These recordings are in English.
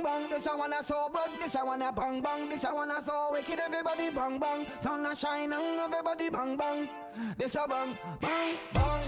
bang. This I wanna so bad, this I wanna bang bang. This I wanna so wicked, everybody bang bang. Sun a shine and everybody bang bang. This a bang bang bang.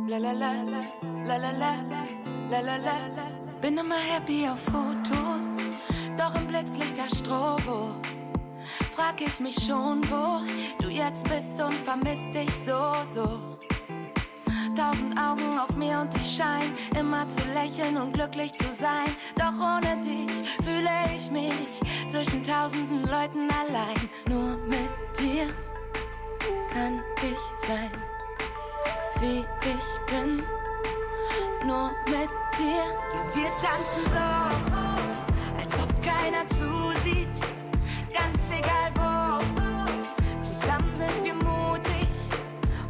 La la la la la la la la la la la. Bin immer happy auf Fotos, doch im Blitzlicht der Strobo frag ich mich schon, wo du jetzt bist und vermisst dich so. 1000 Augen auf mir und ich schein immer zu lächeln und glücklich zu sein. Doch ohne dich fühle ich mich zwischen tausenden Leuten allein. Nur mit dir kann ich sein, wie ich bin. Nur mit dir. Wir tanzen so, als ob keiner zusieht. Ganz egal wo, zusammen sind wir mutig.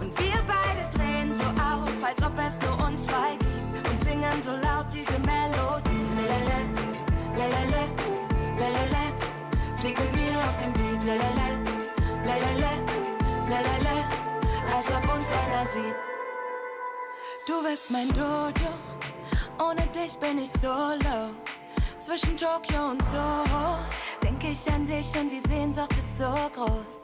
Und wir beide drehen so auf, als ob es nur uns zwei gibt. Und singen so laut diese Melodie. Lelele, lelele, lelele. Flieg mit mir auf den Beat. Lelele, lelele, lelele. Als ob uns keiner sieht. Du bist mein Dojo, ohne dich bin ich solo. Zwischen Tokio und Soho denk ich an dich und die Sehnsucht ist so groß.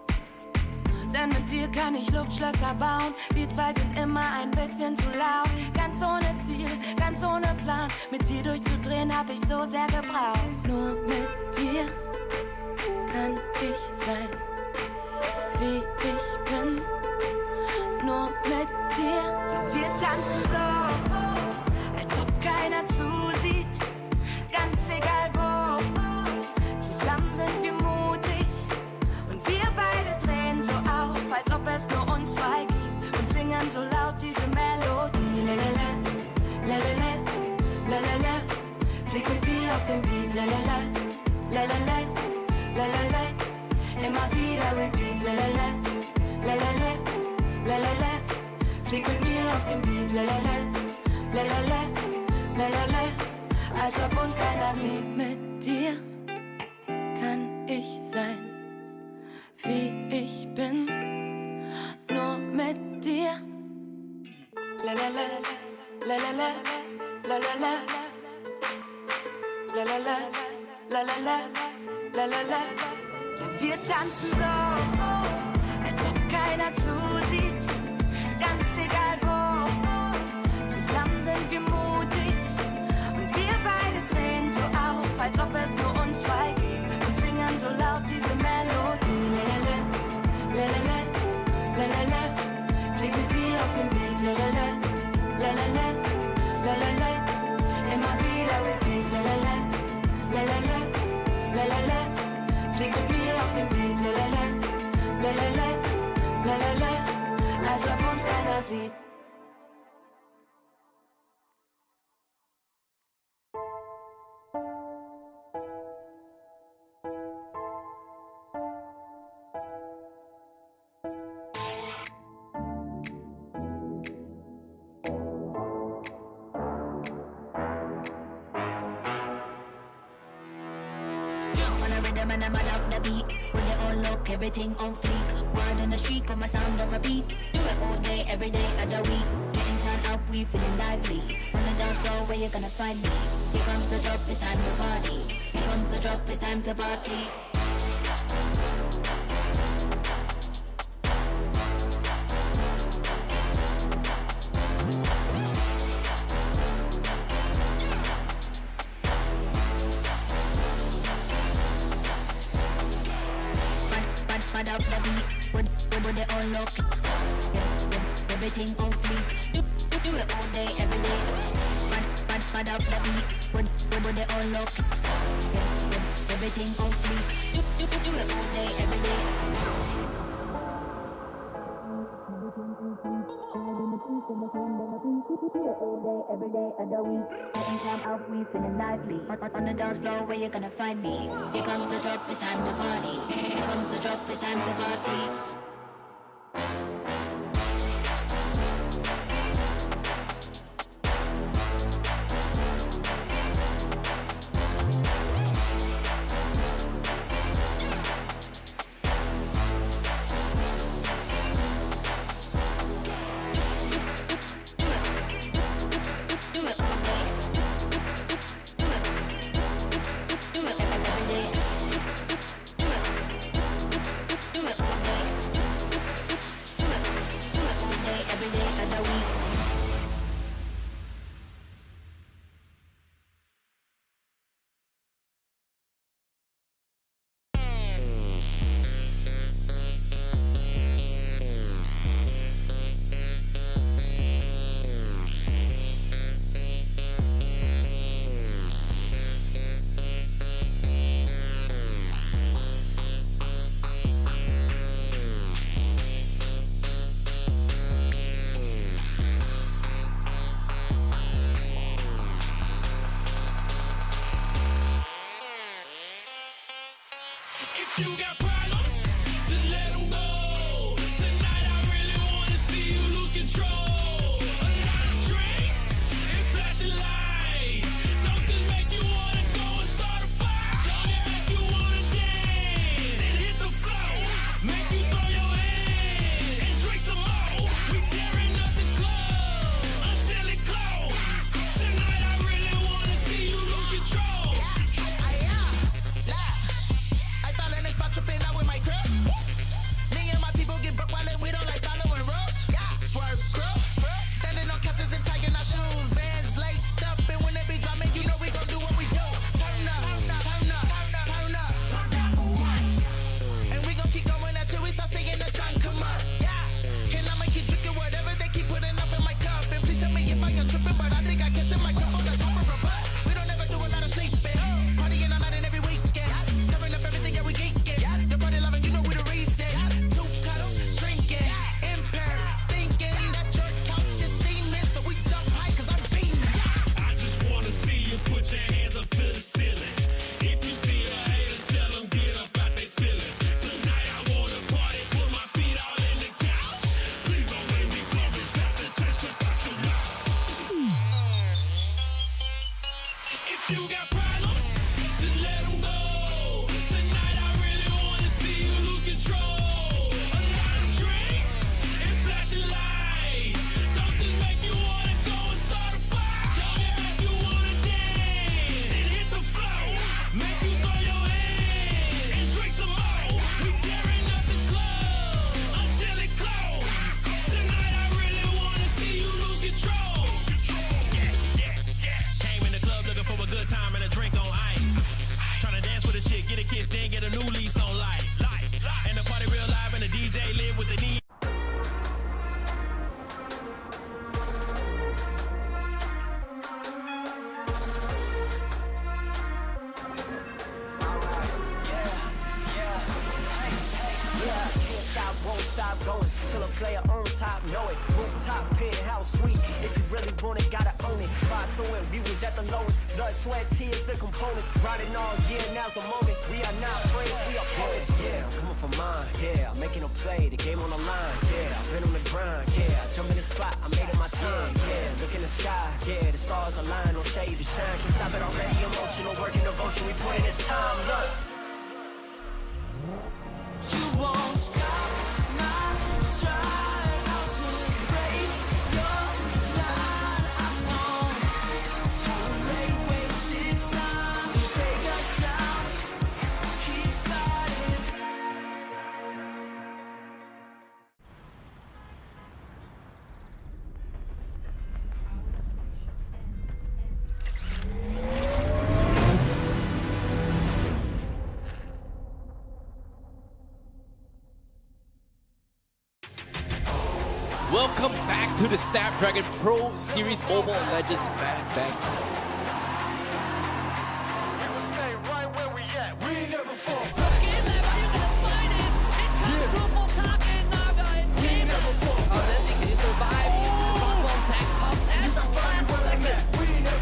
Denn mit dir kann ich Luftschlösser bauen. Wir zwei sind immer ein bisschen zu laut. Ganz ohne Ziel, ganz ohne Plan. Mit dir durchzudrehen hab ich so sehr gebraucht. Nur mit dir kann ich sein, wie ich bin. Nur mit dir. Wir tanzen so, als ob keiner zusieht. Ganz egal wo, zusammen sind wir mutig. Und wir beide drehen so auf, als ob es nur uns zwei gibt. Und singen so laut diese Melodie. Lalala, lalala, lalala. Flieg mit dir auf den Beat. Lalala, lalala, lalala. Immer wieder repeat. Lalala, lalala, lalala. Flieg mit mir auf den Beat. Lalala, lalala, lalala. Als ob uns keiner sieht. Mit dir kann ich sein, wie ich bin. Nur mit dir. Lalala, lalala, lalala, lalala, lalala, lalala. Wir tanzen so, als ob keiner zusieht. Ganz egal wo, zusammen sind wir mutig. Und wir beide drehen so auf, als ob es nur uns zwei gibt. Und singen so laut diese Melodie. Lalala, lalala, lalala. Flieg mit dir auf den Beat. Lalala, lalala, lalala. Immer wieder repeat. Lalala, lalala, lalala. Flieg mit mir auf den Beat. Lalala, lalala, lalala. Als ob uns keiner sieht. Rhythm and I'm on the beat. When it all look, everything on fleek. Word in the street, got my sound on repeat. Do it all day, every day of the week. Getting turned up, we feeling lively. On the dance floor, where you gonna find me? Here comes the drop, it's time to party. Here comes the drop, it's time to party. Mad up the beat, with it all look. Everything on fleek. Do it all day, every day. Mad up the beat, with it all look. Everything on fleek. Do it all day, every day. Every day of the week, getting time out, we feeling lively. On the dance floor, where you gonna find me? Here comes the drop, it's time to party. Here comes the drop, it's time to party. Do it all day. how sweet. If you really want it, gotta own it. Fight through it, we was at the lowest. Blood, sweat, tears, the components. Riding all year, now's the moment. We are not friends, we are opponents. Yeah, I'm coming for mine. Yeah, I'm making a play, the game on the line. Yeah, I've been on the grind. Yeah, I jump in the spot, I made it my time. Yeah, look in the sky. Yeah, the stars align, no shade to shine. Can't stop it already. Emotional work and devotion, we put in this time. Look. You won't stop my stride. I'll just break your line. I don't tolerate wasted time. Take us down, keep fighting. Welcome back to the Snapdragon Pro Series Mobile Legends Bang Bang. We will stay right where we at. We ain't never fall.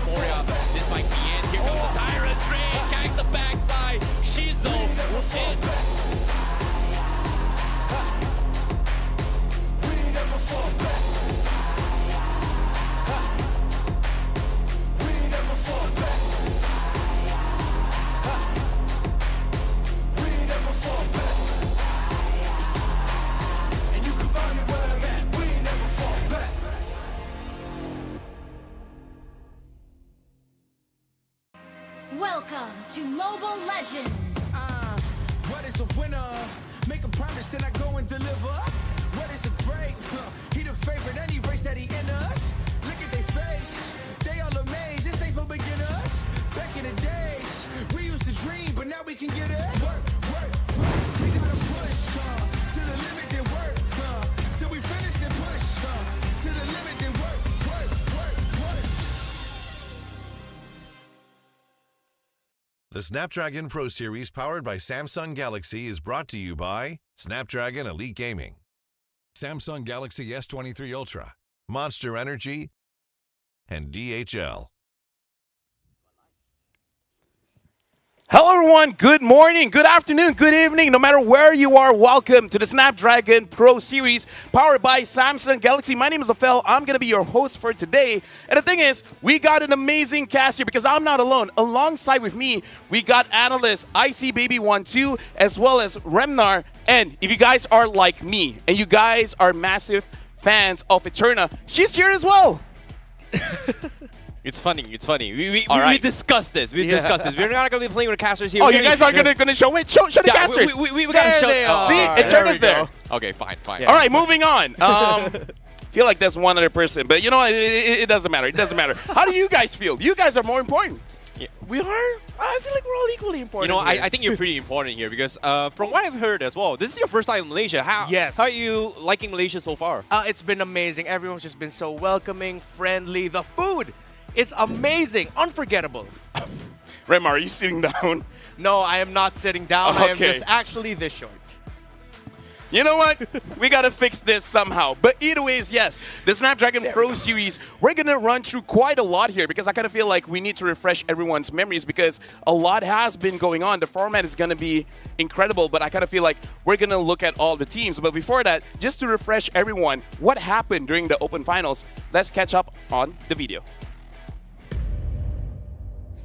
Moria, this might be it. Here comes the Tyrant's Ray. Gang the backslide. Shizo is Welcome to Mobile Legends. What is a winner? Make a promise, then I go and deliver. What is a great? He the favorite, any race that he in us. Look at their face, they all amazed. This ain't for beginners. Back in the days, we used to dream, but now we can get it. Work, work, work. We gotta push to the limit, then work till we finish, then push to the limit, then work, work, work, work. The Snapdragon Pro Series powered by Samsung Galaxy is brought to you by Snapdragon Elite Gaming, Samsung Galaxy S23 Ultra, Monster Energy, and DHL. Hello everyone, good morning, good afternoon, good evening, no matter where you are, welcome to the Snapdragon Pro Series powered by Samsung Galaxy. My name is Afel, I'm going to be your host for today. And the thing is, we got an amazing cast here because I'm not alone. Alongside with me, we got analysts ICBaby12 as well as Remnar. And if you guys are like me and you guys are massive fans of Eterna, she's here as well. It's funny. We right. discussed this. We're not going to be playing with the casters here. Oh, you guys aren't going to show it? Show the casters. We got to show. See, Eterna's there. Okay, fine. All right, moving on. Feel like that's one other person, but you know what? It doesn't matter. It doesn't matter. How do you guys feel? You guys are more important. Yeah. We are? I feel like we're all equally important. You know, I think you're pretty important here because from what I've heard as well, this is your first time in Malaysia. How are you liking Malaysia so far? It's been amazing. Everyone's just been so welcoming, friendly. The food is amazing, unforgettable. Rem, are you sitting down? No, I am not sitting down. I am just actually this short. You know what? We got to fix this somehow. But either ways, yes, the Snapdragon Pro Series, we're going to run through quite a lot here because I kind of feel like we need to refresh everyone's memories because a lot has been going on. The format is going to be incredible, but I kind of feel like we're going to look at all the teams. But before that, just to refresh everyone, what happened during the Open Finals, let's catch up on the video.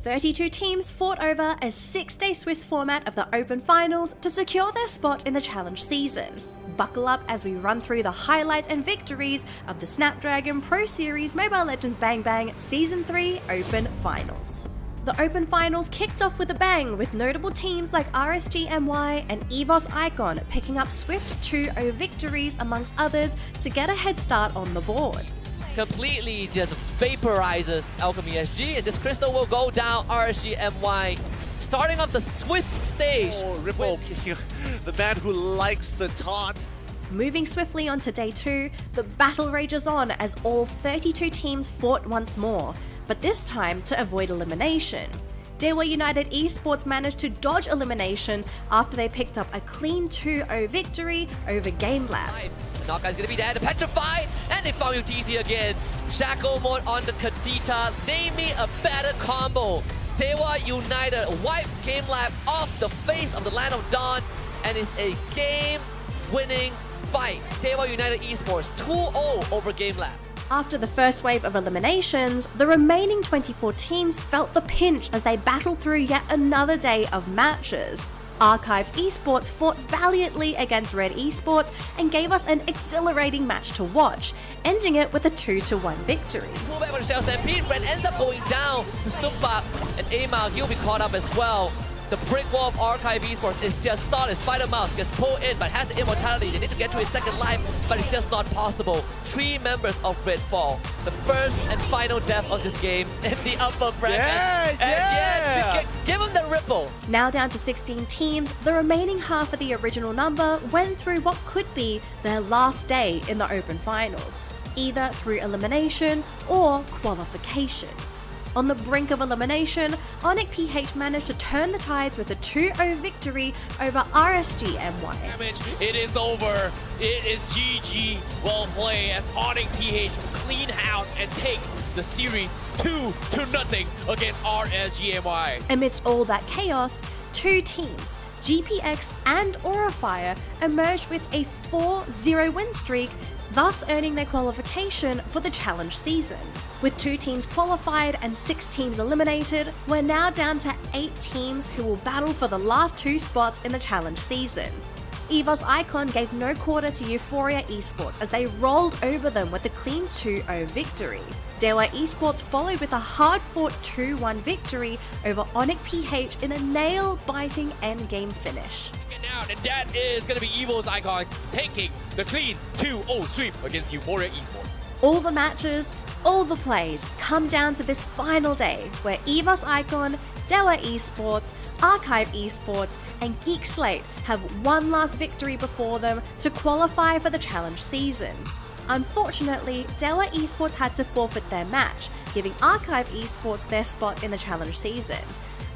32 teams fought over a 6-day Swiss format of the Open Finals to secure their spot in the Challenge season. Buckle up as we run through the highlights and victories of the Snapdragon Pro Series Mobile Legends Bang Bang Season 3 Open Finals. The Open Finals kicked off with a bang, with notable teams like RSG-MY and EVOS Icon picking up swift 2-0 victories amongst others to get a head start on the board. Completely just vaporizes Alchemy SG, and this crystal will go down RSG-MY, starting off the Swiss stage. Oh, Ripple, the man who likes the taunt. Moving swiftly on to day 2, the battle rages on as all 32 teams fought once more, but this time to avoid elimination. Dewa United Esports managed to dodge elimination after they picked up a clean 2-0 victory over GameLab. Knockout's gonna be there to petrify, and they found UTC again. Shackle mode on the Kadita. Name me a better combo. Dewa United wipe Game Lab off the face of the Land of Dawn, and it's a game-winning fight. Dewa United Esports 2-0 over Game Lab. After the first wave of eliminations, the remaining 24 teams felt the pinch as they battled through yet another day of matches. Archives Esports fought valiantly against Red Esports and gave us an exhilarating match to watch, ending it with a 2-1 victory. Pull back with the Shell Stampede, Red ends up going down to Supa, and Amal, he'll be caught up as well. The brick wall of Archive Esports is just solid. Spider Mouse gets pulled in, but has the immortality. They need to get to his second life, but it's just not possible. 3 members of Red fall. The first and final death of this game in the upper bracket. Give him the ripple. Now down to 16 teams, the remaining half of the original number went through what could be their last day in the Open Finals, either through elimination or qualification. On the brink of elimination, Onyx PH managed to turn the tides with a 2-0 victory over RSG MY. It is over. It is GG. Well played as Onyx PH clean house and take the series 2-0 against RSG MY. Amidst all that chaos, 2 teams, GPX and Aurafire, emerged with a 4-0 win streak, thus earning their qualification for the challenge season. With 2 teams qualified and 6 teams eliminated, we're now down to 8 teams who will battle for the last 2 spots in the challenge season. EVOS Icon gave no quarter to Euphoria Esports as they rolled over them with a clean 2-0 victory. Dewa Esports followed with a hard-fought 2-1 victory over Onyx PH in a nail-biting endgame finish. And that is going to be EVOS Icon taking the clean 2-0 sweep against Euphoria Esports. All the matches, all the plays come down to this final day where EVOS Icon, Dewa Esports, Archive Esports, and Geek Slate have one last victory before them to qualify for the challenge season. Unfortunately, Dewa Esports had to forfeit their match, giving Archive Esports their spot in the challenge season.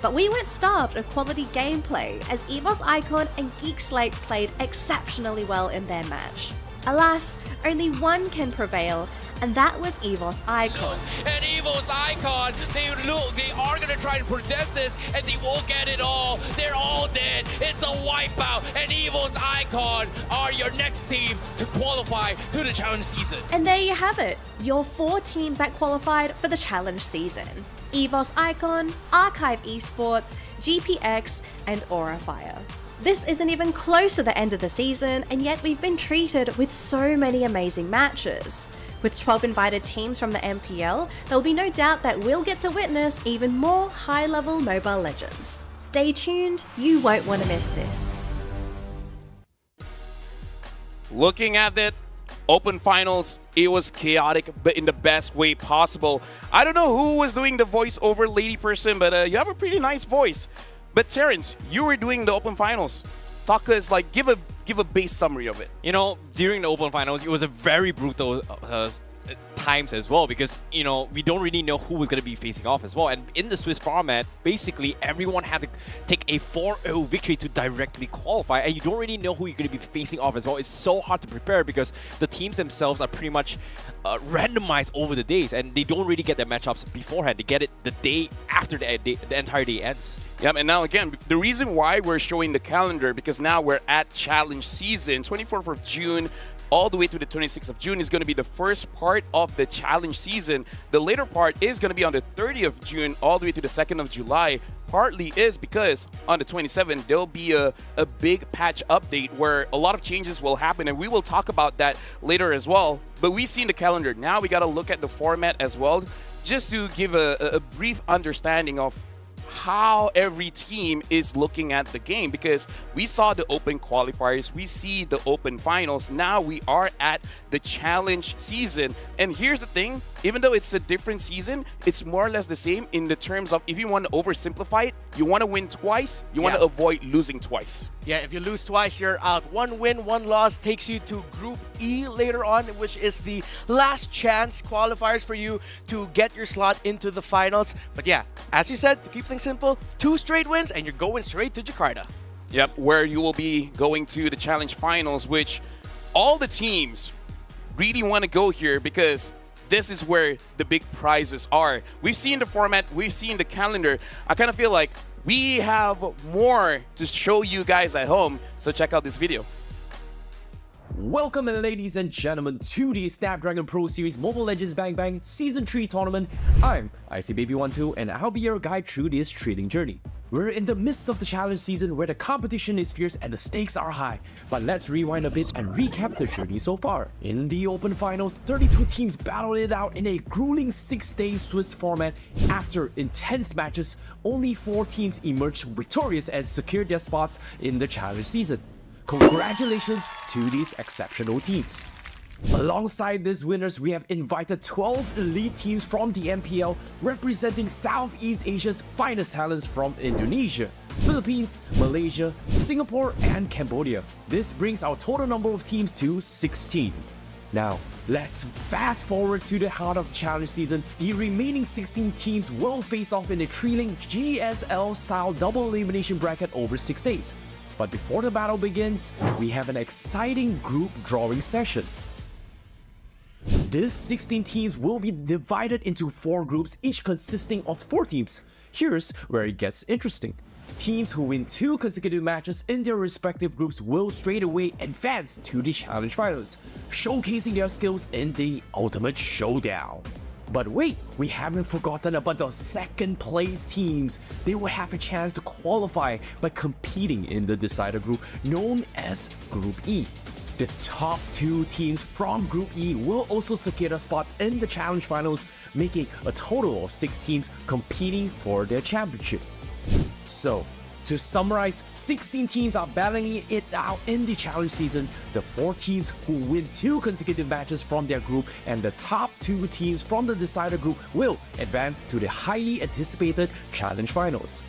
But we weren't starved of quality gameplay as EVOS Icon and Geek Slate played exceptionally well in their match. Alas, only one can prevail, and that was EVOS Icon. And EVOS Icon, they are going to try to protest this, and they won't get it all. They're all dead. It's a wipeout, and EVOS Icon are your next team to qualify to the challenge season. And there you have it, your 4 teams that qualified for the challenge season. EVOS Icon, Archive Esports, GPX, and Aurafire. This isn't even close to the end of the season, and yet we've been treated with so many amazing matches. With 12 invited teams from the MPL, there will be no doubt that we'll get to witness even more high-level mobile legends. Stay tuned, you won't want to miss this. Looking at it, Open Finals, it was chaotic, but in the best way possible. I don't know who was doing the voiceover lady person, but you have a pretty nice voice. But Terrence, you were doing the Open Finals. Talk us, like, give a base summary of it. You know, during the Open Finals, it was a very brutal times as well because, you know, we don't really know who was going to be facing off as well. And in the Swiss format, basically everyone had to take a 4-0 victory to directly qualify, and you don't really know who you're going to be facing off as well. It's so hard to prepare because the teams themselves are pretty much randomized over the days, and they don't really get their matchups beforehand. They get it the day after the entire day ends. Yep, and now again, the reason why we're showing the calendar, because now we're at challenge season, 24th of June, all the way to the 26th of June is going to be the first part of the challenge season. The later part is going to be on the 30th of June, all the way to the 2nd of July. Partly is because on the 27th, there'll be a big patch update where a lot of changes will happen, and we will talk about that later as well. But we see in the calendar, now we got to look at the format as well, just to give a brief understanding of how every team is looking at the game, because we saw the open qualifiers, we see the open finals, now we are at the challenge season. And here's the thing, even though it's a different season, it's more or less the same in the terms of, if you want to oversimplify it, you want to win twice, you want to avoid losing twice. Yeah, if you lose twice, you're out. 1 win, 1 loss takes you to Group E later on, which is the last chance qualifiers for you to get your slot into the finals. But yeah, as you said, to keep things simple, 2 straight wins and you're going straight to Jakarta. Yep, where you will be going to the challenge finals, which all the teams really want to go here because this is where the big prizes are. We've seen the format, we've seen the calendar. I kind of feel like we have more to show you guys at home, so check out this video. Welcome, ladies and gentlemen, to the Snapdragon Pro Series Mobile Legends Bang Bang Season 3 tournament. I'm ICBaby12 and I'll be your guide through this trading journey. We're in the midst of the challenge season where the competition is fierce and the stakes are high. But let's rewind a bit and recap the journey so far. In the Open Finals, 32 teams battled it out in a grueling 6-day Swiss format. After intense matches, only 4 teams emerged victorious and secured their spots in the challenge season. Congratulations to these exceptional teams. Alongside these winners, we have invited 12 elite teams from the MPL representing Southeast Asia's finest talents from Indonesia, Philippines, Malaysia, Singapore, and Cambodia. This brings our total number of teams to 16. Now, let's fast forward to the heart of the challenge season. The remaining 16 teams will face off in a thrilling GSL-style double elimination bracket over 6 days. But before the battle begins, we have an exciting group drawing session. These 16 teams will be divided into 4 groups, each consisting of 4 teams. Here's where it gets interesting. Teams who win 2 consecutive matches in their respective groups will straight away advance to the challenge finals, showcasing their skills in the ultimate showdown. But wait, we haven't forgotten about the second place teams. They will have a chance to qualify by competing in the decider group known as Group E. The top 2 teams from Group E will also secure their spots in the challenge finals, making a total of 6 teams competing for their championship. So, to summarize, 16 teams are battling it out in the challenge season. The 4 teams who win 2 consecutive matches from their group and the top 2 teams from the decider group will advance to the highly anticipated challenge finals.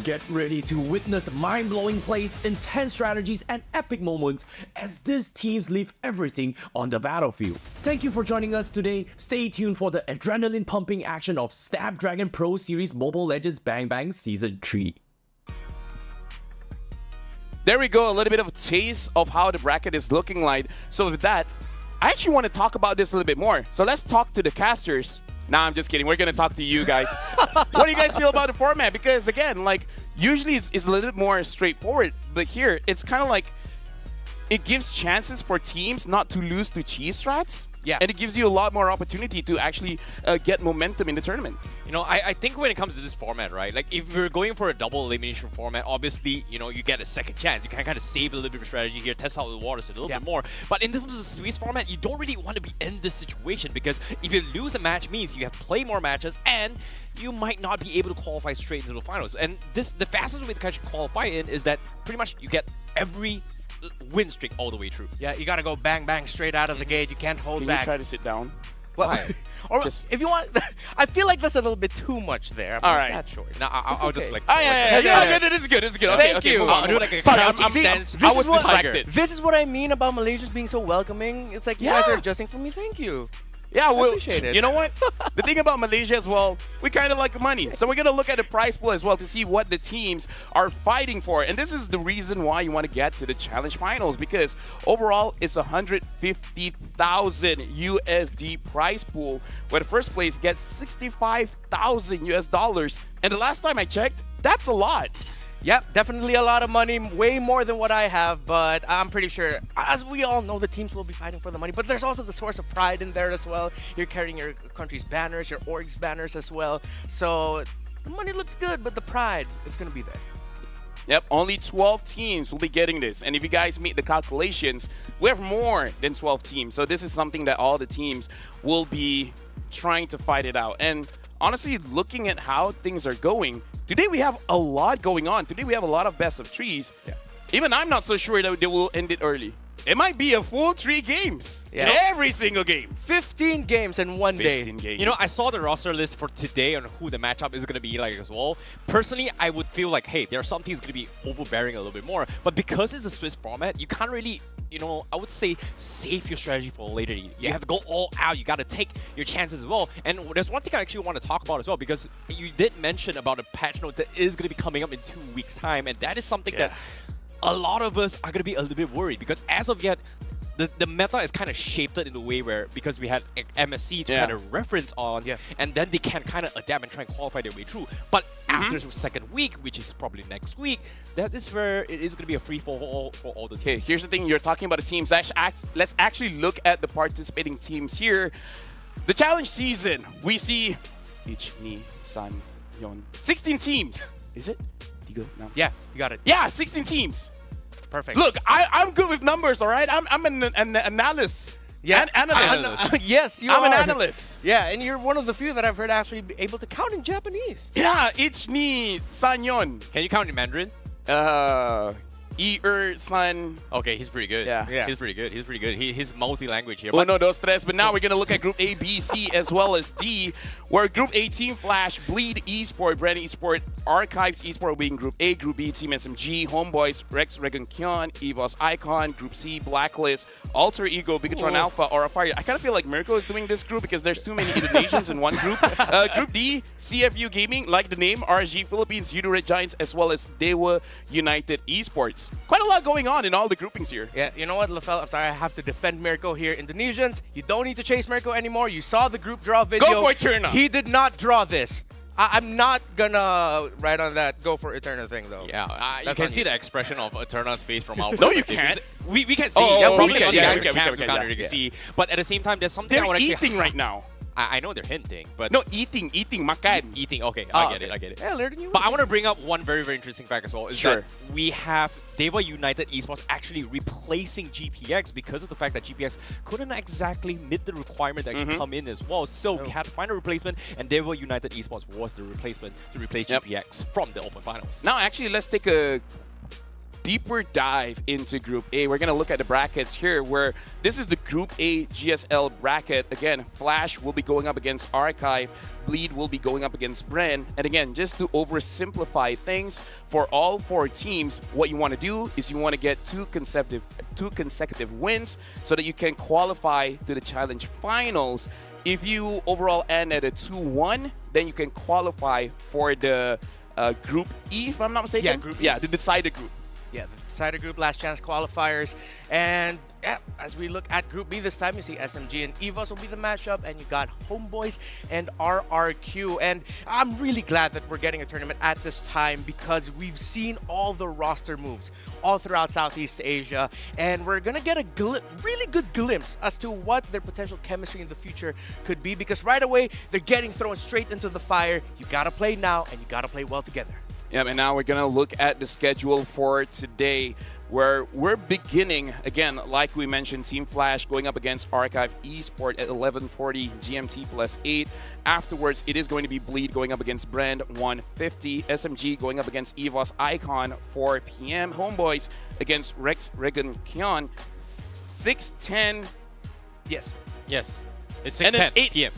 Get ready to witness mind-blowing plays, intense strategies, and epic moments as these teams leave everything on the battlefield. Thank you for joining us today. Stay tuned for the adrenaline-pumping action of Snapdragon Pro Series Mobile Legends Bang Bang Season 3. There we go, a little bit of a taste of how the bracket is looking like. So with that, I actually want to talk about this a little bit more. So let's talk to the casters. Nah, I'm just kidding. We're going to talk to you guys. What do you guys feel about the format? Because again, like, usually it's a little bit more straightforward. But here, it's kind of like, it gives chances for teams not to lose to cheese strats. Yeah. And it gives you a lot more opportunity to actually get momentum in the tournament. You know, I think when it comes to this format, right, like if you're going for a double elimination format, obviously, you know, you get a second chance. You can kind of save a little bit of strategy here, test out the waters a little bit more. But in terms of the Swiss format, you don't really want to be in this situation because if you lose a match means you have to play more matches and you might not be able to qualify straight into the finals. And this, the fastest way to kind of qualify in is that pretty much you get every win streak all the way through. Yeah, you gotta go bang bang straight out of the gate. You can't hold Can back. you try to sit down? Well, or Just- if you want, I feel like that's a little bit too much there. All right. That short. Now I'll just like. Oh, yeah. This is good. This is good. Okay, Thank okay, you. move on. I'll do like a Sorry, crouching see, stance. I was is what- distracted. This is what I mean about Malaysians being so welcoming. It's like you guys are adjusting for me. Thank you. Yeah, well, appreciate it. you know what? The thing about Malaysia as well, we kind of like money. So we're going to look at the prize pool as well to see what the teams are fighting for. And this is the reason why you want to get to the challenge finals, because overall it's 150,000 USD prize pool, where the first place gets 65,000 US dollars. And the last time I checked, that's a lot. Yep, definitely a lot of money, way more than what I have, but I'm pretty sure, as we all know, the teams will be fighting for the money, but there's also the source of pride in there as well. You're carrying your country's banners, your org's banners as well, so the money looks good, but the pride is going to be there. Yep, only 12 teams will be getting this. And if you guys meet the calculations, we have more than 12 teams. So this is something that all the teams will be trying to fight it out. And honestly, looking at how things are going, today we have a lot going on. Today we have a lot of best of threes. Yeah. Even I'm not so sure that they will end it early. It might be a full 3 games in every single game. 15 games in one day. 15 games. You know, I saw the roster list for today on who the matchup is going to be like as well. Personally, I would feel like, hey, there are some teams going to be overbearing a little bit more. But because it's a Swiss format, you can't really, you know, I would say save your strategy for later. You have to go all out. You got to take your chances as well. And there's one thing I actually want to talk about as well, because you did mention about a patch note that is going to be coming up in 2 weeks' time. And that is something that a lot of us are going to be a little bit worried, because as of yet, the meta is kind of shaped in a way where, because we had MSC to kind of reference on, and then they can kind of adapt and try and qualify their way through. But after the second week, which is probably next week, that is where it is going to be a free-for-all for all the teams. Okay, here's the thing. You're talking about the teams. Let's actually look at the participating teams here. The challenge season, we see Ich, Ni, San, Yon. 16 teams. Is it? You good? No. Yeah, you got it. Yeah, 16 teams. Perfect. Look, I'm good with numbers, all right? I'm an analyst. Yeah, analyst. Yes, you I'm are. an analyst. Yeah, and you're one of the few that I've heard actually be able to count in Japanese. Yeah, Ich, Ni, San, Yon. Can you count in Mandarin? San. Okay, he's pretty good. Yeah. He's pretty good. He's pretty good. He's multi-language here. Uno, dos, tres. But now we're going to look at Group A, B, C, as well as D, where Group A, Team Flash, Bleed Esport, Brand Esport, Archives Esport being Group A, Group B, Team SMG, Homeboys, Rex, Regan, Kion, EVOS Icon, Group C, Blacklist, Alter Ego, Bigatron Alpha, Aura Fire. I kind of feel like Mirko is doing this group because there's too many Indonesians in one group. Group D, CFU Gaming, like the name, RG Philippines, Red Giants, as well as Dewa United Esports. Quite a lot going on in all the groupings here. Yeah, you know what, Lafel? I'm sorry, I have to defend Mirko here. Indonesians, you don't need to chase Mirko anymore. You saw the group draw video. Go for Eterna. He did not draw this. I'm not gonna write on that go for Eterna thing, though. Yeah, you can see the expression of Eterna's face from our No, you can't. We can see. Oh, yeah, we probably can, on the yeah, guys we on can, cams we who can, can yeah. see. But at the same time, there's something I They're want to eating right now. I know they're hinting, but No, eating, makan. eating. Okay, I get it. Yeah, learning you. But I want to bring up one very, very interesting fact as well. Is Sure. that we have Deva United Esports actually replacing GPX because of the fact that GPX couldn't exactly meet the requirement that could come in as well. So we had to find a replacement, and Deva United Esports was the replacement to replace GPX from the Open Finals. Now, actually, let's take a deeper dive into Group A. We're going to look at the brackets here, where this is the Group A GSL bracket. Again, Flash will be going up against Archive. Bleed will be going up against Bren. And again, just to oversimplify things, for all four teams, what you want to do is you want to get two consecutive wins so that you can qualify to the Challenge Finals. If you overall end at a 2-1, then you can qualify for the Group E, if I'm not mistaken. Yeah, Group E. Yeah, the decider group. Yeah, the decider group, last chance qualifiers. And yeah, as we look at Group B this time, you see SMG and EVOS will be the matchup, and you got Homeboys and RRQ. And I'm really glad that we're getting a tournament at this time because we've seen all the roster moves all throughout Southeast Asia, and we're gonna get a really good glimpse as to what their potential chemistry in the future could be, because right away they're getting thrown straight into the fire. You gotta play now, and you gotta play well together. Yeah, and now we're going to look at the schedule for today, where we're beginning, again, like we mentioned, Team Flash going up against Archive Esport at 11:40 GMT +8. Afterwards, it is going to be Bleed going up against Brand 1:50. SMG going up against EVOS Icon 4 p.m. Homeboys against Rex, Regan, Kion 6:10. Yes. Yes. It's And then 6:10 p.m.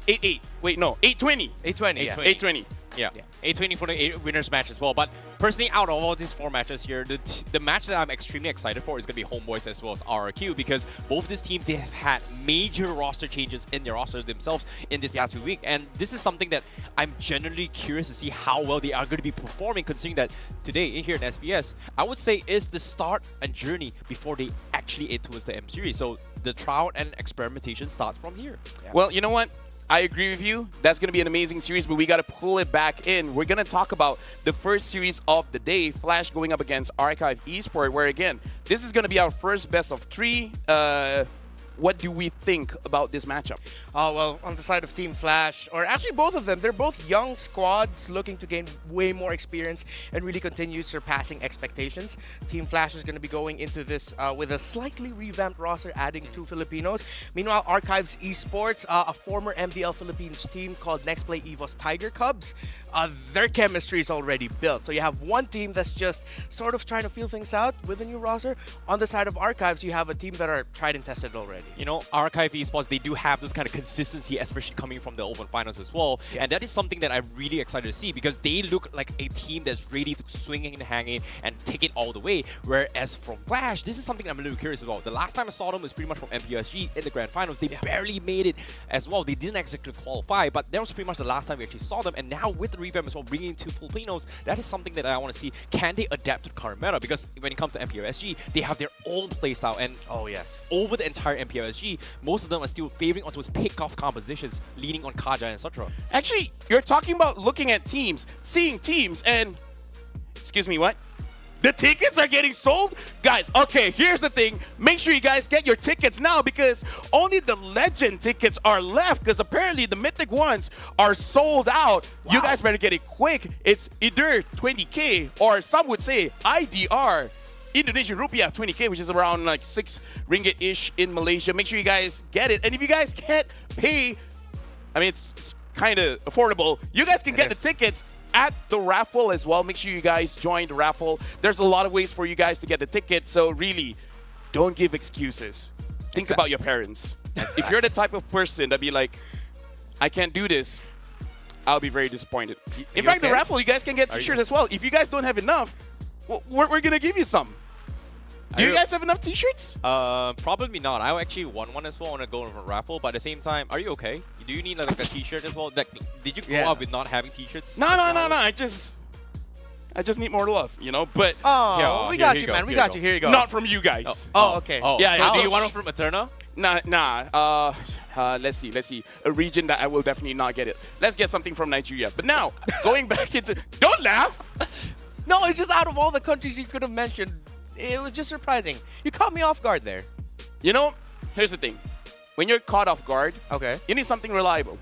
8. Wait, no, 8:20. 8:20. Yeah. 8:20. Yeah, 8:20 for the winners match as well. But personally, out of all these four matches here, the match that I'm extremely excited for is going to be Homeboys as well as RRQ, because both these teams, they have had major roster changes in their roster themselves in this past few weeks. And this is something that I'm genuinely curious to see how well they are going to be performing, considering that today here in SBS, I would say is the start and journey before they actually aid towards the M Series. So the trial and experimentation starts from here. Yeah. Well, you know what? I agree with you. That's going to be an amazing series, but we got to pull it back in. We're going to talk about the first series of the day, Flash going up against Archive Esport, where, again, this is going to be our first best of 3. What do we think about this matchup? Oh, well, on the side of Team Flash, or actually both of them, they're both young squads looking to gain way more experience and really continue surpassing expectations. Team Flash is going to be going into this with a slightly revamped roster, adding 2 Filipinos. Meanwhile, Archives Esports, a former MDL Philippines team called Next Play EVOS Tiger Cubs, their chemistry is already built. So you have one team that's just sort of trying to feel things out with a new roster. On the side of Archives, you have a team that are tried and tested already. you know, Archive Esports, they do have this kind of consistency, especially coming from the Open Finals as well. Yes. And that is something that I'm really excited to see because they look like a team that's ready to swing and hang it and take it all the way. Whereas from Flash, this is something I'm a little curious about. The last time I saw them was pretty much from MPSG in the Grand Finals. They barely made it as well. They didn't exactly qualify, but that was pretty much the last time we actually saw them. And now with the revamp as well, bringing in 2 Filipinos, that is something that I want to see. Can they adapt to the current meta? Because when it comes to MPOSG, they have their own playstyle. And over the entire MPOSG, most of them are still favoring onto his pick-off compositions, leaning on Kaja and etc. Actually, you're talking about looking at teams, seeing teams, and excuse me, what? The tickets are getting sold? Guys, okay, here's the thing. Make sure you guys get your tickets now because only the Legend tickets are left because apparently the Mythic ones are sold out. Wow. You guys better get it quick. It's either 20K or some would say IDR. Indonesian rupiah 20K, which is around like 6 ringgit-ish in Malaysia. Make sure you guys get it. And if you guys can't pay, I mean, it's kind of affordable. You guys can get the tickets at the raffle as well. Make sure you guys join the raffle. There's a lot of ways for you guys to get the tickets. So really, don't give excuses. Think about your parents. If you're the type of person that be like, I can't do this, I'll be very disappointed. In fact, the raffle, you guys can get t-shirts as well. If you guys don't have enough, we're going to give you some. Do you guys have enough t-shirts? Probably not. I actually want one as well. I want to go on a raffle, but at the same time, are you okay? Do you need like a t-shirt as well? Like, did you grow up with not having t-shirts? No. I just need more love, you know. But we got you, man. We got you. Here you go. Not from you guys. Okay. Yeah. So do you want them from Eterna? Nah. Let's see. A region that I will definitely not get it. Let's get something from Nigeria. But now, going back into... Don't laugh! No, it's just out of all the countries you could have mentioned, it was just surprising. You caught me off guard there. You know, here's the thing. When you're caught off guard, you need something reliable.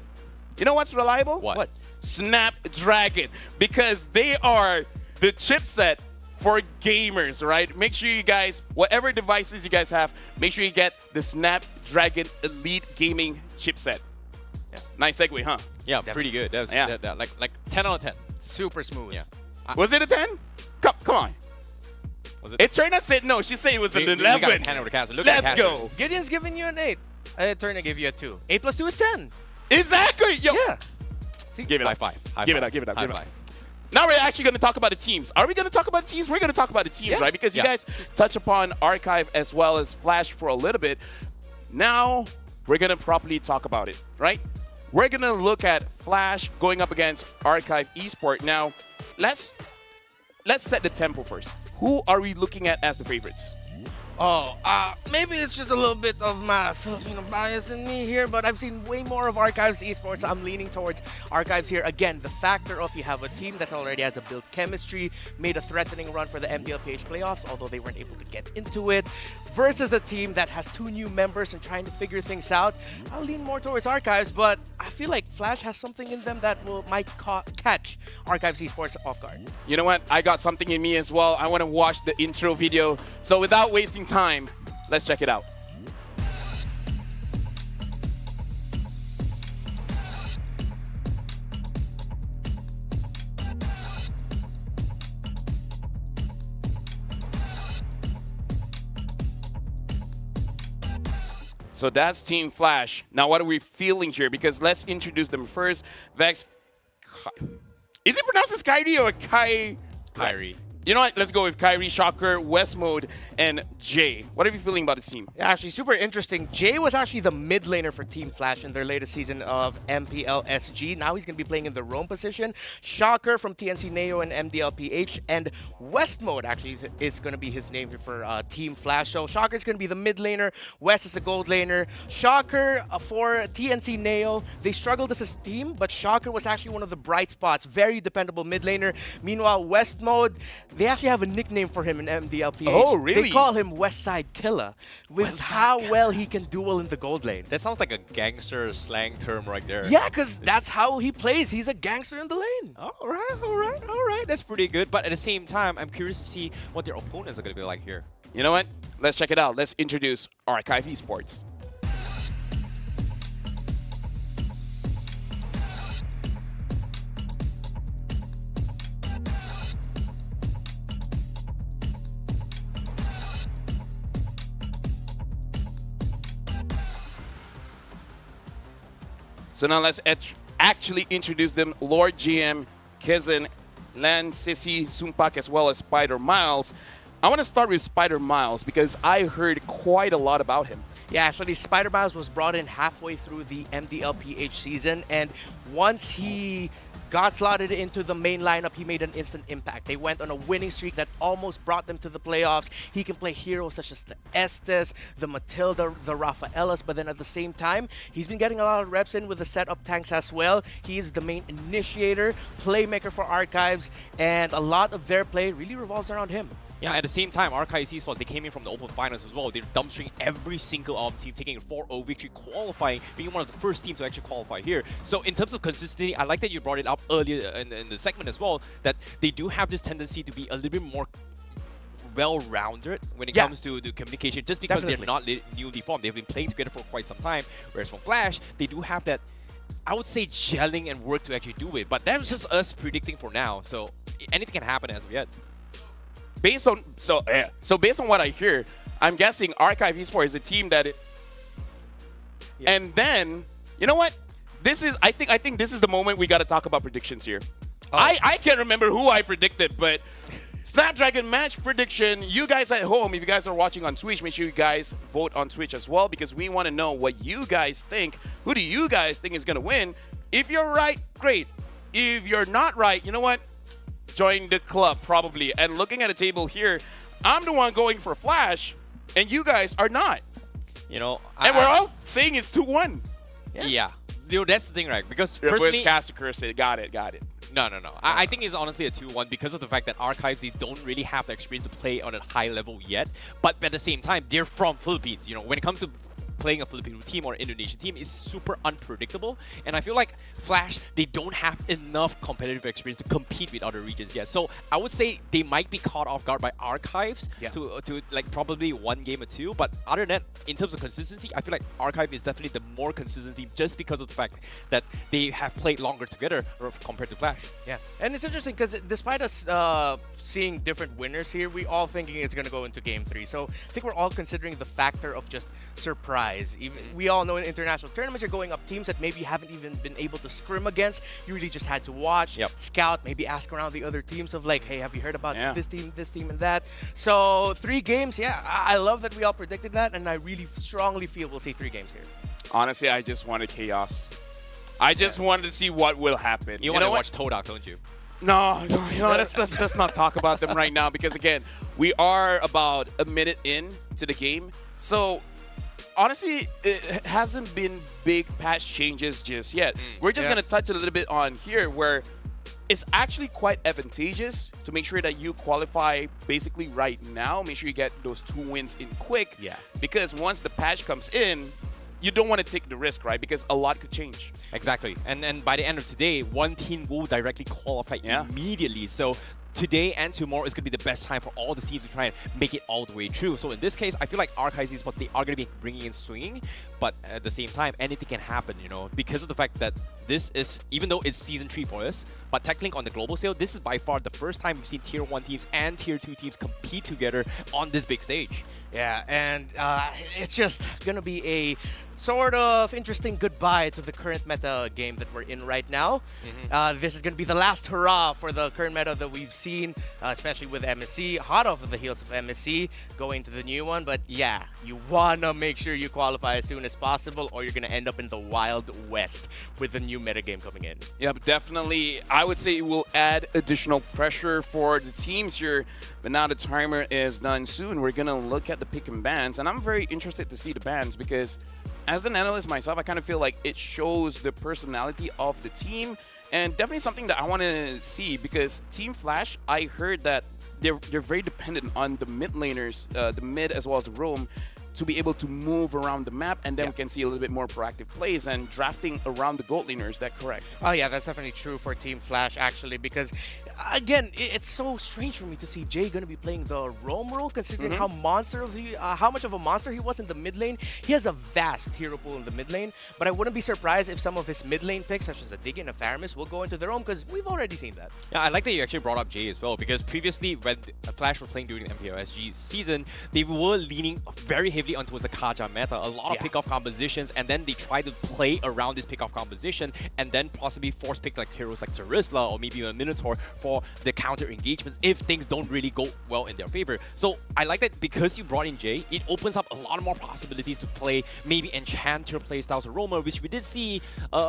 You know what's reliable? What? Snapdragon. Because they are the chipset for gamers, right? Make sure you guys, whatever devices you guys have, make sure you get the Snapdragon Elite Gaming chipset. Yeah. Nice segue, huh? Yeah, pretty good. That was like 10 out of 10. Super smooth. Yeah. Was it a 10? Come on. Was it? Eterna said no. She said it was an 11. We got a 10 over the cast. Let's go. Gideon's giving you an 8. Eterna gave you a 2. 8 plus 2 is 10. Exactly. Yo. Yeah. See? Give it up. High five. Give it up. Now we're actually going to talk about the teams. Are we going to talk about the teams? We're going to talk about the teams, right? Because you guys touch upon Archive as well as Flash for a little bit. Now we're going to properly talk about it, right? We're going to look at Flash going up against Archive Esports. Now, let's set the tempo first. Who are we looking at as the favorites? Maybe it's just a little bit of my Filipino bias in me here, but I've seen way more of Archives Esports. I'm leaning towards Archives here. Again, the factor of you have a team that already has a built chemistry, made a threatening run for the MLBB playoffs, although they weren't able to get into it, versus a team that has 2 new members and trying to figure things out. I'll lean more towards Archives, but I feel like Flash has something in them that might catch Archives Esports off guard. You know what? I got something in me as well. I want to watch the intro video. So without wasting time, let's check it out. So that's Team Flash. Now, what are we feeling here? Because let's introduce them first. Vex. Is it pronounced as Kyrie or Kyrie? You know what? Let's go with Kyrie, Shocker, West Mode, and Jay. What are you feeling about this team? Yeah, actually, super interesting. Jay was actually the mid laner for Team Flash in their latest season of MPLSG. Now he's going to be playing in the roam position. Shocker from TNC Neo and MDLPH. And West Mode actually is going to be his name for Team Flash. So Shocker is going to be the mid laner. West is a gold laner. Shocker for TNC Neo. They struggled as a team, but Shocker was actually one of the bright spots. Very dependable mid laner. Meanwhile, West Mode, they actually have a nickname for him in MDLPH. Oh, really? They call him West Side Killer, with how well he can duel in the gold lane. That sounds like a gangster slang term right there. Yeah, because that's how he plays. He's a gangster in the lane. All right. That's pretty good. But at the same time, I'm curious to see what their opponents are going to be like here. You know what? Let's check it out. Let's introduce Archive Esports. So now let's actually introduce them. Lord GM, Kizan, Lan, Sissy, Sumpak, as well as Spider Miles. I want to start with Spider Miles because I heard quite a lot about him. Yeah, actually, Spider Miles was brought in halfway through the MDLPH season, and once he got slotted into the main lineup, he made an instant impact. They went on a winning streak that almost brought them to the playoffs. He can play heroes such as the Estes, the Matilda, the Rafaelas, but then at the same time, he's been getting a lot of reps in with the setup tanks as well. He is the main initiator, playmaker for Archives, and a lot of their play really revolves around him. Yeah, at the same time, Archives Esports, they came in from the Open Finals as well. They're dumpstering every single team, taking a 4-0 victory, qualifying, being one of the first teams to actually qualify here. So in terms of consistency, I like that you brought it up earlier in the segment as well, that they do have this tendency to be a little bit more well-rounded when it comes to the communication, just because they're not newly formed. They've been playing together for quite some time, whereas from Flash, they do have that, I would say, gelling and work to actually do it. But that was just us predicting for now, so anything can happen as of yet. Based on based on what I hear, I'm guessing Archive Esports is a team that and then you know what? I think this is the moment we got to talk about predictions here. I can't remember who I predicted, but Snapdragon match prediction. You guys at home, if you guys are watching on Twitch, make sure you guys vote on Twitch as well, because we want to know what you guys think. Who do you guys think is gonna win? If you're right, great. If you're not right, you know what? Join the club, probably. And looking at the table here, I'm the one going for Flash, and you guys are not. You know, and we're all saying it's 2-1. Yeah. You know, that's the thing, right? Because personally, got it. No. I think it's honestly a 2-1 because of the fact that Archives, they don't really have the experience to play on a high level yet. But at the same time, they're from Philippines. You know, when it comes to playing a Filipino team or Indonesian team is super unpredictable, and I feel like Flash, they don't have enough competitive experience to compete with other regions yet. So I would say they might be caught off guard by Archives to like probably one game or two, but other than that, in terms of consistency, I feel like Archive is definitely the more consistent team just because of the fact that they have played longer together compared to Flash. Yeah, and it's interesting because despite us seeing different winners here, we all thinking it's going to go into Game 3. So I think we're all considering the factor of just surprise. We all know in international tournaments, you're going up teams that maybe haven't even been able to scrim against. You really just had to watch, scout, maybe ask around the other teams of like, hey, have you heard about this team, and that? So 3 games, I love that we all predicted that, and I really strongly feel we'll see 3 games here. Honestly, I just wanted chaos. I just wanted to see what will happen. You want to watch Todak, don't you? No, you know, let's not talk about them right now, because again, we are about a minute in to the game. So honestly, it hasn't been big patch changes just yet. We're just going to touch a little bit on here where it's actually quite advantageous to make sure that you qualify basically right now. Make sure you get those 2 wins in quick. Yeah. Because once the patch comes in, you don't want to take the risk, right? Because a lot could change. Exactly. And then by the end of today, one team will directly qualify immediately. So today and tomorrow is going to be the best time for all the teams to try and make it all the way through. So in this case, I feel like Archives Esports, they are going to be bringing in swinging, but at the same time, anything can happen, you know, because of the fact that this is, even though it's Season 3 for us, but technically on the global scale, this is by far the first time we've seen Tier 1 teams and Tier 2 teams compete together on this big stage. Yeah, and it's just going to be a sort of interesting goodbye to the current meta game that we're in right now. This is going to be the last hurrah for the current meta that we've seen, especially with MSC, hot off of the heels of MSC, going to the new one. But yeah, you want to make sure you qualify as soon as possible, or you're going to end up in the Wild West with the new meta game coming in. Yeah, but definitely, I would say it will add additional pressure for the teams here. But now the timer is done soon. We're going to look at the pick and bans, and I'm very interested to see the bans because as an analyst myself, I kind of feel like it shows the personality of the team, and definitely something that I want to see because Team Flash, I heard that they're very dependent on the mid laners, the mid as well as the roam, to be able to move around the map, and then we can see a little bit more proactive plays and drafting around the gold laner. Is that correct? Oh yeah, that's definitely true for Team Flash actually, because again, it's so strange for me to see Jay going to be playing the roam role, considering how much of a monster he was in the mid lane. He has a vast hero pool in the mid lane, but I wouldn't be surprised if some of his mid lane picks, such as a Diggy and a Faramis, will go into their own, because we've already seen that. Yeah, I like that you actually brought up Jay as well, because previously when Flash was playing during the MPLSG season, they were leaning very heavily onto the Kaja meta, a lot of pick-off compositions, and then they tried to play around this pick-off composition, and then possibly force pick like heroes like Terizla or maybe a Minotaur for the counter engagements if things don't really go well in their favor. So I like that because you brought in Jay, it opens up a lot more possibilities to play maybe Enchanter playstyles of Roma, which we did see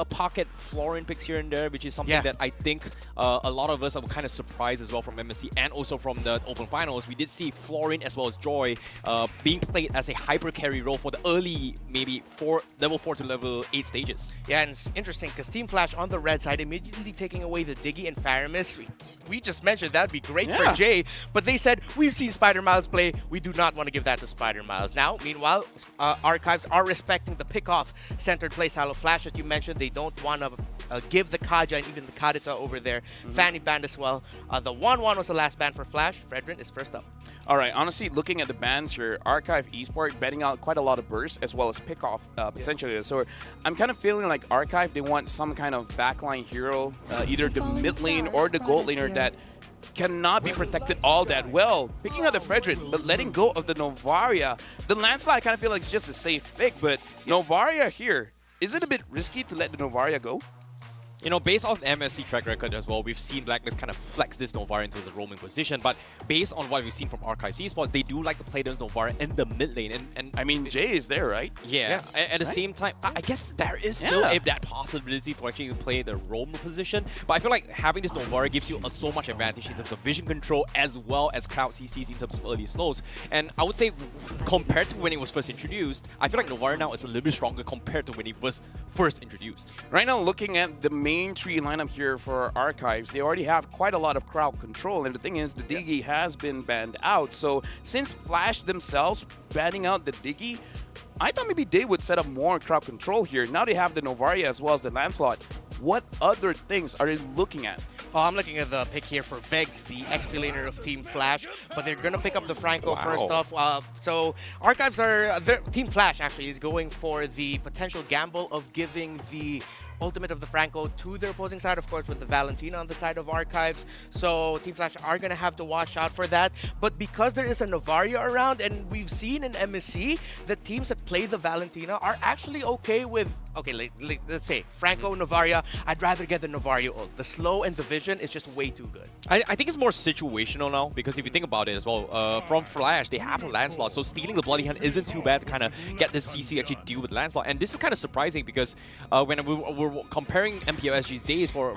pocket Florin picks here and there, which is something that I think a lot of us are kind of surprised as well from MSC and also from the Open Finals. We did see Florin as well as Joy being played as a hyper carry role for the early maybe level 4 to level 8 stages. Yeah, and it's interesting because Team Flash on the red side immediately taking away the Diggy and Faramis. We just mentioned that'd be great for Jay, but they said, we've seen Spider Miles play, we do not want to give that to Spider Miles. Now, meanwhile, Archives are respecting the pick-off centered playstyle of Flash that you mentioned. They don't want to give the Kaja and even the Kadita over there. Fanny banned as well. The 1-1 was the last ban for Flash. Fredrin is first up. All right, honestly, looking at the bans here, Archive Esports betting out quite a lot of bursts as well as pickoff potentially. So I'm kind of feeling like Archive, they want some kind of backline hero, either the mid lane or the gold laner that cannot be protected all that well. Picking up the Fredrin, but letting go of the Novaria. The Lancelot, I kind of feel like it's just a safe pick, but Novaria here, is it a bit risky to let the Novaria go? You know, based on MSC track record as well, we've seen Blacklist kind of flex this Novaria into the roaming position, but based on what we've seen from Archives Esports, they do like to play this Novaria in the mid lane. And I mean, Jay is there, right? Yeah. At the same time, I guess there is still that possibility to actually play the roam position, but I feel like having this Novaria gives you so much advantage in terms of vision control as well as crowd CCs in terms of early slows. And I would say, compared to when it was first introduced, I feel like Novaria now is a little bit stronger compared to when it was first introduced. Right now, looking at the main tree lineup here for Archives, they already have quite a lot of crowd control, and the thing is the Diggy has been banned out. So since Flash themselves banning out the Diggy, I thought maybe they would set up more crowd control here. Now they have the Novaria as well as the Lancelot. What other things are they looking at? Oh, I'm looking at the pick here for Vegs, the XP laner of Team Flash, but they're going to pick up the Franco first off. So Archives are, Team Flash actually is going for the potential gamble of giving the ultimate of the Franco to their opposing side, of course, with the Valentina on the side of Archives. So Team Flash are going to have to watch out for that. But because there is a Novaria around, and we've seen in MSC that teams that play the Valentina are actually okay with, let's say Franco, Novaria, I'd rather get the Novaria ult. The slow and the vision is just way too good. I think it's more situational now, because if you think about it as well, from Flash, they have a Lancelot, so stealing the Bloody Hand isn't too bad to kind of get the CC actually deal with Lancelot. And this is kind of surprising because when we're comparing MPLSG's days for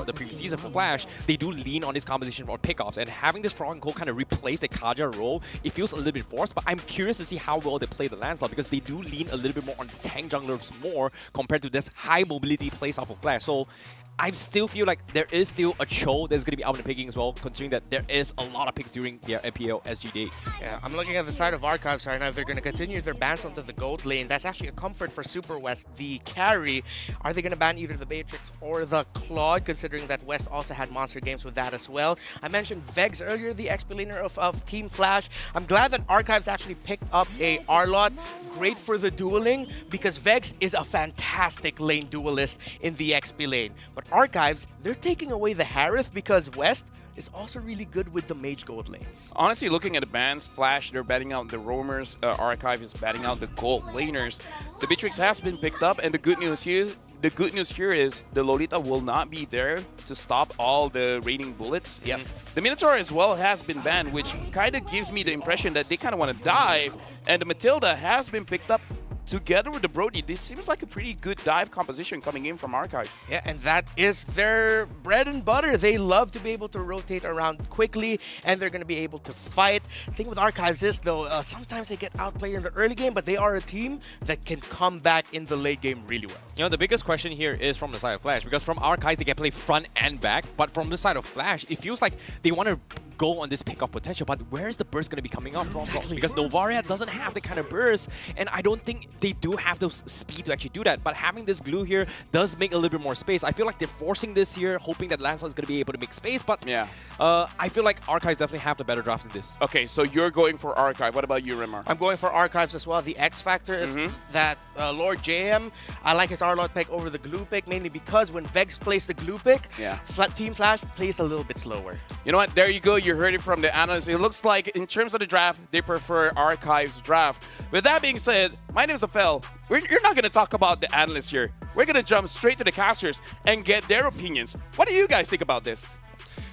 the previous season for Flash, they do lean on this composition or pickoffs, and having this Franco kind of replace the Kaja role, it feels a little bit forced, but I'm curious to see how well they play the Lancelot, because they do lean a little bit more on the tank junglers more compared to this high mobility playstyle for Flash. So I still feel like there is still a Cho that's going to be out in the picking as well, considering that there is a lot of picks during their MPL SG days. Yeah, I'm looking at the side of Archives right now. If they're going to continue their bans onto the gold lane, that's actually a comfort for Super West, the carry. Are they going to ban either the Beatrix or the Claude, considering that West also had monster games with that as well? I mentioned Vegs earlier, the XP laner of Team Flash. I'm glad that Archives actually picked up a Arlot. Great for the dueling, because Vegs is a fantastic lane duelist in the XP lane. But Archives, they're taking away the Harith because West is also really good with the Mage Gold lanes. Honestly, looking at the bans, Flash, they're batting out the roamers, Archive is batting out the gold laners. The Beatrix has been picked up, and the good news here is the Lolita will not be there to stop all the raining bullets. Yep. The Minotaur as well has been banned, which kind of gives me the impression that they kind of want to dive, and the Matilda has been picked up together with the Brody. This seems like a pretty good dive composition coming in from Archives. Yeah, and that is their bread and butter. They love to be able to rotate around quickly, and they're going to be able to fight. The thing with Archives is, though, sometimes they get outplayed in the early game, but they are a team that can come back in the late game really well. You know, the biggest question here is from the side of Flash, because from Archives, they can play front and back, but from the side of Flash, it feels like they want to go on this pick-off potential, but where is the burst going to be coming up from? Because Novaria doesn't have the kind of burst, and I don't think they do have the speed to actually do that. But having this glue here does make a little bit more space. I feel like they're forcing this here, hoping that Lancelot is going to be able to make space, but I feel like Archives definitely have the better draft in this. Okay, so you're going for Archive. What about you, Rimar? I'm going for Archives as well. The X factor is that Lord JM, I like his Arlot pick over the glue pick, mainly because when Vex plays the glue pick, Team Flash plays a little bit slower. You know what? There you go. You heard it from the analysts. It looks like, in terms of the draft, they prefer Archives draft. With that being said, my name is Afel. You're not going to talk about the analysts here. We're going to jump straight to the casters and get their opinions. What do you guys think about this?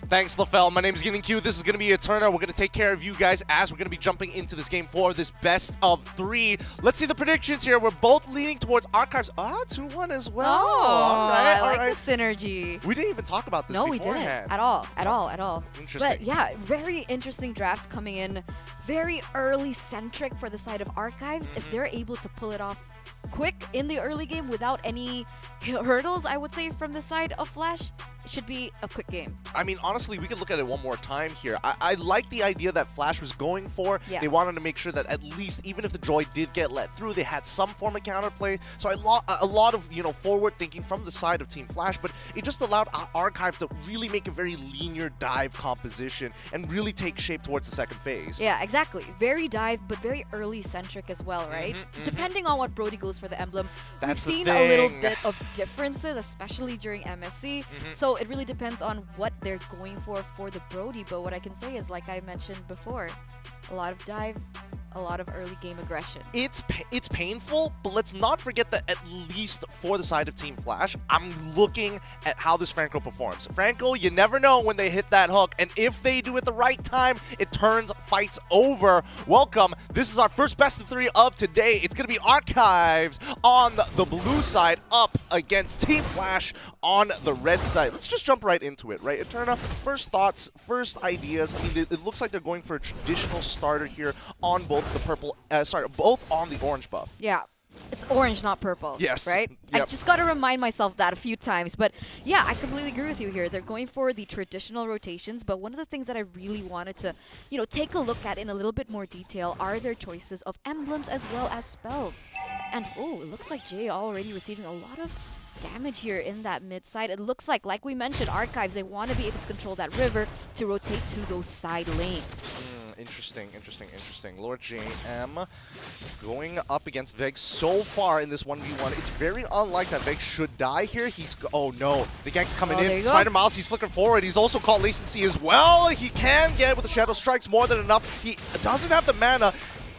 Thanks, LaFell. My name is Gilling Q. This is going to be a turner. We're going to take care of you guys as we're going to be jumping into this game for this best of 3. Let's see the predictions here. We're both leaning towards Archives. 2-1 as well. All right, I like the synergy. We didn't even talk about this beforehand. No, we didn't. At all. Interesting. But yeah, very interesting drafts coming in. Very early centric for the side of Archives. If they're able to pull it off quick in the early game without any hurdles, I would say, from the side of Flash, it should be a quick game. I mean, honestly, we could look at it one more time here. I like the idea that Flash was going for. Yeah. They wanted to make sure that at least, even if the droid did get let through, they had some form of counterplay. So a lot of, forward thinking from the side of Team Flash, but it just allowed Archive to really make a very linear dive composition and really take shape towards the second phase. Yeah, exactly. Very dive, but very early centric as well, right? Depending on what Brody goes for the emblem, That's we've seen a little bit of differences, especially during MSC. So it really depends on what they're going for the Brody. But what I can say is, like I mentioned before, a lot of dive, a lot of early game aggression. It's painful, but let's not forget that at least for the side of Team Flash, I'm looking at how this Franco performs. Franco, you never know when they hit that hook, and if they do it the right time, it turns fights over. Welcome. This is our first best of 3 of today. It's going to be Archives on the blue side up against Team Flash on the red side. Let's just jump right into it, right? Eterna, first thoughts, first ideas. I mean, it looks like they're going for a traditional starter here on both the purple, both on the orange buff. Yeah. It's orange, not purple. Yes. Right? Yep. I just got to remind myself that a few times. But yeah, I completely agree with you here. They're going for the traditional rotations. But one of the things that I really wanted to, take a look at in a little bit more detail are their choices of emblems as well as spells. And it looks like Jay already receiving a lot of damage here in that mid side. It looks like we mentioned, Archives, they want to be able to control that river to rotate to those side lanes. Interesting. Lord JM going up against Vex so far in this 1v1. It's very unlikely that Vex should die here. Oh no, the gank's coming in. Spider Miles, he's flicking forward. He's also called latency as well. He can get with the Shadow Strikes more than enough. He doesn't have the mana.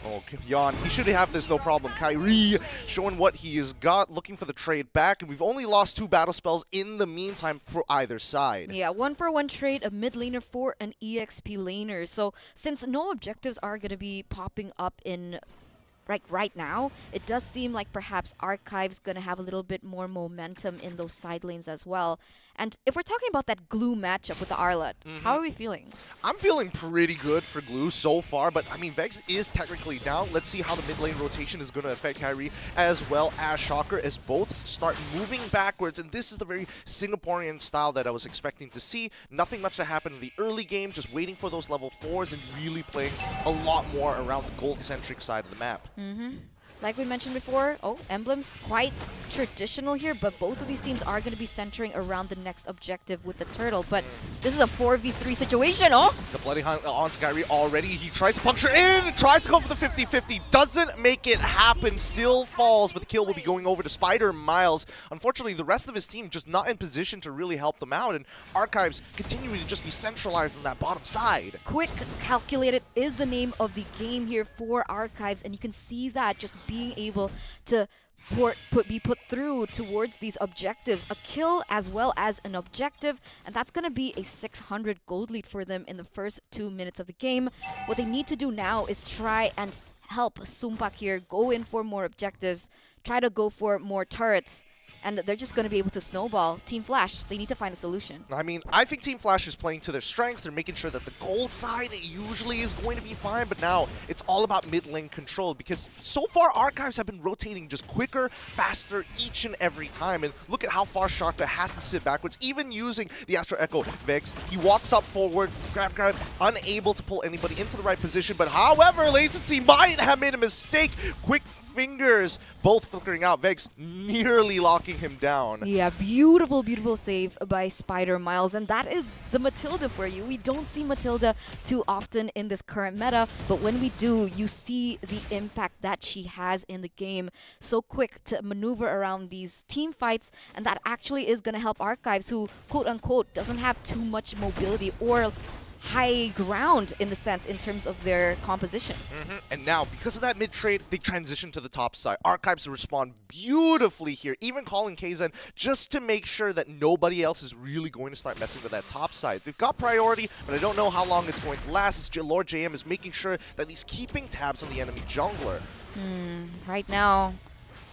Oh, Yon, he should have this no problem. Kyrie showing what he has got, looking for the trade back, and we've only lost 2 battle spells in the meantime for either side. Yeah, 1-for-1 trade, a mid laner for an EXP laner. So since no objectives are going to be popping up in right now, it does seem like perhaps Archive's going to have a little bit more momentum in those side lanes as well. And if we're talking about that glue matchup with the Arlot, how are we feeling? I'm feeling pretty good for glue so far, but I mean, Vex is technically down. Let's see how the mid lane rotation is going to affect Kyrie as well as Shocker as both start moving backwards. And this is the very Singaporean style that I was expecting to see. Nothing much to happen in the early game, just waiting for those level 4s and really playing a lot more around the gold-centric side of the map. Like we mentioned before, emblems quite traditional here, but both of these teams are going to be centering around the next objective with the turtle. But this is a 4v3 situation, The Bloody Hunt onto Kyrie already. He tries to puncture in, tries to go for the 50-50, doesn't make it happen, still falls, but the kill will be going over to Spider Miles. Unfortunately, the rest of his team just not in position to really help them out, and Archives continuing to just be centralized on that bottom side. Quick Calculated is the name of the game here for Archives, and you can see that just being able to be put through towards these objectives, a kill as well as an objective, and that's going to be a 600 gold lead for them in the first 2 minutes of the game. What they need to do now is try and help Sumpak here go in for more objectives, try to go for more turrets, and they're just going to be able to snowball. Team Flash, they need to find a solution. I mean, I think Team Flash is playing to their strengths. They're making sure that the gold side usually is going to be fine, but now it's all about mid lane control because so far Archives have been rotating just quicker, faster each and every time. And look at how far Shaka has to sit backwards, even using the Astro Echo Vex. He walks up forward, grab, unable to pull anybody into the right position. But however, Lacency might have made a mistake. Quick fingers, both flickering out. Vex nearly locking him down. Yeah, beautiful, beautiful save by Spider Miles. And that is the Matilda for you. We don't see Matilda too often in this current meta, but when we do, you see the impact that she has in the game. So quick to maneuver around these team fights, and that actually is going to help Archives, who, quote-unquote, doesn't have too much mobility or high ground in the sense in terms of their composition. And now, because of that mid-trade, they transition to the top side. Archives respond beautifully here, even calling Kaizen just to make sure that nobody else is really going to start messing with that top side. They've got priority, but I don't know how long it's going to last. As Lord JM is making sure that he's keeping tabs on the enemy jungler. Right now,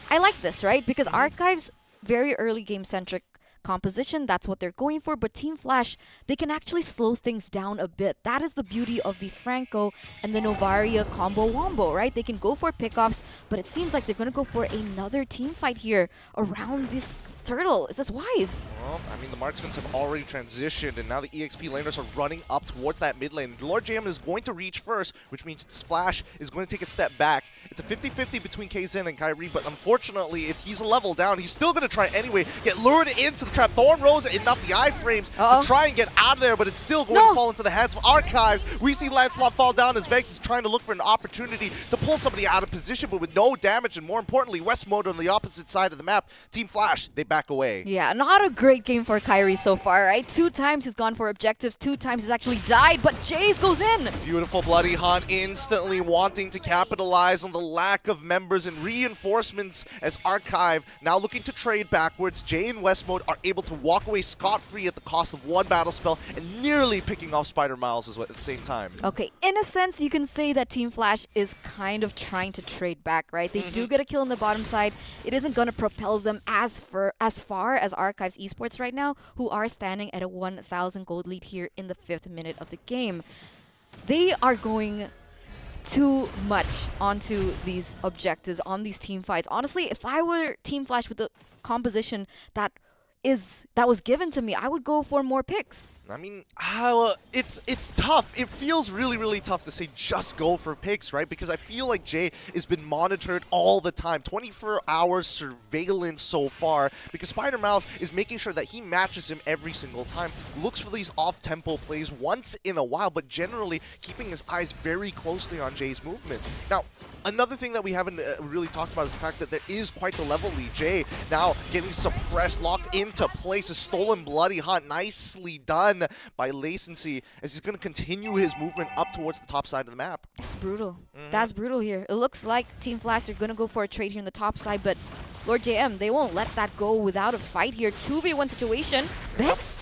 I like this, right? Because Archives, very early game-centric composition, that's what they're going for, but Team Flash, they can actually slow things down a bit. That is the beauty of the Franco and the Novaria combo wombo, right? They can go for pickoffs, but it seems like they're going to go for another team fight here around this turtle. Is this wise? Well, I mean, the marksmen have already transitioned, and now the EXP laners are running up towards that mid lane. Lord JM is going to reach first, which means Flash is going to take a step back. It's a 50-50 between Kaizen and Kyrie, but unfortunately, if he's a level down, he's still going to try anyway. Get lured into the trap. Thorn Rose enough the iframes to try and get out of there, but it's still going to fall into the hands of Archives. We see Lancelot fall down as Vex is trying to look for an opportunity to pull somebody out of position, but with no damage, and more importantly, West Mode on the opposite side of the map. Team Flash, they back away. Yeah, not a great game for Kyrie so far, right? 2 times he's gone for objectives, 2 times he's actually died, but Jace goes in. Beautiful Bloody Hunt instantly wanting to capitalize on the lack of members and reinforcements as Archive now looking to trade backwards. Jay and West Mode are able to walk away scot-free at the cost of 1 battle spell and nearly picking off Spider Miles at the same time. Okay, in a sense, you can say that Team Flash is kind of trying to trade back, right? They do get a kill on the bottom side. It isn't going to propel them as far as Archives Esports right now, who are standing at a 1,000 gold lead here in the 5th minute of the game. They are going too much onto these objectives, on these team fights. Honestly, if I were Team Flash with the composition that was given to me, I would go for more picks. I mean, it's tough. It feels really, really tough to say just go for picks, right? Because I feel like Jay has been monitored all the time. 24 hours surveillance so far, because Spider Miles is making sure that he matches him every single time. Looks for these off-tempo plays once in a while, but generally keeping his eyes very closely on Jay's movements. Now, another thing that we haven't really talked about is the fact that there is quite the level lead. Jay now getting suppressed, locked into place. A stolen Bloody Hunt. Nicely done by Lacency as he's going to continue his movement up towards the top side of the map. That's brutal. That's brutal here. It looks like Team Flash are going to go for a trade here on the top side, but Lord JM, they won't let that go without a fight here. 2v1 situation. Vex?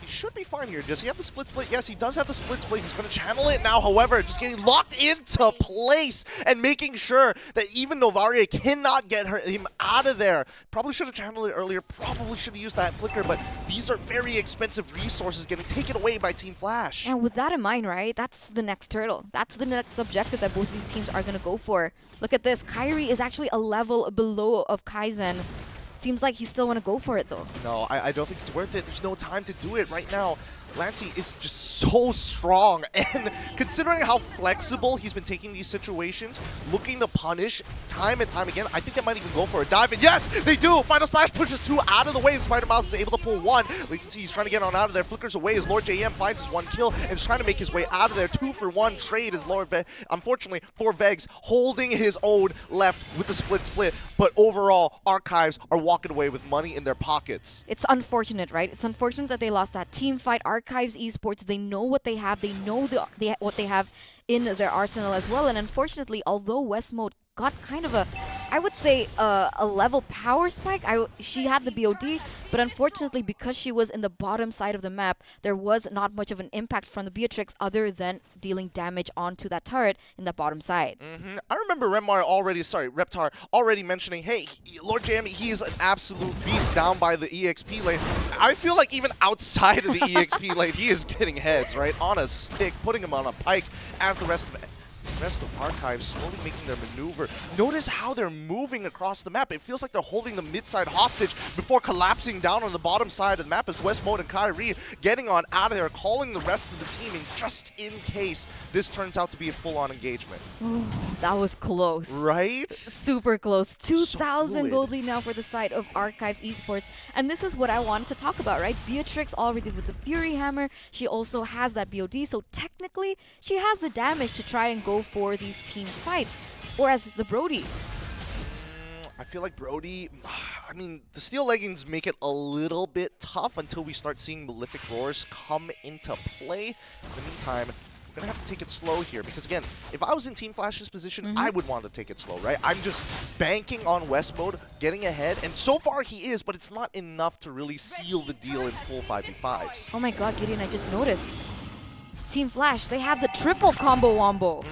Should be fine here. Does he have the split? Yes, he does have the split. He's going to channel it now. However, just getting locked into place and making sure that even Novaria cannot get him out of there. Probably should have channeled it earlier. Probably should have used that flicker, but these are very expensive resources getting taken away by Team Flash. And with that in mind, right, that's the next turtle. That's the next objective that both these teams are going to go for. Look at this. Kyrie is actually a level below of Kaizen. Seems like he still want to go for it, though. No, I don't think it's worth it. There's no time to do it right now. Lancey is just so strong, and considering how flexible he's been taking these situations, looking to punish time and time again, I think they might even go for a dive, and yes, they do! Final Slash pushes 2 out of the way, and Spider Miles is able to pull 1. Lacency, he's trying to get on out of there, flickers away as Lord JM finds his 1 kill, and is trying to make his way out of there. 2-for-1 trade as Lord unfortunately, for Vegs, holding his own left with the split, but overall, Archives are walking away with money in their pockets. It's unfortunate, right? It's unfortunate that they lost that team fight. Archives Esports, they know what they have. They know what they have in their arsenal as well. And unfortunately, although West Mode got kind of a I would say a level power spike. She had the BOD, but unfortunately, because she was in the bottom side of the map, there was not much of an impact from the Beatrix other than dealing damage onto that turret in the bottom side. I remember Reptar already mentioning, hey, Lord Jam, he is an absolute beast down by the EXP lane. I feel like even outside of the EXP lane, he is getting heads, right? On a stick, putting him on a pike as the rest of Archives slowly making their maneuver. Notice how they're moving across the map. It feels like they're holding the mid side hostage before collapsing down on the bottom side of the map as West Mode and Kyrie getting on out of there, calling the rest of the team in just in case this turns out to be a full-on engagement. That was close. Right? Super close. 2,000 fluid. gold lead now for the side of Archives Esports. And this is what I wanted to talk about, right? Beatrix already with the Fury Hammer. She also has that BOD, so technically she has the damage to try and go for these team fights. Whereas the Brody, I feel like Brody, I mean, the steel leggings make it a little bit tough until we start seeing Malefic Roars come into play. In the meantime, we're going to have to take it slow here because, again, if I was in Team Flash's position, I would want to take it slow, right? I'm just banking on West Mode, getting ahead, and so far he is, but it's not enough to really seal the deal in full 5v5s. oh my god, Gideon, I just noticed. Team Flash, they have the triple combo wombo.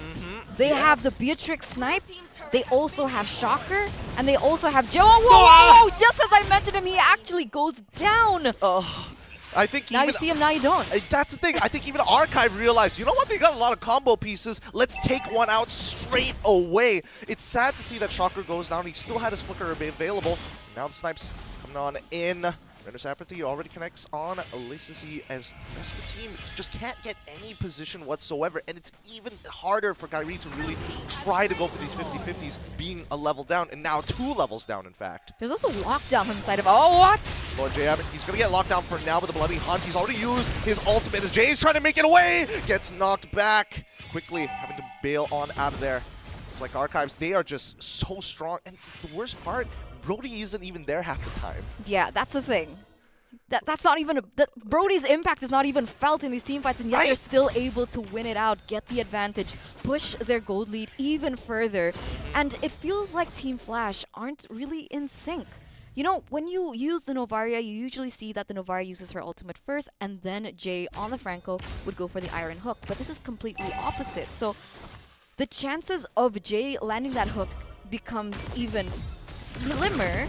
They have the Beatrix snipe, they also have Shocker, and they also have Joe. Whoa! Just as I mentioned him, he actually goes down. I think now you see him, now you don't. That's the thing. I think even Archive realized, you know what? They got a lot of combo pieces. Let's take one out straight away. It's sad to see that Shocker goes down. He still had his flicker available. Now the snipes coming on in. Render's Apathy already connects on Oasis as the rest of the team just can't get any position whatsoever, and it's even harder for Kyrie to really try to go for these 50-50s, being a level down, and now 2 levels down, in fact. There's also lockdown from the side of, oh, what? Lord J, he's going to get locked down for now with the Bloody Hunt. He's already used his ultimate as Jay's trying to make it away, gets knocked back, quickly having to bail on out of there. It's like Archives, they are just so strong, and the worst part, Brody isn't even there half the time. Yeah, that's the thing. That's not even Brody's impact is not even felt in these team fights, and yet they're still able to win it out, get the advantage, push their gold lead even further. And it feels like Team Flash aren't really in sync. You know, when you use the Novaria, you usually see that the Novaria uses her ultimate first, and then Jay on the Franco would go for the Iron Hook. But this is completely opposite. So the chances of Jay landing that hook becomes even slimmer,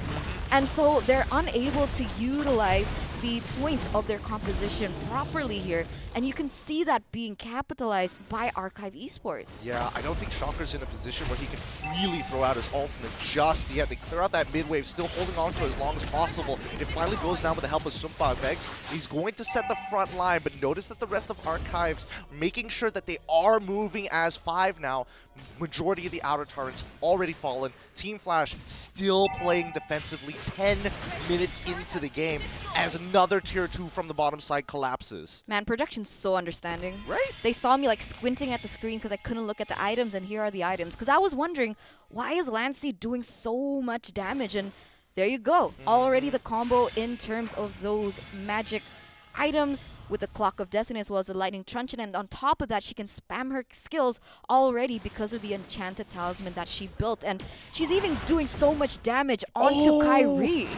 and so they're unable to utilize the points of their composition properly here, and you can see that being capitalized by Archive Esports. Yeah, I don't think Shocker's in a position where he can really throw out his ultimate just yet. They clear out that mid wave, still holding on to it as long as possible. It finally goes down with the help of Sumpa Vex. He's going to set the front line, but notice that the rest of Archives making sure that they are moving as 5 now. Majority of the outer turrets already fallen. Team Flash still playing defensively 10 minutes into the game as another tier 2 from the bottom side collapses. Man, production's so understanding. Right? They saw me like squinting at the screen because I couldn't look at the items, and here are the items. Because I was wondering, why is Lancy doing so much damage? And there you go. Already the combo in terms of those magic items with the Clock of Destiny as well as the Lightning Truncheon, and on top of that she can spam her skills already because of the enchanted talisman that she built, and she's even doing so much damage onto Kyrie.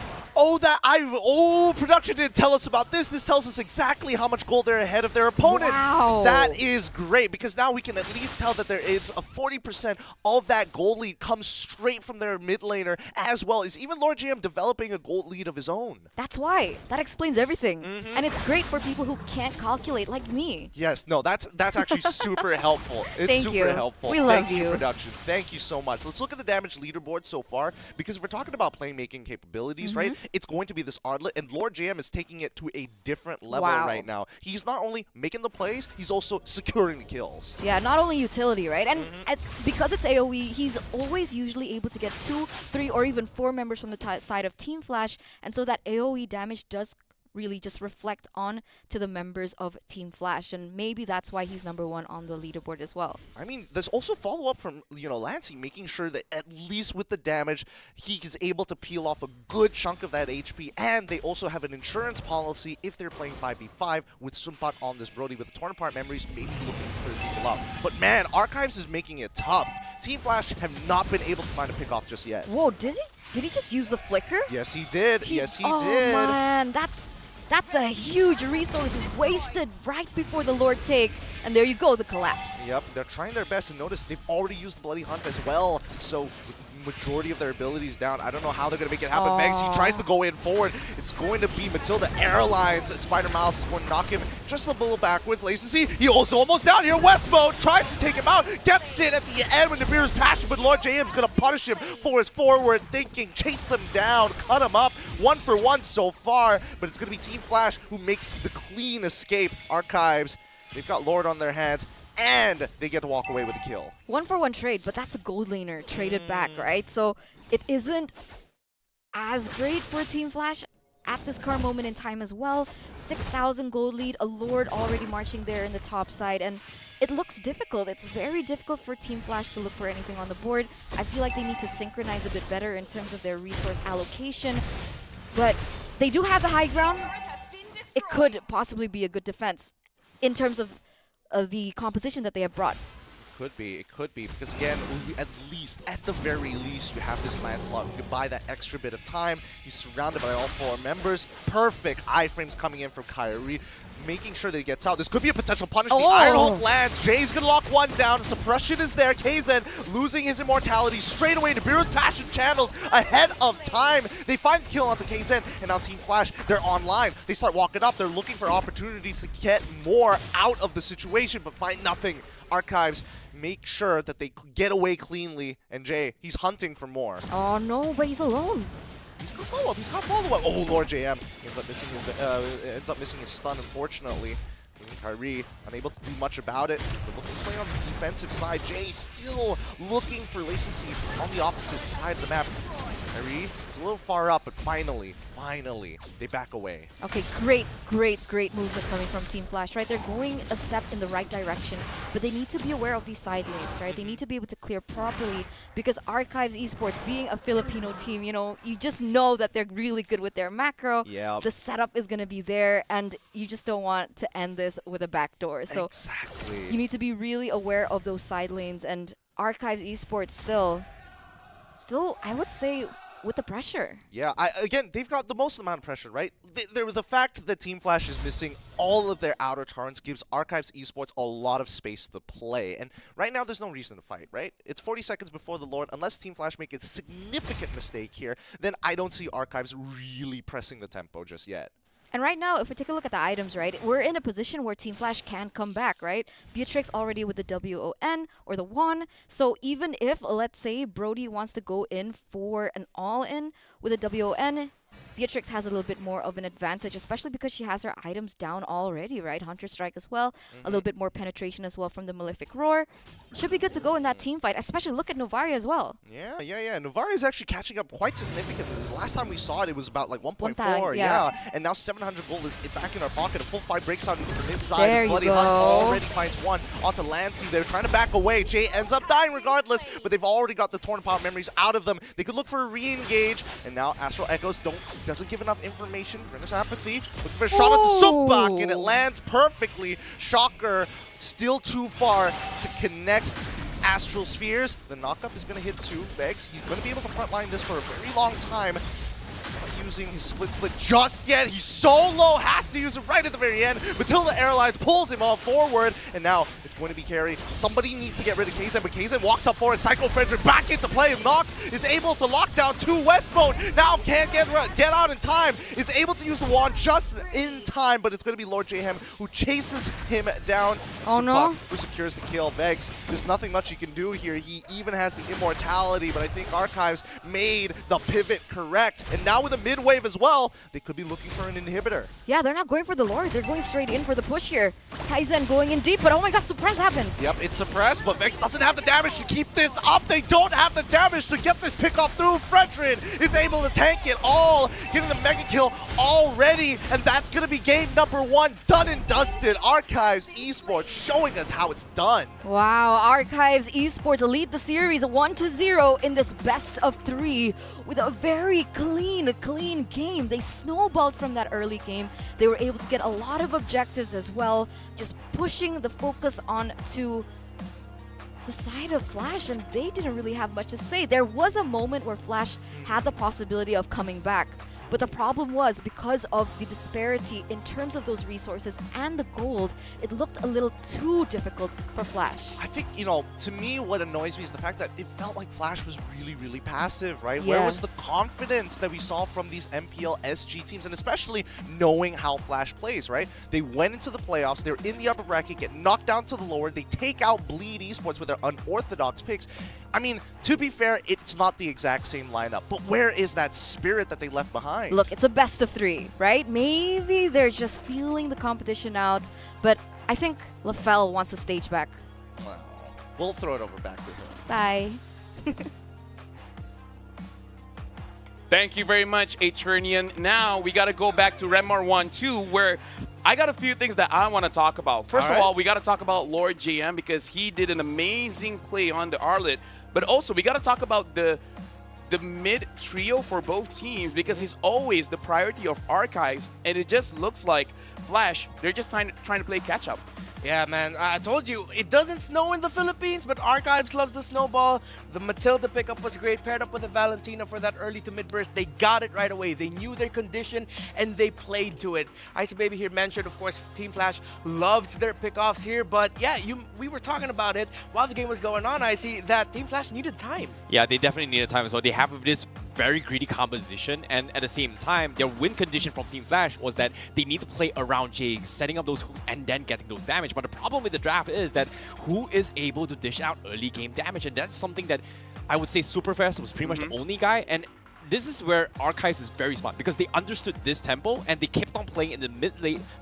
Production didn't tell us about this. This tells us exactly how much gold they're ahead of their opponents. Wow. That is great because now we can at least tell that there is a 40% of that gold lead comes straight from their mid laner, as well as even Lord GM developing a gold lead of his own. That's why. That explains everything. And it's great for people who can't calculate like me. Yes, no, that's actually super helpful. It's Thank super you. helpful. We love Thank you, production. Thank you so much. Let's look at the damage leaderboard so far, because if we're talking about playmaking capabilities, right? It's going to be this Audlet, and Lord JM is taking it to a different level right now. He's not only making the plays, he's also securing the kills. Yeah, not only utility, right? And it's because it's AoE, he's always usually able to get 2, 3, or even 4 members from the side of Team Flash, and so that AoE damage does really just reflect on to the members of Team Flash, and maybe that's why he's #1 on the leaderboard as well. I mean, there's also follow-up from, Lancy, making sure that at least with the damage, he is able to peel off a good chunk of that HP, and they also have an insurance policy if they're playing 5v5 with Sumpat on this Brody with the torn apart memories, maybe looking to clear people out. But man, Archives is making it tough. Team Flash have not been able to find a pickoff just yet. Whoa, did he? Did he just use the flicker? Yes, he did. Yes, he oh, did. Man, that's a huge resource wasted right before the Lord take. And there you go, the collapse. Yep, they're trying their best, and notice they've already used the Bloody Hunt as well. So with the majority of their abilities down, I don't know how they're going to make it happen. Vex, he tries to go in forward. It's going to be Matilda Airlines. Spider Mouse is going to knock him just a little backwards. Lacency, he also almost down here. West Mode tries to take him out. Gets it at the end when Nibiru's passion, but Lord JM's going to punish him for his forward thinking. Chase them down, cut him up. 1 for 1 so far, but it's going to be Team Flash who makes the clean escape. Archives, they've got Lord on their hands, and they get to walk away with a kill. 1-for-1 trade, but that's a gold laner traded back, right? So it isn't as great for Team Flash at this car moment in time as well. 6,000 gold lead, a Lord already marching there in the top side, and it looks difficult. It's very difficult for Team Flash to look for anything on the board. I feel like they need to synchronize a bit better in terms of their resource allocation, but they do have the high ground. It could possibly be a good defense in terms of the composition that they have brought. It could be, because again, at the very least, you have this Lancelot who can buy that extra bit of time. He's surrounded by all 4 members. Perfect iframes coming in from Kyrie, making sure that he gets out. This could be a potential punish. The Iron Hold lands. Jay's gonna lock one down. Suppression is there. KZen losing his immortality straight away. Nibiru's passion channeled ahead of time. They find the kill onto KZen, and now Team Flash, they're online. They start walking up. They're looking for opportunities to get more out of the situation, but find nothing. Archives make sure that they get away cleanly, and Jay, he's hunting for more. Oh no, but he's alone. He's got follow-up. He's got follow-up. Oh, Lord JM ends up missing his stun, unfortunately. Kyrie unable to do much about it. But looking to play on the defensive side. Jay still looking for latency on the opposite side of the map. Kyrie is a little far up, but finally, they back away. Okay, great movements coming from Team Flash, right? They're going a step in the right direction, but they need to be aware of these side lanes, right? They need to be able to clear properly, because Archives Esports, being a Filipino team, you know, you just know that they're really good with their macro. Yep. The setup is going to be there, and you just don't want to end this with a backdoor. So exactly. You need to be really aware of those side lanes, and Archives Esports still, I would say, with the pressure. Yeah, again, they've got the most amount of pressure, right? The fact that Team Flash is missing all of their outer turns gives Archives Esports a lot of space to play. And right now, there's no reason to fight, right? It's 40 seconds before the Lord. Unless Team Flash make a significant mistake here, then I don't see Archives really pressing the tempo just yet. And right now, if we take a look at the items, right, we're in a position where Team Flash can come back, right? Beatrix already with the WON or the WON. So even if, let's say, Brody wants to go in for an all-in with a WON, Beatrix has a little bit more of an advantage, especially because she has her items down already, right? Hunter Strike as well, a little bit more penetration as well from the Malefic Roar. Should be good to go in that team fight, especially look at Novaria as well. Yeah. Novaria is actually catching up quite significantly. The last time we saw it, it was about like 1.4. Yeah. And now 700 gold is back in our pocket. A full fight breaks out into the mid side. There Bloody you go. Hunt already finds one onto Lancy. They're trying to back away. Jay ends up dying regardless, but they've already got the torn apart memories out of them. They could look for a re-engage, and now Astral Echoes doesn't give enough information. Renner's Apathy looking for a shot at the Subak, and it lands perfectly. Shocker still too far to connect Astral Spheres. The knockup is going to hit 2. Vex, he's going to be able to frontline this for a very long time. Not using his split just yet. He's so low, has to use it right at the very end. Matilda Airlines pulls him all forward, and now it's going to be carry. Somebody needs to get rid of KZen, but KZen walks up forward. Psycho Frederick back into play. Noct is able to lock down 2 West Mode. Now can't get out in time. Is able to use the wand just in time, but it's going to be Lord Jayhem who chases him down. Oh no. Who secures the kill. Vex, there's nothing much he can do here. He even has the immortality, but I think Archives made the pivot correct. And now with a mid-wave as well, they could be looking for an inhibitor. Yeah, they're not going for the Lord. They're going straight in for the push here. KZen going in deep, but oh my god, suppress happens. Yep, it's suppressed, but Vex doesn't have the damage to keep this up. They don't have the damage to get this pick off through. Fredrin is able to tank it all, getting the mega kill already, and that's going to be game number 1, done and dusted. Archives Esports showing us how it's done. Wow, Archives Esports lead the series 1-0 in this best of 3 with a very clean game. They snowballed from that early game. They were able to get a lot of objectives as well, just pushing the focus on to the side of Flash, and they didn't really have much to say. There was a moment where Flash had the possibility of coming back, but the problem was because of the disparity in terms of those resources and the gold, it looked a little too difficult for Flash. I think, to me, what annoys me is the fact that it felt like Flash was really, really passive, right? Where was the confidence that we saw from these MPL SG teams, and especially knowing how Flash plays, right? They went into the playoffs, they're in the upper bracket, get knocked down to the lower, they take out Bleed Esports with their unorthodox picks. I mean, to be fair, it's not the exact same lineup, but where is that spirit that they left behind? Look, it's a best of 3, right? Maybe they're just feeling the competition out, but I think LaFell wants a stage back. Well, we'll throw it over back to him. Bye. Thank you very much, Eternian. Now we got to go back to Remar 1-2, where I got a few things that I want to talk about. First of all, we got to talk about Lord JM because he did an amazing play on the Arlet, but also we got to talk about the mid trio for both teams because he's always the priority of Archives, and it just looks like Flash, they're just trying to play catch up. Yeah, man, I told you, it doesn't snow in the Philippines, but Archives loves the snowball. The Matilda pickup was great, paired up with the Valentina for that early to mid burst. They got it right away. They knew their condition, and they played to it. Icy Baby here mentioned, of course, Team Flash loves their pickoffs here, but yeah, we were talking about it while the game was going on, Icy, that Team Flash needed time. Yeah, they definitely needed time as well. They have this very greedy composition, and at the same time, their win condition from Team Flash was that they need to play around Jay, setting up those hooks and then getting those damage. But the problem with the draft is that who is able to dish out early game damage, and that's something that I would say Superfast was pretty much the only guy. And this is where Archives is very smart because they understood this tempo and they kept on playing in the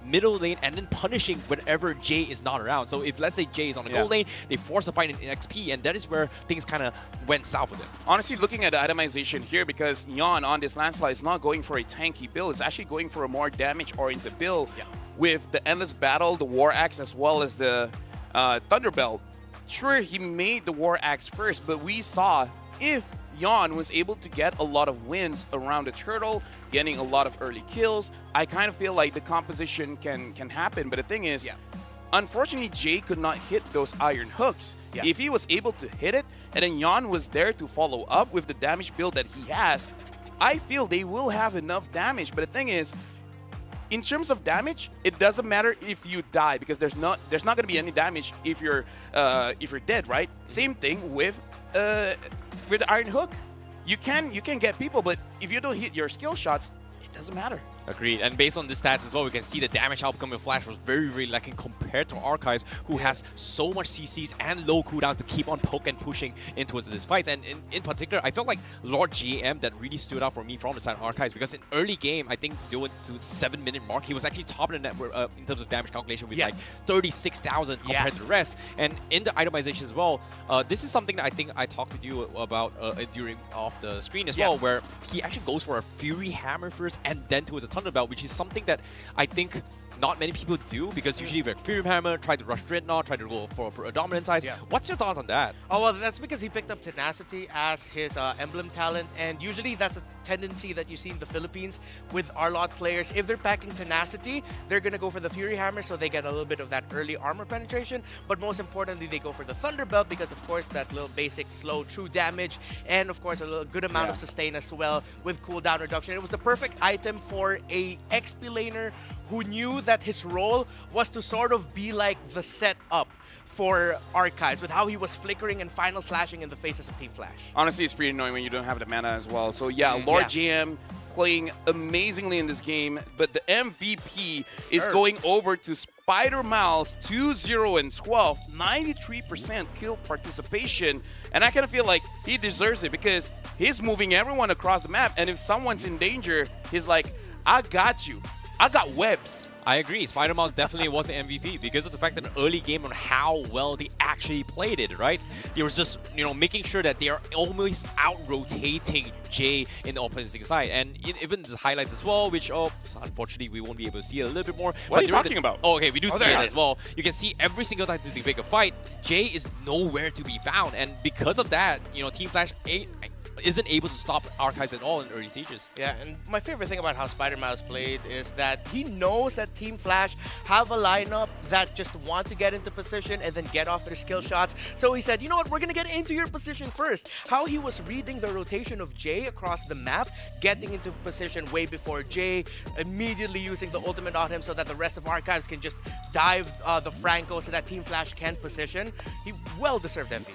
middle lane and then punishing whenever Jay is not around. So if, let's say, Jay is on the gold lane, they force a fight in XP, and that is where things kind of went south with it. Honestly, looking at the itemization here, because Yon on this landslide is not going for a tanky build, it's actually going for a more damage-oriented build with the Endless Battle, the War Axe, as well as the Thunderbelt. Sure, he made the War Axe first, but we saw if Yon was able to get a lot of wins around the turtle, getting a lot of early kills, I kind of feel like the composition can happen. But the thing is, unfortunately, Jay could not hit those iron hooks. If he was able to hit it, and then Yon was there to follow up with the damage build that he has, I feel they will have enough damage. But the thing is, in terms of damage, it doesn't matter if you die because there's not going to be any damage if you're dead, right? Same thing with the Iron Hook. You can get people, but if you don't hit your skill shots, it doesn't matter. Agreed. And based on the stats as well, we can see the damage outcome of Flash was very, very lacking compared to Archives, who has so much CCs and low cooldown to keep on poke and pushing into this fight. And in particular, I felt like Lord GM that really stood out for me from the side of Archives, because in early game, I think doing to 7-minute mark, he was actually top of the network in terms of damage calculation with like 36,000 compared to the rest. And in the itemization as well, this is something that I think I talked to you about during off the screen as well, where he actually goes for a Fury Hammer first and then towards a Thunderbelt, which is something that I think not many people do, because usually with Fury Hammer, try to rush Dreadnought, try to go for a dominant size. What's your thoughts on that? Oh, well, that's because he picked up Tenacity as his emblem talent, and usually that's a tendency that you see in the Philippines with our lot players. If they're packing Tenacity, they're going to go for the Fury Hammer, so they get a little bit of that early armor penetration, but most importantly, they go for the Thunderbelt because, of course, that little basic slow true damage, and, of course, a little good amount of sustain as well with cooldown reduction. It was the perfect item for a XP laner who knew that his role was to sort of be like the setup for Archives with how he was flickering and final slashing in the faces of Team Flash. Honestly, it's pretty annoying when you don't have the mana as well. So yeah, Lord GM playing amazingly in this game, but the MVP is going over to Spider Mouse 2-0-12, 93% kill participation, and I kind of feel like he deserves it because he's moving everyone across the map, and if someone's in danger, he's like, I got you. I got webs. I agree. Spider-Man definitely was the MVP because of the fact that in the early game on how well they actually played it, right? They was just, making sure that they are almost out-rotating Jay in the opposing side. And even the highlights as well, which, unfortunately, we won't be able to see a little bit more. What are you talking about? Oh, okay, we do see it as well. You can see every single time they pick a fight, Jay is nowhere to be found. And because of that, Team Flash isn't able to stop Archives at all in early stages. Yeah, and my favorite thing about how Spider Mouse played is that he knows that Team Flash have a lineup that just want to get into position and then get off their skill shots. So he said, you know what, we're going to get into your position first. How he was reading the rotation of Jay across the map, getting into position way before Jay, immediately using the ultimate on him so that the rest of Archives can just dive the Franco so that Team Flash can position. He well-deserved MVP.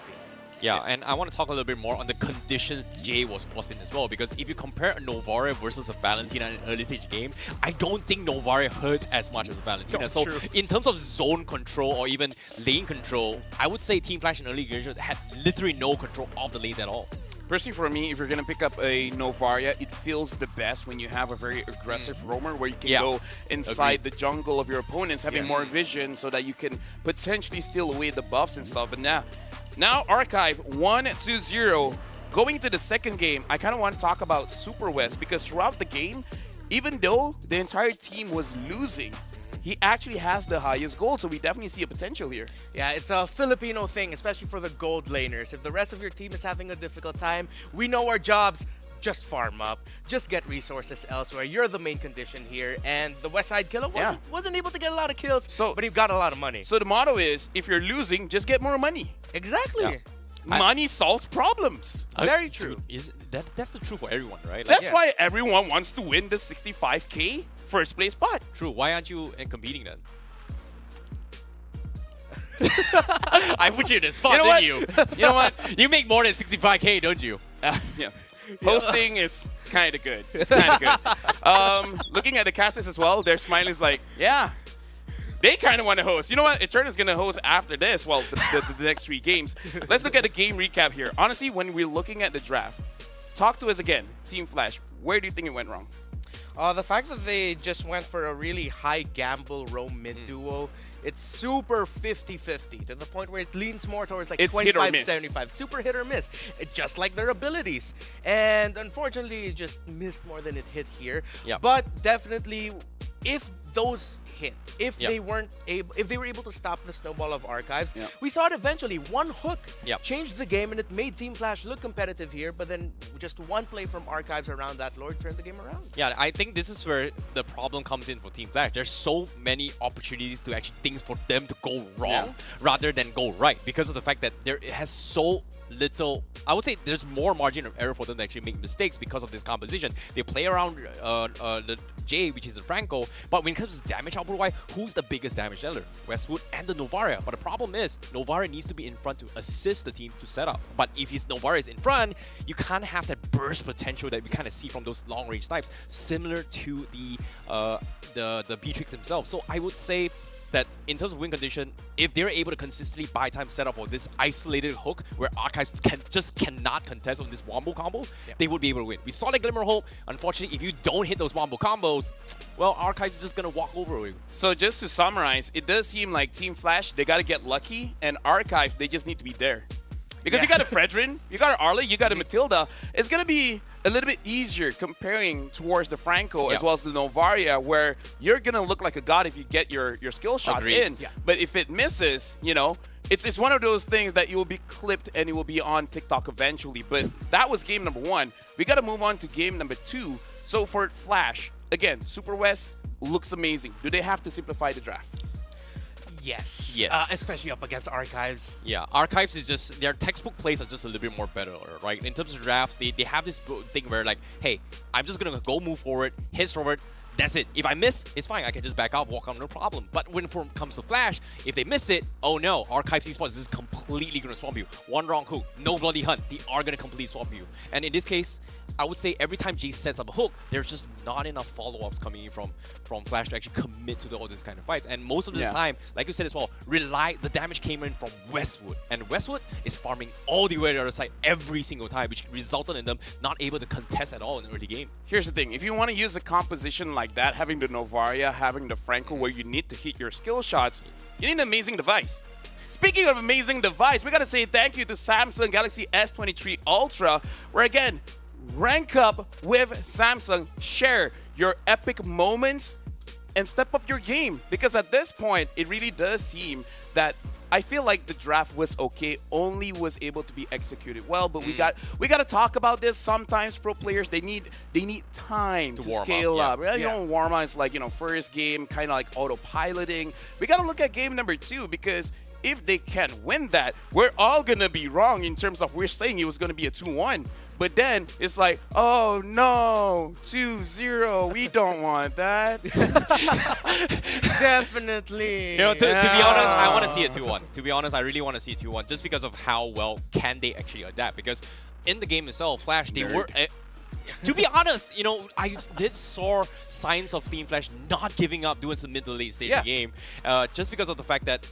Yeah, and I want to talk a little bit more on the conditions Jay was forced in as well, because if you compare a Novaria versus a Valentina in an early stage game, I don't think Novaria hurts as much as a Valentina. No, so true. in terms of zone control or even lane control, I would say Team Flash in early games had literally no control of the lanes at all. Personally, for me, if you're going to pick up a Novaria, it feels the best when you have a very aggressive roamer where you can go inside the jungle of your opponents, having more vision so that you can potentially steal away the buffs and stuff. But now Archive 1-0. Going into the second game, I kind of want to talk about Super West because throughout the game, even though the entire team was losing, he actually has the highest gold, so we definitely see a potential here. Yeah, it's a Filipino thing, especially for the gold laners. If the rest of your team is having a difficult time, we know our jobs. Just farm up, just get resources elsewhere. You're the main condition here, and the West Side Killer wasn't able to get a lot of kills, but he got a lot of money. So the motto is, if you're losing, just get more money. Exactly. Yeah. Money solves problems. Very true. Dude, that's the truth for everyone, right? That's why everyone wants to win the 65K first place spot. True. Why aren't you competing then? I put you in the spot, didn't you? You know what? You make more than 65K, don't you? Yeah. Hosting is kind of good. It's kind of good. Looking at the casters as well, their smile is like, yeah, they kind of want to host. You know what? Eterna's going to host after this. Well, the next 3 games. Let's look at the game recap here. Honestly, when we're looking at the draft, talk to us again. Team Flash, where do you think it went wrong? The fact that they just went for a really high gamble roam mid duo, it's super 50-50 to the point where it leans more towards like 25-75. Super hit or miss, just like their abilities. And unfortunately, it just missed more than it hit here. Yeah. But definitely, if those hit, if they weren't able, if they were able to stop the snowball of Archives, we saw it eventually. One hook changed the game, and it made Team Flash look competitive here. But then just one play from Archives around that Lord turned the game around. Yeah, I think this is where the problem comes in for Team Flash. There's so many opportunities to actually things for them to go wrong rather than go right, because of the fact that there has so little. I would say there's more margin of error for them to actually make mistakes because of this composition. They play around the J, which is the Franco, but when it comes to damage output-wise, who's the biggest damage dealer? Westwood and the Novaria. But the problem is, Novaria needs to be in front to assist the team to set up. But if his Novaria is in front, you can't have that burst potential that we kind of see from those long-range types, similar to the Beatrix himself. So I would say that in terms of win condition, if they're able to consistently buy time set up for this isolated hook where Archives cannot contest on this wombo combo, they would be able to win. We saw the glimmer of hope. Unfortunately, if you don't hit those wombo combos, well, Archives is just going to walk over you. So just to summarize, it does seem like Team Flash, they got to get lucky, and Archives, they just need to be there. Because you got a Fredrin, you got an Arlie, you got a Matilda. It's going to be a little bit easier comparing towards the Franco as well as the Novaria, where you're going to look like a god if you get your skill shots in. Yeah. But if it misses, you know, it's one of those things that you will be clipped and it will be on TikTok eventually. But that was game number 1. We got to move on to game number 2. So for Flash, again, Super West looks amazing. Do they have to simplify the draft? Yes. Especially up against Archives. Yeah, Archives is just, their textbook plays are just a little bit more better, right? In terms of drafts, they have this thing where like, hey, I'm just going to go move forward, hit forward, that's it. If I miss, it's fine. I can just back off, walk on, no problem. But when it comes to Flash, if they miss it, oh no, Archives Esports is completely going to swamp you. One wrong hook, no bloody hunt. They are going to completely swamp you. And in this case, I would say every time Jay sets up a hook, there's just not enough follow-ups coming in from Flash to actually commit to all this kind of fights. And most of this time, like you said as well, the damage came in from Westwood. And Westwood is farming all the way to the other side every single time, which resulted in them not able to contest at all in the early game. Here's the thing. If you want to use a composition like that, having the Novaria, having the Franco, where you need to hit your skill shots, you need an amazing device. Speaking of amazing device, we got to say thank you to Samsung Galaxy S23 Ultra, where again, rank up with Samsung, share your epic moments, and step up your game. Because at this point, it really does seem that I feel like the draft was okay, only was able to be executed well. But we got to talk about this. Sometimes pro players they need time to scale up. Right? You know, warm up is like first game kind of like autopiloting. We got to look at game number 2 because if they can win that, we're all gonna be wrong in terms of we're saying it was gonna be a 2-1. But then it's like, oh no, 2-0. We don't want that. Definitely. To be honest, I want to see a 2-1. To be honest, I really want to see a 2-1 just because of how well can they actually adapt. Because in the game itself, Flash, they were. To be honest, I did saw signs of Team Flash not giving up doing some mid to late stage of the game, just because of the fact that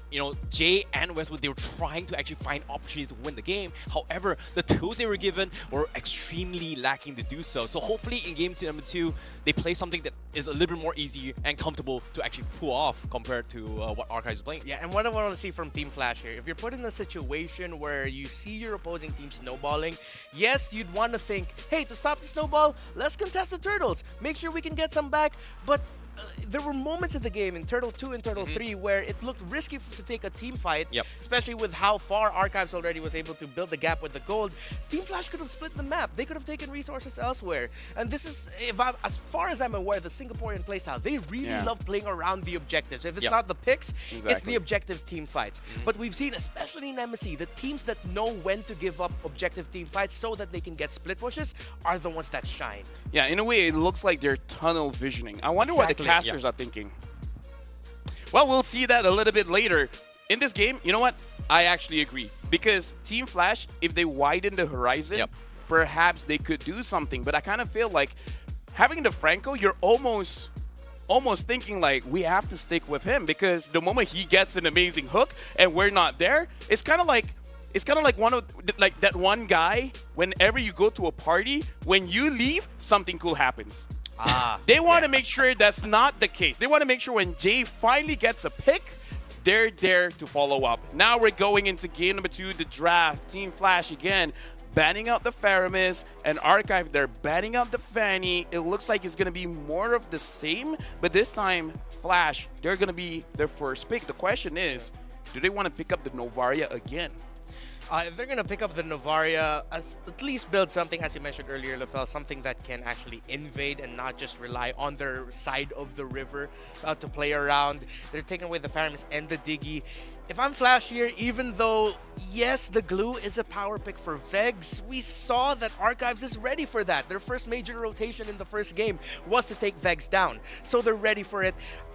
Jay and Westwood, they were trying to actually find opportunities to win the game. However, the tools they were given were extremely lacking to do so. So hopefully in game number 2, they play something that is a little bit more easy and comfortable to actually pull off compared to what Archives is playing. Yeah, and what I want to see from Team Flash here, if you're put in a situation where you see your opposing team snowballing, yes, you'd want to think, hey, to stop the snowball, let's contest the turtles. Make sure we can get some back. But there were moments in the game in Turtle 2 and Turtle 3 where it looked risky to take a team fight, especially with how far Archives already was able to build the gap with the gold. Team Flash could have split the map. They could have taken resources elsewhere. And this is, as far as I'm aware, the Singaporean playstyle, they really love playing around the objectives. If it's not the picks, it's the objective team fights. But we've seen, especially in MSC, the teams that know when to give up objective team fights so that they can get split pushes are the ones that shine. Yeah, in a way, it looks like they're tunnel visioning. I wonder what the casters are thinking. Well, we'll see that a little bit later. In this game, you know what? I actually agree. Because Team Flash, if they widen the horizon, perhaps they could do something. But I kind of feel like having the Franco, you're almost thinking like we have to stick with him because the moment he gets an amazing hook and we're not there, it's kind of like that one guy. Whenever you go to a party, when you leave, something cool happens. They want to make sure that's not the case. They want to make sure when Jay finally gets a pick, they're there to follow up. Now we're going into game number 2, the draft. Team Flash again, banning out the Faramis, and Archive, they're banning out the Fanny. It looks like it's going to be more of the same, but this time, Flash, they're going to be their first pick. The question is, do they want to pick up the Novaria again? If they're going to pick up the Novaria, at least build something, as you mentioned earlier, LaFell, something that can actually invade and not just rely on their side of the river to play around. They're taking away the Faramis and the Diggy. If I'm Flash here, even though, yes, the glue is a power pick for Vegs, we saw that Archives is ready for that. Their first major rotation in the first game was to take Vegs down. So they're ready for it.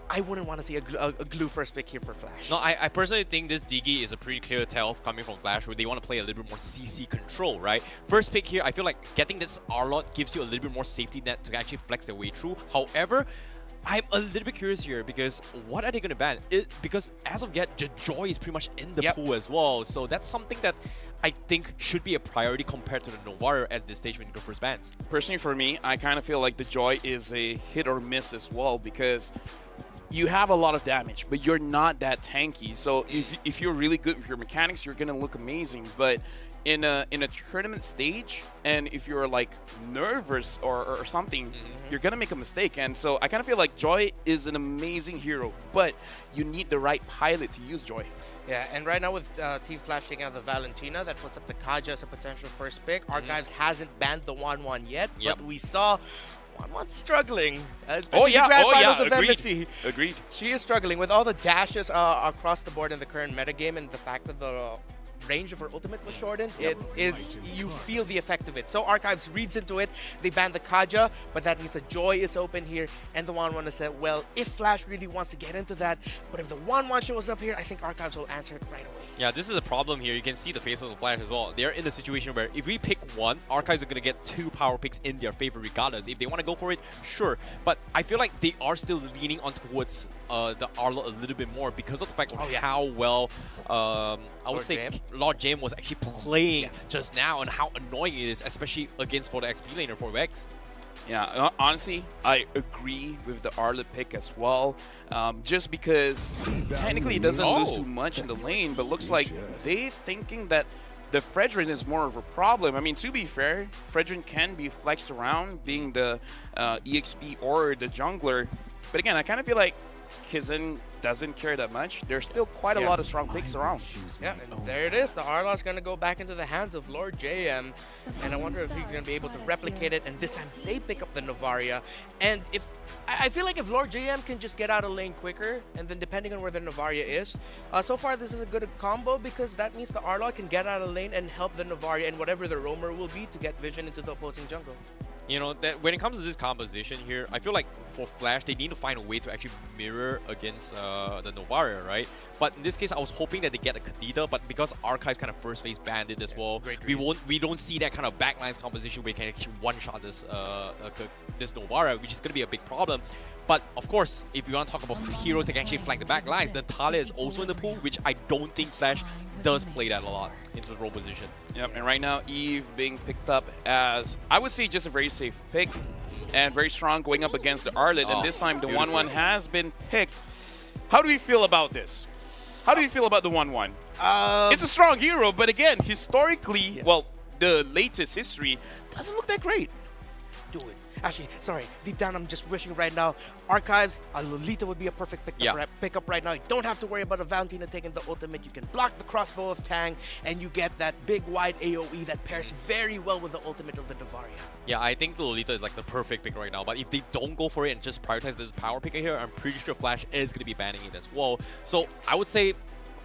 I wouldn't want to see a glue first pick here for Flash. No, I personally think this Diggy is a pretty clear tell coming from Flash where they want to play a little bit more CC control, right? First pick here, I feel like getting this R-Lot gives you a little bit more safety net to actually flex their way through. However, I'm a little bit curious here because what are they going to ban? Because as of yet, Joy is pretty much in the pool as well. So that's something that I think should be a priority compared to the Novaria at this stage when you go first bans. Personally, for me, I kind of feel like the Joy is a hit or miss as well because you have a lot of damage, but you're not that tanky. So if you're really good with your mechanics, you're gonna look amazing. But in a tournament stage, and if you're like nervous or something, you're gonna make a mistake. And so I kind of feel like Joy is an amazing hero, but you need the right pilot to use Joy. Yeah, and right now with Team Flash taking out the Valentina, that puts up the Kaja as a potential first pick. Archives hasn't banned the 1-1 yet, but we saw Wanwan's struggling. Agreed. MSC. Agreed. She is struggling with all the dashes across the board in the current metagame and the fact that the range of her ultimate was shortened. You feel the effect of it. So Archives reads into it. They ban the Kaja, but that means the Joy is open here. And the Wanwan has said, well, if Flash really wants to get into that, but if the Wanwan shows up here, I think Archives will answer it right away. Yeah, this is a problem here. You can see the face of the Flash as well. They're in a situation where if we pick one, Archives are going to get 2 power picks in their favor regardless. If they want to go for it, sure. But I feel like they are still leaning on towards the Arlo a little bit more because of the fact of how well I would say Lord Jam was actually playing just now and how annoying it is, especially against for the XP laner for Vex. Yeah, honestly, I agree with the Arlet pick as well. Just because technically it doesn't lose too much in the lane, but looks like they thinking that the Fredrin is more of a problem. I mean, to be fair, Fredrin can be flexed around being the EXP or the jungler. But again, I kind of feel like Kizan doesn't care that much. There's still quite a lot of strong picks around. Yeah, and there it is. The Arlot's going to go back into the hands of Lord JM. And I wonder if he's going to be able to replicate it. And this time they pick up the Novaria. And if I feel like if Lord JM can just get out of lane quicker, and then depending on where the Novaria is, so far this is a good combo because that means the Arlot can get out of lane and help the Novaria and whatever the roamer will be to get vision into the opposing jungle. You know, that when it comes to this composition here, I feel like for Flash, they need to find a way to actually mirror against the Novaria, right? But in this case, I was hoping that they get a Kadita, but because Archive's kind of first phase banned it as well, we don't see that kind of backlines composition where you can actually one-shot this this Novaria, which is going to be a big problem. But of course, if you want to talk about heroes that can actually flank the back lines, then Talia is also in the pool, which I don't think Flash does play that a lot into the role position. Yep, and right now Eve being picked up as, I would say, just a very safe pick and very strong going up against the Arlet. And this time the 1-1 has been picked. How do we feel about this? How do you feel about the 1-1? It's a strong hero, but again, historically, well, the latest history doesn't look that great. Do it. Actually, sorry, deep down I'm just wishing right now, Archives, a Lolita would be a perfect pickup right now. You don't have to worry about a Valentina taking the ultimate. You can block the crossbow of Tang, and you get that big wide AoE that pairs very well with the ultimate of the Novaria. Yeah, I think the Lolita is like the perfect pick right now, but if they don't go for it and just prioritize this power picker here, I'm pretty sure Flash is going to be banning it as well. So I would say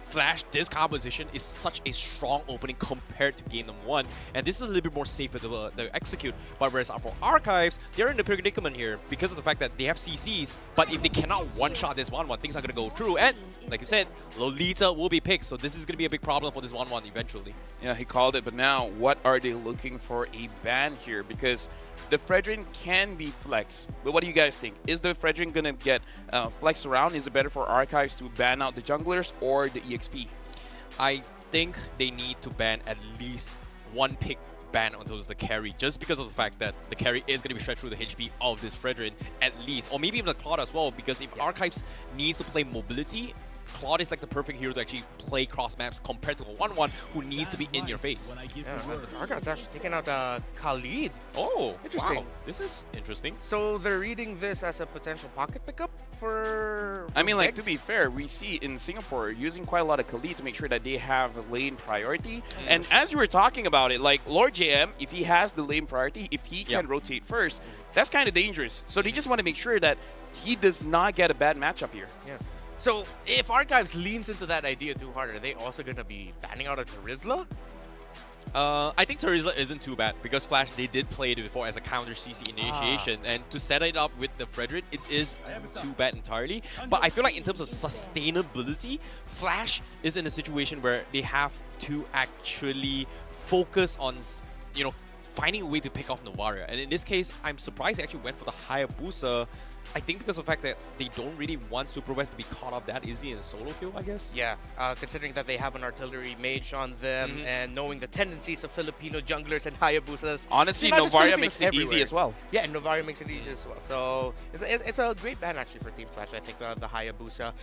Flash, this composition is such a strong opening compared to game number 1, and this is a little bit more safer to execute. But whereas for Archives, they're in the predicament here because of the fact that they have CCs, but if they cannot one-shot this 1-1, things are going to go through. And like you said, Lolita will be picked, so this is going to be a big problem for this 1-1 eventually. Yeah, he called it, but now what are they looking for a ban here? Because the Fredrin can be flexed, but what do you guys think? Is the Fredrin going to get flexed around? Is it better for Archives to ban out the junglers or the EXP? I think they need to ban at least one pick ban onto the carry, just because of the fact that the carry is going to be stretched through the HP of this Fredrin at least, or maybe even the Claude as well, because if Archives needs to play mobility, Claude is like the perfect hero to actually play cross maps compared to a 1-1 who needs to be in your face. Yeah, Archive's actually taking out Khalid. Oh, interesting. Wow. This is interesting. So they're reading this as a potential pocket pickup for I mean, like, Vex? to be fair, we see in Singapore using quite a lot of Khalid to make sure that they have lane priority. And as you were talking about it, like Lord JM, if he has the lane priority, if he can rotate first, that's kind of dangerous. So they just want to make sure that he does not get a bad matchup here. Yeah. So if Archives leans into that idea too hard, are they also going to be banning out a Terizla? I think Terizla isn't too bad because Flash, they did play it before as a counter CC initiation, and to set it up with the Fredrin, it is too bad entirely. But I feel like in terms of sustainability, Flash is in a situation where they have to actually focus on, you know, finding a way to pick off Novaria. And in this case, I'm surprised they actually went for the Hayabusa. I think because of the fact that they don't really want Super West to be caught up that easy in a solo kill, I guess. Yeah, considering that they have an artillery mage on them and knowing the tendencies of Filipino junglers and Hayabusas. Honestly, not just Novaria Filipinos, makes it easy everywhere. as well. Yeah, and Novaria makes it easy as well. So it's a great ban actually for Team Flash, I think, the Hayabusa.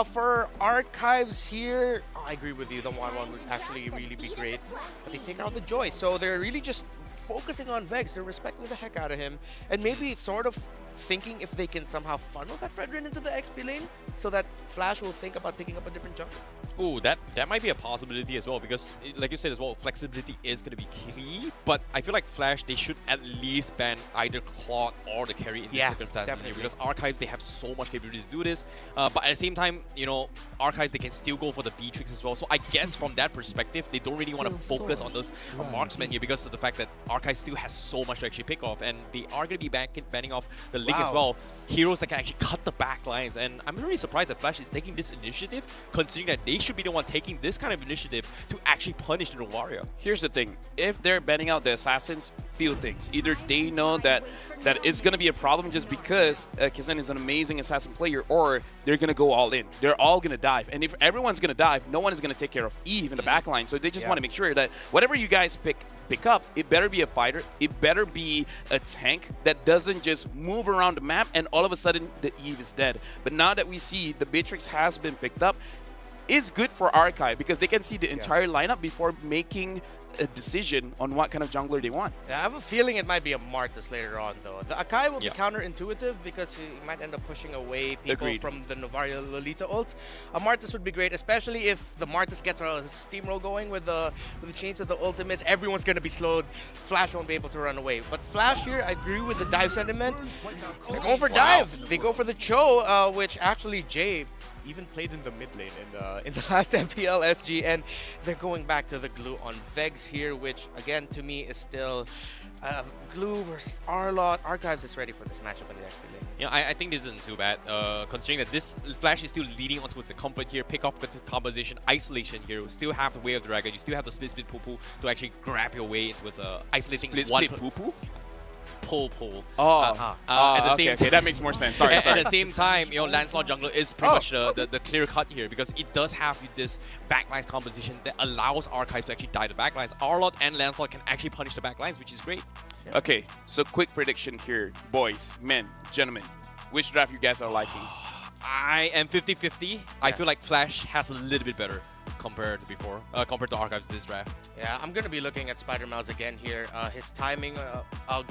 For Archives here, I agree with you. The 1-1 would actually really be great. But they take out the Joy. So they're really just focusing on Vex. They're respecting the heck out of him. And maybe it's sort of thinking if they can somehow funnel that Fredrin into the XP lane so that Flash will think about picking up a different jungle. Ooh, that might be a possibility as well because, like you said as well, flexibility is going to be key. But I feel like Flash, they should at least ban either Claude or the carry in these circumstances here because Archives, they have so much capability to do this. But at the same time, you know, Archives, they can still go for the B-tricks as well. So I guess from that perspective, they don't really want to focus on those marksmen here because of the fact that Archives still has so much to actually pick off. And they are going to be banning off the Link as well. Heroes that can actually cut the back lines. And I'm really surprised that Flash is taking this initiative, considering that they should be the one taking this kind of initiative to actually punish the Novaria. Here's the thing. If they're banning out the assassins, few things. Either they know that it's going to be a problem just because Kizan is an amazing assassin player, or they're going to go all in. They're all going to dive. And if everyone's going to dive, no one is going to take care of Eve in the backline. So they just want to make sure that whatever you guys pick up, it better be a fighter. It better be a tank that doesn't just move around the map and all of a sudden the Eve is dead. But now that we see the Beatrix has been picked up, is good for Archive because they can see the entire lineup before making a decision on what kind of jungler they want. Yeah, I have a feeling it might be a Martis later on, though. The Akai will Yeah. be counterintuitive because he might end up pushing away people Agreed. from the Novaria Lolita ult. A Martis would be great, especially if the Martis gets a steamroll going with the chains of the ultimates. Everyone's going to be slowed. Flash won't be able to run away. But Flash here, I agree with the dive sentiment. They're going for dive. They go for the Cho, which actually Jay even played in the mid lane in the last MPL SG, and they're going back to the glue on Vegs here, which again to me is still glue versus Arlot. Archives is ready for this matchup in the XP lane. Yeah, I think this isn't too bad, considering that this Flash is still leading on towards the comfort here, pick off the composition, isolation here. You still have the Way of the Dragon, you still have the split poo-poo to actually grab your way into isolating one poo-poo? pull. Oh, at the same okay, time, that makes more sense. Sorry. At the same time, Lancelot jungler is pretty much the clear cut here because it does have this backlines composition that allows Archives to actually die the backlines. Arlot and Lancelot can actually punish the backlines, which is great. Okay, so quick prediction here, boys, men, gentlemen. Which draft you guys are liking? I am 50-50. I feel like Flash has a little bit better compared to before, compared to Archives this draft. Yeah, I'm going to be looking at Spider Mouse again here. His timing,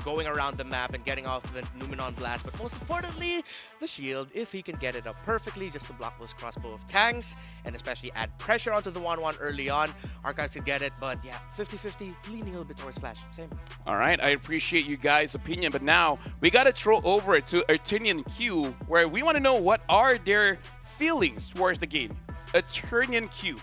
going around the map and getting off the Numenon Blast, but most importantly, the shield, if he can get it up perfectly just to block those crossbow of tanks, and especially add pressure onto the 1-1 early on. Archives can get it, but yeah, 50-50, leaning a little bit towards Flash. Same. All right, I appreciate you guys' opinion, but now we got to throw over to Eternian Q, where we want to know what are their feelings towards the game. Eternian Q.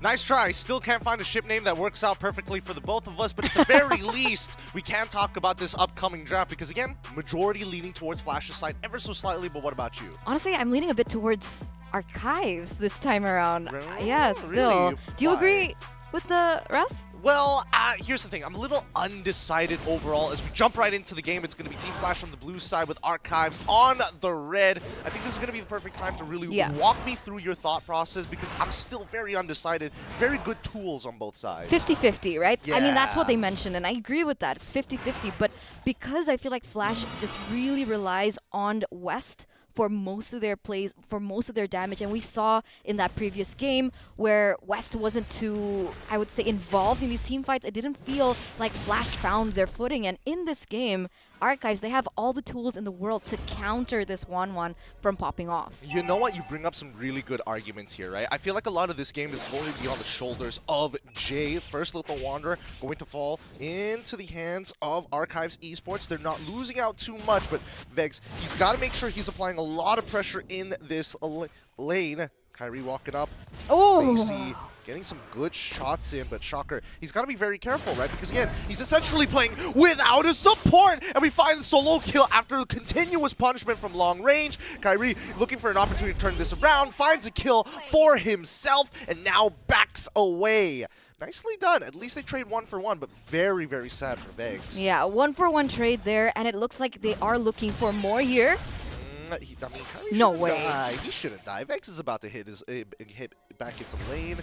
Nice try. Still can't find a ship name that works out perfectly for the both of us, but at the very least, we can talk about this upcoming draft because, again, majority leaning towards Flash's side ever so slightly, but what about you? Honestly, I'm leaning a bit towards Archives this time around. Really? Yeah, still. Really? Do you Why? agree with the rest? Well, here's the thing. I'm a little undecided overall. As we jump right into the game, it's going to be Team Flash on the blue side with Archives on the red. I think this is going to be the perfect time to really walk me through your thought process because I'm still very undecided. Very good tools on both sides. 50-50, right? I mean, that's what Yeah. they mentioned, and I agree with that. It's 50-50, but because I feel like Flash just really relies on West for most of their plays, for most of their damage, and we saw in that previous game where West wasn't too, I would say, involved in these team fights. It didn't feel like Flash found their footing, and in this game, Archives, they have all the tools in the world to counter this 1-1 from popping off. You know what? You bring up some really good arguments here, right? I feel like a lot of this game is going to be on the shoulders of Jay. First Little Wanderer going to fall into the hands of Archives Esports. They're not losing out too much, but Vegs, he's got to make sure he's applying a lot of pressure in this lane. Kyrie walking up. Oh! Lacey getting some good shots in, but shocker, he's got to be very careful, right? Because again, he's essentially playing without a support, and we find the solo kill after a continuous punishment from long range. Kyrie looking for an opportunity to turn this around, finds a kill for himself, and now backs away. Nicely done. At least they trade 1-for-1, but very, very sad for Vegs. Yeah, 1-for-1 trade there, and it looks like they are looking for more here. Kyrie No shouldn't way. die. He shouldn't die. Vex is about to hit back into lane.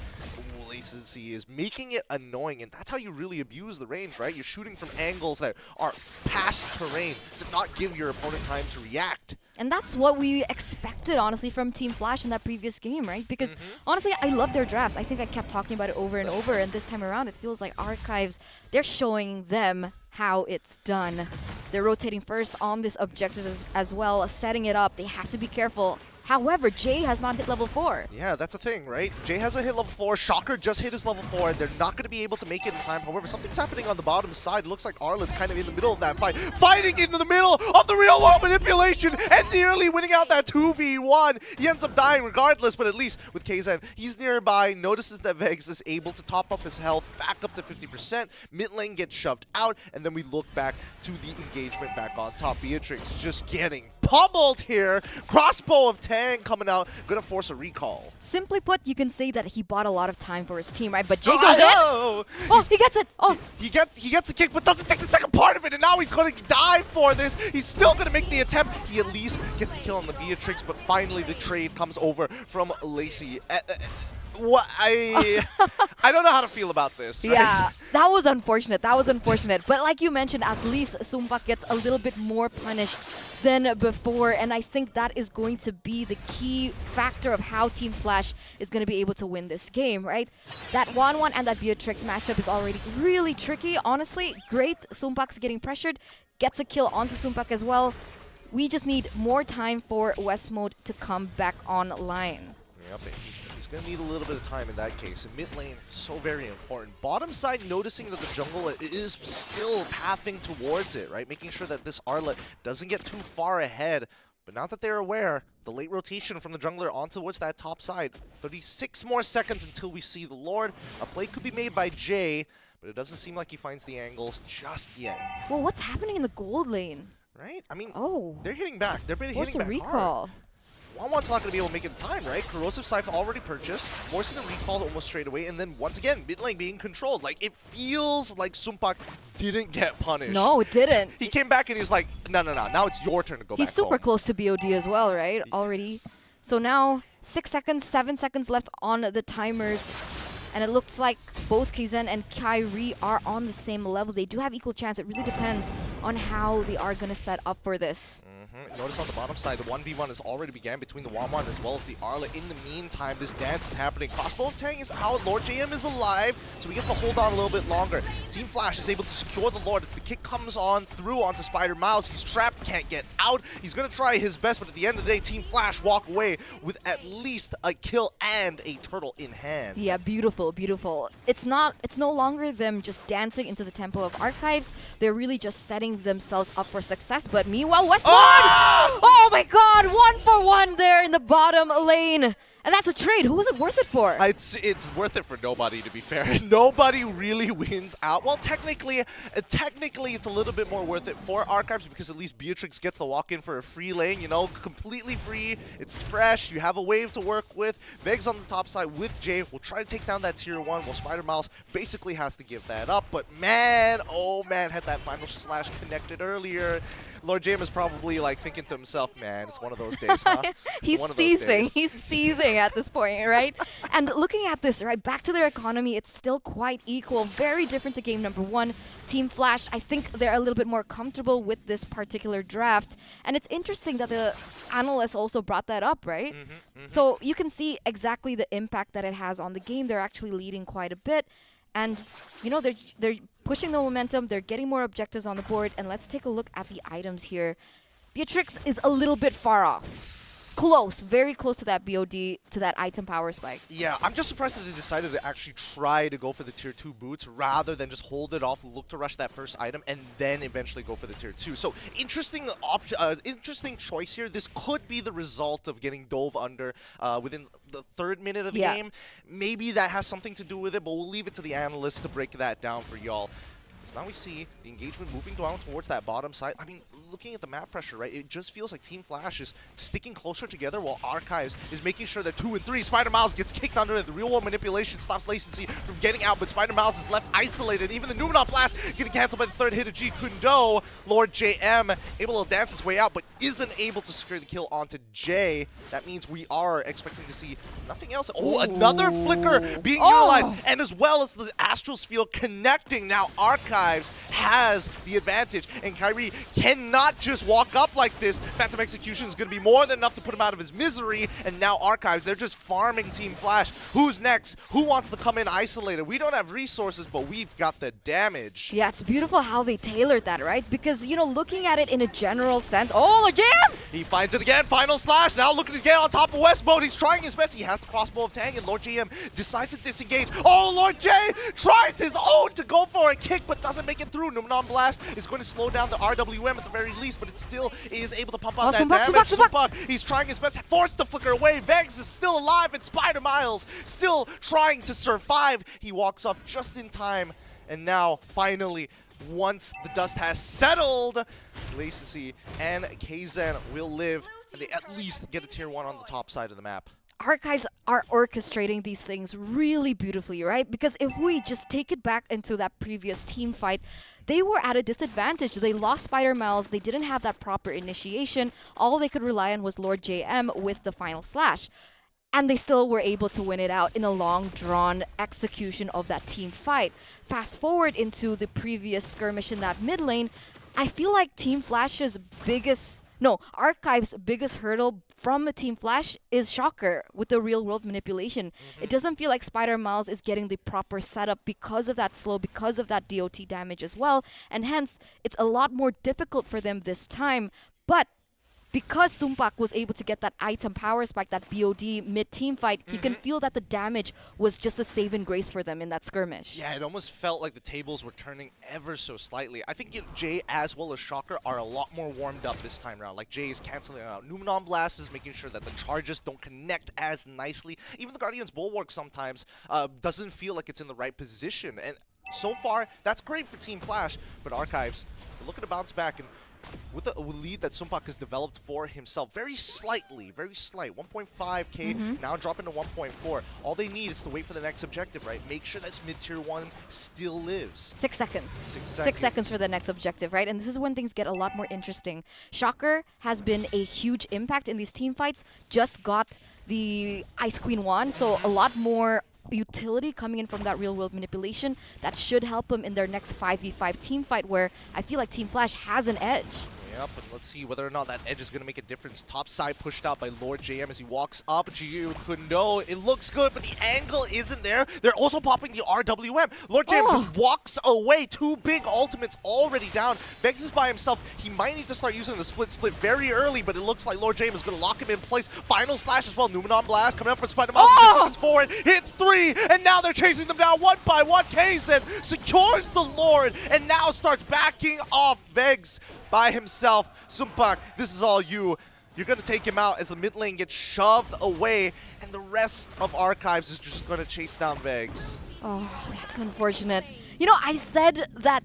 Lacency is making it annoying, and that's how you really abuse the range, right? You're shooting from angles that are past terrain to not give your opponent time to react. And that's what we expected, honestly, from Team Flash in that previous game, right? Because, honestly, I love their drafts. I think I kept talking about it over and over, and this time around, it feels like Archives, they're showing them how it's done. They're rotating first on this objective as well, setting it up. They have to be careful. However, Jay has not hit level 4. Yeah, that's the thing, right? Jay hasn't hit level 4. Shocker just hit his level 4, and they're not going to be able to make it in time. However, something's happening on the bottom side. It looks like Arlen's kind of in the middle of that fight. Fighting into the middle of the real world manipulation and nearly winning out that 2v1. He ends up dying regardless, but at least with KZen, he's nearby, notices that Vegs is able to top up his health back up to 50%. Mid lane gets shoved out, and then we look back to the engagement back on top. Beatrix just getting pummeled here. Crossbow of 10 coming out, gonna force a recall. Simply put, you can say that he bought a lot of time for his team, right? But Jay goes in. Oh, he gets it. Oh, he gets the kick, but doesn't take the second part of it, and now he's gonna die for this. He's still gonna make the attempt. He at least gets the kill on the Beatrix, but finally the trade comes over from Lacey. What I don't know how to feel about this. Right? Yeah, that was unfortunate. That was unfortunate. But like you mentioned, at least Sumbak gets a little bit more punished than before, and I think that is going to be the key factor of how Team Flash is going to be able to win this game, right? That 1-1 and that Beatrix matchup is already really tricky. Honestly, great. Sumbak's getting pressured, gets a kill onto Sumbak as well. We just need more time for West Mode to come back online. Yep, he's going to need a little bit of time in that case. And mid lane, so very important. Bottom side, noticing that the jungle is still pathing towards it, right? Making sure that this Arlet doesn't get too far ahead. But now that they're aware, the late rotation from the jungler on towards that top side. 36 more seconds until we see the Lord. A play could be made by Jay, but it doesn't seem like he finds the angles just yet. Well, what's happening in the gold lane? Right? I mean, oh, they're hitting back. They're hitting force a back recall. hard. 1-1's not going to be able to make it in time, right? Corrosive Scythe already purchased, forcing the recall almost straight away, and then once again, mid lane being controlled. Like, it feels like Sumbak didn't get punished. No, it didn't. He came back and he's like, no, now it's your turn to go back He's super home. close to BOD as well, right? Already. So now, 6 seconds, 7 seconds left on the timers. And it looks like both Kaizen and Kyrie are on the same level. They do have equal chance. It really depends on how they are going to set up for this. Notice on the bottom side, the 1v1 has already began between the Wanwan as well as the Arla. In the meantime, this dance is happening. Crossbow of Tang is out. Lord JM is alive, so he gets to hold on a little bit longer. Team Flash is able to secure the Lord as the kick comes on through onto Spider Miles. He's trapped, can't get out. He's going to try his best, but at the end of the day, Team Flash walk away with at least a kill and a turtle in hand. Yeah, beautiful, beautiful. It's no longer them just dancing into the tempo of Archives. They're really just setting themselves up for success. But meanwhile, Westwood! Oh my god, 1-for-1 there in the bottom lane. And that's a trade. Who was it worth it for? It's worth it for nobody, to be fair. Nobody really wins out. Well, technically, it's a little bit more worth it for Archives because at least Beatrix gets to walk in for a free lane, you know, completely free. It's fresh. You have a wave to work with. Veg's on the top side with Jay. We'll try to take down that tier 1 while Spider Miles basically has to give that up. But man, oh man, had that final slash connected earlier. Lord James is probably like thinking to himself, man, it's one of those days, huh? He's seething. He's seething at this point, right? And looking at this, right, back to their economy, it's still quite equal. Very different to game number 1. Team Flash, I think they're a little bit more comfortable with this particular draft. And it's interesting that the analysts also brought that up, right? So you can see exactly the impact that it has on the game. They're actually leading quite a bit. And, you know, they're pushing the momentum. They're getting more objectives on the board. And let's take a look at the items here. Beatrix is a little bit far off. Close, very close to that BOD, to that item power spike. Yeah, I'm just surprised that they decided to actually try to go for the tier 2 boots rather than just hold it off, look to rush that first item, and then eventually go for the tier 2. So interesting choice here. This could be the result of getting dove under within the 3rd minute of the game. Maybe that has something to do with it, but we'll leave it to the analysts to break that down for y'all. So now we see the engagement moving down towards that bottom side. I mean, looking at the map pressure, right, it just feels like Team Flash is sticking closer together while Archives is making sure that 2 and 3. Spider Miles gets kicked under it. The real world manipulation stops Lacency from getting out, but Spider Miles is left isolated. Even the Numenon Blast getting canceled by the 3rd hit of G Kundo. Lord JM able to dance his way out, but isn't able to secure the kill onto Jay. That means we are expecting to see nothing else. Oh, another flicker being utilized, and as well as the Astral Sphere connecting. Now Archives has the advantage, and Kyrie cannot just walk up like this. Phantom Execution is going to be more than enough to put him out of his misery, and now Archives, they're just farming Team Flash. Who's next? Who wants to come in isolated? We don't have resources, but we've got the damage. Yeah, it's beautiful how they tailored that, right? Because, you know, looking at it in a general sense, oh, Lord JM! He finds it again, final slash, now looking to get on top of West Mode. He's trying his best. He has the crossbow of Tang, and Lord JM decides to disengage. Oh, Lord J tries his own to go for a kick, but doesn't make it through. Numenon Blast is going to slow down the RWM at the very least, but it still is able to pump out that damage. Sumbak, he's trying his best, forced to flicker away. Vegs is still alive, and Spider Miles still trying to survive. He walks off just in time, and now, finally, once the dust has settled, Lacency and Kaizen will live, and they at least get a tier 1 on the top side of the map. Archives are orchestrating these things really beautifully, right? Because if we just take it back into that previous team fight, they were at a disadvantage. They lost Spider Miles. They didn't have that proper initiation. All they could rely on was Lord JM with the final slash. and they still were able to win it out in a long drawn execution of that team fight. Fast forward into the previous skirmish in that mid lane, I feel like Team Flash's Archive's biggest hurdle from Team Flash is Shocker with the real world manipulation. It doesn't feel like Spider Miles is getting the proper setup because of that slow, because of that DOT damage as well, and hence it's a lot more difficult for them this time. But because Sumpak was able to get that item power spike, that BOD mid-team fight, you can feel that the damage was just a saving grace for them in that skirmish. Yeah, it almost felt like the tables were turning ever so slightly. I think Jay as well as Shocker are a lot more warmed up this time around. Like Jay is canceling out Numenon Blast, is making sure that the charges don't connect as nicely. Even the Guardian's Bulwark sometimes doesn't feel like it's in the right position. And so far, that's great for Team Flash, but Archives, they're looking to bounce back. And with the lead that Sumpak has developed for himself, very slight, 1.5k, now dropping to 1.4. All they need is to wait for the next objective, right? Make sure that mid-tier 1 still lives. 6 seconds. 6 seconds for the next objective, right? And this is when things get a lot more interesting. Shocker has been a huge impact in these team fights, just got the Ice Queen wand, so a lot more utility coming in from that real world manipulation that should help them in their next 5v5 team fight, where I feel like Team Flash has an edge. Yep, and let's see whether or not that edge is going to make a difference. Top side pushed out by Lord JM as he walks up. Jiu Kundo, it looks good, but the angle isn't there. They're also popping the RWM. Lord JM just walks away. 2 big ultimates already down. Vex is by himself. He might need to start using the split very early, but it looks like Lord JM is going to lock him in place. Final slash as well. Numenon Blast coming up for Spider-Man. Forward, hits 3, and now they're chasing them down one by one. Kaizen secures the Lord, and now starts backing off Vex by himself. Sumpak, this is all you. You're going to take him out as the mid lane gets shoved away, and the rest of Archives is just going to chase down Vex. Oh, that's unfortunate. You know, I said that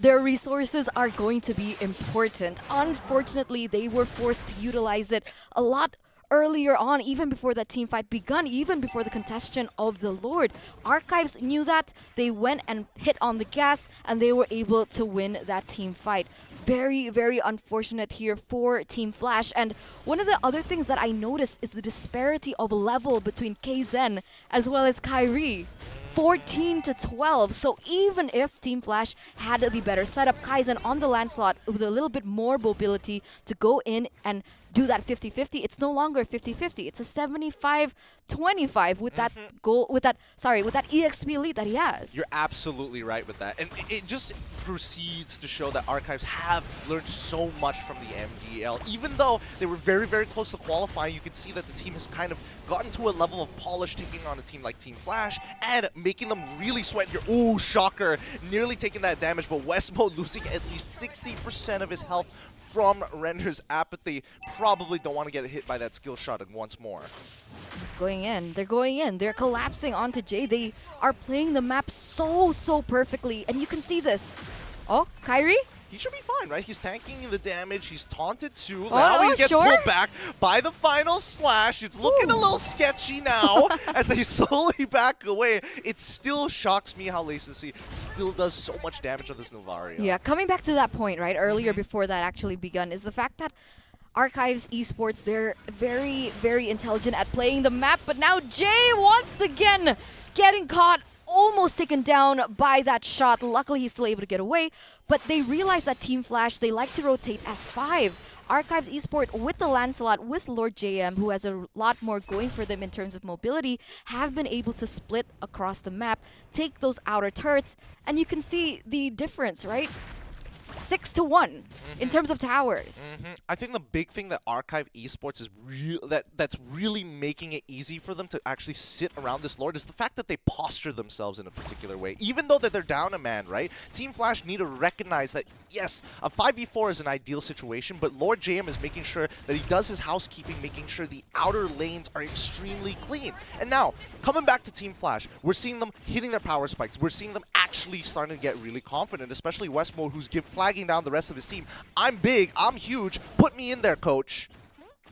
their resources are going to be important. Unfortunately, they were forced to utilize it a lot earlier on, even before that team fight begun, even before the contestation of the Lord. Archives knew that. They went and hit on the gas, and they were able to win that team fight. Very, very unfortunate here for Team Flash. And one of the other things that I noticed is the disparity of level between Kaizen as well as Kyrie. 14 to 12. So even if Team Flash had the better setup, Kaizen on the Lancelot with a little bit more mobility to go in and do that 50-50, it's no longer 50-50. It's a 75-25 with that goal, with that EXP lead that he has. You're absolutely right with that. And it just proceeds to show that Archives have learned so much from the MDL. Even though they were very, very close to qualifying, you can see that the team has kind of gotten to a level of polish taking on a team like Team Flash and making them really sweat here. Ooh, Shocker, nearly taking that damage, but Westmo losing at least 60% of his health from Render's apathy. Probably don't want to get hit by that skill shot and once more. It's going in. They're going in. They're collapsing onto Jay. They are playing the map so perfectly, and you can see this. Oh, Kyrie? He should be fine, right? He's tanking the damage. He's taunted too. Now he gets pulled back by the final slash. It's looking a little sketchy now as they slowly back away. It still shocks me how Lacency still does so much damage on this Novario. Yeah, coming back to that point, right, earlier before that actually begun, is the fact that Archives Esports, they're very, very intelligent at playing the map, but now Jay once again getting caught, almost taken down by that shot. Luckily, he's still able to get away, but they realize that Team Flash, they like to rotate as 5. Archives Esports with the Lancelot, with Lord JM, who has a lot more going for them in terms of mobility, have been able to split across the map, take those outer turrets, and you can see the difference, right? 6-1 in terms of towers. I think the big thing that Archive Esports is that's really making it easy for them to actually sit around this Lord is the fact that they posture themselves in a particular way. Even though that they're down a man, right? Team Flash need to recognize that, yes, a 5v4 is an ideal situation, but Lord JM is making sure that he does his housekeeping, making sure the outer lanes are extremely clean. And now, coming back to Team Flash, we're seeing them hitting their power spikes. We're seeing them actually starting to get really confident, especially Westmo, who's flagging down the rest of his team. I'm big, I'm huge, put me in there, coach.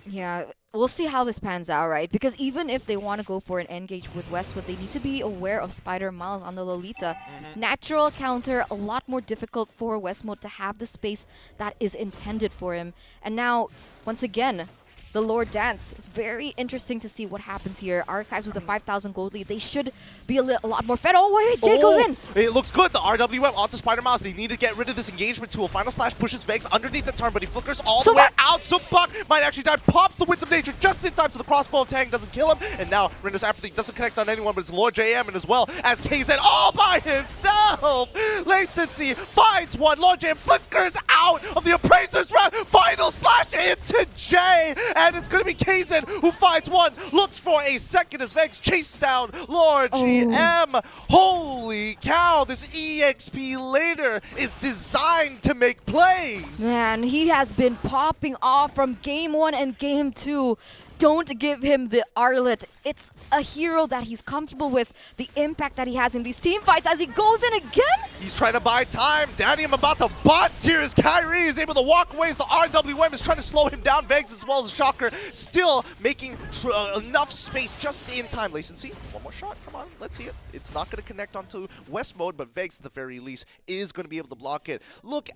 Yeah, we'll see how this pans out, right? Because even if they want to go for an engage with Westwood, they need to be aware of Spider Miles on the Lolita. Natural counter, a lot more difficult for Westmo to have the space that is intended for him. And now, once again, the Lord dance. It's very interesting to see what happens here. Archives with a 5,000 gold lead. They should be a lot more fed. Oh, wait, Jay goes in. It looks good. The RWM onto Spider Mouse. They need to get rid of this engagement tool. Final Slash pushes Vex underneath the turn, but he flickers all the way out. So Buck might actually die. Pops the Winds of Nature just in time, so the crossbow of Tang doesn't kill him. And now Rinder's apathy doesn't connect on anyone, but it's Lord JM and as well as KZ all by himself. Lacency finds one. Lord JM flickers out of the Appraiser's round. Final Slash into Jay. And it's going to be KZ who finds one. Looks for a second as Vex chases down Lord GM. Holy cow, this EXP later is designed to make plays. Man, he has been popping off from game 1 and game 2. Don't give him the Arlet. It's a hero that he's comfortable with. The impact that he has in these team fights as he goes in again. He's trying to buy time. Danny, I'm about to bust here as Kyrie is able to walk away as the RWM is trying to slow him down. Vegs as well as Shocker still making enough space just in time. Lacency, one more shot. Come on, let's see it. It's not going to connect onto West mode, but Vegs at the very least is going to be able to block it. Look,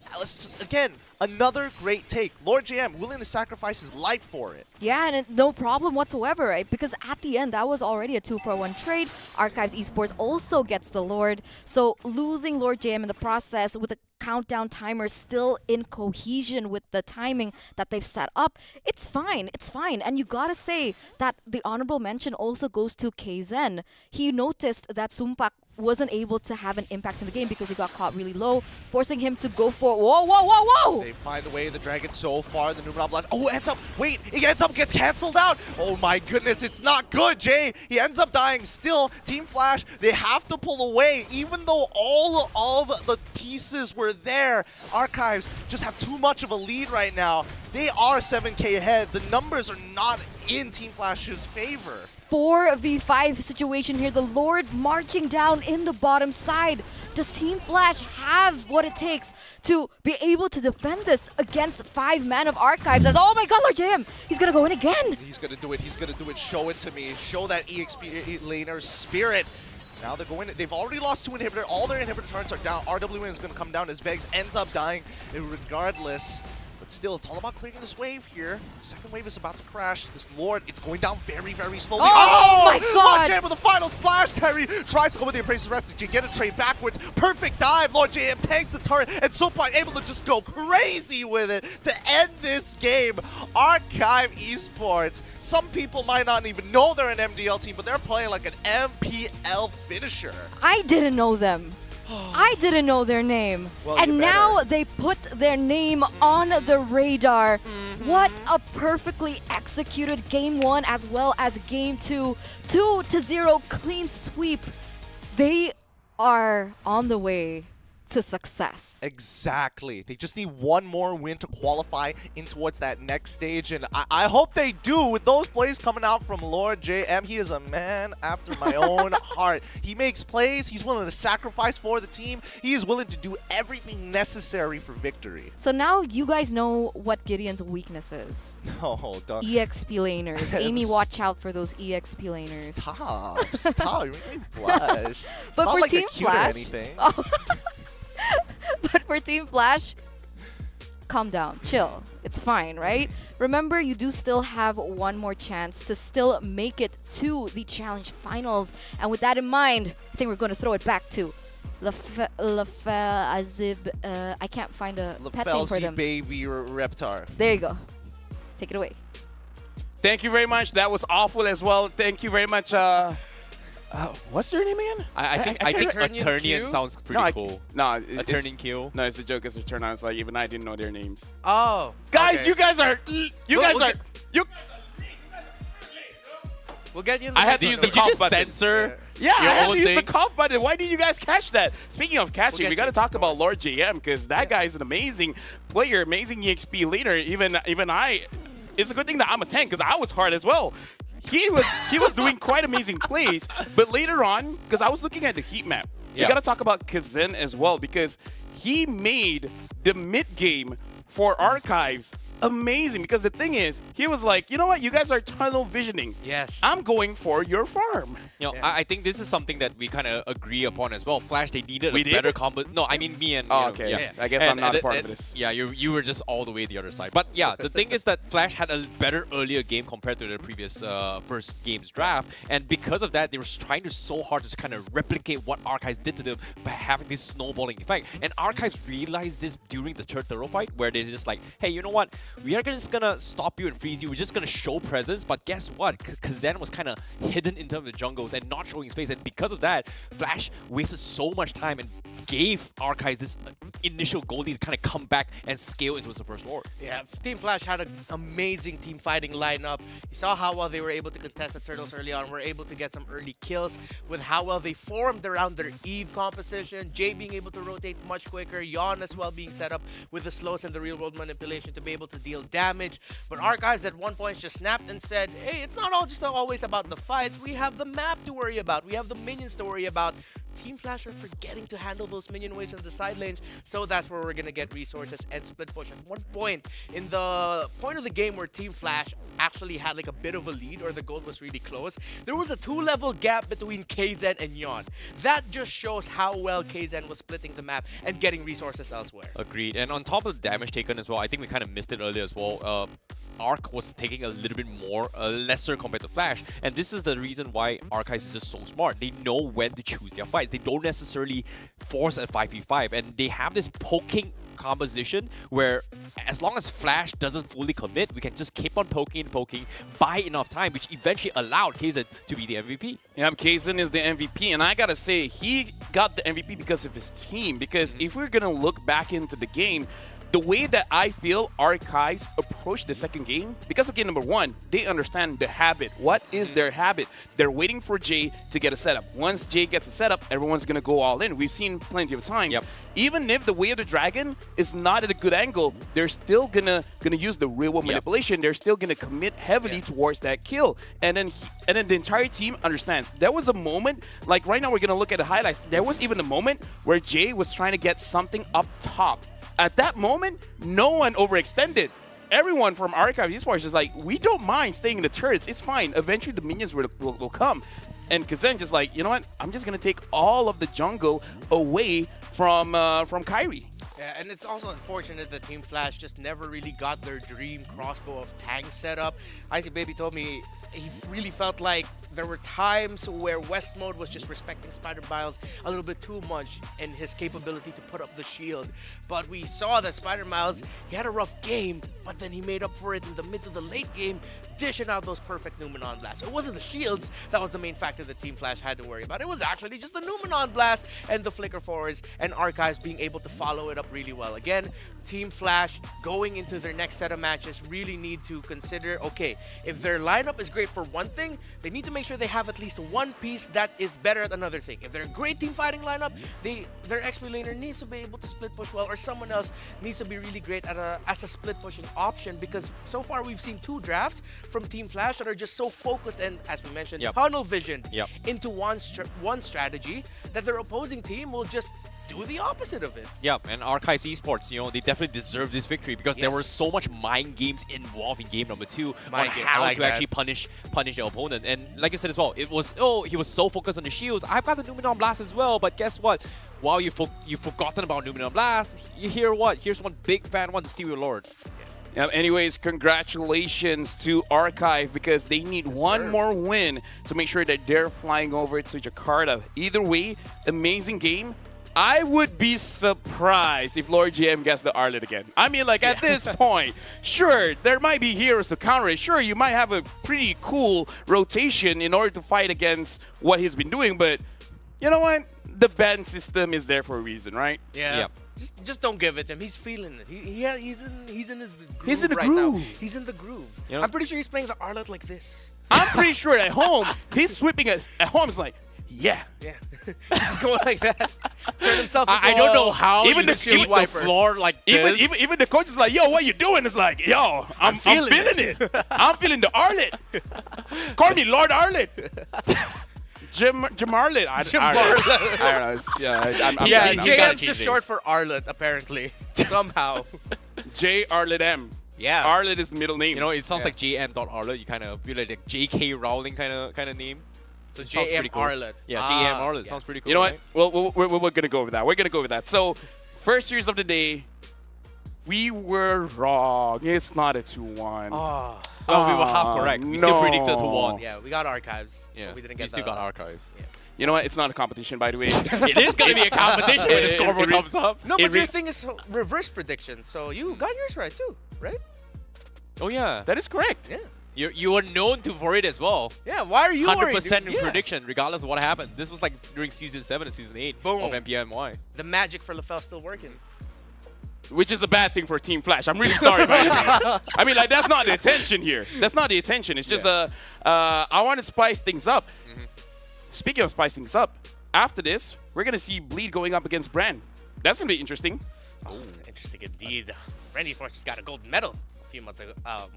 again, another great take. Lord JM willing to sacrifice his life for it. Yeah, and no problem whatsoever, right? Because at the end, that was already a 2-for-1 trade. Archives Esports also gets the Lord. So losing Lord JM in the process with a countdown timer still in cohesion with the timing that they've set up, it's fine. It's fine. And you gotta say that the honorable mention also goes to KZen. He noticed that Sumpak wasn't able to have an impact in the game because he got caught really low, forcing him to go for whoa. They find the way of the dragon so far. The Numenor Blast. Oh, ends up. Wait, he ends up gets canceled out. Oh my goodness, it's not good, Jay. He ends up dying still. Team Flash, they have to pull away, even though all of the pieces were there. Archives just have too much of a lead right now. They are 7K ahead. The numbers are not in Team Flash's favor. 4v5 situation here. The Lord marching down in the bottom side. Does Team Flash have what it takes to be able to defend this against 5 man of Archives? As oh my god, Lord JM, he's gonna go in again. He's gonna do it. He's gonna do it. Show it to me. Show that EXP laner spirit. Now they're going. They've already lost 2 inhibitor. All their inhibitor turrets are down. RWN is gonna come down as Vegs ends up dying regardless. But still, it's all about clearing this wave here. The second wave is about to crash. This Lord, it's going down very, very slowly. Oh my god! Lord JM with the final slash. Kyrie tries to go with the Appraiser's Rest to get a trade backwards. Perfect dive. Lord JM tanks the turret, and Soapline able to just go crazy with it to end this game. Archive Esports. Some people might not even know they're an MDL team, but they're playing like an MPL finisher. I didn't know them. I didn't know their name. Well, and now they put their name on the radar. What a perfectly executed game 1 as well as game 2. 2-0 clean sweep. They are on the way to success. Exactly. They just need one more win to qualify in towards that next stage, and I hope they do with those plays coming out from Lord JM. He is a man after my own heart. He makes plays. He's willing to sacrifice for the team. He is willing to do everything necessary for victory. So now you guys know what Gideon's weakness is. No, don't. EXP laners. Amy, watch out for those EXP laners. Stop. You're making me blush. It's But not for like Team they're cute or Flash, anything. But for Team Flash, calm down, chill. It's fine, right? Remember, you do still have one more chance to still make it to the challenge finals. And with that in mind, I think we're going to throw it back to Azib. I can't find a pet name for them. Baby Reptar. There you go. Take it away. Thank you very much. That was awful as well. Thank you very much. What's their name again? I think Eternian sounds pretty cool. No, Eternian Q. No, it's the joke. It's Return. I was like, even I didn't know their names. Oh, guys, okay. you guys are. We'll get you. In the I had next to one, use the though. cough just button. censor? Yeah, I your had own to use the thing? cough button. Why did you guys catch that? Speaking of catching, we got to talk about Lord JM because that guy is an amazing player, amazing EXP leader. Even I. It's a good thing that I'm a tank because I was hard as well. He was doing quite amazing plays, but later on, because I was looking at the heat map, you got to talk about KZen as well because he made the mid game for Archives, amazing. Because the thing is, he was like, you know what? You guys are tunnel visioning. Yes. I'm going for your farm. You know, I think this is something that we kind of agree upon as well. Flash, they needed We a did? better combo. No, I mean me and. Oh, you know, okay. Yeah. I guess I'm not a part of this. Yeah, you were just all the way the other side. But yeah, the thing is that Flash had a better earlier game compared to the previous first game's draft, and because of that, they were trying so hard to kind of replicate what Archives did to them by having this snowballing effect. And Archives realized this during the third thorough fight, where they're just like, hey, you know what? We are just gonna stop you and freeze you. We're just gonna show presence. But guess what? Kazan was kind of hidden in terms of the jungles and not showing space, and because of that, Flash wasted so much time and gave Archives this initial goal lead to kind of come back and scale into the first Lord. Yeah, Team Flash had an amazing team fighting lineup. You saw how well they were able to contest the Turtles early on, were able to get some early kills with how well they formed around their Eve composition, Jay being able to rotate much quicker, Yon as well being set up with the slows and the real world manipulation to be able to deal damage. But Archives at one point just snapped and said, hey, it's not all just always about the fights, we have the map to worry about, we have the minions to worry about. Team Flash are forgetting to handle those minion waves in the side lanes, so that's where we're gonna get resources and split push. At one point in the point of the game where Team Flash actually had like a bit of a lead, or the goal was really close, there was a 2-level gap between KZen and Yon. That just shows how well KZen was splitting the map and getting resources elsewhere. Agreed. And on top of the damage taken as well, I think we kind of missed it earlier as well. Arc was taking a little bit more, lesser compared to Flash. And this is the reason why Archives is just so smart. They know when to choose their fights. They don't necessarily force a 5v5. And they have this poking composition where as long as Flash doesn't fully commit, we can just keep on poking and poking, buy enough time, which eventually allowed Kaizen to be the MVP. Yeah, Kaizen is the MVP, and I gotta say, he got the MVP because of his team. Because if we're gonna look back into the game, the way that I feel Archives approach the second game, because of game number 1, they understand the habit. What is their habit? They're waiting for Jay to get a setup. Once Jay gets a setup, everyone's going to go all in. We've seen plenty of times. Yep. Even if the Way of the Dragon is not at a good angle, they're still gonna use the real world manipulation. They're still gonna commit heavily towards that kill. And then the entire team understands. There was a moment, like right now we're gonna look at the highlights. There was even a moment where Jay was trying to get something up top. At that moment, no one overextended. Everyone from Archive Esports is like, we don't mind staying in the turrets. It's fine. Eventually, the minions will come. And Kazan just like, you know what? I'm just going to take all of the jungle away from Kyrie. Yeah, and it's also unfortunate that Team Flash just never really got their dream crossbow of tank setup. Icy Baby told me he really felt like there were times where West Mode was just respecting Spider Miles a little bit too much in his capability to put up the shield. But we saw that Spider Miles, he had a rough game, but then he made up for it in the mid to the late game, dishing out those perfect Numenon blasts. So it wasn't the shields that was the main factor that Team Flash had to worry about. It was actually just the Numenon blast and the flicker forwards and Archives being able to follow it up really well. Again, Team Flash going into their next set of matches really need to consider, okay, if their lineup is great for one thing, they need to make sure they have at least one piece that is better at another thing. If they're a great team fighting lineup, their XP laner needs to be able to split push well, or someone else needs to be really great at as a split pushing option, because so far we've seen 2 drafts from Team Flash that are just so focused and, as we mentioned, tunnel visioned into one strategy that their opposing team will just do the opposite of it. Yeah, and Archives Esports, you know, they definitely deserve this victory because there were so much mind games involved in game number 2 on how to actually punish their opponent. And like you said as well, it was, he was so focused on the shields. I've got the Numenon Blast as well, but guess what? While you've forgotten about Numenon Blast, you hear what? Here's one big fan wants to steal your Lord. Yeah, anyways, congratulations to Archive because they need one more win to make sure that they're flying over to Jakarta. Either way, amazing game. I would be surprised if Lord GM gets the Arlet again. I mean, like, at this point, sure, there might be heroes to counter it. Sure, you might have a pretty cool rotation in order to fight against what he's been doing, but you know what? The ban system is there for a reason, right? Yeah. Just don't give it to him. He's feeling it. He's in his groove. He's in the right groove. Now. He's in the groove. You know? I'm pretty sure he's playing the Arlet like this. I'm pretty sure at home, he's sweeping us. At home, it's like, yeah. He's just going like that. Turn himself into I don't know how even you the sweep the floor like this. Even the coach is like, yo, what you doing? It's like, yo, I'm feeling it. I'm feeling the Arlet. Call me Lord Arlet. Jamarlet. I don't know. It's, JM's just short for Arlet, apparently. Somehow. J Arlet M. Yeah. Arlet is the middle name. You know, it sounds like JM.Arlet. You kind of feel like J.K. Rowling kind of name. So It sounds JM pretty cool. Arlet. Yeah, JM Arlet sounds pretty cool. You know what? right? Well, we're going to go over that. We're going to go over that. So, first series of the day, we were wrong. It's not a 2-1. Oh. Oh, we were half correct. We still predicted who won. Yeah, we got archives. Yeah, but we didn't we get still got archives. Yeah. You know what? It's not a competition, by the way. It is going to be a competition when the scoreboard comes up. No, but your thing is reverse prediction. So you got yours right too, right? Oh, yeah. That is correct. Yeah. You were known for it as well. Yeah, why are you worried? 100% Yeah. prediction, regardless of what happened. This was like during Season 7 and Season 8 Boom. of MPMY. The magic for LaFell still working. Which is a bad thing for Team Flash. I'm really sorry, man. I mean, like, that's not the intention here. That's not the intention. It's just I want to spice things up. Speaking of spice things up, after this, we're going to see Bleed going up against Brand. That's going to be interesting. Oh, interesting indeed. Randy Sports got a gold medal a few months ago,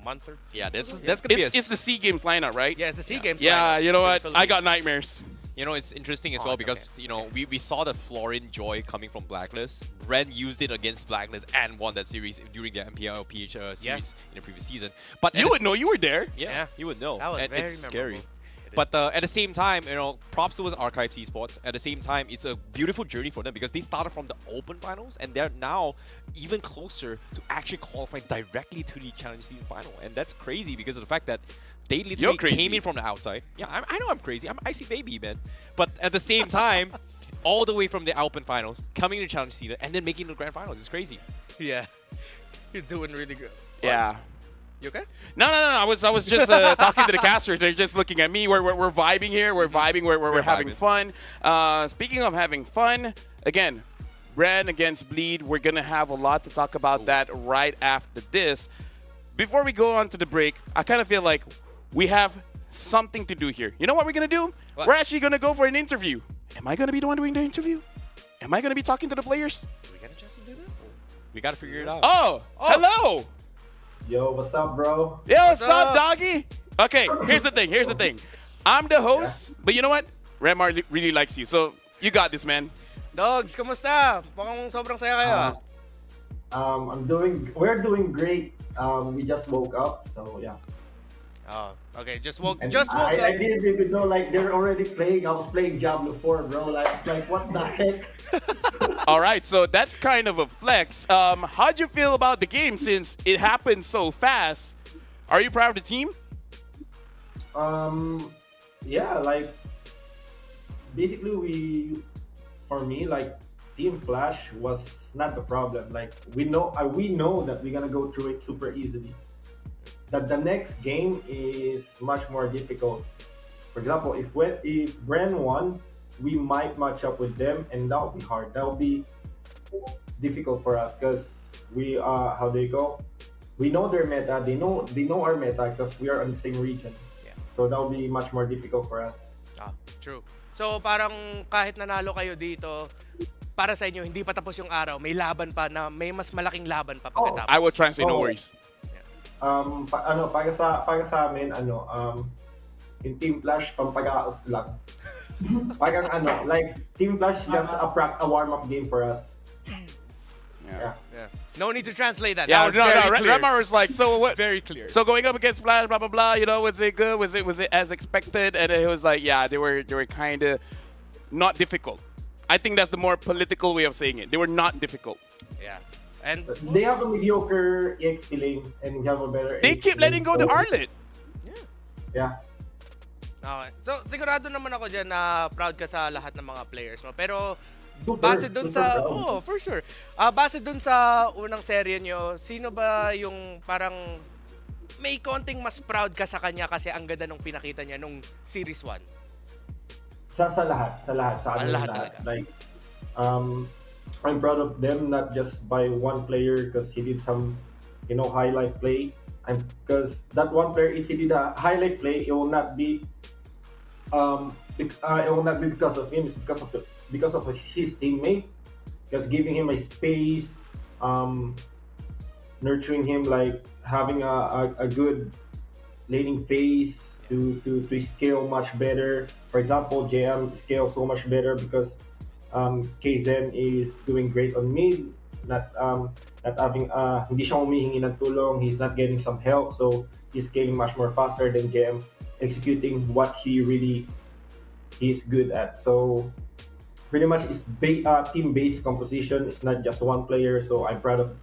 month or Yeah, that's going to be It's the SEA Games lineup, right? yeah, it's the SEA Games. Yeah, lineup you know for the what? I Philippines. got nightmares. You know, it's interesting as Oh, well it's because, okay. you know, we saw the Florin Joy coming from Blacklist. Brent used it against Blacklist and won that series during the MPLPH series Yeah. in the previous season. But You would know. You were there. Yeah, you would know. That was and very it's scary. memorable. It But at the same time, you know, props to us Archive Esports. At the same time, it's a beautiful journey for them because they started from the Open Finals and they're now even closer to actually qualifying directly to the Challenge Season Final. And that's crazy because of the fact that they literally came in from the outside. Yeah, I know I'm crazy. I'm Icy Baby, man. But at the same time, all the way from the Open Finals, coming to Challenge Season, and then making the Grand Finals. It's crazy. Yeah, you're doing really good. Yeah. You okay? No. I was just talking to the casters. They're just looking at me. We're vibing here. We're vibing. We're having fun. Speaking of having fun, again, Brand against Bleed. We're gonna have a lot to talk about that right after this. Before we go on to the break, I kind of feel like we have something to do here. You know what we're gonna do? What? We're actually gonna go for an interview. Am I gonna be the one doing the interview? Am I gonna be talking to the players? Do we get a chance to do that? We got to figure it out. Oh, hello. Yo, what's up, bro? Yo, what's up, doggy? Okay, here's the thing. I'm the host, but you know what? Remar really likes you, so you got this, man. Dogs, kamusta? Mukhang sobrang saya kayo. We're doing great. We just woke up, so yeah. Oh, okay. Just woke And up. I didn't even know, like, they're already playing. I was playing Diablo 4, bro. Like, it's like, what the heck? All right, so that's kind of a flex. How'd you feel about the game since it happened so fast? Are you proud of the team? Yeah, like, basically for me, like, Team Flash was not the problem. Like, we know that we're gonna go through it super easily. That the next game is much more difficult. For example, if Bren won, we might match up with them, and that'll be hard. That'll be difficult for us because we how they go. We know their meta. They know our meta because we are in the same region. Yeah. So that'll be much more difficult for us. True. So parang kahit nanalo kayo dito, para sa inyo hindi pa tapos yung araw, may laban pa na may mas malaking laban pa pagkatapos. I will translate, no worries. Para sa amin, in Team Flash, pampagaos lang. Parang like, Team Flash just a warm-up game for us. Yeah. No need to translate that. Yeah, That was very clear. Remar was like, so what? Very clear. So going up against Flash, blah blah blah. You know, was it good? Was it as expected? And it was like, yeah, they were kind of not difficult. I think that's the more political way of saying it. They were not difficult. Yeah. And they have a mediocre EXP lane, and we have a better. They keep letting go the Arlet. Yeah. Okay. So sigurado naman ako dyan na proud ka sa lahat ng mga players mo. Pero Super, base dun sa proud. for sure. Base dun sa unang serye nyo, sino ba yung parang may konting mas proud ka sa kanya kasi ang ganda nung pinakita niya nung Series 1? Sa lahat, sa lahat lahat. talaga. Like, I'm proud of them, not just by one player because he did some, highlight play. Because that one player, if he did a highlight play, it will not be because of him. It's because of his teammate. Because giving him a space, nurturing him, like having a good laning phase to scale much better. For example, JM scales so much better because KZen is doing great on mid. not having hindi siya humihingi ng tulong, he's not getting some help, so he's scaling much more faster than JM, executing what he's good at. So pretty much it's team-based composition. It's not just one player, so I'm proud of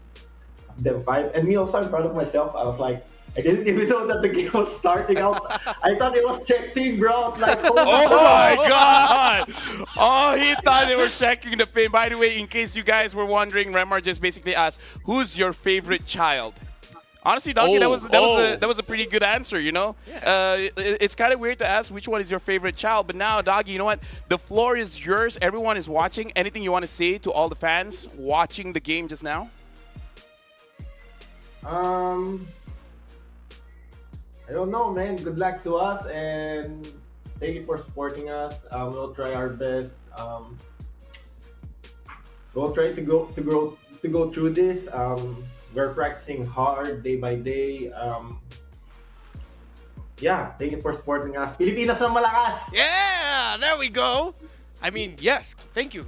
them five. And me also, I'm proud of myself. I was like, I didn't even know that the game was starting. I thought it was check team, bro. I was like, Oh my god! Oh, he thought they were checking the pin. By the way, in case you guys were wondering, Remar just basically asked, who's your favorite child? Honestly, Doggy, that was a pretty good answer, you know? Yeah. It's kind of weird to ask which one is your favorite child, but now, Doggy, you know what? The floor is yours. Everyone is watching. Anything you want to say to all the fans watching the game just now? I don't know, man. Good luck to us, and thank you for supporting us. We'll try our best. We'll try to go through this. We're practicing hard day by day. Yeah, thank you for supporting us. Pilipinas na malakas! Yeah, there we go. I mean, yes, thank you.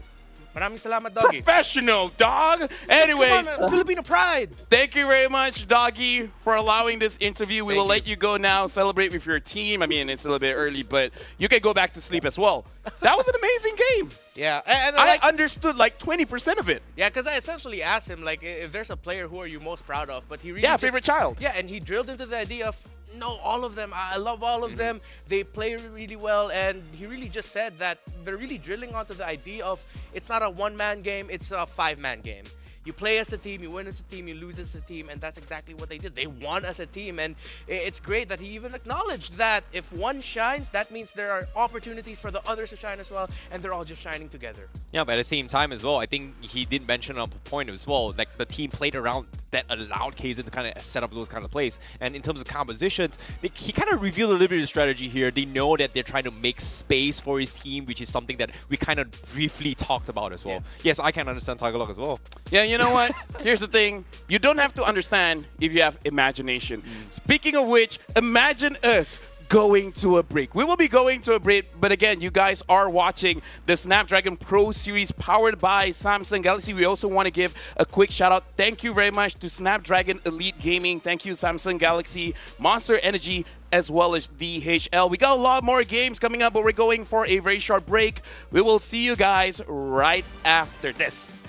Maraming salamat, Doggy. Professional, dog! Anyways, Come on, Filipino pride. Thank you very much, Doggy, for allowing this interview. We will let you go now, celebrate with your team. I mean, it's a little bit early, but you can go back to sleep as well. That was an amazing game. Yeah, and I understood like 20% of it. Yeah, because I essentially asked him, like, if there's a player who are you most proud of, but he really favorite child. Yeah, and he drilled into the idea of, no, all of them. I love all of them. They play really well, and he really just said that they're really drilling onto the idea of it's not a one-man game, it's a five-man game. You play as a team, you win as a team, you lose as a team, and that's exactly what they did. They won as a team, and it's great that he even acknowledged that if one shines, that means there are opportunities for the others to shine as well, and they're all just shining together. Yeah, but at the same time as well, I think he did mention a point as well, like the team played around that allowed Kaizen to kind of set up those kind of plays. And in terms of compositions, he kind of revealed a little bit of strategy here. They know that they're trying to make space for his team, which is something that we kind of briefly talked about as well. Yeah. Yes, I can understand Tagalog as well. Yeah, you know what? Here's the thing. You don't have to understand if you have imagination. Speaking of which, imagine us going to a break. We will be going to a break, but again, you guys are watching the Snapdragon Pro Series powered by Samsung Galaxy. We also want to give a quick shout out. Thank you very much to Snapdragon Elite Gaming. Thank you, Samsung Galaxy, Monster Energy, as well as DHL. We got a lot more games coming up, but we're going for a very short break. We will see you guys right after this.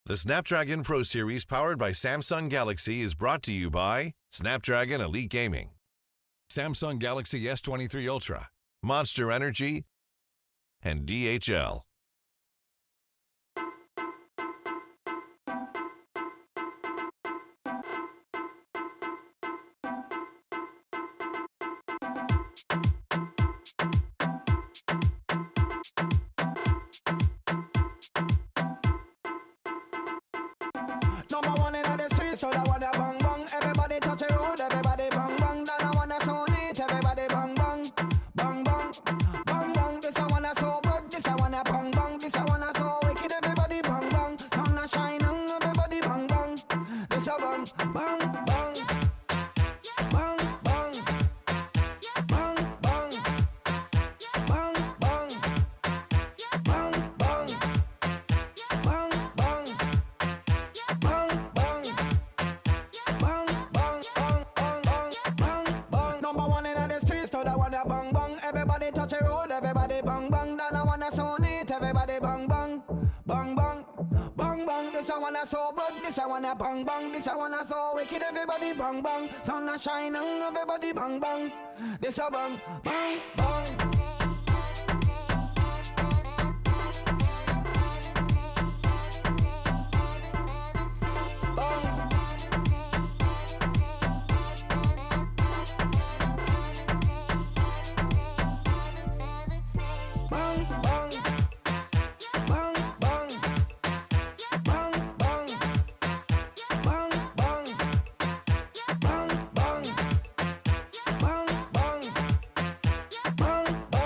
The Snapdragon Pro Series powered by Samsung Galaxy is brought to you by Snapdragon Elite Gaming, Samsung Galaxy S23 Ultra, Monster Energy, and DHL. Number one in the street, so that wanna bang bang. Everybody touch a road, everybody bang bang. Then I wanna so neat, everybody bang bang, bang bang, bang bang. This I wanna so good, this I wanna bang bang. This I wanna so wicked, everybody bang bang. Sun a shine on, everybody bang bang. This a bang bang bang, bang bang, bang bang, bang bang, bang bang, bang bang. Number one in the streets, so that wanna bang bang. Everybody touch a road, everybody bang bang. Then I wanna so neat, everybody bang bang, bang bang, bang bang. This I wanna so good, this I wanna bang bang. This I wanna so wicked, everybody bang bang. Sun a shine on, everybody bang bang. This a bang bang bang. Bang bang, bang bang, bang bang, bang bang, bang bang, bang bang, bang bang.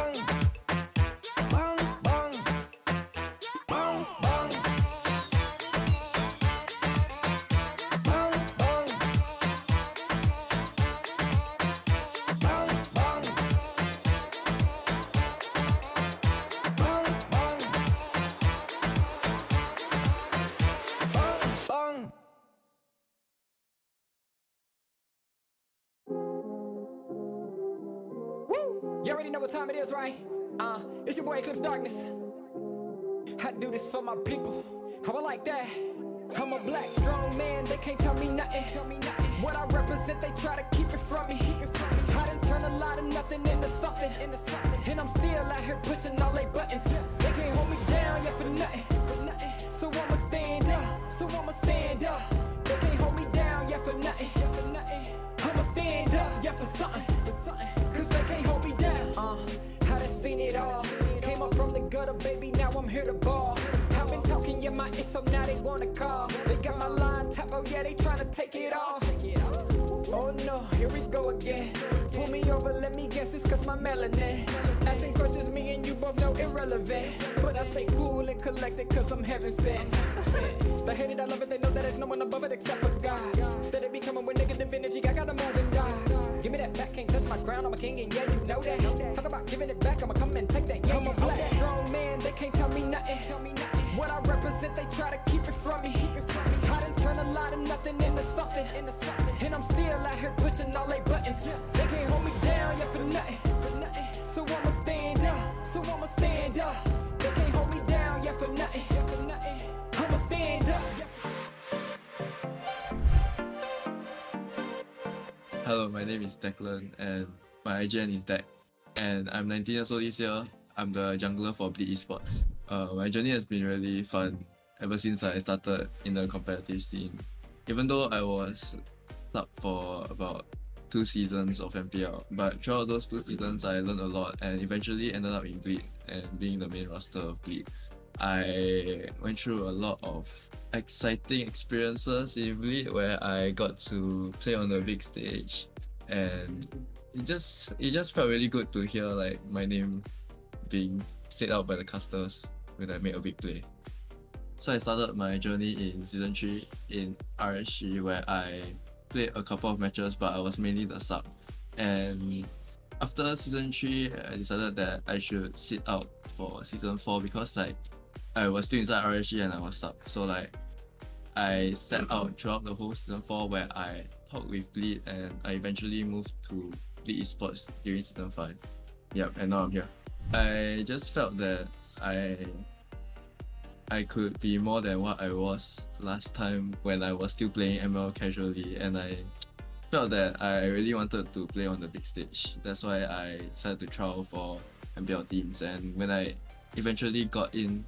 You already know what time it is, right? It's your boy Eclipse Darkness. I do this for my people. How I like that. I'm a black strong man, they can't tell me nothing. What I represent, they try to keep it from me. I done turn a lot of nothing into something. And I'm still out here pushing all they buttons. They can't hold me down, yeah, for nothing. So I'ma stand up. They can't hold me down, yeah, for nothing. I'ma stand up, yeah, for something. Cause they can't hold me down. I done seen it all. Came up from the gutter, baby, now I'm here to ball. I've been talking, yeah, my ish, so now they wanna call. They got my line tap, oh yeah, they tryna take it off. Oh no, here we go again. Pull me over, let me guess, it's cause my melanin. Asking questions, me and you both know irrelevant. But I stay cool and collected cause I'm heaven sent. They hate it, I love it, they know that there's no one above it except for God. Instead of becoming with negative energy, I gotta move and die. Give me that back, can't touch my crown, I'm a king and yeah, you know that. Talk about giving it back, I'ma come and take that. Yeah, I'm a black strong man, they can't tell me nothing. What I represent, they try to keep it from me. I done turn a lot of nothing into something. And I'm still out here pushing all they buttons. They can't hold me down, yeah, for nothing. So I'ma stand up. They can't hold me down, yeah, for nothing. I'ma stand up. Hello, my name is Declan and my IGN is Deck. And I'm 19 years old this year. I'm the jungler for Bleed Esports. My journey has been really fun ever since I started in the competitive scene. Even though I was sub for about 2 seasons of MPL, but throughout those 2 seasons I learned a lot and eventually ended up in Bleed and being the main roster of Bleed. I went through a lot of exciting experiences in Bleed where I got to play on the big stage, and it just felt really good to hear like my name being said out by the casters when I made a big play. So I started my journey in Season 3 in RSG where I played a couple of matches, but I was mainly the sub. And after Season 3, I decided that I should sit out for Season 4 because like I was still inside RSG and I was sub. So like I sat out throughout the whole Season 4 where I talked with Bleed and I eventually moved to Bleed Esports during Season 5. Yep, and now I'm here. I just felt that I could be more than what I was last time when I was still playing ML casually, and I felt that I really wanted to play on the big stage. That's why I decided to trial for MPL teams, and when I eventually got in,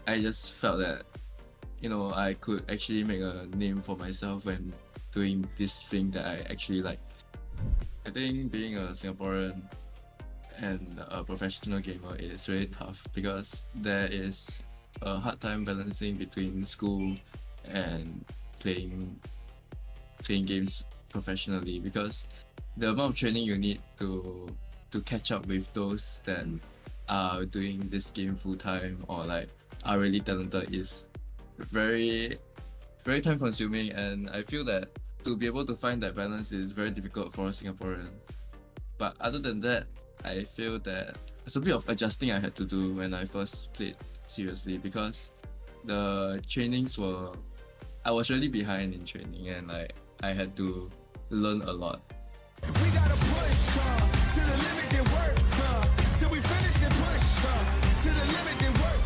I just felt that I could actually make a name for myself when doing this thing that I actually like. I think being a Singaporean and a professional gamer is really tough because there is a hard time balancing between school and playing games professionally, because the amount of training you need to catch up with those that are doing this game full time or like are really talented is very time consuming, and I feel that to be able to find that balance is very difficult for a Singaporean. But other than that, I feel that there's a bit of adjusting I had to do when I first played seriously, because the trainings I was really behind in training and I had to learn a lot. We gotta push to the limit and work till we finish and push to the limit and work.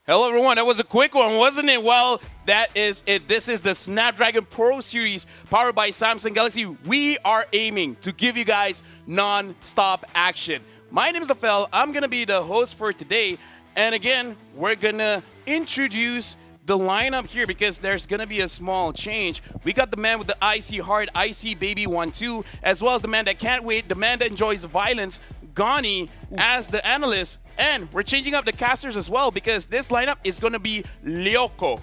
Hello everyone, that was a quick one, wasn't it? Well, that is it. This is the Snapdragon Pro Series powered by Samsung Galaxy. We are aiming to give you guys non-stop action. My name is Lafel. I'm gonna be the host for today. And again, we're gonna introduce the lineup here because there's gonna be a small change. We got the man with the icy heart, icy baby 1-2, as well as the man that can't wait, the man that enjoys violence, Gani, as the analyst. And we're changing up the casters as well because this lineup is gonna be Lyoko.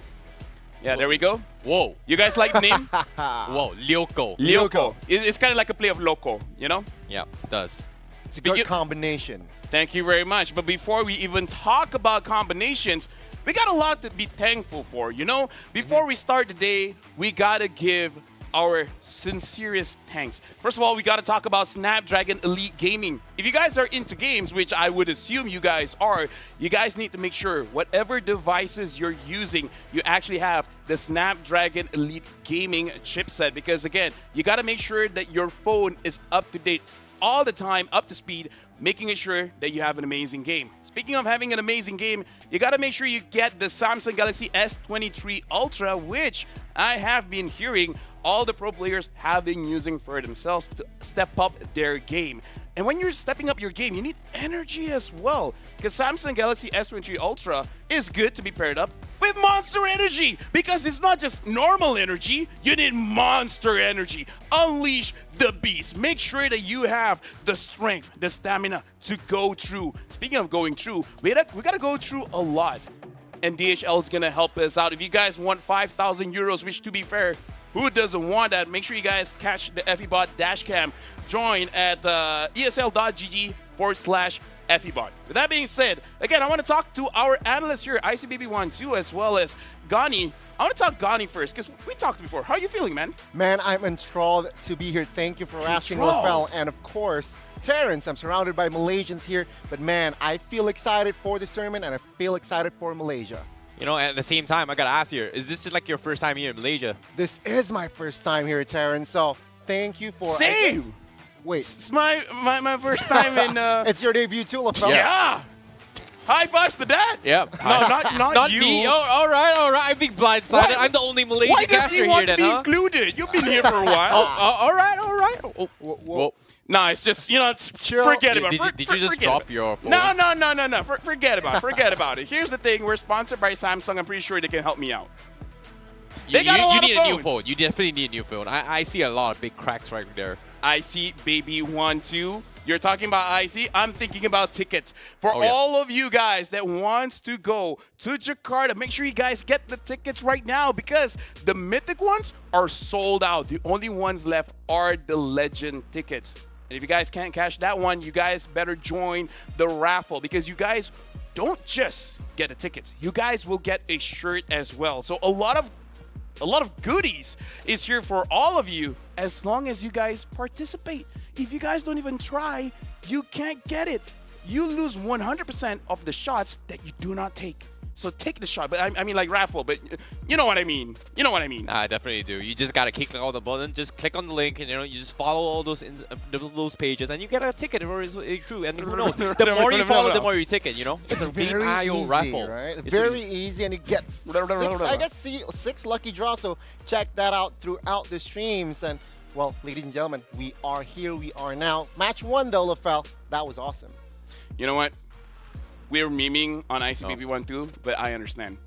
Yeah, there we go. Whoa. You guys like the name? Whoa, Lyoko. Lyoko. It's kind of like a play of Loco, you know? Yeah, it does. It's a good combination. Thank you very much. But before we even talk about combinations, we got a lot to be thankful for, you know? Before we start the day, we gotta give our sincerest thanks. First of all, we got to talk about Snapdragon Elite Gaming. If you guys are into games, which I would assume you guys are, you guys need to make sure whatever devices you're using, you actually have the Snapdragon Elite Gaming chipset, because again, you got to make sure that your phone is up to date all the time, up to speed, making sure that you have an amazing game. Speaking of having an amazing game, you got to make sure you get the Samsung Galaxy S23 Ultra, which I have been hearing all the pro players have been using for themselves to step up their game. And when you're stepping up your game, you need energy as well, because Samsung Galaxy S23 Ultra is good to be paired up with Monster Energy, because it's not just normal energy, you need Monster Energy. Unleash the beast. Make sure that you have the strength, the stamina to go through. Speaking of going through, we gotta go through a lot. And DHL is gonna help us out. If you guys want 5,000 euros, which to be fair, who doesn't want that? Make sure you guys catch the FEBot Dashcam. Join at esl.gg/FEBot. With that being said, again, I want to talk to our analyst here, ICBB12, as well as Gani. I want to talk Gani first, because we talked before. How are you feeling, man? Man, I'm enthralled to be here. Thank you for asking, Rafael. And of course, Terrence, I'm surrounded by Malaysians here. But man, I feel excited for this tournament, and I feel excited for Malaysia. You know, at the same time, I gotta ask you, is this like your first time here in Malaysia? This is my first time here, Terrence, so thank you for... Same! Wait. It's my first time in... It's your debut too, LaFell. Yeah! High fives to that! Yep. No, not you. Me. Oh, all right. I'm being blindsided. What? I'm the only Malaysian Why does caster he want here to then, be huh? included? You've been here for a while. All right. Oh, whoa. No, it's just, forget about it. Did you just drop your phone? No. Forget about it. Here's the thing. We're sponsored by Samsung. I'm pretty sure they can help me out. They got a lot of need phones. a new phone. You definitely need a new phone. I see a lot of big cracks right there. IC Baby 1-2. You're talking about IC. I'm thinking about tickets. For all of you guys that wants to go to Jakarta, make sure you guys get the tickets right now, because the mythic ones are sold out. The only ones left are the legend tickets. And if you guys can't cash that one, you guys better join the raffle, because you guys don't just get the tickets. You guys will get a shirt as well. So a lot of goodies is here for all of you, as long as you guys participate. If you guys don't even try, you can't get it. You lose 100% of the shots that you do not take. So take the shot. But I mean like raffle, but you know what I mean. I definitely do. You just gotta click on the button, just click on the link, and you just follow all those pages, and you get a ticket. It's true. And who knows? The more you follow, the more you ticket. It's a very easy, raffle. Right? It's very easy, and you get six lucky draws. So check that out throughout the streams. And well, ladies and gentlemen, we are here. We are now. Match 1 though, LaFell. That was awesome. You know what? We're memeing on ICBB12, but I understand.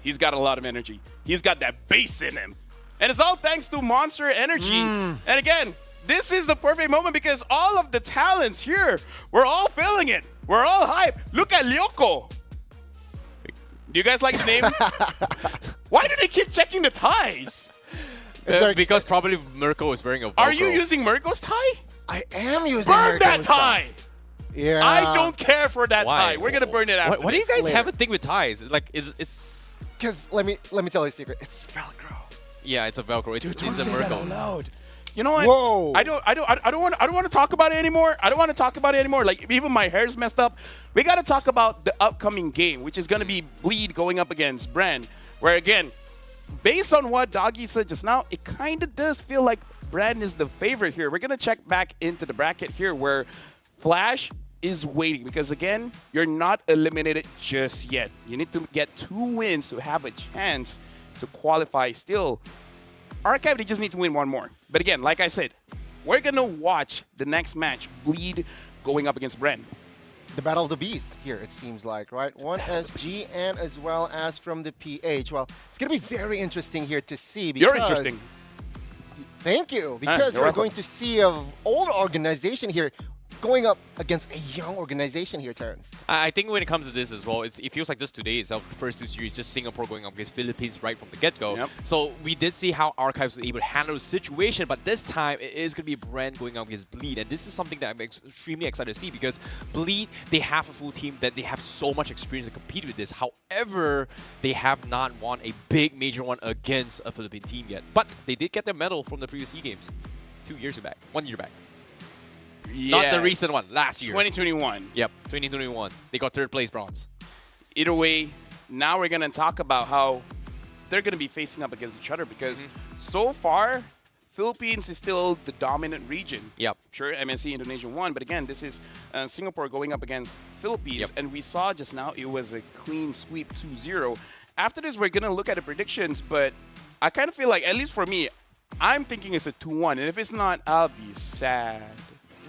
He's got a lot of energy. He's got that bass in him. And it's all thanks to Monster Energy. And again, this is a perfect moment, because all of the talents here, we're all feeling it. We're all hype. Look at Lyoko. Do you guys like the name? Why do they keep checking the ties? Because probably Mirko is wearing a Velcro. Are you using Mirko's tie? I am using Burn that Mirko's tie! Yeah. I don't care for that tie. We're gonna burn it after. Why do you this. guys have a thing with ties? Like, it's because let me tell you a secret. It's Velcro. Yeah, it's a Velcro. It's a Mirko. You know what? Whoa. I don't want to talk about it anymore. Like, even my hair's messed up. We got to talk about the upcoming game, which is gonna be Bleed going up against Brand. Where again, based on what Doggy said just now, it kind of does feel like Brand is the favorite here. We're gonna check back into the bracket here, where Flash is waiting, because again, you're not eliminated just yet. You need to get 2 wins to have a chance to qualify still. Archive, they just need to win 1 more. But again, like I said, we're gonna watch the next match, Bleed going up against Bren. The Battle of the Bees here, it seems like, right? One SG and as well as from the PH. Well, it's gonna be very interesting here to see, because... You're interesting. Thank you, because we're going to see an old organization here going up against a young organization here, Terrence. I think when it comes to this as well, it feels like just today itself, the first two series, just Singapore going up against Philippines right from the get-go. Yep. So we did see how Archives was able to handle the situation, but this time it is going to be Brand going up against Bleed, and this is something that I'm extremely excited to see because Bleed, they have a full team that they have so much experience to compete with this. However, they have not won a big major one against a Philippine team yet, but they did get their medal from the previous SEA Games 2 years back, 1 year back. Not the recent one, last year. 2021. Yep, 2021. They got third place bronze. Either way, now we're going to talk about how they're going to be facing up against each other because so far, Philippines is still the dominant region. Yep. Sure, MSC Indonesia won, but again, this is Singapore going up against Philippines, Yep. and we saw just now it was a clean sweep 2-0. After this, we're going to look at the predictions, but I kind of feel like, at least for me, I'm thinking it's a 2-1, and if it's not, I'll be sad.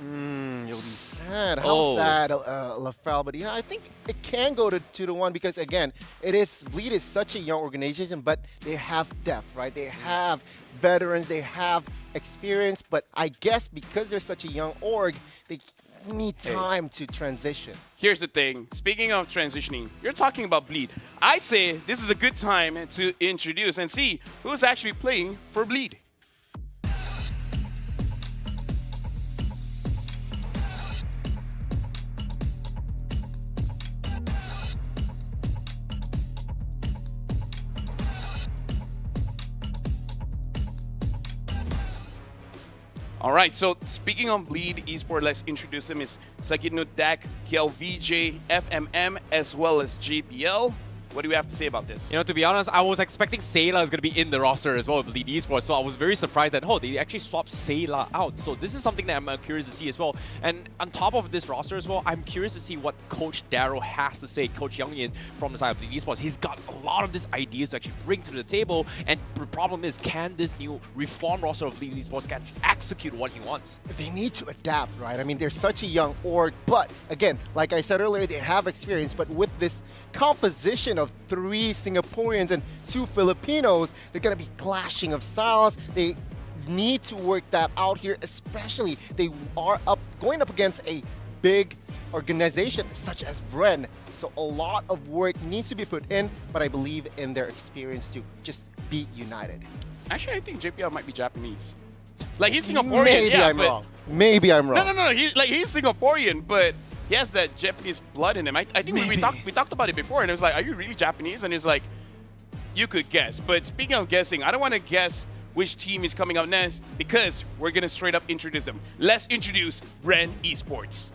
You'll be sad. How sad, LaFell. But yeah, I think it can go to 2-1 because again, Bleed is such a young organization, but they have depth, right? They have veterans, they have experience, but I guess because they're such a young org, they need time to transition. Here's the thing. Speaking of transitioning, you're talking about Bleed. I'd say this is a good time to introduce and see who's actually playing for Bleed. All right, so speaking of Bleed Esports, let's introduce him. Is Sakit Dak, KLVJ, FMM, as well as JPL. What do we have to say about this? You know, to be honest, I was expecting Sayla is going to be in the roster as well with Bleed Esports, so I was very surprised that, they actually swapped Sayla out. So this is something that I'm curious to see as well. And on top of this roster as well, I'm curious to see what Coach Darrow has to say, Coach Young-in from the side of Bleed Esports. He's got a lot of these ideas to actually bring to the table, and the problem is, can this new reform roster of Bleed Esports can execute what he wants? They need to adapt, right? I mean, they're such a young org, but again, like I said earlier, they have experience, but with this composition of 3 Singaporeans and 2 Filipinos, they're going to be clashing of styles. They need to work that out here, especially they are going up against a big organization such as Bren. So a lot of work needs to be put in, but I believe in their experience to just be united. Actually, I think JPL might be Japanese. Like, he's Singaporean. Maybe I'm wrong. Maybe I'm wrong. No. He's Singaporean, but he has that Japanese blood in him. I think we talked about it before, and it was like, are you really Japanese? And it's like, you could guess. But speaking of guessing, I don't want to guess which team is coming up next because we're going to straight up introduce them. Let's introduce Ren Esports.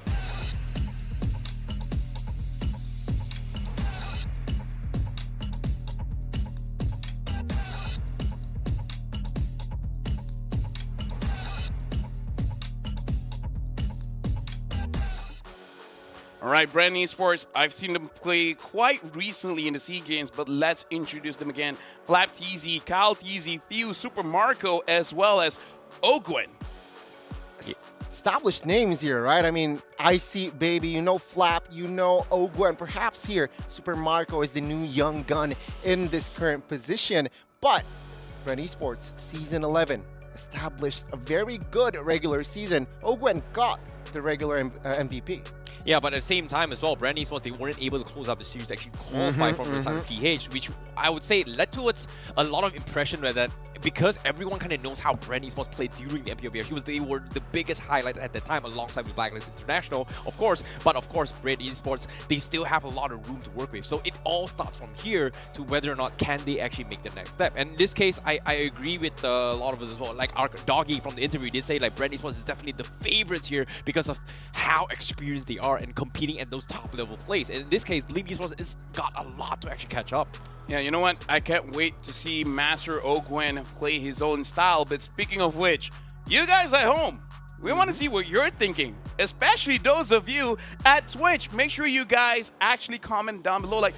All right, Brand Esports, I've seen them play quite recently in the SEA Games, but let's introduce them again. Flap TZ, Kyle TZ, Theo, Super Marco, as well as Ogwen. Established names here, right? I mean, IC Baby, you know Flap, you know Ogwen. Perhaps here, Super Marco is the new young gun in this current position. But Brand Esports, Season 11, established a very good regular season. Ogwen got the regular MVP. Yeah, but at the same time as well, Brand Esports, they weren't able to close out the series to actually qualify from the side of PH, which I would say led towards a lot of impression that because everyone kind of knows how Brand Esports played during the MPLBR, they were the biggest highlight at the time alongside with Blacklist International, of course. But of course, Brand Esports, they still have a lot of room to work with. So it all starts from here to whether or not can they actually make the next step. And in this case, I agree with a lot of us as well. Like our Doggy from the interview did say, like, Brand Esports is definitely the favorites here because of how experienced they are and competing at those top level plays. And in this case, Bleed Esports has got a lot to actually catch up. Yeah, you know what? I can't wait to see Master Ogwen play his own style. But speaking of which, you guys at home, we want to see what you're thinking, especially those of you at Twitch. Make sure you guys actually comment down below, like,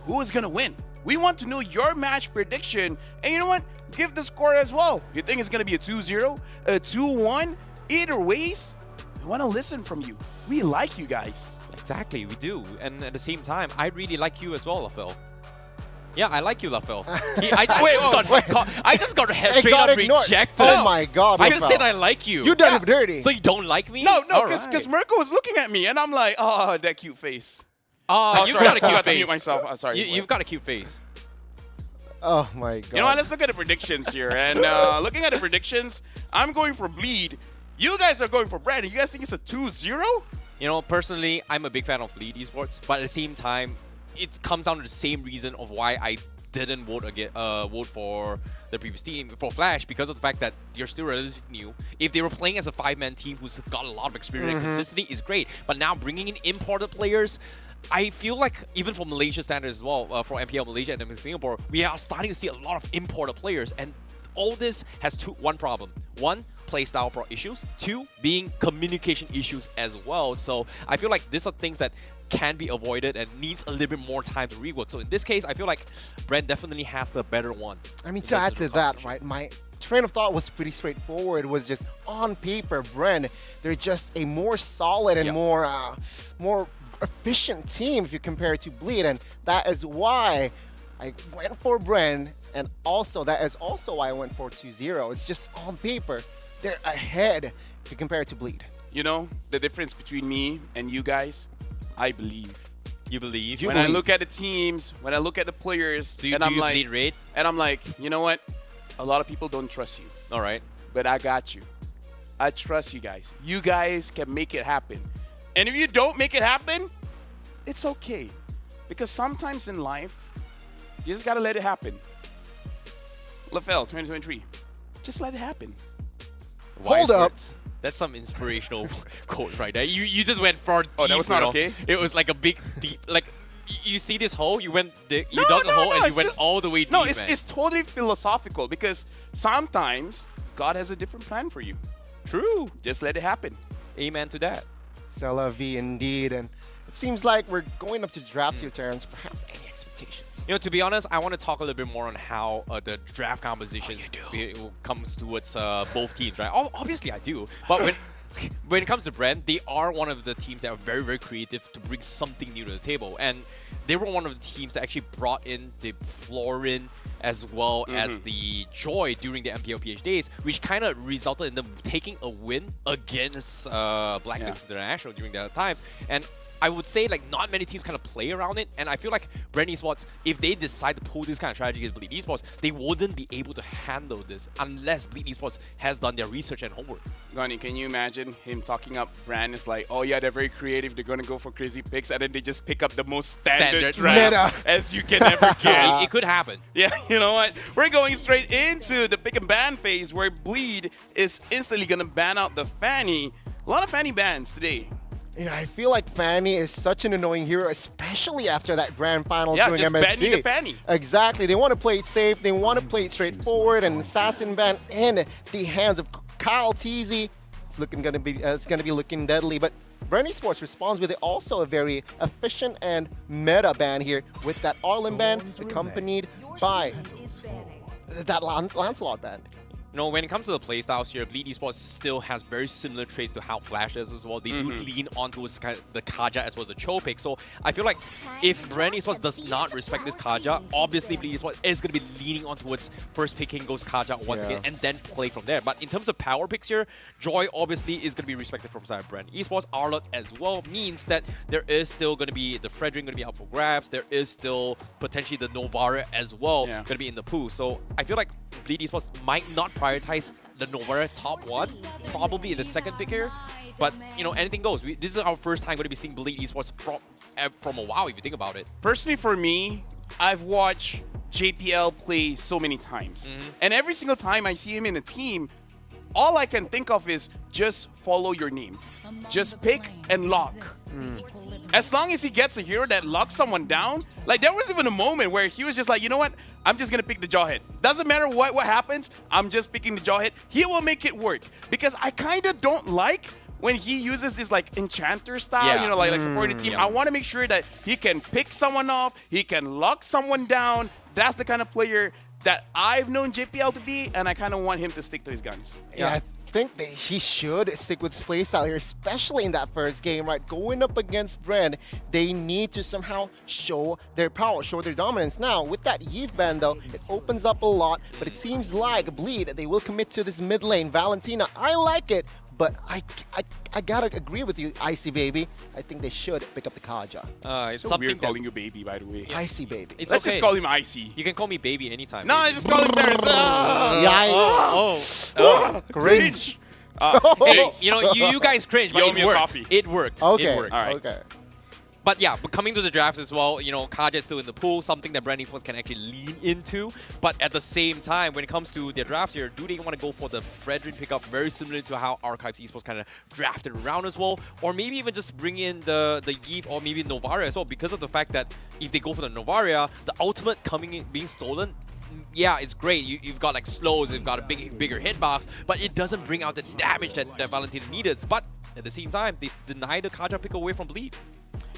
who is going to win? We want to know your match prediction. And you know what? Give the score as well. You think it's going to be a 2-0, a 2-1? Either ways, we want to listen from you. We like you guys. Exactly, we do. And at the same time, I really like you as well, Phil. Yeah, I like you, Lafel. I just got straight got up ignored. rejected. Oh my God, I just Lafel. said I like you. You done him dirty. So you don't like me? No, All because right. Mirko was looking at me, and I'm like, oh, that cute face. Oh, you've got a I cute have to mute face. myself. Sorry. You've got a cute face. Oh my God. You know what? Let's look at the predictions here. And looking at the predictions, I'm going for Bleed. You guys are going for Brandon. You guys think it's a 2-0? You know, personally, I'm a big fan of Bleed Esports, but at the same time, it comes down to the same reason of why I didn't vote for the previous team, for Flash, because of the fact that you're still relatively new. If they were playing as a 5-man team who's got a lot of experience and consistency is great, but now bringing in imported players, I feel like even for Malaysia standards as well, for MPL Malaysia and MPL Singapore, we are starting to see a lot of imported players, and all this has one problem. One, playstyle issues. Two, being communication issues as well. So I feel like these are things that can be avoided and needs a little bit more time to rework. So in this case, I feel like Brent definitely has the better one. I mean, to add to that, right, my train of thought was pretty straightforward. It was just on paper, Bren, they're just a more solid and more efficient team if you compare it to Bleed, and that is why I went for Bren, and also that is also why I went for 2-0. It's just on paper, they're ahead if you compare it to Bleed. You know, the difference between me and you guys, I believe. You believe? When I look at the teams, when I look at the players, So you, and do I'm you like, bleed red? and I'm like, you know what? A lot of people don't trust you, All right. but I got you. I trust you guys. You guys can make it happen. And if you don't make it happen, it's okay. Because sometimes in life, you just got to let it happen. Lafel, 2023. Just let it happen. Hold up. That's some inspirational quote right there. You just went far deep. Oh, that was not okay? It was like a big, deep, like, you see this hole, you went, you dug a hole and you went all the way deep, No, man. it's totally philosophical because sometimes God has a different plan for you. True. Just let it happen. Amen to that. C'est la vie indeed, and it seems like we're going up to draft here, Terrence. Perhaps any expectations? You know, to be honest, I want to talk a little bit more on how the draft compositions comes towards both teams, right? Obviously, I do. But when it comes to Brand, they are one of the teams that are very, very creative to bring something new to the table. And they were one of the teams that actually brought in the Florin as well as the Joy during the MPLPH days, which kind of resulted in them taking a win against Blacklist International during their times. And I would say like not many teams kind of play around it, and I feel like Brand Esports, if they decide to pull this kind of strategy against Bleed Esports, they wouldn't be able to handle this unless Bleed Esports has done their research and homework. Gani, can you imagine him talking up Brand? It's like, oh yeah, they're very creative, they're going to go for crazy picks, and then they just pick up the most standard draft as you can ever get. It could happen. Yeah, you know what? We're going straight into the pick and ban phase where Bleed is instantly going to ban out the Fanny. A lot of Fanny bans today. Yeah, I feel like Fanny is such an annoying hero, especially after that grand final during just MSC. banning the Fanny. Exactly. They want to play it safe. They want to play it straightforward. And assassin ban in the hands of Kyle Teasy. It's gonna be looking deadly. But Brand Esports responds with also a very efficient and meta ban here with that Arlen ban accompanied by that Lancelot ban. You know, when it comes to the playstyles here, Bleed Esports still has very similar traits to how Flash does as well. They do lean onto the Kaja as well as the Cho pick. So I feel like if Brand Esports does not respect this Kaja, obviously Bleed Esports is going to be leaning on towards first picking goes Kaja once again and then play from there. But in terms of power picks here, Joy obviously is going to be respected from side of Brand Esports. Arlot as well means that there is still going to be the Frederick going to be out for grabs. There is still potentially the Novara as well going to be in the pool. So I feel like Bleed Esports might not prioritize the Novara top one, probably in the second pick here. But, you know, anything goes. This is our first time going to be seeing Bleed Esports from a while, if you think about it. Personally, for me, I've watched JPL play so many times. And every single time I see him in a team, all I can think of is just follow your name. Just pick and lock. As long as he gets a hero that locks someone down, like there was even a moment where he was just like, you know what? I'm just going to pick the Jawhead. Doesn't matter what happens, I'm just picking the Jawhead. He will make it work. Because I kind of don't like when he uses this like enchanter style, you know, like supporting the team. I want to make sure that he can pick someone off, he can lock someone down. That's the kind of player that I've known JPL to be, and I kind of want him to stick to his guns. Yeah, I think that he should stick with his playstyle here, especially in that first game, right? Going up against Bren, they need to somehow show their power, show their dominance. Now, with that Eve ban, though, it opens up a lot, but it seems like Bleed, they will commit to this mid lane. Valentina, I like it, but I gotta agree with you, Icy Baby. I think they should pick up the Kaja. It's so weird calling you baby, by the way. Icy Baby. It's Let's okay. just call him Icy. You can call me baby anytime. No, baby. I just call him Terrence. Cringe. Hey, you guys cringe, but You owe me it a worked. coffee. It worked. Okay, It worked. All right. okay. But yeah, but coming to the drafts as well, Kaja is still in the pool, something that Brand Esports can actually lean into. But at the same time, when it comes to their drafts here, do they want to go for the Fredrin pickup, very similar to how Archives Esports kind of drafted around as well? Or maybe even just bring in the Yeet or maybe Novaria as well, because of the fact that if they go for the Novaria, the ultimate coming in, being stolen, yeah, it's great. You've got like slows, you've got a bigger hitbox, but it doesn't bring out the damage that Valentina needed. But at the same time, they deny the Kaja pick away from Bleed.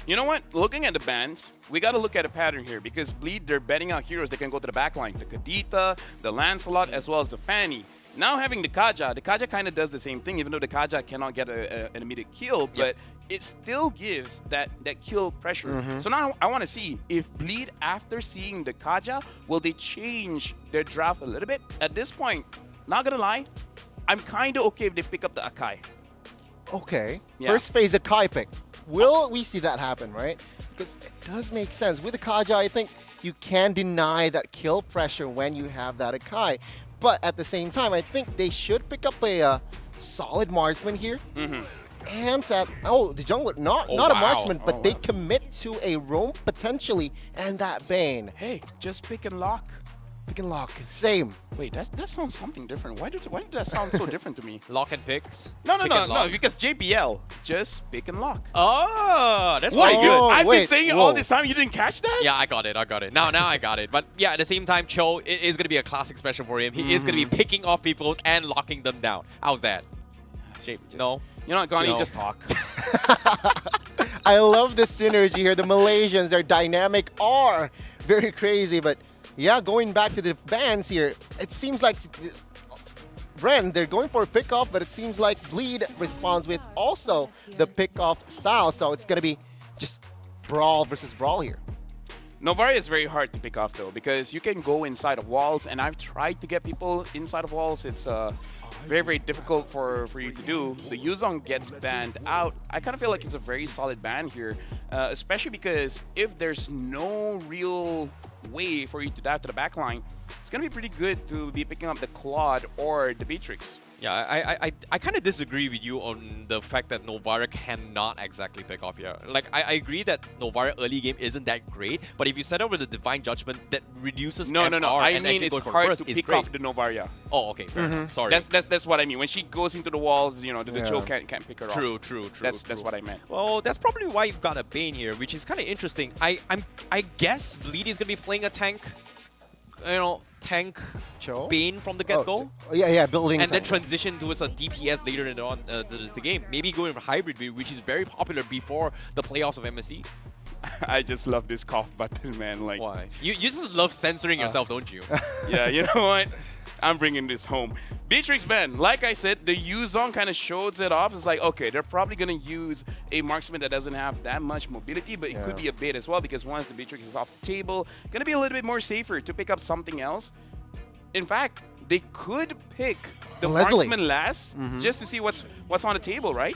You know what? Looking at the bans, we got to look at a pattern here because Bleed, they're betting out heroes that can go to the backline. The Kadita, the Lancelot, as well as the Fanny. Now having the Kaja kind of does the same thing, even though the Kaja cannot get an immediate kill, but it still gives that kill pressure. So now I want to see if Bleed, after seeing the Kaja, will they change their draft a little bit? At this point, not gonna lie, I'm kind of okay if they pick up the Akai. Okay. Yeah. First phase, a Kai pick. Will we see that happen, right? Because it does make sense. With the Kaja, I think you can deny that kill pressure when you have that Akai. But at the same time, I think they should pick up a solid marksman here. And that, the jungler, not a marksman, but they commit to a roam potentially, and that Bane. Hey, just pick and lock. Pick and lock, same. Wait, that sounds something different. Why did that sound so different to me? Lock and picks? No, because JBL, just pick and lock. Oh, that's What? pretty good. I've been saying it all this time. You didn't catch that? Yeah, I got it. Now I got it. But yeah, at the same time, Cho, it is going to be a classic special for him. He is going to be picking off people and locking them down. How's that? No? You know what, Gani, just talk. I love the synergy here. The Malaysians, their dynamic are very crazy, but yeah, going back to the bans here, it seems like Bren, they're going for a pick-off, but it seems like Bleed responds with also the pick-off style, so it's going to be just brawl versus brawl here. Novaria is very hard to pick off though, because you can go inside of walls, and I've tried to get people inside of walls. It's very, very difficult for you to do. The Yuzong gets banned out. I kind of feel like it's a very solid ban here, especially because if there's no real way for you to dive to the backline, it's going to be pretty good to be picking up the Claude or the Beatrix. Yeah, I kind of disagree with you on the fact that Novaria cannot exactly pick off here. Like, I agree that Novaria early game isn't that great, but if you set up with a Divine Judgment that reduces No. MR I and mean, actually it's goes for hard burst, to is pick great. off the Novaria. Oh, okay, fair enough. Sorry. That's what I mean. When she goes into the walls, the Cho can't pick her off. True. That's what I meant. Well, that's probably why you've got a Bane here, which is kind of interesting. I guess Bleed is gonna be playing a tank. Tank Cho? Bane from the get-go. Building and then tank. transition towards a DPS later on the game. Maybe going for hybrid build, which is very popular before the playoffs of MSC. I just love this cough button, man. Like, why? You just love censoring yourself, don't you? Yeah, you know what? I'm bringing this home. Beatrix ban, like I said, the Yuzong kind of shows it off. It's like, okay, they're probably going to use a marksman that doesn't have that much mobility, but it could be a bait as well, because once the Beatrix is off the table, going to be a little bit more safer to pick up something else. In fact, they could pick the Leslie. marksman last just to see what's on the table, right?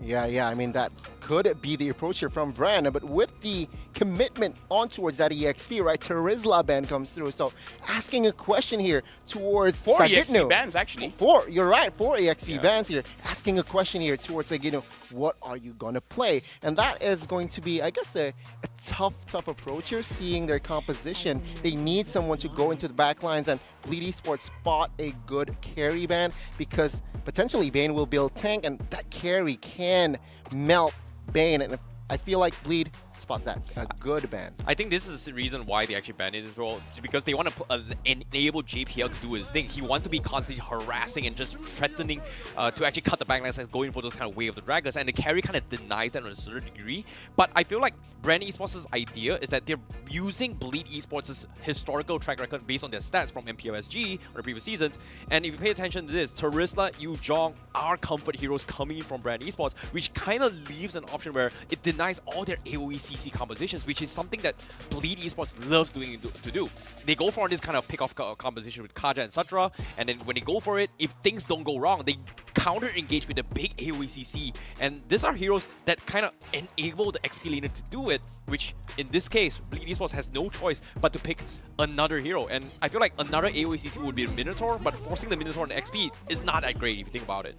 Yeah, I mean, that could be the approach here from Bran, but with the commitment on towards that EXP, right, Terizla ban comes through, so asking a question here towards 4 Sagitnu. EXP bans, actually. You're right, 4 EXP bans here, asking a question here towards Sagitnu, what are you going to play? And that is going to be, I guess, a tough approach here, seeing their composition. They need someone to go into the backlines, and Bleed Esports spot a good carry ban, because potentially Bane will build tank, and that carry can melt Bane, and I feel like Bleed spots that a good ban. I think this is the reason why they actually banned it as well, because they want to enable JPL to do his thing. He wants to be constantly harassing and just threatening to actually cut the backlines and going for those kind of Way of the Dragons, and the carry kind of denies that on a certain degree. But I feel like Brand Esports' idea is that they're using Bleed Esports' historical track record based on their stats from MPLSG or the previous seasons. And if you pay attention to this, Terisla, Yu Jong are comfort heroes coming in from Brand Esports, which kind of leaves an option where it denies all their AoE CC compositions, which is something that Bleed Esports loves doing to do. They go for this kind of pick-off composition with Kaja and Satra, and then when they go for it, if things don't go wrong, they counter-engage with a big AoE CC. And these are heroes that kind of enable the XP laner to do it, which in this case, Bleed Esports has no choice but to pick another hero. And I feel like another AoE CC would be a Minotaur, but forcing the Minotaur on the XP is not that great if you think about it.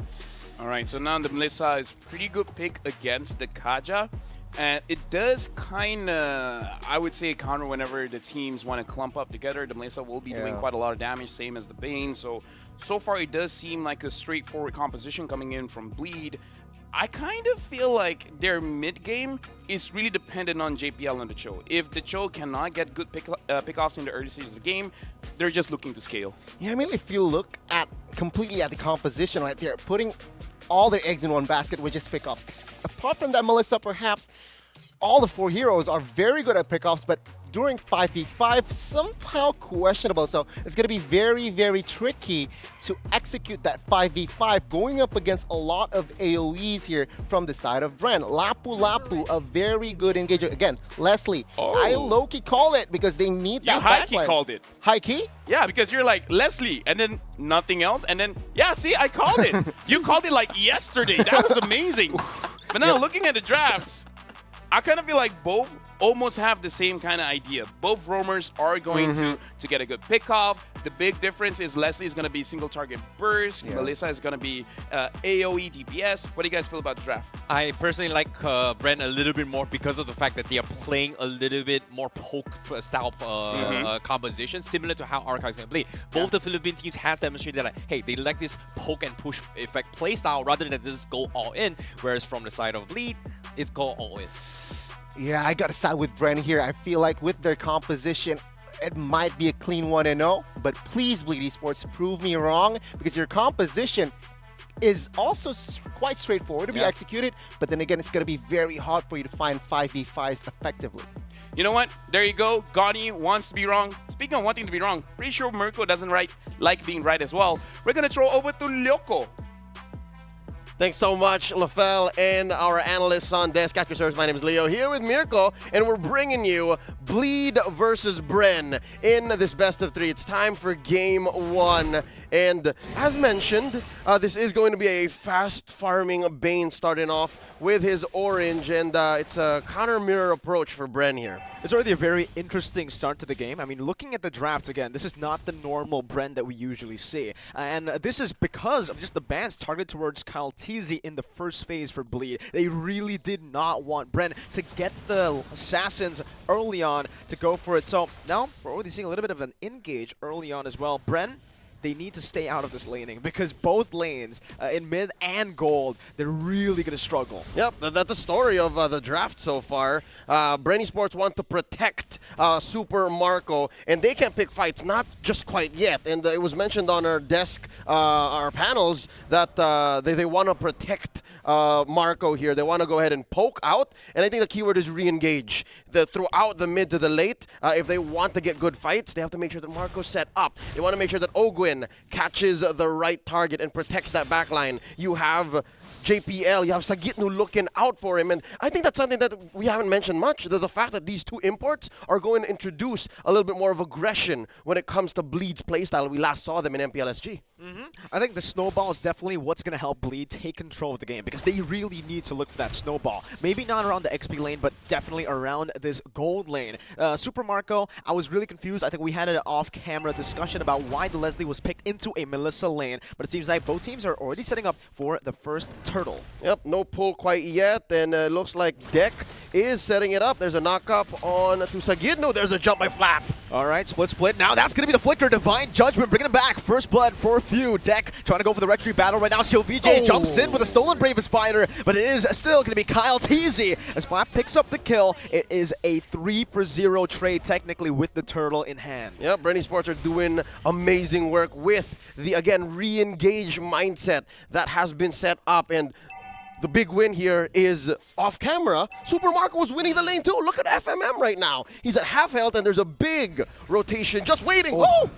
All right, so now the Melissa is pretty good pick against the Kaja. And it does kind of, I would say, counter whenever the teams want to clump up together. The Melissa will be doing quite a lot of damage, same as the Bane. So far it does seem like a straightforward composition coming in from Bleed. I kind of feel like their mid-game is really dependent on JPL and the Cho. If the Cho cannot get good pick-offs in the early stages of the game, they're just looking to scale. Yeah, I mean, if you look at completely at the composition right there, putting all their eggs in one basket with just pickoffs. Apart from that, Melissa, perhaps all the 4 heroes are very good at pickoffs, but during 5v5, somehow questionable. So it's going to be very, very tricky to execute that 5v5 going up against a lot of AoEs here from the side of Brand. Lapu Lapu, a very good engager. Again, Leslie, I low-key call it because they need that backline. You high-key called it. High-key? Yeah, because you're like, Leslie, and then nothing else, and then, yeah, see, I called it. You called it like yesterday. That was amazing. But now looking at the drafts, I kind of feel like both almost have the same kind of idea. Both roamers are going to get a good pick-off. The big difference is Leslie is going to be single target burst. Melissa is going to be AoE DPS. What do you guys feel about the draft? I personally like Brand a little bit more because of the fact that they are playing a little bit more poke style composition, similar to how Archive is going to play. Both the Philippine teams has demonstrated that, like, hey, they like this poke and push effect play style rather than just go all in, whereas from the side of Bleed, it's go all in. Yeah, I got to side with Brand here. I feel like with their composition, it might be a clean 1-0, but please, Bleed Esports, prove me wrong, because your composition is also quite straightforward to be executed, but then again, it's going to be very hard for you to find 5v5s effectively. You know what? There you go. Gani wants to be wrong. Speaking of wanting to be wrong, pretty sure Mirko doesn't like being right as well. We're going to throw over to Lyoko. Thanks so much, LaFell, and our analysts on desk. At your service, my name is Leo, here with Mirko, and we're bringing you Bleed versus Bren in this best of 3. It's time for Game 1. And as mentioned, this is going to be a fast-farming Bane starting off with his orange, and it's a counter-mirror approach for Bren here. It's already a very interesting start to the game. I mean, looking at the drafts again, this is not the normal Bren that we usually see. And this is because of just the bans targeted towards Kyle Teasy in the first phase for Bleed. They really did not want Bren to get the Assassins early on to go for it. So now we're already seeing a little bit of an engage early on as well. Bren, they need to stay out of this laning because both lanes, in mid and gold, they're really going to struggle. Yep, that's the story of the draft so far. Bren Esports want to protect Super Marco, and they can't pick fights, not just quite yet. And it was mentioned on our desk, our panels, that they want to protect Marco here. They want to go ahead and poke out, and I think the keyword is re-engage. Throughout the mid to the late, if they want to get good fights, they have to make sure that Marco's set up. They want to make sure that Ogwin catches the right target and protects that backline. You have JPL, you have Sagitnu looking out for him, and I think that's something that we haven't mentioned much, the fact that these two imports are going to introduce a little bit more of aggression when it comes to Bleed's playstyle. We last saw them in MPLSG. I think the snowball is definitely what's going to help Bleed take control of the game because they really need to look for that snowball. Maybe not around the XP lane, but definitely around this gold lane. Super Marco, I was really confused. I think we had an off-camera discussion about why the Leslie was picked into a Melissa lane, but it seems like both teams are already setting up for the first turtle. Yep, no pull quite yet, and it looks like Deck is setting it up. There's a knock-up on to Sagidno. There's a jump by Flap. All right, split. Now that's going to be the Flicker. Divine Judgment bringing him back. First blood for Few. Deck trying to go for the Retreat battle right now. VJ jumps in with a stolen Brave Spider, but it is still going to be Kyle Teasy as Flap picks up the kill. It is a 3-for-0 trade technically with the turtle in hand. Yep, Brenny Sports are doing amazing work with the, again, re-engage mindset that has been set up, and the big win here is off camera. Super Marco was winning the lane too. Look at FMM right now. He's at half health and there's a big rotation just waiting. Oh!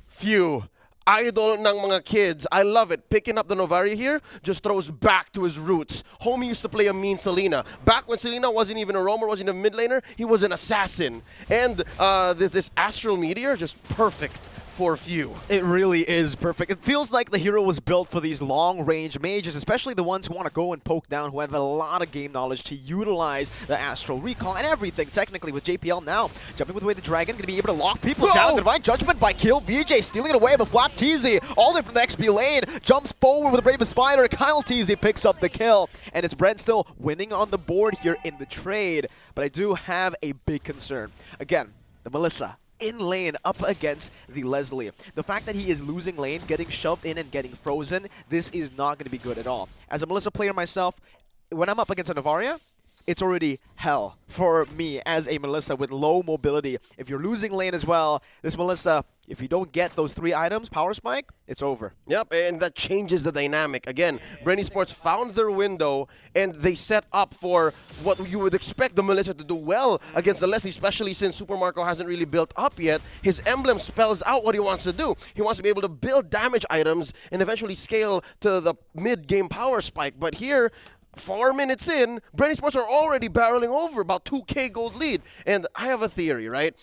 Phew. Idol ng mga kids. I love it. Picking up the Novaria here just throws back to his roots. Homie used to play a mean Selena. Back when Selena wasn't even a roamer, wasn't a mid laner, he was an assassin. And this Astral Meteor, just perfect for Few. It really is perfect. It feels like the hero was built for these long-range mages, especially the ones who want to go and poke down, who have a lot of game knowledge to utilize the Astral Recall and everything, technically, with JPL now. Jumping with the way the Dragon, going to be able to lock people down. The Divine Judgment by Kill VJ, stealing it away, but Flap Teasy, all the way from the XP lane, jumps forward with a Brave Spider. Kyle Teasy picks up the kill, and it's Brent still winning on the board here in the trade. But I do have a big concern. Again, the Melissa in lane up against the Leslie. The fact that he is losing lane, getting shoved in and getting frozen, this is not going to be good at all. As a Melissa player myself, when I'm up against a Novaria, it's already hell for me as a Melissa with low mobility. If you're losing lane as well, this Melissa, if you don't get those 3 items, power spike, it's over. Yep, and that changes the dynamic. Again, Brenny Sports found their window, and they set up for what you would expect the Melissa to do well against the Leslie, especially since Super Marco hasn't really built up yet. His emblem spells out what he wants to do. He wants to be able to build damage items and eventually scale to the mid-game power spike. But here, 4 minutes in, Brenny Sports are already barreling over about 2K gold lead. And I have a theory, right?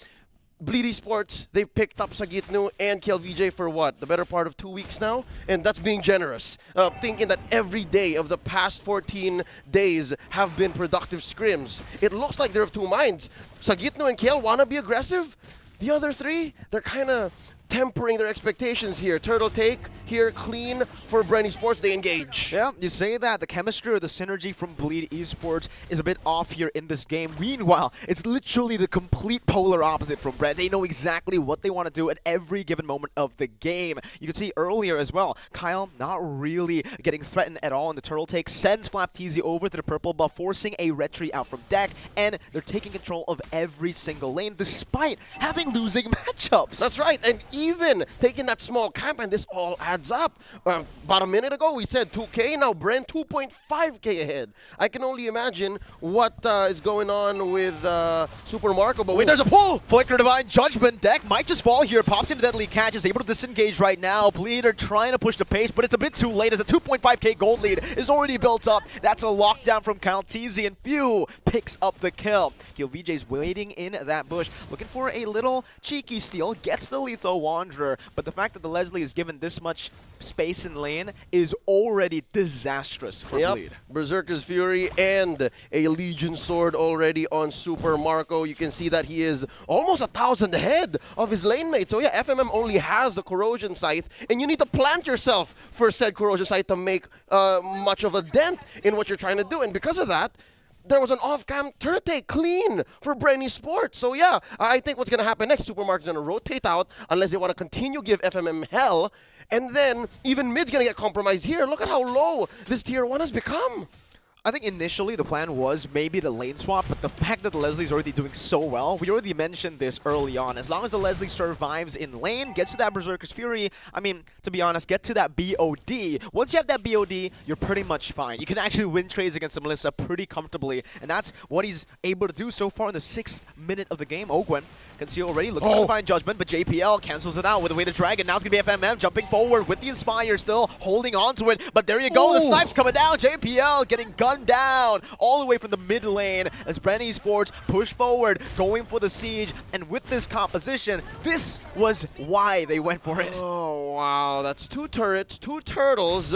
Bleed Esports, they've picked up Sagitnu and KLVJ for what? The better part of 2 weeks now? And that's being generous. Thinking that every day of the past 14 days have been productive scrims. It looks like they're of two minds. Sagitnu and KL want to be aggressive. The other 3, they're kind of tempering their expectations here. Turtle take here, clean for Brenny Sports. They engage. Yeah, you say that the chemistry or the synergy from Bleed Esports is a bit off here in this game. Meanwhile, it's literally the complete polar opposite from Brent. They know exactly what they want to do at every given moment of the game. You can see earlier as well, Kyle not really getting threatened at all in the turtle take, sends Flap Teasy over to the purple buff, forcing a retreat out from deck, and they're taking control of every single lane despite having losing matchups. That's right, and even taking that small camp, and this all adds up. About a minute ago, we said 2K. Now Brent 2.5K ahead. I can only imagine what is going on with Super Marco. But wait, there's a pull! Flicker Divine Judgment deck might just fall here. Pops into Deadly Catch, is able to disengage right now. Bleed are trying to push the pace, but it's a bit too late as a 2.5K gold lead is already built up. That's a lockdown from Kyle Teasy, and Few picks up the kill. VJ's waiting in that bush, looking for a little cheeky steal. Gets the Lethal Wanderer, but the fact that the Leslie is given this much space in lane is already disastrous for Bleed. Berserker's Fury and a Legion Sword already on Super Marco. You can see that he is almost 1,000 ahead of his lane mate. So yeah, FMM only has the Corrosion Scythe, and you need to plant yourself for said Corrosion Scythe to make much of a dent in what you're trying to do. And because of that, there was an off-cam turret take clean for Brenny Sports. So yeah, I think what's going to happen next, Super Marco's going to rotate out unless they want to continue give FMM hell. And then even mid's going to get compromised here. Look at how low this tier 1 has become. I think initially the plan was maybe the lane swap, but the fact that the Leslie's already doing so well, we already mentioned this early on. As long as the Leslie survives in lane, gets to that Berserker's Fury, I mean, to be honest, get to that BOD. Once you have that BOD, you're pretty much fine. You can actually win trades against the Melissa pretty comfortably, and that's what he's able to do so far in the 6th minute of the game. Ogwen can see already, looking to find Judgment, but JPL cancels it out with the way the Dragon. Now it's going to be FMM jumping forward with the Inspire still, holding on to it, but there you go, the Snipes coming down, JPL getting gunned down all the way from the mid lane as Brenny Esports push forward, going for the siege, and with this composition, this was why they went for it. Oh, wow, that's 2 turrets, 2 turtles,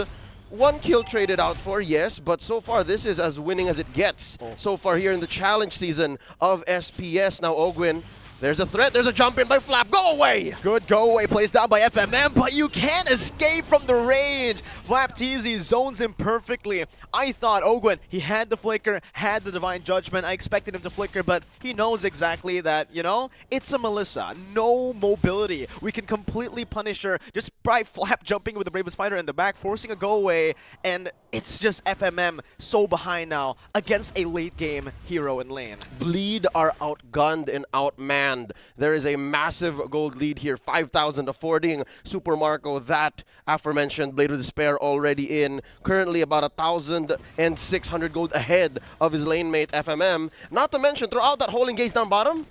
1 kill traded out for, yes, but so far this is as winning as it gets so far here in the challenge season of SPS. Now Ogwin There's a threat. There's a jump in by Flap. Go away! Good go away plays down by FMM, but you can't escape from the range. Flap TZ zones him perfectly. I thought Ogwen, he had the flicker, had the Divine Judgment. I expected him to flicker, but he knows exactly that, you know, it's a Melissa. No mobility. We can completely punish her just by Flap jumping with the Bravest Fighter in the back, forcing a go away, and it's just FMM so behind now against a late game hero in lane. Bleed are outgunned and outmanned. There is a massive gold lead here, 5,000, affording Super Marco that aforementioned Blade of Despair already in. Currently about 1,600 gold ahead of his lane mate FMM. Not to mention, throughout that whole engage down bottom,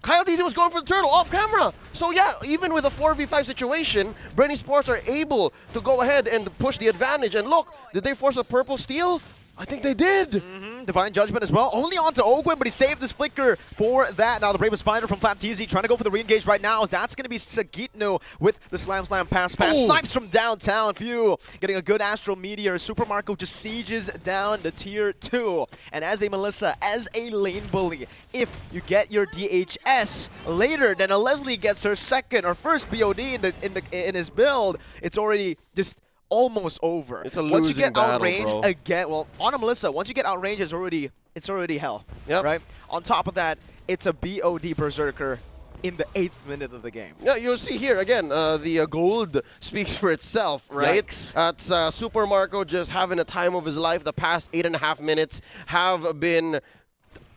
Kyle DZ was going for the turtle off camera. So yeah, even with a 4v5 situation, Brenny Sports are able to go ahead and push the advantage. And look, did they force a purple steal? I think they did. Divine Judgment as well. Only onto Ogwen, but he saved this flicker for that. Now the Bravest Fighter from Flap TZ trying to go for the re-engage right now. That's going to be Sagitno with the Slam pass. Snipes from downtown. Phew. Getting a good Astral Meteor. Super Marco just sieges down the tier 2. And as a Melissa, as a lane bully, if you get your DHS later than a Leslie gets her second or first BOD in his build, it's already just almost over. It's a once you losing get battle, outranged bro. again, well, on a Melissa, once you get outranged, it's already hell. Yep. Right? On top of that, it's a BOD Berserker in the 8th minute of the game. Yeah, you'll see here again, the gold speaks for itself, right? That's Super Marco just having a time of his life. The past 8.5 minutes have been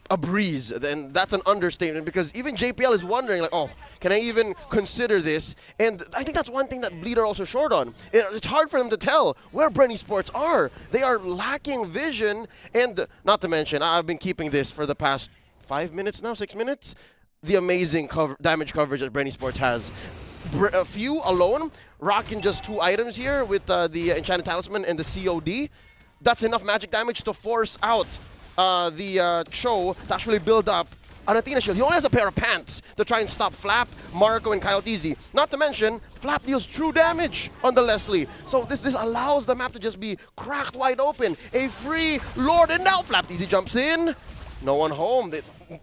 a breeze, and that's an understatement because even JPL is wondering, like, oh, can I even consider this? And I think that's one thing that Bleed are also short on. It's hard for them to tell where Brenny Sports are. They are lacking vision, and not to mention, I've been keeping this for the past 5 minutes now, 6 minutes. The amazing damage coverage that Brenny Sports has. A few alone, rocking just 2 items here with the Enchanted Talisman and the COD. That's enough magic damage to force out the Cho to actually build up an Athena shield. He only has a pair of pants to try and stop Flap, Marco, and Kyle TZ. Not to mention, Flap deals true damage on the Leslie. So this allows the map to just be cracked wide open. A free Lord, and now Flap TZ jumps in. No one home.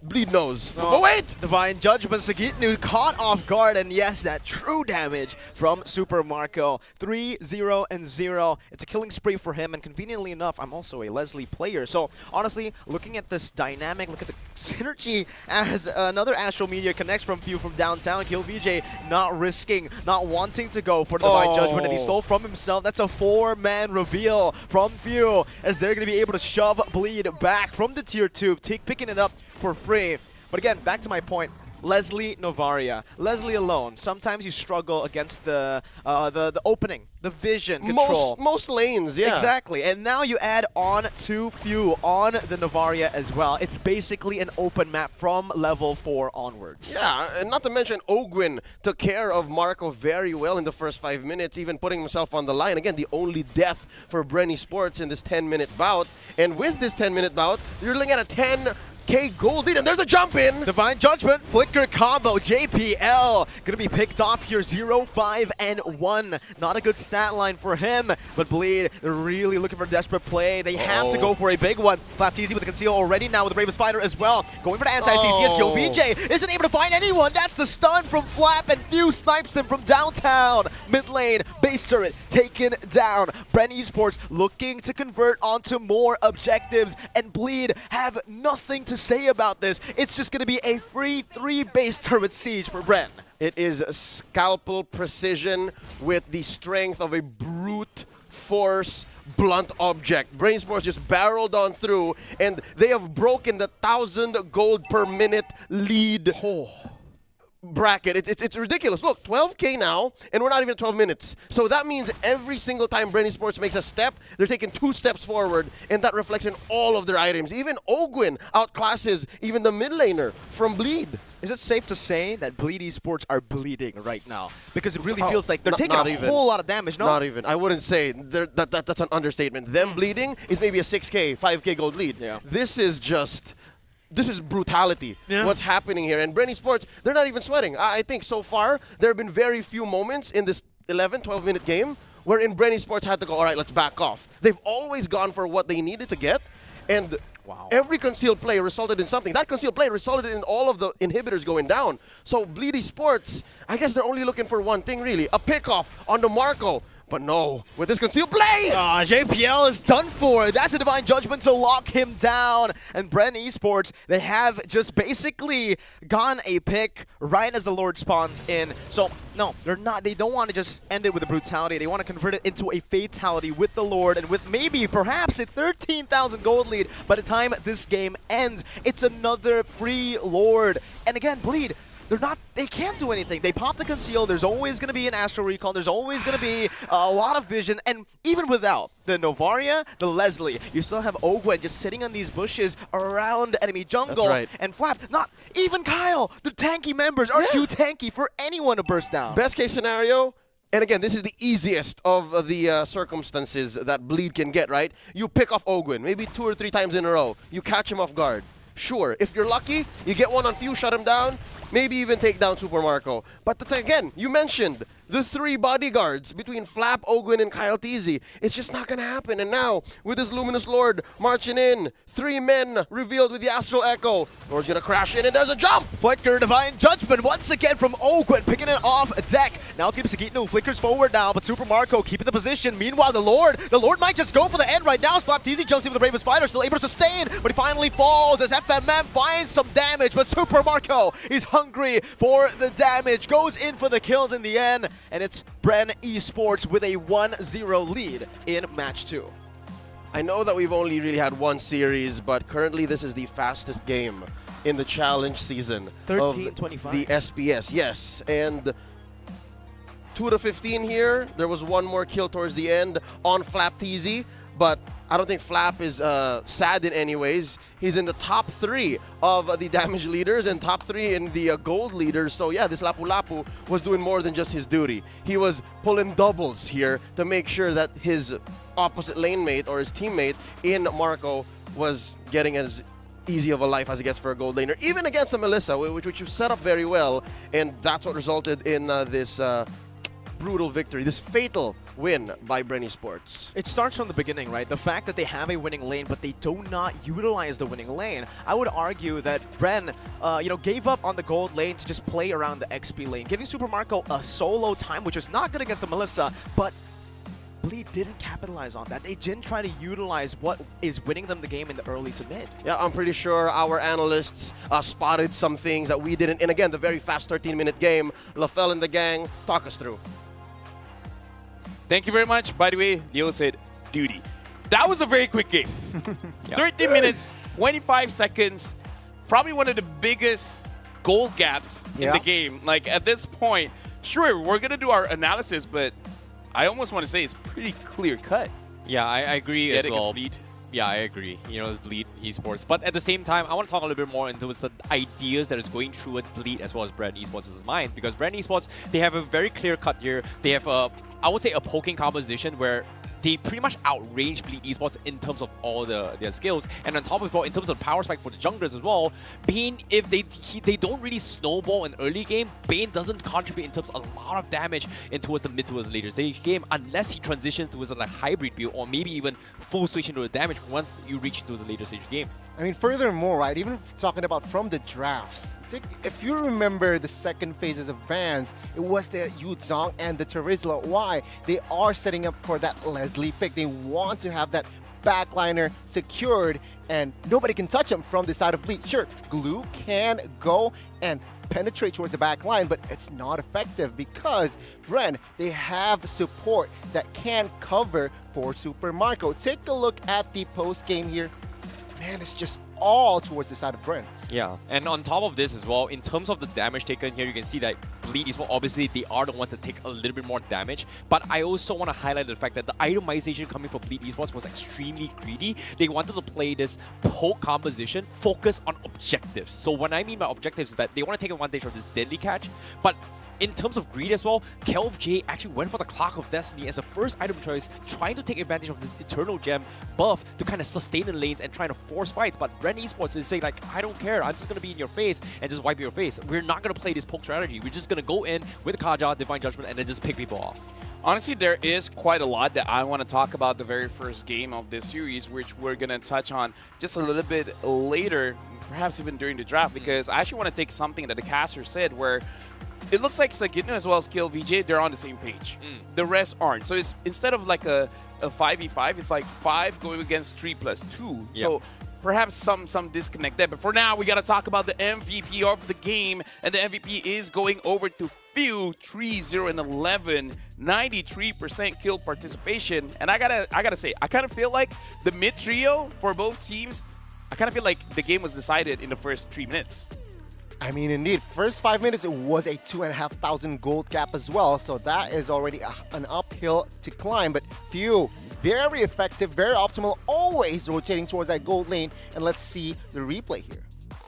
Bleed knows. But wait! Divine Judgment, Sagitnu caught off guard, and yes, that true damage from Super Marco. 3-0 and 0. It's a killing spree for him, and conveniently enough, I'm also a Leslie player. So honestly, looking at this dynamic, look at the synergy as another Astral Meteor connects from Few from downtown. Kill VJ not risking, not wanting to go for the Divine Judgment, and he stole from himself. That's a 4-man reveal from Few, as they're going to be able to shove Bleed back from the tier 2, picking it up for free. But again, back to my point, Leslie Novaria. Leslie alone. Sometimes you struggle against the opening, the vision, control. Most lanes, yeah. Exactly. And now you add on to Few on the Novaria as well. It's basically an open map from level 4 onwards. Yeah, and not to mention Ogwen took care of Marco very well in the first 5 minutes, even putting himself on the line. Again, the only death for Brenny Sports in this 10-minute bout. And with this 10-minute bout, you're looking at a 10K gold lead, and there's a jump in. Divine Judgment, Flicker combo, JPL gonna be picked off here, 0, 5, and 1. Not a good stat line for him, but Bleed, they're really looking for a desperate play. They have to go for a big one. Flap TZ with the conceal already now with the Bravest Fighter as well. Going for the anti-CCS kill. VJ isn't able to find anyone. That's the stun from Flap, and Few snipes him from downtown. Mid lane, base turret taken down. Bren Esports looking to convert onto more objectives, and Bleed have nothing to say about this. It's just going to be a free 3 base turret siege for Bren. It is scalpel precision with the strength of a brute force blunt object. Brain Sports just barreled on through, and they have broken the 1,000 gold per minute lead bracket. It's ridiculous. Look, 12K now, and we're not even 12 minutes. So that means every single time Brenny Sports makes a step, they're taking 2 steps forward, and that reflects in all of their items. Even Ogwen outclasses even the mid laner from Bleed. Is it safe to say that Bleed Esports are bleeding right now? Because it really feels like they're taking a whole lot of damage, no? Not even. I wouldn't say. That's an understatement. Them bleeding is maybe a 6K, 5K gold lead. Yeah. This is brutality, what's happening here. And Brenny Sports, they're not even sweating. I think so far, there have been very few moments in this 11, 12-minute game wherein Brenny Sports had to go, all right, let's back off. They've always gone for what they needed to get. And Wow. Every concealed play resulted in something. That concealed play resulted in all of the inhibitors going down. So Bleed Esports, I guess they're only looking for one thing really, a pickoff on the Marco. But no, with this concealed play! JPL is done for. That's a Divine Judgment to lock him down. And Bren Esports, they have just basically gone a pick right as the Lord spawns in. So, no, they're not. They don't want to just end it with a brutality. They want to convert it into a fatality with the Lord and with maybe, perhaps, a 13,000 gold lead by the time this game ends. It's another free Lord. And again, Bleed, they can't do anything. They pop the conceal. There's always going to be an Astral Recall. There's always going to be a lot of vision. And even without the Novaria, the Leslie, you still have Ogwen just sitting on these bushes around enemy jungle. That's right. And Flap, not even Kyle. The tanky members are too tanky for anyone to burst down. Best case scenario, and again, this is the easiest of the circumstances that Bleed can get, right? You pick off Ogwen, maybe 2 or 3 times in a row. You catch him off guard. Sure, if you're lucky, you get one on few, shut him down, maybe even take down Super Marco. But again, you mentioned the 3 bodyguards between Flap, Ogwen, and Kyle TZ. It's just not going to happen. And now, with this Luminous Lord marching in, 3 men revealed with the Astral Echo. Lord's going to crash in, and there's a jump! Flicker, Divine Judgment once again from Ogwen, picking it off deck. Now it's going to be Sagitno, flickers forward now, but Super Marco keeping the position. Meanwhile, the Lord might just go for the end right now. Flap TZ jumps in with the Bravest Fighter, still able to sustain, but he finally falls as FMM finds some damage, but Super Marco is hungry for the damage, goes in for the kills in the end, and it's Bren Esports with a 1-0 lead in match 2. I know that we've only really had one series, but currently this is the fastest game in the challenge season 13-25. of the SBS. Yes, and 2 to 15 here. There was one more kill towards the end on Flap TZ, but I don't think Flap is sad in any ways. He's in the top 3 of the damage leaders and top 3 in the gold leaders. So yeah, this Lapu Lapu was doing more than just his duty. He was pulling doubles here to make sure that his opposite lane mate or his teammate in Marco was getting as easy of a life as it gets for a gold laner, even against a Melissa, which you set up very well, and that's what resulted in this brutal victory, this fatal win by Bren Esports. It starts from the beginning, right? The fact that they have a winning lane, but they do not utilize the winning lane. I would argue that Bren, gave up on the gold lane to just play around the XP lane, giving Super Marco a solo time, which was not good against the Melissa, but Bleed didn't capitalize on that. They didn't try to utilize what is winning them the game in the early to mid. Yeah, I'm pretty sure our analysts spotted some things that we didn't. And again, the very fast 13-minute game. LaFell and the gang, talk us through. Thank you very much. By the way, Leo said duty. That was a very quick game. 13 minutes, 25 seconds. Probably one of the biggest goal gaps in the game. Like, at this point, sure, we're going to do our analysis, but I almost want to say it's pretty clear cut. Yeah, I agree as well. Bleed. Yeah, I agree. It's Bleed Esports. But at the same time, I want to talk a little bit more into the ideas that is going through with Bleed as well as Bren Esports' mind. Because Bren Esports, they have a very clear cut here. They have, I would say, a poking composition where they pretty much outrange Bleed Esports in terms of all their skills. And on top of it, in terms of power spike for the junglers as well, Bane, if they don't really snowball in early game, Bane doesn't contribute in terms of a lot of damage in towards the mid towards the later stage game unless he transitions towards a hybrid build or maybe even full switch into the damage once you reach towards the later stage game. I mean, furthermore, right, even talking about from the drafts, if you remember the second phases of bans, it was the Yu Zhong and the Terizla. Why? They are setting up for that Leslie pick. They want to have that backliner secured, and nobody can touch him from the side of Bleed. Sure, Glue can go and penetrate towards the back line, but it's not effective because Bren, they have support that can cover for Super Marco. Take a look at the post game here. Man, it's just all towards the side of Bren. Yeah, and on top of this as well, in terms of the damage taken here, you can see that Bleed Esports, obviously, they are the ones that take a little bit more damage. But I also want to highlight the fact that the itemization coming from Bleed Esports was extremely greedy. They wanted to play this poke composition, focus on objectives. So what I mean by objectives is that they want to take advantage of this deadly catch, but in terms of greed as well, Kelv J actually went for the Clock of Destiny as a first item choice, trying to take advantage of this Eternal Gem buff to kind of sustain the lanes and trying to force fights. But Bren Esports is saying, like, I don't care, I'm just going to be in your face and just wipe your face. We're not going to play this poke strategy. We're just going to go in with Kaja, Divine Judgment, and then just pick people off. Honestly, there is quite a lot that I want to talk about the very first game of this series, which we're going to touch on just a little bit later, perhaps even during the draft, because I actually want to take something that the caster said where it looks like Sagitno as well as Kill VJ, they're on the same page. The rest aren't. So it's instead of like a 5v5, it's like 5 going against 3+2. Yep. So perhaps some disconnect there. But for now, we got to talk about the MVP of the game. And the MVP is going over to Few, 3-0 and 11, 93% kill participation. And I gotta say, I kind of feel like the mid trio for both teams, I kind of feel like the game was decided in the first 3 minutes. I mean, indeed, first 5 minutes, it was a 2,500 gold gap as well. So that is already an uphill to climb. But Few, very effective, very optimal, always rotating towards that gold lane. And let's see the replay here.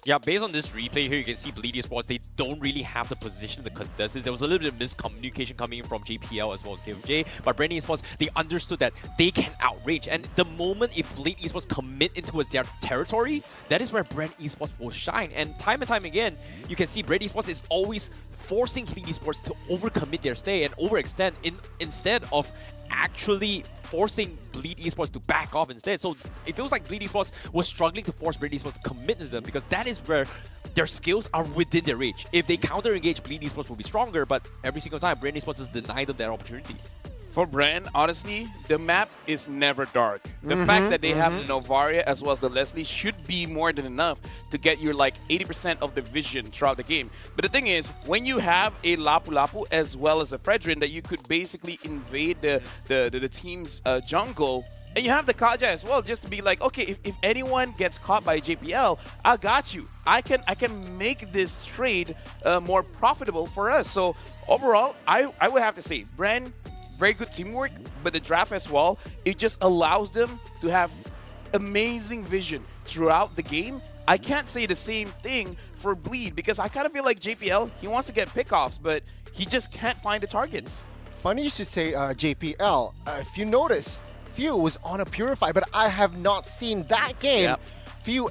Yeah, based on this replay here, you can see Bleed Esports, they don't really have the position to contest this. There was a little bit of miscommunication coming in from JPL as well as KFJ, but Brand Esports, they understood that they can outrange. And the moment if Bleed Esports commit into their territory, that is where Brand Esports will shine. And time again, you can see Brand Esports is always forcing Bleed Esports to overcommit their stay and overextend instead of actually forcing Bleed Esports to back off instead. So it feels like Bleed Esports was struggling to force Brand Esports to commit to them because that is where their skills are within their reach. If they counter-engage, Bleed Esports will be stronger, but every single time, Brand Esports has denied them that opportunity. For Brand, honestly, the map is never dark. The fact that they have the Novaria as well as the Leslie should be more than enough to get you like 80% of the vision throughout the game. But the thing is, when you have a Lapu Lapu as well as a Fredrin that you could basically invade the team's jungle, and you have the Kaja as well, just to be like, okay, if anyone gets caught by JPL, I got you. I can make this trade more profitable for us. So overall, I would have to say, Brand, very good teamwork, but the draft as well, it just allows them to have amazing vision throughout the game. I can't say the same thing for Bleed because I kind of feel like JPL, he wants to get pickoffs, but he just can't find the targets. Funny you should say JPL. If you notice, Few was on a Purify, but I have not seen that game. Few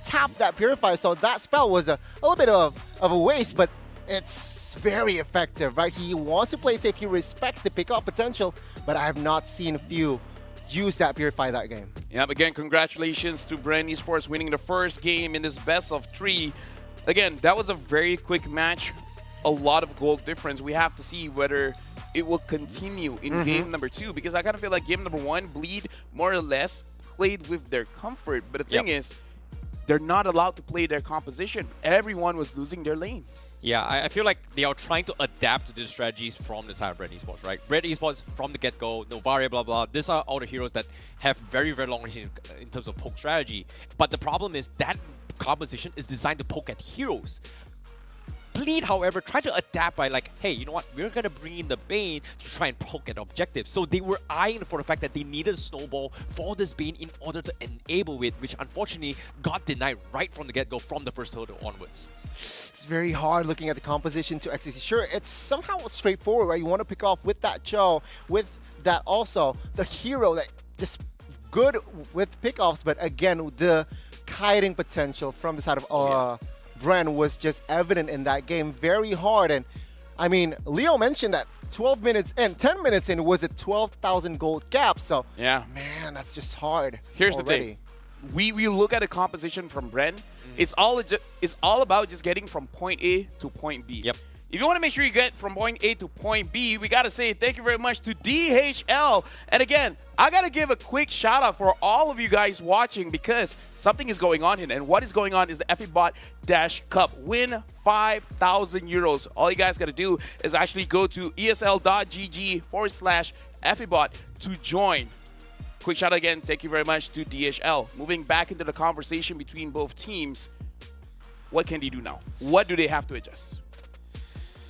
tap that Purify, so that spell was a little bit of a waste, but it's very effective, right? He wants to play safe, he respects the pick-up potential, but I have not seen Few use that Purify that game. Yeah, again, congratulations to Brand Esports winning the first game in this best of 3. Again, that was a very quick match, a lot of goal difference. We have to see whether it will continue in game number 2, because I kind of feel like game number 1, Bleed more or less played with their comfort, but the thing is, they're not allowed to play their composition. Everyone was losing their lane. Yeah, I feel like they are trying to adapt to the strategies from the side of Brand Esports, right? Brand Esports from the get-go, Novaria, blah, blah. These are all the heroes that have very, very long range in terms of poke strategy. But the problem is that composition is designed to poke at heroes. Bleed, however, tried to adapt by like, hey, you know what? We're going to bring in the Bane to try and poke at objectives. So they were eyeing for the fact that they needed a snowball for this Bane in order to enable it, which unfortunately got denied right from the get-go from the first hurdle onwards. It's very hard looking at the composition to execute. Sure, it's somehow straightforward, right? You want to pick off with that Cho, with that also the hero that just good with pickoffs, but again, the kiting potential from the side of Brand was just evident in that game. Very hard. And I mean, Leo mentioned that 12 minutes in, 10 minutes in was a 12,000 gold gap. So yeah, man, that's just hard. Here's already. the thing. We look at the composition from Brand. It's all about just getting from point A to point B. Yep. If you want to make sure you get from point A to point B, we got to say thank you very much to DHL. And again, I got to give a quick shout out for all of you guys watching because something is going on here. And what is going on is the FEBot Dash Cup. Win 5,000 euros. All you guys got to do is actually go to esl.gg/FEBot to join. Quick shout out again, thank you very much to DHL. Moving back into the conversation between both teams, what can they do now? What do they have to adjust?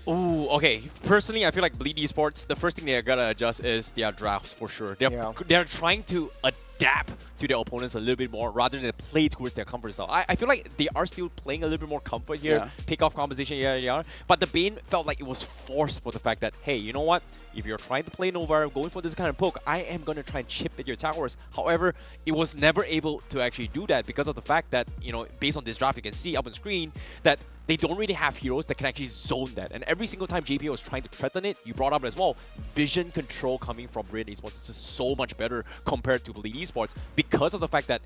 Ooh, okay. Personally, I feel like Bleed Esports, the first thing they're gonna adjust is their drafts for sure. They're trying to adapt to their opponents a little bit more rather than play towards their comfort zone. I feel like they are still playing a little bit more comfort here. Pick off composition, but the Bane felt like it was forced for the fact that, hey, you know what? If you're trying to play Nova, going for this kind of poke, I am going to try and chip at your towers. However, it was never able to actually do that because of the fact that, you know, based on this draft, you can see up on screen that they don't really have heroes that can actually zone that. And every single time JPL was trying to threaten it, you brought up as well, vision control coming from Bren Esports is just so much better compared to Bleed Esports because of the fact that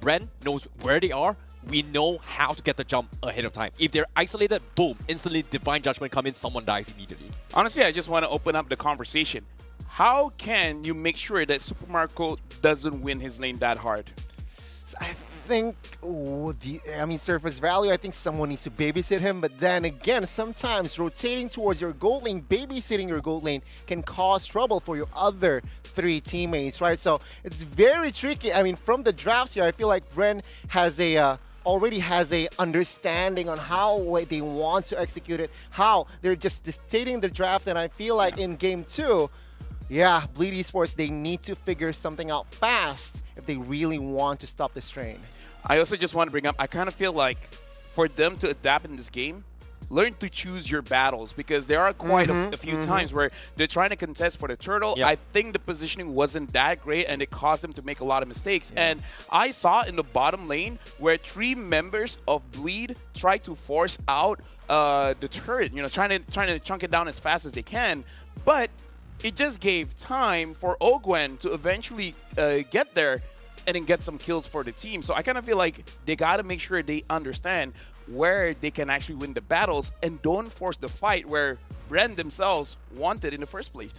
Bren knows where they are. We know how to get the jump ahead of time. If they're isolated, boom, instantly Divine Judgment come in, someone dies immediately. Honestly, I just want to open up the conversation. How can you make sure that Super Marco doesn't win his lane that hard? I think, surface value, I think someone needs to babysit him. But then again, sometimes rotating towards your gold lane, babysitting your gold lane can cause trouble for your other 3 teammates, right? So it's very tricky. I mean, from the drafts here, I feel like Bren has already has a understanding on how they want to execute it, how they're just dictating the draft. And I feel like in game 2, yeah, Bleed Esports, they need to figure something out fast if they really want to stop this train. I also just want to bring up, I kind of feel like for them to adapt in this game, learn to choose your battles, because there are quite a few times where they're trying to contest for the turtle. I think the positioning wasn't that great and it caused them to make a lot of mistakes. And I saw in the bottom lane where 3 members of Bleed tried to force out the turret, trying to chunk it down as fast as they can. But it just gave time for Ogwen to eventually get there and then get some kills for the team. So I kind of feel like they got to make sure they understand where they can actually win the battles and don't force the fight where Bren themselves wanted in the first place.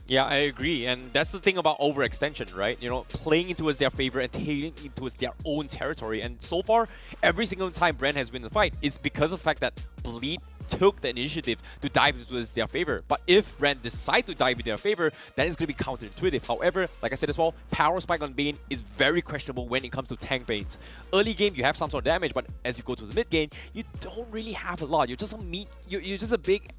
Yeah, I agree. And that's the thing about overextension, right? Playing into their favor and taking into their own territory. And so far, every single time Bren has won the fight, it's because of the fact that Bleed took the initiative to dive into their favor. But if Bren decide to dive in their favor, then it's going to be counterintuitive. However, like I said as well, power spike on Bane is very questionable when it comes to tank Banes. Early game, you have some sort of damage, but as you go to the mid game, you don't really have a lot. You're just a big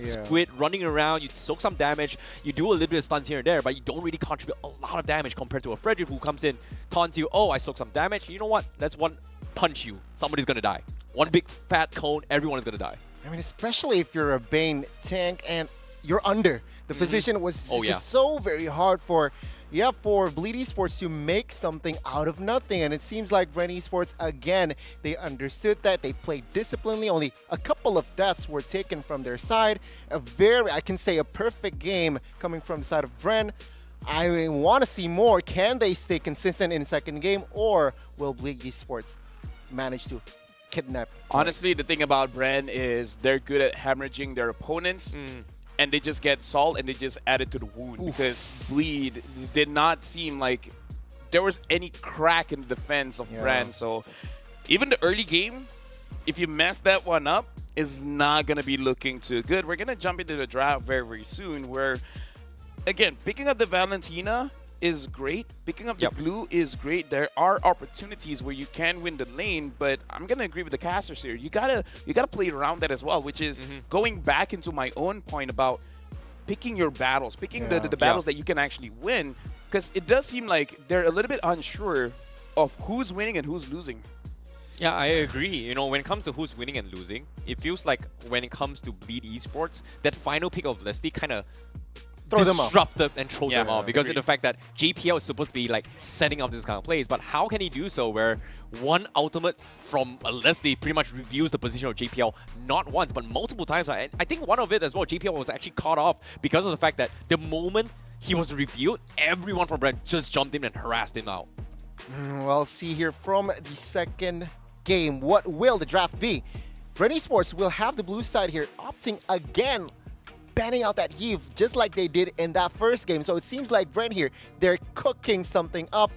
squid running around. You soak some damage, you do a little bit of stuns here and there, but you don't really contribute a lot of damage compared to a Frederick who comes in, taunts you, oh, I soak some damage. You know what? That's one punch you. Somebody's going to die. One big fat cone, everyone is going to die. I mean, especially if you're a Bane tank and you're under. The position was just so very hard for Bleed Esports to make something out of nothing. And it seems like Bren Esports, again, they understood that. They played disciplinedly. Only a couple of deaths were taken from their side. I can say a perfect game coming from the side of Bren. I want to see more. Can they stay consistent in the second game, or will Bleed Esports manage to kidnap? Honestly, the thing about Bren is they're good at hemorrhaging their opponents, and they just get salt and they just add it to the wound. Because Bleed did not seem like there was any crack in the defense of Bren. So even the early game, if you mess that one up, is not going to be looking too good. We're going to jump into the draft very, very soon, where, again, picking up the Valentina is great. Picking up the blue is great. There are opportunities where you can win the lane, but I'm gonna agree with the casters here. You gotta play around that as well, which is going back into my own point about picking your battles, picking the battles that you can actually win, because it does seem like they're a little bit unsure of who's winning and who's losing. Yeah, I agree. When it comes to who's winning and losing, it feels like when it comes to Bleed Esports, that final pick of Leslie kind of disrupted and throw them off because of the fact that JPL is supposed to be like setting up this kind of plays, but how can he do so where one ultimate from Leslie pretty much reveals the position of JPL not once but multiple times? I think one of it as well, JPL was actually caught off because of the fact that the moment he was revealed, everyone from Brent just jumped in and harassed him out. Well, see here from the second game, what will the draft be? Bren Esports will have the blue side here opting again, banning out that Eve just like they did in that first game. So it seems like Bren here, they're cooking something up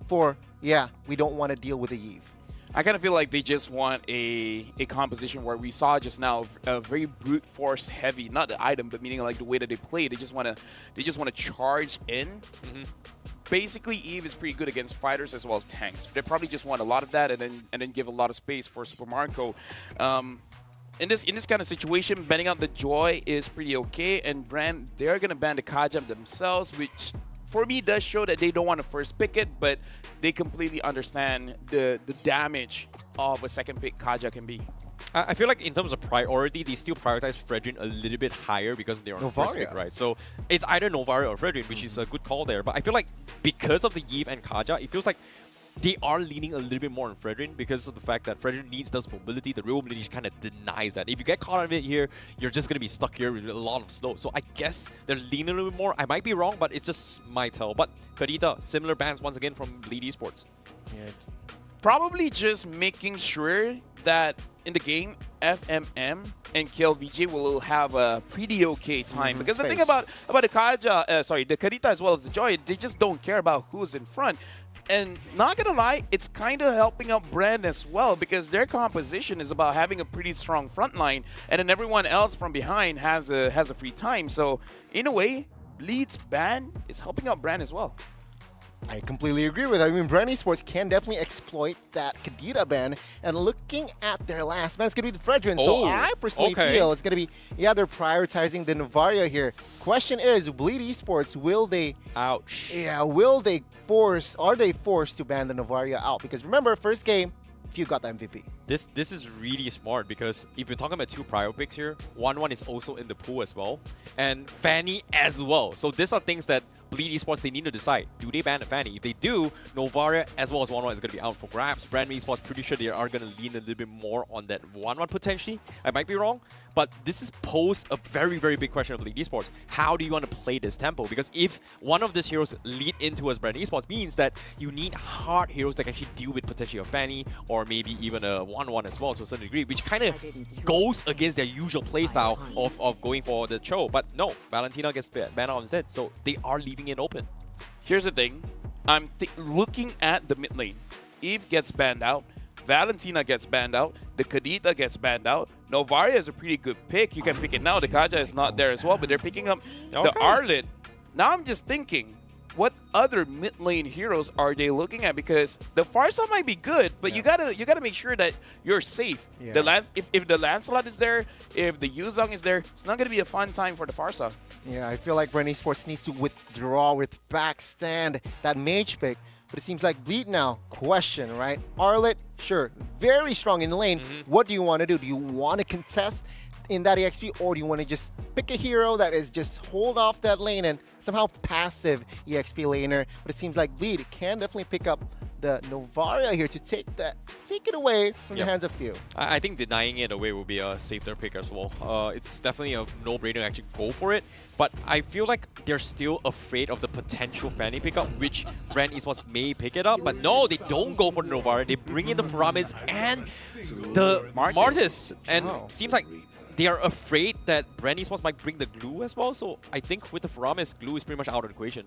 for, we don't want to deal with the Eve. I kind of feel like they just want a composition where we saw just now a very brute force heavy, not the item, but meaning like the way that they play. They just want to charge in. Basically, Eve is pretty good against fighters as well as tanks. They probably just want a lot of that and then give a lot of space for Super Marco. In this kind of situation, banning out the Joy is pretty okay, and Bren, they're going to ban the Kajam themselves, which for me does show that they don't want to first pick it, but they completely understand the damage of a second pick Kaja can be. I feel like in terms of priority, they still prioritize Fredrin a little bit higher because they're on the first pick, right? So it's either Novaria or Fredrin, which is a good call there. But I feel like because of the Eve and Kaja, it feels like they are leaning a little bit more on Fredrin because of the fact that Fredrin needs those mobility. The real mobility kind of denies that. If you get caught on it here, you're just going to be stuck here with a lot of slow. So I guess they're leaning a little bit more. I might be wrong, but it's just my tell. But Kadita, similar bans once again from Bleed Esports. Yeah. Probably just making sure that in the game, FMM and KLVJ will have a pretty okay time. Because the thing about the the Kadita as well as the Joy, they just don't care about who's in front. And not gonna lie, it's kind of helping out Brand as well because their composition is about having a pretty strong front line, and then everyone else from behind has a free time. So in a way, Bleed's ban is helping out Brand as well. I completely agree with that. I mean, Brand Esports can definitely exploit that Kadita ban. And looking at their last ban, it's going to be the Fredrin. So I personally feel it's going to be, they're prioritizing the Novaria here. Question is, Bleed Esports, will they... Ouch. Yeah, are they forced to ban the Novaria out? Because remember, first game, Few got the MVP. This is really smart because if you're talking about two prior picks here, 1-1 is also in the pool as well, and Fanny as well. So these are things that Bleed Esports, they need to decide. Do they ban Fanny? If they do, Novaria as well as 1-1 is going to be out for grabs. Brand Esports, pretty sure they are going to lean a little bit more on that 1-1 potentially. I might be wrong, but this is posed a very, very big question of Bleed Esports. How do you want to play this tempo? Because if one of these heroes lead into as Brand Esports, means that you need hard heroes that can actually deal with potentially a Fanny or maybe even a 1-1 as well to a certain degree, which kind of goes against their usual playstyle of going for the Cho. But no, Valentina gets banned out instead, so they are leaving it open. Here's the thing. I'm looking at the mid lane. Eve gets banned out. Valentina gets banned out. The Kadita gets banned out. Novaria is a pretty good pick. You can pick it now. The Kaja is not there as well, but they're picking up the Arlet. Now I'm just thinking, what other mid lane heroes are they looking at? Because the Farsa might be good, but you gotta make sure that you're safe. The if the Lancelot is there, if the Yuzong is there, it's not gonna be a fun time for the Farsa. Yeah, I feel like Brand Esports needs to withdraw with backstand that mage pick. But it seems like Bleed now. Question, right? Arlet, sure, very strong in the lane. What do you want to do? Do you want to contest in that EXP, or do you want to just pick a hero that is just hold off that lane and somehow passive EXP laner? But it seems like Bleed can definitely pick up the Novaria here to take it away from the hands of Few. I think denying it away will be a safer pick as well. It's definitely a no-brainer to actually go for it. But I feel like they're still afraid of the potential Fanny pickup, which Brand Esports may pick it up. But no, they don't go for the Novaria. They bring in the Faramis and the Martis. And seems like they are afraid that Brand Esports might bring the glue as well. So I think with the Faramis, glue is pretty much out of the equation.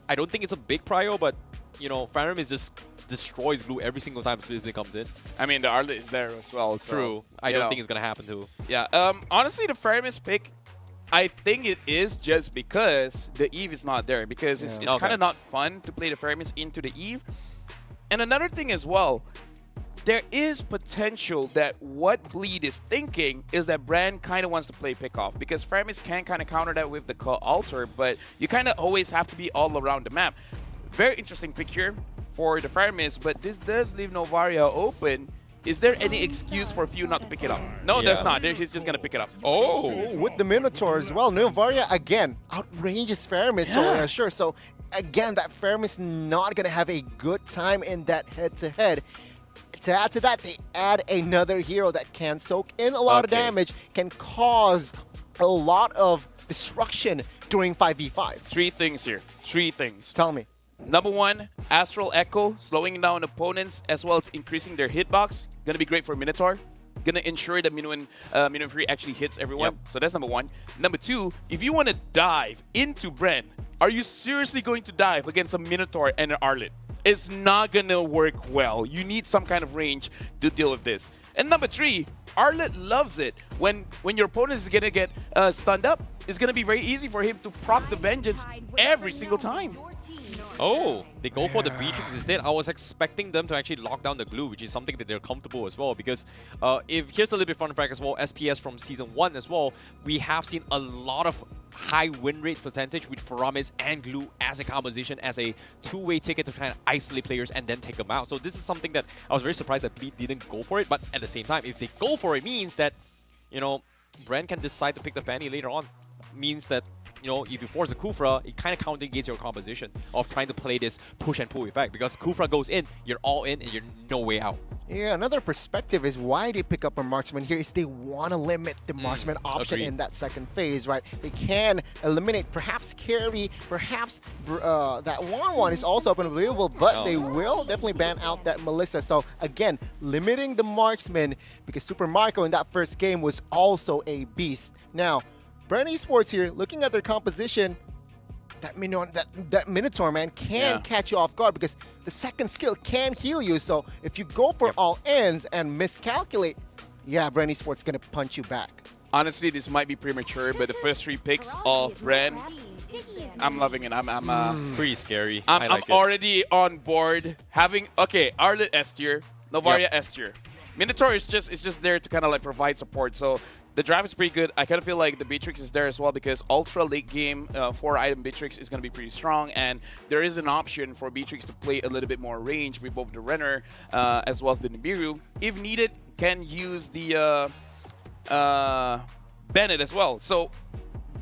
I don't think it's a big prio, but you know, Faramis just destroys glue every single time Split comes in. I mean, the Arlet is there as well. So, true. I don't think it's gonna happen too. Yeah. Honestly, the Faramis pick, I think it is just because the Eve is not there. Because it's kind of not fun to play the Faramis into the Eve. And another thing as well, there is potential that what Bleed is thinking is that Brand kind of wants to play pickoff, because Faramis can kind of counter that with the altar, but you kind of always have to be all around the map. Very interesting pick here for the Faramis, but this does leave Novaria open. Is there any excuse for Few not to pick it up? No, there's not. He's just going to pick it up. Oh, with the Minotaur as well. Novaria, again, outranges Faramis. So, sure. So, again, that Faramis not going to have a good time in that head-to-head. To add to that, they add another hero that can soak in a lot of damage, can cause a lot of destruction during 5v5. Three things here. Three things. Tell me. Number one, Astral Echo, slowing down opponents as well as increasing their hitbox. Gonna be great for Minotaur. Gonna ensure that Minuin Free actually hits everyone. So that's number one. Number two, if you want to dive into Bren, are you seriously going to dive against a Minotaur and an Arlet? It's not gonna work well. You need some kind of range to deal with this. And number three, Arlet loves it. When your opponent is gonna get stunned up, it's gonna be very easy for him to proc the Vengeance every single time. Oh, they go for the Beatrix instead. I was expecting them to actually lock down the glue, which is something that they're comfortable as well. Because here's a little bit fun fact as well, SPS from Season 1 as well, we have seen a lot of high win rate percentage with Faramis and glue as a composition, as a two-way ticket to try and isolate players and then take them out. So this is something that I was very surprised that Bleed didn't go for it. But at the same time, if they go for it, means that, you know, Bren can decide to pick the Fanny later on. Means that you know, if you force a Kufra, it kind of counter against your composition of trying to play this push and pull effect, because Kufra goes in, you're all in, and you're no way out. Yeah, another perspective is why they pick up a marksman here is they want to limit the marksman option agreed. in that second phase, right? They can eliminate perhaps carry, perhaps that 1-1 is also up and available, but they will definitely ban out that Melissa. So again, limiting the marksman, because Super Marco in that first game was also a beast. Now, Brand Esports here, looking at their composition, that Minotaur, man, can catch you off guard because the second skill can heal you. So if you go for all ends and miscalculate, yeah, Brand Esports going to punch you back. Honestly, this might be premature, but the first 3 picks of Brand, I'm loving it. I'm pretty scary. I'm already on board. Having Arlet S tier, Novaria S tier. Minotaur is just there to kind of like provide support. So the draft is pretty good. I kind of feel like the Beatrix is there as well because ultra late game 4-item Beatrix is going to be pretty strong, and there is an option for Beatrix to play a little bit more range with both the Renner as well as the Nibiru. If needed, can use the Bennett as well. So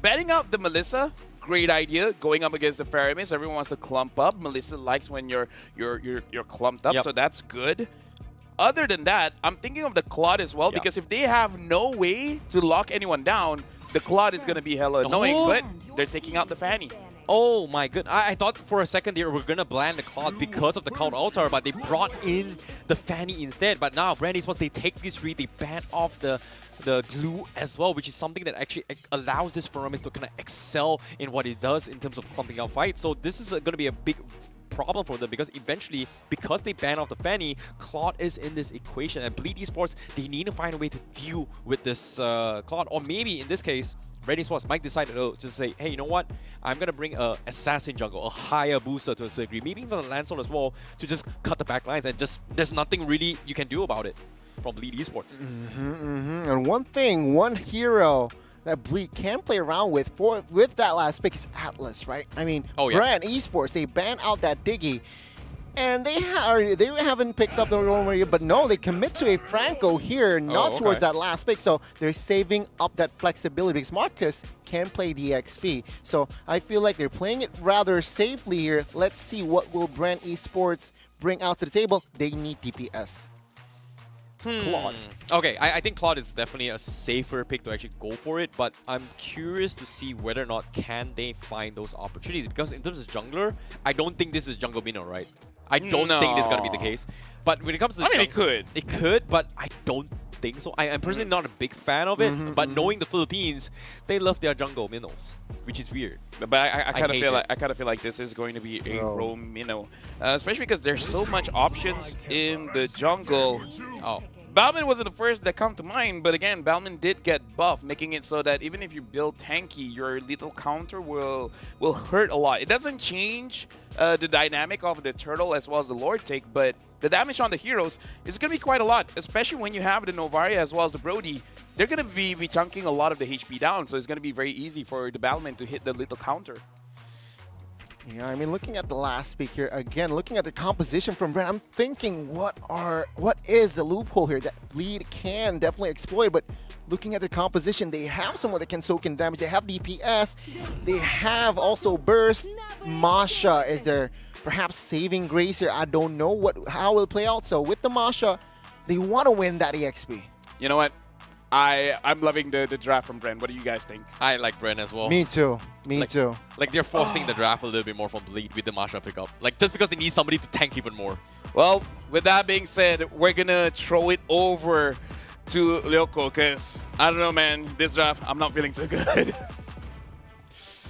betting out the Melissa, great idea. Going up against the Faramis, everyone wants to clump up. Melissa likes when you're clumped up, so that's good. Other than that, I'm thinking of the Claude as well, because if they have no way to lock anyone down, the Claude is going to be hella annoying, but they're taking out the Fanny. Oh my goodness. I thought for a second they were going to ban the Claude because of the Cloud Altar, but they brought in the Fanny instead. But now, Brand Esports, they take this read, they ban off the glue as well, which is something that actually allows this Faramis to kind of excel in what it does in terms of clumping out fights. So this is going to be a big problem for them, because eventually, because they ban off the Fanny, Claude is in this equation, and Bleed Esports, they need to find a way to deal with this Claude. Or maybe in this case, Red Esports might decide to just say, hey, you know what, I'm gonna bring a Assassin jungle, a higher booster to a certain degree, maybe even a Lancelot as well, to just cut the back lines, and just there's nothing really you can do about it from Bleed Esports. And one hero that Bleed can play around with that last pick is Atlas, right? I mean, Brand Esports, they ban out that Diggy, and they haven't picked up the Roman yet, but no, they commit to a Franco here, not towards that last pick, so they're saving up that flexibility, because Marcus can play the XP. So I feel like they're playing it rather safely here. Let's see what will Brand Esports bring out to the table. They need DPS. Claude. Okay, I think Claude is definitely a safer pick to actually go for it, but I'm curious to see whether or not can they find those opportunities, because in terms of jungler, I don't think this is jungle Mino, right? I don't think this is going to be the case. But when it comes to it could. It could, but I don't think so. I'm personally not a big fan of it, but knowing the Philippines, they love their jungle Minos, which is weird. But I kind of feel like this is going to be a roam Minnow, especially because there's so much options in the jungle. Balman wasn't the first that come to mind, but again, Balman did get buffed, making it so that even if you build tanky, your lethal counter will hurt a lot. It doesn't change the dynamic of the turtle as well as the Lord take, but the damage on the heroes is going to be quite a lot, especially when you have the Novaria as well as the Brody. They're going to be chunking a lot of the HP down, so it's going to be very easy for the Balman to hit the lethal counter. Yeah, I mean, looking at the last pick here, again, looking at the composition from Brand, I'm thinking, what is the loophole here that Bleed can definitely exploit? But looking at their composition, they have someone that can soak in damage. They have DPS. They have also Burst. Masha is their perhaps saving grace here. I don't know how it will play out. So with the Masha, they want to win that EXP. You know what? I'm loving the draft from Bren. What do you guys think? I like Bren as well. Me too. Me too. Like they're forcing the draft a little bit more from Bleed with the Masha pickup. Like just because they need somebody to tank even more. Well, with that being said, we're gonna throw it over to Lyoko because I don't know, man. This draft, I'm not feeling too good.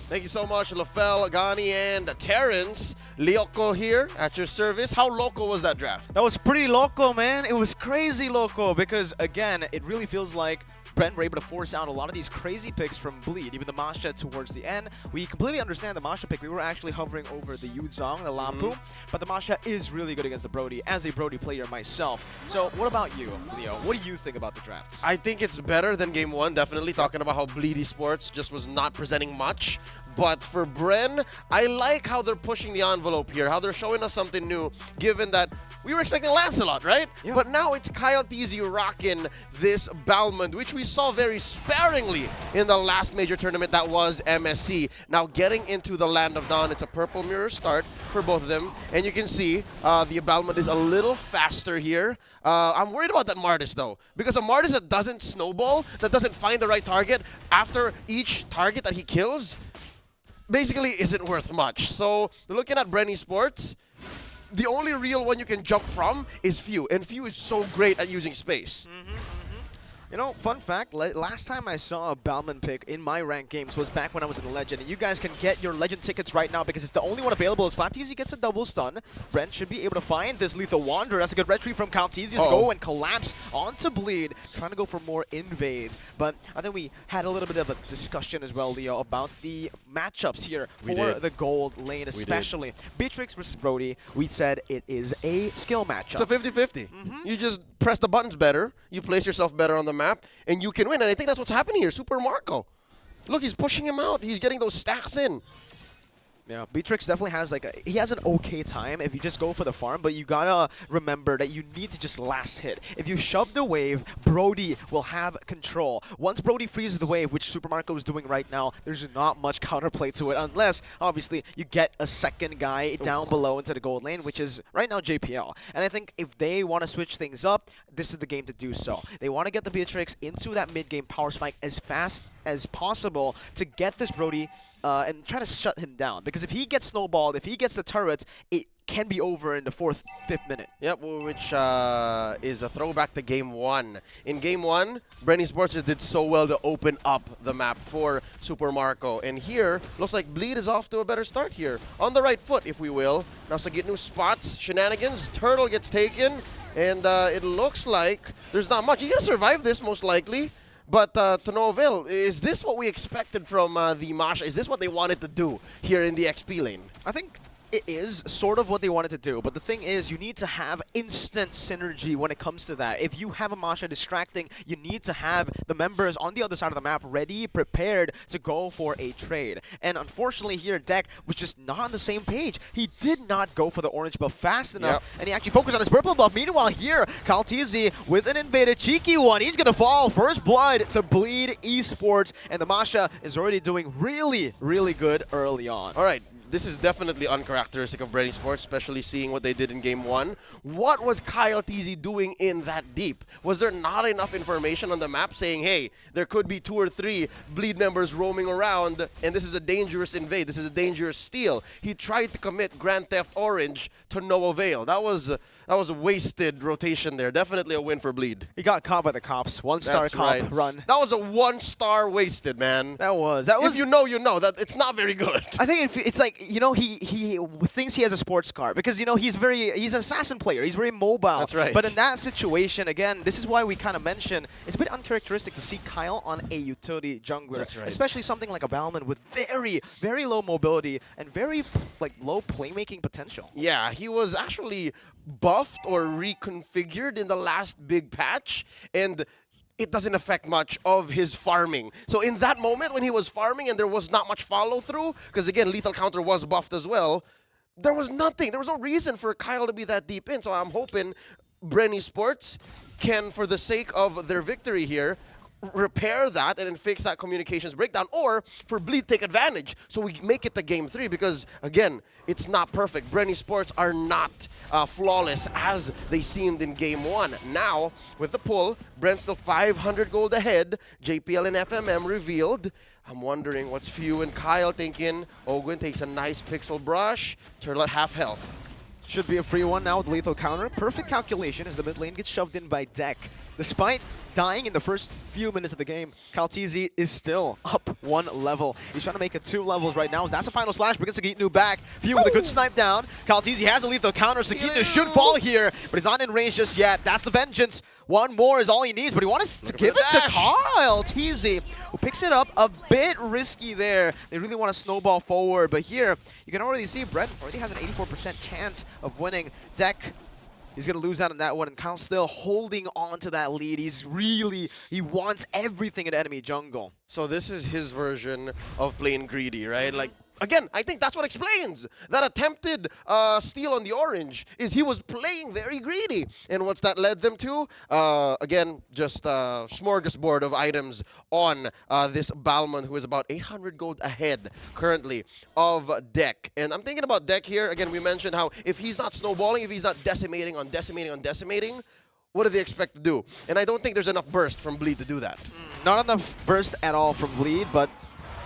Thank you so much, Lafel, Agani, and Terrence. Lyoko here at your service. How loco was that draft? That was pretty loco, man. It was crazy loco because, again, it really feels like Brent were able to force out a lot of these crazy picks from Bleed, even the Masha towards the end. We completely understand the Masha pick. We were actually hovering over the Yuzong, the Lampu, but the Masha is really good against the Brody, as a Brody player myself. So what about you, Leo? What do you think about the drafts? I think it's better than Game 1, definitely, talking about how Bleed Esports just was not presenting much. But for Bren, I like how they're pushing the envelope here, how they're showing us something new, given that we were expecting Lancelot, right? Yeah. But now it's Kyle TZ rocking this Balmond, which we we saw very sparingly in the last major tournament that was MSC. Now getting into the Land of Dawn, it's a purple mirror start for both of them. And you can see the Balmond is a little faster here. I'm worried about that Martis though, because a Martis that doesn't snowball, that doesn't find the right target after each target that he kills, basically isn't worth much. So looking at Bren Esports, the only real one you can jump from is Few, and Few is so great at using space. You know, fun fact, last time I saw a Balmond pick in my ranked games was back when I was in Legend. And you guys can get your Legend tickets right now because it's the only one available. As Flatteezy gets a double stun, Brent should be able to find this Lethal Wanderer. That's a good retreat from Calteezy to go and collapse onto Bleed, trying to go for more invades. But I think we had a little bit of a discussion as well, Leo, about the matchups here for the gold lane, especially. Beatrix versus Brody, we said it is a skill matchup. It's a 50-50. You just press the buttons better, you place yourself better on the map, and you can win. And I think that's what's happening here. Super Marco. Look, he's pushing him out. He's getting those stacks in. Yeah, Beatrix definitely has he has an okay time if you just go for the farm, but you gotta remember that you need to just last hit. If you shove the wave, Brody will have control. Once Brody freezes the wave, which Super Marco is doing right now, there's not much counterplay to it, unless, obviously, you get a second guy down below into the gold lane, which is right now JPL. And I think if they want to switch things up, this is the game to do so. They want to get the Beatrix into that mid-game power spike as fast as possible to get this Brody and try to shut him down. Because if he gets snowballed, if he gets the turrets, it can be over in the 4th, 5th minute. Yep, which is a throwback to Game 1. In Game 1, Bren Esports did so well to open up the map for Super Marco. And here, looks like Bleed is off to a better start here. On the right foot, if we will. Now, Sagitnu spots shenanigans. Turtle gets taken. And it looks like there's not much. He's going to survive this, most likely. But to no avail. Is this what we expected from the Masha? Is this what they wanted to do here in the XP lane? I think it is sort of what they wanted to do, but the thing is, you need to have instant synergy when it comes to that. If you have a Masha distracting, you need to have the members on the other side of the map ready, prepared to go for a trade. And unfortunately here, Deck was just not on the same page. He did not go for the orange buff fast enough, and he actually focused on his purple buff. Meanwhile here, Calteezy with an invaded cheeky one. He's going to fall. First blood to Bleed Esports, and the Masha is already doing really, really good early on. All right. This is definitely uncharacteristic of Bren Esports, especially seeing what they did in Game 1. What was Calteezy doing in that deep? Was there not enough information on the map saying, hey, there could be 2 or 3 Bleed members roaming around, and this is a dangerous invade, this is a dangerous steal? He tried to commit Grand Theft Orange to no avail. That was a wasted rotation there. Definitely a win for Bleed. He got caught by the cops. 1-star cop run. That was a 1-star wasted, man. That was. If you know, you know. That it's not very good. I think it's like, you know, he thinks he has a sports car because, you know, he's an assassin player. He's very mobile. That's right. But in that situation, again, this is why we kind of mentioned it's a bit uncharacteristic to see Kyle on a utility jungler. That's right. Especially something like a Balmond with very, very low mobility and very low playmaking potential. Yeah, he was actually buffed or reconfigured in the last big patch, and it doesn't affect much of his farming. So in that moment when he was farming and there was not much follow through, because again, lethal counter was buffed as well, there was nothing. There was no reason for Kyle to be that deep in. So I'm hoping Bren Esports can, for the sake of their victory here, repair that and then fix that communications breakdown, or for Bleed take advantage so we make it to Game 3, because again, it's not perfect. Bren Esports are not flawless as they seemed in Game 1. Now, with the pull, Brent's still 500 gold ahead. JPL and FMM revealed. I'm wondering what's Few and Kyle thinking. Ogwin takes a nice pixel brush. Turtle at half health. Should be a free one now with lethal counter. Perfect calculation as the mid lane gets shoved in by Deck. Despite dying in the first few minutes of the game, Calteezy is still up 1 level. He's trying to make it 2 levels right now. That's a final slash. Brings Sagitnu back. Few with a good snipe down. Calteezy has a lethal counter. Sagitnu should fall here, but he's not in range just yet. That's the vengeance. One more is all he needs, but he wants to give it to Calteezy, who picks it up a bit risky there. They really want to snowball forward, but here you can already see Brent already has an 84% chance of winning. Deck, he's going to lose out on that one, and Kyle's still holding on to that lead. He wants everything in enemy jungle. So this is his version of playing greedy, right? Like, again, I think that's what explains that attempted steal on the orange is he was playing very greedy. And what's that led them to? Again, just a smorgasbord of items on this Balmond, who is about 800 gold ahead currently of Deck. And I'm thinking about Deck here. Again, we mentioned how if he's not snowballing, if he's not decimating on decimating on decimating, what do they expect to do? And I don't think there's enough burst from Bleed to do that. Not enough burst at all from Bleed, but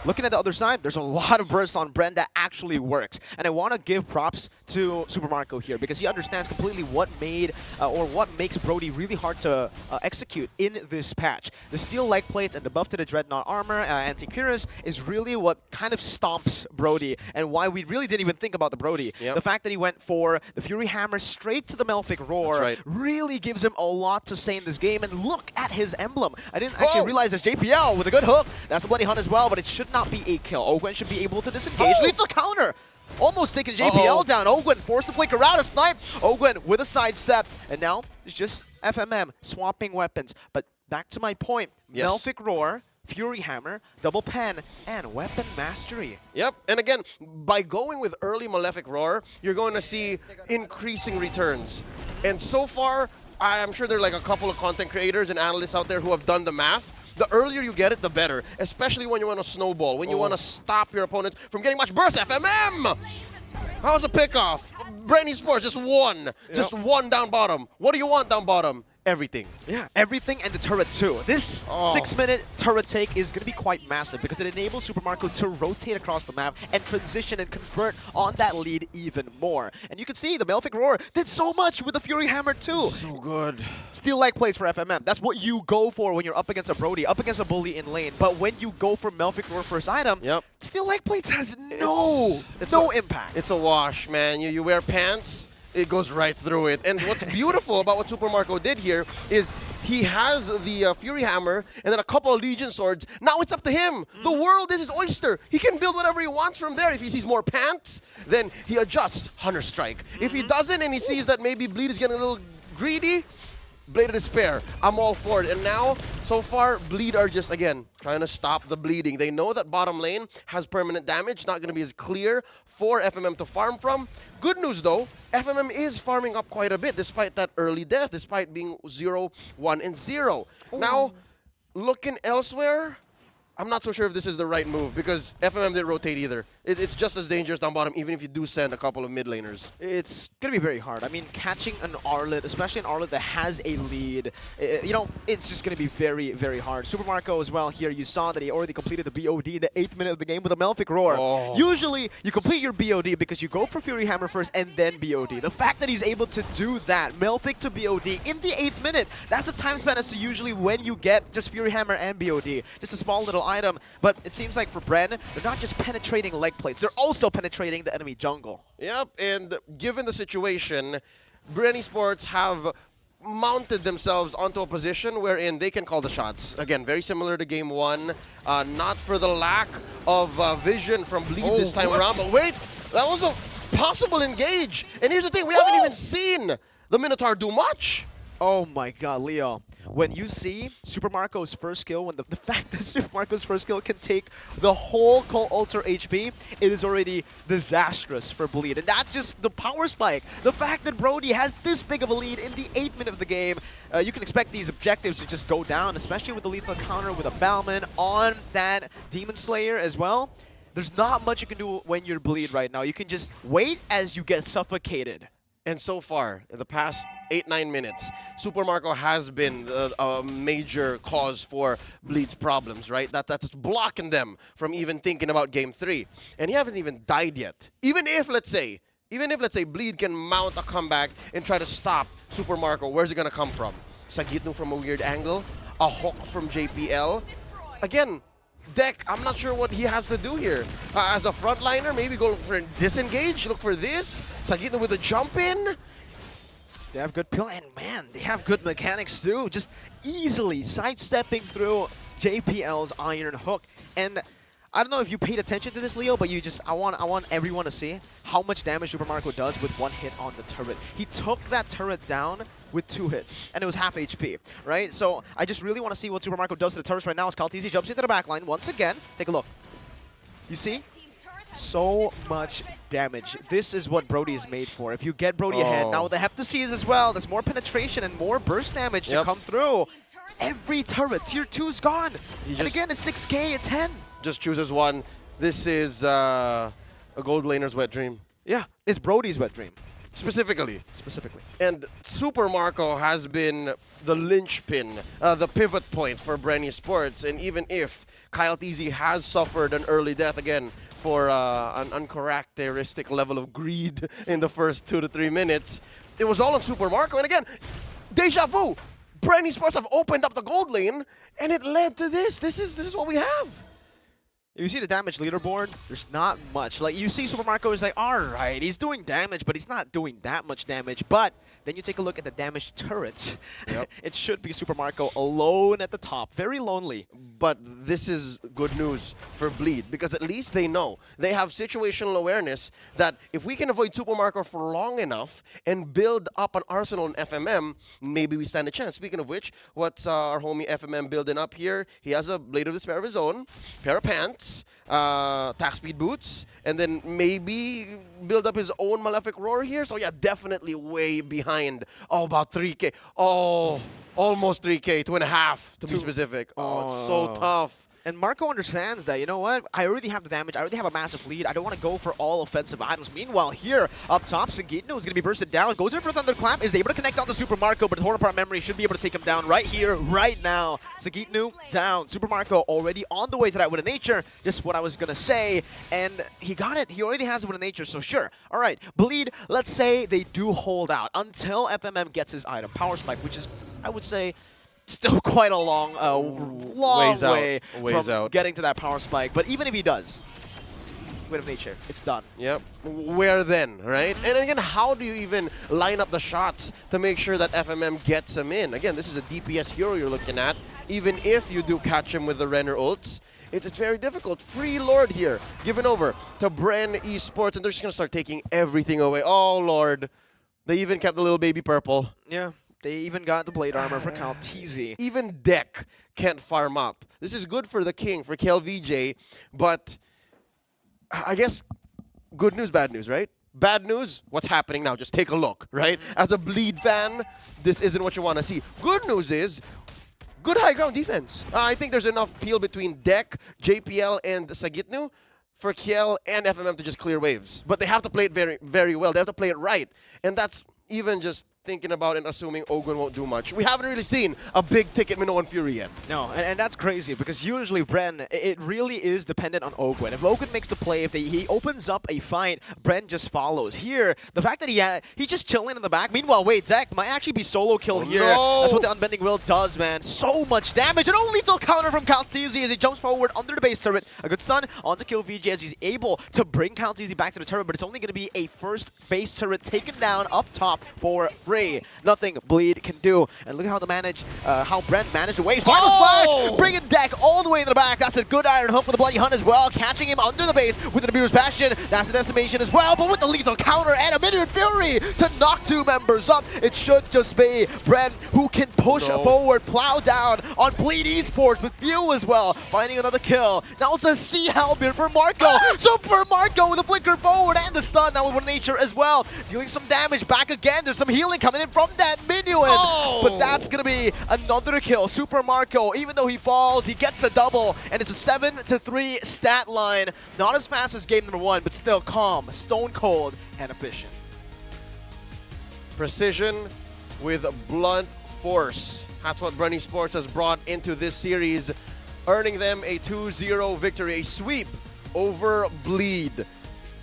looking at the other side, there's a lot of burst on Bren that actually works. And I want to give props to Super Marco here because he understands completely what made or what makes Brody really hard to execute in this patch. The steel leg plates and the buff to the Dreadnought armor, anti-Cuirass, is really what kind of stomps Brody and why we really didn't even think about the Brody. Yep. The fact that he went for the Fury Hammer straight to the Melphic Roar really gives him a lot to say in this game. And look at his emblem. I didn't actually realize there's JPL with a good hook. That's a Bloody Hunt as well, but it should not be a kill. Ogwen should be able to disengage. Lethal counter. Almost taking JPL down. Ogwen forced to flicker out a snipe. Ogwen with a sidestep. And now it's just FMM swapping weapons. But back to my point. Yes. Melphic Roar, Fury Hammer, Double Pen, and Weapon Mastery. Yep, and again, by going with early Malefic Roar, you're going to see increasing returns. And so far, I'm sure there are like a couple of content creators and analysts out there who have done the math. The earlier you get it, the better, especially when you want to snowball, when you want to stop your opponent from getting much burst. FMM! How's the pickoff? Brand Esports, just one. Just one down bottom. What do you want down bottom? Everything. Yeah, everything and the turret too. This 6-minute turret take is going to be quite massive because it enables Super Marco to rotate across the map and transition and convert on that lead even more. And you can see the Melphic Roar did so much with the Fury Hammer too. So good. Steel leg plates for FMM. That's what you go for when you're up against a Brody, up against a bully in lane. But when you go for Melphic Roar first item, steel leg plates has no impact. It's a wash, man. You wear pants, it goes right through it. And what's beautiful about what Super Marco did here is he has the Fury Hammer and then a couple of Legion Swords. Now it's up to him. The world is his oyster. He can build whatever he wants from there. If he sees more pants, then he adjusts Hunter Strike. If he doesn't and he sees that maybe Bleed is getting a little greedy, Blade of Despair. I'm all for it. And now, so far, Bleed are just, again, trying to stop the bleeding. They know that bottom lane has permanent damage, not going to be as clear for FMM to farm from. Good news, though, FMM is farming up quite a bit, despite that early death, despite being 0, 1, and 0. Now, looking elsewhere, I'm not so sure if this is the right move, because FMM didn't rotate either. It's just as dangerous down bottom, even if you do send a couple of mid laners. It's going to be very hard. I mean, catching an Arlet, especially an Arlet that has a lead, you know, it's just going to be very, very hard. Super Marco as well here, you saw that he already completed the BOD in the 8th minute of the game with a Melphic Roar. Usually, you complete your BOD because you go for Fury Hammer first and then BOD. The fact that he's able to do that, Melphic to BOD in the 8th minute, that's the time span as to usually when you get just Fury Hammer and BOD. Just a small little item. But it seems like for Bren, they're not just penetrating leg plates, they're also penetrating the enemy jungle. Yep, and given the situation, Bren Esports have mounted themselves onto a position wherein they can call the shots. Again, very similar to game 1, not for the lack of vision from Bleed this time around, but wait, that was a possible engage. And here's the thing, we haven't even seen the Minotaur do much. Oh my god, Leo. When you see Super Marco's first kill, when the fact that Super Marco's first kill can take the whole Cult Ultra HP, it is already disastrous for Bleed. And that's just the power spike. The fact that Brody has this big of a lead in the 8th minute of the game, you can expect these objectives to just go down, especially with the lethal counter with a Balmond on that Demon Slayer as well. There's not much you can do when you're Bleed right now. You can just wait as you get suffocated. And so far, in the past 8-9 minutes, Super Marco has been a major cause for Bleed's problems, right? That's blocking them from even thinking about Game 3. And he hasn't even died yet. Even if, let's say, Bleed can mount a comeback and try to stop Super Marco, where's it going to come from? Sagitnu from a weird angle? A hook from JPL? Again, Deck, I'm not sure what he has to do here. As a frontliner, maybe go for disengage, look for this. Sagitnu with a jump in. They have good pill, and man, they have good mechanics too. Just easily sidestepping through JPL's Iron Hook. And I don't know if you paid attention to this, Leo, but I want everyone to see how much damage Super Marco does with one hit on the turret. He took that turret down with 2 hits, and it was half HP, right? So I just really want to see what Super Marco does to the turrets right now as Kaltizi jumps into the backline once again. Take a look. You see? So much damage. This is what Brody is made for. If you get Brody ahead, now they have to seize as well. There's more penetration and more burst damage to come through. Every turret, tier 2's gone. And again, it's 6K at 10. Just chooses one. This is a gold laner's wet dream. Yeah, it's Brody's wet dream. Specifically. And Super Marco has been the linchpin, the pivot point for Bren Esports. And even if Kyle TZ has suffered an early death again for an uncharacteristic level of greed in the first 2 to 3 minutes, it was all on Super Marco. And again, deja vu. Bren Esports have opened up the gold lane, and it led to this. This is what we have. If you see the damage leaderboard, there's not much. Like, you see Super Marco is like, alright, he's doing damage, but he's not doing that much damage. But then you take a look at the damaged turrets. Yep. It should be Super Marco alone at the top. Very lonely. But this is good news for Bleed, because at least they know. They have situational awareness that if we can avoid Super Marco for long enough and build up an arsenal in FMM, maybe we stand a chance. Speaking of which, what's our homie FMM building up here? He has a Blade of Despair of his own, pair of pants, tax speed boots, and then maybe build up his own Malefic Roar here. So yeah, definitely way behind. Oh, about 3K. Oh, almost 3K, 2.5 to be specific. Oh, it's so tough. And Marco understands that, you know what, I already have the damage, I already have a massive lead, I don't want to go for all offensive items. Meanwhile, here, up top, Sagitno is going to be bursted down, goes in for Thunderclap, is able to connect on the Super Marco, but Horn Apart Memory should be able to take him down right here, right now. Sagitno down, Super Marco already on the way to that Win of Nature, just what I was going to say, and he got it, he already has the Win of Nature, so sure. Alright, Bleed, let's say they do hold out until FMM gets his item, Power Spike, which is, I would say, still quite a long way from getting to that power spike. But even if he does, Win of Nature, it's done. Yep. Where then, right? And again, how do you even line up the shots to make sure that FMM gets him in? Again, this is a DPS hero you're looking at. Even if you do catch him with the Renner ults, it's very difficult. Free Lord here, given over to Bren Esports, and they're just going to start taking everything away. Oh, Lord. They even kept the little baby purple. Yeah. They even got the blade armor for Kyle TZ. Even Deck can't farm up. This is good for the King, for KLVJ, but I guess good news, bad news, right? Bad news, what's happening now? Just take a look, right? As a Bleed fan, this isn't what you want to see. Good news is, good high ground defense. I think there's enough peel between Deck, JPL, and Sagitnu for Kiel and FMM to just clear waves. But they have to play it very, very well. They have to play it right. And that's even just thinking about and assuming Ogwen won't do much. We haven't really seen a big ticket Minoan Fury yet. No, and that's crazy because usually Bren, it really is dependent on Ogwen. If Ogwen makes the play, if he opens up a fight, Bren just follows. Here, the fact that he's just chilling in the back. Meanwhile, wait, Deck might actually be solo killed here. No. That's what the Unbending Will does, man. So much damage. An only lethal counter from Kyle TZ as he jumps forward under the base turret. A good stun onto kill VJ as he's able to bring Kyle TZ back to the turret, but it's only going to be a first base turret taken down up top for free. Nothing Bleed can do. And look at how Bren managed to wait. Final slash! Bringing Deck all the way in the back. That's a good iron hook with the Bloody Hunt as well. Catching him under the base with the Abuser's Bastion. That's the decimation as well. But with the lethal counter and a Minion Fury to knock 2 members up. It should just be Bren who can push forward, plow down on Bleed Esports with Few as well. Finding another kill. Now it's a Sea Halberd for Marco. Super Marco with a flicker forward and the stun. Now with Win Nature as well. Dealing some damage back again. There's some healing coming in from that minion. But that's going to be another kill. Super Marco, even though he falls, he gets a double. And it's a 7-3 stat line. Not as fast as game number 1, but still calm, stone cold, and efficient. Precision with blunt force. That's what Bren Esports has brought into this series, earning them a 2-0 victory, a sweep over Bleed.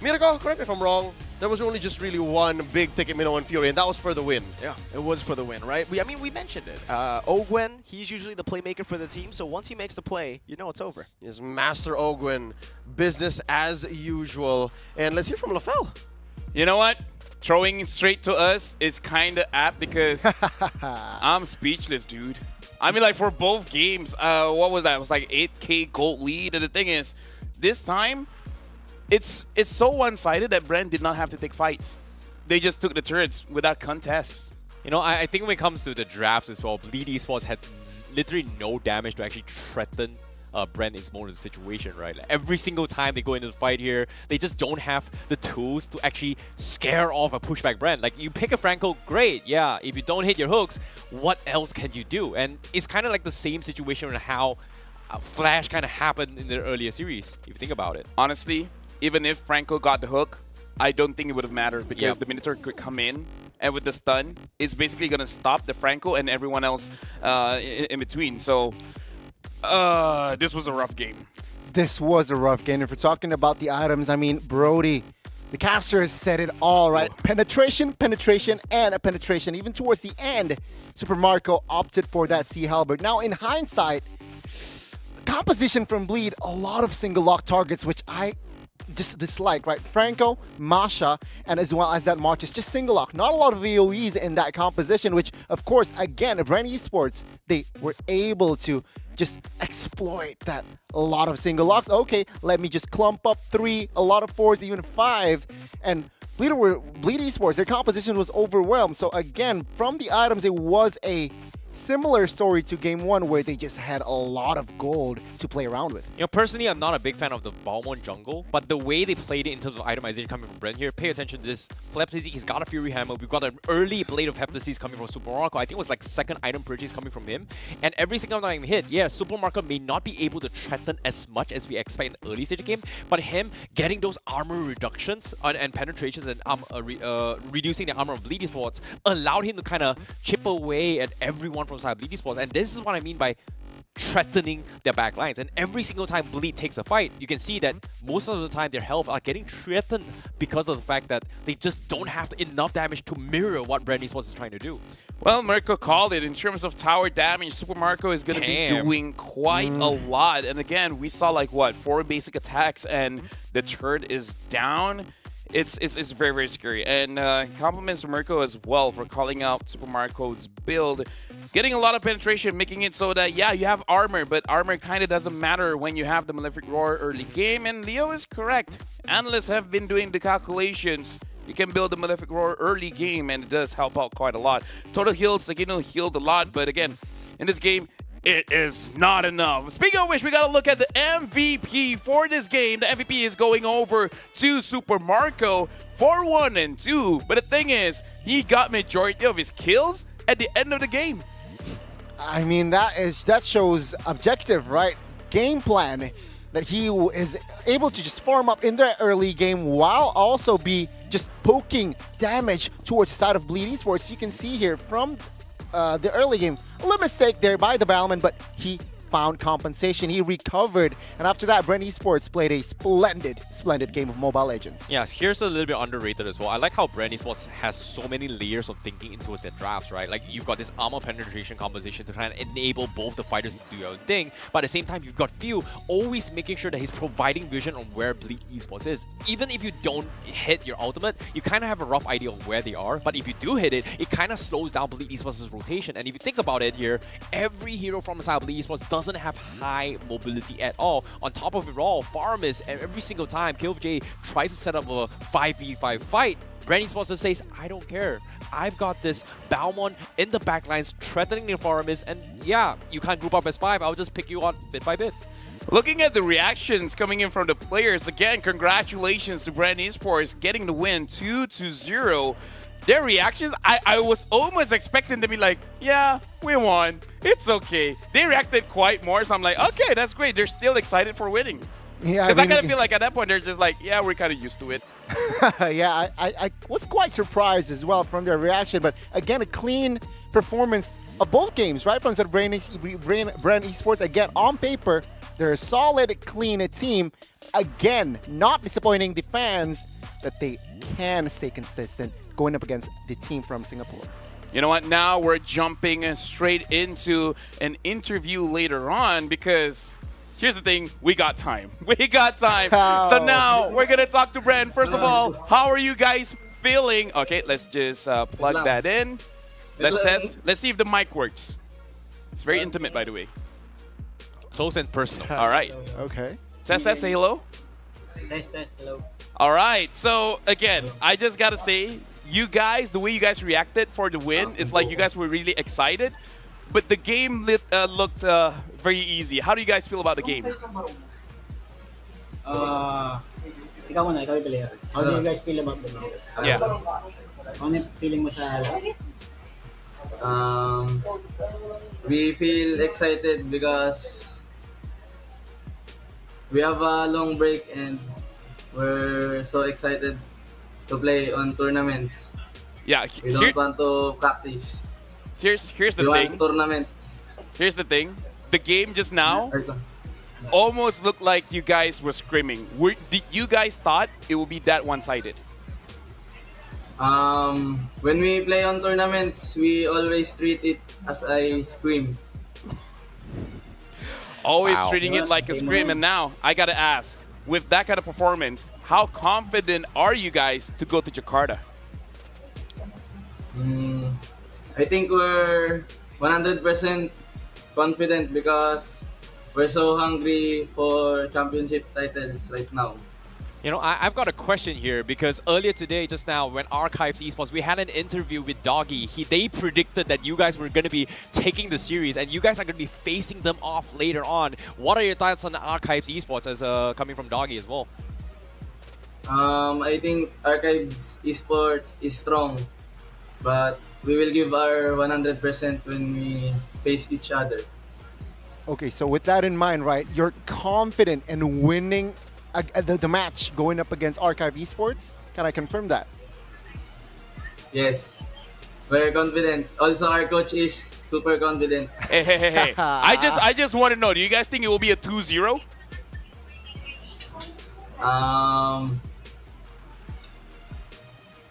Miracle, correct me if I'm wrong, there was only just really one big ticket Minoan Fury, and that was for the win. Yeah, it was for the win, right? I mean, we mentioned it. Ogwen, he's usually the playmaker for the team, so once he makes the play, you know it's over. Is Master Ogwen, business as usual. And let's hear from LaFell. You know what? Throwing straight to us is kind of apt because I'm speechless, dude. I mean, like, for both games, what was that? It was like 8K gold lead, and the thing is, this time, it's so one-sided that Bren did not have to take fights. They just took the turrets without contests. You know, I think when it comes to the drafts as well, Bleed Esports had literally no damage to actually threaten Brand is more in the situation, right? Like, every single time they go into the fight here, they just don't have the tools to actually scare off a pushback Brand. Like, you pick a Franco, great, yeah. If you don't hit your hooks, what else can you do? And it's kind of like the same situation on how Flash kind of happened in the earlier series, if you think about it. Honestly, even if Franco got the hook, I don't think it would have mattered because the Minotaur could come in, and with the stun, it's basically going to stop the Franco and everyone else in between. So, this was a rough game. This was a rough game. If we're talking about the items, I mean, Brody, the caster has said it all, right? Penetration, penetration, and a penetration. Even towards the end, Super Marco opted for that Sea Halberd. Now, in hindsight, composition from Bleed, a lot of single lock targets, which I just dislike, right? Franco, Masha, and as well as that Marcus, just single lock. Not a lot of AoEs in that composition, which, of course, again, Brand Esports, they were able to just exploit that. A lot of single locks. Okay, let me just clump up 3, a lot of 4s, even 5, and Bleed Esports, their composition was overwhelmed. So again, from the items, it was a similar story to Game 1 where they just had a lot of gold to play around with. You know, personally, I'm not a big fan of the Balmond jungle, but the way they played it in terms of itemization coming from Brent here, pay attention to this. Flapsy, he's got a Fury Hammer. We've got an early Blade of Heptasis coming from Super Marco. I think it was like second item purchase coming from him. And every single time he hit, yeah, Super Marco may not be able to threaten as much as we expect in the early stage of game, but him getting those armor reductions and penetrations and reducing the armor of Bleed Esports allowed him to kind of chip away at everyone from side Bleed Esports. And this is what I mean by threatening their back lines. And every single time Bleed takes a fight, you can see that most of the time their health are getting threatened because of the fact that they just don't have enough damage to mirror what Brand Esports is trying to do. Well, Mirko called it. In terms of tower damage, Super Marco is going to be doing quite a lot. And again, we saw like, what, 4 basic attacks and the turret is down. It's very, very scary. And compliments to Mirko as well for calling out Super Marco's build. Getting a lot of penetration, making it so that, yeah, you have armor, but armor kind of doesn't matter when you have the Malefic Roar early game. And Leo is correct. Analysts have been doing the calculations. You can build the Malefic Roar early game, and it does help out quite a lot. Total heals, Sagino healed a lot, but again, in this game, it is not enough. Speaking of which, we got to look at the MVP for this game. The MVP is going over to Super Marco for 1 and 2. But the thing is, he got majority of his kills at the end of the game. I mean, that shows objective, right? Game plan that he is able to just farm up in the early game while also be just poking damage towards the side of Bleed Esports. You can see here from the early game, a little mistake there by the Battleman, but he found compensation. He recovered, and after that, Brent Esports played a splendid game of Mobile Legends. Yeah, here's a little bit underrated as well. I like how Brent Esports has so many layers of thinking into their drafts, right? Like, you've got this armor penetration composition to try and enable both the fighters to do their own thing, but at the same time, you've got Few always making sure that he's providing vision on where Bleed Esports is. Even if you don't hit your ultimate, you kind of have a rough idea of where they are, but if you do hit it, it kind of slows down Bleed Esports' rotation. And if you think about it here, every hero from the side of Bleed Esports doesn't have high mobility at all. On top of it all, Farmis, and every single time KillJ tries to set up a 5v5 fight, Brand Esports says, I don't care. I've got this Balmond in the backlines threatening the Farmis, and yeah, you can't group up as 5, I'll just pick you on bit by bit. Looking at the reactions coming in from the players, again, congratulations to Brand Esports getting the win 2-0. Their reactions, I was almost expecting to be like, yeah, we won. It's okay. They reacted quite more, so I'm like, okay, that's great. They're still excited for winning. Yeah, because I kind of feel like at that point, they're just like, yeah, we're kind of used to it. Yeah, I was quite surprised as well from their reaction, but again, a clean performance of both games, right? From Brand Esports, again, on paper, they're a solid, clean team. Again, not disappointing the fans that they can stay consistent going up against the team from Singapore. You know what? Now we're jumping straight into an interview later on because here's the thing. We got time. We got time. So now we're going to talk to Brand. First of all, how are you guys feeling? Okay, let's just plug that in. Let's test. Let's see if the mic works. It's very intimate, by the way. Close and personal. All right. Okay. Test, say hello. Test, hello. All right. So, again, I just got to say, you guys, the way you guys reacted for the win, it's like you guys were really excited. But the game looked very easy. How do you guys feel about the game? Ikaw muna, ikaw yung player. How do you guys feel about the game? Yeah. Ano yung feeling mo sa We feel excited because we have a long break and we're so excited to play on tournaments. Yeah, We don't want to practice. Here's the We thing. want tournaments. Here's the thing. The game just now almost looked like you guys were scrimming. Did you guys thought it would be that one-sided? When we play on tournaments, we always treat it as a scrim. Always treating it like a scrim. And now, I gotta ask, with that kind of performance, how confident are you guys to go to Jakarta? I think we're 100% confident because we're so hungry for championship titles right now. You know, I've got a question here because earlier today, just now, when Archives Esports, we had an interview with Doggy. They predicted that you guys were going to be taking the series and you guys are going to be facing them off later on. What are your thoughts on Archives Esports as coming from Doggy as well? I think Archives Esports is strong, but we will give our 100% when we face each other. Okay, so with that in mind, right, you're confident in winning the match going up against Archive Esports? Can I confirm that? Yes, very confident. Also, our coach is super confident. Hey. I just want to know, do you guys think it will be a 2-0?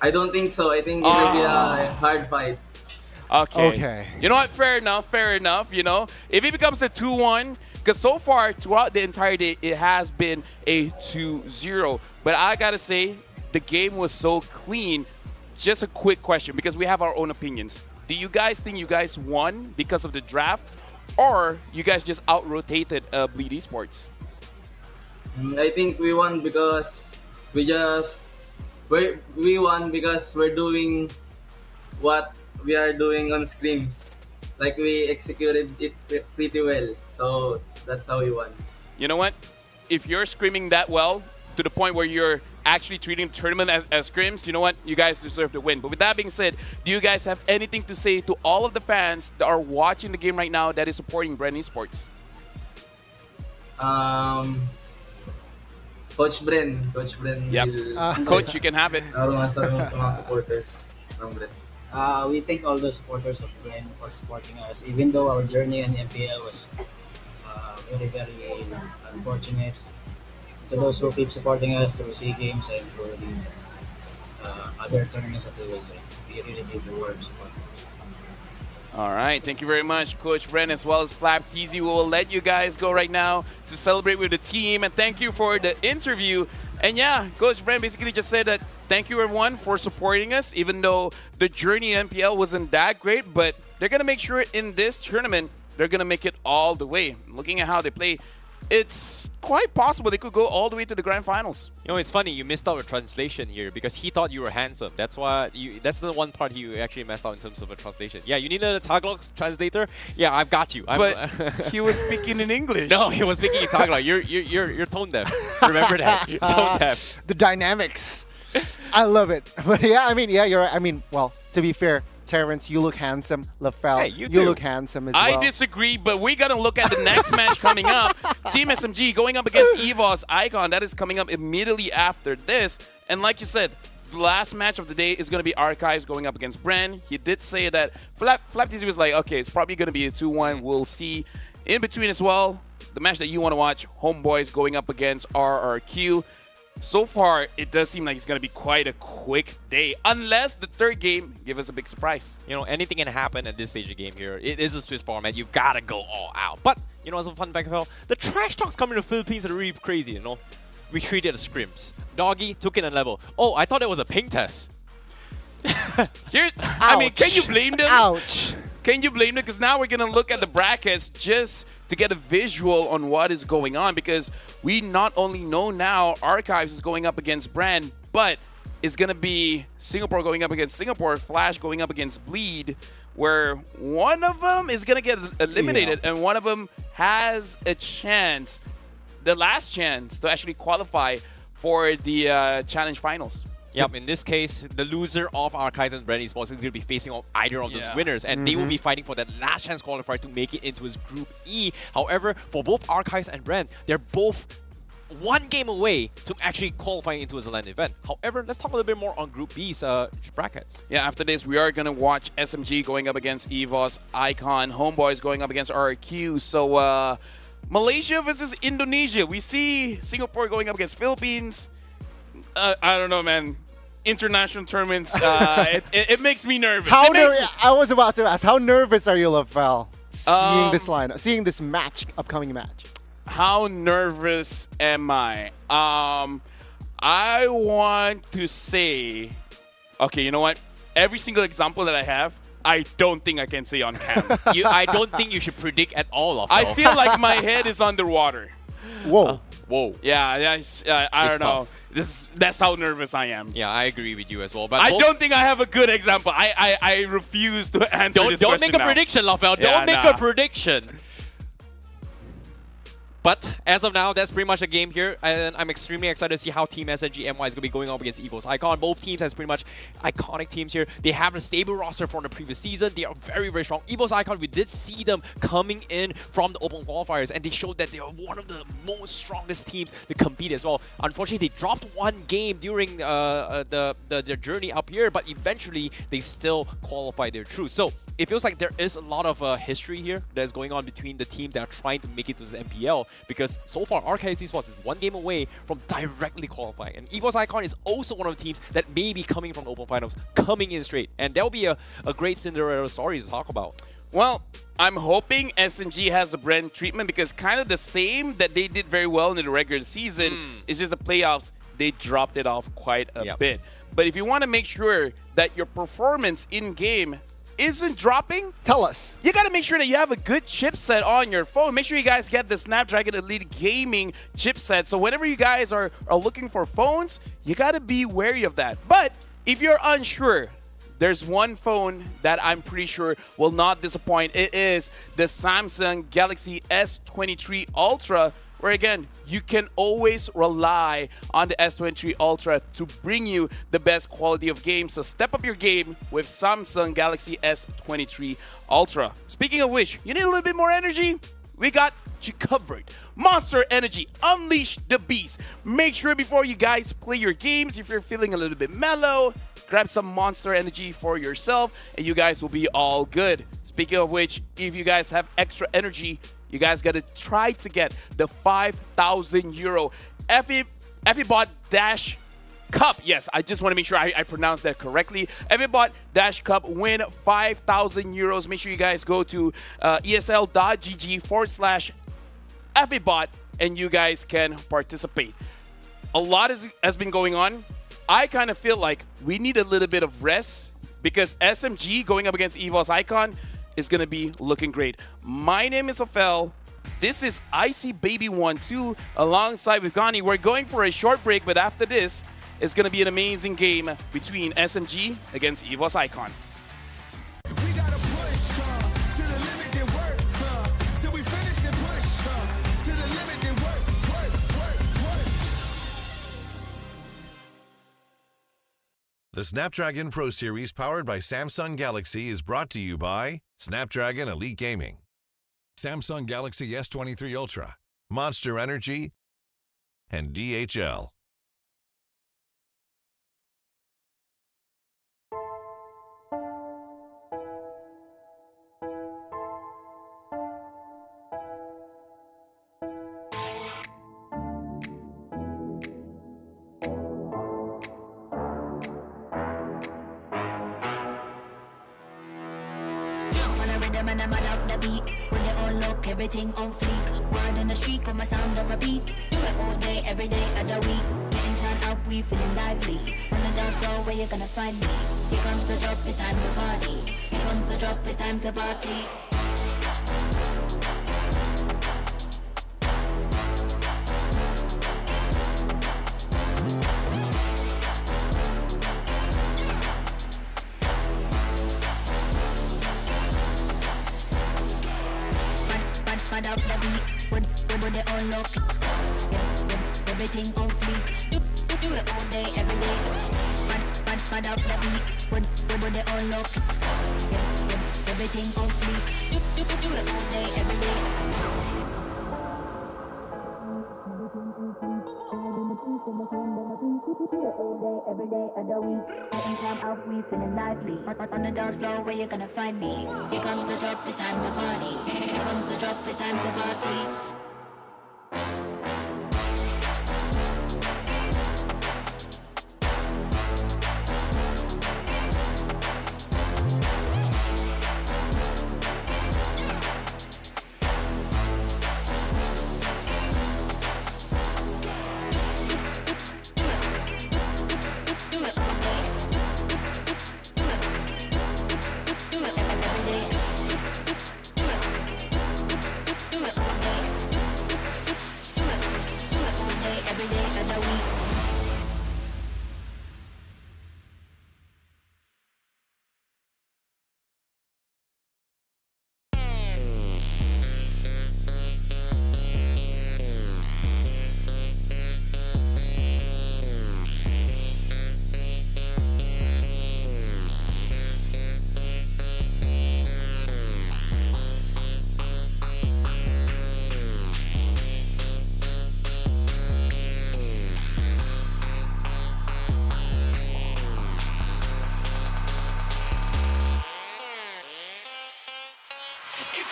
I don't think so. I think it will be a hard fight. Okay. You know what? Fair enough. You know, if it becomes a 2-1, because so far throughout the entire day, it has been a 2-0. But I gotta say, the game was so clean. Just a quick question, because we have our own opinions. Do you guys think you guys won because of the draft, or you guys just out-rotated Bleed Esports? I think we won because we won because we're doing what we are doing on scrims. Like, we executed it pretty well. So that's how we won. You know what? If you're screaming that well to the point where you're actually treating the tournament as scrims, you know what? You guys deserve to win. But with that being said, do you guys have anything to say to all of the fans that are watching the game right now that is supporting Brand Esports? Coach Bren. Yep. Coach, you can have it. Mga supporters ng Bren. We thank all the supporters of Glenn for supporting us, even though our journey in MPL was very unfortunate. To those who keep supporting us through SEA Games and through the other tournaments that we will do, we really need the world support us. All right, thank you very much, Coach Bren, as well as Flap TZ. We will let you guys go right now to celebrate with the team, and thank you for the interview. And yeah, Coach Bren basically just said that thank you everyone for supporting us, even though the journey in MPL wasn't that great, but they're going to make sure in this tournament, they're going to make it all the way. Looking at how they play, it's quite possible they could go all the way to the grand finals. You know, it's funny, you missed out a translation here because he thought you were handsome. That's why that's the one part he actually messed out in terms of a translation. Yeah, you need a Tagalog translator? Yeah, I've got you. But he was speaking in English. No, he was speaking in Tagalog. You're tone deaf. Remember that. You're tone deaf. The dynamics. I love it. But yeah, I mean, you're right. I mean, well, to be fair, Terrence, you look handsome. LaFell, Hey, you look handsome as well. I disagree, but we got to look at the next match coming up. Team SMG going up against EVOS Icon. That is coming up immediately after this. And like you said, the last match of the day is going to be Archives going up against Bren. He did say that Flap TZ was like, okay, it's probably going to be a 2-1. We'll see. In between as well, the match that you want to watch, Homeboys going up against RRQ. So far, it does seem like it's going to be quite a quick day, unless the third game give us a big surprise. You know, anything can happen at this stage of the game here. It is a Swiss format. You've got to go all out. But, you know, as a fun fact, the trash talks coming to the Philippines are really crazy, you know. We treat it as scrims. Doggy took it a level. Oh, I thought it was a ping test. I mean, can you blame them? Ouch. Can you blame them? Because now we're going to look at the brackets just to get a visual on what is going on, because we not only know now Archives is going up against Brand, but it's going to be Singapore going up against Singapore, Flash going up against Bleed, where one of them is going to get eliminated and one of them has a chance, the last chance, to actually qualify for the Challenge Finals. Yep, in this case, the loser of Archives and Brand Esports is going to be facing off either of those winners, and they will be fighting for that last chance qualifier to make it into his Group E. However, for both Archives and Brand, they're both one game away to actually qualifying into his LAN event. However, let's talk a little bit more on Group B's brackets. Yeah, after this, we are going to watch SMG going up against EVOS, Icon, Homeboys going up against RQ. So, Malaysia versus Indonesia. We see Singapore going up against Philippines. I don't know, man. International tournaments, it makes me nervous. I was about to ask, how nervous are you, Lafel, seeing this lineup, seeing this upcoming match? How nervous am I? I want to say, okay, you know what? Every single example that I have, I don't think I can say on camera. I don't think you should predict at all. I feel like my head is underwater. Whoa. Whoa. Yeah, I don't know. That's how nervous I am. Yeah, I agree with you as well. But I don't think I have a good example. I refuse to answer this question. Don't make a prediction, Lafel. Don't make a prediction. But as of now, that's pretty much a game here, and I'm extremely excited to see how Team SNG MY is going to be going up against EVOS Icon. Both teams has pretty much iconic teams here. They have a stable roster from the previous season. They are very, very strong. EVOS Icon, we did see them coming in from the open qualifiers, and they showed that they are one of the most strongest teams to compete as well. Unfortunately, they dropped one game during their journey up here, but eventually they still qualified their truth. So it feels like there is a lot of history here that is going on between the teams that are trying to make it to the MPL, because so far Archives Esports is one game away from directly qualifying, and EVOS Icon is also one of the teams that may be coming from the Open Finals, coming in straight, and that will be a great Cinderella story to talk about. Well, I'm hoping SNG has a brand treatment, because kind of the same that they did very well in the regular season, it's just the playoffs, they dropped it off quite a bit. But if you want to make sure that your performance in-game isn't dropping, tell us. You got to make sure that you have a good chipset on your phone. Make sure you guys get the Snapdragon Elite Gaming chipset. So whenever you guys are looking for phones, you got to be wary of that. But if you're unsure, there's one phone that I'm pretty sure will not disappoint. It is the Samsung Galaxy S23 Ultra, where again, you can always rely on the S23 Ultra to bring you the best quality of games. So step up your game with Samsung Galaxy S23 Ultra. Speaking of which, you need a little bit more energy? We got you covered. Monster Energy, unleash the beast. Make sure before you guys play your games, if you're feeling a little bit mellow, grab some Monster Energy for yourself and you guys will be all good. Speaking of which, if you guys have extra energy, you guys got to try to get the 5,000 euro FEBot Dash Cup. Yes, I just want to make sure I pronounced that correctly. FEBot Dash Cup, win 5,000 euros. Make sure you guys go to esl.gg/FEBot and you guys can participate. A lot has been going on. I kind of feel like we need a little bit of rest, because SMG going up against EVOS Icon is going to be looking great. My name is Ophel. This is ICBaby12 alongside with Gani. We're going for a short break, but after this, it's going to be an amazing game between SMG against EVOS Icon. The Snapdragon Pro Series powered by Samsung Galaxy is brought to you by Snapdragon Elite Gaming, Samsung Galaxy S23 Ultra, Monster Energy, and DHL. And I'm up the beat. When they all look, everything on fleek. Word in the street, on my sound on repeat. Do it all day, every day of the week. Getting turned up, we feeling lively. On the dance floor, where you gonna find me? Here comes the drop, it's time to party. Here comes the drop, it's time to party. Up the beat. When they all look, everything on fleek. Do it all day, every day. Mad up the beat. When they all look, everything on fleek. Do it all day, every day. Every day of the week, getting club out, we feeling lively. On the dance floor, where you gonna find me? Here comes the drop, it's time to party. Here comes the drop, it's time to party.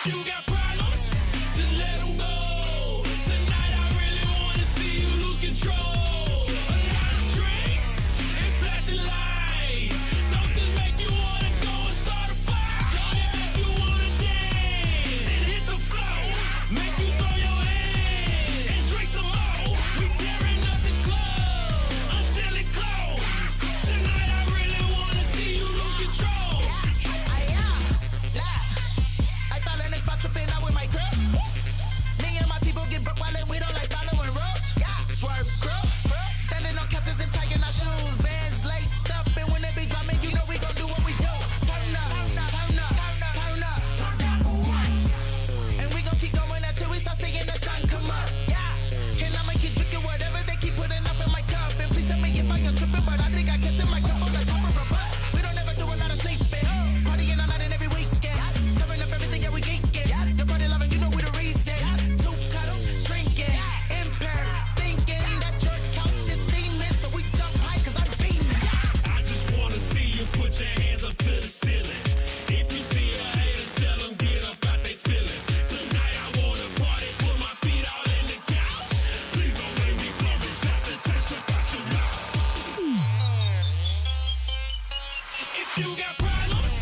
You got problems, just let them go. Tonight I really wanna see you lose control. A lot of drinks and flashing lights. Don't just make you wanna go and start a fight. Don't it make you wanna dance and hit the floor. Make you throw your hands and drink some more. We tearing up the club until it close. Tonight I really wanna see you lose control. I thought in this spot tripping out with my girl. Me and my people get broke while we don't like following rules. Swerve crew, standing on couches and tying our shoes. Bands laced up, and when they be drumming, you know we gon' do what we do. Turn up, turn up, turn up. And we gon' keep going until we start seeing the sun come up. And I'ma keep drinking whatever they keep putting up in my cup. And please tell me if I am tripping, but I think I can sip my cup on the top of a butt. We don't ever do a lot of sleeping, partying all night and every weekend. Turning up everything that we geeking. Your body loving, you know we the reason. 2 cups, drinking, impaired, thinking that your couch is seamless, so we jump high 'cause I'm beaming. I just wanna see you put your hands up to the ceiling. If you see a hater, tell them get up out they feelings. Tonight I wanna party, put my feet all in the couch. Please don't make me come and stop the taste about your mouth. If you got problems,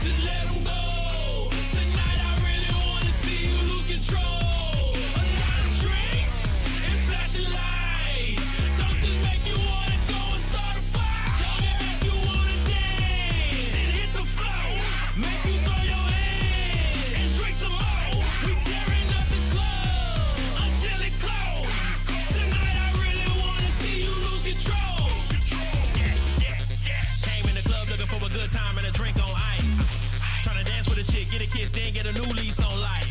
just let them go. Tonight I really wanna see you lose control. A lot of drinks and flashing lights. Don't just make you wanna go and start a fight. Don't it make you wanna dance and hit the floor. Make you throw your hands and drink some more. We tearing up the club until it close. Tonight I really wanna see you lose control. Came in the club looking for a good time and a drink on ice. Tryna dance with a chick, get a kiss, then get a new lease on life.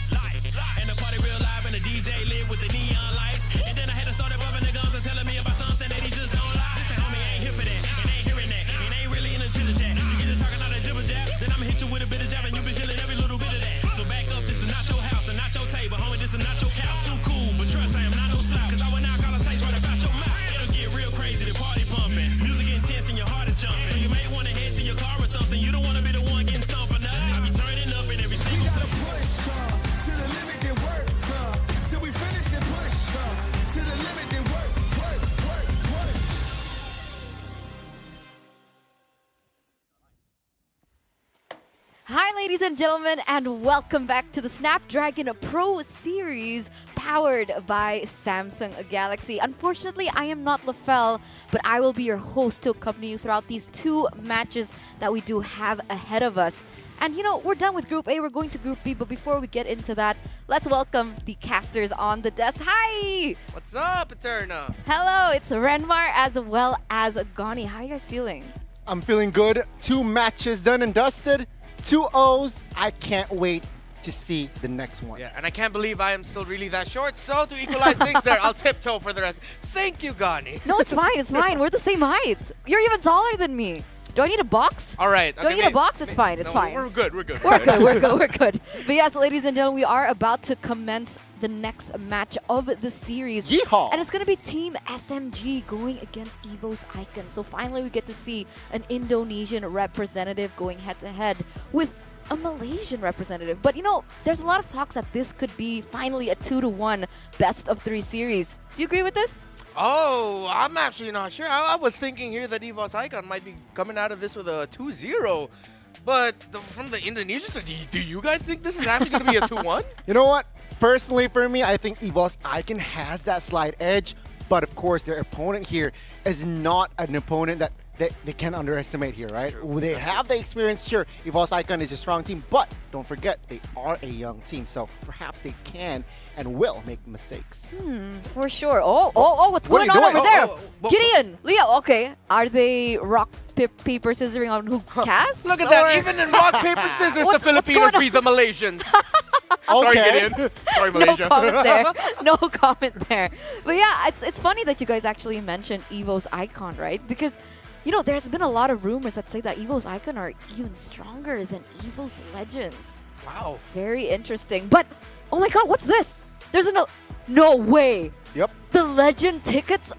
And the party real live and the DJ lit with the neon lights. And then I had to start bumping the guns and telling me about something that he just don't like. Listen, homie, ain't here for that, and ain't hearing that, and ain't really in the chit chat. You get to talking all that jibber jab, then I'ma hit you with a bit of jab, and you been killing every little bit of that. So back up, this is not your house and not your table, homie, this is not your couch. Too cool, but trust I am not no slouch, 'cause I will now call a taste right about your mouth. It'll get real crazy, the party pumping, music intense and your heart is jumping. So you may wanna head to your car or something, you don't wanna be the one getting stumped for nothing. I be turning up in every single We gotta push to the limit, then work till we finish, then push to the limit, then work. Hi, ladies and gentlemen, and welcome back to the Snapdragon Pro Series powered by Samsung Galaxy. Unfortunately, I am not LaFell, but I will be your host to accompany you throughout these 2 matches that we do have ahead of us. And you know, we're done with Group A, we're going to Group B, but before we get into that, let's welcome the casters on the desk. Hi! What's up, Eterna? Hello, it's Renmar as well as Gani. How are you guys feeling? I'm feeling good. 2 matches done and dusted. 2 O's. I can't wait to see the next one. Yeah, and I can't believe I am still really that short. So to equalize things there, I'll tiptoe for the rest. Thank you, Gani. No, it's fine. It's fine. We're the same height. You're even taller than me. Do I need a box? All right. Do I need a box? It's fine. It's fine. We're good. We're good. We're good. We're good. We're good. But yes, ladies and gentlemen, we are about to commence the next match of the series. Yeehaw! And it's going to be Team SMG going against Evo's Icon. So finally, we get to see an Indonesian representative going head-to-head with a Malaysian representative. But, you know, there's a lot of talks that this could be finally a 2-1 best-of-3 series. Do you agree with this? Oh, I'm actually not sure. I was thinking here that Evo's Icon might be coming out of this with a 2-0. But from the Indonesians, do you guys think this is actually going to be a 2-1? You know what? Personally, for me, I think Evo's Icon has that slight edge. But of course, their opponent here is not an opponent that they can underestimate here, right? They have the experience. Sure, Evo's Icon is a strong team, but don't forget, they are a young team. So perhaps they can and will make mistakes. For sure. What's What are going you on doing? over there? Gideon, Leo, okay. Are they rock, paper, scissoring on who casts? Look at that. Even in rock, paper, scissors, the Filipinos beat the Malaysians. Sorry, Gideon. Sorry, Malaysia. No comment there. No comment there. But yeah, it's funny that you guys actually mentioned Evo's Icon, right? Because, you know, there's been a lot of rumors that say that Evo's Icon are even stronger than Evo's Legends. Wow. Very interesting. But, oh my god, what's this? There's no way. Yep. The Legend tickets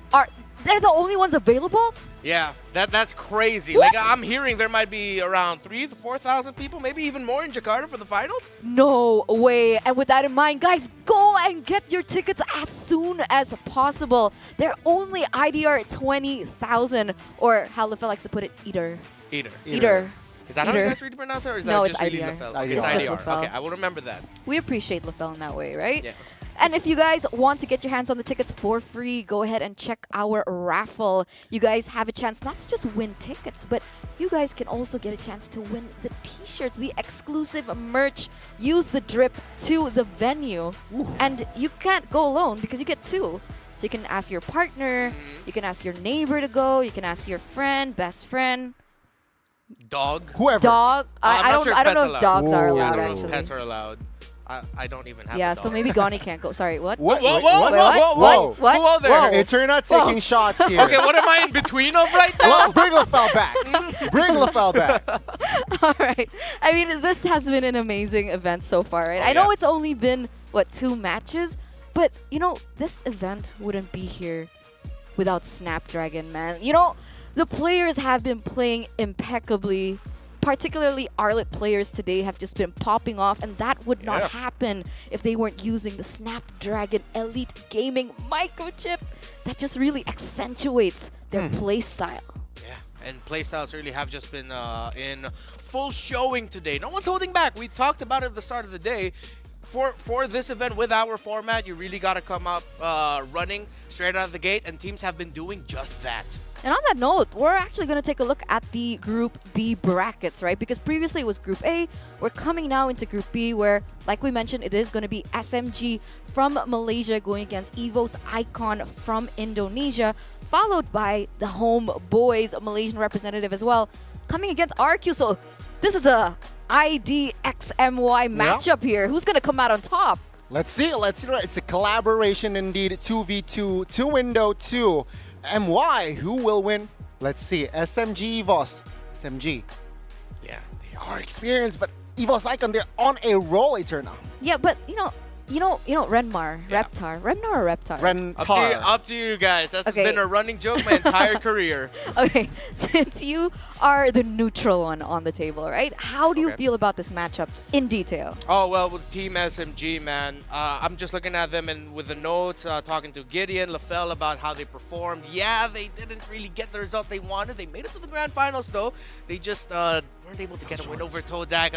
they're the only ones available? Yeah, that's crazy. What? Like, I'm hearing there might be around 3,000 to 4,000 people, maybe even more in Jakarta for the finals. No way. And with that in mind, guys, go and get your tickets as soon as possible. They're only IDR 20,000, or how Lefel likes to put it, Eater. Eater. Is that how you guys really pronounce it, or is No, that it's just really IDR. Lefel? It's just Lefel. Okay, I will remember that. We appreciate Lefel in that way, right? Yeah. And if you guys want to get your hands on the tickets for free, go ahead and check our raffle. You guys have a chance not to just win tickets, but you guys can also get a chance to win the t-shirts, the exclusive merch. Use the drip to the venue. And you can't go alone because you get two. So you can ask your partner, you can ask your neighbor to go, you can ask your friend, best friend. Dog. Whoever. Dog. I don't know if dogs are Yeah, allowed, I don't know if actually. pets are allowed. I don't even have a Yeah, dog. so maybe Gani can't go. Sorry, what? Whoa, whoa, Wait, whoa, what? whoa, whoa, What? whoa, there. Whoa. Hey, you're not taking shots here. Okay, what am I in between of right now? Well, bring Lefel back. Bring Lefel back. All right. I mean, this has been an amazing event so far, right? Oh, I know yeah. it's only been, 2 matches? But, you know, this event wouldn't be here without Snapdragon, man. You know, the players have been playing impeccably. Particularly Arlet players today have just been popping off, and that would not happen if they weren't using the Snapdragon Elite Gaming microchip. That just really accentuates their play style. Yeah, and playstyles really have just been in full showing today. No one's holding back. We talked about it at the start of the day. For this event with our format, you really got to come up running straight out of the gate, and teams have been doing just that. And on that note, we're actually going to take a look at the Group B brackets, right? Because previously it was Group A. We're coming now into Group B where, like we mentioned, it is going to be SMG from Malaysia going against Evo's Icon from Indonesia, followed by the home boys Malaysian representative as well, coming against RQ. So this is a IDXMY matchup here. Who's going to come out on top? Let's see. It's a collaboration indeed. 2v2, 2-window 2. MY, who will win? Let's see. SMG Evos. SMG. Yeah, they are experienced, but Evos Icon, they're on a roll, Eterna. Yeah, but you know, Renmar, Reptar. Renmar or Reptar? Rentar. Up to you guys. That's Okay. been a running joke my entire career. Okay, since you are the neutral one on the table, right? How do you feel about this matchup in detail? Oh, well, with Team SMG, man, I'm just looking at them and with the notes, talking to Gideon, Lefel about how they performed. Yeah, they didn't really get the result they wanted. They made it to the grand finals, though. They just weren't able to get a win over Todak.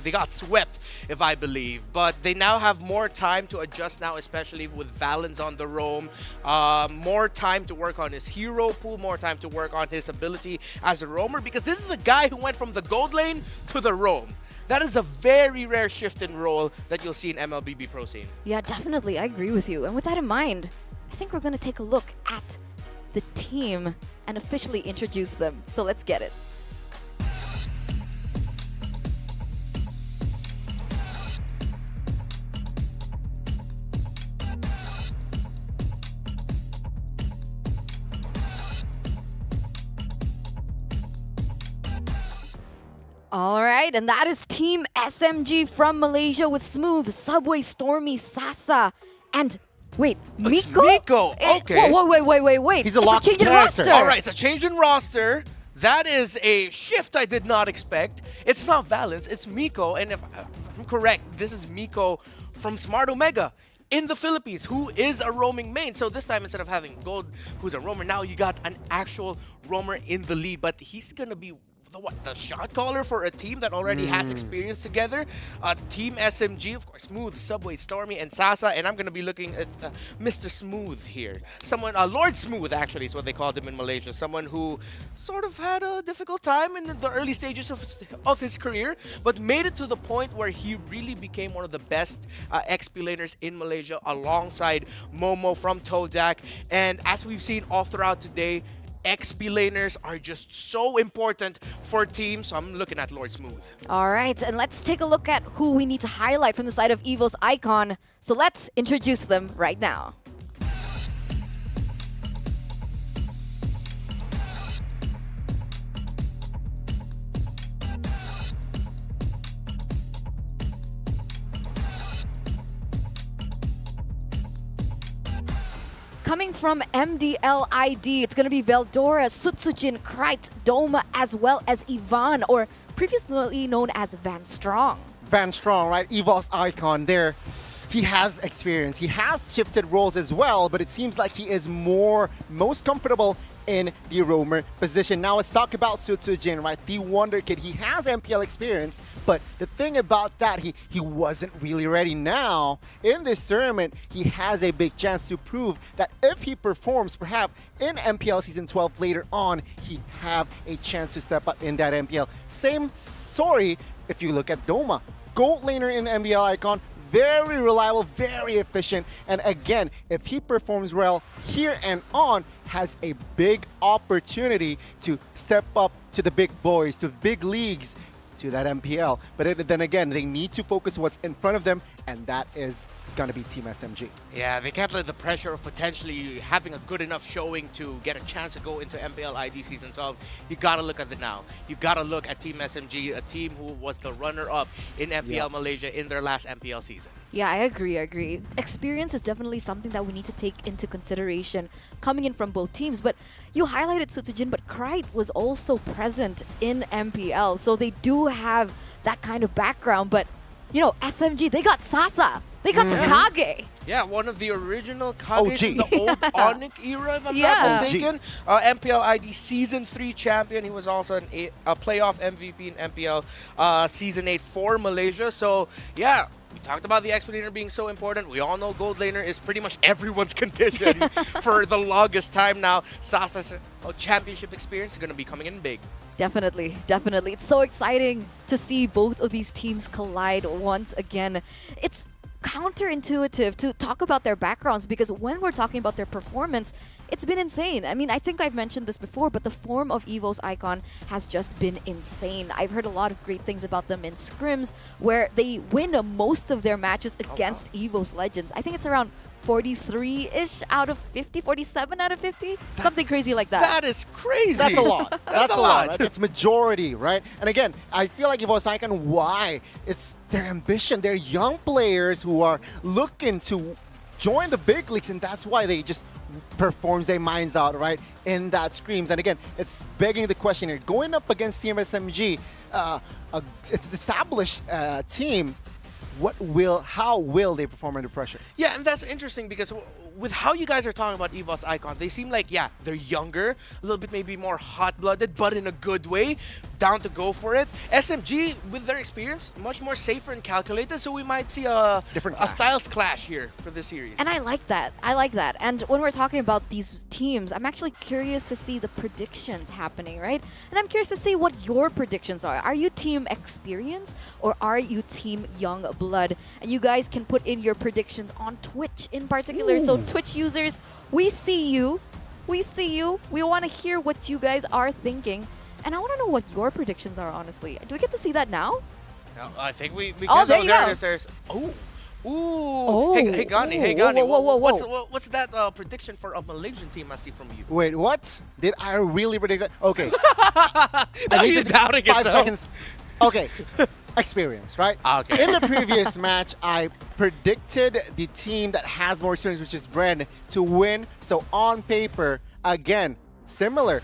They got swept, if I believe. But they now have more time to adjust now, especially with Valens on the roam. More time to work on his hero pool, more time to work on his ability as a roamer, because this is a guy who went from the gold lane to the roam. That is a very rare shift in role that you'll see in MLBB Pro scene. Yeah, definitely. I agree with you. And with that in mind, I think we're going to take a look at the team and officially introduce them. So let's get it. All right, and that is Team SMG from Malaysia with Smooth, Subway, Stormy, Sasa, and wait, It's Miko? Miko. Okay. Wait. He's a It's locked change in character. roster. All right, it's a change in roster. That is a shift I did not expect. It's not Valence, it's Miko. And if I'm correct, this is Miko from Smart Omega in the Philippines, who is a roaming main. So this time, instead of having Gold, who's a roamer, now you got an actual roamer in the lead. But he's going to be the shot caller for a team that already has experience together. Team SMG, of course, Smooth, Subway, Stormy, and Sasa. And I'm going to be looking at Mr. Smooth here. Someone, Lord Smooth, actually, is what they called him in Malaysia. Someone who sort of had a difficult time in the early stages of his career, but made it to the point where he really became one of the best XP laners in Malaysia, alongside Momo from Todak. And as we've seen all throughout today, XP laners are just so important for teams. So I'm looking at Lord Smooth. All right, and let's take a look at who we need to highlight from the side of EVO's Icon. So let's introduce them right now. Coming from MDLID, it's going to be Veldora, Sutsujin, Krite, Doma, as well as Ivan, or previously known as Van Strong. Van Strong, right? EVO's Icon there. He has experience. He has shifted roles as well, but it seems like he is most comfortable in the roamer position. Now let's talk about Sutsujin, right? The Wonder Kid. He has MPL experience, but the thing about that, he wasn't really ready. Now, in this tournament, he has a big chance to prove that if he performs, perhaps in MPL Season 12 later on, he have a chance to step up in that MPL. Same story if you look at Doma. Gold laner in MPL Icon, very reliable, very efficient, and again, if he performs well here and on, has a big opportunity to step up to the big boys, to big leagues, to that MPL. But then again, they need to focus what's in front of them, and that is going to be Team SMG. Yeah, they can't let the pressure of potentially having a good enough showing to get a chance to go into MPL ID Season 12. You got to look at it now. You got to look at Team SMG, a team who was the runner-up in MPL Malaysia in their last MPL season. Yeah, I agree. Experience is definitely something that we need to take into consideration coming in from both teams. But you highlighted Sutsujin, but Krite was also present in MPL. So they do have that kind of background. But, you know, SMG, they got Sasa. They got the Kage. Yeah, one of the original Kages in the old Onyx era, if I'm Yeah. not mistaken. MPL ID Season 3 champion. He was also a playoff MVP in MPL Season 8 for Malaysia. So, yeah, we talked about the XP laner being so important. We all know Gold laner is pretty much everyone's condition for the longest time now. Sasa's championship experience is going to be coming in big. Definitely. It's so exciting to see both of these teams collide once again. It's counterintuitive to talk about their backgrounds because when we're talking about their performance, it's been insane. I mean, I think I've mentioned this before, but the form of EVO's Icon has just been insane. I've heard a lot of great things about them in scrims where they win most of their matches against EVO's Legends. I think it's around 43-ish out of 50, 47 out of 50, something crazy like that. That is crazy. That's a lot. That's a lot. Right? It's majority, right? And again, I feel like EVO's Icon, why? It's their ambition. They're young players who are looking to join the big leagues, and that's why they just performs their minds out, right, in that screams. And again, it's begging the question here. Going up against Team SMG, it's an established team, how will they perform under pressure? Yeah, and that's interesting because with how you guys are talking about EVO's Icon, they seem like, yeah, they're younger, a little bit maybe more hot-blooded, but in a good way, down to go for it. SMG, with their experience, much more safer and calculated, so we might see a styles clash here for this series. And I like that. And when we're talking about these teams, I'm actually curious to see the predictions happening, right? And I'm curious to see what your predictions are. Are you Team Experience or are you Team Young Blood? And you guys can put in your predictions on Twitch in particular. So Twitch users, we see you. We want to hear what you guys are thinking. And I want to know what your predictions are, honestly. Do we get to see that now? No, I think we Oh, can there go you there. go. There's Ooh. Oh. Hey, Gani. Whoa. What's that prediction for a Malaysian team I see from you? Wait, what? Did I really predict that? Okay. Now you're doubting 5 yourself. seconds. Okay. Experience, right? Okay. In the previous match, I predicted the team that has more experience, which is Bren, to win. So on paper, again, similar.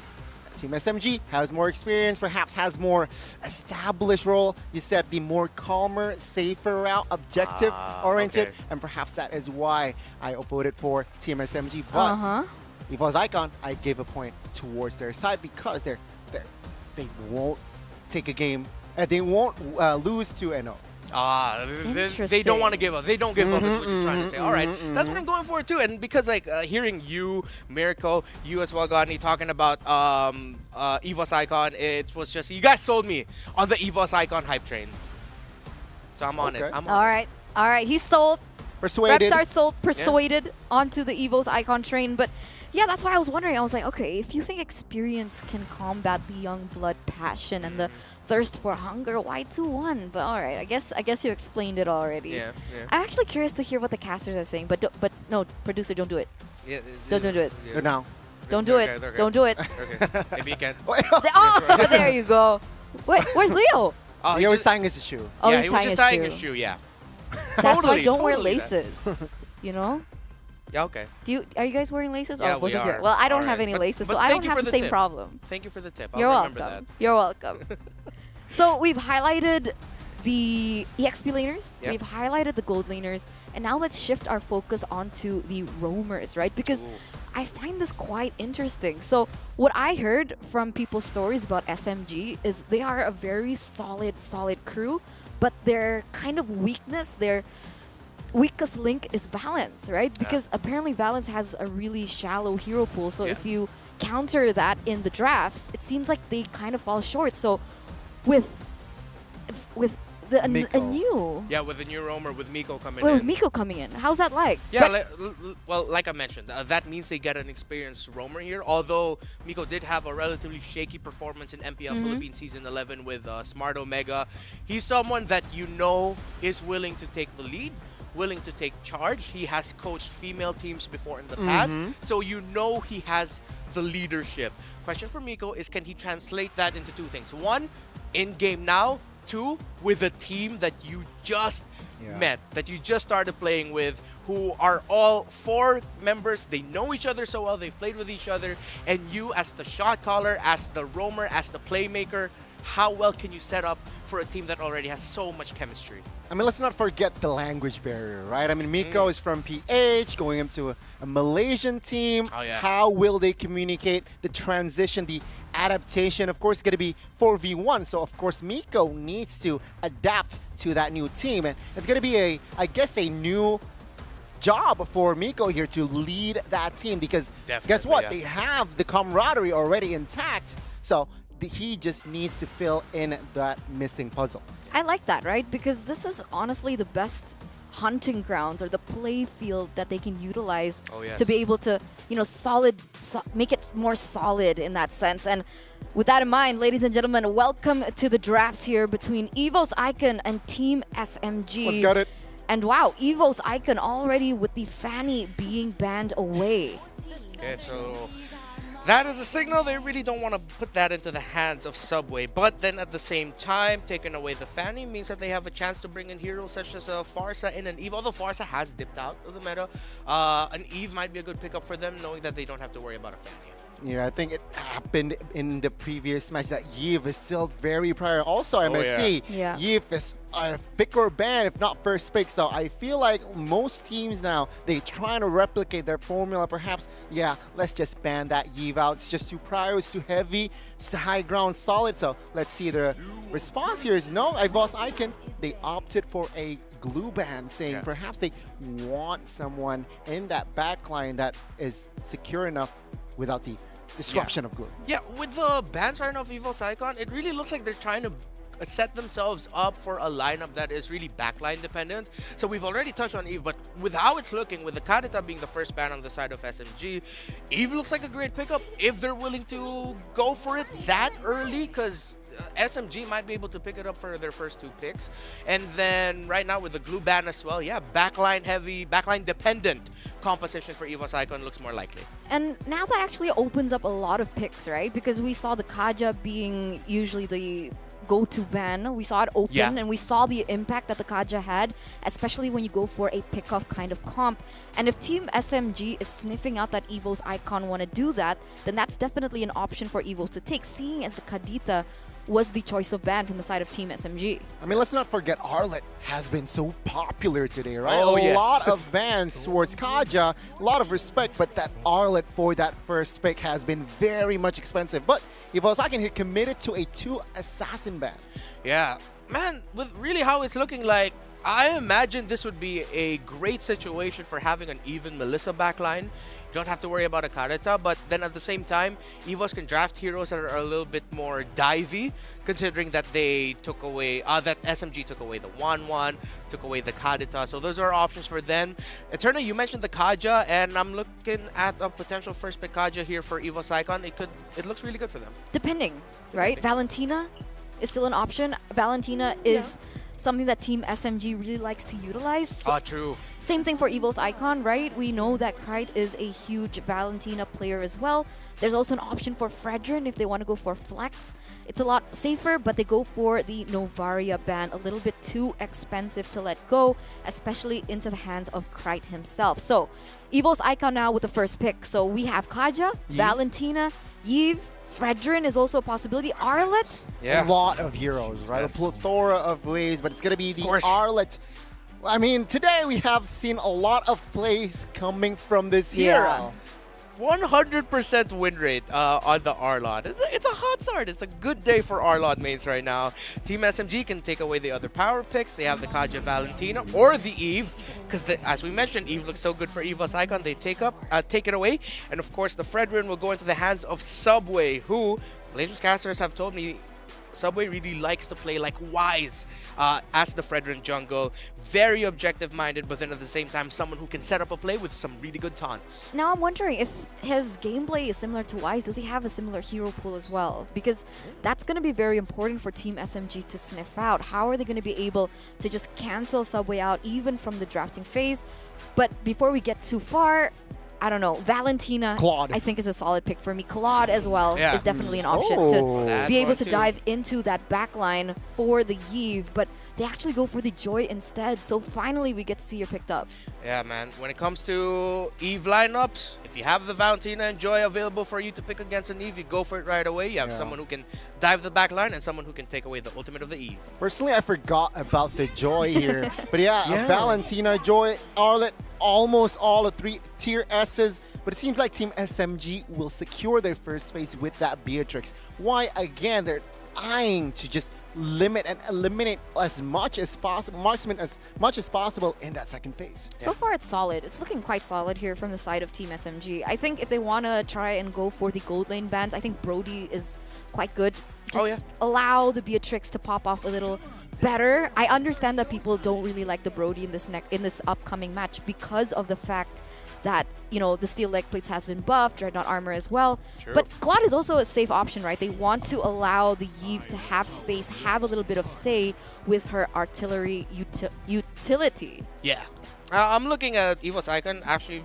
Team SMG has more experience, perhaps has more established role. You said the more calmer, safer route, objective-oriented, okay. and perhaps that is why I voted for Team SMG. But Evo's Icon, I gave a point towards their side because they won't take a game. They won't lose 2-0. They don't want to give up. They don't give up is what you're trying to say. All right, that's what I'm going for too. And because like hearing you, Mirko, you as well, Godney, talking about EVOS Icon, it was just, you guys sold me on the EVOS Icon hype train. So I'm on it. I'm on All right. He's sold. Persuaded. Reptar sold, persuaded onto the EVOS Icon train. But yeah, that's why I was wondering. I was like, okay, if you think experience can combat the young blood passion and the thirst for hunger, why 2-1? But all right, I guess you explained it already. Yeah. I'm actually curious to hear what the casters are saying. But no, producer, don't do it. Yeah, don't do it. Good now. Don't do it. Okay. Don't do it. Okay. Maybe you can. Oh, there you go. Wait, where's Leo? He was tying his shoe. Oh, yeah, he's he was just tying his shoe. Yeah. That's why don't wear totally laces. You know? Yeah, okay. Are you guys wearing laces? Yeah, oh, both we of you. are. Well, I don't All have right. any laces, But so I thank don't you have for the the same tip. problem. Thank you for the tip. I'll You're remember welcome. that. You're welcome. So we've highlighted the EXP laners, Yep. we've highlighted the gold laners, and now let's shift our focus onto the roamers, right? Because I find this quite interesting. So what I heard from people's stories about SMG is they are a very solid crew, but their kind of weakness, their weakest link is Valence, right? Because apparently Valence has a really shallow hero pool. So if you counter that in the drafts, it seems like they kind of fall short. So with a new with a new roamer with Miko coming with in. Miko coming in, how's that like? Yeah, well, like I mentioned, that means they get an experienced roamer here. Although Miko did have a relatively shaky performance in MPL Philippines Season 11 with Smart Omega, he's someone that you know is willing to take the lead, willing to take charge. He has coached female teams before in the past, so you know he has the leadership. Question for Miko is, can he translate that into two things? One, in game now. Two, with a team that you just met, that you just started playing with, who are all 4 members. They know each other so well, they've played with each other, and you as the shot caller, as the roamer, as the playmaker, how well can you set up for a team that already has so much chemistry? I mean, let's not forget the language barrier, right? I mean, Miko is from PH, going into a Malaysian team. Oh, yeah. How will they communicate the transition, the adaptation? Of course, it's going to be 4v1. So, of course, Miko needs to adapt to that new team. And it's going to be, I guess, a new job for Miko here to lead that team. Because guess what? They have the camaraderie already intact. So he just needs to fill in that missing puzzle. I like that, right? Because this is honestly the best hunting grounds or the play field that they can utilize to be able to, make it more solid in that sense. And with that in mind, ladies and gentlemen, welcome to the drafts here between EVOS Icon and Team SMG. Let's get it. And wow, EVOS Icon already with the Fanny being banned away. Okay, so that is a signal they really don't want to put that into the hands of Subway. But then at the same time, taking away the Fanny means that they have a chance to bring in heroes such as Farsa and an Eve. Although Farsa has dipped out of the meta, an Eve might be a good pickup for them, knowing that they don't have to worry about a Fanny. Yeah, I think it happened in the previous match that Yves is still very prior. Also, MSC, Yves is pick or ban, if not first pick. So I feel like most teams now, they trying to replicate their formula. Perhaps, let's just ban that Yves out. It's just too prior, it's too heavy, it's high ground solid. So let's see the response here is no, EVOS Icon, they opted for a glue ban, saying perhaps they want someone in that backline that is secure enough without the disruption of glue. Yeah, with the bans right now of EVOS Icon, it really looks like they're trying to set themselves up for a lineup that is really backline dependent. So we've already touched on Eve, but with how it's looking, with the Kadita being the first ban on the side of SMG, Eve looks like a great pickup if they're willing to go for it that early, because SMG might be able to pick it up for their first 2 picks. And then right now with the glue ban as well, backline heavy, backline dependent composition for EVOS Icon looks more likely. And now that actually opens up a lot of picks, right? Because we saw the Kaja being usually the go-to ban. We saw it open, Yeah. and we saw the impact that the Kaja had, especially when you go for a pick-off kind of comp. And if Team SMG is sniffing out that Evo's icon want to do that, then that's definitely an option for Evo to take, seeing as the Kadita was the choice of ban from the side of Team SMG. I mean, let's not forget Arlet has been so popular today, right? Oh, a yes. lot of bans towards Kaja, a lot of respect, but that Arlet for that first pick has been very much expensive. But Ivosaikan here committed to a 2 assassin bans. Yeah, man, with really how it's looking like, I imagine this would be a great situation for having an even Melissa backline. You don't have to worry about a Kareta, but then at the same time, Evos can draft heroes that are a little bit more divey, considering that they took away, that SMG took away the 1-1, took away the Kareta, so those are options for them. Eterna, you mentioned the Kaja, and I'm looking at a potential first pick Kaja here for Ivosaikan. It looks really good for them. Depending, right? Valentina is still an option. Valentina is something that Team SMG really likes to utilize. So True. same thing for Evo's icon, right? We know that Krite is a huge Valentina player as well. There's also an option for Fredrin if they want to go for flex. It's a lot safer, but they go for the Novaria ban, a little bit too expensive to let go, especially into the hands of Krite himself. So Evo's icon now with the first pick. So we have Kaja, Valentina, Yves, Fredrin is also a possibility. Arlet? A lot of heroes, right? Yes. A plethora of ways, but it's going to be the course. Arlet. I mean, today we have seen a lot of plays coming from this hero. 100% win rate on the Arlot. It's a hot start. It's a good day for Arlot mains right now. Team SMG can take away the other power picks. They have the Kaja Valentina or the Eve, because as we mentioned, Eve looks so good for Eva's icon. They take it away, and of course the Fredrin will go into the hands of Subway, who Legends casters have told me Subway really likes to play like Wise as the Fredrin jungle. Very objective-minded, but then at the same time, someone who can set up a play with some really good taunts. Now I'm wondering if his gameplay is similar to Wise. Does he have a similar hero pool as well? Because that's going to be very important for Team SMG to sniff out. How are they going to be able to just cancel Subway out even from the drafting phase? But before we get too far, I don't know. Valentina, Claude, I think, is a solid pick for me. Claude as well is definitely an option to That be able one to too. dive into that backline for the Yves, but they actually go for the Joy instead. So finally, we get to see her picked up. Yeah, man. When it comes to Eve lineups, if you have the Valentina and Joy available for you to pick against an Eve, you go for it right away. You have someone who can dive the back line and someone who can take away the ultimate of the Eve. Personally, I forgot about the Joy here. But yeah, Valentina, Joy, Arlet, almost all the 3 tier S's. But it seems like Team SMG will secure their first phase with that Beatrix. Why? Again, they're eyeing to just limit and eliminate as much as possible, marksman as much as possible in that second phase. So far, it's solid. It's looking quite solid here from the side of Team SMG. I think if they want to try and go for the gold lane bans, I think Brody is quite good. Just allow the Beatrix to pop off a little better. I understand that people don't really like the Brody in this upcoming match because of the fact that, you know, the steel leg plates has been buffed, dreadnought armor as well. True. But Claude is also a safe option, right? They want to allow the Yves to have space, have a little bit of say with her artillery utility. Yeah. I'm looking at Evo's icon. Actually,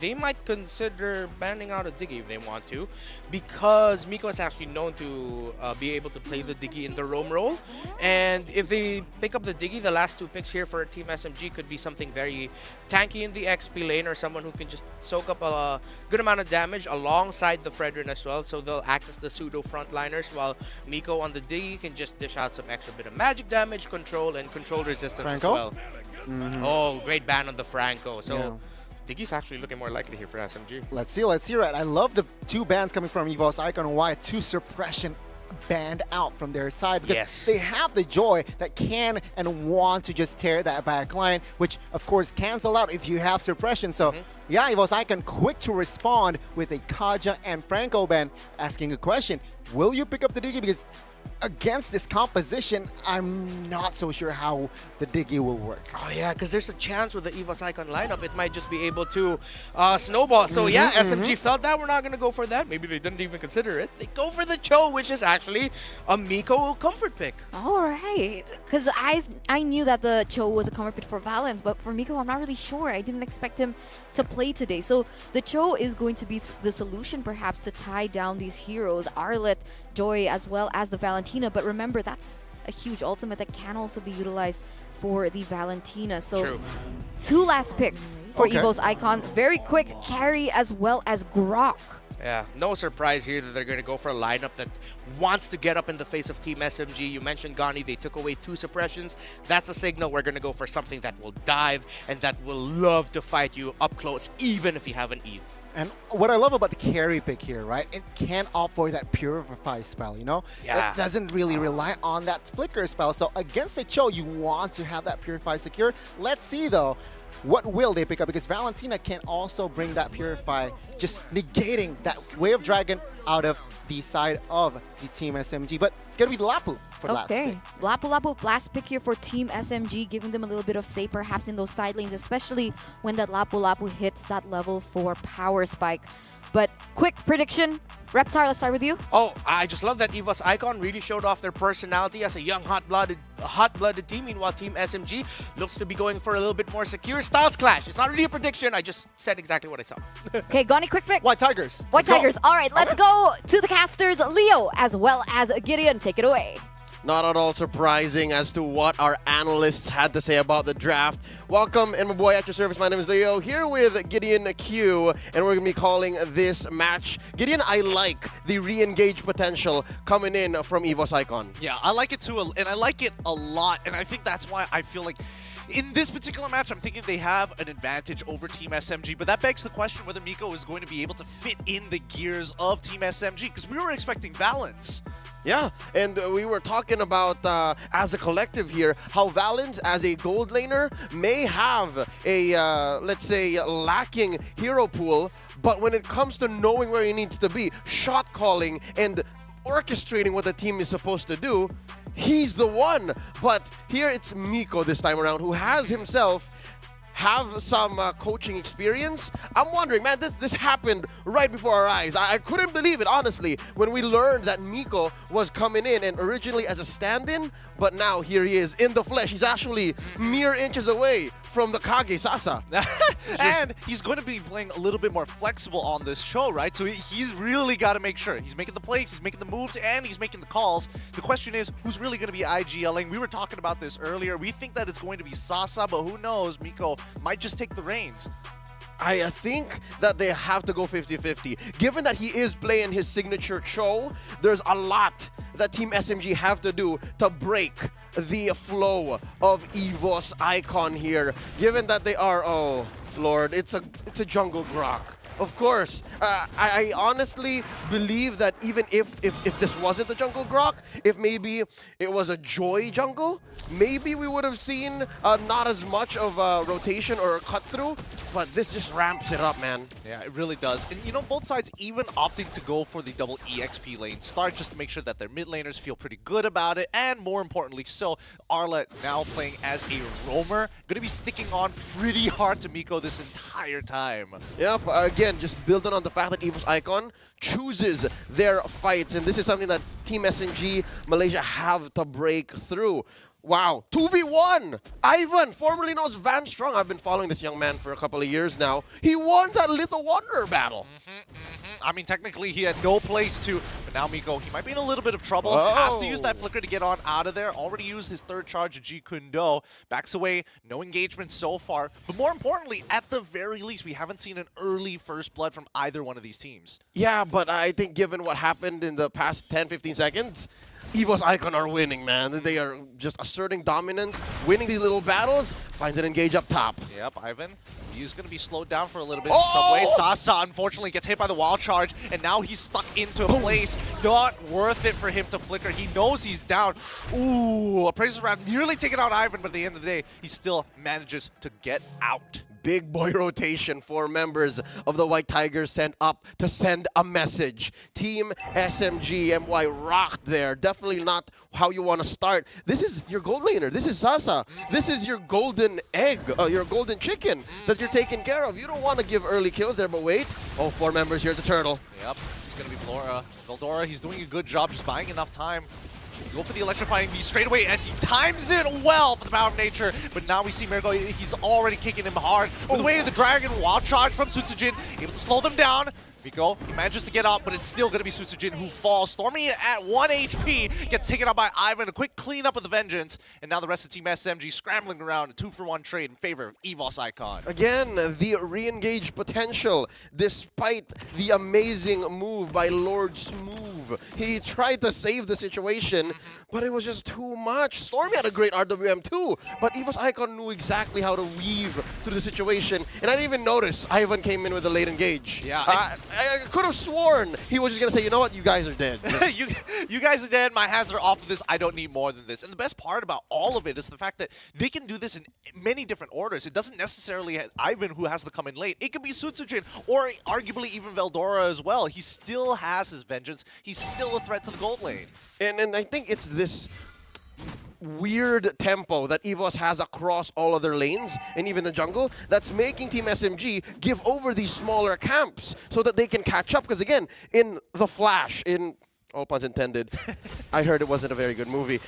they might consider banning out a Diggy if they want to, because Miko is actually known to be able to play the Diggy in the roam role. And if they pick up the Diggy, the last 2 picks here for Team SMG could be something very tanky in the XP lane, or someone who can just soak up a good amount of damage alongside the Fredrin as well. So they'll act as the pseudo frontliners, while Miko on the Diggy can just dish out some extra bit of magic damage, control, and control resistance as well. Oh, great ban on the Franco. So Diggy's actually looking more likely here for SMG. Let's see, right? I love the 2 bans coming from Evo's icon. Why 2 suppression banned out from their side, because they have the Joy that can and want to just tear that back line, which of course cancel out if you have suppression. So yeah, Evo's icon quick to respond with a Kaja and Franco ban, asking a question: will you pick up the Diggy? Because against this composition, I'm not so sure how the Diggy will work. Oh yeah, because there's a chance with the Evo's icon lineup, it might just be able to snowball. So yeah, SMG felt that. We're not going to go for that. Maybe they didn't even consider it. They go for the Cho, which is actually a Miko comfort pick. All right, because I knew that the Cho was a comfort pick for Valens, but for Miko, I'm not really sure. I didn't expect him to play today. So the Cho is going to be the solution perhaps to tie down these heroes, Arlet, Joy, as well as the Valentina Valentina, but remember, that's a huge ultimate that can also be utilized for the Valentina. So True. 2 last picks for Okay. Evo's Icon. Very quick carry as well as Grok. Yeah, no surprise here that they're going to go for a lineup that wants to get up in the face of Team SMG. You mentioned Gani, they took away 2 suppressions. That's a signal we're going to go for something that will dive and that will love to fight you up close, even if you have an Eve. And what I love about the carry pick here, right? It can opt for that Purify spell, you know? Yeah. It doesn't really rely on that Flicker spell. So against the Cho, you want to have that Purify secure. Let's see, though, what will they pick up? Because Valentina can also bring that Purify, just negating that Wave Dragon out of the side of the Team SMG. But it's going to be the Lapu for the last pick. Okay, Lapu last pick here for Team SMG, giving them a little bit of say perhaps in those side lanes, especially when that Lapu hits that level 4 power spike. But quick prediction, Reptar, let's start with you. Oh, I just love that Eva's Icon really showed off their personality as a young, hot-blooded team. Meanwhile, Team SMG looks to be going for a little bit more secure styles clash. It's not really a prediction. I just said exactly what I saw. Okay, Gani, quick pick. White Tigers. White Tigers. All right, let's go to the casters, Leo, as well as Gideon. Take it away. Not at all surprising as to what our analysts had to say about the draft. Welcome, and my boy at your service. My name is Leo, here with Gideon Q, and we're going to be calling this match. Gideon, I like the re-engage potential coming in from Evo's Icon. Yeah, I like it too, and I like it a lot, and I think that's why I feel like in this particular match, I'm thinking they have an advantage over Team SMG, but that begs the question whether Miko is going to be able to fit in the gears of Team SMG, because we were expecting Valens. Yeah, and we were talking about, as a collective here, how Valens, as a gold laner, may have a, let's say, lacking hero pool, but when it comes to knowing where he needs to be, shot calling, and orchestrating what the team is supposed to do, he's the one. But here it's Miko this time around, who has himself have some coaching experience. I'm wondering, man, this happened right before our eyes. I couldn't believe it, honestly, when we learned that Miko was coming in and originally as a stand-in, but now here he is in the flesh. He's actually mere inches away from the Kage Sasa. And he's going to be playing a little bit more flexible on this show, right? So he's really got to make sure. He's making the plays, he's making the moves, and he's making the calls. The question is, who's really going to be IGLing? We were talking about this earlier. We think that it's going to be Sasa, but who knows? Miko might just take the reins. I think that they have to go 50-50. Given that he is playing his signature Cho, there's a lot that Team SMG have to do to break the flow of Evo's Icon here. Given that they are, oh Lord, it's a jungle Grok. Of course, I honestly believe that even if this wasn't the jungle Grok, if maybe it was a Joy jungle, maybe we would have seen not as much of a rotation or a cut through, but this just ramps it up, man. Yeah, it really does. And you know, both sides even opting to go for the double EXP lane start just to make sure that their mid laners feel pretty good about it, and more importantly so, Arla now playing as a roamer, gonna be sticking on pretty hard to Miko this entire time. Yep, again, just building on the fact that Evo's Icon chooses their fights, and this is something that Team SNG Malaysia have to break through. Wow, 2v1! Ivan, formerly known as Van Strong. I've been following this young man for a couple of years now. He won that Little Wonder battle. I mean, technically he had no place to, but now Miko, he might be in a little bit of trouble. Has to use that flicker to get on out of there. Already used his third charge of G Kundo. Backs away, no engagement so far. But more importantly, at the very least, we haven't seen an early first blood from either one of these teams. Yeah, but I think given what happened in the past 10-15 seconds, Evo's Icon are winning, man. They are just asserting dominance, winning these little battles, finds an engage up top. Yep, Ivan, he's going to be slowed down for a little bit. Oh! Some way. Sasa, unfortunately, gets hit by the wild charge, and now he's stuck into a place. Not worth it for him to flicker. He knows he's down. Ooh, a Praises round nearly taking out Ivan, but at the end of the day, he still manages to get out. Big boy rotation for members of the White Tigers sent up to send a message. Team SMG MY rocked there. Definitely not how you want to start. This is your gold laner. This is Sasa. This is your golden egg, your golden chicken that you're taking care of. You don't want to give early kills there, but wait. Oh, 4 members. Here's the turtle. Yep, it's going to be Veldora. He's doing a good job just buying enough time. Go for the electrifying V straight away as he times it well for the power of nature. But now we see Miracle, he's already kicking him hard. With the way of the dragon, wild charge from Sutsujin, able to slow them down. Miko, he manages to get out, but it's still going to be Sutsujin who falls. Stormy at 1 HP gets taken out by Ivan. A quick cleanup of the Vengeance. And now the rest of Team SMG scrambling around a 2-for-1 trade in favor of EVOS Icon. Again, the re-engage potential, despite the amazing move by Lord Smooth. He tried to save the situation, but it was just too much. Stormy had a great RWM too, but EVOS Icon knew exactly how to weave through the situation. And I didn't even notice Ivan came in with a late engage. Yeah. I could have sworn he was just going to say, you know what, you guys are dead. you guys are dead. My hands are off of this. I don't need more than this. And the best part about all of it is the fact that they can do this in many different orders. It doesn't necessarily have Ivan who has to come in late. It could be Sutsujin or arguably even Veldora as well. He still has his Vengeance. He's still a threat to the gold lane. And I think it's this weird tempo that EVOS has across all other lanes and even the jungle that's making Team SMG give over these smaller camps so that they can catch up. Because again, in The Flash, in all puns intended, I heard it wasn't a very good movie.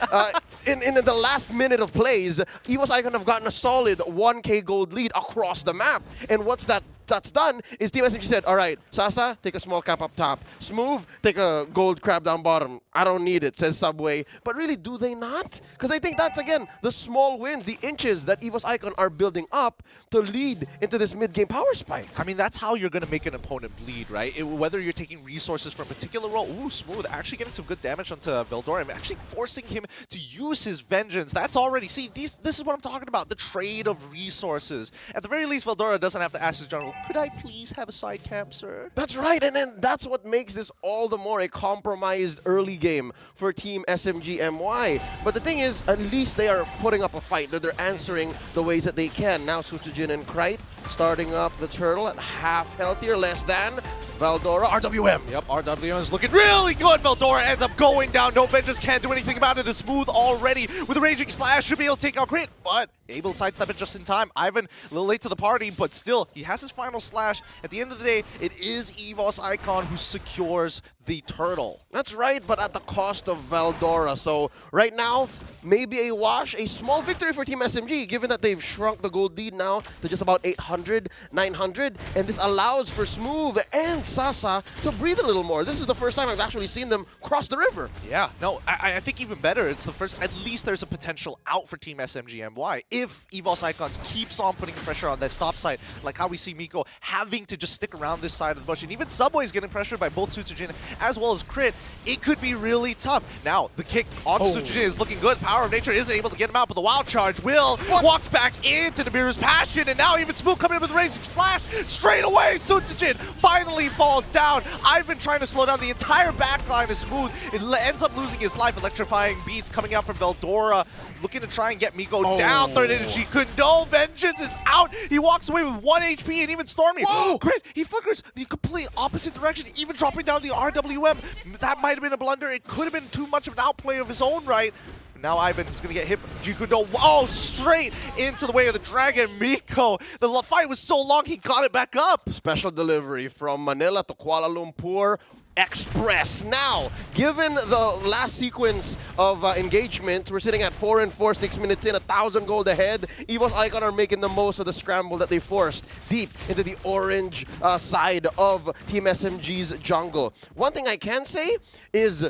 In the last minute of plays, EVOS Icon have gotten a solid 1K gold lead across the map. And what's that's done is Team SMG said, all right, Sasa, take a small cap up top. Smooth, take a gold crab down bottom. I don't need it, says Subway. But really, do they not? Because I think that's, again, the small wins, the inches that EVOS Icon are building up to lead into this mid-game power spike. I mean, that's how you're going to make an opponent bleed, right? Whether you're taking resources from a particular role. Ooh, Smooth actually getting some good damage onto Veldora. I'm actually forcing him to use his Vengeance. That's already... See, this is what I'm talking about, the trade of resources. At the very least, Veldora doesn't have to ask his jungle, could I please have a side camp, sir? That's right, and then that's what makes this all the more a compromised early game for Team SMG MY. But the thing is, at least they are putting up a fight, that they're answering the ways that they can. Now Sutsujin and Krite starting up the turtle at half health here, less than Veldora, RWM. Yep, RWM is looking really good. Veldora ends up going down. No Vengeance can't do anything about it. It's Smooth already with a Raging Slash. Should be able to take out Crit, but able to sidestep it just in time. Ivan a little late to the party, but still, he has his final slash. At the end of the day, it is EVOS Icon who secures the turtle. That's right, but at the cost of Veldora. So right now, maybe a wash, a small victory for Team SMG, given that they've shrunk the gold lead now to just about 800, 900, and this allows for Smooth and Sasa to breathe a little more. This is the first time I've actually seen them cross the river. Yeah, no, I think even better. It's the first, at least there's a potential out for Team SMG MY. If EVOS Icons keeps on putting pressure on that top side, like how we see Miko having to just stick around this side of the bush, and even Subway's getting pressured by both Sutsujin as well as Crit, it could be really tough. Now, the kick onto Sutsujin is looking good. Power of Nature isn't able to get him out, but the Wild Charge will. Walks back into Nibiru's Passion, and now even Smooth coming in with a Raging Slash straight away. Sutsujin finally falls down. I've been trying to slow down the entire backline is Smooth. It ends up losing his life. Electrifying beats coming out from Veldora, looking to try and get Miko down. Third energy couldn't. No, Vengeance is out. He walks away with 1 HP, and even Stormy. Crit, he flickers the complete opposite direction, even dropping down the RWM. That might have been a blunder. It could have been too much of an outplay of his own right. Now Ivan is going to get hit. Jikudo, straight into the way of the Dragon. Miko, the fight was so long, he got it back up. Special delivery from Manila to Kuala Lumpur. Express. Now, given the last sequence of engagement, we're sitting at 4 and 4, 6 minutes in, 1,000 gold ahead. EVOS Icon are making the most of the scramble that they forced deep into the orange side of Team SMG's jungle. One thing I can say is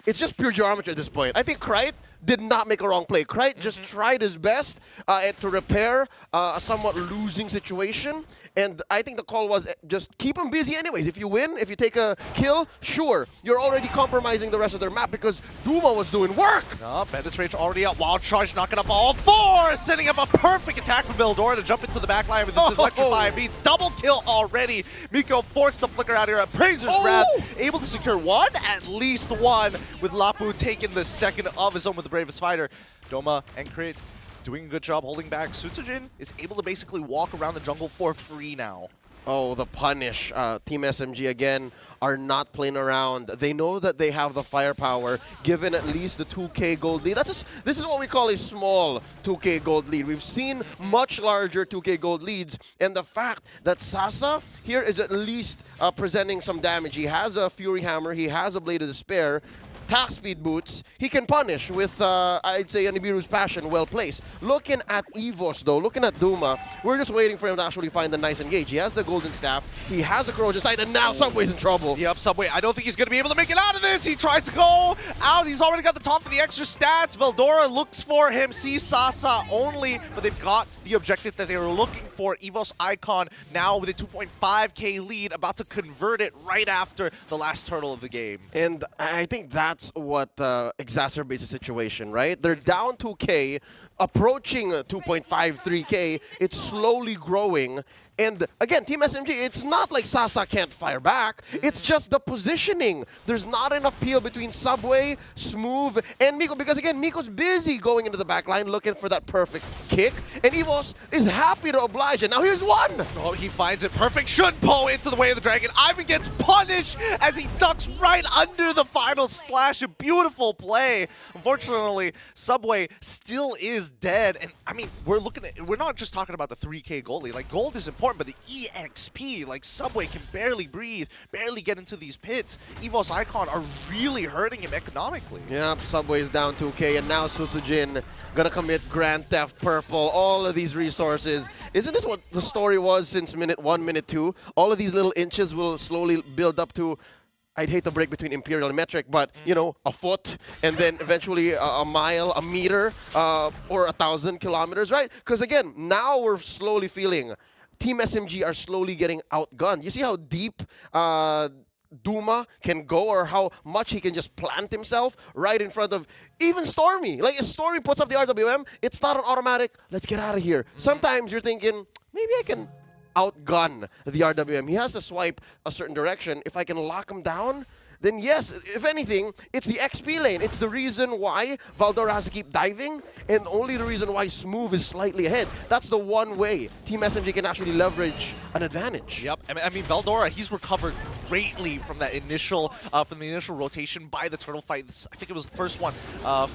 it's just pure geometry at this point. I think Krite did not make a wrong play. Krite just tried his best to repair a somewhat losing situation. And I think the call was just keep him busy anyways. If you win, if you take a kill, sure, you're already compromising the rest of their map because Duma was doing work. No, Bandit's Rage already out. Wild Charge knocking up all four, setting up a perfect attack from Veldora to jump into the back line with his electrifying beats. Double kill already. Miko forced the flicker out here at Prazer's Wrath, able to secure one, at least one, with Lapu taking the second of his own with the Bravest Fighter. Doma and Crit doing a good job holding back. Sutsujin is able to basically walk around the jungle for free now. Oh, the punish. Team SMG, again, are not playing around. They know that they have the firepower, given at least the 2K gold lead. This is what we call a small 2K gold lead. We've seen much larger 2K gold leads, and the fact that Sasa here is at least presenting some damage. He has a Fury Hammer, he has a Blade of Despair. attack speed boots, he can punish with, I'd say, Nibiru's passion well placed. Looking at Evos, though, looking at Duma, we're just waiting for him to actually find the nice engage. He has the golden staff, he has the corrosion sight, and now Subway's in trouble. Yep, Subway, I don't think he's going to be able to make it out of this. He tries to go out. He's already got the top for the extra stats. Veldora looks for him, sees Sasa only, but they've got the objective that they were looking for. Evos Icon now with a 2.5k lead, about to convert it right after the last turtle of the game. And I think that's what exacerbates the situation, right? They're down 2k, approaching 2.53k. It's slowly growing. And again, Team SMG, it's not like Sasa can't fire back. It's just the positioning. There's not enough peel between Subway, Smooth, and Miko. Because again, Miko's busy going into the back line looking for that perfect kick. And Evos is happy to oblige. And now here's one. Oh, he finds it perfect. Shunpo into the way of the dragon. Ivan gets punished as he ducks right under the final slash. A beautiful play. Unfortunately, Subway still is dead. And I mean, we're not just talking about the 3k gold lead. Like, gold is important, but the EXP, like Subway can barely breathe, barely get into these pits. Evos Icon are really hurting him economically. Yep, Subway's down 2k, and now Susujin gonna commit Grand Theft Purple, all of these resources. Isn't this what the story was since minute 1, minute 2? All of these little inches will slowly build up to, I'd hate to break between Imperial and Metric, but, you know, a foot, and then eventually a mile, a meter, or 1,000 kilometers, right? Because again, now we're slowly feeling Team SMG are slowly getting outgunned. You see how deep Duma can go, or how much he can just plant himself right in front of even Stormy. Like, if Stormy puts up the RWM, it's not an automatic, let's get out of here. Sometimes you're thinking, maybe I can outgun the RWM. He has to swipe a certain direction. If I can lock him down, then yes, if anything, it's the XP lane. It's the reason why Veldora has to keep diving, and only the reason why Smooth is slightly ahead. That's the one way Team SMG can actually leverage an advantage. Yep, I mean Veldora, he's recovered greatly from that initial rotation by the turtle fight. I think it was the first one,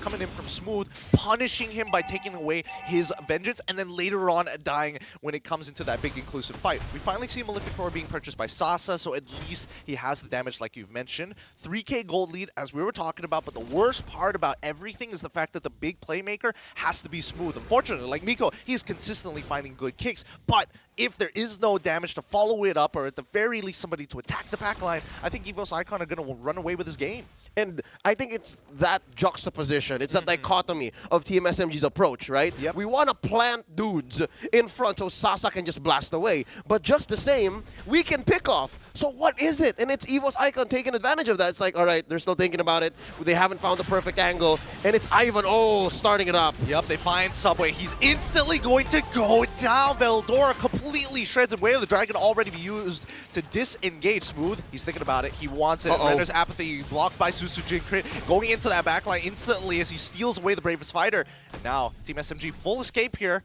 coming in from Smooth, punishing him by taking away his vengeance, and then later on dying when it comes into that big inclusive fight. We finally see Malefic Roar being purchased by Sasa, so at least he has the damage like you've mentioned. 3k gold lead, as we were talking about, but the worst part about everything is the fact that the big playmaker has to be Smooth. Unfortunately, like Miko, he's consistently finding good kicks, but if there is no damage to follow it up, or at the very least somebody to attack the backline, I think Evos Icon are going to run away with this game. And I think it's that juxtaposition, it's that dichotomy of Team SMG's approach, right? Yep. We want to plant dudes in front so Sasa can just blast away. But just the same, we can pick off. So what is it? And it's Evos Icon taking advantage of that. It's like, all right, they're still thinking about it. They haven't found the perfect angle. And it's Ivan, starting it up. Yep, they find Subway. He's instantly going to go down. Veldora completely shreds away. The dragon already be used to disengage. Smooth, he's thinking about it. He wants it. Render's apathy blocked by Susujin Crit, going into that backline instantly as he steals away the bravest fighter. And now, Team SMG full escape here.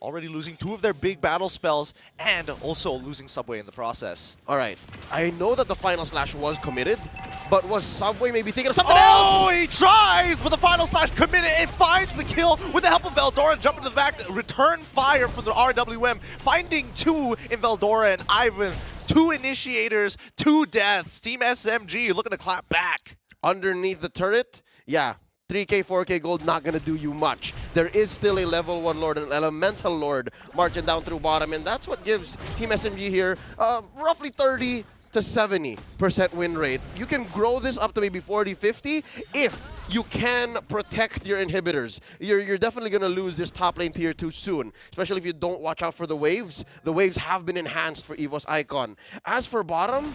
Already losing 2 of their big battle spells, and also losing Subway in the process. All right, I know that the final slash was committed, but was Subway maybe thinking of something else? Oh, he tries, but the final slash committed. It finds the kill with the help of Veldora. Jump into the back, return fire from the RWM, finding 2 in Veldora and Ivan. 2 initiators, 2 deaths. Team SMG looking to clap back. Underneath the turret, yeah, 3k, 4k gold not going to do you much. There is still a level 1 Lord, an Elemental Lord, marching down through bottom, and that's what gives Team SMG here roughly 30 to 70% win rate. You can grow this up to maybe 40, 50 if you can protect your inhibitors. You're definitely going to lose this top lane tier 2 soon, especially if you don't watch out for the waves. The waves have been enhanced for Evos Icon. As for bottom,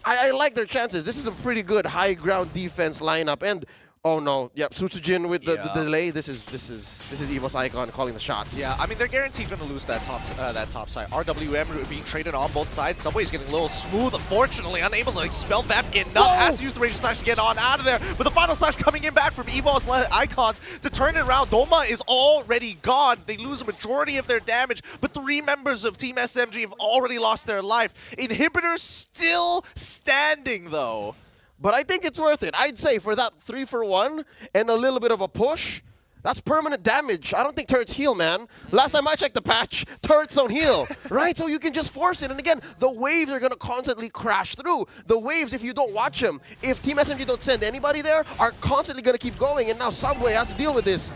I like their chances. This is a pretty good high ground defense lineup, and oh no, yep, Susujin with the delay. This is Evos Icon calling the shots. Yeah, I mean they're guaranteed going to lose that top side. RWM being traded on both sides. Subway's getting a little smooth, unfortunately, unable to expel that enough. Has to use the Rage Slash to get on out of there. But the final slash coming in back from Evos Icons to turn it around. Doma is already gone. They lose a majority of their damage, but 3 members of Team SMG have already lost their life. Inhibitors still standing though. But I think it's worth it. I'd say for that 3-for-1 and a little bit of a push, That's permanent damage. I don't think turrets heal, man. Last time I checked the patch, turrets don't heal, right? So you can just force it. And again, the waves are going to constantly crash through. The waves, if you don't watch them, if Team SMG don't send anybody there, are constantly going to keep going. And now Subway has to deal with this.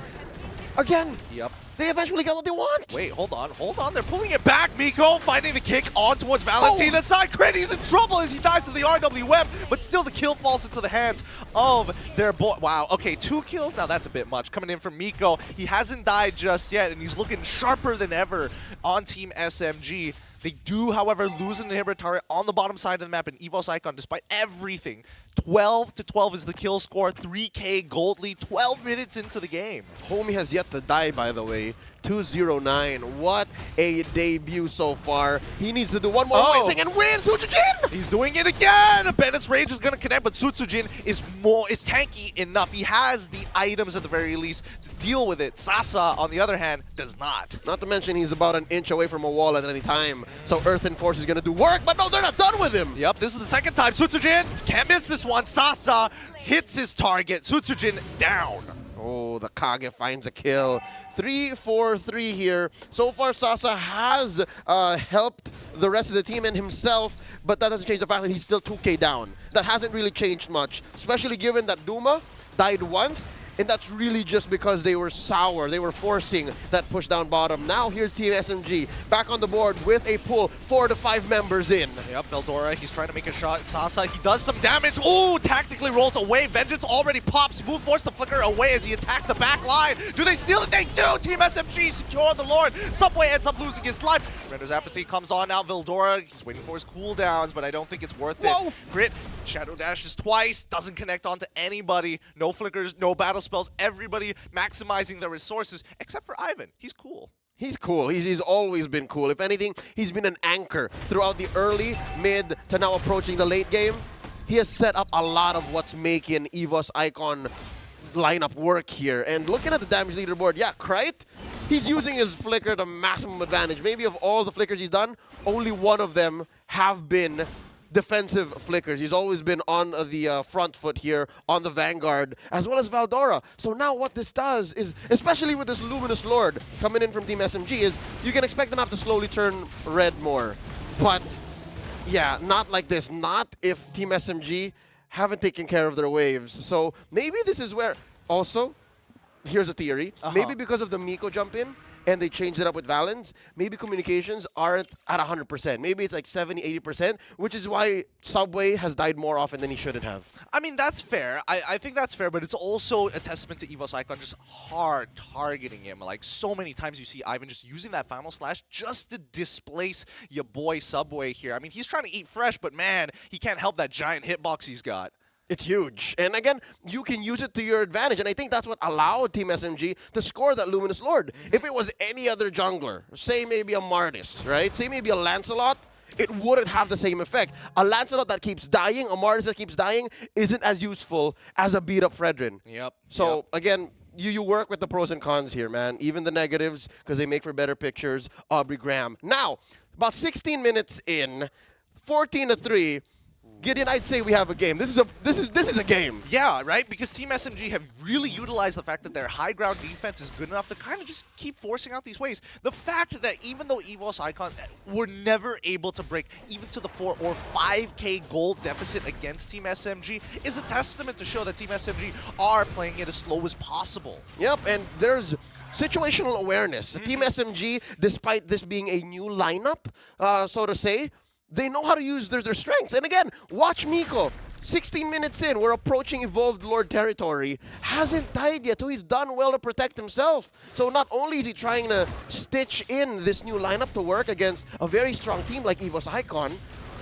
Again. Yep. They eventually got what they want. Wait, hold on. They're pulling it back. Miko finding the kick on towards Valentina's side. Crit, he's in trouble as he dies to the RWM, but still the kill falls into the hands of their boy. Wow, okay, 2 kills? Now that's a bit much. Coming in from Miko. He hasn't died just yet, and he's looking sharper than ever on Team SMG. They do, however, lose an inhibitor turret on the bottom side of the map in EVOS Icon despite everything. 12-12 is the kill score, 3K gold lead, 12 minutes into the game. Homie has yet to die, by the way. 209. What a debut so far. He needs to do one more thing and win, Sutsujin! He's doing it again! Bennett's rage is going to connect, but Sutsujin is tanky enough. He has the items at the very least to deal with it. Sasa, on the other hand, does not. Not to mention he's about an inch away from a wall at any time. So Earth and Force is going to do work, but no, they're not done with him! Yep, this is the second time. Sutsujin can't miss this one. Sasa hits his target. Sutsujin down. Oh, the Kage finds a kill. 3-4-3 here. So far, Sasa has helped the rest of the team and himself, but that doesn't change the fact that he's still 2K down. That hasn't really changed much, especially given that Duma died once, and that's really just because they were sour. They were forcing that push down bottom. Now here's Team SMG back on the board with a pull, 4 to 5 members in. Yep, Veldora, he's trying to make a shot. Sasa, he does some damage. Ooh, tactically rolls away. Vengeance already pops. Smooth force the flicker away as he attacks the back line. Do they steal it? They do! Team SMG secure the Lord. Subway ends up losing his life. Render's apathy comes on now. Veldora, he's waiting for his cooldowns, but I don't think it's worth it. Crit, Shadow dashes twice, doesn't connect onto anybody. No flickers, no battle spells. Everybody maximizing their resources, except for Ivan. He's cool. He's cool. He's always been cool. If anything, he's been an anchor throughout the early, mid, to now approaching the late game. He has set up a lot of what's making EVOS Icon lineup work here. And looking at the damage leaderboard, yeah, Krite, he's using his flicker to maximum advantage. Maybe of all the flickers he's done, only one of them have been defensive flickers. He's always been on the front foot here on the Vanguard, as well as Valdora. So now what this does is, especially with this Luminous Lord coming in from Team SMG, is you can expect the map to slowly turn red more. But yeah, not like this. Not if Team SMG haven't taken care of their waves. So maybe this is where, also, here's a theory. Maybe because of the Miko jump in, and they changed it up with Valens, maybe communications aren't at 100%. Maybe it's like 70, 80%, which is why Subway has died more often than he shouldn't have. I mean, that's fair. I think that's fair, but it's also a testament to EVOS Icon just hard targeting him. Like, so many times you see Ivan just using that final slash just to displace your boy Subway here. I mean, he's trying to eat fresh, but man, he can't help that giant hitbox he's got. It's huge. And again, you can use it to your advantage. And I think that's what allowed Team SMG to score that Luminous Lord. If it was any other jungler, say maybe a Martis, right? Say maybe a Lancelot, it wouldn't have the same effect. A Lancelot that keeps dying, a Martis that keeps dying, isn't as useful as a beat-up Fredrin. Yep. So, again, you work with the pros and cons here, man. Even the negatives, because they make for better pictures. Aubrey Graham. Now, about 16 minutes in, 14-3, Gideon, I'd say we have a game. This is a game. Yeah, right? Because Team SMG have really utilized the fact that their high ground defense is good enough to kind of just keep forcing out these waves. The fact that even though EVOS Icon were never able to break even to the 4 or 5K gold deficit against Team SMG is a testament to show that Team SMG are playing it as slow as possible. Yep, and there's situational awareness. Team SMG, despite this being a new lineup, so to say, they know how to use their strengths. And again, watch Miko. 16 minutes in, we're approaching Evolved Lord territory. Hasn't died yet, so he's done well to protect himself. So not only is he trying to stitch in this new lineup to work against a very strong team like EVOS Icon,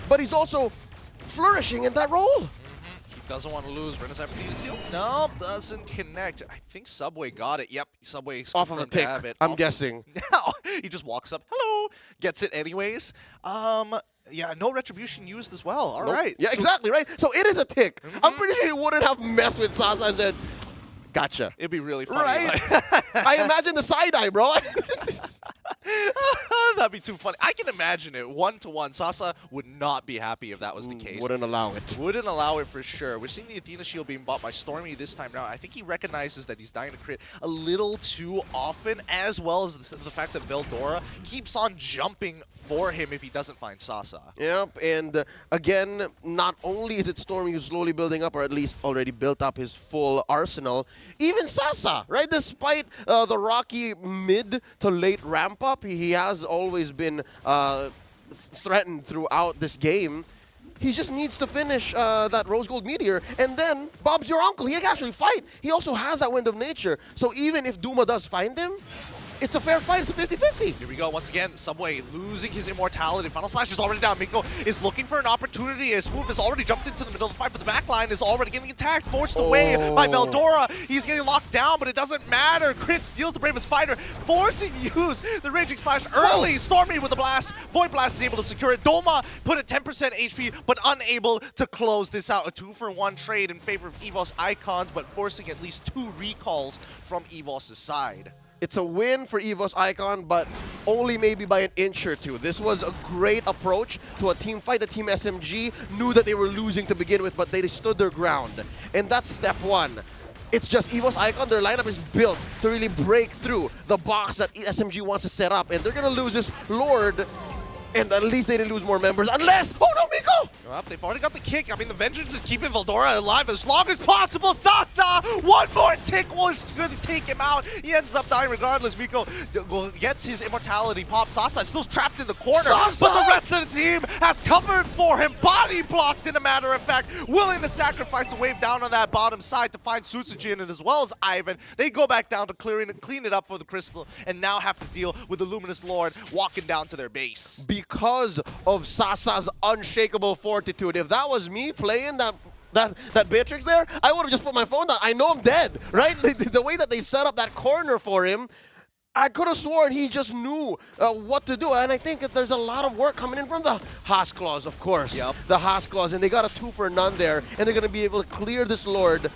but he's also flourishing in that role. He doesn't want to lose. Renner's after the seal. No, doesn't connect. I think Subway got it. Yep, Subway's off of a tick, I'm guessing. No, he just walks up. Hello. Gets it anyways. Yeah, no retribution used as well. All right. Yeah, exactly, right? So it is a tick. I'm pretty sure he wouldn't have messed with Sasa and said, gotcha. It'd be really funny. Right? I imagine the side-eye, bro. That'd be too funny. I can imagine it 1-to-1. Sasa would not be happy if that was the case. Wouldn't allow it. Wouldn't allow it for sure. We're seeing the Athena Shield being bought by Stormy this time now. I think he recognizes that he's dying to crit a little too often, as well as the fact that Veldora keeps on jumping for him if he doesn't find Sasa. Yep, and again, not only is it Stormy who's slowly building up, or at least already built up his full arsenal, even Sasa, right? Despite the rocky mid to late ramp up, he has always been threatened throughout this game. He just needs to finish that Rose Gold Meteor, and then Bob's your uncle. He can actually fight. He also has that Wind of Nature. So even if Duma does find him, it's a fair fight. It's a 50-50. Here we go. Once again, Subway losing his immortality. Final Slash is already down. Miko is looking for an opportunity. His move has already jumped into the middle of the fight, but the back line is already getting attacked. Forced away by Veldora. He's getting locked down, but it doesn't matter. Crit steals the Bravest Fighter, forcing use the Raging Slash early. Stormy with the blast. Void Blast is able to secure it. Doma put at 10% HP, but unable to close this out. A 2-for-1 trade in favor of EVOS Icons, but forcing at least 2 recalls from EVOS' side. It's a win for EVOS Icon, but only maybe by an inch or two. This was a great approach to a team fight. The Team SMG knew that they were losing to begin with, but they stood their ground. And that's step one. It's just EVOS Icon, their lineup is built to really break through the box that SMG wants to set up. And they're going to lose this Lord, and at least they didn't lose more members, unless... Oh no, Miko! Well, they've already got the kick. I mean, the Vengeance is keeping Veldora alive as long as possible. Sasa! One more tick was going to take him out. He ends up dying regardless. Miko gets his immortality pop. Sasa is still trapped in the corner, Sasa! but the rest of the team has covered for him. Body blocked, in a matter of fact. Willing to sacrifice a wave down on that bottom side to find Sutsujin, and as well as Ivan. They go back down to clean it up for the Crystal, and now have to deal with the Luminous Lord walking down to their base. Because of Sasa's unshakable fortitude. If that was me playing that Beatrix there, I would have just put my phone down. I know I'm dead, right? The way that they set up that corner for him, I could have sworn he just knew what to do. And I think that there's a lot of work coming in from the Haas Claws, of course. Yep. The Haas Claws, and they got a 2-for-none there, and they're going to be able to clear this Lord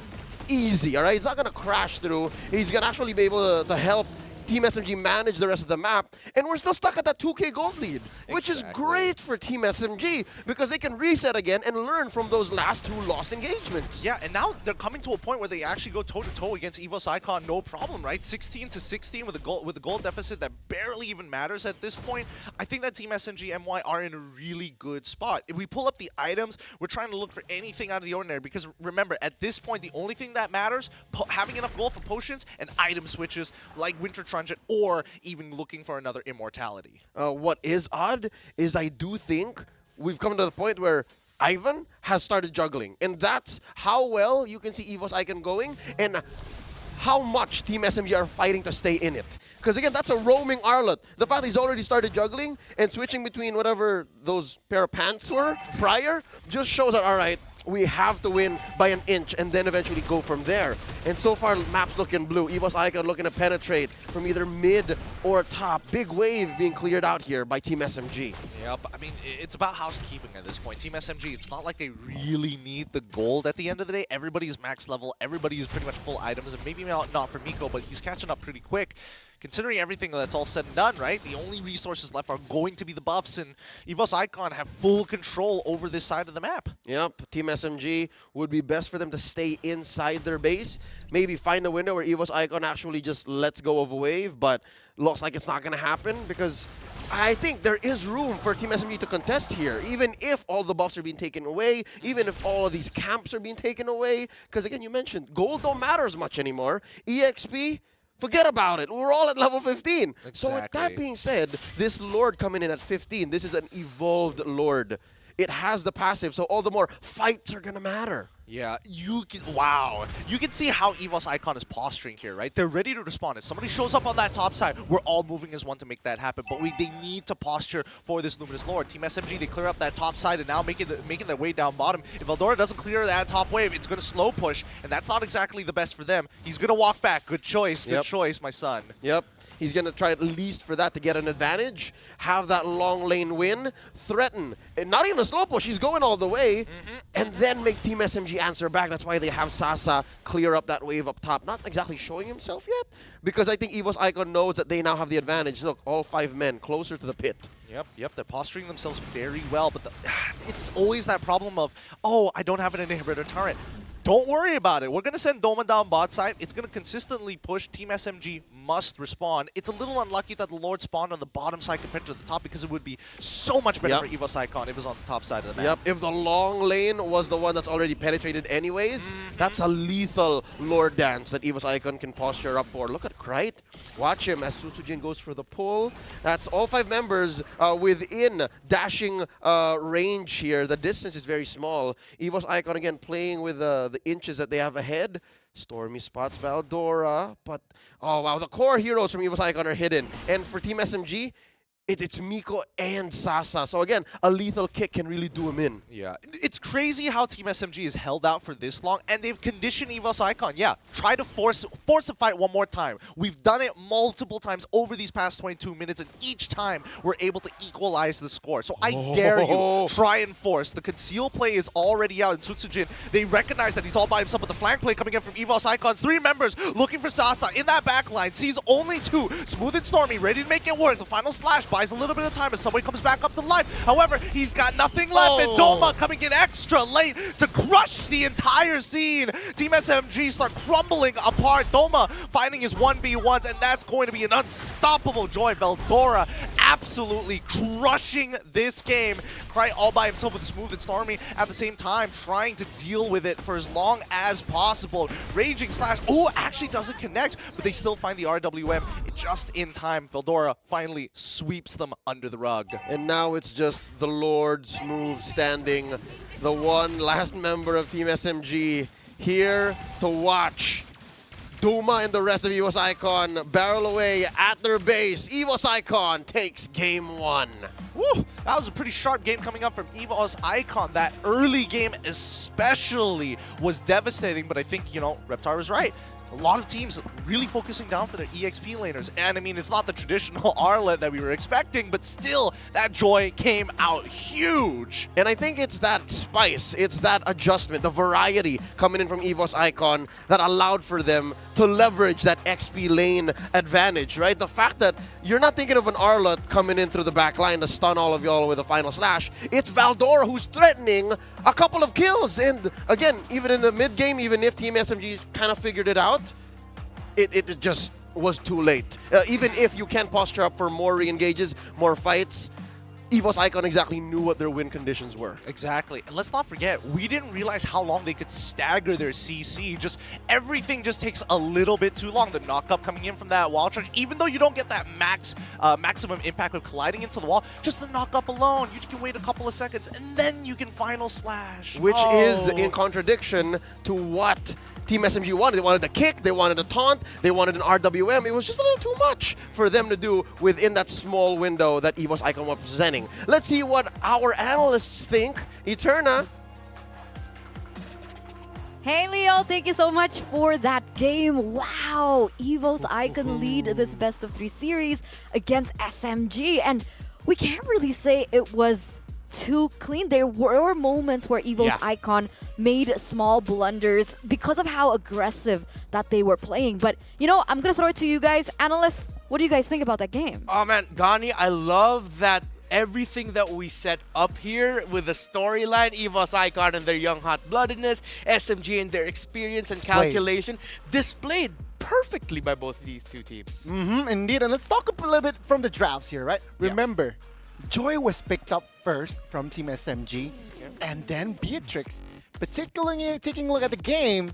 easy, all right? He's not going to crash through. He's going to actually be able to help Team SMG manage the rest of the map, and we're still stuck at that 2K gold lead, which is great for Team SMG because they can reset again and learn from those last 2 lost engagements. Yeah, and now they're coming to a point where they actually go toe-to-toe against EVOS Icon, no problem, right? 16-16 with a gold deficit that barely even matters at this point. I think that Team SMG MY are in a really good spot. If we pull up the items, we're trying to look for anything out of the ordinary because remember, at this point, the only thing that matters, having enough gold for potions and item switches like Winter Truncheon, or even looking for another immortality. What is odd is I do think we've come to the point where Ivan has started juggling, and that's how well you can see EVOS Icon going, and how much Team SMG are fighting to stay in it. Because again, that's a roaming Arlot. The fact he's already started juggling and switching between whatever those pair of pants were prior just shows that, all right, we have to win by an inch and then eventually go from there. And so far, map's looking blue. EVOS Icon looking to penetrate from either mid or top. Big wave being cleared out here by Team SMG. Yep, I mean, it's about housekeeping at this point. Team SMG, it's not like they really need the gold at the end of the day. Everybody's max level. Everybody is pretty much full items. And maybe not for Miko, but he's catching up pretty quick. Considering everything that's all said and done, right? The only resources left are going to be the buffs, and EVOS Icon have full control over this side of the map. Yep, Team SMG would be best for them to stay inside their base. Maybe find a window where EVOS Icon actually just lets go of a wave, but looks like it's not going to happen because I think there is room for Team SMG to contest here, even if all the buffs are being taken away, even if all of these camps are being taken away. Because again, you mentioned gold don't matter as much anymore. EXP, forget about it. We're all at level 15. Exactly. So with that being said, this Lord coming in at 15, this is an evolved Lord. It has the passive, so all the more fights are going to matter. Yeah, you can see how EVOS Icon is posturing here, right? They're ready to respond. If somebody shows up on that top side, we're all moving as one to make that happen. But they need to posture for this Luminous Lord. Team SMG, they clear up that top side and now making their way down bottom. If Eldora doesn't clear that top wave, it's going to slow push, and that's not exactly the best for them. He's going to walk back. Good choice, my son. Yep. He's going to try at least for that to get an advantage, have that long lane win, threaten. And not even a slow push, he's going all the way, and then make Team SMG answer back. That's why they have Sasa clear up that wave up top. Not exactly showing himself yet, because I think EVO's Icon knows that they now have the advantage. Look, all 5 men closer to the pit. Yep, they're posturing themselves very well, but it's always that problem of, oh, I don't have an inhibitor turret. Don't worry about it. We're going to send Doma down bot side. It's going to consistently push. Team SMG must respond. It's a little unlucky that the Lord spawned on the bottom side compared to the top, because it would be so much better for EVO's Icon if it was on the top side of the map. Yep, if the long lane was the one that's already penetrated anyways, that's a lethal Lord dance that EVO's Icon can posture up for. Look at Krite. Watch him as Susujin goes for the pull. That's all 5 members within dashing range here. The distance is very small. EVO's Icon again playing with the inches that they have ahead. Stormy spots Valdora, but oh wow, the core heroes from EVO's Icon are hidden. And for Team SMG, it's Miko and Sasa. So again, a lethal kick can really do him in. Yeah, it's crazy how Team SMG has held out for this long, and they've conditioned EVO's Icon. Yeah, try to force a fight one more time. We've done it multiple times over these past 22 minutes, and each time we're able to equalize the score. So I dare you, try and force. The conceal play is already out in Sutsujin. They recognize that he's all by himself, but the flank play coming in from EVO's Icon's 3 members looking for Sasa in that back line. Sees only 2. Smooth and Stormy ready to make it work. The final slash buys a little bit of time as somebody comes back up to life. However, he's got nothing left, and Doma coming in extra late to crush the entire scene. Team SMG start crumbling apart. Doma finding his 1v1s, and that's going to be an unstoppable joy. Veldora absolutely crushing this game. Cry all by himself with Smooth and Stormy at the same time, trying to deal with it for as long as possible. Raging slash, actually doesn't connect, but they still find the RWM just in time. Veldora finally sweeps them under the rug. And now it's just the Lord Smooth standing, the one last member of Team SMG here to watch Duma and the rest of EVO's Icon barrel away at their base. EVO's Icon takes game 1. Woo! That was a pretty sharp game coming up from EVO's Icon. That early game especially was devastating, but I think, Reptar was right. A lot of teams really focusing down for their EXP laners. And I mean, it's not the traditional Arlet that we were expecting, but still, that joy came out huge. And I think it's that spice, it's that adjustment, the variety coming in from EVO's Icon that allowed for them to leverage that XP lane advantage, right? The fact that you're not thinking of an Arlet coming in through the back line to stun all of y'all with a final slash. It's Valdora who's threatening a couple of kills. And again, even in the mid game, even if Team SMG kind of figured it out, it just was too late. Even if you can posture up for more re-engages, more fights, EVO's Icon exactly knew what their win conditions were. Exactly. And let's not forget, we didn't realize how long they could stagger their CC. Everything just takes a little bit too long. The knock-up coming in from that wall charge, even though you don't get that maximum impact of colliding into the wall, just the knock-up alone, you can wait a couple of seconds, and then you can final slash. Which is in contradiction to what Team SMG wanted. They wanted a kick, they wanted a taunt, they wanted an RWM. It was just a little too much for them to do within that small window that EVO's Icon was presenting. Let's see what our analysts think. Eterna. Hey Leo, thank you so much for that game. Wow, EVO's Icon lead this best of 3 series against SMG, and we can't really say it was too clean. There were moments where EVO's Icon made small blunders because of how aggressive that they were playing. But, I'm going to throw it to you guys. Analysts, what do you guys think about that game? Oh, man, Gani, I love that everything that we set up here with the storyline, EVO's Icon and their young hot-bloodedness, SMG and their experience and calculation, displayed perfectly by both these two teams. Indeed, and let's talk a little bit from the drafts here, right? Remember, Joy was picked up first from Team SMG, and then Beatrix. Particularly taking a look at the game,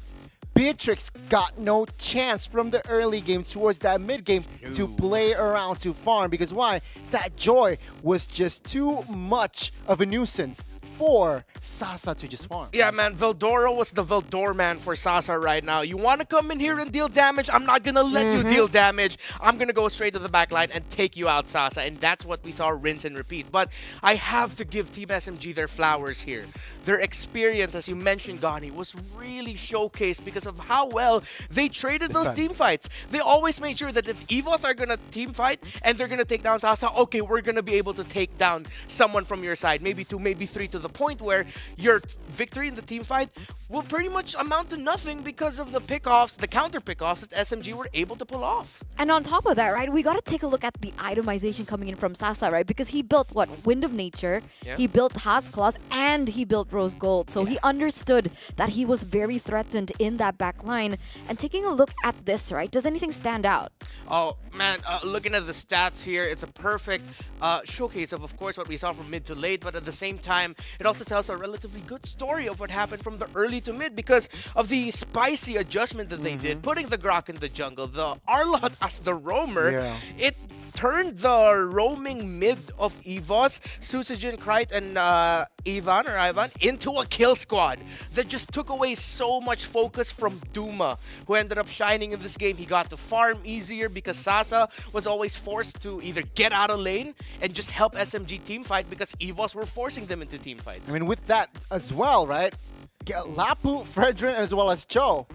Beatrix got no chance from the early game towards that mid game to play around, to farm. Because why? That Joy was just too much of a nuisance for Sasa to just farm. Yeah, man, Veldora was the Veldor man for Sasa right now. You want to come in here and deal damage? I'm not going to let you deal damage. I'm going to go straight to the back line and take you out, Sasa. And that's what we saw rinse and repeat. But I have to give Team SMG their flowers here. Their experience, as you mentioned, Gani, was really showcased because of how well they traded those team fights. They always made sure that if EVOS are going to team fight and they're going to take down Sasa, okay, we're going to be able to take down someone from your side, maybe 2, maybe 3, to the point where your victory in the team fight will pretty much amount to nothing because of the pickoffs, the counter pickoffs that SMG were able to pull off. And on top of that, right, we got to take a look at the itemization coming in from Sasa, right? Because he built, what, Wind of Nature, he built Haas Claws, and he built Rose Gold. So he understood that he was very threatened in that back line. And taking a look at this, right, does anything stand out? Oh, man, looking at the stats here, it's a perfect showcase of course, what we saw from mid to late, but at the same time, it also tells a relatively good story of what happened from the early to mid because of the spicy adjustment that they did, putting the Grok in the jungle, the Arlot as the roamer. It turned the roaming mid of EVOS, Susujin, Krite, and Ivan into a kill squad that just took away so much focus from Duma, who ended up shining in this game. He got to farm easier because Sasa was always forced to either get out of lane and just help SMG teamfight because EVOS were forcing them into teamfights. I mean, with that as well, right? Lapu, Fredrin, as well as Cho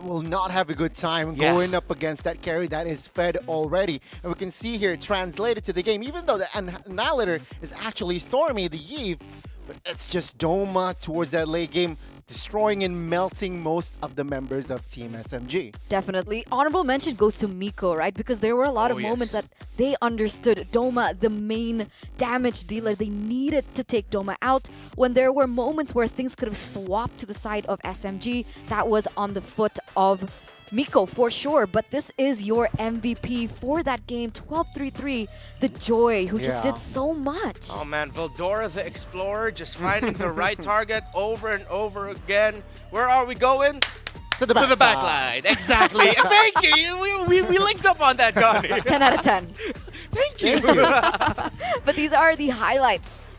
will not have a good time going up against that carry that is fed already. And we can see here translated to the game, even though the Annihilator is actually Stormy, the Eve, but it's just Doma towards that late game, destroying and melting most of the members of Team SMG. Definitely. Honorable mention goes to Miko, right? Because there were a lot of moments that they understood Doma, the main damage dealer. They needed to take Doma out. When there were moments where things could have swapped to the side of SMG, that was on the foot of Miko for sure, but this is your MVP for that game, 12-3-3, the Joy, who just did so much. Oh man, Veldora the Explorer just finding the right target over and over again. Where are we going? To the back line. Exactly. Thank you. We linked up on that, Gani. 10 out of 10. Thank you. But these are the highlights.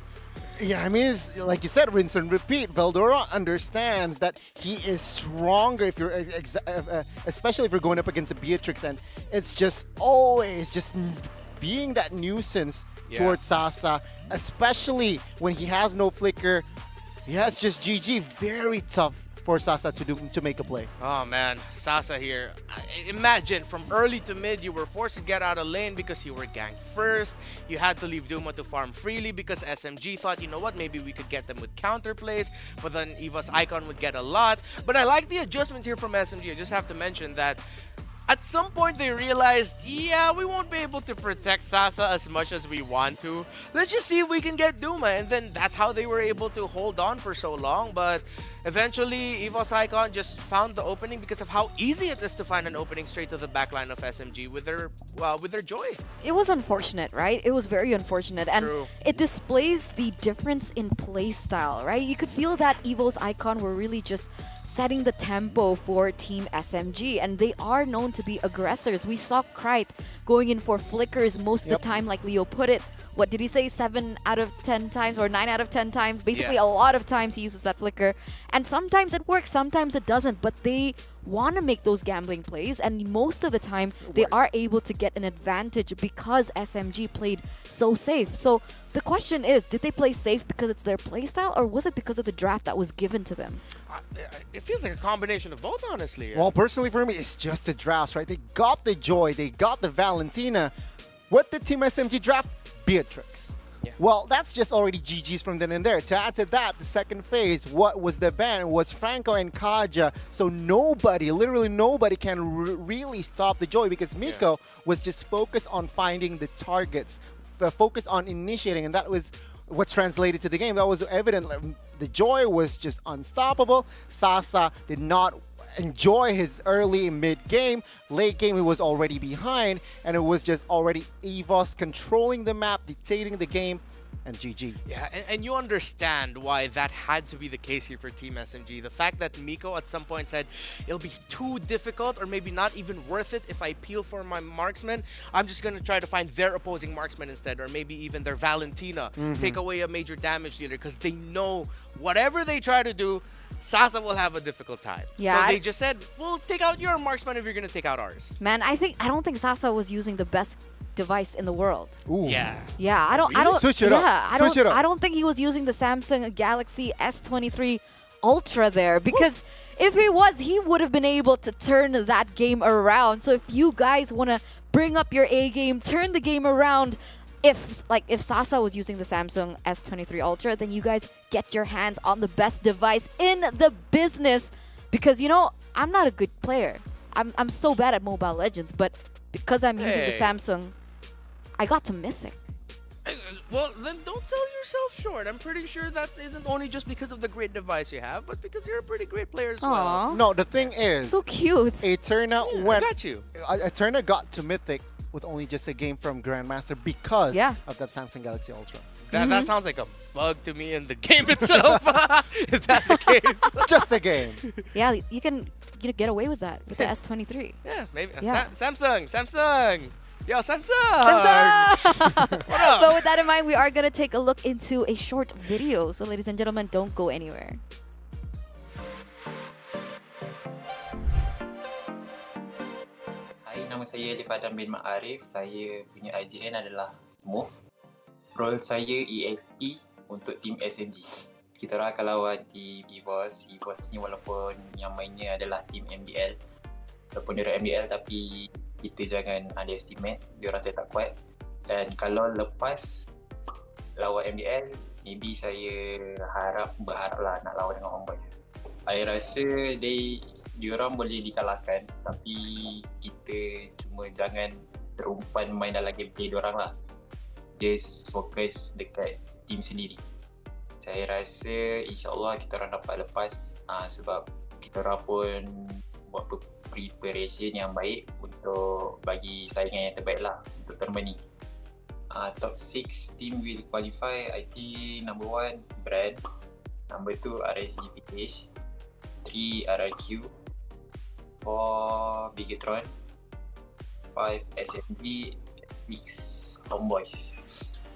Yeah, I mean, it's, like you said, rinse and repeat. Veldora understands that he is stronger if you're, especially if you're going up against a Beatrix, and it's just always just being that nuisance towards Sasa, especially when he has no flicker. Yeah, it's just GG. Very tough for Sasa to make a play. Oh man, Sasa here. Imagine from early to mid, you were forced to get out of lane because you were ganked first. You had to leave Duma to farm freely because SMG thought, you know what, maybe we could get them with counter plays, but then Eva's Icon would get a lot. But I like the adjustment here from SMG. I just have to mention that at some point they realized, yeah, we won't be able to protect Sasa as much as we want to. Let's just see if we can get Duma. And then that's how they were able to hold on for so long. But eventually, EVOS Icon just found the opening because of how easy it is to find an opening straight to the backline of SMG with their Joy. It was unfortunate, right? It was very unfortunate. And it displays the difference in play style, right? You could feel that EVOS Icon were really just setting the tempo for Team SMG. And they are known to be aggressors. We saw Krite going in for flickers most of the time, like Leo put it. What did he say? 7 out of 10 times or 9 out of 10 times? Basically, a lot of times he uses that flicker. And sometimes it works, sometimes it doesn't. But they want to make those gambling plays. And most of the time, they are able to get an advantage because SMG played so safe. So the question is, did they play safe because it's their playstyle, or was it because of the draft that was given to them? It feels like a combination of both, honestly. Well, personally for me, it's just the drafts, right? They got the Joy, they got the Valentina. What did Team SMG draft? Beatrix. Well, that's just already GG's from then and there. To add to that, the second phase, what was the ban? It was Franco and Kaja. So nobody, literally nobody can really stop the Joy because Miko was just focused on finding the targets, focused on initiating, and that was what translated to the game. That was evident. The Joy was just unstoppable. Sasa did not enjoy his early mid-game. Late game, he was already behind, and it was just already EVOS controlling the map, dictating the game, and GG. Yeah, and you understand why that had to be the case here for Team SMG. The fact that Miko at some point said it'll be too difficult or maybe not even worth it if I peel for my marksman. I'm just going to try to find their opposing marksman instead, or maybe even their Valentina. Take away a major damage dealer because they know whatever they try to do, Sasa will have a difficult time. Yeah, So they just said, we'll take out your marksman if you're going to take out ours. Man, I don't think Sasa was using the best device in the world. Ooh. Yeah. Yeah, I don't Switch it up. yeah, Switch it up. I don't think he was using the Samsung Galaxy S23 Ultra there, because if he was, he would have been able to turn that game around. So if you guys want to bring up your A game, turn the game around, if Sasa was using the Samsung S23 Ultra, then you guys get your hands on the best device in the business. Because, you know, I'm not a good player. I'm so bad at Mobile Legends, but because I'm using the Samsung, I got to Mythic. Well, then don't sell yourself short. I'm pretty sure that isn't only just because of the great device you have, but because you're a pretty great player as well. No, the thing is, so cute. Eterna Yeah, went. I got you. Eterna got to Mythic with only just a game from Grandmaster because Yeah. of that Samsung Galaxy Ultra. That sounds like a bug to me in the game itself. If that's the case. Just a game. Yeah, you can get away with that with the S23. Yeah, maybe. Yeah. Samsung. Yo, Samsung. What up? But with that in mind, we are going to take a look into a short video. So ladies and gentlemen, don't go anywhere. Hai, nama saya Difadan bin Ma'arif. Saya punya IGN adalah Smooth. Role saya EXP untuk tim SMG. Kita orang akan lawan tim EVOS. EVOS ni walaupun yang mainnya adalah tim MDL. Walaupun dia MDL tapi kita jangan underestimate. Dia orang tetap kuat. Dan kalau lepas lawan MDL, maybe saya berharap lah nak lawan dengan Homeboy. Saya rasa diorang boleh dikalahkan, tapi kita cuma jangan terumpan main dalam gameplay diorang lah. Just fokus dekat team sendiri. Saya rasa insyaAllah kita orang dapat lepas sebab kita orang pun buat preparation yang baik untuk bagi saingan yang terbaik lah untuk tournament ni. Top 6 team will qualify. I think number 1 Brand, number 2 RSGPH, 3 RRQ, 4 Bigatron, 5 SMG, 6 Homeboys.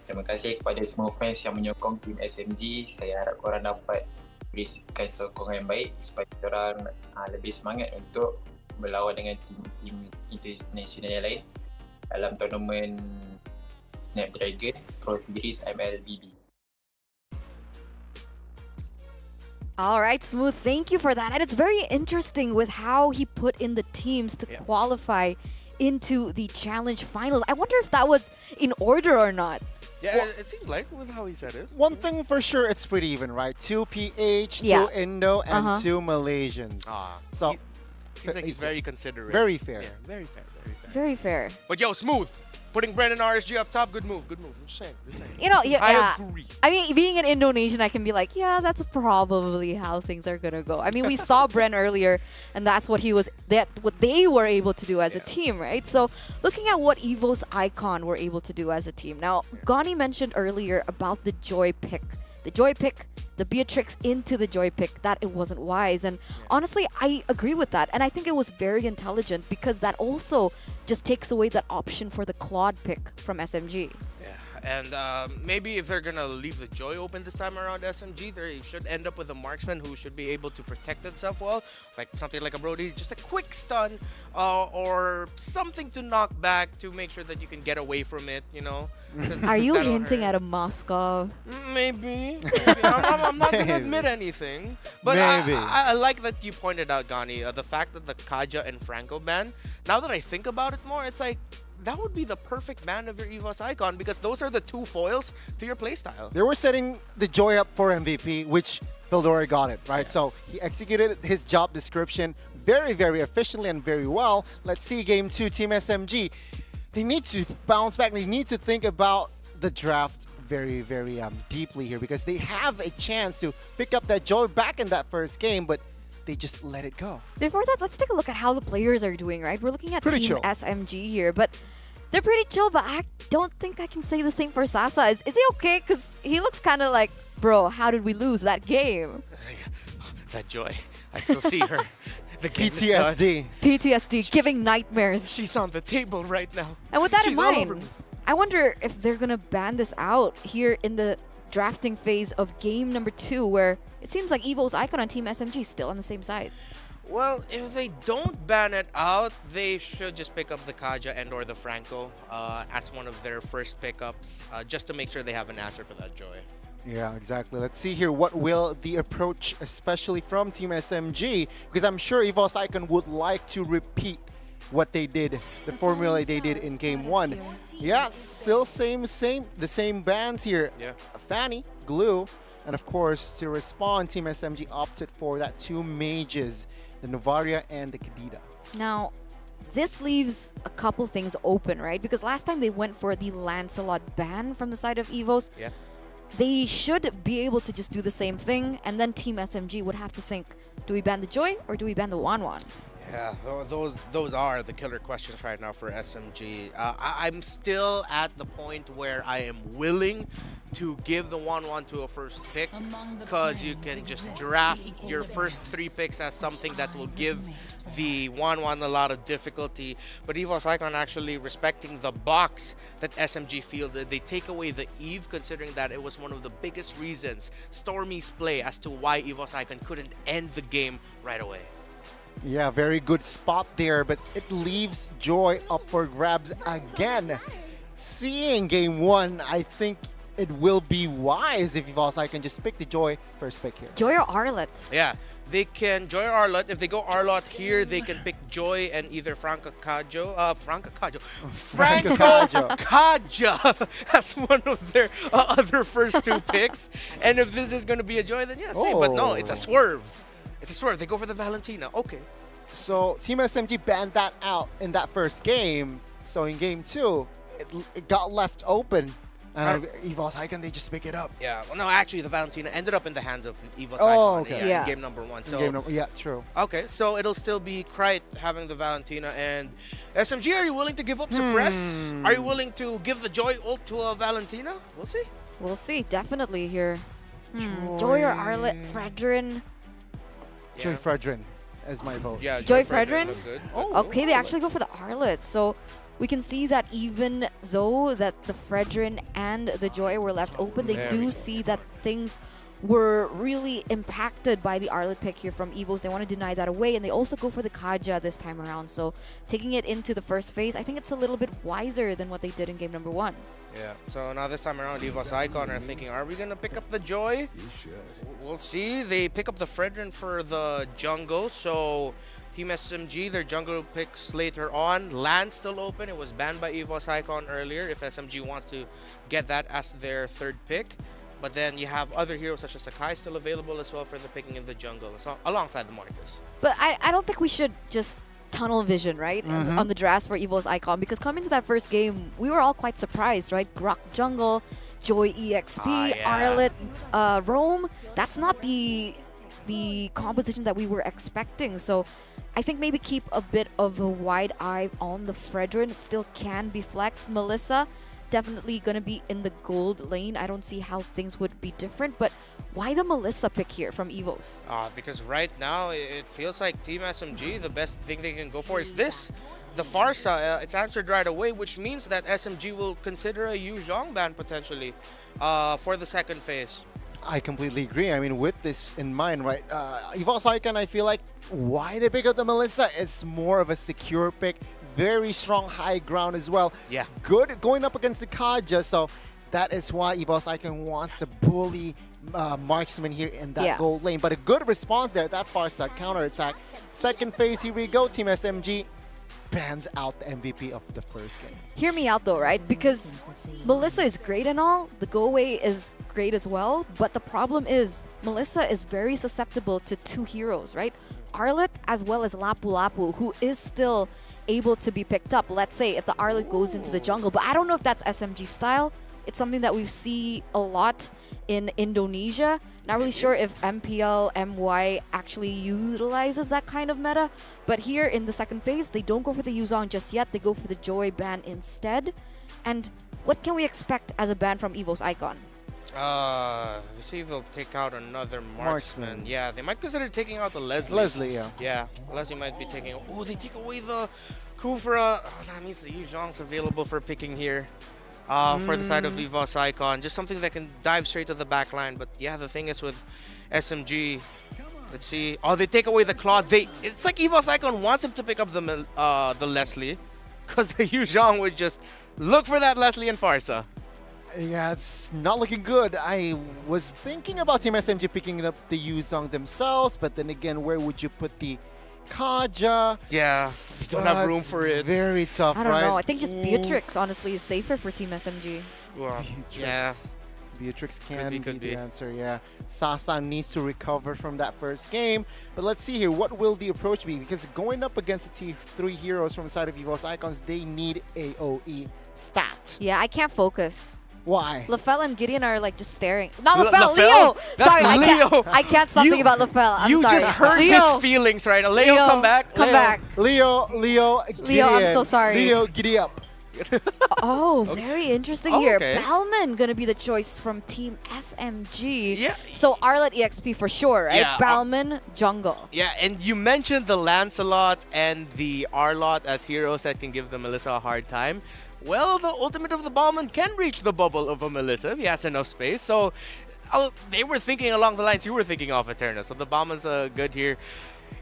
Terima kasih kepada semua fans yang menyokong tim SMG. Saya harap korang dapat berikan sokongan yang baik supaya korang lebih semangat untuk berlawan dengan tim international yang lain dalam tournament Snapdragon Pro Series MLBB. All right, Smooth, thank you for that. And it's very interesting with how he put in the teams to qualify into the challenge finals. I wonder if that was in order or not. Yeah, it seems like with how he said it. One thing for sure, it's pretty even, right? 2 PH, 2 Yeah. Indo, and 2 Malaysians. So Seems like he's very considerate. Very fair. Yeah, very fair, very fair. Very fair. But yo, Smooth. Putting Brandon RSG up top, good move, good move. I'm just saying. You know, yeah, I agree. I mean, being an Indonesian, I can be like, yeah, that's probably how things are gonna go. I mean, we saw Bren earlier, and that's what what they were able to do as a team, right? So, looking at what Evo's Icon were able to do as a team. Now, Gani mentioned earlier about the Joy pick. The Joy pick, the Beatrix into the Joy pick, that it wasn't wise. And honestly, I agree with that. And I think it was very intelligent because that also just takes away that option for the Claude pick from SMG. And maybe if they're going to leave the Joy open this time around SMG, they should end up with a marksman who should be able to protect itself well. Like something like a Brody, just a quick stun or something to knock back to make sure that you can get away from it, you know. Are you hinting at a Moskov? Maybe. I'm not going to admit anything. But Maybe. I like that you pointed out, Gani, the fact that the Kaja and Franco ban, now that I think about it more, it's like, that would be the perfect ban of your EVOS Icon because those are the two foils to your playstyle. They were setting the Joy up for MVP, which Vildora got it, right? So he executed his job description very, very efficiently and very well. Let's see Game 2, Team SMG. They need to bounce back. They need to think about the draft very, very deeply here because they have a chance to pick up that Joy back in that first game, but they just let it go. Before that, let's take a look at how the players are doing, right? We're looking at Pretty Team chill. SMG here, but They're pretty chill, but I don't think I can say the same for Sasa. Is he okay? Because he looks kind of like, bro, how did we lose that game? That joy. I still see her. The game is done. PTSD. PTSD, giving nightmares. She's on the table right now. And with that in She's all over mind, me. I wonder if they're going to ban this out here in the drafting phase of game number 2, where it seems like Evo's Icon and Team SMG is still on the same sides. Well, if they don't ban it out, they should just pick up the Kaja and or the Franco as one of their first pickups, just to make sure they have an answer for that joy. Yeah, exactly. Let's see here. What will the approach, especially from Team SMG? Because I'm sure EVOS Icon would like to repeat what they did, the formula they did in game 1. Yeah, still the same bands here. Yeah. Fanny, Glue, and of course, to respond, Team SMG opted for that 2 mages, the Novaria and the Kadida. Now, this leaves a couple things open, right? Because last time they went for the Lancelot ban from the side of Evos. Yeah. They should be able to just do the same thing, and then Team SMG would have to think, do we ban the Joy or do we ban the Wanwan? Yeah, those are the killer questions right now for SMG. I'm still at the point where I am willing to give the 1-1 to a first pick, because you can just draft your first 3 picks as something that will give the 1-1 a lot of difficulty. But EVOS Icon actually respecting the box that SMG fielded. They take away the Eve, considering that it was one of the biggest reasons, Stormy's play, as to why EVOS Icon couldn't end the game right away. Yeah, very good spot there, but it leaves Joy up for grabs again. Seeing game 1, I think it will be wise if EVOS Icon just pick the Joy first pick here. Joy or Arlet? Yeah, they can Joy or Arlot. If they go Arlot here, they can pick Joy and either Franco Kajo Kaja as one of their other first 2 picks. And if this is going to be a Joy, then yeah, same. But no, it's a swerve. It's a swerve. They go for the Valentina. Okay. So Team SMG banned that out in that first game. So in game 2, it got left open. And EVOS Icon, they just pick it up. Yeah. Well, no, actually, the Valentina ended up in the hands of EVOS Oh, Icon okay. in game number 1. So yeah, true. Okay, so it'll still be Krite having the Valentina. And SMG, are you willing to give up Suppress? Are you willing to give the Joy ult to a Valentina? We'll see. We'll see, definitely here. Joy or Arlet, Fredrin? Joy Fredrin as my vote. Yeah, Joy Fredrin? look good. Okay, they actually go for the Arlet. So we can see that even though that the Fredrin and the Joy were left open, they do see that things were really impacted by the Arlet pick here from Evos. They want to deny that away, and they also go for the Kaja this time around. So taking it into the first phase, I think it's a little bit wiser than what they did in game number 1. Yeah, so now this time around, EVOS Icon are thinking, are we going to pick up the Joy? You should. We'll see. They pick up the Fredrin for the jungle, so Team SMG, their jungle picks later on. Land still open. It was banned by EVOS Icon earlier if SMG wants to get that as their 3rd pick. But then you have other heroes such as Sakai still available as well for the picking in the jungle, so alongside the Marcus. But I don't think we should just tunnel vision, right, on the drafts for EVO's Icon, because coming to that first game, we were all quite surprised, right? Grok jungle, Joy EXP, Arlet, Roam. That's not the composition that we were expecting. So I think maybe keep a bit of a wide eye on the Fredrin. It still can be flexed. Melissa, definitely going to be in the gold lane. I don't see how things would be different, but why the Melissa pick here from Evos? Because right now, it feels like Team SMG, the best thing they can go for is this. The Farsa, it's answered right away, which means that SMG will consider a Yu Zhong ban potentially for the 2nd phase. I completely agree. I mean, with this in mind, right, EVOS Icon, I feel like why they pick up the Melissa, it's more of a secure pick. Very strong high ground as well. Yeah. Good going up against the Kaja, so that is why EVOS Icon wants to bully marksman here in that gold lane. But a good response there, that Farsa counter-attack. 2nd phase, here we go. Team SMG bans out the MVP of the first game. Hear me out though, right? Because Melissa is great and all, the go away is great as well, but the problem is Melissa is very susceptible to 2 heroes, right? Arlet as well as Lapu Lapu, who is still able to be picked up. Let's say if the Arlet goes into the jungle, but I don't know if that's SMG style. It's something that we see a lot in Indonesia. Not really sure if MPL MY actually utilizes that kind of meta, but here in the second phase, they don't go for the Yuzong just yet. They go for the Joy ban instead. And what can we expect as a ban from Evo's Icon? Let's see if they'll take out another marksman. Yeah, they might consider taking out the Leslie. Leslie, yeah. Yeah, Leslie might be taking. Oh, they take away the Kufra. Oh, that means the Yuzhong's available for picking here. For the side of Evo's Icon. Just something that can dive straight to the back line. But yeah, the thing is with SMG. Let's see. Oh, they take away the Claw. It's like Evo's Icon wants him to pick up the Leslie. Because the Yuzhong would just look for that Leslie and Farsa. Yeah, it's not looking good. I was thinking about Team SMG picking up the Yuzong themselves, but then again, where would you put the Kaja? Yeah, you don't have room for it. Very tough, I don't right? know. I think just Beatrix, honestly, is safer for Team SMG. Well, Beatrix. Beatrix can could be be. the answer, yeah. Sasa needs to recover from that first game. But let's see here, what will the approach be? Because going up against the T3 heroes from the side of Evo's Icons, they need AoE stat. Yeah, I can't focus. Why? LaFell and Gideon are like just staring. Not LaFell? LaFell, Leo! That's Sorry, Leo. I can't something about LaFell. I'm you sorry. just hurt Leo. his feelings right now. Leo, come back. Come Leo. back. Leo, I'm so sorry. Leo, giddy up. Oh, very interesting Oh, here. okay. Balman gonna be the choice from Team SMG. Yeah. So Arlet EXP for sure, right? Yeah, Balman, jungle. Yeah, and you mentioned the Lancelot and the Arlot as heroes that can give the Melissa a hard time. Well, the ultimate of the Ballman can reach the bubble of a Melissa if he has enough space. So they were thinking along the lines you were thinking of, Eterna. So the Ballman's good here.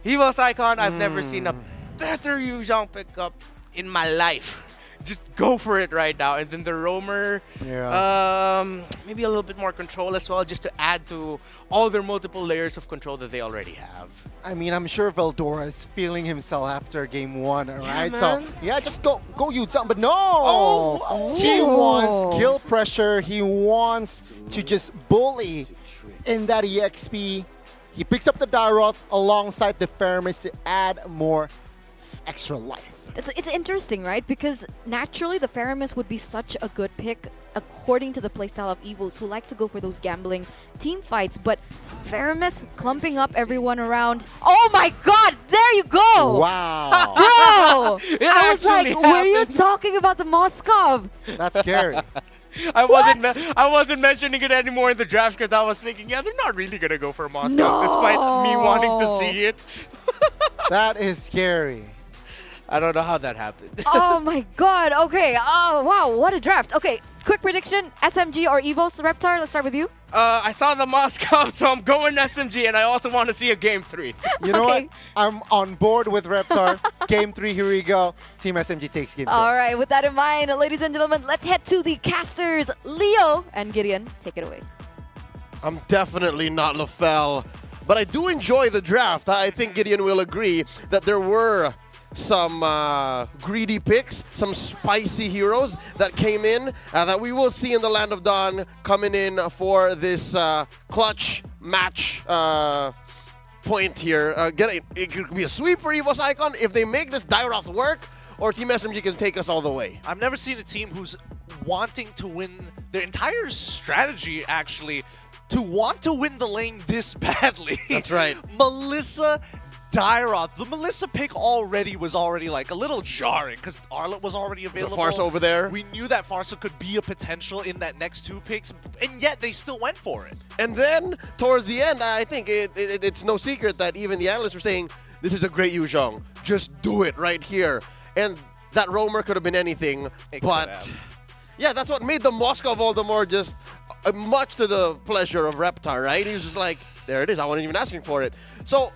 Evo's Icon, I've never seen a better Yuzhong pickup in my life. Just go for it right now. And then the Roamer, maybe a little bit more control as well, just to add to all their multiple layers of control that they already have. I mean, I'm sure Veldora is feeling himself after game one, alright? Yeah, So, man. yeah, just go Yuzong, but no! He wants kill pressure. He wants to just bully in that EXP. He picks up the Daroth alongside the Feramis to add more extra life. It's interesting, right? Because naturally the Feramis would be such a good pick according to the playstyle of Evos who like to go for those gambling team fights. But Feramis clumping up everyone around. Oh my god, there you go! Wow. Bro! It I was like, actually were you happened. talking about the Moskov? That's scary. I wasn't mentioning it anymore in the draft because I was thinking, yeah, they're not really gonna go for Moscow No. despite me wanting to see it. That is scary. I don't know how that happened. Oh my god, okay. Oh wow, what a draft. Okay, quick prediction, SMG or Evos? Reptar, let's start with you. I saw the Moscow, so I'm going SMG, and I also want to see a game 3. You know Okay. what? I'm on board with Reptar. Game 3, here we go. Team SMG takes game 2. All right, with that in mind, ladies and gentlemen, let's head to the casters. Leo and Gideon, take it away. I'm definitely not LaFell, but I do enjoy the draft. I think Gideon will agree that there were some greedy picks, some spicy heroes that came in that we will see in the Land of Dawn coming in for this clutch match point here. It could be a sweep for Evo's Icon if they make this Daroth work, or Team SMG can take us all the way. I've never seen a team who's wanting to win their entire strategy, actually, to want to win the lane this badly. That's right. Melissa Daroth. The Melissa pick was already like a little jarring because Arlet was already available. Farsa over there. We knew that Farsa could be a potential in that next 2 picks, and yet they still went for it. And then, towards the end, I think it's no secret that even the analysts were saying, this is a great Yuzhong. Just do it right here. And that Roamer could have been anything, but yeah, that's what made the Moscow Voldemort just much to the pleasure of Reptar, right? He was just like, there it is, I wasn't even asking for it. So,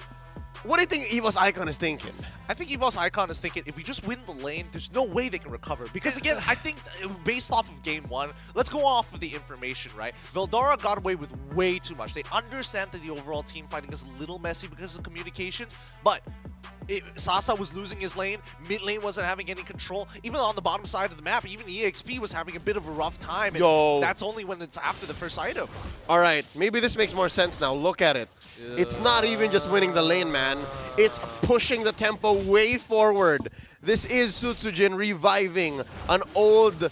what do you think Evo's Icon is thinking? I think Evo's Icon is thinking, if we just win the lane, there's no way they can recover. Because again, I think based off of game 1, let's go off of the information, right? Veldora got away with way too much. They understand that the overall team fighting is a little messy because of communications, but Sasa was losing his lane, mid lane wasn't having any control. Even on the bottom side of the map, even EXP was having a bit of a rough time. And that's only when it's after the first item. All right, maybe this makes more sense now. Look at it. It's not even just winning the lane, man. It's pushing the tempo way forward. This is Sutsujin reviving an old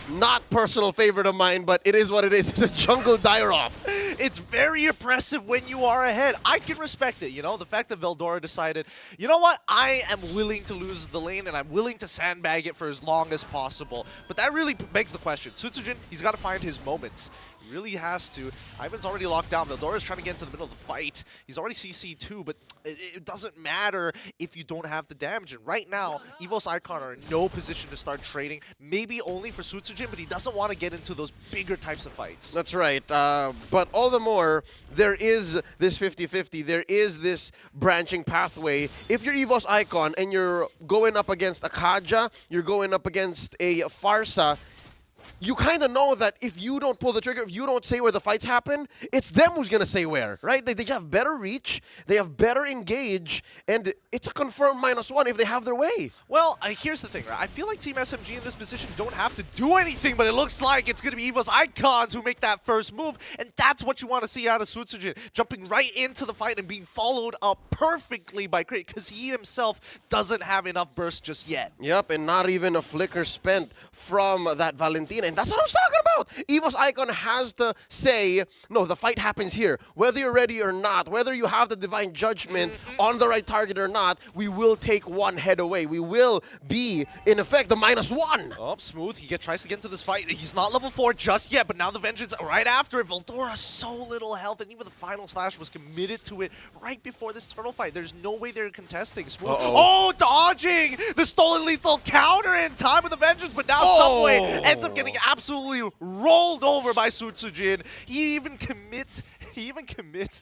not personal favorite of mine, but it is what it is. It's a jungle dire-off. It's very impressive when you are ahead. I can respect it, you know, the fact that Veldora decided, you know what, I am willing to lose the lane and I'm willing to sandbag it for as long as possible. But that really begs the question. Sutsujin, he's got to find his moments. He really has to. Ivan's already locked down. Veldora's trying to get into the middle of the fight. He's already CC2, but it doesn't matter if you don't have the damage. And right now, Evo's Icon are in no position to start trading. Maybe only for Sutsujin, but he doesn't want to get into those bigger types of fights. That's right. But all the more, there is this 50-50. There is this branching pathway. If you're Evo's Icon and you're going up against a Kaja, you're going up against a Farsa, you kind of know that if you don't pull the trigger, if you don't say where the fights happen, it's them who's going to say where, right? They have better reach, they have better engage, and it's a confirmed -1 if they have their way. Well, here's the thing, right? I feel like Team SMG in this position don't have to do anything, but it looks like it's going to be Evo's Icons who make that first move, and that's what you want to see out of Sutsujin, jumping right into the fight and being followed up perfectly by Crate, because he himself doesn't have enough burst just yet. Yep, and not even a flicker spent from that Valentina. And that's what I was talking about. Evo's Icon has to say, no, the fight happens here. Whether you're ready or not, whether you have the divine judgment on the right target or not, we will take one head away. We will be, in effect, the -1. Oh, Smooth. He tries to get into this fight. He's not level 4 just yet, but now the Vengeance right after it. Veldora, so little health, and even the final slash was committed to it right before this turtle fight. There's no way they're contesting. Smooth. Oh, dodging the stolen lethal counter in time with the Vengeance, but now Subway ends up getting absolutely rolled over by Sutsujin. He even commits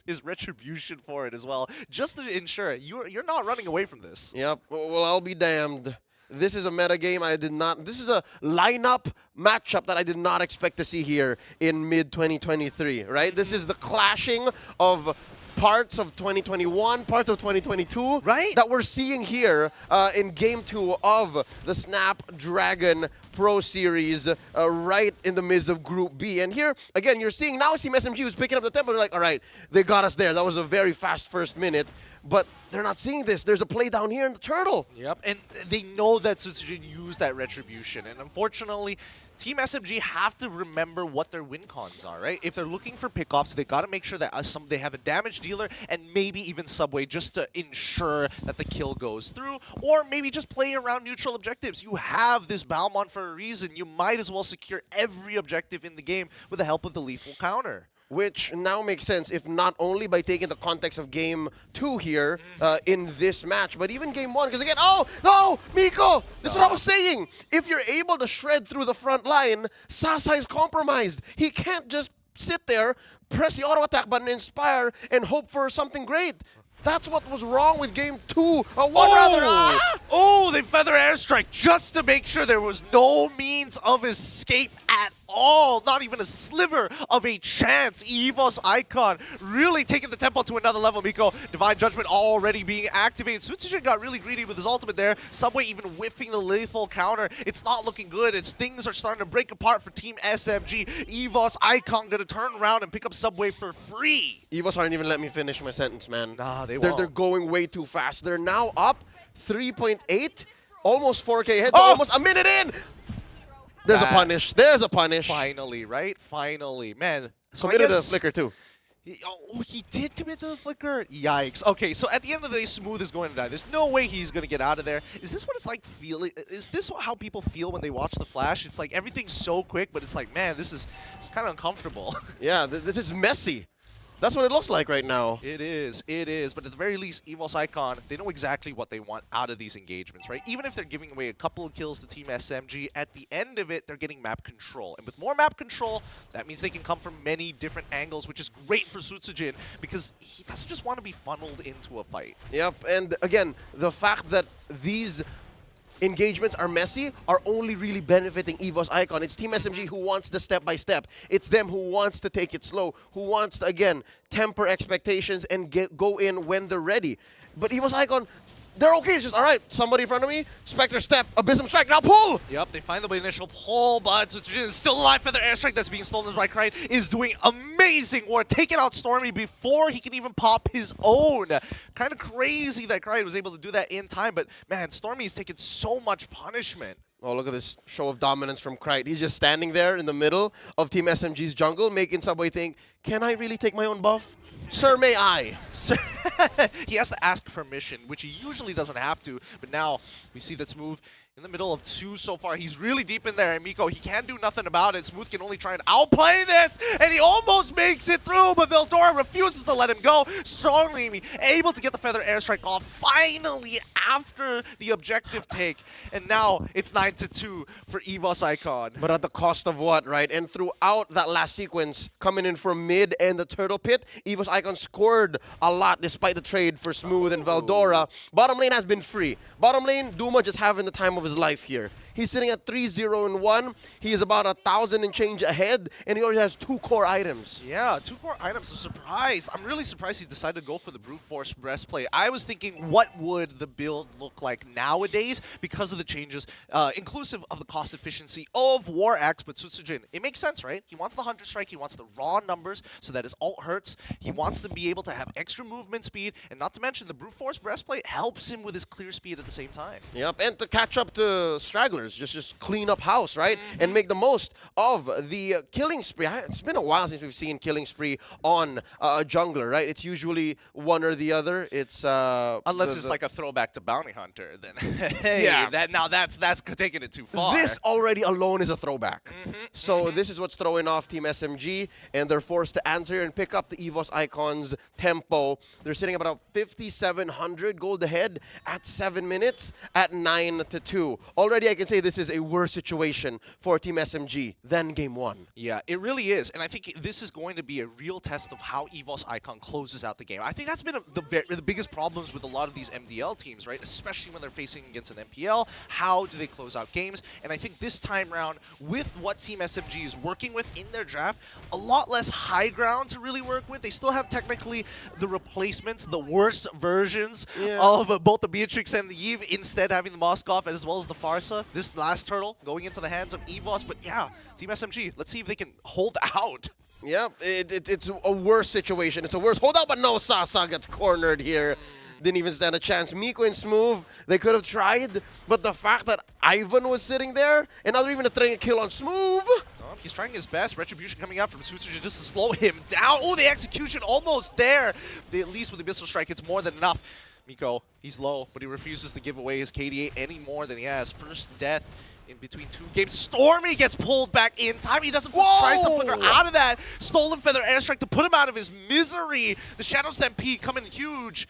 his retribution for it as well, just to ensure you're not running away from this. Yep. Well, I'll be damned. This is a meta game this is a lineup matchup that I did not expect to see here in mid-2023, right? This is the clashing of parts of 2021, parts of 2022, right? That we're seeing here in Game 2 of the Snapdragon Pro Series right in the midst of Group B. And here, again, you're seeing now Team SMG who's picking up the tempo. They're like, all right, they got us there. That was a very fast first minute. But they're not seeing this. There's a play down here in the turtle. Yep, and they know that Sutsujin used that retribution. And unfortunately, Team SMG have to remember what their win cons are, right? If they're looking for pickoffs, they got to make sure that they have a damage dealer and maybe even Subway just to ensure that the kill goes through, or maybe just play around neutral objectives. You have this Balmont for a reason. You might as well secure every objective in the game with the help of the lethal counter. Which now makes sense, if not only by taking the context of Game 2 here in this match, but even Game 1. Because again, oh, no, Miko, this is what I was saying. If you're able to shred through the front line, Sasa is compromised. He can't just sit there, press the auto attack button, inspire, and hope for something great. That's what was wrong with Game 2. Oh, they feather airstrike just to make sure there was no means of escape at all. Not even a sliver of a chance. Evo's Icon really taking the tempo to another level. Miko, Divine Judgment already being activated. Sutsujin got really greedy with his ultimate there. Subway even whiffing the lethal counter. It's not looking good. Things are starting to break apart for Team SMG. Evo's Icon gonna turn around and pick up Subway for free. Evos aren't even letting me finish my sentence, man. Nah, they're going way too fast. They're now up 3.8, almost 4K hits, almost a minute in. There's a punish. There's a punish. Finally, right? Finally. Man. So committed a flicker too. He did commit to the flicker? Yikes. Okay, so at the end of the day, Smooth is going to die. There's no way he's going to get out of there. Is this what it's like feeling? Is this how people feel when they watch The Flash? It's like everything's so quick, but it's like, man, it's kind of uncomfortable. Yeah, this is messy. That's what it looks like right now. It is. But at the very least, Evo's Icon, they know exactly what they want out of these engagements, right? Even if they're giving away a couple of kills to Team SMG, at the end of it, they're getting map control. And with more map control, that means they can come from many different angles, which is great for Sutsujin because he doesn't just want to be funneled into a fight. Yep, and again, the fact that these engagements are messy are only really benefiting Evo's Icon. It's Team SMG who wants the step-by-step. It's them who wants to take it slow, who wants to, again, temper expectations and go in when they're ready. But Evo's Icon, they're okay. It's just, all right, somebody in front of me, Spectre step, Abyssum strike, now pull! Yep, they find the initial pull, but Sutsujin is still alive. Feather airstrike that's being stolen by Krite is doing amazing work, taking out Stormy before he can even pop his own. Kind of crazy that Krite was able to do that in time, but man, Stormy is taking so much punishment. Oh, look at this show of dominance from Krite. He's just standing there in the middle of Team SMG's jungle, making Subway think, can I really take my own buff? Sir, may I? He has to ask permission, which he usually doesn't have to. But now we see this move in the middle of 2 so far. He's really deep in there, and Miko, he can't do nothing about it. Smooth can only try and outplay this, and he almost makes it through, but Veldora refuses to let him go. Strongly able to get the Feather Airstrike off, finally, after the objective take. And now it's 9-2 for EVOS Icon. But at the cost of what, right? And throughout that last sequence, coming in from mid and the Turtle Pit, EVOS Icon scored a lot despite the trade for Smooth and Veldora. Bottom lane has been free. Bottom lane, Duma just having the time of his life here. He's sitting at 3-0-1. He is about 1,000 and change ahead, and he already has 2 core items. Yeah, 2 core items. I'm surprised. I'm really surprised he decided to go for the Brute Force breastplate. I was thinking, what would the build look like nowadays because of the changes, inclusive of the cost efficiency of War Axe, but Sutsujin. It makes sense, right? He wants the Hunter Strike. He wants the raw numbers so that his ult hurts. He wants to be able to have extra movement speed, and not to mention the Brute Force breastplate helps him with his clear speed at the same time. Yep, and to catch up to stragglers, just clean up house, right? And make the most of the killing spree. It's been a while since we've seen killing spree on a jungler, right? It's usually one or the other. It's unless it's like a throwback to Bounty Hunter, then hey, yeah, that's taking it too far. This already alone is a throwback. So this is what's throwing off Team SMG, and they're forced to answer and pick up the EVOS Icon's tempo. They're sitting about 5,700 gold ahead at 7 minutes at 9-2. Already I can say this is a worse situation for Team SMG than Game 1. Yeah, it really is. And I think this is going to be a real test of how EVOS Icon closes out the game. I think that's been the biggest problems with a lot of these MDL teams, right? Especially when they're facing against an MPL. How do they close out games? And I think this time round, with what Team SMG is working with in their draft, a lot less high ground to really work with. They still have technically the replacements, the worst versions of both the Beatrix and the Eve, instead having the Moskov as well as the Farsa. This last turtle going into the hands of EVOS, but yeah, Team SMG, let's see if they can hold out. Yep, it's a worse situation. It's a worse holdout, but no, Sasa gets cornered here. Didn't even stand a chance. Miko and Smooth, they could have tried, but the fact that Ivan was sitting there, and now they're even trying a kill on Smooth. He's trying his best. Retribution coming out from Sutsujin just to slow him down. Oh, the execution almost there. At least with the Missile Strike, it's more than enough. Miko, he's low, but he refuses to give away his KDA any more than he has. First death in between 2 games. Stormy gets pulled back in time. He doesn't tries to flicker out of that. Stolen Feather Airstrike to put him out of his misery. The Shadow Stampede coming huge.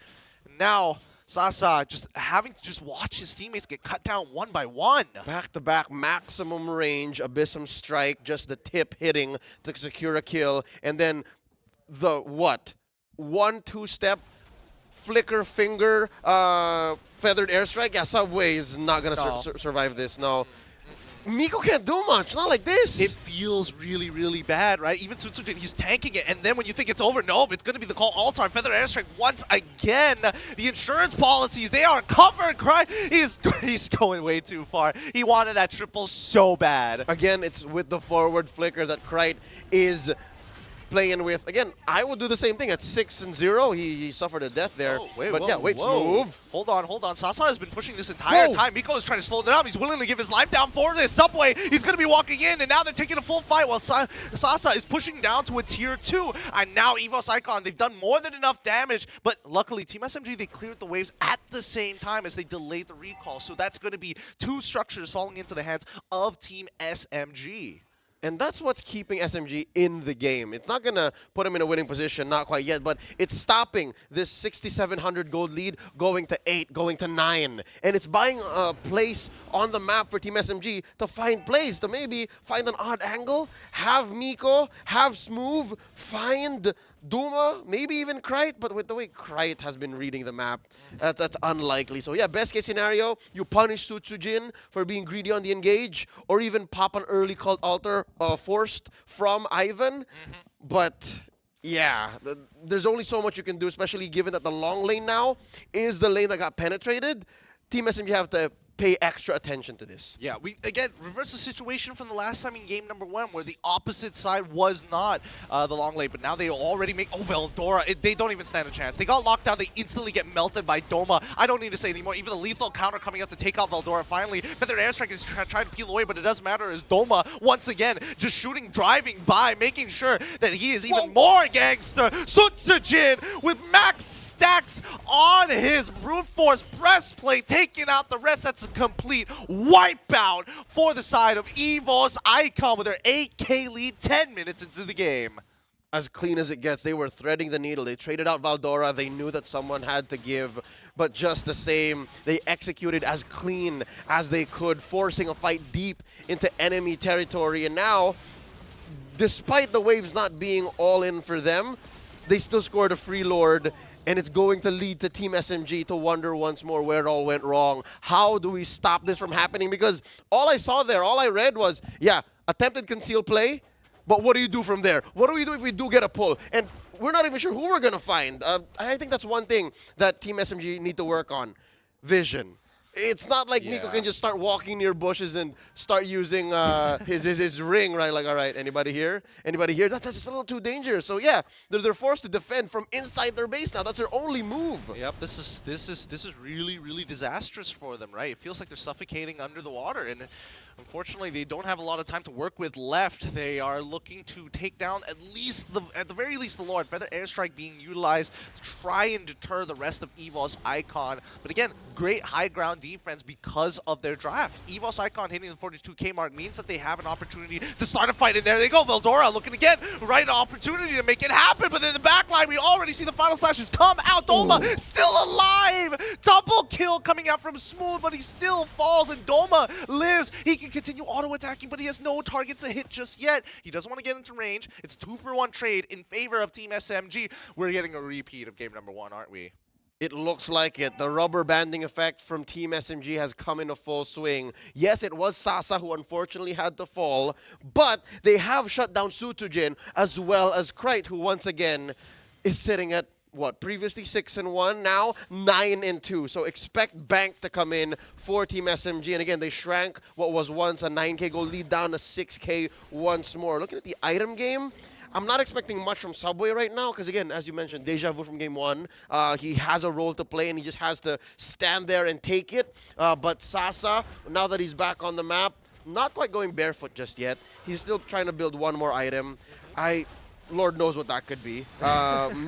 Now, Sasa just having to just watch his teammates get cut down one by one. Back-to-back maximum range, Abyssum Strike, just the tip hitting to secure a kill. And then the, 1-2 step flicker finger feathered airstrike. Yeah, Subway is not going to survive this, no. Miko can't do much, not like this. It feels really, really bad, right? Even Sutsujin, he's tanking it, and then when you think it's over, nope, it's going to be the call all-time. Feather Airstrike once again. The insurance policies, they are covered. He's going way too far. He wanted that triple so bad. Again, it's with the forward flicker that Krite is playing with. Again, I would do the same thing at 6-0. He suffered a death there. Smooth. Hold on. Sasa has been pushing this entire time. Miko is trying to slow it down. He's willing to give his life down for this. Subway, he's going to be walking in, and now they're taking a full fight while Sasa is pushing down to a tier 2. And now EVOS Icon, they've done more than enough damage, but luckily Team SMG, they cleared the waves at the same time as they delayed the recall. So that's going to be 2 structures falling into the hands of Team SMG. And that's what's keeping SMG in the game. It's not going to put them in a winning position, not quite yet, but it's stopping this 6,700 gold lead going to 8, going to 9. And it's buying a place on the map for Team SMG to find plays, to maybe find an odd angle, have Miko, have Smooth, find Duma, maybe even Krite, but with the way Krite has been reading the map, that's unlikely. So yeah, best case scenario, you punish Sutsujin for being greedy on the engage, or even pop an early called altar forced from Ivan. But yeah, there's only so much you can do, especially given that the long lane now is the lane that got penetrated. Team SMG have to pay extra attention to this. Yeah, we again reverse the situation from the last time in game number 1, where the opposite side was not the long lane, but now they already make. Oh, Veldora, they don't even stand a chance. They got locked down. They instantly get melted by Doma. I don't need to say anymore. Even the lethal counter coming up to take out Veldora. Finally, Feather Airstrike is trying to peel away, but it doesn't matter as Doma once again just shooting, driving by, making sure that he is even more gangster. Sutsujin with max stacks on his brute force breastplate, taking out the rest. That's a complete wipeout for the side of EVOS Icon with their 8K lead 10 minutes into the game. As clean as it gets, they were threading the needle. They traded out Valdora. They knew that someone had to give, but just the same, they executed as clean as they could, forcing a fight deep into enemy territory. And now, despite the waves not being all in for them, they still scored a free Lord, and it's going to lead to Team SMG to wonder once more where it all went wrong. How do we stop this from happening? Because all I saw there, all I read was, yeah, attempted conceal play, but what do you do from there? What do we do if we do get a pull? And we're not even sure who we're going to find. I think that's one thing that Team SMG need to work on. Vision. It's not like Nico can just start walking near bushes and start using his ring, right? Like, all right, anybody here? Anybody here? That's just a little too dangerous. So yeah, they're forced to defend from inside their base now. That's their only move. Yep, this is really disastrous for them, right? It feels like they're suffocating under the water, and unfortunately, they don't have a lot of time to work with left. They are looking to take down at the very least the Lord. Feather Airstrike being utilized to try and deter the rest of EVOS Icon. But again, great high ground defense because of their draft. EVOS Icon hitting the 42k mark means that they have an opportunity to start a fight, and there they go. Veldora looking again, right opportunity to make it happen, but in the back line, we already see the final slashes come out. Doma still alive! Double kill coming out from Smooth, but he still falls, and Doma lives. He can continue auto-attacking, but he has no targets to hit just yet. He doesn't want to get into range. It's 2-for-1 trade in favor of Team SMG. We're getting a repeat of game number 1, aren't we? It looks like it. The rubber banding effect from Team SMG has come into full swing. Yes, it was Sasa who unfortunately had to fall, but they have shut down Sutujin as well as Krite, who once again is sitting at what, previously 6-1, now 9-2. So expect Bank to come in for Team SMG. And again, they shrank what was once a 9K goal lead down to 6K once more. Looking at the item game, I'm not expecting much from Subway right now because, again, as you mentioned, deja vu from game 1. He has a role to play and he just has to stand there and take it. But Sasa, now that he's back on the map, not quite going barefoot just yet. He's still trying to build one more item. Lord knows what that could be.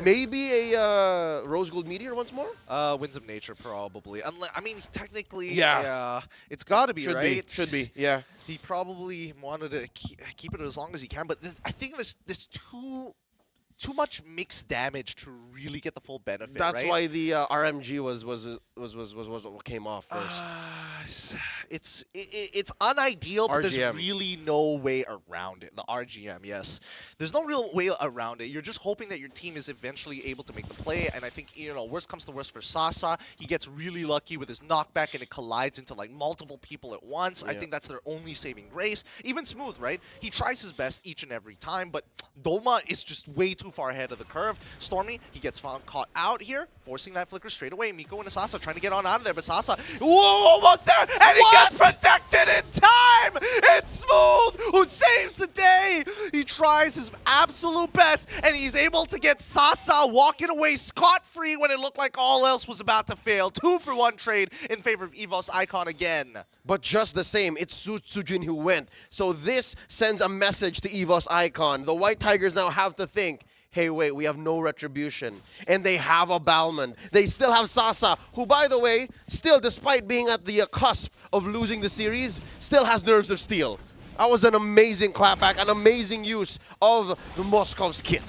Maybe a Rose Gold Meteor once more? Winds of Nature, probably. I mean, technically, yeah, it's got to be, Should right? Should be, yeah. He probably wanted to keep it as long as he can, but I think there's too much mixed damage to really get the full benefit. That's right? why the RMG was what came off first. It's unideal, but there's RGM. really no way around it. The RGM, yes. There's no real way around it. You're just hoping that your team is eventually able to make the play, and I think, worst comes to worst for Sasa. He gets really lucky with his knockback, and it collides into, like, multiple people at once. I think that's their only saving grace. Even Smooth, right? He tries his best each and every time, but Doma is just way too far ahead of the curve. Stormy, he gets caught out here, forcing that flicker straight away. Miko and Sasa trying to get on out of there, but Sasa, almost there, and he gets protected in time! It's Smooth who saves the day! He tries his absolute best, and he's able to get Sasa walking away scot-free when it looked like all else was about to fail. 2-for-1 trade in favor of EVOS Icon again. But just the same, it's Sujin who went. So this sends a message to EVOS Icon. The White Tigers now have to think, hey, wait, we have no retribution. And they have a Balmond. They still have Sasa, who, by the way, still, despite being at the cusp of losing the series, still has nerves of steel. That was an amazing clapback, an amazing use of the Moscow's kit.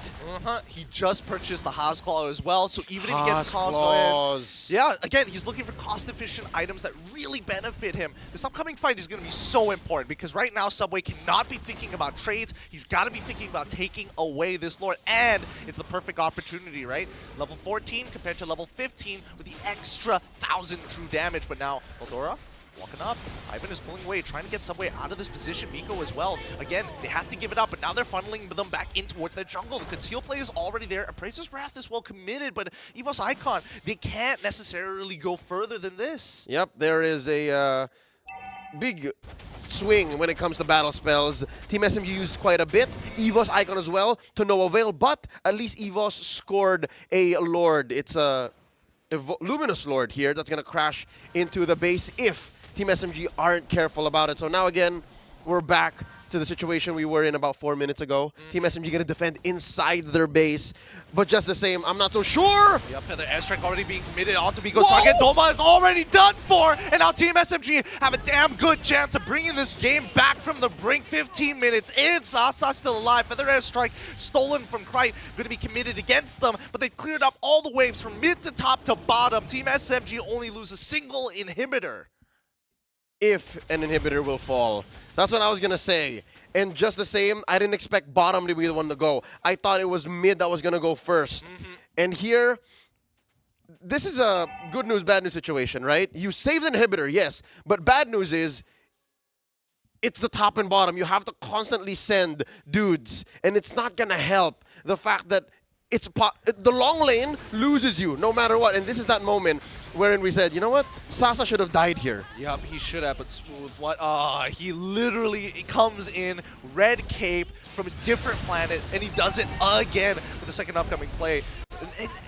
He just purchased the Hasclaw as well, so even if he gets Hasclaw, yeah, again, he's looking for cost-efficient items that really benefit him. This upcoming fight is going to be so important because right now Subway cannot be thinking about trades. He's got to be thinking about taking away this Lord, and it's the perfect opportunity, right? Level 14 compared to level 15 with the extra 1,000 true damage, but now Eldora walking up. Ivan is pulling away, trying to get Subway out of this position. Miko as well. Again, they have to give it up, but now they're funneling them back in towards their jungle. The conceal play is already there. Appraiser's Wrath is well committed, but EVOS Icon, they can't necessarily go further than this. Yep, there is a big swing when it comes to battle spells. Team SMG used quite a bit. EVOS Icon as well, to no avail, but at least EVOS scored a Lord. It's a Luminous Lord here that's going to crash into the base if Team SMG aren't careful about it. So now again, we're back to the situation we were in about 4 minutes ago. Team SMG going to defend inside their base, but just the same, I'm not so sure. Yep, Feather Airstrike already being committed onto Miko's target. Doma is already done for, and now Team SMG have a damn good chance of bringing this game back from the brink. 15 minutes in, Sasa still alive. Feather Airstrike stolen from Krite, going to be committed against them, but they've cleared up all the waves from mid to top to bottom. Team SMG only lose a single inhibitor. If an inhibitor will fall. That's what I was going to say. And just the same, I didn't expect bottom to be the one to go. I thought it was mid that was going to go first. And here, this is a good news, bad news situation, right? You saved an inhibitor, yes. But bad news is, it's the top and bottom. You have to constantly send dudes. And it's not going to help the fact that the long lane loses you no matter what. And this is that moment wherein we said, you know what? Sasa should have died here. Yep, he should have, but Smooth, what? He literally comes in, red cape from a different planet, and he does it again with the second upcoming play.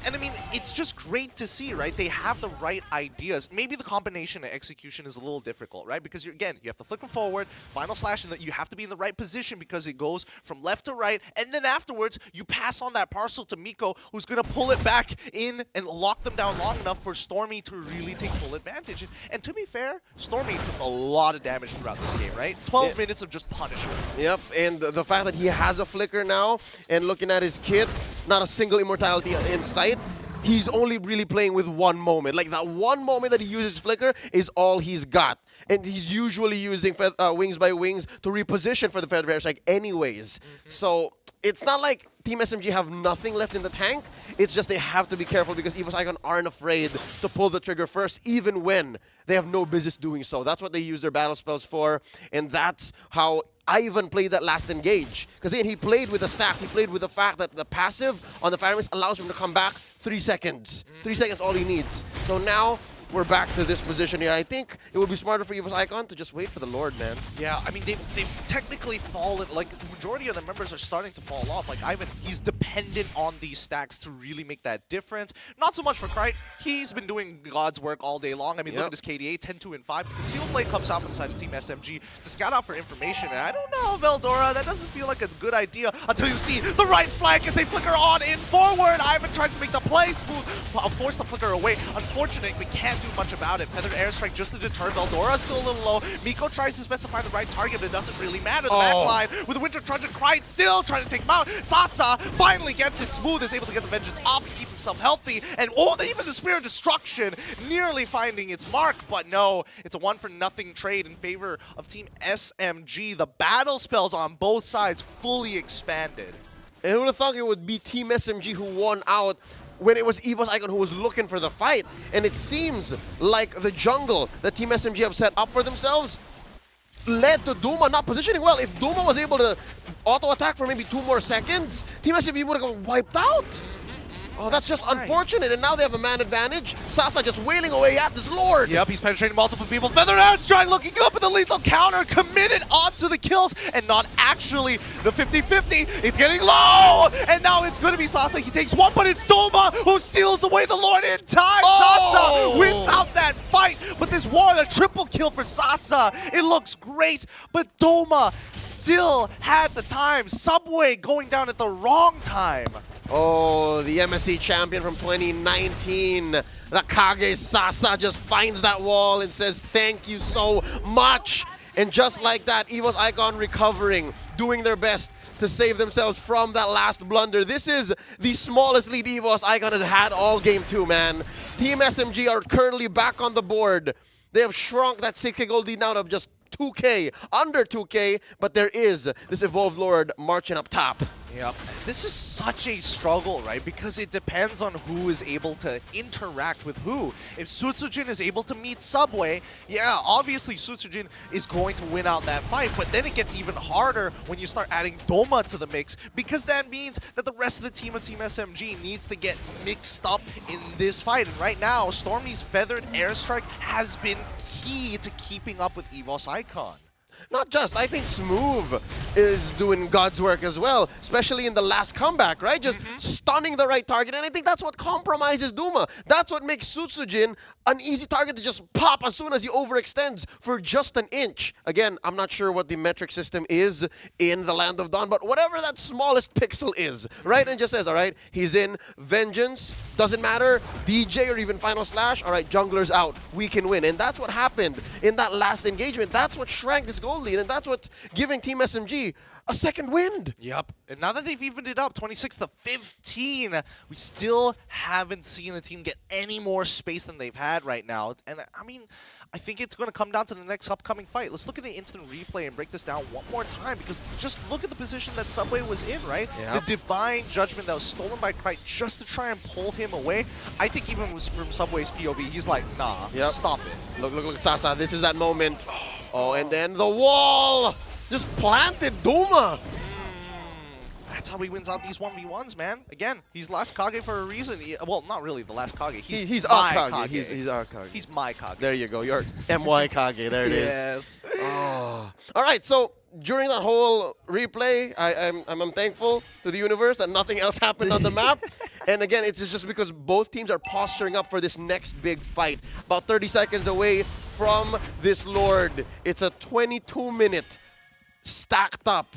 And I mean, it's just great to see, right? They have the right ideas. Maybe the combination and execution is a little difficult, right? Because, again, you have to flick forward, final slash, and that you have to be in the right position because it goes from left to right. And then afterwards, you pass on that parcel to Miko, who's going to pull it back in and lock them down long enough for Stormy to really take full advantage. And to be fair, Stormy took a lot of damage throughout this game, right? 12 minutes of just punishment. Yep, and the fact that he has a flicker now, and looking at his kit, not a single immortality in sight, he's only really playing with one moment. Like that one moment that he uses flicker is all he's got. And he's usually using Wings by Wings to reposition for the Feather Airstrike anyways. So it's not like Team SMG have nothing left in the tank. It's just they have to be careful because EVOS Icon aren't afraid to pull the trigger first, even when they have no business doing so. That's what they use their battle spells for, and that's how Ivan played that last engage. Because again, he played with the stacks. He played with the fact that the passive on the Fire Mist allows him to come back 3 seconds. 3 seconds, all he needs. So now, we're back to this position here. I think it would be smarter for EVOS Icon to just wait for the Lord, man. Yeah, I mean, they've technically fallen, like, the majority of the members are starting to fall off. Like, Ivan, he's dependent on these stacks to really make that difference. Not so much for Krite. He's been doing God's work all day long. I mean, look at his KDA, 10-2 and 5. The Conceal play comes out from the side of Team SMG to scout out for information. And I don't know, Veldora, that doesn't feel like a good idea until you see the right flank as they flicker on in forward. Ivan tries to make the play. Smooth force the flicker away. Unfortunate, we can't do much about it. Feathered Airstrike just to deter. Veldora still a little low. Miko tries his best to find the right target, but it doesn't really matter. The backline with the Winter Trudge and Krite still trying to take him out. Sasa finally gets it. Smooth is able to get the Vengeance off to keep himself healthy. And even the Spear of Destruction nearly finding its mark, but no. It's a 1-for-0 trade in favor of Team SMG. The battle spells on both sides fully expanded. And who would have thought it would be Team SMG who won out when it was EVOS Icon who was looking for the fight. And it seems like the jungle that Team SMG have set up for themselves led to Duma not positioning well. If Duma was able to auto-attack for maybe 2 more seconds, Team SMG would have got wiped out. Oh, that's just unfortunate, and now they have a man advantage. Sasa just wailing away at this Lord. Yep, he's penetrating multiple people. Feather Airstrike looking up at the lethal counter, committed onto the kills, and not actually the 50-50. It's getting low, and now it's going to be Sasa. He takes one, but it's Doma who steals away the Lord in time. Sasa wins out that fight, but this war, a triple kill for Sasa. It looks great, but Doma still had the time. Subway going down at the wrong time. Oh, the MSC champion from 2019. The Kage Sasa just finds that wall and says, thank you so much. And just like that, EVOS Icon recovering, doing their best to save themselves from that last blunder. This is the smallest lead EVOS Icon has had all game 2, man. Team SMG are currently back on the board. They have shrunk that 6K gold lead now to just 2K, under 2K, but there is this Evolved Lord marching up top. Yep. This is such a struggle, right? Because it depends on who is able to interact with who. If Sutsujin is able to meet Subway, yeah, obviously Sutsujin is going to win out that fight, but then it gets even harder when you start adding Doma to the mix, because that means that the rest of the team of Team SMG needs to get mixed up in this fight. And right now, Stormy's feathered airstrike has been key to keeping up with EVOS Icon. Not just, I think Smooth is doing God's work as well, especially in the last comeback, right? Just stunning the right target, and I think that's what compromises Duma. That's what makes Sutsujin an easy target to just pop as soon as he overextends for just an inch. Again, I'm not sure what the metric system is in the Land of Dawn, but whatever that smallest pixel is, right? And just says, all right, he's in Vengeance, doesn't matter, DJ or even Final Slash, all right, jungler's out, we can win. And that's what happened in that last engagement. That's what shrank this goal lead, and that's what's giving Team SMG a second wind. Yep. And now that they've evened it up, 26-15, we still haven't seen a team get any more space than they've had right now. And I mean, I think it's going to come down to the next upcoming fight. Let's look at the instant replay and break this down one more time, because just look at the position that Subway was in, right? Yep. The divine judgment that was stolen by Krite just to try and pull him away. I think even from Subway's POV, he's like, nah, stop it. Look, Sasa, this is that moment. Oh, and then the wall just planted Duma. That's how he wins out these 1v1s, man. Again, he's last Kage for a reason. Well, not really the last Kage. He's our my Kage. He's our Kage. He's my Kage. There you go. Your MY Kage. There it is. Yes. Oh. All right, so during that whole replay, I'm thankful to the universe that nothing else happened on the map. And again, it's just because both teams are posturing up for this next big fight. About 30 seconds away from this Lord. It's a 22-minute stacked up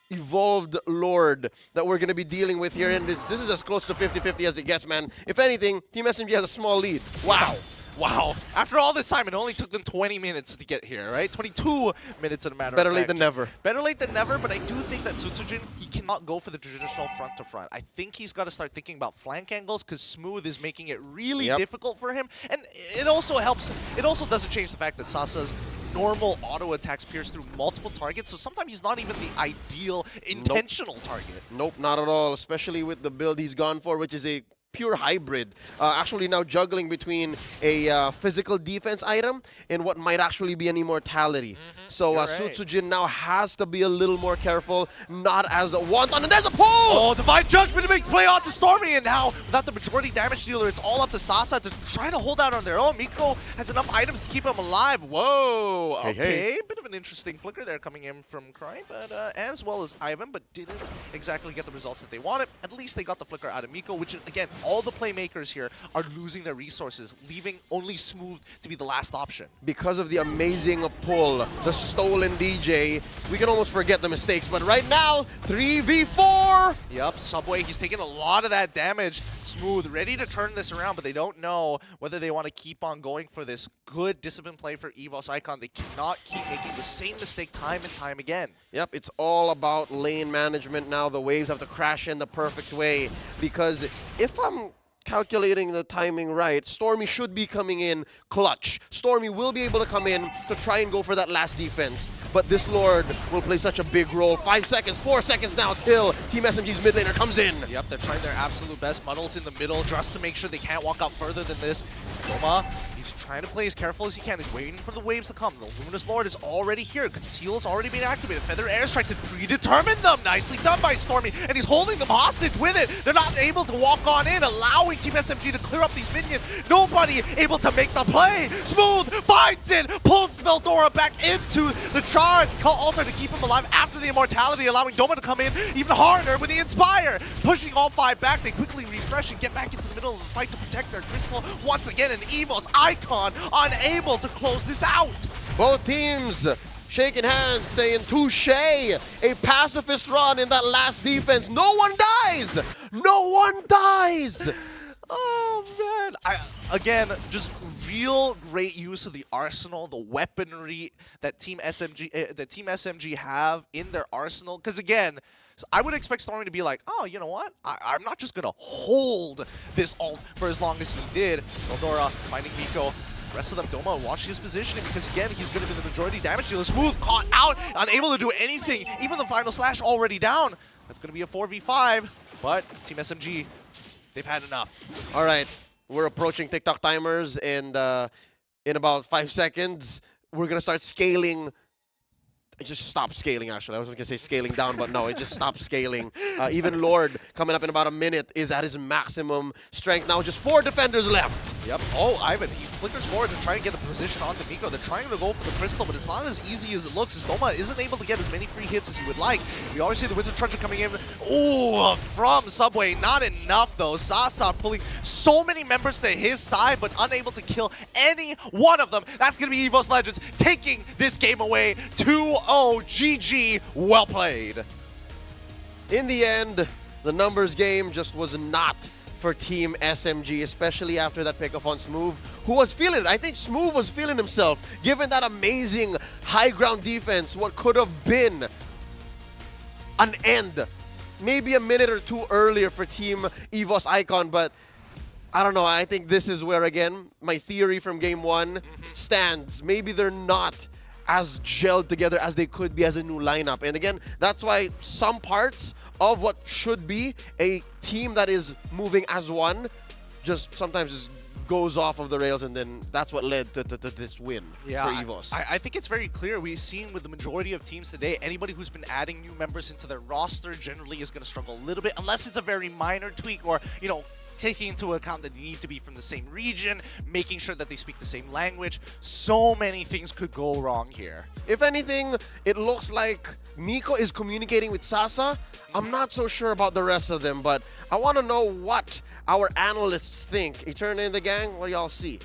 Evolved Lord that we're going to be dealing with here. And this is as close to 50-50 as it gets, man. If anything, Team SMG has a small lead. Wow. Wow. After all this time, it only took them 20 minutes to get here, right? 22 minutes in a matter Better of late fact. than never. Better late than never, but I do think that Sutsujin, he cannot go for the traditional front-to-front. I think he's got to start thinking about flank angles, because Smooth is making it really difficult for him. And it also helps, it also doesn't change the fact that Sasa's normal auto attacks pierce through multiple targets, so sometimes he's not even the ideal intentional target. Nope, not at all, especially with the build he's gone for, which is a pure hybrid. Actually now juggling between a physical defense item and what might actually be an immortality. So Sutsujin now has to be a little more careful, not as a wanton. And there's a pull! Oh, Divine Judgment to make play on to Stormy, and now without the majority damage dealer, it's all up to Sasa to try to hold out on their own. Miko has enough items to keep him alive. Whoa, okay, bit of an interesting flicker there coming in from Cry, but as well as Ivan, but didn't exactly get the results that they wanted. At least they got the flicker out of Miko, which is, again, all the playmakers here are losing their resources, leaving only Smooth to be the last option. Because of the amazing pull, the stolen DJ, we can almost forget the mistakes, but right now, 3v4! Yep, Subway, he's taking a lot of that damage. Smooth, ready to turn this around, but they don't know whether they want to keep on going for this good discipline play for EVOS Icon. They cannot keep making the same mistake time and time again. Yep, it's all about lane management now. The waves have to crash in the perfect way, because if I'm calculating the timing right, Stormy should be coming in clutch. Stormy will be able to come in to try and go for that last defense, but this Lord will play such a big role. 5 seconds, 4 seconds now till Team SMG's mid laner comes in. Yep, they're trying their absolute best. Muddles in the middle just to make sure they can't walk out further than this. Roma, he's trying to play as careful as he can. He's waiting for the waves to come. The Luminous Lord is already here. Conceal's already been activated. Feather Airstrike to predetermine them. Nicely done by Stormy, and he's holding them hostage with it. They're not able to walk on in, allowing Team SMG to clear up these minions. Nobody able to make the play. Smooth finds it, pulls Veldora back into the charge. Call Altar to keep him alive after the immortality, allowing Doma to come in even harder with the Inspire. Pushing all 5 back, they quickly refresh and get back into the middle of the fight to protect their crystal. Once again, an EVOS Icon unable to close this out. Both teams shaking hands, saying touche, a pacifist run in that last defense. No one dies! No one dies! Oh man! Again, just real great use of the arsenal, the weaponry that Team SMG have in their arsenal. Because again, I would expect Stormy to be like, oh, you know what? I'm not just gonna hold this ult for as long as he did. Veldora finding Miko. rest of them, Doma, watch his positioning because, again, he's going to be the majority damage dealer. Smooth caught out, unable to do anything. Even the final slash already down. That's going to be a 4v5, but Team SMG, they've had enough. All right, we're approaching TikTok timers, and in about 5 seconds, we're going to start scaling. It just stopped scaling, actually. I was going to say scaling down, but no, it just stopped scaling. Even Lord, coming up in about a minute, is at his maximum strength now. Just 4 defenders left. Yep. Oh, Ivan, he flickers forward to try and get the position onto Nico. They're trying to go for the crystal, but it's not as easy as it looks, as Doma isn't able to get as many free hits as he would like. We already see the Winter Truncheon coming in. Oh, from Subway. Not enough, though. Sasa pulling so many members to his side, but unable to kill any one of them. That's going to be EVOS Legends taking this game away 2-0. GG. Well played. In the end, the numbers game just was not for Team SMG, especially after that pick-off on Smooth, who was feeling it. I think Smooth was feeling himself, given that amazing high ground defense, what could have been an end. Maybe a minute or two earlier for Team EVOS Icon, but I don't know. I think this is where, again, my theory from Game 1 stands. Maybe they're not as gelled together as they could be as a new lineup. And again, that's why some parts of what should be a team that is moving as one just sometimes just goes off of the rails, and then that's what led to this win for EVOS. I think it's very clear. We've seen with the majority of teams today, anybody who's been adding new members into their roster generally is going to struggle a little bit, unless it's a very minor tweak or, you know, taking into account that they need to be from the same region, making sure that they speak the same language. So many things could go wrong here. If anything, it looks like Nico is communicating with Sasa. I'm not so sure about the rest of them, but I want to know what our analysts think. Eterna and the gang, what do y'all see?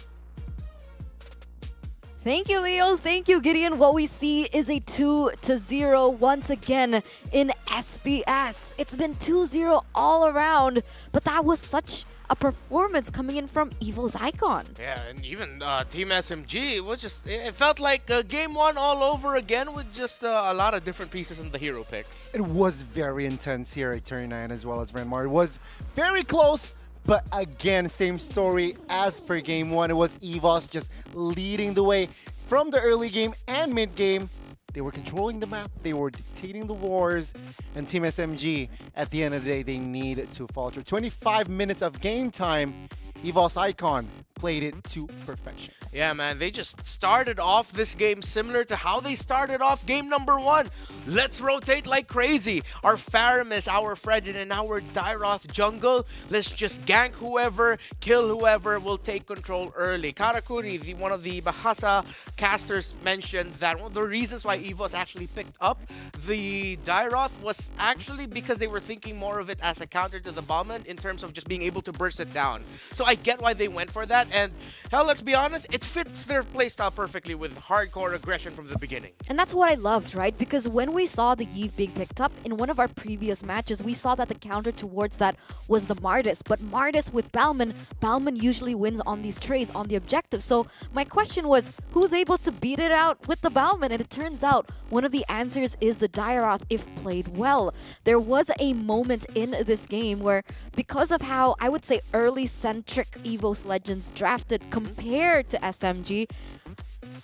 Thank you, Leo. Thank you, Gideon. What we see is a 2-0 once again in SBS. It's been 2-0 all around, but that was such a performance coming in from EVOS Icon. Yeah, and even Team SMG, it was just, it felt like Game 1 all over again with just a lot of different pieces in the hero picks. It was very intense here at 39 as well as Renmar. It was very close. But again, same story as per Game 1. It was EVOS just leading the way from the early game and mid game. They were controlling the map, they were dictating the wars, and Team SMG, at the end of the day, they need to falter. 25 minutes of game time, EVOS Icon played it to perfection. Yeah, man, they just started off this game similar to how they started off game number 1. Let's rotate like crazy. Our Faramis, our Fredin, and our Dyroth jungle. Let's just gank whoever, kill whoever, will take control early. Karakuri, one of the Bahasa casters, mentioned that one of the reasons why EVOS actually picked up the Dyroth was actually because they were thinking more of it as a counter to the Bombman in terms of just being able to burst it down. So I get why they went for that, and hell, let's be honest, it fits their playstyle perfectly with hardcore aggression from the beginning. And that's what I loved, right? Because when we saw the Yve being picked up in one of our previous matches, we saw that the counter towards that was the Mardis. But Mardis with Balman usually wins on these trades, on the objective. So my question was, who's able to beat it out with the Balman? And it turns out one of the answers is the Dyroth if played well. There was a moment in this game where, because of how I would say early-centric EVOS Legends drafted compared to SMG,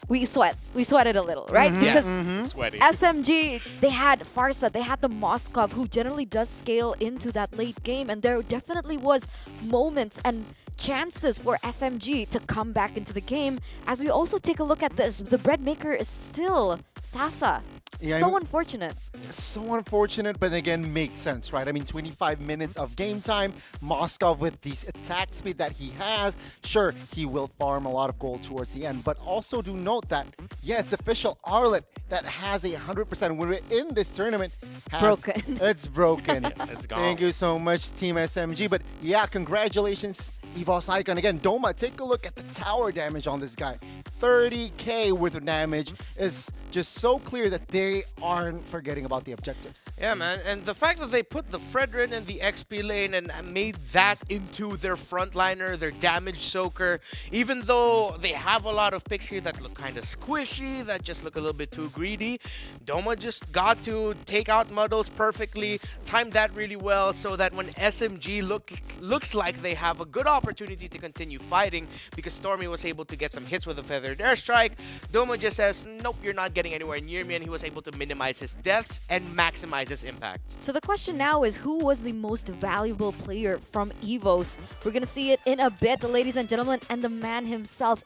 we sweated a little, right? Because Sweaty. SMG, they had Farsa, they had the Moskov, who generally does scale into that late game, and there definitely was moments and chances for SMG to come back into the game. As we also take a look at this, the bread maker is still Sasa. Yeah, so unfortunate. So unfortunate, but again, makes sense, right? I mean, 25 minutes of game time. Moskov with this attack speed that he has. Sure, he will farm a lot of gold towards the end, but also do note that, yeah, it's official. Arlet that has a 100% win rate in this tournament. Broken. It's broken. It's gone. Thank you so much, Team SMG. But yeah, congratulations, EVOS Icon. Again, Doma, take a look at the tower damage on this guy. 30k worth of damage is just so clear that they aren't forgetting about the objectives. Yeah, man. And the fact that they put the Fredrin in the XP lane and made that into their frontliner, their damage soaker, even though they have a lot of picks here that look kind of squishy, that just look a little bit too greedy, Doma just got to take out Muddles perfectly, timed that really well so that when SMG looks like they have a good opportunity to continue fighting because Stormy was able to get some hits with a feathered airstrike, Doma just says, nope, you're not getting anywhere near me, and he was able to minimize his deaths and maximize his impact. So the question now is, who was the most valuable player from EVOS? We're going to see it in a bit, ladies and gentlemen, and the man himself,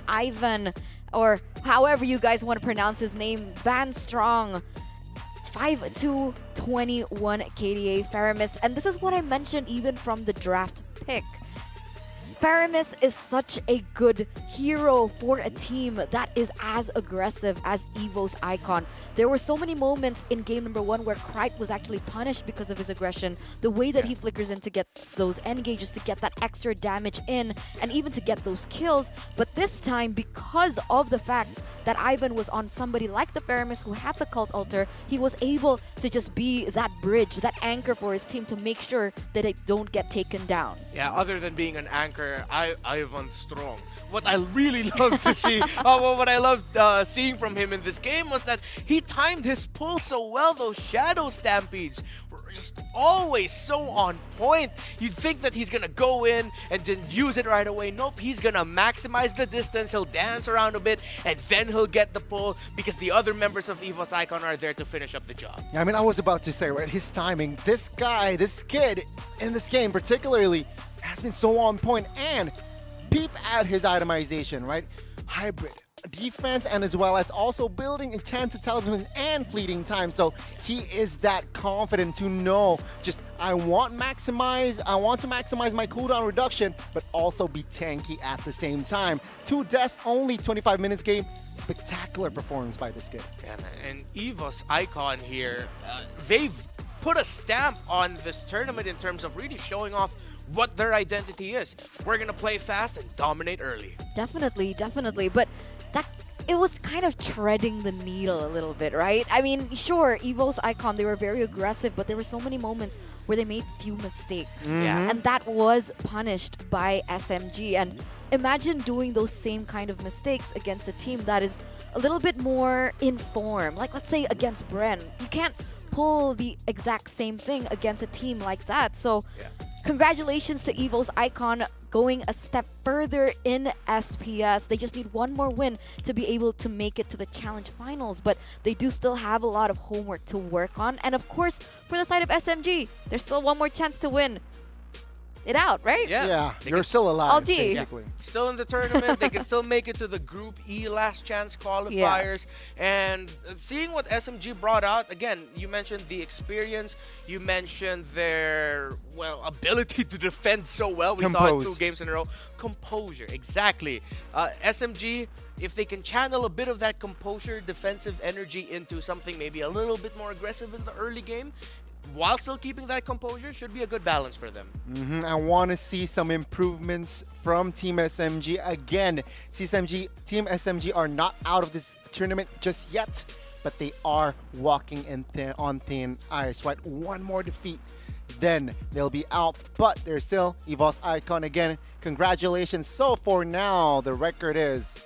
Ivan, or however you guys want to pronounce his name, Van Strong. 5'2", 21 KDA Faramis. And this is what I mentioned even from the draft pick. Faramis is such a good hero for a team that is as aggressive as EVO's Icon. There were so many moments in game number 1 where Krite was actually punished because of his aggression. The way that he flickers in to get those engages, to get that extra damage in, and even to get those kills. But this time, because of the fact that Ivan was on somebody like the Faramis who had the Cult Altar, he was able to just be that bridge, that anchor for his team to make sure that they don't get taken down. Yeah, other than being an anchor, Ivan Strong. What I really loved to see, what I loved seeing from him in this game was that he timed his pull so well. Those Shadow Stampedes were just always so on point. You'd think that he's gonna go in and then use it right away. Nope, he's gonna maximize the distance. He'll dance around a bit and then he'll get the pull because the other members of EVO's Icon are there to finish up the job. Yeah, I mean, I was about to say, right, his timing, this guy, this kid in this game particularly has been so on point, and peep at his itemization, right? Hybrid defense, and as well as also building enchanted talisman and fleeting time. So he is that confident to know, just I want to maximize my cooldown reduction, but also be tanky at the same time. 2 deaths, only 25 minutes game. Spectacular performance by this kid. Yeah, man. And EVO's Icon here, they've put a stamp on this tournament in terms of really showing off what their identity is. We're gonna play fast and dominate early. Definitely. But it was kind of treading the needle a little bit, right? I mean, sure, EVO's Icon, they were very aggressive, but there were so many moments where they made few mistakes. Yeah. And that was punished by SMG. And imagine doing those same kind of mistakes against a team that is a little bit more in form. Like, let's say against Bren. You can't pull the exact same thing against a team like that. So congratulations to EVO's Icon going a step further in SPS. They just need one more win to be able to make it to the Challenge Finals, but they do still have a lot of homework to work on. And of course, for the side of SMG, there's still one more chance to win it out, right? Yeah, you're still alive, LG. basically. Still in the tournament, they can still make it to the Group E last chance qualifiers. And seeing what SMG brought out, again, you mentioned the experience, you mentioned their, well, ability to defend so well. We saw it 2 games in a row. Composure, exactly. SMG, if they can channel a bit of that composure, defensive energy into something maybe a little bit more aggressive in the early game, while still keeping that composure, should be a good balance for them. I want to see some improvements from Team SMG. Again, Team SMG are not out of this tournament just yet, but they are walking on thin ice, right? One more defeat, then they'll be out, but they're still EVO's Icon again. Congratulations. So for now, the record is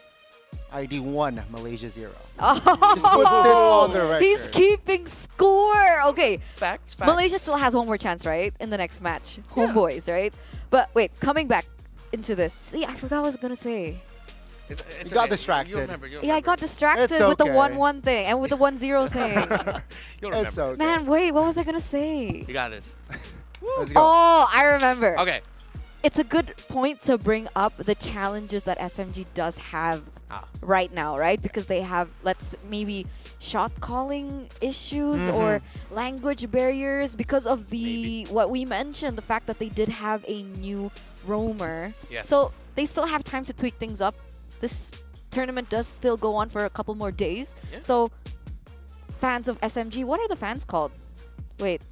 ID 1, Malaysia 0. Oh, just put this on the record. He's keeping score. Okay. Facts. Malaysia still has one more chance, right? In the next match. Homeboys, right? But wait, coming back into this. See, I forgot what I was going to say. It's you got distracted. You'll remember. Yeah, I got distracted It's with the okay. 1-1 thing and with the 1-0 thing. You'll remember. It's okay. Man, wait, what was I going to say? You got this. Let's go. Oh, I remember. Okay. It's a good point to bring up the challenges that SMG does have right now, right? Because they have, maybe shot calling issues or language barriers because of what we mentioned, the fact that they did have a new roamer. Yeah. So they still have time to tweak things up. This tournament does still go on for a couple more days. Yeah. So fans of SMG, what are the fans called? Wait.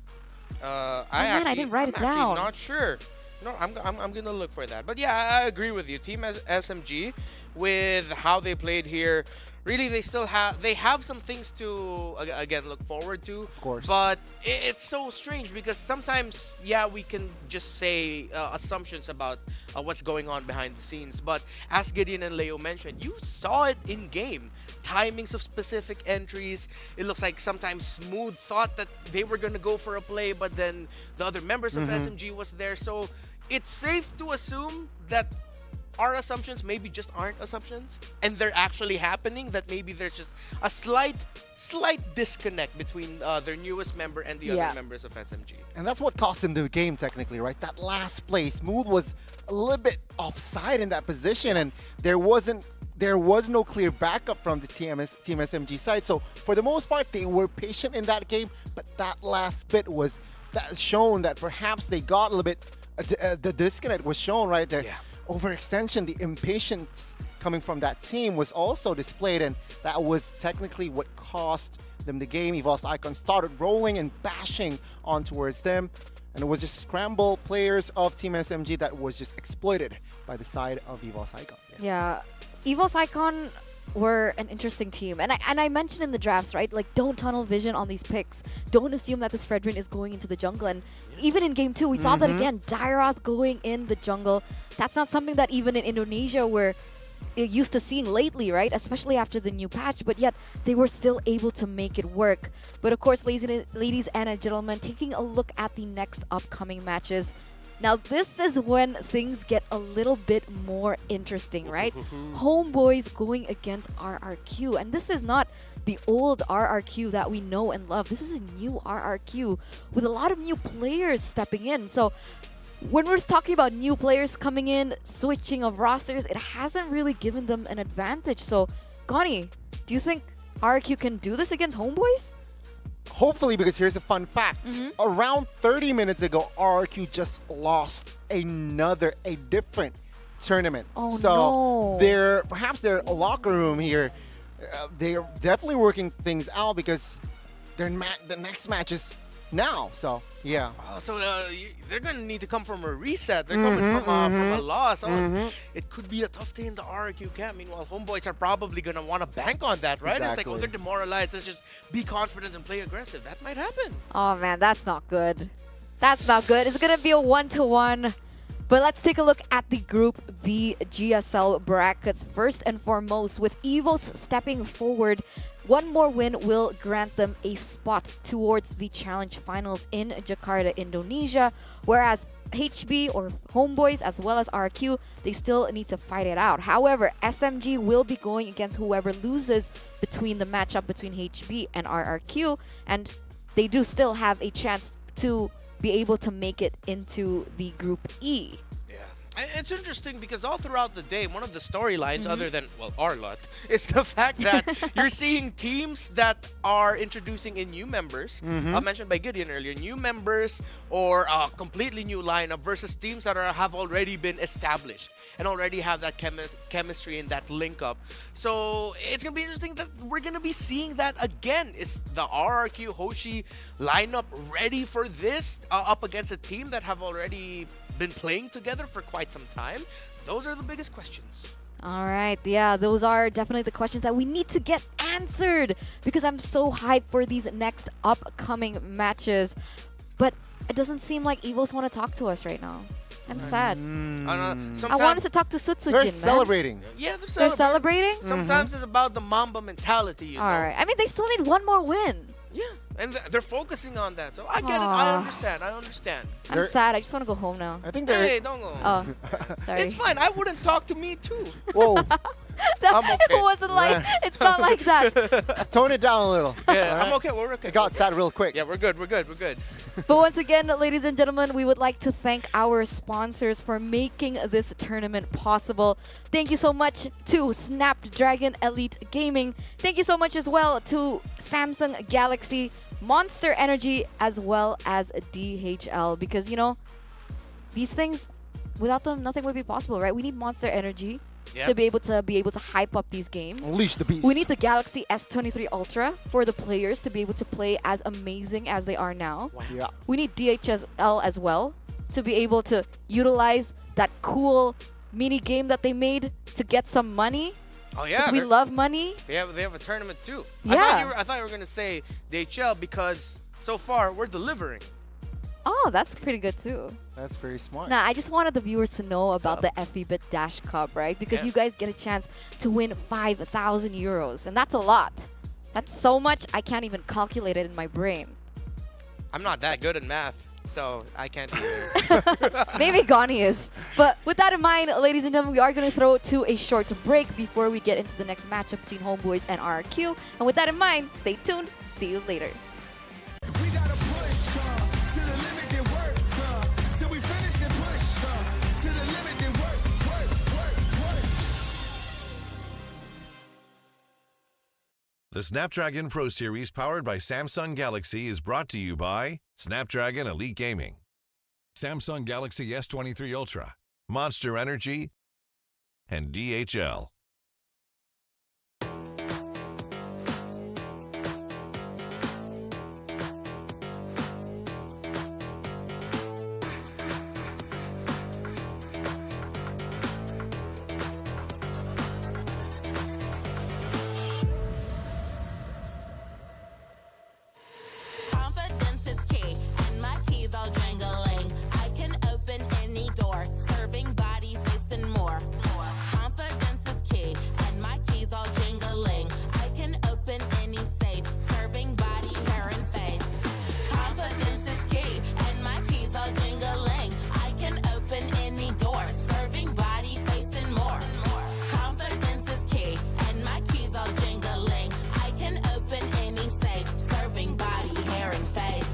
I didn't write it I'm down. actually not sure. No, I'm gonna look for that. But yeah, I agree with you. Team SMG, with how they played here. Really, they have some things to again look forward to. Of course. But it's so strange because sometimes, yeah, we can just say assumptions about what's going on behind the scenes. But as Gideon and Leo mentioned, you saw it in game. Timings of specific entries. It looks like sometimes Smooth thought that they were gonna go for a play, but then the other members of SMG was there. So it's safe to assume that our assumptions maybe just aren't assumptions and they're actually happening, that maybe there's just a slight disconnect between their newest member and the other members of SMG. And that's what cost him the game technically, right? That last play, Smooth was a little bit offside in that position, and there was no clear backup from the Team SMG side. So for the most part, they were patient in that game, but that last bit was that shown that perhaps they got a little bit, the disconnect was shown right there. Yeah. Overextension, the impatience coming from that team was also displayed, and that was technically what cost them the game. EVOS Icon started rolling and bashing on towards them, and it was just scramble players of Team SMG that was just exploited by the side of EVOS Icon. Yeah, EVOS Icon were an interesting team, and I mentioned in the drafts, right? Like, don't tunnel vision on these picks. Don't assume that this Fredrin is going into the jungle. And even in game 2, we saw that again. Dairoth going in the jungle. That's not something that even in Indonesia we're used to seeing lately, right? Especially after the new patch. But yet they were still able to make it work. But of course, ladies and gentlemen, taking a look at the next upcoming matches. Now, this is when things get a little bit more interesting, right? Homeboys going against RRQ. And this is not the old RRQ that we know and love. This is a new RRQ with a lot of new players stepping in. So when we're talking about new players coming in, switching of rosters, it hasn't really given them an advantage. So, Connie, do you think RRQ can do this against Homeboys? Hopefully, because here's a fun fact. Around 30 minutes ago, RRQ just lost a different tournament. Oh, so no. perhaps their locker room here, they're definitely working things out because the next match is now. So, yeah. So they're going to need to come from a reset. They're coming from a loss. It could be a tough day in the RRQ camp. Meanwhile, Homeboys are probably going to want to bank on that, right? It's like, oh, they're demoralized. Let's just be confident and play aggressive. That might happen. Oh, man, that's not good. That's not good. It's going to be a 1-1. But let's take a look at the Group B GSL brackets. First and foremost, with EVOS stepping forward, one more win will grant them a spot towards the Challenge Finals in Jakarta, Indonesia. Whereas HB or Homeboys as well as RQ, they still need to fight it out. However, SMG will be going against whoever loses between the matchup between HB and RRQ. And they do still have a chance to be able to make it into the Group E. And it's interesting because all throughout the day, one of the storylines, other than, well, our lot, is the fact that you're seeing teams that are introducing in new members, mentioned by Gideon earlier, new members or a completely new lineup versus teams that have already been established and already have that chemistry and that link up. So it's going to be interesting that we're going to be seeing that again. Is the RRQ Hoshi lineup ready for this up against a team that have already been playing together for quite some time? Those are the biggest questions. All right, yeah, those are definitely the questions that we need to get answered because I'm so hyped for these next upcoming matches. But it doesn't seem like EVOS want to talk to us right now. I'm sad. I wanted to talk to Sutsujin, They're celebrating. Yeah, They're celebrating? Sometimes it's about the Mamba mentality, you know. All right. I mean, they still need one more win. Yeah, and they're focusing on that. So I get it. I understand. I'm sad. I just want to go home now. I think they're... Hey, don't go. Oh, sorry. It's fine. I wouldn't talk to me too. Whoa. I'm okay. It wasn't like, it's not like that. Tone it down a little. Yeah, I'm okay. We're okay. It got sad real quick. Yeah, we're good. But once again, ladies and gentlemen, we would like to thank our sponsors for making this tournament possible. Thank you so much to Snapdragon Elite Gaming. Thank you so much as well to Samsung Galaxy, Monster Energy, as well as DHL. Because, you know, these things, without them, nothing would be possible, right? We need Monster Energy to be able to hype up these games. Unleash the beast. We need the Galaxy S23 Ultra for the players to be able to play as amazing as they are now. Wow. Yeah. We need DHL as well to be able to utilize that cool mini game that they made to get some money. Oh yeah, we love money. They have a tournament too. Yeah. I thought you were gonna say DHL because so far we're delivering. Oh, that's pretty good too. That's very smart. Nah, I just wanted the viewers to know about the FBBit Dash Cup, right? Because you guys get a chance to win 5,000 euros, and that's a lot. That's so much, I can't even calculate it in my brain. I'm not that good at math, so I can't do it. Maybe Gani is. But with that in mind, ladies and gentlemen, we are going to throw to a short break before we get into the next matchup between Homeboys and RRQ. And with that in mind, stay tuned. See you later. We gotta push to the limit and work till we finish the push to the limit and work. The Snapdragon Pro Series powered by Samsung Galaxy is brought to you by Snapdragon Elite Gaming, Samsung Galaxy S23 Ultra, Monster Energy, and DHL. Confidence is key, and my keys all jangling. I can open any door, serving body, face, and more. Confidence is key, and my keys all jingling. I can open any safe, serving body, hair, and face. Confidence is key, and my keys all jingling. I can open any door, serving body, face, and more. Confidence is key, and my keys all jingling. I can open any safe, serving body, hair, and face.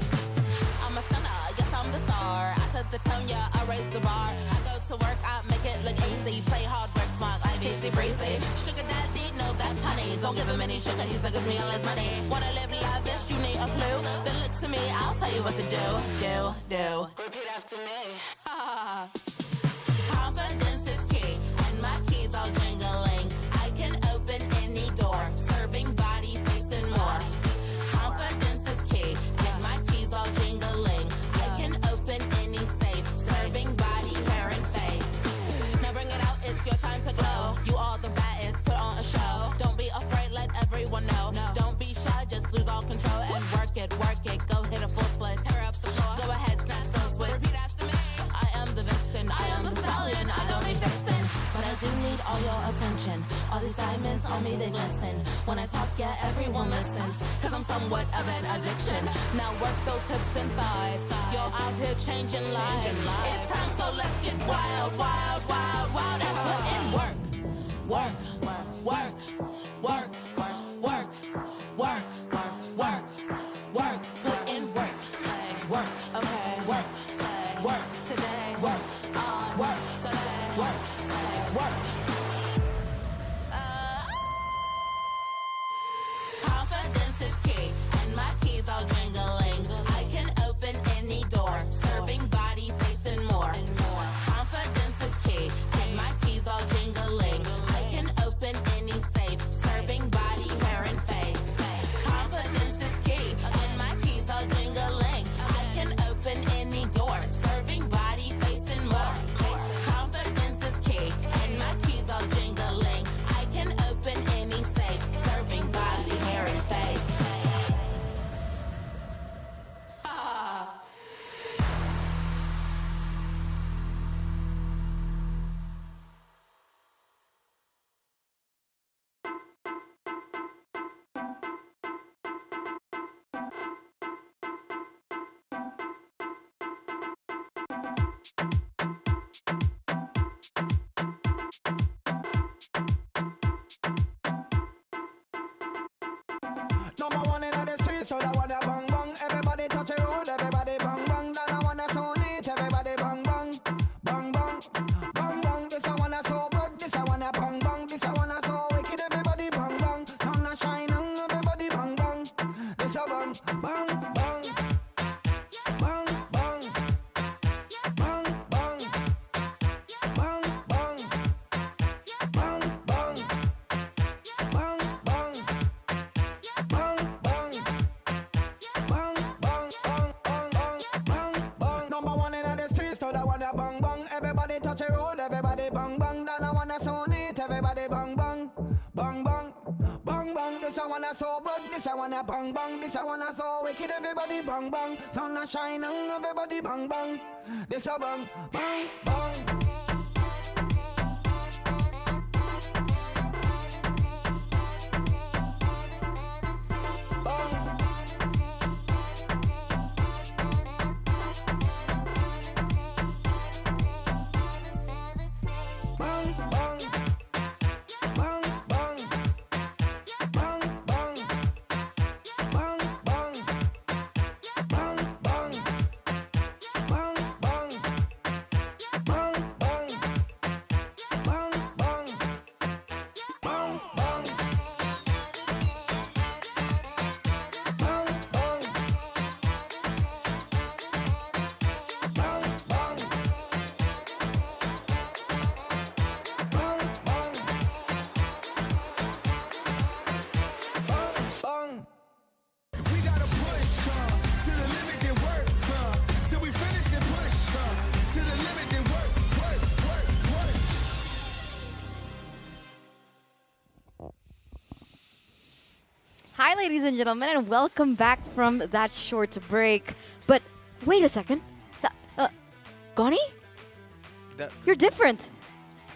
I'm a stunner, yes I'm the star. I set the tone, yeah, I raise the bar. I go to work, I make it look easy. Play hard, work smart, I'm easy breezy. Sugar daddy, no that's honey. Don't give him any sugar, he suckers me all his money. Wanna live lavish, you need a clue. Then look to me, I'll tell you what to do. Repeat after me. Confidence is key, and my keys all jingling. I can open any door, serving body, face, and more. Confidence is key, and my keys all jingling. I can open any safe, serving body, hair, and face. Now bring it out, it's your time to glow. You all the baddest, put on a show. Don't be afraid, let everyone know. Don't be shy, just lose all control and work it. Go hit a full split, tear up the floor. Go ahead, snatch those wits. Repeat after me. I am the vixen, I am the stallion. I don't need fixin', but I do need all your attention. All these diamonds on me, they glisten. When I talk, yeah, everyone listens. Cause I'm somewhat of an addiction. Now work those hips and thighs. You're out here changing lives. It's time, so let's get wild, wild, wild, wild. And put in work. Work, work, work, work, work, work, work, put in work. Work, okay, work, work, today, work, work, today, work, work. Confidence is key, and my keys all jingling. I can open any door, serving body, face, and more. Confidence is a bang bang. This a one a so wicked, everybody bang bang. Sun a shine and everybody bang bang. This a bang bang bang. Bang bang. Bang bang. Bang bang. Bang bang. Bang bang. Bang bang. Bang bang. Bang bang. Bang bang. Bang bang. Bang bang. Bang. We gotta push to the limit, then work till we finish, then push to the limit, then work, work, work, work. Hi, ladies and gentlemen, and welcome back from that short break. But wait a second. Goni? You're different.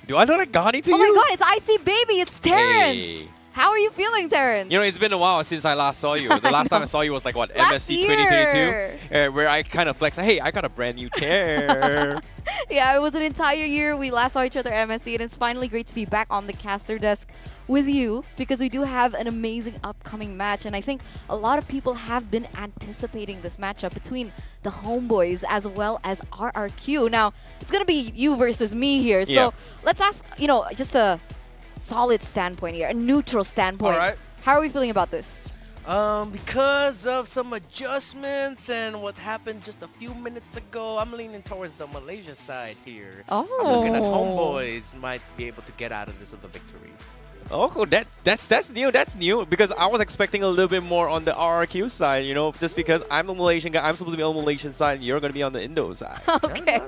Do I look like Gani to Oh you? my god, it's Icy Baby. It's Terrence. Hey. How are you feeling, Terrence? You know, it's been a while since I last saw you. The last time I saw you was like, what, Last MSC year. 2022? Where I kind of flexed, hey, I got a brand new chair. Yeah, it was an entire year. We last saw each other at MSC, and it's finally great to be back on the caster desk with you because we do have an amazing upcoming match. And I think a lot of people have been anticipating this matchup between the Homeboys as well as RRQ. Now, it's going to be you versus me here. So Yeah. let's ask, just a solid standpoint here, a neutral standpoint. All right. How are we feeling about this? Because of some adjustments and what happened just a few minutes ago, I'm leaning towards the Malaysia side here. I'm looking at Homeboys might be able to get out of this with a victory. Oh, that's new. That's new because I was expecting a little bit more on the RRQ side. Just because I'm a Malaysian guy, I'm supposed to be on the Malaysian side. You're gonna be on the Indo side. Okay.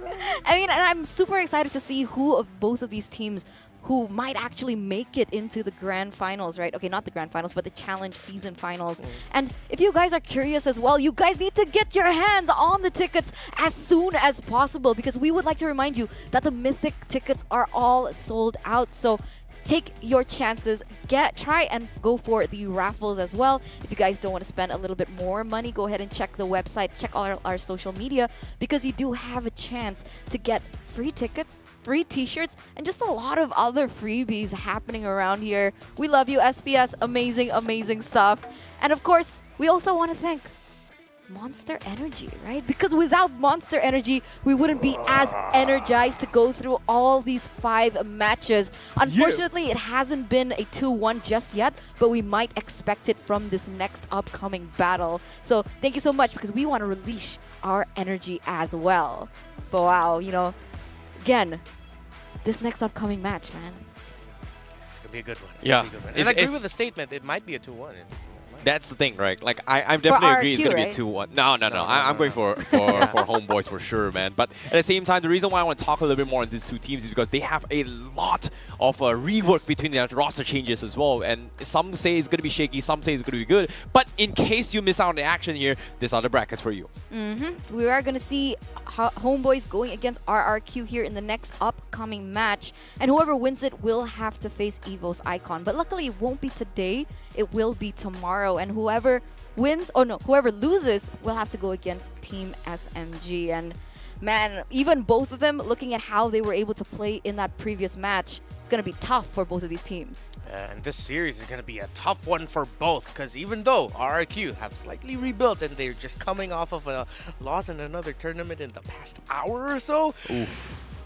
I mean, and I'm super excited to see who of both of these teams who might actually make it into the grand finals, right? Okay, not the grand finals, but the challenge season finals. And if you guys are curious as well, you guys need to get your hands on the tickets as soon as possible because we would like to remind you that the Mythic tickets are all sold out. So take your chances. Try and go for the raffles as well. If you guys don't want to spend a little bit more money, go ahead and check the website, check all our social media because you do have a chance to get free tickets, free t-shirts, and just a lot of other freebies happening around here. We love you, SPS. Amazing, amazing stuff. And of course, we also want to thank Monster Energy, right? Because without Monster Energy, we wouldn't be as energized to go through all these 5 matches. Unfortunately, it hasn't been a 2-1 just yet, but we might expect it from this next upcoming battle. So thank you so much because we want to release our energy as well. But wow, again, this next upcoming match, man. It's going to be a good one. Yeah. And I agree with the statement. It might be a 2-1. That's the thing, right? Like I definitely agree it's RRQ, gonna right? be 2-1. No. I'm going for Homeboys for sure, man. But at the same time, the reason why I want to talk a little bit more on these two teams is because they have a lot of rework between their roster changes as well. And some say it's gonna be shaky, some say it's gonna be good. But in case you miss out on the action here, these are the brackets for you. We are going to see Homeboys going against RRQ here in the next upcoming match. And whoever wins it will have to face Evo's Icon. But luckily, it won't be today. It will be tomorrow. And whoever loses will have to go against Team SMG. And man, even both of them, looking at how they were able to play in that previous match, it's going to be tough for both of these teams. And this series is going to be a tough one for both because even though RRQ have slightly rebuilt and they're just coming off of a loss in another tournament in the past hour or so,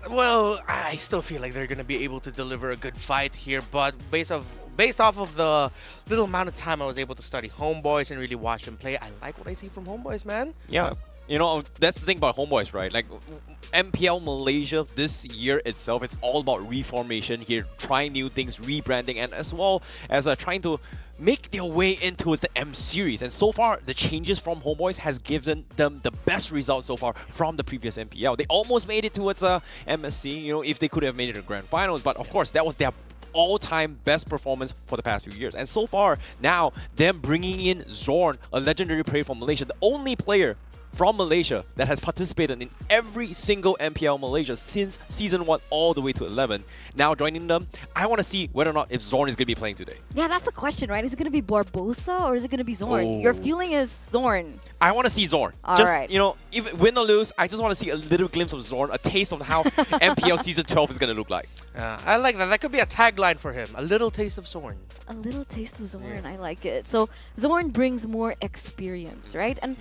well, I still feel like they're going to be able to deliver a good fight here. But based off of the little amount of time I was able to study Homeboys and really watch them play, I like what I see from Homeboys, man. Yeah. That's the thing about Homeboys, right? Like, MPL Malaysia this year itself, it's all about reformation here, trying new things, rebranding, and as well as trying to make their way into the M Series. And so far, the changes from Homeboys has given them the best results so far from the previous MPL. They almost made it towards MSC, if they could have made it to Grand Finals. But of course, that was their all-time best performance for the past few years. And so far, now, them bringing in Zorn, a legendary player from Malaysia, the only player from Malaysia that has participated in every single MPL Malaysia since Season 1 all the way to 11. Now joining them, I want to see whether or not if Zorn is going to be playing today. Yeah, that's the question, right? Is it going to be Barbosa or is it going to be Zorn? Oh. Your feeling is Zorn. I want to see Zorn. All just, right. you know, if win or lose, I just want to see a little glimpse of Zorn, a taste of how MPL Season 12 is going to look like. I like that. That could be a tagline for him. A little taste of Zorn. A little taste of Zorn, I like it. So Zorn brings more experience, right? And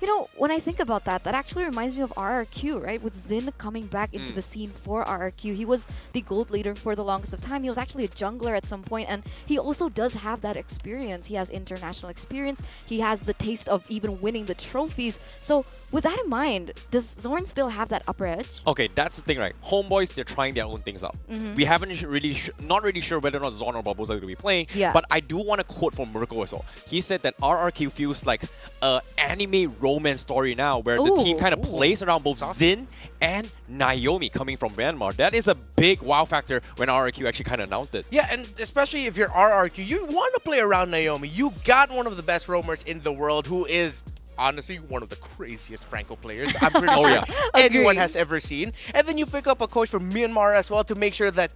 you know, when I think about that, that actually reminds me of RRQ, right? With Zin coming back into the scene for RRQ. He was the gold leader for the longest of time. He was actually a jungler at some point, and he also does have that experience. He has international experience. He has the taste of even winning the trophies. So with that in mind, does Zorn still have that upper edge? Okay, that's the thing, right? Homeboys, they're trying their own things out. Mhm. We haven't not really sure whether or not Zorn or Barbosa are going to be playing. Yeah. But I do want to quote from Mirko as well. He said that RRQ feels like an anime romance story now, where the team kind of plays around both Zin and Naomi coming from Myanmar. That is a big wow factor when RRQ actually kind of announced it. Yeah, and especially if you're RRQ, you want to play around Naomi. You got one of the best roamers in the world who is honestly one of the craziest Franco players I'm pretty sure anyone Agree. has ever seen. And then you pick up a coach from Myanmar as well to make sure that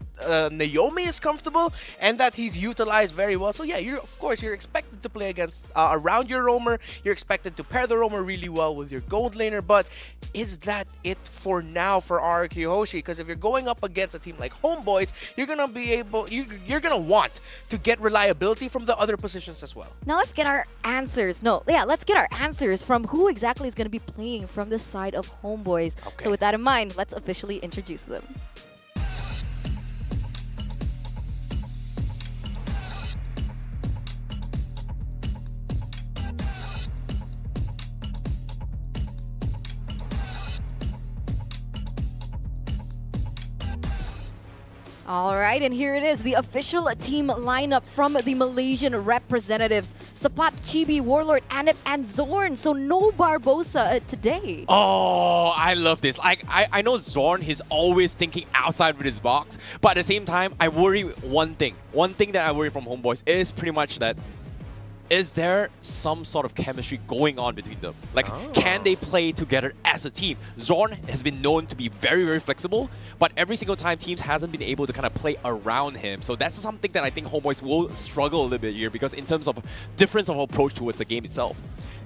Naomi is comfortable and that he's utilized very well. So yeah, of course you're expected to play against around your roamer. You're expected to pair the roamer really well with your gold laner. But is that it for now for RRQ Hoshi? Because if you're going up against a team like Homeboys, you're gonna be able, you're gonna want to get reliability from the other positions as well. Now let's get our answers. Let's get our answers from who exactly is going to be playing from the side of Homeboys. So with that in mind, let's officially introduce them. All right, and here it is, the official team lineup from the Malaysian representatives. Sapat, Chibi, Warlord, Anip, and Zorn. So no Barbosa today. Oh, I love this. Like, I know Zorn is always thinking outside with his box, but at the same time, I worry one thing. One thing that I worry from Homeboys is pretty much that is there some sort of chemistry going on between them? Like, can they play together as a team? Zorn has been known to be very, very flexible, but every single time teams hasn't been able to kind of play around him. So that's something that I think Homeboys will struggle a little bit here, because in terms of difference of approach towards the game itself.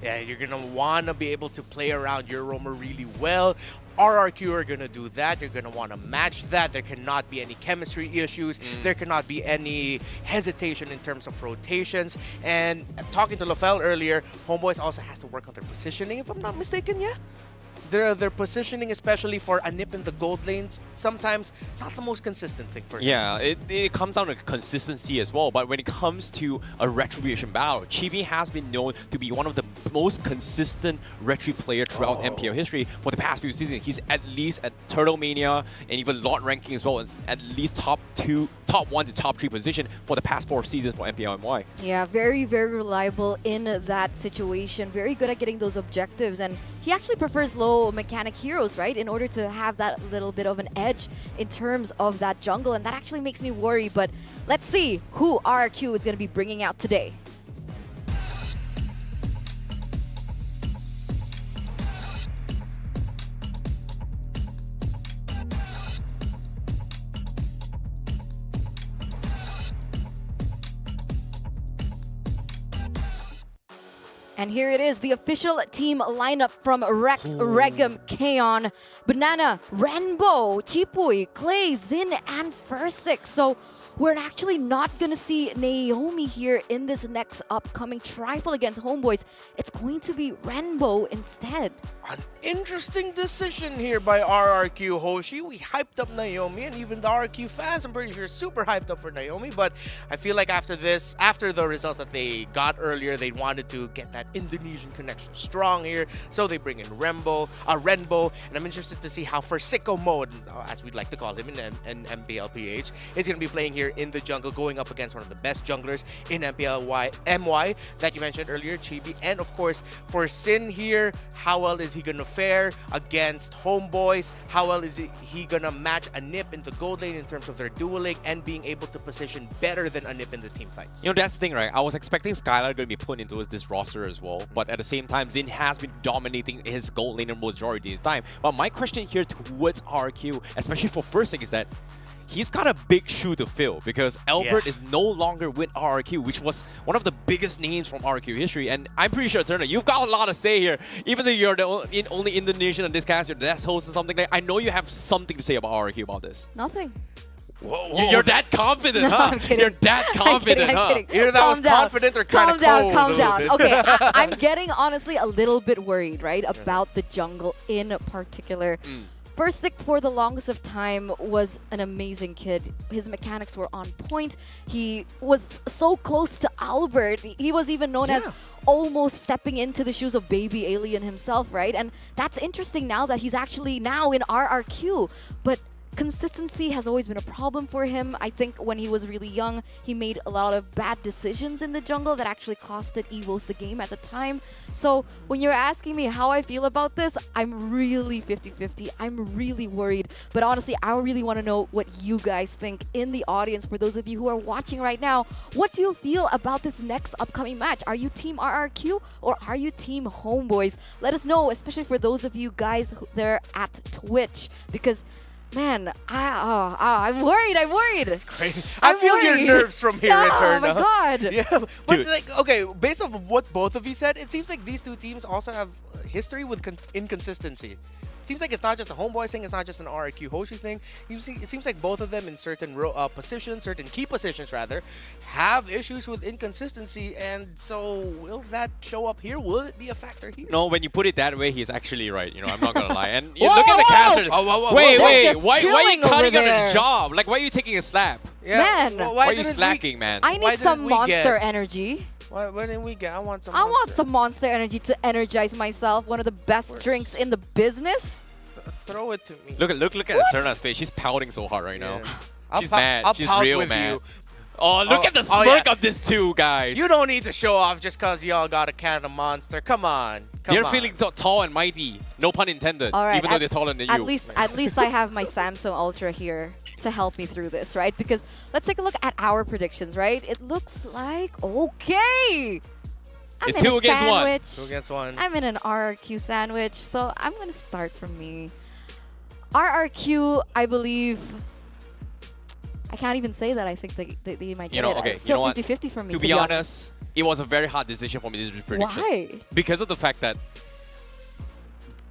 Yeah, you're going to want to be able to play around your roamer really well. RRQ are going to do that. You're going to want to match that. There cannot be any chemistry issues. There cannot be any hesitation in terms of rotations. And talking to LaFell earlier, Homeboys also has to work on their positioning, if I'm not mistaken, yeah? Their positioning, especially for Anip in the gold lanes, sometimes not the most consistent thing for him. Yeah, it comes down to consistency as well. But when it comes to a Retribution battle, Chibi has been known to be one of the most consistent Retri player throughout MPL history for the past few seasons. He's at least at Turtle Mania and even Lord ranking as well, and at least top 1 to top 3 position for the past 4 seasons for MPL MY. Yeah, very, very reliable in that situation. Very good at getting those objectives. And he actually prefers low mechanic heroes, right? In order to have that little bit of an edge in terms of that jungle. And that actually makes me worry. But let's see who RRQ is going to be bringing out today. And here it is, the official team lineup from Rex, Regum, Kaon, Banana, Rainbow, Chipui, Clay, Zin, and Fursik. So we're actually not going to see Naomi here in this next upcoming trifle against Homeboys. It's going to be Rainbow instead. An interesting decision here by RRQ Hoshi. We hyped up Naomi, and even the RRQ fans, I'm pretty sure, super hyped up for Naomi. But I feel like after this, after the results that they got earlier, they wanted to get that Indonesian connection strong here. So they bring in Rainbow, and I'm interested to see how Fursicko mode, as we'd like to call him in MBLPH, is going to be playing here here in the jungle, going up against one of the best junglers in MY that you mentioned earlier, Chibi. And of course, for Sin here, how well is he gonna fare against Homeboys? How well is he gonna match Anip in the gold lane in terms of their dueling and being able to position better than Anip in the team fights? You know, that's the thing, right? I was expecting Skylar going to be put into this roster as well, but at the same time, Zin has been dominating his gold laner majority of the time. But my question here towards RQ, especially for first thing, is that he's got a big shoe to fill because Albert is no longer with RRQ, which was one of the biggest names from RRQ history. And I'm pretty sure, Turner, you've got a lot to say here. Even though you're the only Indonesian on this cast, you're the guest host or something like that, I know you have something to say about RRQ about this. Nothing. Whoa. You're that confident, No, huh? I'm kidding. You're that confident, I'm kidding. Either that was confident or kind of cold. Calm down. Okay, I'm getting honestly a little bit worried, right, about the jungle in particular. First Sick for the longest of time was an amazing kid. His mechanics were on point. He was so close to Albert. He was even known as almost stepping into the shoes of baby alien himself, right? And that's interesting now that he's actually now in RRQ. But consistency has always been a problem for him. I think when he was really young, he made a lot of bad decisions in the jungle that actually costed Evos the game at the time. So when you're asking me how I feel about this, I'm really 50-50. I'm really worried. But honestly, I really want to know what you guys think in the audience. For those of you who are watching right now, what do you feel about this next upcoming match? Are you team RRQ or are you team Homeboys? Let us know, especially for those of you guys there at Twitch, because man, I'm worried. I'm worried. It's crazy. I feel your nerves from here, Oh Eterna. my god. Yeah, but like, okay, based off of what both of you said, it seems like these two teams also have history with inconsistency. It seems like it's not just a Homeboys thing, it's not just an RRQ Hoshi thing. It seems like both of them in certain positions, certain key positions rather, have issues with inconsistency. And so will that show up here? Will it be a factor here? No, when you put it that way, he's actually right. You know, I'm not gonna lie. And you look at the casters. Wait, why are you cutting on the job? Like, why are you taking a slap? Man, why are you slacking, man? I need some monster energy. What didn't we get? I want some. I want some monster energy to energize myself. One of the best drinks in the business. Throw it to me. Look at Eterna's face. She's pouting so hard right now. She's mad. She's real mad. Oh, look at the smirk of this two guys. You don't need to show off just because y'all got a can of Monster. Come on. They're feeling tall and mighty. No pun intended. All right, even though they're taller than you. At least I have my Samsung Ultra here to help me through this, right? Because let's take a look at our predictions, right? It looks like okay. It's 2 against 1. 2 against 1. I'm in an RRQ sandwich, so I'm going to start from me. RRQ, I believe... I can't even say that I think they might get it. Okay, It's still 50-50 for me, to be honest, it was a very hard decision for me, this prediction. Why? Because of the fact that...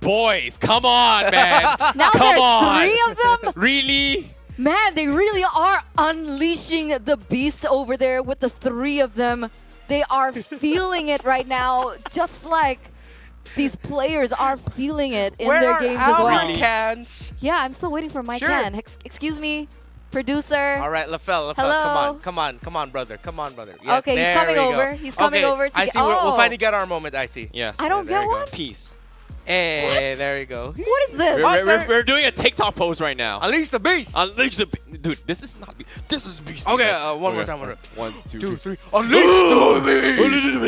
Boys, come on, man. Now come there's on. 3 of them? Really? Man, they really are unleashing the beast over there with the 3 of them. They are feeling it right now, just like these players are feeling it in their games as well. Really? Cans? Yeah, I'm still waiting for my can. Excuse me, producer. All right, LaFell, Hello? come on, brother. Yes, Okay, he's coming over. He's coming over to I see. We'll finally get our moment, I see. Yes. I don't get one? Peace. Hey, there you go. What is this? We're doing a TikTok pose right now. Unleash the beast. Unleash the dude. This is not. This is beast. Okay, one more time. 1, 2, 3. Unleash the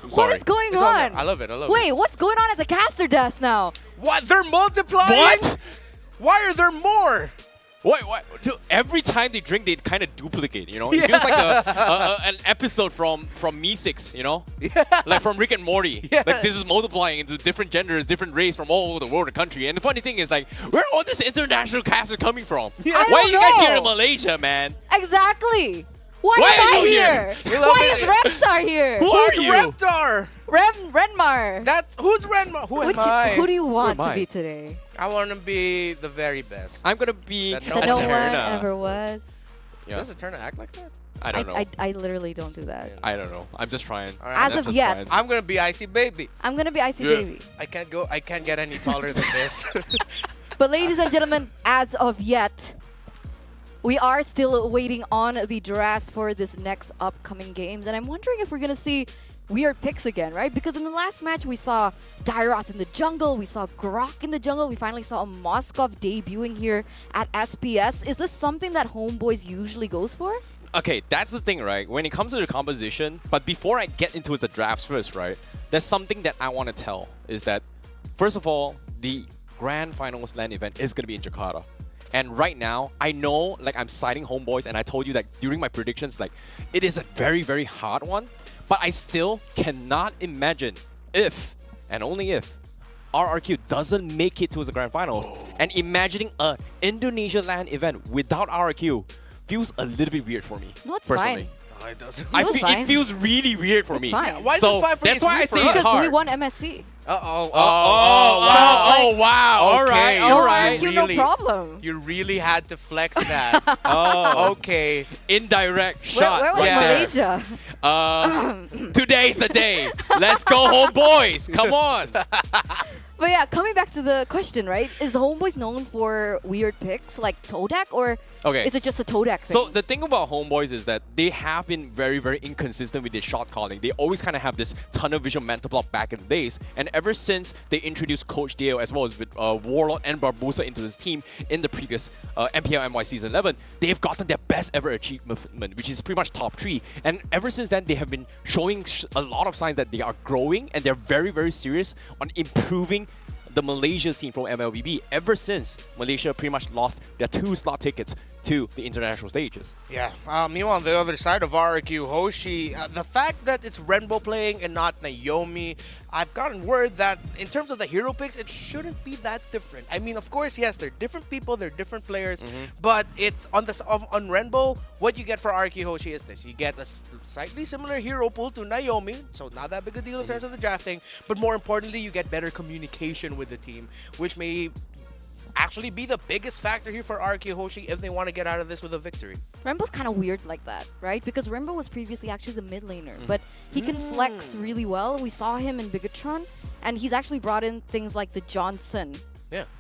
beast. What is going on? I love it. Wait, what's going on at the caster desk now? What? They're multiplying? What? Why are there more? What? Dude, every time they drink, they kind of duplicate, you know? It feels like an episode from Me6, you know? Yeah. Like from Rick and Morty. Yeah. Like this is multiplying into different genders, different race from all over the world and country. And the funny thing is, like, where are all this international cast are coming from? Yeah. Why are you guys here in Malaysia, man? Exactly. Why am I here? Why is Reptar here? Who's Reptar? Renmar. Who's Renmar? Who am I? Who do you want to be today? I want to be the very best. I'm gonna be that no one ever was. Yeah. Does Eterna act like that? I don't know. I literally don't do that. I don't know. I'm just trying. As of yet. I'm gonna be Icy Baby. I'm gonna be Icy Baby. I can't get any taller than this. But ladies and gentlemen, as of yet, we are still waiting on the drafts for this next upcoming games, and I'm wondering if we're gonna see weird picks again, right? Because in the last match, we saw Dairoth in the jungle, we saw Grok in the jungle, we finally saw a Moskov debuting here at SPS. Is this something that Homeboys usually goes for? Okay, that's the thing, right? When it comes to the composition, but before I get into the drafts first, right? There's something that I want to tell is that, first of all, the Grand Finals LAN event is going to be in Jakarta. And right now, I know like I'm citing Homeboys, and I told you that during my predictions, like it is a very, very hard one. But I still cannot imagine if, and only if, RRQ doesn't make it to the Grand Finals. And imagining a Indonesia LAN event without RRQ feels a little bit weird for me. No, it's personally. fine. No, it doesn't. It feels really weird for me. Fine. Why is so it fine for you? that's why I It's say weird it's for us. Because we hard. won MSC. Uh-oh. Oh, wow. All right. No RRQ, no problem. You really had to flex that. Oh. Okay. Indirect shot. Where was right there. Malaysia? Today's the day. Let's go home, boys. Come on. But yeah, coming back to the question, right? Is Homeboys known for weird picks like Todak, or Okay. is it just a Todak thing? So the thing about Homeboys is that they have been very, very inconsistent with their shot calling. They always kind of have this tunnel vision mental block back in the days. And ever since they introduced Coach Dio as well as with Warlord and Barbosa into this team in the previous MPL MY Season 11, they have gotten their best ever achievement, which is pretty much top 3. And ever since then, they have been showing a lot of signs that they are growing and they're very, very serious on improving the Malaysia scene from MLBB ever since Malaysia pretty much lost their 2 slot tickets to the international stages. Yeah. Meanwhile, on the other side of RRQ, Hoshi, the fact that it's Renbo playing and not Naomi, I've gotten word that in terms of the hero picks, it shouldn't be that different. I mean, of course, yes, they're different people, they're different players, but it's on Renbo, what you get for RRQ Hoshi is this. You get a slightly similar hero pool to Naomi, so not that big a deal in terms of the drafting, but more importantly, you get better communication with the team, which may actually be the biggest factor here for RRQ Hoshi if they want to get out of this with a victory. Rembo's kind of weird like that, right? Because Rembo was previously actually the mid laner, but he can flex really well. We saw him in Bigatron, and he's actually brought in things like the Johnson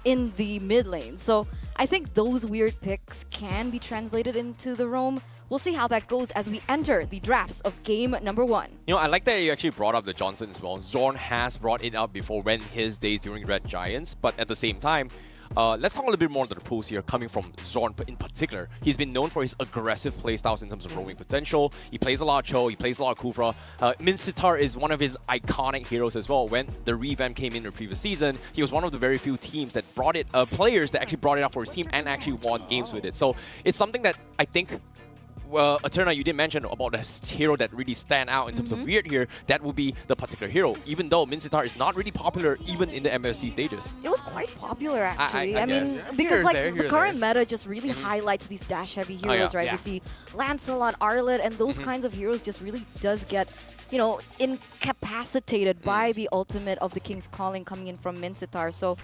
in the mid lane. So I think those weird picks can be translated into the roam. We'll see how that goes as we enter the drafts of game number 1. You know, I like that you actually brought up the Johnson as well. Zorn has brought it up before when his days during Red Giants, but at the same time, let's talk a little bit more on the pools here, coming from Zorn in particular. He's been known for his aggressive playstyles in terms of roaming potential. He plays a lot of Cho, he plays a lot of Kufra. Minsitar is one of his iconic heroes as well. When the revamp came in the previous season, he was one of the very few teams that brought it, players that actually brought it up for his team and actually won games with it. So it's something that I think Eterna, you did mention about the hero that really stand out in terms of weird here. That would be the particular hero, even though Minsitar is not really popular even in the MSC stages. It was quite popular actually. I mean, guess. because like the current meta just really highlights these dash heavy heroes, right? We see Lancelot, Arlet, and those kinds of heroes just really does get, you know, incapacitated by the ultimate of the King's Calling coming in from Minsitar. So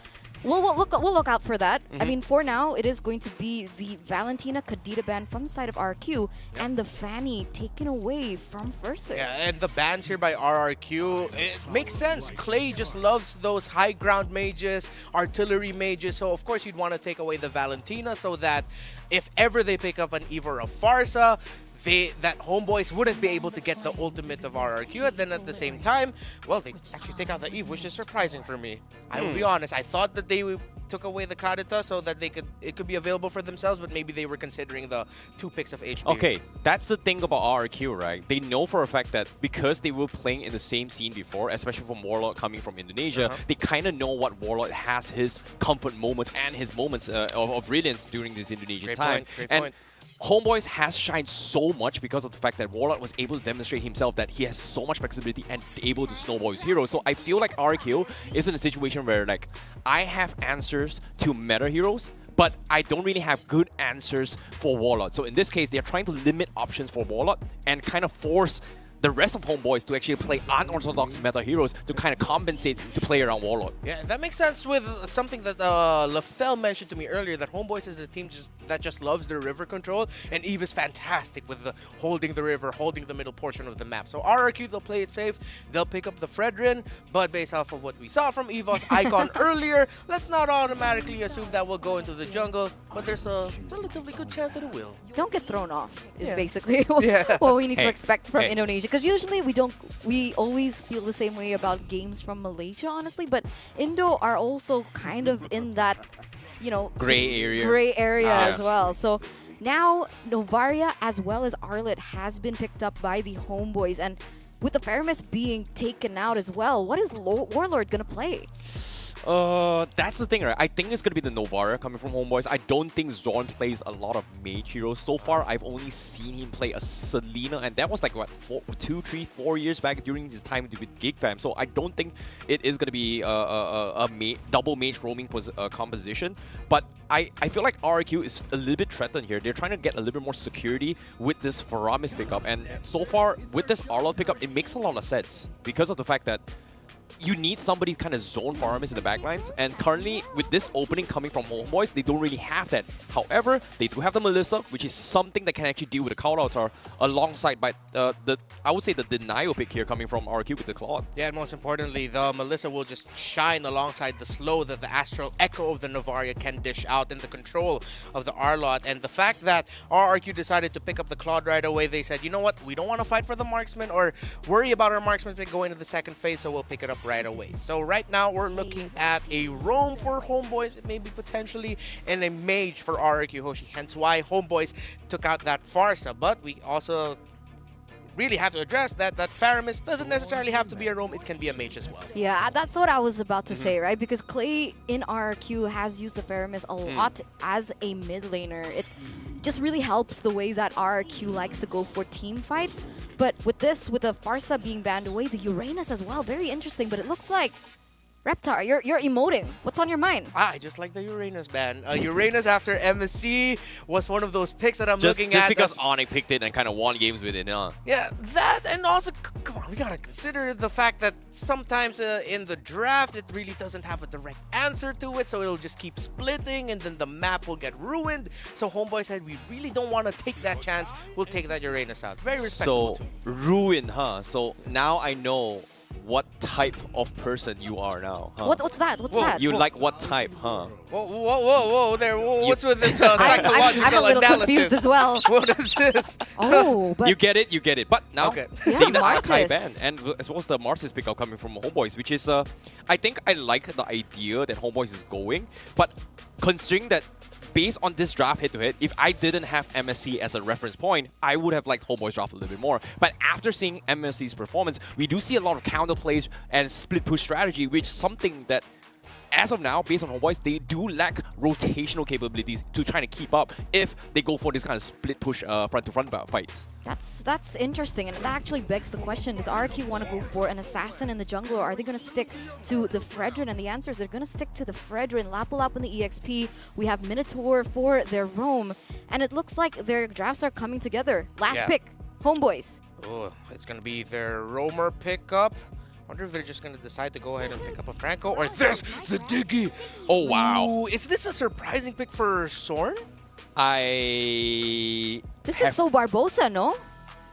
we'll look out for that. I mean, for now, it is going to be the Valentina Kadita ban from the side of RQ and the Fanny taken away from Fursic. Yeah, and the bans here by RRQ, it makes sense. Clay just loves those high ground mages, artillery mages, so of course you'd want to take away the Valentina so that if ever they pick up an Eve or a Farsa, that Homeboys wouldn't be able to get the ultimate of RRQ, and then at the same time, well, they actually take out the Eve, which is surprising for me. I will be honest, I thought that they took away the Kadita so that it could be available for themselves, but maybe they were considering the 2 picks of HP. Okay, that's the thing about RRQ, right? They know for a fact that because they were playing in the same scene before, especially from Warlord coming from Indonesia, they kind of know what Warlord has his comfort moments and his moments of brilliance during this Indonesian time. Great and point. Homeboys has shined so much because of the fact that Warlord was able to demonstrate himself that he has so much flexibility and able to snowball his heroes. So I feel like RQ is in a situation where like I have answers to meta heroes, but I don't really have good answers for Warlord. So in this case, they're trying to limit options for Warlord and kind of force the rest of Homeboys to actually play unorthodox meta heroes to kind of compensate to play around Warlord. Yeah, that makes sense with something that LaFell mentioned to me earlier, that Homeboys as a team just that just loves their river control, and Eve is fantastic with the holding the river, holding the middle portion of the map. So RRQ, they'll play it safe, they'll pick up the Fredrin, but based off of what we saw from EVOS Icon earlier, let's not automatically assume that we'll go into the jungle, but there's a relatively good chance that it will. Don't get thrown off is Yeah. basically Yeah. what we need to Hey, expect from hey. Indonesia. Because usually we always feel the same way about games from Malaysia, honestly. But Indo are also kind of in that, Gray just area. gray area Ah. as well. So now Novaria as well as Arlet has been picked up by the Homeboys, and with the Faramis being taken out as well, what is Warlord gonna play? That's the thing, right? I think it's gonna be the Novara coming from Homeboys. I don't think Zorn plays a lot of mage heroes. So far, I've only seen him play a Selena, and that was like, what, 2, 3, 4 years back during his time with GigFam. So I don't think it is gonna be a double mage roaming composition. But I feel like RRQ is a little bit threatened here. They're trying to get a little bit more security with this Faramis pickup. And so far, with this Arlot pickup, it makes a lot of sense because of the fact that you need somebody kind of zone Faramis in the backlines, and currently with this opening coming from Homeboys, they don't really have that. However, they do have the Melissa, which is something that can actually deal with the Call Altar alongside by I would say the denial pick here coming from RQ with the Claude. Yeah, and most importantly, the Melissa will just shine alongside the slow that the Astral Echo of the Novaria can dish out in the control of the Arlot. And the fact that RRQ decided to pick up the Claude right away, they said, you know what, we don't want to fight for the marksman or worry about our marksman pick going into the second phase, so we'll pick it up right away. So right now, we're looking at a roam for Homeboys, maybe potentially, and a mage for RRQ Hoshi. Hence why Homeboys took out that Farsa. But we also really have to address that Faramis doesn't necessarily have to be a roam, it can be a mage as well. Yeah, that's what I was about to say, right? Because Clay in RRQ has used the Faramis a lot as a mid laner. It just really helps the way that RRQ likes to go for team fights. But with this, with the Farsa being banned away, the Uranus as well, very interesting. But it looks like Reptar, you're emoting. What's on your mind? I just like the Uranus ban. Uranus after MSC was one of those picks that I'm looking Just at. because Onyx picked it and kind of won games with it, huh? Yeah, that, and also, come on, we gotta consider the fact that sometimes in the draft, it really doesn't have a direct answer to it, so it'll just keep splitting, and then the map will get ruined. So Homeboy said, we really don't want to take that chance. We'll take that Uranus out. Very respectful. So, ruin, huh? So now I know what type of person you are now, huh? What's that? What's that? You like what type, huh? Whoa there. What's with this psychological I'm a little analysis? confused as well. What is this? Oh, but you get it. But now, Okay. seeing the Martis. Archive ban, and as well as the Martis pickup coming from Homeboys, which is, I think I like the idea that Homeboys is going, but considering that based on this draft head-to-head, if I didn't have MSC as a reference point, I would have liked Homeboys draft a little bit more. But after seeing MSC's performance, we do see a lot of counter plays and split push strategy, which is something that, as of now, based on Homeboys, they do lack rotational capabilities to try to keep up if they go for this kind of split push front-to-front fights. That's interesting, and that actually begs the question, does RQ want to go for an assassin in the jungle, or are they going to stick to the Fredrin? And the answer is they're going to stick to the Fredrin. Lapalap in the EXP, we have Minotaur for their roam, and it looks like their drafts are coming together. Last pick, Homeboys. Oh, it's going to be their roamer pickup. Wonder if they're just going to decide to go ahead and pick up a Franco, or this, the Diggy. Oh, wow. Ooh, is this a surprising pick for Sorn? This is so Barbosa, no?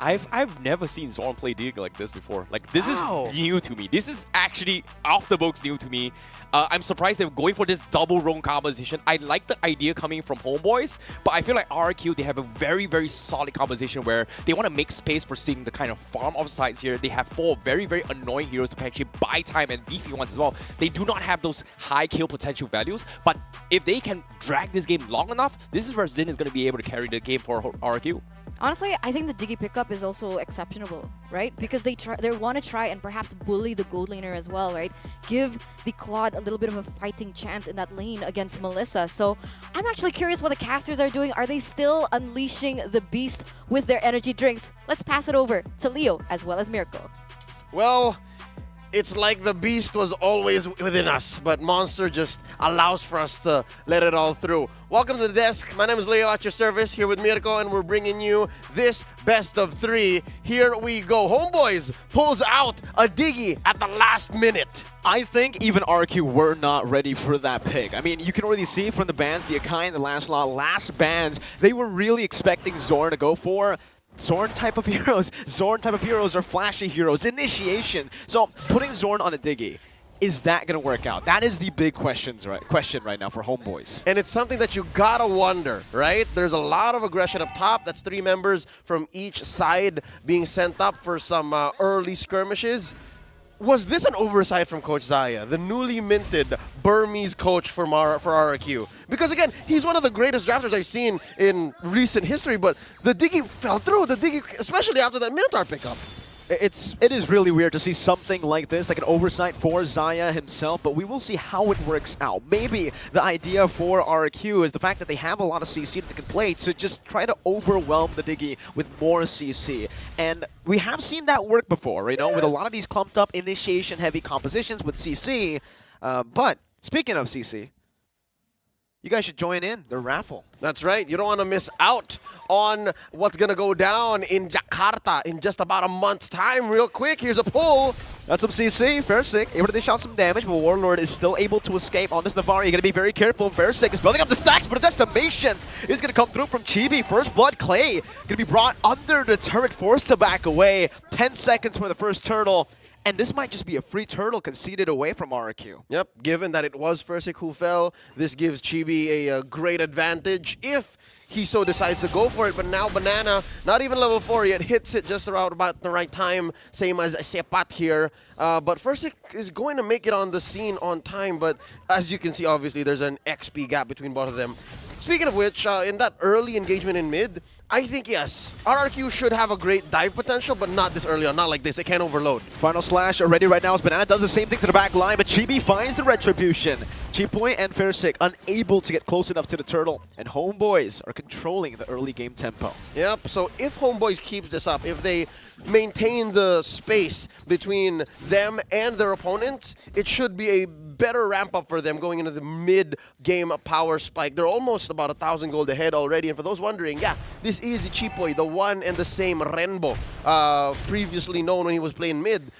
I've never seen Zorn play Dig like this before. Like, this Wow. is new to me. This is actually off the books new to me. I'm surprised they're going for this double roam composition. I like the idea coming from Homeboys, but I feel like RQ, they have a very, very solid composition where they want to make space for seeing the kind of farm offsides here. They have 4 very, very annoying heroes to actually buy time and beefy ones as well. They do not have those high kill potential values, but if they can drag this game long enough, this is where Zin is going to be able to carry the game for RQ. Honestly, I think the Diggy pickup is also exceptional, right? Because they want to try and perhaps bully the gold laner as well, right? Give the Claude a little bit of a fighting chance in that lane against Melissa. So I'm actually curious what the casters are doing. Are they still unleashing the beast with their energy drinks? Let's pass it over to Leo as well as Mirko. Well, It's like the beast was always within us, but Monster just allows for us to let it all through. Welcome to the desk. My name is Leo at your service, here with Mirko, and we're bringing you this best of 3. Here we go. Homeboys pulls out a Diggy at the last minute. I think even RQ were not ready for that pick. I mean, you can already see from the bans, the Akai and the last bans, they were really expecting Zorn to go for Zorn type of heroes. Zorn type of heroes are flashy heroes. Initiation. So putting Zorn on a Diggy, is that going to work out? That is the big question right now for Homeboys. And it's something that you gotta wonder, right? There's a lot of aggression up top. That's 3 members from each side being sent up for some early skirmishes. Was this an oversight from Coach Zaya, the newly minted Burmese coach for RRQ? Because again, he's one of the greatest drafters I've seen in recent history, but the Diggy fell through. The Diggy, especially after that Minotaur pickup. It is really weird to see something like this, like an oversight for Zaya himself, but we will see how it works out. Maybe the idea for RQ is the fact that they have a lot of CC that they can play to just try to overwhelm the Diggy with more CC. And we have seen that work before, with a lot of these clumped up initiation-heavy compositions with CC. But speaking of CC, you guys should join in the raffle. That's right. You don't want to miss out on what's going to go down in Jakarta in just about a month's time. Real quick, here's a pull. That's some CC. Fairsick able to dish out some damage, but Warlord is still able to escape on this Navari. You're going to be very careful. Fairsick is building up the stacks, but a decimation is going to come through from Chibi. First Blood Clay going to be brought under the turret, forced to back away. 10 seconds for the first turtle. And this might just be a free turtle conceded away from RQ. Yep, given that it was Fursic who fell, this gives Chibi a great advantage if he so decides to go for it. But now Banana, not even level 4 yet, hits it just around about the right time, same as Sepat here. But Fursic is going to make it on the scene on time, but as you can see, obviously, there's an XP gap between both of them. Speaking of which, in that early engagement in mid, I think, yes, RRQ should have a great dive potential, but not this early on, not like this. It can't overload. Final slash already right now as Banana does the same thing to the back line, but Chibi finds the retribution. Chipoy and Fairsick unable to get close enough to the turtle, and Homeboys are controlling the early game tempo. Yep, so if Homeboys keeps this up, if they maintain the space between them and their opponents, it should be a better ramp up for them going into the mid-game power spike. They're almost about 1,000 gold ahead already, and for those wondering, yeah, this is Chipoy, the one and the same Renbo, previously known when he was playing mid.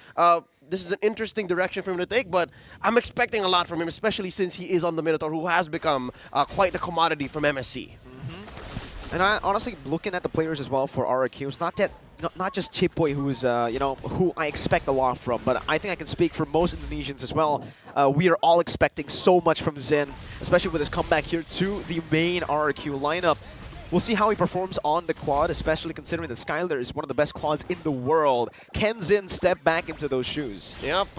This is an interesting direction for him to take, but I'm expecting a lot from him, especially since he is on the Minotaur, who has become quite the commodity from MSC. And I honestly, looking at the players as well for RRQ, it's not just Chipoy who's who I expect a lot from, but I think I can speak for most Indonesians as well. We are all expecting so much from Zen, especially with his comeback here to the main RRQ lineup. We'll see how he performs on the quad, especially considering that Skylar is one of the best quads in the world. Can Zin step back into those shoes? Yep,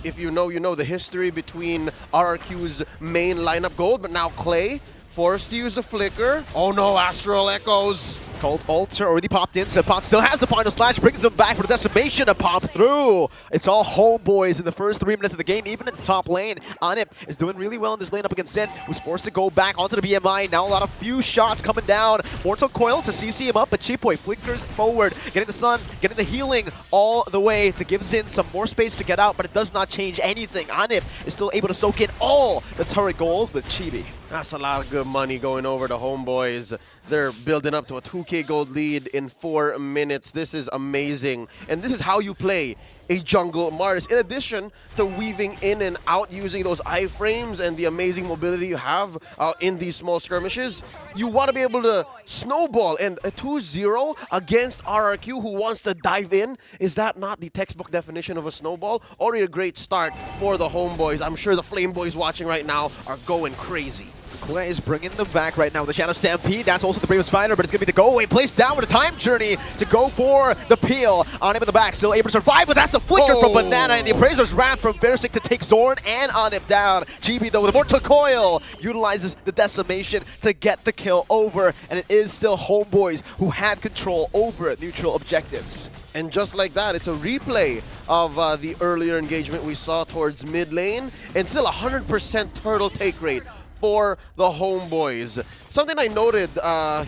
if you know the history between RRQ's main lineup gold, but now Clay forced to use the flicker. Oh no, Astral Echoes. Cold Alter already popped in. Sepat still has the final slash, brings him back for the decimation to pop through. It's all Homeboys in the first 3 minutes of the game, even in the top lane. Anip is doing really well in this lane up against Zen, who's forced to go back onto the BMI. Now a few shots coming down. Mortal Coil to CC him up, but Chipoy flickers forward, getting the stun, getting the healing all the way to give Zen some more space to get out, but it does not change anything. Anip is still able to soak in all the turret gold with Chibi. That's a lot of good money going over to Homeboys. They're building up to a 2K gold lead in 4 minutes. This is amazing. And this is how you play a jungle Mars. In addition to weaving in and out using those iframes and the amazing mobility you have in these small skirmishes, you want to be able to snowball. And a 2-0 against RRQ who wants to dive in, is that not the textbook definition of a snowball? Already a great start for the Homeboys. I'm sure the Flame Boys watching right now are going crazy. Clay is bringing them back right now with the Shadow Stampede. That's also the bravest fighter, but it's going to be the go-away. Placed down with a time journey to go for the peel. On him in the back, still able to survive, but that's the flicker from Banana, and the Appraiser's Wrath from Versick to take Zorn and on him down. GB, though, with a Mortal Coil, utilizes the decimation to get the kill over, and it is still Homeboys who had control over neutral objectives. And just like that, it's a replay of the earlier engagement we saw towards mid lane, and still 100% turtle take rate for the Homeboys. Something I noted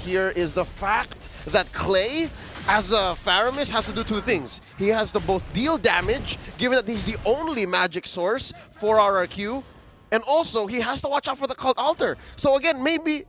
here is the fact that Clay, as a Faramis, has to do two things. He has to both deal damage, given that he's the only magic source for RRQ, and also he has to watch out for the Cult Altar. So again, maybe...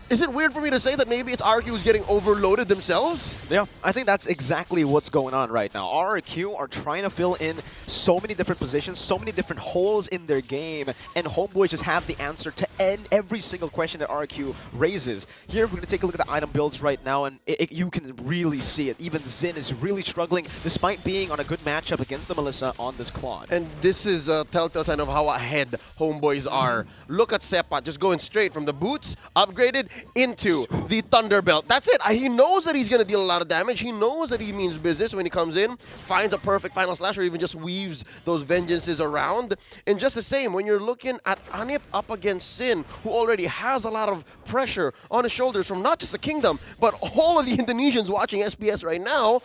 Is it weird for me to say that maybe it's RRQ who's getting overloaded themselves? Yeah, I think that's exactly what's going on right now. RRQ are trying to fill in so many different positions, so many different holes in their game, and Homeboys just have the answer to end every single question that RRQ raises. Here, we're going to take a look at the item builds right now, and you can really see it. Even Xin is really struggling, despite being on a good matchup against the Melissa on this Claude. And this is a telltale sign of how ahead Homeboys are. Look at Sepa, just going straight from the boots, upgraded, into the Thunderbelt. That's it. He knows that he's going to deal a lot of damage. He knows that he means business when he comes in, finds a perfect final slash, or even just weaves those vengeances around. And just the same, when you're looking at Anip up against Sin, who already has a lot of pressure on his shoulders from not just the Kingdom, but all of the Indonesians watching SPS right now,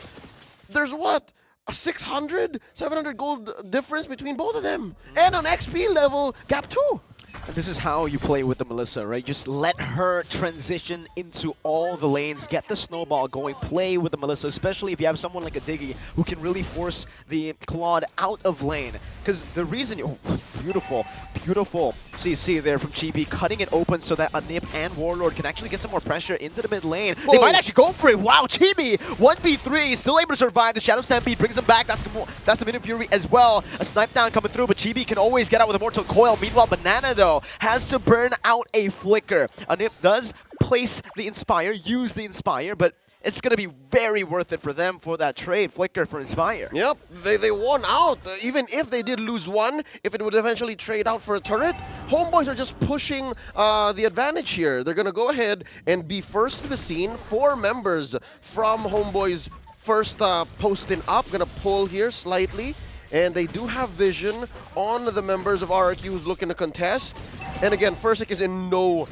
there's what? A 600, 700 gold difference between both of them. And an XP level gap too. And this is how you play with the Melissa, right? Just let her transition into all the lanes, get the snowball going, play with the Melissa, especially if you have someone like a Diggy who can really force the Claude out of lane. Because the reason... Oh, beautiful, beautiful CC there from Chibi, cutting it open so that Anip and Warlord can actually get some more pressure into the mid lane. Whoa. They might actually go for it. Wow, Chibi, 1v3, still able to survive. The Shadow Stampede brings him back. That's the Mid Fury as well. A snipe down coming through, but Chibi can always get out with a Mortal Coil. Meanwhile, Banana, though, has to burn out a Flicker. Anip does place the Inspire, use the Inspire, but it's going to be very worth it for them for that trade, Flicker for Inspire. Yep, they won out. Even if they did lose one, if it would eventually trade out for a turret, Homeboys are just pushing the advantage here. They're going to go ahead and be first to the scene. 4 members from Homeboys first posting up. Going to pull here slightly. And they do have vision on the members of RRQ who's looking to contest. And again, Fursic is in no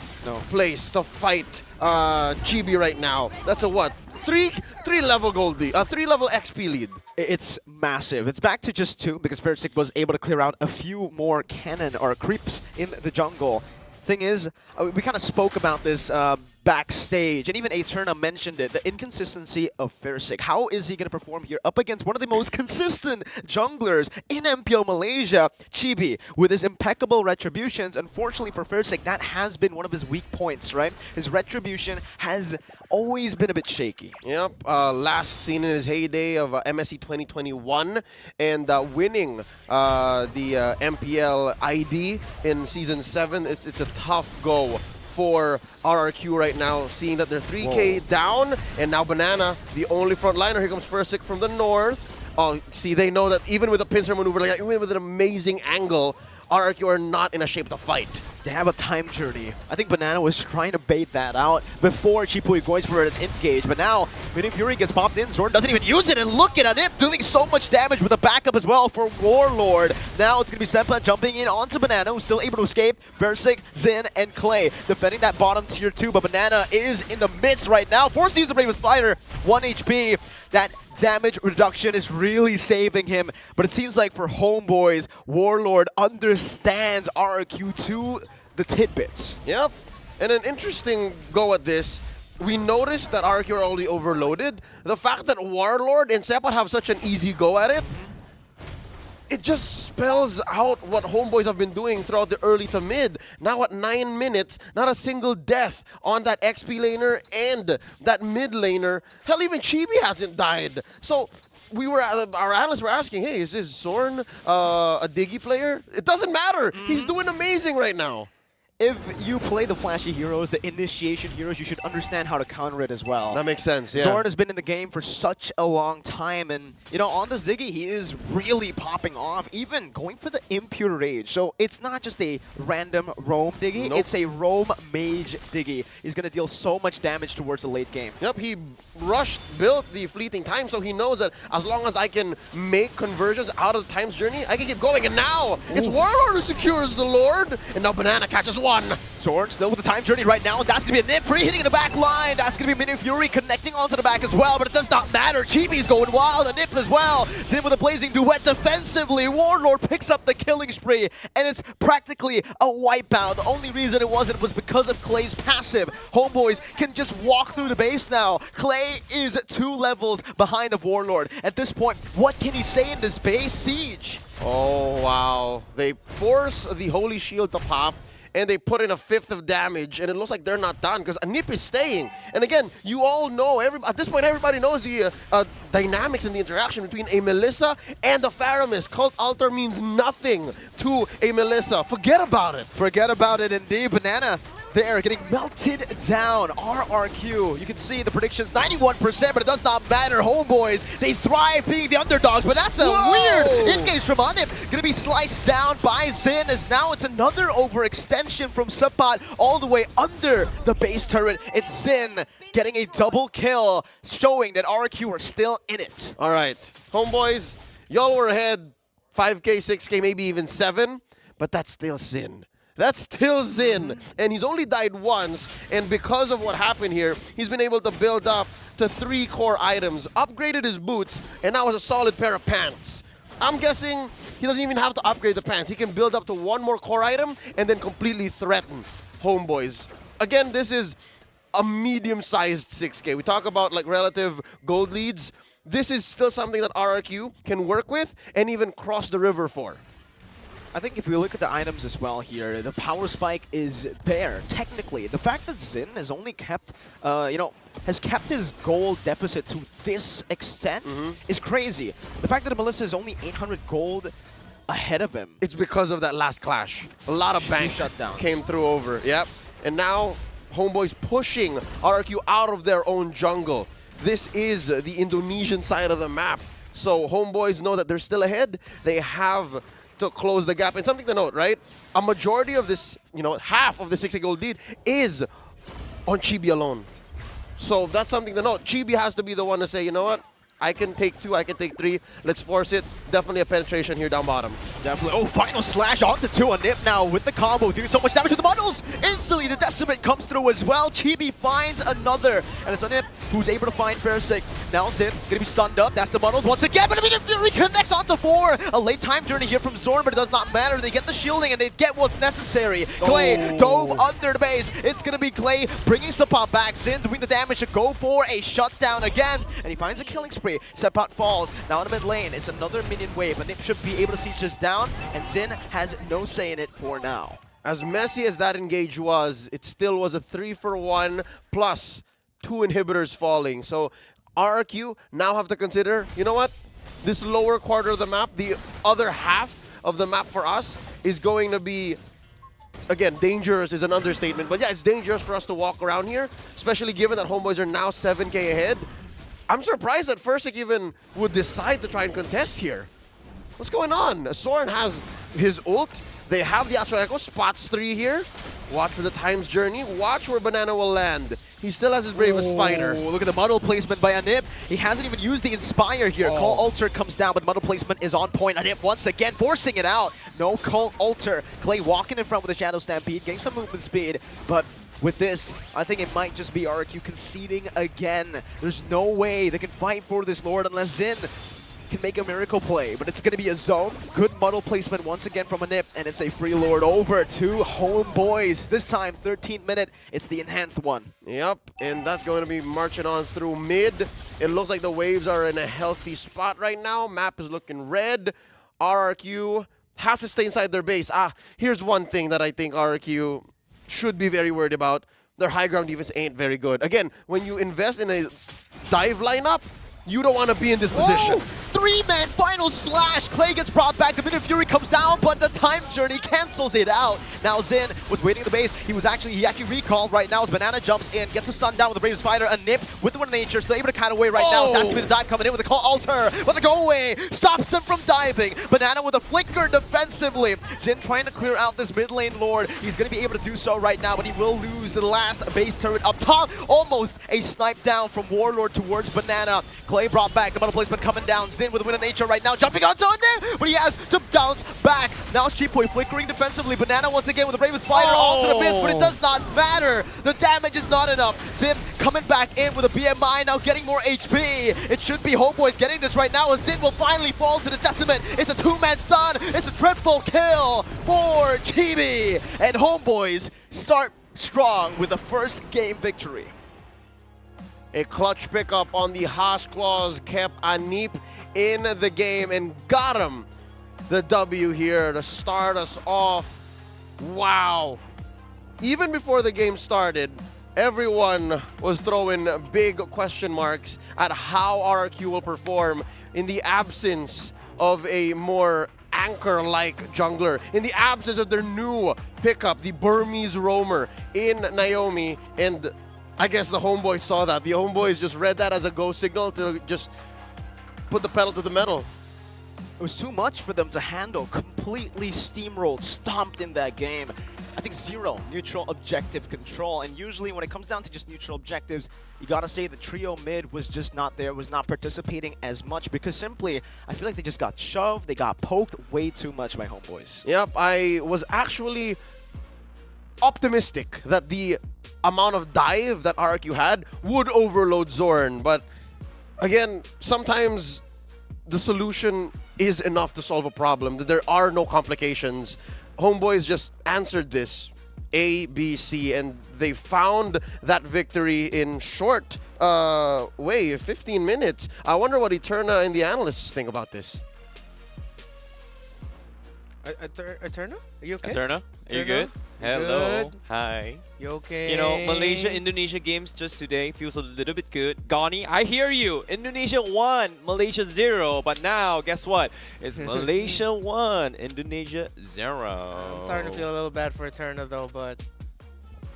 place to fight Chibi right now. That's a what? 3 level gold lead, 3 level XP lead. It's massive. It's back to just 2 because Fursic was able to clear out a few more cannon or creeps in the jungle. Thing is, we kind of spoke about this backstage, and even Eterna mentioned it, the inconsistency of Fursic. How is he going to perform here up against one of the most consistent junglers in MPO Malaysia, Chibi, with his impeccable retributions? Unfortunately for Fursic, that has been one of his weak points, right? His retribution has always been a bit shaky. Yep, last seen in his heyday of MSC 2021 and winning the MPL ID in Season 7. It's a tough go for RRQ right now, seeing that they're 3K down, and now Banana, the only frontliner. Here comes Fursic from the north. Oh, see, they know that even with a pincer maneuver like that, even with an amazing angle, RRQ are not in a shape to fight. They have a time journey. I think Banana was trying to bait that out before Chipui goes for an engage, but now Mid Fury gets popped in. Zorn doesn't even use it, and look at it doing so much damage with a backup as well for Warlord. Now it's going to be Sepa jumping in onto Banana, who's still able to escape. Versik, Xin, and Clay defending that bottom tier 2, but Banana is in the midst right now. Forced to use the Bravest Fighter, 1 HP. That damage reduction is really saving him, but it seems like for Homeboys, Warlord understands RRQ to the tidbits. Yep, and an interesting go at this. We noticed that RRQ are already overloaded. The fact that Warlord and Sepat have such an easy go at it, it just spells out what Homeboys have been doing throughout the early to mid. Now at 9 minutes, not a single death on that XP laner and that mid laner. Hell, even Chibi hasn't died. So our analysts were asking, hey, is this Zorn a Diggy player? It doesn't matter. He's doing amazing right now. If you play the flashy heroes, the initiation heroes, you should understand how to counter it as well. That makes sense, yeah. Zorn has been in the game for such a long time, and, you know, on the Ziggy, he is really popping off, even going for the Impure Rage. So it's not just a random roam Diggy, it's a roam mage Diggy. He's going to deal so much damage towards the late game. Yep, he built the fleeting time, so he knows that as long as I can make conversions out of the time's journey, I can keep going. And now it's Warlord who secures the Lord, and now Banana catches one one. Zorn still with the time journey right now, and that's going to be a Nip free hitting in the back line. That's going to be Mini Fury connecting onto the back as well, but it does not matter. Chibi's going wild, a Nip as well. Zin with a blazing duet defensively. Warlord picks up the killing spree, and it's practically a wipeout. The only reason it wasn't was because of Clay's passive. Homeboys can just walk through the base now. Clay is 2 levels behind of Warlord. At this point, what can he say in this base siege? Oh, wow. They force the Holy Shield to pop, and they put in a 5th of damage, and it looks like they're not done because Anip is staying. And again, you all know, at this point, everybody knows the dynamics and the interaction between a Melissa and a Faramis. Cult Altar means nothing to a Melissa. Forget about it. Forget about it indeed. Banana there getting melted down. RRQ, you can see the predictions 91%, but it does not matter. Homeboys, they thrive being the underdogs, but that's a weird engage from Anip. Gonna be sliced down by Zin, as now it's another overextension from Subpot all the way under the base turret. It's Zin getting a double kill, showing that RRQ are still in it. All right, homeboys, y'all were ahead 5K, 6K, maybe even 7, but that's still Zin. That's still Zin, and he's only died once, and because of what happened here, he's been able to build up to 3 core items, upgraded his boots, and now has a solid pair of pants. I'm guessing he doesn't even have to upgrade the pants. He can build up to 1 more core item and then completely threaten homeboys. Again, this is a medium-sized 6K. We talk about like relative gold leads. This is still something that RRQ can work with and even cross the river for. I think if we look at the items as well here, the power spike is there, technically. The fact that Zin has only kept, has kept his gold deficit to this extent is crazy. The fact that Melissa is only 800 gold ahead of him. It's because of that last clash. A lot of bank shutdowns came through over. Yep. And now homeboys pushing RRQ out of their own jungle. This is the Indonesian side of the map. So homeboys know that they're still ahead. They have to close the gap. And something to note, right? A majority of this, half of the 60 gold lead is on Chibi alone. So that's something to note. Chibi has to be the one to say, you know what? I can take 2, I can take 3. Let's force it. Definitely a penetration here down bottom. Definitely. Oh, final slash onto 2 on Nip now with the combo. Doing so much damage with the bundles. Instantly, the Decimate comes through as well. Chibi finds another. And it's a Nip who's able to find Fairsick. Now Zin gonna be stunned up. That's the bundles once again. But Mini Fury connects onto 4. A late time journey here from Zorn, but it does not matter. They get the shielding and they get what's necessary. Clay dove under the base. It's gonna be Clay bringing Sapot back. Zin doing the damage to go for a shutdown again. And he finds a killing spree. Sepot falls. Now in the mid lane, it's another minion wave. But Nip should be able to siege this down, and Zin has no say in it for now. As messy as that engage was, it still was a 3-for-1 plus 2 inhibitors falling. So RRQ now have to consider, you know what? This lower quarter of the map, the other half of the map for us is going to be, again, dangerous is an understatement. But yeah, it's dangerous for us to walk around here, especially given that homeboys are now 7K ahead. I'm surprised that Fursick even would decide to try and contest here. What's going on? Soren has his ult. They have the Astro Echo. Spots 3 here. Watch for the Time's Journey. Watch where Banana will land. He still has his bravest fighter. Look at the muddle placement by Anip. He hasn't even used the Inspire here. Call Altar comes down, but the muddle placement is on point. Anip once again forcing it out. No Call Altar. Clay walking in front with the Shadow Stampede, getting some movement speed, but with this, I think it might just be RRQ conceding again. There's no way they can fight for this Lord unless Zin can make a miracle play, but it's going to be a zone. Good muddle placement once again from Anip, and it's a free Lord over to Homeboys. This time, 13th minute, it's the enhanced one. Yep, and that's going to be marching on through mid. It looks like the waves are in a healthy spot right now. Map is looking red. RRQ has to stay inside their base. Here's one thing that I think RRQ should be very worried about. Their high ground defense ain't very good. Again, when you invest in a dive lineup, you don't want to be in this position. 3-man final slash. Clay gets brought back. The Mini Fury comes down, but the Time Journey cancels it out. Now Zin was waiting at the base. He actually recalled right now as Banana jumps in, gets a stun down with the Bravest Fighter. A Nip with the Wind of Nature, still able to cut away right now. That's going to be the dive coming in with the Call Altar. But the go away stops him from diving. Banana with a flicker defensively. Zin trying to clear out this mid lane Lord. He's going to be able to do so right now, but he will lose the last base turret up top. Almost a snipe down from Warlord towards Banana. Clay brought back the muddle placement coming down. Zin in with a win on nature right now. Jumping onto there, but he has to bounce back. Now Cheapboy flickering defensively. Banana once again with the Raven Spider onto the bits, but it does not matter. The damage is not enough. Zim coming back in with a BMI, now getting more HP. It should be Homeboys getting this right now, and Zim will finally fall to the decimate. It's a two-man stun. It's a dreadful kill for Chibi. And Homeboys start strong with the first game victory. A clutch pickup on the Haas Claws kept Anip in the game and got him the W here to start us off. Wow. Even before the game started, everyone was throwing big question marks at how RRQ will perform in the absence of a more anchor-like jungler, in the absence of their new pickup, the Burmese roamer in Naomi. And I guess the Homeboys saw that. The Homeboys just read that as a go signal to just put the pedal to the metal. It was too much for them to handle. Completely steamrolled, stomped in that game. I think zero neutral objective control. And usually when it comes down to just neutral objectives, you gotta say the trio mid was just not there, was not participating as much because simply, I feel like they just got shoved, they got poked way too much by Homeboys. Yep, I was actually optimistic that the amount of dive that RRQ had would overload Zorn. But again, sometimes the solution is enough to solve a problem. There are no complications. Homeboys just answered this A, B, C, and they found that victory in short 15 minutes. I wonder what Eterna and the analysts think about this. Eterna? Are you okay? Eterna, are you good? Hello. Good. Hi. You okay? You know, Malaysia-Indonesia games just today feels a little bit good. Gani, I hear you. Indonesia 1, Malaysia 0. But now, guess what? It's Malaysia 1, Indonesia 0. I'm starting to feel a little bad for Eterna though, but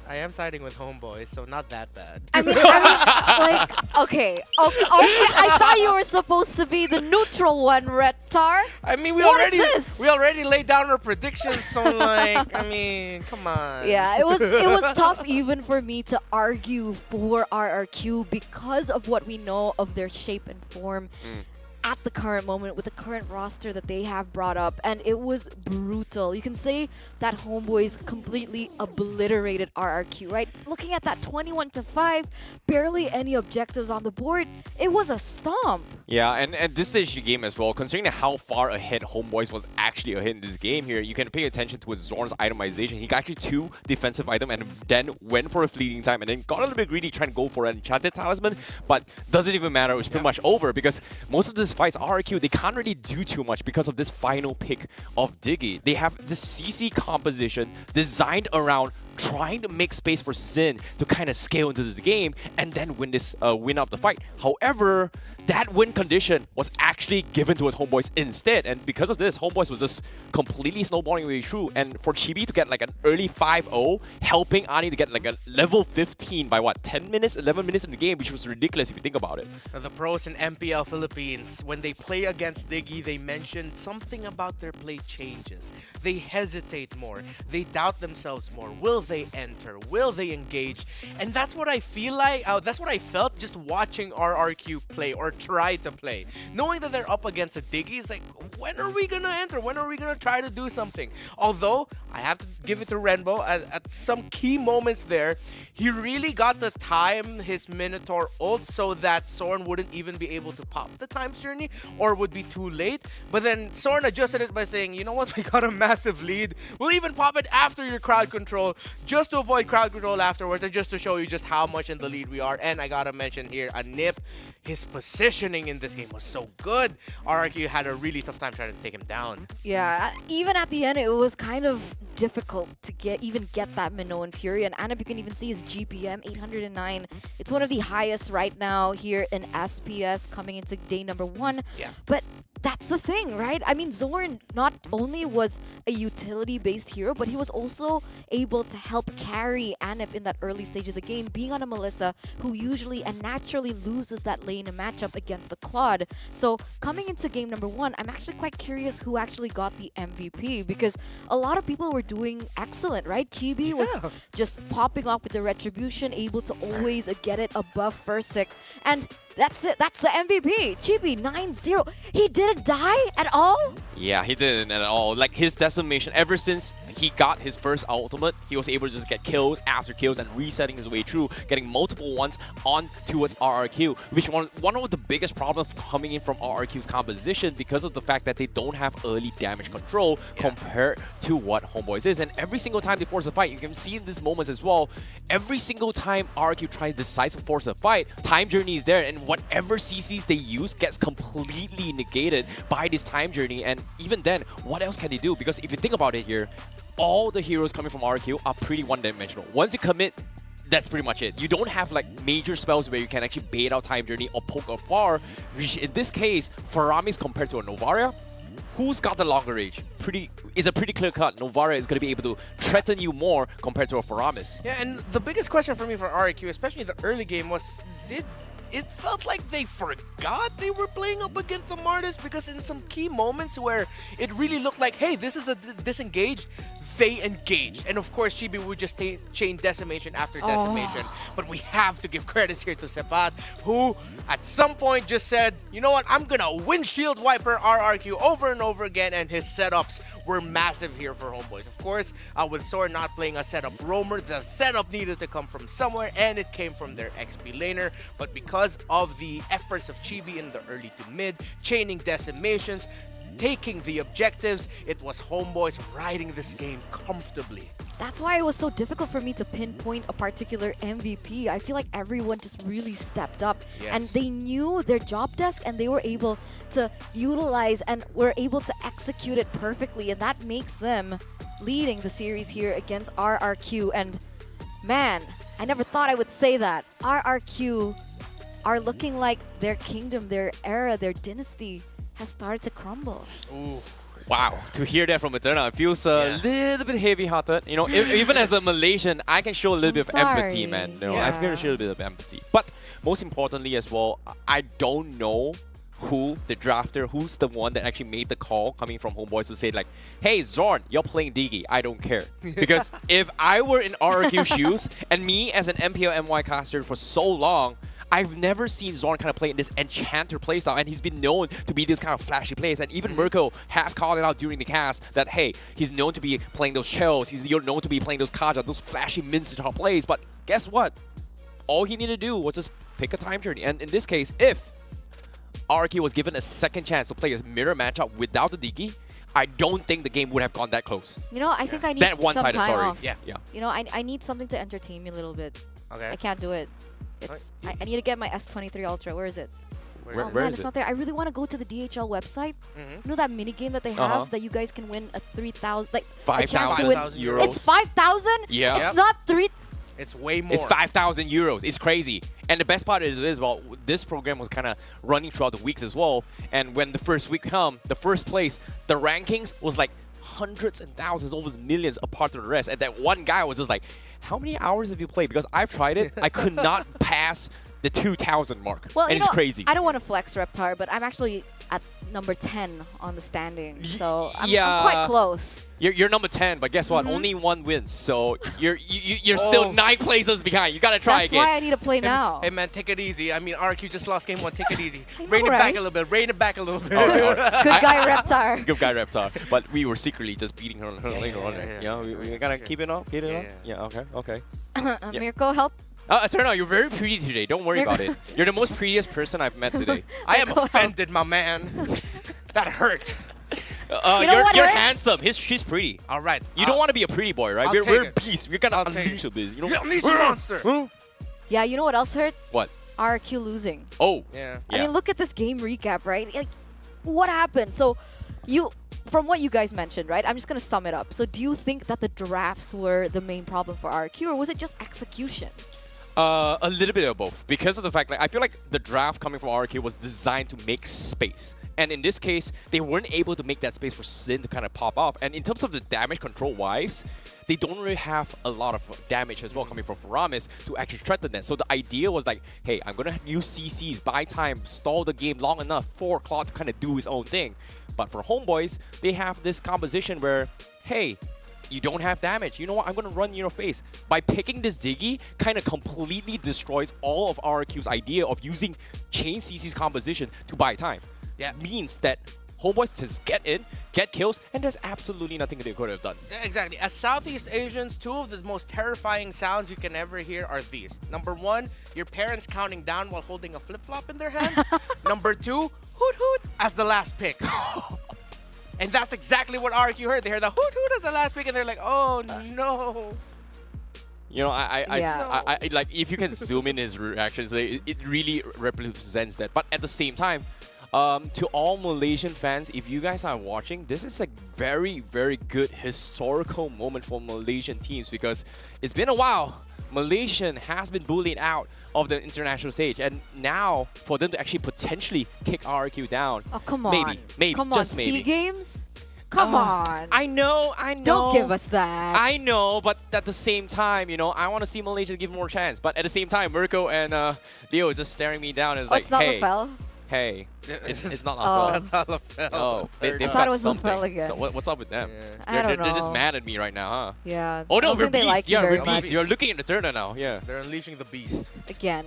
I am siding with Homeboys, so not that bad. I mean, like, okay. I thought you were supposed to be the neutral one, Reptar. I mean, we What already is this? we already laid down our predictions, so like, I mean, come on. Yeah, it was tough even for me to argue for RRQ because of what we know of their shape and form at the current moment with the current roster that they have brought up, and it was brutal. You can say that Homeboys completely obliterated RRQ, right? Looking at that 21-5, barely any objectives on the board, it was a stomp. Yeah, and at this stage of the game as well, considering how far ahead Homeboys was actually ahead in this game here, you can pay attention to his Zorn's itemization. He got actually 2 defensive items and then went for a fleeting time and then got a little bit greedy trying to go for an enchanted talisman, but doesn't even matter. It was pretty much over because most of this fights, RRQ, they can't really do too much because of this final pick of Diggy. They have this CC composition designed around trying to make space for Sin to kind of scale into the game and then win up the fight. However, that win condition was actually given to his Homeboys instead, and because of this, Homeboys was just completely snowballing way through. And for Chibi to get like an early 5-0, helping Ani to get like a level 15 by what, 10 minutes, 11 minutes in the game, which was ridiculous if you think about it. The pros in MPL Philippines, when they play against Diggy, they mentioned something about their play changes. They hesitate more. They doubt themselves more. Will they enter? Will they engage? And that's what I feel like. That's what I felt just watching RRQ play or try to play. Knowing that they're up against a Diggy is like, when are we gonna enter? When are we gonna try to do something? Although, I have to give it to Renbo, at some key moments there, he really got to time his Minotaur ult so that Sorn wouldn't even be able to pop the Time's Journey or would be too late. But then Sorn adjusted it by saying, you know what, we got a massive lead. We'll even pop it after your crowd control just to avoid crowd control afterwards and just to show you just how much in the lead we are. And I gotta mention here, Anip, his positioning in this game was so good. RRQ had a really tough time trying to take him down. Yeah, even at the end, it was kind of difficult to even get that Minoan Fury. And Anip, you can even see his GPM, 809. It's one of the highest right now here in SPS coming into day number 1. Yeah. But that's the thing, right? I mean, Zorn not only was a utility-based hero, but he was also able to help carry Anip in that early stage of the game, being on a Melissa who usually and naturally loses that lane in matchup against the Claude. So coming into game number 1, I'm actually quite curious who actually got the MVP, because a lot of people were doing excellent, right? Chibi was just popping off with the Retribution, able to always get it above Fursic, and that's it. That's the MVP. Chibi 9-0. He didn't die at all? Yeah, he didn't at all. Like, his decimation, ever since he got his first ultimate, he was able to just get kills after kills and resetting his way through, getting multiple ones on towards RRQ, which one of the biggest problems coming in from RRQ's composition, because of the fact that they don't have early damage control compared to what Homeboys is. And every single time they force a fight, you can see in these moments as well, every single time RRQ tries decisive force a fight, time journey is there, and whatever CCs they use gets completely negated by this time journey. And even then, what else can they do? Because if you think about it here, all the heroes coming from RQ are pretty one-dimensional. Once you commit, that's pretty much it. You don't have like major spells where you can actually bait out time journey or poke afar, which in this case, Faramis compared to a Novaria, who's got the longer range? It's a pretty clear cut. Novaria is going to be able to threaten you more compared to a Faramis. Yeah, and the biggest question for me for RQ, especially in the early game, was it felt like they forgot they were playing up against a Martis, because in some key moments where it really looked like, hey, this is a disengage, they engaged. And of course, Chibi would just chain decimation after decimation. But we have to give credits here to Sepat, who at some point just said, you know what, I'm gonna windshield wiper RRQ over and over again, and his setups were massive here for Homeboys. Of course, with Sor not playing a setup roamer, the setup needed to come from somewhere, and it came from their XP laner. But because of the efforts of Chibi in the early to mid, chaining decimations, taking the objectives, it was Homeboys riding this game comfortably. That's why it was so difficult for me to pinpoint a particular MVP. I feel like everyone just really stepped up, and they knew their job desk, and they were able to utilize and were able to execute it perfectly, and that makes them leading the series here against RRQ. And man, I never thought I would say that. RRQ are looking like their kingdom, their era, their dynasty has started to crumble. Ooh. Wow, to hear that from Eterna, it feels a little bit heavy-hearted. You know, even as a Malaysian, I can show a little bit of empathy, man. You know, I can show a little bit of empathy. But most importantly as well, I don't know who the drafter, who's the one that actually made the call coming from Homeboys to say like, hey Zorn, you're playing Digi, I don't care. Because if I were in RRQ shoes, and me as an MPL MY caster for so long, I've never seen Zorn kind of play in this Enchanter playstyle, and he's been known to be this kind of flashy plays. And even Mirko has called it out during the cast that, hey, he's known to be playing those shells, he's known to be playing those Kaja, those flashy min-style plays. But guess what? All he needed to do was just pick a time journey. And in this case, if RRQ was given a second chance to play a mirror matchup without the Digi, I don't think the game would have gone that close. You know, I think I need that one-sided, some time sorry. off. Yeah. You know, I need something to entertain me a little bit. Okay. I can't do it. I need to get my S23 Ultra. Where is it? Where man, is it's it? not there. I really want to go to the DHL website. You know that mini game that they have that you guys can win a 3,000, like 5,000 euros. It's 5,000. Yeah. It's not 3. It's way more. It's 5,000 euros. It's crazy. And the best part is, well, this program was kind of running throughout the weeks as well. And when the first week come, the first place, the rankings was like hundreds and thousands, almost millions apart from the rest. And that one guy was just like, how many hours have you played? Because I've tried it. I could not pass the 2,000 mark. Well, and you it's know, crazy. I don't want to flex Reptar, but I'm actually at number 10 on the standing. So I'm yeah. quite close. You're number 10, but guess what? Only one wins. So you're still 9 places behind. You got to try That's again. why I need to play now. Hey man, take it easy. I mean, RQ just lost game 1. Take it easy. I know, Rein it back right? a little bit. Rein it back a little bit. Good guy Reptar. Good guy Reptar. But we were secretly just beating her later on. Yeah, we gotta keep it up. Keep it up. Yeah, okay. Mirko, help. Eterna, you're very pretty today. Don't worry about it. You're the most prettiest person I've met today. I am offended, my man. That hurt. You're handsome. She's pretty. All right. You don't want to be a pretty boy, right? We're peace. We're gonna unleash a biz. You know? Unleash the monster. Yeah, you know what else hurt? What? RQ losing. Oh. Yeah. I mean, look at this game recap, right? Like, what happened? So, from what you guys mentioned, right? I'm just gonna sum it up. So, do you think that the drafts were the main problem for RQ, or was it just execution? A little bit of both, because of the fact, like, I feel like the draft coming from RQ was designed to make space. And in this case, they weren't able to make that space for Sin to kind of pop off. And in terms of the damage control wise, they don't really have a lot of damage as well coming from Faramis to actually threaten them. So the idea was like, hey, I'm going to use CCs, buy time, stall the game long enough for Claude to kind of do his own thing. But for Homeboys, they have this composition where, hey, you don't have damage. You know what? I'm going to run in your face. By picking this Diggy, kind of completely destroys all of RQ's idea of using Chain CC's composition to buy time. Yeah. Means that Homeboys just get in, get kills, and there's absolutely nothing they could have done. Yeah, exactly. As Southeast Asians, two of the most terrifying sounds you can ever hear are these. Number one, your parents counting down while holding a flip-flop in their hand. Number two, hoot hoot as the last pick. And that's exactly what RQ heard. They heard the hoot hoot as the last pick, and they're like, oh no. You know, I like, if you can zoom in his reactions, it really represents that. But at the same time, to all Malaysian fans, if you guys are watching, this is a very, very good historical moment for Malaysian teams, because it's been a while. Malaysian has been bullied out of the international stage, and now for them to actually potentially kick RQ down. Oh, come on. Maybe, come on, just maybe. SEA Games? Come on. I know. Don't give us that. I know, but at the same time, you know, I want to see Malaysia give more chance. But at the same time, Mirko and Leo is just staring me down as like, it's not hey. Lafel? Hey, it's not Oh. Lafel. That's not Lafel. Oh, I they've thought got it was something. Lafel again. So what's up with them? I don't They're just know. mad at me right now, huh? Yeah. Oh I no, don't we're think they beast. like you Yeah, very we're much. beast. You're looking at the turner now. Yeah. They're unleashing the beast. Again.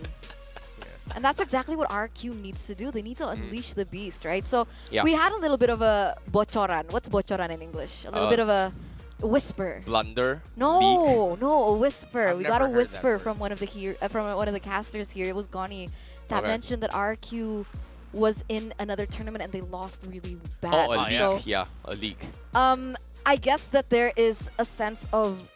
And that's exactly what RQ needs to do. They need to unleash the beast, right? So Yeah. we had a little bit of a bocoran. What's bocoran in English? A little bit of a whisper. Blunder. No, a whisper. I've We got a never heard that whisper word. from one of the casters here. It was Goni that Okay. mentioned that RQ was in another tournament and they lost really bad. Oh, a leak. So, Yeah, a leak. I guess that there is a sense of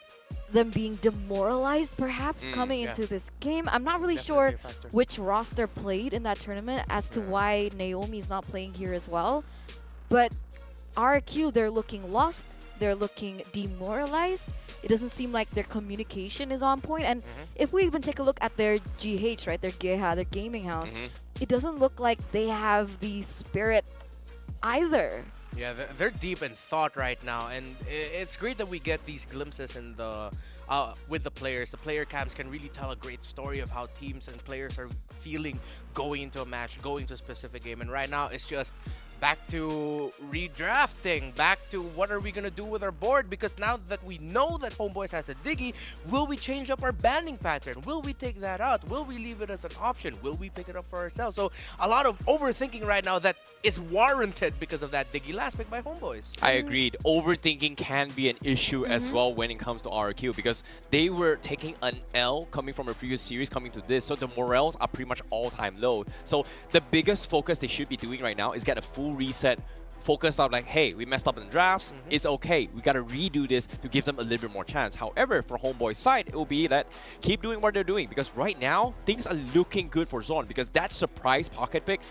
them being demoralized perhaps coming yeah. into this game. I'm not really sure which roster played in that tournament as to why Naomi's not playing here as well. But RQ, they're looking lost. They're looking demoralized. It doesn't seem like their communication is on point. And if we even take a look at their GH, right, their Geha, their gaming house, it doesn't look like they have the spirit either. Yeah, they're deep in thought right now, and it's great that we get these glimpses in the with the players. The player cams can really tell a great story of how teams and players are feeling going into a match, going to a specific game. And right now, it's just back to redrafting, back to what are we going to do with our board, because now that we know that Homeboys has a Diggy, will we change up our banding pattern? Will we take that out? Will we leave it as an option? Will we pick it up for ourselves? So a lot of overthinking right now that is warranted because of that Diggy last pick by Homeboys. I agreed. Overthinking can be an issue as well when it comes to RQ, because they were taking an L coming from a previous series coming to this, so the morales are pretty much all-time low. So the biggest focus they should be doing right now is get a full reset, focus on like, hey, we messed up in the drafts, it's okay, we gotta redo this to give them a little bit more chance. However, for Homeboy's side, it will be that keep doing what they're doing, because right now things are looking good for Zorn, because that surprise pocket pick.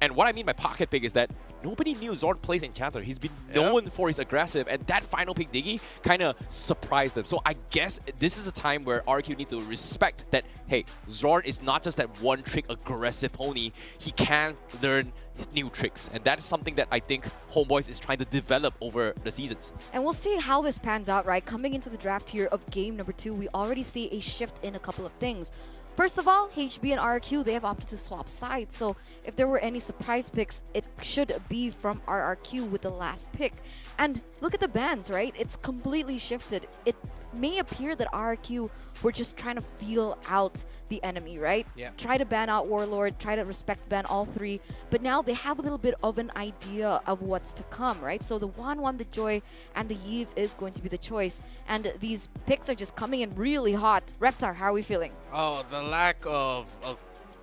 And what I mean by pocket pick is that nobody knew Zorn plays Enchanter. He's been known for his aggressive, and that final pick Diggy kind of surprised them. So I guess this is a time where RQ need to respect that, hey, Zorn is not just that one-trick aggressive pony. He can learn new tricks, and that is something that I think Homeboys is trying to develop over the seasons. And we'll see how this pans out, right? Coming into the draft here of game number 2, we already see a shift in a couple of things. First of all, HB and RRQ, they have opted to swap sides. So if there were any surprise picks, it should be from RRQ with the last pick. And look at the bans, right? It's completely shifted. It may appear that RRQ were just trying to feel out the enemy, right? Yeah. Try to ban out Warlord, try to respect ban all three. But now they have a little bit of an idea of what's to come, right? So the Wan, the Joy, and the Yves is going to be the choice. And these picks are just coming in really hot. Reptar, how are we feeling? Oh, the lack of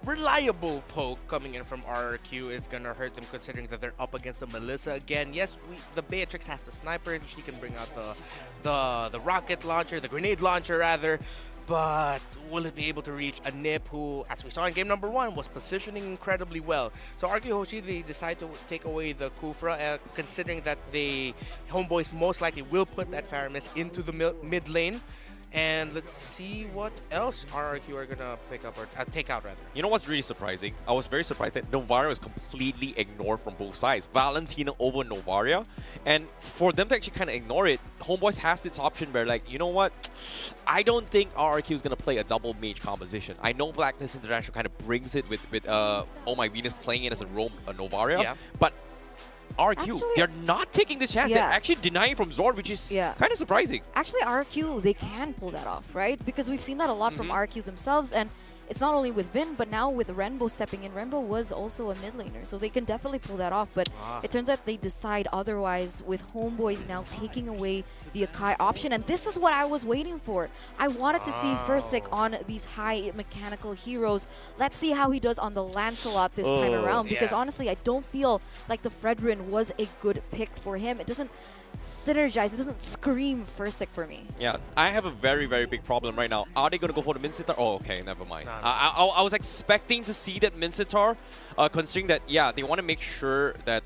reliable poke coming in from RRQ is gonna hurt them, considering that they're up against the Melissa again. Yes, the Beatrix has the sniper, she can bring out the rocket launcher, the grenade launcher rather, but will it be able to reach a Nip who, as we saw in game number 1, was positioning incredibly well? So RQ Hoshi, they decide to take away the Kufra, considering that the Homeboys most likely will put that Faramis into the mid lane. And let's see what else RRQ are gonna pick up or take out rather. You know what's really surprising? I was very surprised that Novaria was completely ignored from both sides. Valentina over Novaria. And for them to actually kind of ignore it, Homeboys has this option where, like, you know what? I don't think RRQ is going to play a double mage composition. I know Blackness International kind of brings it with Oh My Venus playing it as a Novaria. But RQ, Actually, they're not taking this chance. yeah. They're actually denying from Zorn, which is kind of surprising. Actually, RQ, they can pull that off, right? Because we've seen that a lot from RQ themselves, and it's not only with Vin, but now with Renbo stepping in. Renbo was also a mid laner, so they can definitely pull that off, but it turns out they decide otherwise with Homeboys now taking away the Akai option, and this is what I was waiting for. I wanted to see Fursic on these high mechanical heroes. Let's see how he does on the Lancelot this time around, because honestly, I don't feel like the Fredrin was a good pick for him. It doesn't synergize. It doesn't scream Fursic for me. Yeah, I have a very, very big problem right now. Are they going to go for the Mincetar? Oh, okay, never mind. I was expecting to see that Mincetar, considering that, yeah, they want to make sure that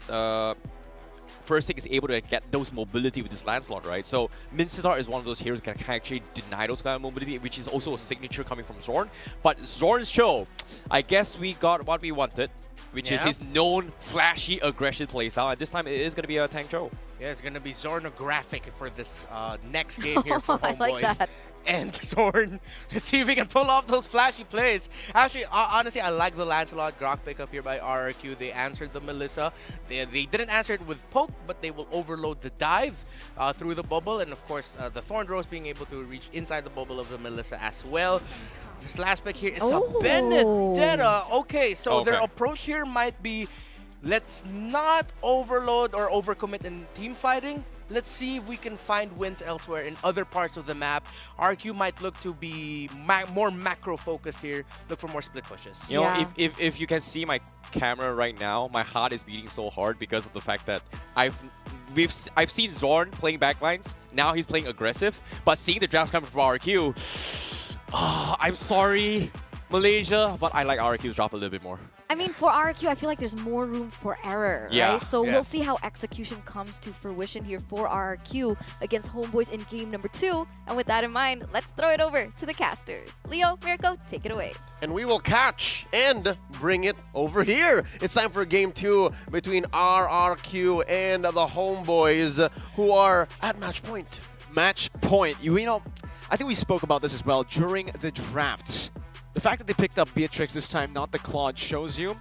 Fursic is able to get those mobility with this Lancelot, right? So Mincetar is one of those heroes that can actually deny those kind of mobility, which is also a signature coming from Zorn. But Zorn's show, I guess we got what we wanted, which is his known flashy aggression playstyle, and this time it is going to be a tank show. Yeah, it's gonna be Zornographic for this next game here for I Homeboys. like that. And Zorn, let's see if we can pull off those flashy plays. Actually, honestly, I like the Lancelot Grok pickup here by RRQ. They answered the Melissa. They didn't answer it with poke, but they will overload the dive through the bubble. And of course, the Thorndrose being able to reach inside the bubble of the Melissa as well. This last pick here, it's a Benedetta. Okay, so their approach here might be, let's not overload or overcommit in team fighting. Let's see if we can find wins elsewhere in other parts of the map. RQ might look to be more macro focused here. Look for more split pushes. You know, if you can see my camera right now, my heart is beating so hard because of the fact that I've seen Zorn playing backlines. Now he's playing aggressive, but seeing the drafts coming from RQ, I'm sorry, Malaysia, but I like RQ's drop a little bit more. I mean, for RQ, I feel like there's more room for error, right? So we'll see how execution comes to fruition here for RQ against Homeboys in game number 2. And with that in mind, let's throw it over to the casters. Leo, Mirko, take it away. And we will catch and bring it over here. It's time for game 2 between RRQ and the Homeboys, who are at match point. Match point. You know, I think we spoke about this as well during the drafts. The fact that they picked up Beatrix this time, not the Claude, shows you.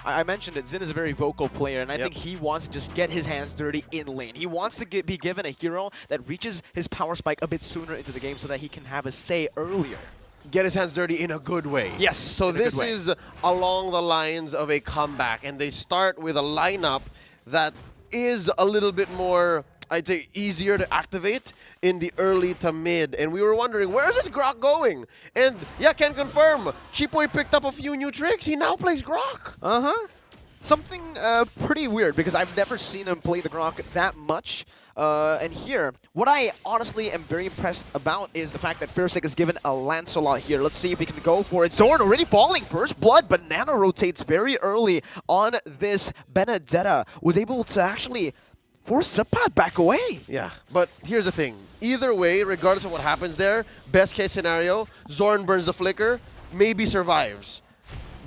I mentioned it, Xin is a very vocal player, and I think he wants to just get his hands dirty in lane. He wants to be given a hero that reaches his power spike a bit sooner into the game so that he can have a say earlier. Get his hands dirty in a good way. Yes. So this is along the lines of a comeback, and they start with a lineup that is a little bit more, I'd say, easier to activate in the early to mid. And we were wondering, where is this Grok going? And yeah, can confirm, Chipoy picked up a few new tricks. He now plays Grok. Something pretty weird, because I've never seen him play the Grok that much. And here, what I honestly am very impressed about is the fact that Fursic is given a Lancelot here. Let's see if he can go for it. Zorn already falling first blood, but Nano rotates very early on this Benedetta. Was able to actually force Zapat back away. Yeah, but here's the thing. Either way, regardless of what happens there, best case scenario, Zorn burns the flicker, maybe survives.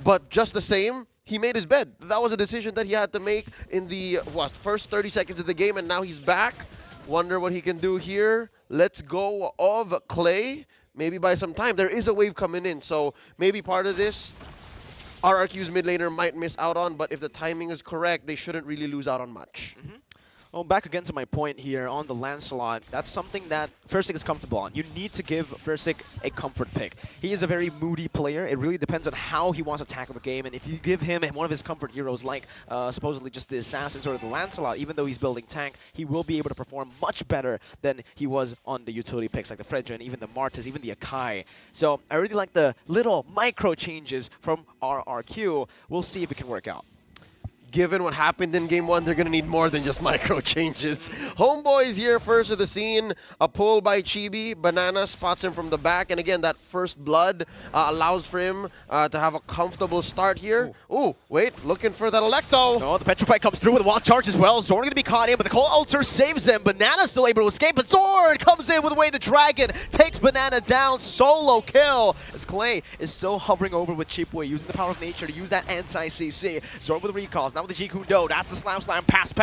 But just the same, he made his bed. That was a decision that he had to make in the first 30 seconds of the game, and now he's back. Wonder what he can do here. Let's go of Clay. Maybe by some time. There is a wave coming in, so maybe part of this RRQ's mid laner might miss out on, but if the timing is correct, they shouldn't really lose out on much. Well, back again to my point here on the Lancelot, that's something that Fursic is comfortable on. You need to give Fursic a comfort pick. He is a very moody player. It really depends on how he wants to tackle the game, and if you give him one of his comfort heroes like supposedly just the Assassins or the Lancelot, even though he's building tank, he will be able to perform much better than he was on the utility picks like the Fredrin, even the Martis, even the Akai. So I really like the little micro changes from RRQ. We'll see if it can work out. given what happened in Game 1, they're going to need more than just micro changes. Homeboys here first of the scene. A pull by Chibi. Banana spots him from the back. And again, that first blood allows for him to have a comfortable start here. Ooh, wait, looking for that Electo. No, the Petrify comes through with a wild charge as well. Zorn going to be caught in, but the Cold Ulcer saves him. Banana still able to escape, but Zorn comes in with Away the Dragon. Takes Banana down. Solo kill. As Clay is still hovering over with Cheapway, using the power of nature to use that anti-CC. Zorn with recalls, now with the Jikundo. That's the slam, pass.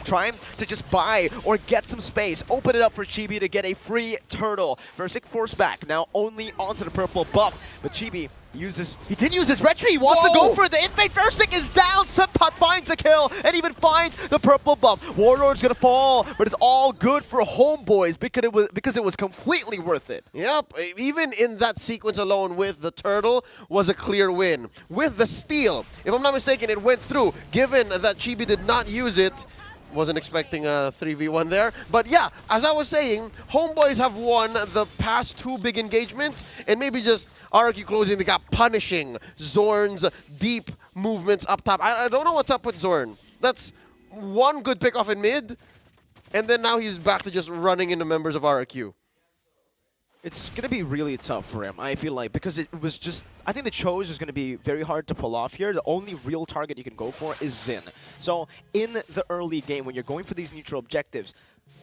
Trying to just buy or get some space. Open it up for Chibi to get a free turtle. Versik forced back, now only onto the purple buff. But Chibi used this, he did use his retry. He wants to go for the invade. Versik is down. Simpat finds a kill and even finds the purple buff. Warlord's gonna fall, but it's all good for Homeboys because it was completely worth it. Yep, even in that sequence alone with the turtle was a clear win. With the steal, if I'm not mistaken, it went through. Given that Chibi did not use it, wasn't expecting a 3v1 there. But yeah, as I was saying, Homeboys have won the past 2 big engagements, and maybe just RRQ closing the gap, punishing Zorn's deep movements up top. I don't know what's up with Zorn. That's one good pick off in mid, and then now he's back to just running into members of RRQ. It's going to be really tough for him, I feel like, because it was just, I think the Chose is going to be very hard to pull off here. The only real target you can go for is Xin. So in the early game, when you're going for these neutral objectives,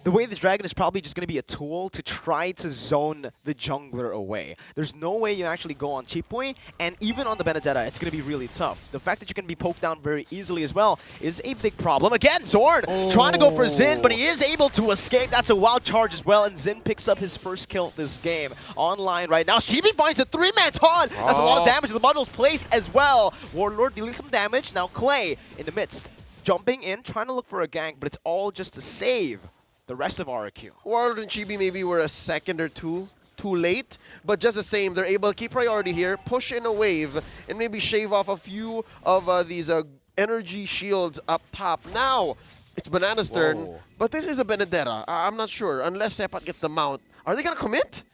the way the Dragon is probably just going to be a tool to try to zone the jungler away. There's no way you actually go on cheap point, and even on the Benedetta, it's going to be really tough. The fact that you can be poked down very easily as well is a big problem. Again, Zorn trying to go for Xin, but he is able to escape. That's a wild charge as well, and Xin picks up his first kill this game. Online right now, Chibi finds a 3-man taunt. That's a lot of damage. The bundle's placed as well. Warlord dealing some damage. Now Clay in the midst, jumping in, trying to look for a gank, but it's all just to save the rest of RRQ. Warlord and Chibi maybe were a second or two too late, but just the same, they're able to keep priority here, push in a wave, and maybe shave off a few of these energy shields up top. Now, it's Banana's turn, but this is a Benedetta. I'm not sure, unless Sepat gets the mount. Are they going to commit?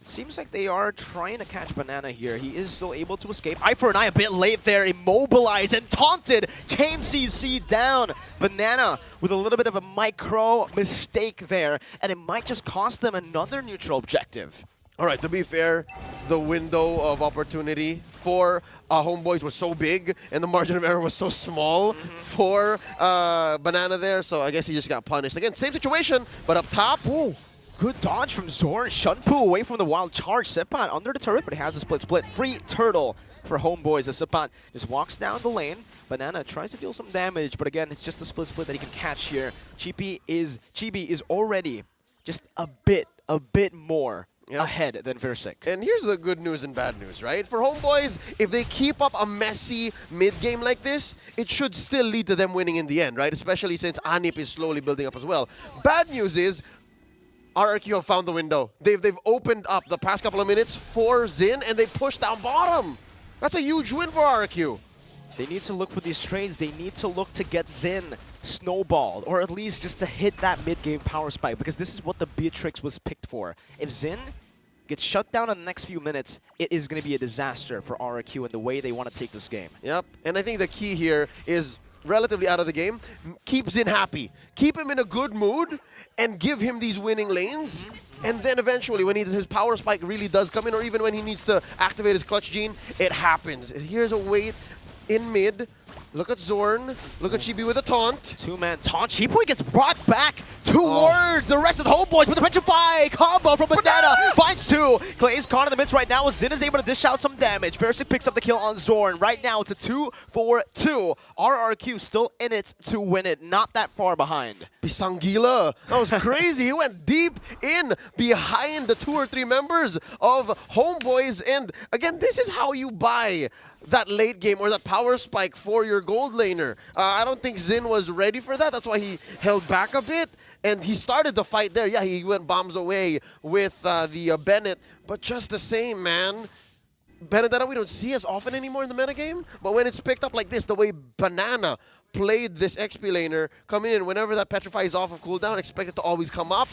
It seems like they are trying to catch Banana here. He is still able to escape. Eye for an eye a bit late there, immobilized and taunted. Chain CC down. Banana with a little bit of a micro mistake there, and it might just cost them another neutral objective. All right, to be fair, the window of opportunity for Homeboys was so big, and the margin of error was so small for Banana there, so I guess he just got punished. Again, same situation, but up top, ooh. Good dodge from Zorn. Shunpu away from the wild charge. Sepan under the turret, but he has a split. Free turtle for Homeboys as Sepan just walks down the lane. Banana tries to deal some damage, but again, it's just a split that he can catch here. Chibi is already just a bit more ahead than Versik. And here's the good news and bad news, right? For Homeboys, if they keep up a messy mid-game like this, it should still lead to them winning in the end, right? Especially since Anip is slowly building up as well. Bad news is, RRQ have found the window. They've opened up the past couple of minutes for Xin, and they pushed down bottom. That's a huge win for RRQ. They need to look for these trades. They need to look to get Xin snowballed, or at least just to hit that mid-game power spike, because this is what the Beatrix was picked for. If Xin gets shut down in the next few minutes, it is going to be a disaster for RRQ in the way they want to take this game. Yep, and I think the key here is relatively out of the game, keep Xin happy. Keep him in a good mood and give him these winning lanes. And then eventually when his power spike really does come in, or even when he needs to activate his clutch gene, it happens. Here's a wait in mid. Look at Zorn. Look at Chibi with a taunt. Two-man taunt. Chibi gets brought back towards the rest of the Homeboys with the Petrify combo from Banana. Finds two. Clay is caught in the midst right now. Xin is able to dish out some damage. Versik picks up the kill on Zorn. Right now it's a 2-4-2. RRQ still in it to win it. Not that far behind. Pisangila. That was crazy. He went deep in behind the 2 or 3 members of Homeboys. And again, this is how you buy that late game or that power spike for your gold laner. I don't think Xin was ready for that. That's why he held back a bit. And he started the fight there. Yeah, he went bombs away with the Bennett. But just the same, man. Benedetta we don't see as often anymore in the metagame. But when it's picked up like this, the way Banana played this XP laner, coming in whenever that Petrify is off of cooldown, expect it to always come up.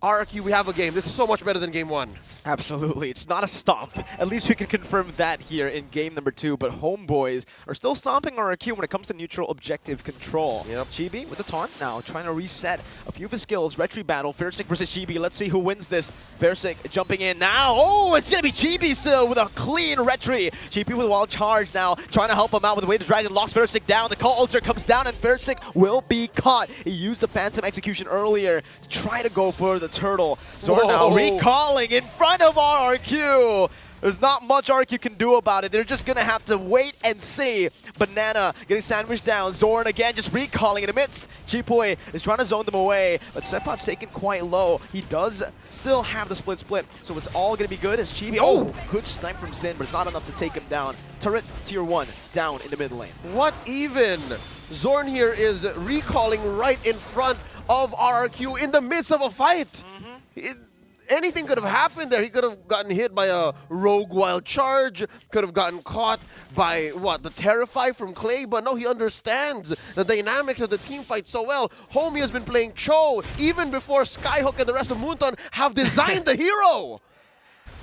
RRQ, we have a game. This is so much better than game 1. Absolutely. It's not a stomp. At least we can confirm that here in game number 2. But Homeboys are still stomping RRQ when it comes to neutral objective control. Yep. Chibi with the taunt now, trying to reset a few of his skills. Retry battle, Fairsick versus Chibi. Let's see who wins this. Fairsick jumping in now. Oh, it's going to be Chibi still with a clean Retry. Chibi with wild charge now, trying to help him out with the way the Dragon locks Fairsick down. The Call Ultra comes down and Fairsick will be caught. He used the Phantom execution earlier to try to go for the turtle. Zor now recalling in front of RRQ. There's not much RRQ can do about it. They're just going to have to wait and see. Banana getting sandwiched down. Zorn again just recalling in the midst. Chipoy is trying to zone them away, but Sepat's taken quite low. He does still have the split, so it's all going to be good as Chibi. Oh, good snipe from Zin, but it's not enough to take him down. Turret tier 1 down in the mid lane. What even? Zorn here is recalling right in front of RRQ in the midst of a fight. Anything could have happened there. He could have gotten hit by a rogue wild charge, could have gotten caught by, what, the Terrify from Clay, but no, he understands the dynamics of the team fight so well. Homie has been playing Cho even before Skyhook and the rest of Moonton have designed the hero.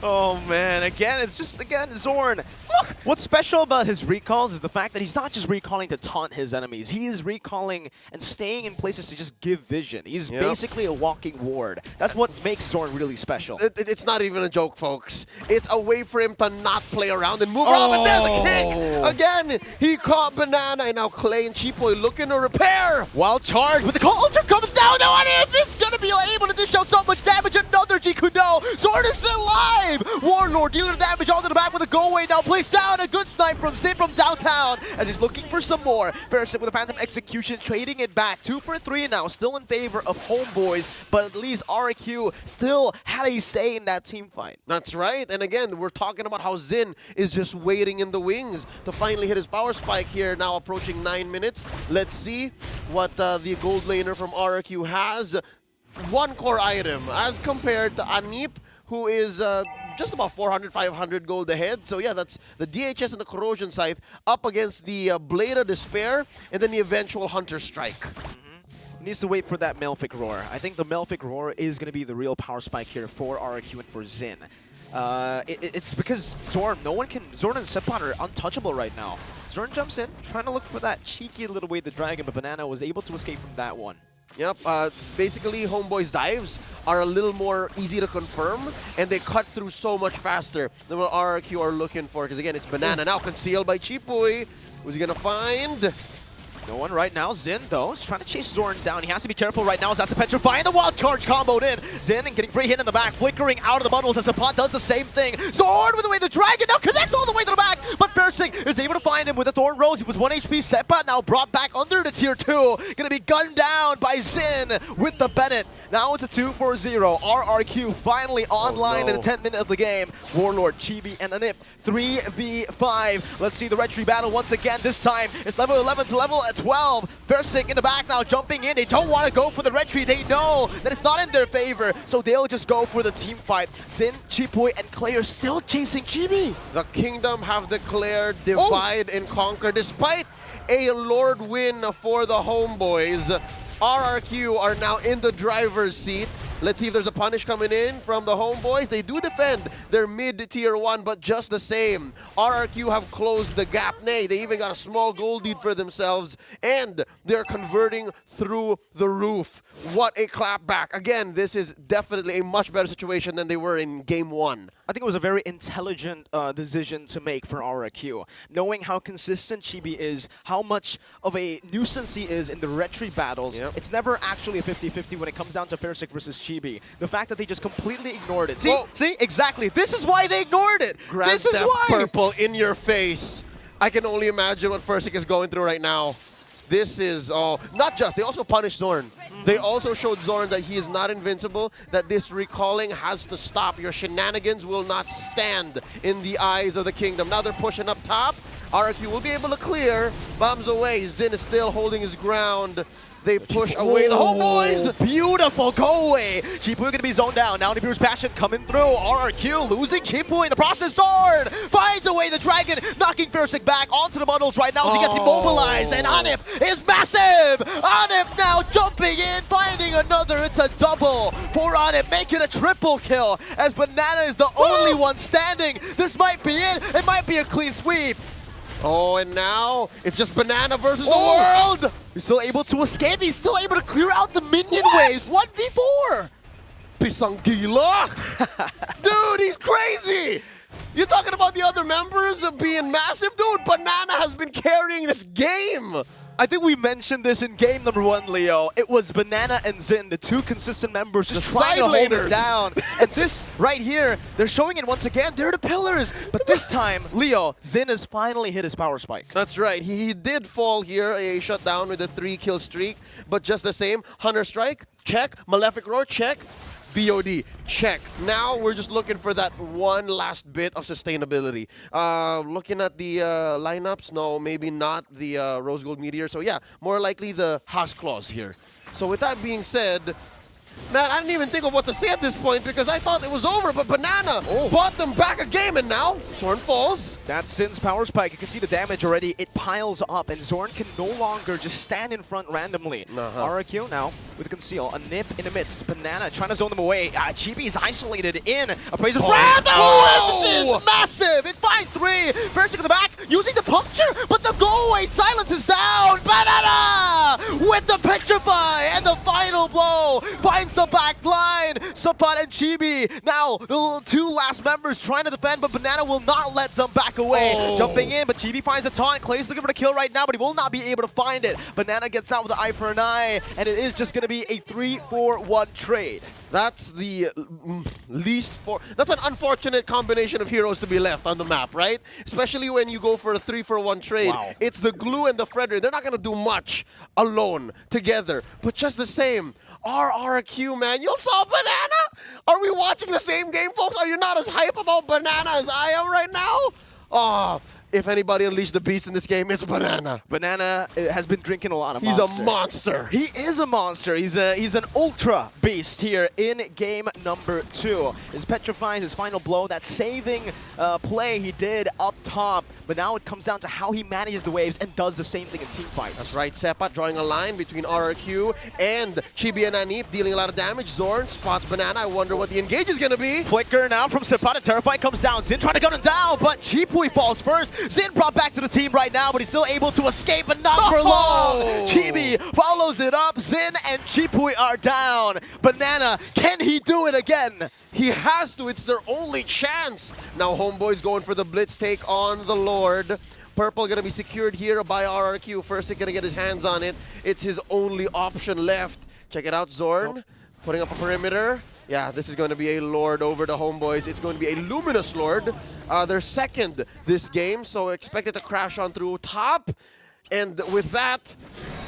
Oh man, again, Zorn. Look, what's special about his recalls is the fact that he's not just recalling to taunt his enemies. He is recalling and staying in places to just give vision. He's basically a walking ward. That's what makes Zorn really special. It's not even a joke, folks. It's a way for him to not play around and move around, but there's a kick! Again, he caught Banana, and now Clay and Chipoy looking to repair. Wild charge, but the Call Ultra comes down. No one is going to be able to dish out so much damage. Another Jikudo. Zorn is still alive! Warlord dealing damage onto the back with a go away now. Placed down a good snipe from Zin from downtown as he's looking for some more. Fairsick with a Phantom execution, trading it back. 2 for 3 now, still in favor of Homeboys, but at least RQ still had a say in that team fight. That's right, and again, we're talking about how Zin is just waiting in the wings to finally hit his power spike here, now approaching 9 minutes. Let's see what the gold laner from RQ has. One core item as compared to Anip, who is just about 400, 500 gold ahead. So yeah, that's the DHS and the Corrosion Scythe up against the Blade of Despair and then the eventual Hunter Strike. Needs to wait for that Melfic Roar. I think the Melfic Roar is going to be the real power spike here for RQ and for Zin. It's because Zorn and Sepan are untouchable right now. Zorn jumps in, trying to look for that cheeky little way the Dragon, but Banana was able to escape from that one. Yep, basically Homeboy's dives are a little more easy to confirm, and they cut through so much faster than what RRQ are looking for, because again, it's Banana now concealed by Chipoy. Who's he gonna find? No one right now. Zin, though, is trying to chase Zorn down. He has to be careful right now as that's a Petrify and the Wild Charge comboed in. Zin getting free hit in the back, flickering out of the bundles as Sapot does the same thing. Zorn with the way the Dragon now connects all the way to the back, but Fairsick is able to find him with a Thorn Rose. He was 1 HP. Sepa now brought back under the tier 2. Gonna be gunned down by Zin with the Bennett. Now it's a 2-4-0. RRQ finally online in the 10th minute of the game. Warlord, Chibi, and Anip 3v5. Let's see the Red Tree battle once again. This time it's level 11 to level 12. Fairsick in the back now jumping in. They don't want to go for the Red Tree. They know that it's not in their favor, so they'll just go for the team fight. Zin, Chipoy, and Clay are still chasing Chibi. The Kingdom have declared divide and conquer despite a Lord win for the Homeboys. RRQ are now in the driver's seat. Let's see if there's a punish coming in from the Homeboys. They do defend their mid-tier 1, but just the same, RRQ have closed the gap. Nay, they even got a small gold lead for themselves, and they're converting through the roof. What a clapback. Again, this is definitely a much better situation than they were in Game 1. I think it was a very intelligent decision to make for RRQ. Knowing how consistent Chibi is, how much of a nuisance he is in the retry battles, it's never actually a 50-50 when it comes down to Fairsick versus Chibi. The fact that they just completely ignored it. See, exactly. This is why they ignored it. Grand Theft Purple in your face. I can only imagine what Fairsick is going through right now. This is, not just, they also punished Zorn. They also showed Zorn that he is not invincible, that this recalling has to stop. Your shenanigans will not stand in the eyes of the Kingdom. Now they're pushing up top. RQ will be able to clear. Bombs away. Zin is still holding his ground. They push away the homeboys. Beautiful go away. Chipu going to be zoned down. Now Nibiru's Passion coming through. RRQ losing Chipu in the process. Sword finds away the dragon, knocking Fiersic back onto the bundles right now as he gets immobilized. And Anip is massive. Anip now jumping in, finding another. It's a double for Anip, making a triple kill as Banana is the only one standing. This might be it. It might be a clean sweep. Oh, and now it's just Banana versus the world. He's still able to escape. He's still able to clear out the minion waves. 1v4. Pisanggila. Dude, he's crazy. You're talking about the other members of being massive? Dude, Banana has been carrying this game. I think we mentioned this in game number 1, Leo. It was Banana and Zin, the two consistent members, just trying to hold it down. And this right here, they're showing it once again. They're the pillars. But this time, Leo, Zin has finally hit his power spike. That's right. He did fall here, a shutdown with a 3-kill streak. But just the same, Hunter Strike, check. Malefic Roar, check. BOD, check. Now we're just looking for that one last bit of sustainability. Looking at the lineups, no, maybe not the Rose Gold Meteor. So yeah, more likely the House Claws here. So with that being said, man, I didn't even think of what to say at this point because I thought it was over, but Banana bought them back a game, and now Zorn falls. That's Zin's power spike. You can see the damage already. It piles up, and Zorn can no longer just stand in front randomly. RRQ now with a conceal. A nip in the midst. Banana trying to zone them away. Chibi is isolated in. Appraiser's is massive. It finds 3. First in the back, using the puncture, but the go-away silence is down. Banana with the petrify, and the final blow finds the back line. Sapat and Chibi now the 2 last members trying to defend, but Banana will not let them back away. Jumping in, but Chibi finds the taunt. Clay's looking for the kill right now, but he will not be able to find it. Banana gets out with the eye for an eye, and it is just going to be a 3-4-1 trade. That's the that's an unfortunate combination of heroes to be left on the map, right? Especially when you go for a 3-for-1 trade. Wow. It's the Glue and the Frederick. They're not going to do much alone together, but just the same. RRQ, man. You saw Banana? Are we watching the same game, folks? Are you not as hype about Banana as I am right now? Oh, if anybody unleashed the beast in this game, it's Banana. Banana has been drinking a lot of He's a monster. He is a monster. He's an ultra beast here in game number 2. His petrifying, his final blow, that saving play he did up top. But now it comes down to how he manages the waves and does the same thing in team fights. That's right. Sepat drawing a line between RRQ and Chibi and Anip, dealing a lot of damage. Zorn spots Banana. I wonder what the engage is going to be. Flicker now from Sepat. And Terrifying comes down. Zin trying to gun him down, but Chipui falls first. Zin brought back to the team right now, but he's still able to escape, but not for long. Chibi follows it up. Zin and Chipui are down. Banana, can he do it again? He has to. It's their only chance. Now Homeboy's going for the blitz take on the Lord. Purple going to be secured here by RRQ. First, he's going to get his hands on it. It's his only option left. Check it out, Zorn. Putting up a perimeter. Yeah, this is going to be a Lord over the Homeboys. It's going to be a Luminous Lord. They're second this game, so expect it to crash on through top. And with that,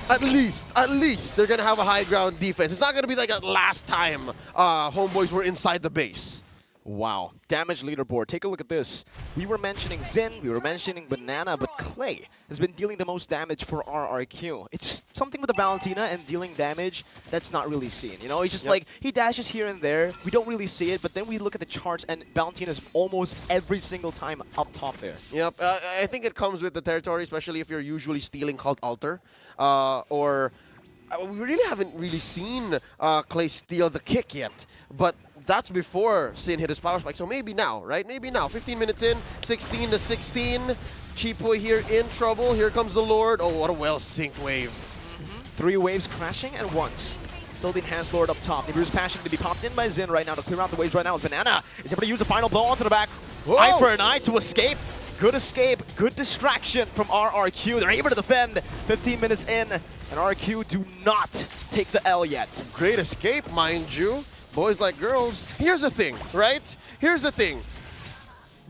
at least, they're going to have a high ground defense. It's not going to be like that last time Homeboys were inside the base. Wow. Damage leaderboard. Take a look at this. We were mentioning Zin, we were mentioning Banana, but Clay has been dealing the most damage for RRQ. It's something with the Valentina and dealing damage that's not really seen. You know, he's just like, he dashes here and there. We don't really see it, but then we look at the charts and Valentina's almost every single time up top there. Yep. I think it comes with the territory, especially if you're usually stealing Cult Altar. We really haven't really seen Clay steal the kick yet, but that's before Sin hit his power spike, so maybe now, right? Maybe now. 15 minutes in, 16-16. Cheapoy here in trouble. Here comes the Lord. Oh, what a well-synced wave. 3 waves crashing at once. Still the Enhanced Lord up top. Nibiru's Passion to be popped in by Zin right now to clear out the waves right now. Banana is able to use a final blow onto the back. Eye for an eye to escape. Good escape, good distraction from RRQ. They're able to defend 15 minutes in, and RRQ do not take the L yet. Great escape, mind you. Boys like girls. Here's the thing, right? Here's the thing.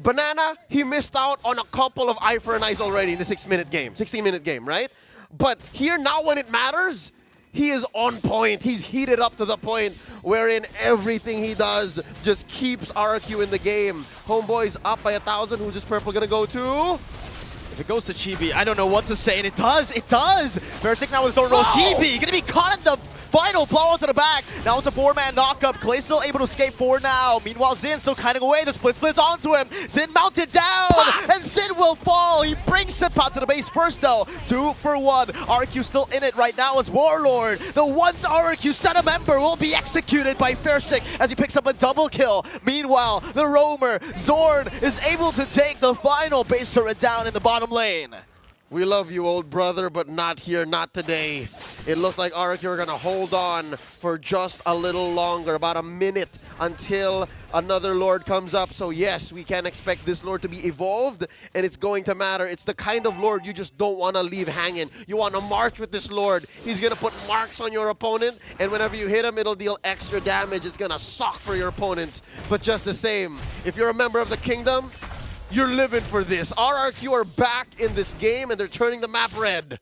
Banana, he missed out on a couple of eye for an eyes already in the 16-minute game, right? But here now when it matters, he is on point. He's heated up to the point wherein everything he does just keeps RRQ in the game. Homeboy's up by 1,000. Who's this purple gonna go to? If it goes to Chibi, I don't know what to say, and it does! It does! Versick now with the throw roll. Chibi gonna be caught in the final blow onto the back. Now it's a 4-man knockup. Clay still able to escape forward now. Meanwhile, Zin still kiting away. The splits onto him. Zin mounted down, and Zin will fall. He brings Sippat to the base first, though. 2 for 1. RQ still in it right now as Warlord. The once RQ Senna member will be executed by Versick as he picks up a double kill. Meanwhile, the roamer, Zorn, is able to take the final base turret down in the bottom lane. We love you, old brother, but not here, not today. It looks like RQ are going to hold on for just a little longer, about a minute until another Lord comes up. So yes, we can expect this Lord to be evolved, and it's going to matter. It's the kind of Lord you just don't want to leave hanging. You want to march with this Lord. He's going to put marks on your opponent, and whenever you hit him, it'll deal extra damage. It's going to suck for your opponent. But just the same, if you're a member of the Kingdom, you're living for this. RRQ are back in this game, and they're turning the map red.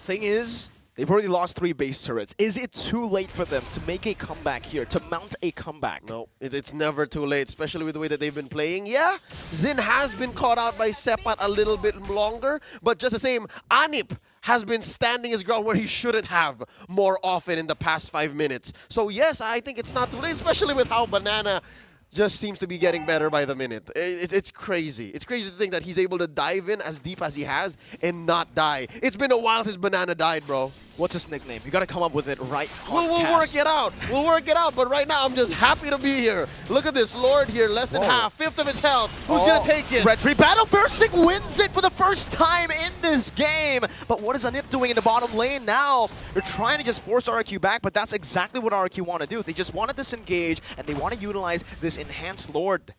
Thing is, they've already lost 3 base turrets. Is it too late for them to make a comeback here, to mount a comeback? No, it's never too late, especially with the way that they've been playing. Yeah, Zin has been caught out by Sippat a little bit longer, but just the same, Anip has been standing his ground where he shouldn't have more often in the past 5 minutes. So yes, I think it's not too late, especially with how Banana just seems to be getting better by the minute. It's crazy. It's crazy to think that he's able to dive in as deep as he has and not die. It's been a while since Banana died, bro. What's his nickname? You gotta come up with it right We'll work it out. We'll work it out. But right now, I'm just happy to be here. Look at this Lord here, less than half, 1/5 of his health. Who's gonna take it? Red Tree Battle. Versick wins it for the first time in this game. But what is Anip doing in the bottom lane now? They're trying to just force RQ back, but that's exactly what RQ want to do. They just want to disengage, and they want to utilize this enhanced Lord.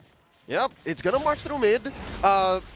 Yep, it's gonna march through mid.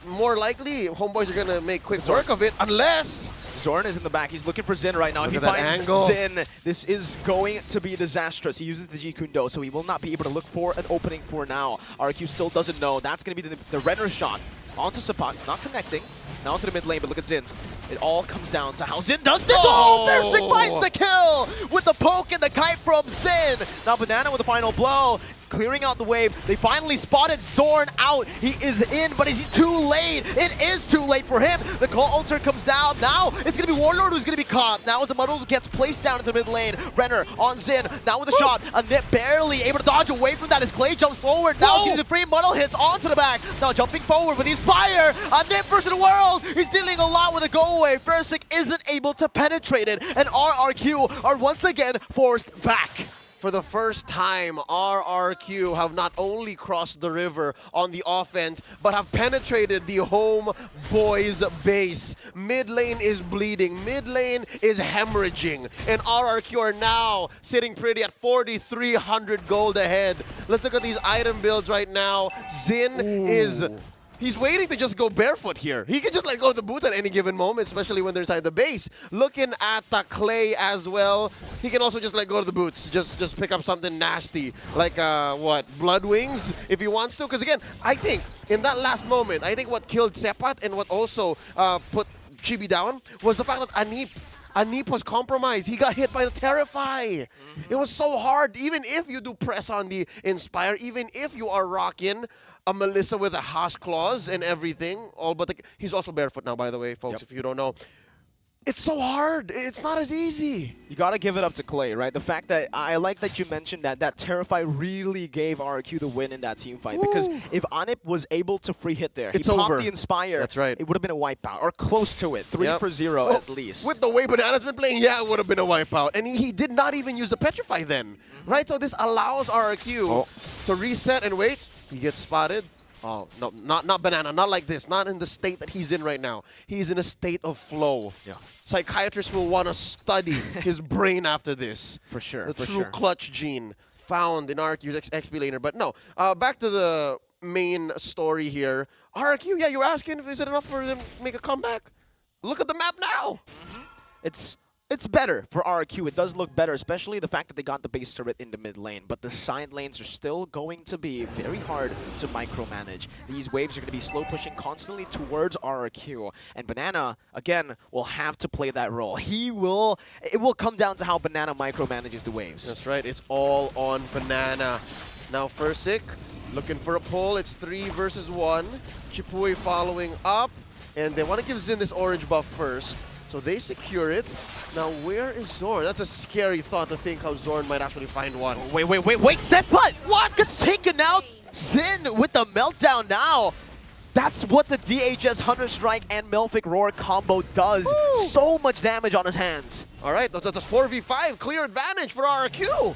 More likely, homeboys are gonna make quick work of it, unless Zorn is in the back. He's looking for Zin right now. If he finds Zin, this is going to be disastrous. He uses the G Kundo, so he will not be able to look for an opening for now. RQ still doesn't know. That's going to be the Renner shot onto Sippat, not connecting. Now to the mid lane, but look at Zin. It all comes down to how Zin does this. Oh, Versick finds the kill with the poke and the kite from Zin. Now Banana with the final blow. Clearing out the wave. They finally spotted Zorn out. He is in, but is he too late? It is too late for him. The call altar comes down. Now it's going to be Warlord who's going to be caught. Now as the Muddles gets placed down in the mid lane. Renner on Zin. Now with a shot. Anip barely able to dodge away from that as Clay jumps forward. Now getting the free Muddle hits onto the back. Now jumping forward with the Inspire. Anip versus the world. He's dealing a lot with a go away. Versick isn't able to penetrate it. And RRQ are once again forced back. For the first time, RRQ have not only crossed the river on the offense, but have penetrated the home boys base. Mid lane is bleeding. Mid lane is hemorrhaging. And RRQ are now sitting pretty at 4,300 gold ahead. Let's look at these item builds right now. Zin is... He's waiting to just go barefoot here. He can just let go of the boots at any given moment, especially when they're inside the base. Looking at the Clay as well, he can also just let go of the boots. Just pick up something nasty, like, Blood Wings, if he wants to. Because again, I think in that last moment, I think what killed Sippat and what also put Chibi down was the fact that Anip was compromised. He got hit by the Terrify. It was so hard. Even if you do press on the Inspire, even if you are rocking a Melissa with a Haas clause and everything, he's also barefoot now, by the way, folks, if you don't know. It's so hard. It's not as easy. You got to give it up to Clay, right? The fact that I like that you mentioned that Terrify really gave RQ the win in that team fight. Woo. Because if Anip was able to free hit there, he popped the Inspire. That's right. It would have been a wipeout or close to it. 3 for 0 at least. With the way Banana's been playing, yeah, it would have been a wipeout. And he did not even use the Petrify then, right? So this allows RQ to reset and wait. He gets spotted. Oh, no, not Banana, not like this, not in the state that he's in right now. He's in a state of flow. Yeah. Psychiatrists will want to study his brain after this. For sure, the true clutch gene found in RQ's XP laner. But no, back to the main story here. RQ, yeah, you were asking if is it enough for them to make a comeback? Look at the map now. It's better for RQ. It does look better, especially the fact that they got the base turret in the mid lane. But the side lanes are still going to be very hard to micromanage. These waves are going to be slow pushing constantly towards RQ. And Banana, again, will have to play that role. It will come down to how Banana micromanages the waves. That's right. It's all on Banana. Now Versick looking for a pull. It's 3 versus 1. Chipui following up. and they want to give Zin this orange buff first. So they secure it. Now, where is Zorn? That's a scary thought to think how Zorn might actually find one. Wait, Setput! What? Gets taken out! Zin with the meltdown now! That's what the DHS Hunter Strike and Melphic Roar combo does. Woo! So much damage on his hands. All right, that's a 4v5 clear advantage for RRQ.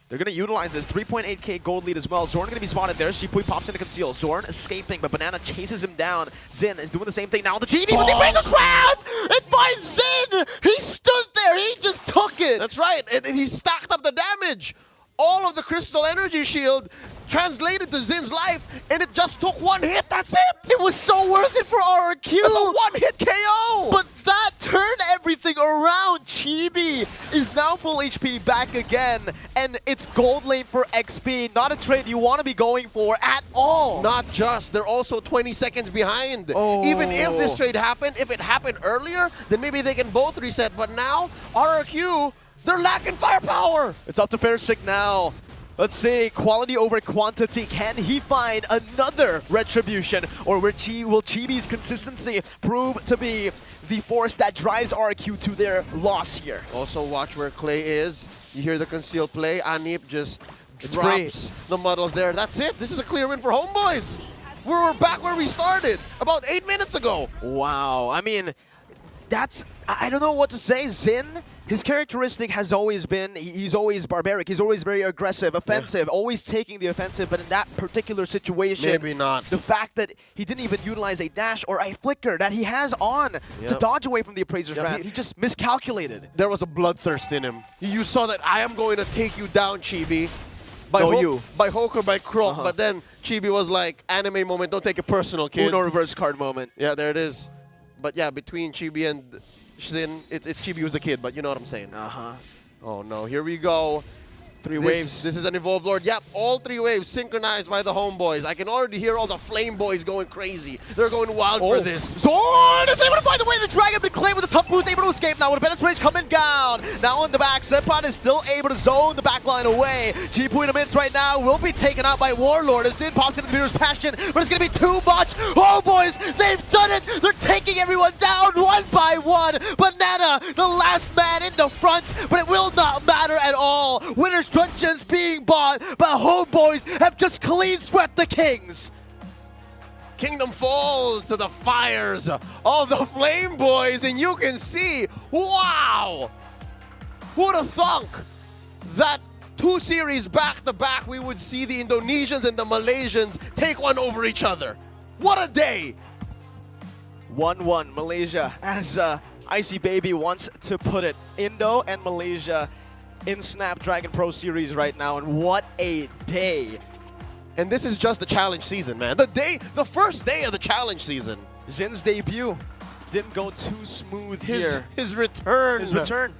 They're going to utilize this 3.8k gold lead as well. Zorn going to be spotted there. Shipui pops into conceal. Zorn escaping, but Banana chases him down. Zin is doing the same thing now. The GB with the Razor's Wrath! It finds Zin! He stood there. He just took it. That's right. And he stacked up the damage. All of the Crystal Energy Shield translated to Zin's life, and it just took one hit. That's it. It was so worth it for RRQ. It's a one-hit KO. But that turned everything around. Chibi is now full HP back again, and it's gold lane for XP. Not a trade you want to be going for at all. Not just. They're also 20 seconds behind. Oh. Even if this trade happened, if it happened earlier, then maybe they can both reset. But now, RRQ, they're lacking firepower. It's up to Fairsick now. Let's see, quality over quantity. Can he find another retribution? Or will Chibi's consistency prove to be the force that drives RQ to their loss here? Also watch where Clay is. You hear the concealed play. Anip just It's drops the muddles there. That's it. This is a clear win for Homeboys. We're back where we started about 8 minutes ago. Wow, I mean, I don't know what to say. Zin, his characteristic has always been, he's always barbaric, he's always very aggressive, offensive, always taking the offensive, but in that particular situation, maybe not. The fact that he didn't even utilize a dash or a flicker that he has on to dodge away from the Appraiser's Wrath, he just miscalculated. There was a bloodthirst in him. You saw that I am going to take you down, Chibi. By hook or by crook, but then Chibi was like, anime moment, don't take it personal, kid. Uno reverse card moment. Yeah, there it is. But yeah, between Chibi and Zin, it's Chibi who's the kid, but you know what I'm saying. Oh no, here we go. Three waves. This is an Evolved Lord. Yep, all 3 waves synchronized by the Homeboys. I can already hear all the Flame Boys going crazy. They're going wild for this. Zorn is able to find the way to drag him to Clay with a tough boost, able to escape now with a Bennett's Rage coming down. Now in the back, Sepon is still able to zone the back line away. G-Poo in the midst right now will be taken out by Warlord as Zin pops into the Peter's Passion, but it's going to be too much. Oh boys, they've done it. They're taking everyone down one by one. Banana, the last man in the front, but it will not matter at all. Winner's Truncheons being bought, but Homeboys have just clean swept the Kings. Kingdom falls to the fires of the Flame Boys, and you can see, wow! Who'd have thunk that 2 series back-to-back we would see the Indonesians and the Malaysians take one over each other? What a day! 1-1 Malaysia, as Icy Baby wants to put it. Indo and Malaysia in Snapdragon Pro Series right now, and what a day. And this is just the challenge season, man. The first day of the challenge season. Zin's debut didn't go too smooth here. His return.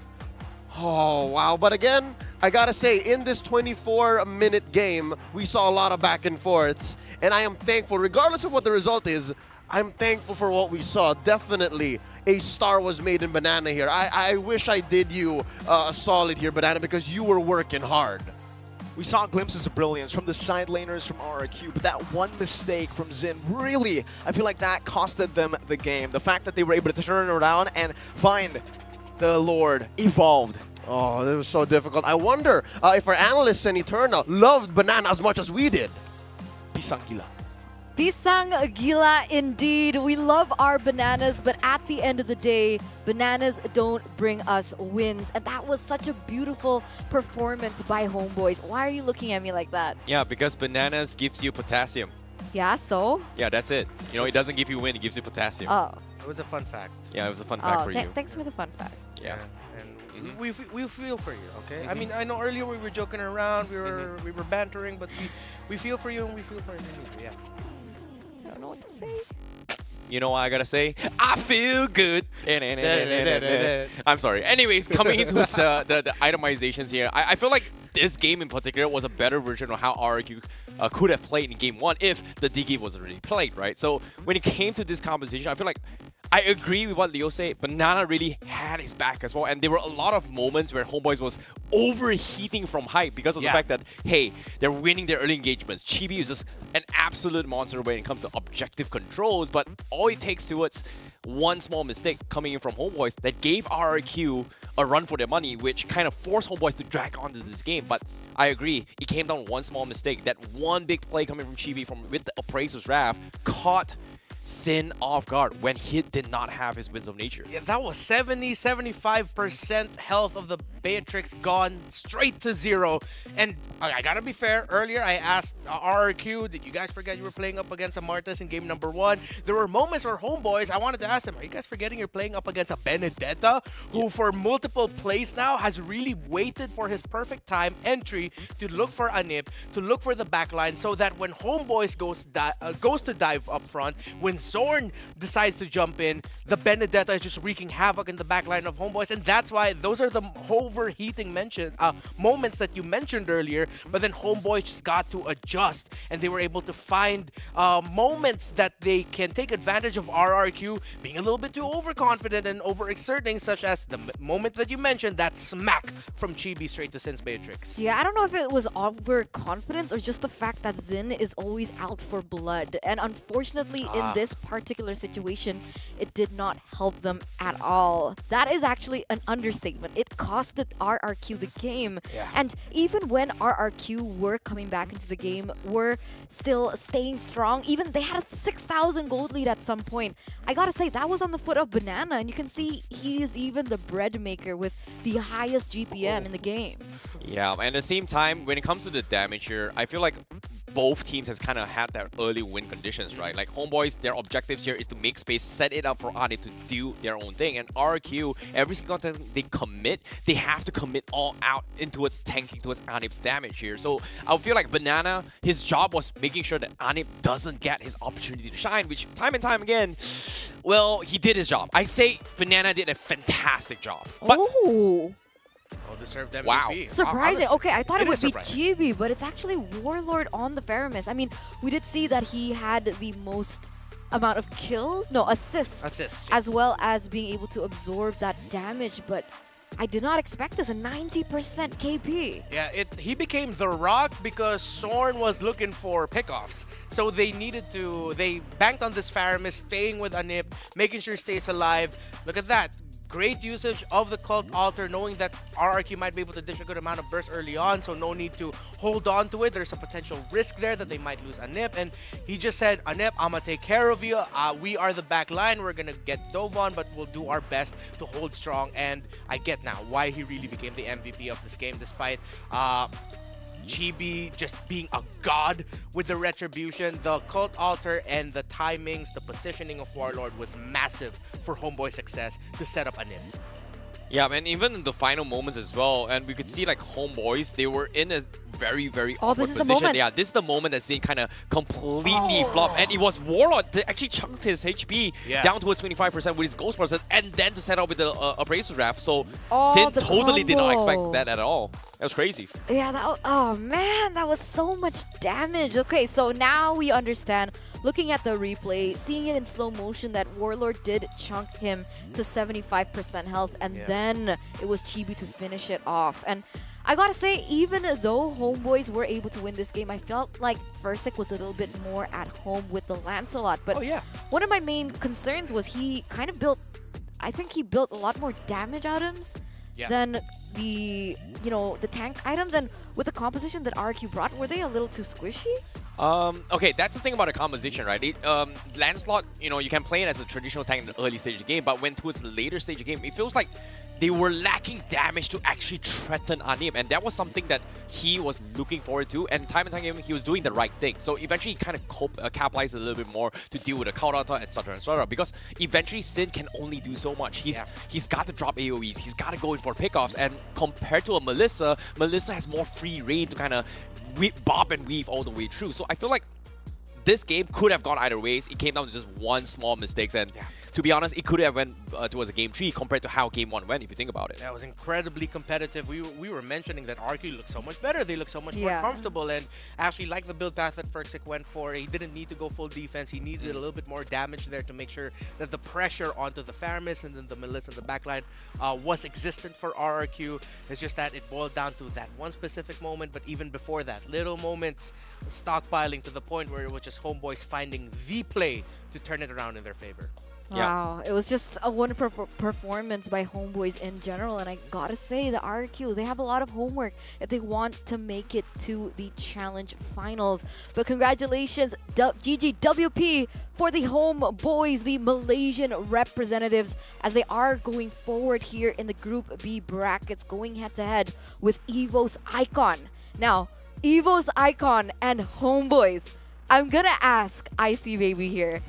Oh, wow. But again, I gotta say, in this 24-minute game, we saw a lot of back and forths. And I am thankful, regardless of what the result is, I'm thankful for what we saw. Definitely a star was made in Banana here. I wish I did you a solid here, Banana, because you were working hard. We saw glimpses of brilliance from the side laners from RRQ, but that one mistake from Zin, really, I feel like that costed them the game. The fact that they were able to turn it around and find the Lord evolved. Oh, it was so difficult. I wonder if our analysts in Eternal loved Banana as much as we did. Pisang gila. Pisang gila indeed. We love our bananas, but at the end of the day, bananas don't bring us wins. And that was such a beautiful performance by Homeboys. Why are you looking at me like that? Yeah, because bananas gives you potassium. Yeah, so? Yeah, that's it. You know, it doesn't give you win, it gives you potassium. Oh. It was a fun fact. Yeah, it was a fun fact for you. Thanks for the fun fact. Yeah. And we feel for you, okay? I mean, I know earlier we were joking around, we were bantering, but we feel for you and we feel for you. Yeah. I don't know what to say. You know what I gotta say? I feel good. I'm sorry. Anyways, coming into the itemizations here, I feel like this game in particular was a better version of how RRQ could have played in Game 1 if the D game was already played, right? So when it came to this conversation, I feel like I agree with what Leo said. Banana really had his back as well, and there were a lot of moments where Homeboys was overheating from hype because of the fact that, hey, they're winning their early engagements. Chibi is just an absolute monster when it comes to objective controls, but all it takes towards one small mistake coming in from Homeboys that gave RRQ a run for their money, which kind of forced Homeboys to drag onto this game. But I agree, it came down to one small mistake. That one big play coming from Chibi with the Appraiser's Wrath caught Sin off guard when he did not have his Winds of Nature. Yeah, that was 75% health of the Beatrix gone straight to 0. And I gotta be fair, earlier I asked RRQ, did you guys forget you were playing up against a Martis in game number 1? There were moments where Homeboys, I wanted to ask them, are you guys forgetting you're playing up against a Benedetta who for multiple plays now has really waited for his perfect time entry to look for Anip, to look for the backline, so that when Homeboys goes to dive up front, when Zorn decides to jump in, the Benedetta is just wreaking havoc in the backline of Homeboys, and that's why those are the overheating moments that you mentioned earlier. But then Homeboys just got to adjust, and they were able to find moments that they can take advantage of RRQ being a little bit too overconfident and overexerting, such as the moment that you mentioned, that smack from Chibi straight to Sin's Beatrix. Yeah, I don't know if it was overconfidence or just the fact that Zin is always out for blood, and unfortunately in this particular situation, it did not help them at all. That is actually an understatement. It costed RRQ the game. Yeah. And even when RRQ were coming back into the game, were still staying strong. Even they had a 6,000 gold lead at some point. I gotta say, that was on the foot of Banana, and you can see he is even the bread maker with the highest GPM in the game. Yeah, and at the same time, when it comes to the damage here, I feel like both teams has kind of had their early win conditions, right? Like Homeboys, their objectives here is to make space, set it up for Anip to do their own thing. And RQ, every single time they commit, they have to commit all out into its tanking towards Anip's damage here. So I feel like Banana, his job was making sure that Anip doesn't get his opportunity to shine, which time and time again, well, he did his job. I say Banana did a fantastic job. But Deserved MVP. Wow. Surprising. Okay, I thought it would be surprising. Chibi, but it's actually Warlord on the Faramis. I mean, we did see that he had the most amount of kills, no, assists, Assists, as well as being able to absorb that damage, but I did not expect this, a 90% KP. Yeah, he became the Rock because Sorn was looking for pickoffs. So they banked on this Faramis, staying with Anip, making sure he stays alive. Look at that. Great usage of the Cult Altar, knowing that RRQ might be able to dish a good amount of burst early on, so no need to hold on to it. There's a potential risk there that they might lose Anip, and he just said, Anip, I'm gonna take care of you. We are the back line. We're gonna get dove on, but we'll do our best to hold strong. And I get now why he really became the MVP of this game, despite Chibi just being a god with the retribution. The Cult Altar and the timings, the positioning of Warlord was massive for Homeboy success to set up Anip. yeah, and even in the final moments as well, and we could see like Homeboys, they were in a very, very awkward this is the position. moment. Yeah, this is the moment that Zin kind of completely flopped, and it was Warlord that actually chunked his HP down towards 25% with his Ghost Person, and then to set up with the Abrasive Wrath. So Zin the totally did not combo. expect that at all. That was crazy. Yeah, oh man, that was so much damage. Okay, so now we understand, looking at the replay, seeing it in slow motion, that Warlord did chunk him to 75% health, and then it was Chibi to finish it off. And I gotta say, even though Homeboys were able to win this game, I felt like Versik was a little bit more at home with the Lancelot. But one of my main concerns was he kind of built, I think he built a lot more damage items than the tank items, and with the composition that RQ brought, were they a little too squishy? Okay, that's the thing about the composition, right? Lancelot, you can play it as a traditional tank in the early stage of the game, but when towards the later stage of the game, it feels like they were lacking damage to actually threaten Anip, and that was something that he was looking forward to, and time again, he was doing the right thing. So eventually, he kind of capitalized a little bit more to deal with the counter, etc., because eventually Sin can only do so much. He's got to drop AoEs, he's got to go in for pickoffs, and compared to a Melissa has more free reign to kind of bob and weave all the way through. So I feel like this game could have gone either ways. It came down to just one small mistake, and to be honest, it could have went towards a game 3 compared to how game 1 went, if you think about it. Yeah, it was incredibly competitive. We were mentioning that RQ looked so much better. They look so much more Yeah. comfortable, and actually like the build path that Ferxic went for. He didn't need to go full defense. He needed a little bit more damage there to make sure that the pressure onto the Faramis and then the Melissa in the backline was existent for RRQ. It's just that it boiled down to that one specific moment, but even before that, little moments stockpiling to the point where it was just Homeboys finding the play to turn it around in their favor. Wow, it was just a wonderful performance by Homeboys in general, and I gotta say, the RQ, they have a lot of homework if they want to make it to the Challenge Finals. But congratulations, GGWP, for the Homeboys, the Malaysian representatives, as they are going forward here in the Group B brackets, going head-to-head with EVO's Icon. Now, EVO's Icon and Homeboys, I'm gonna ask Icy Baby here.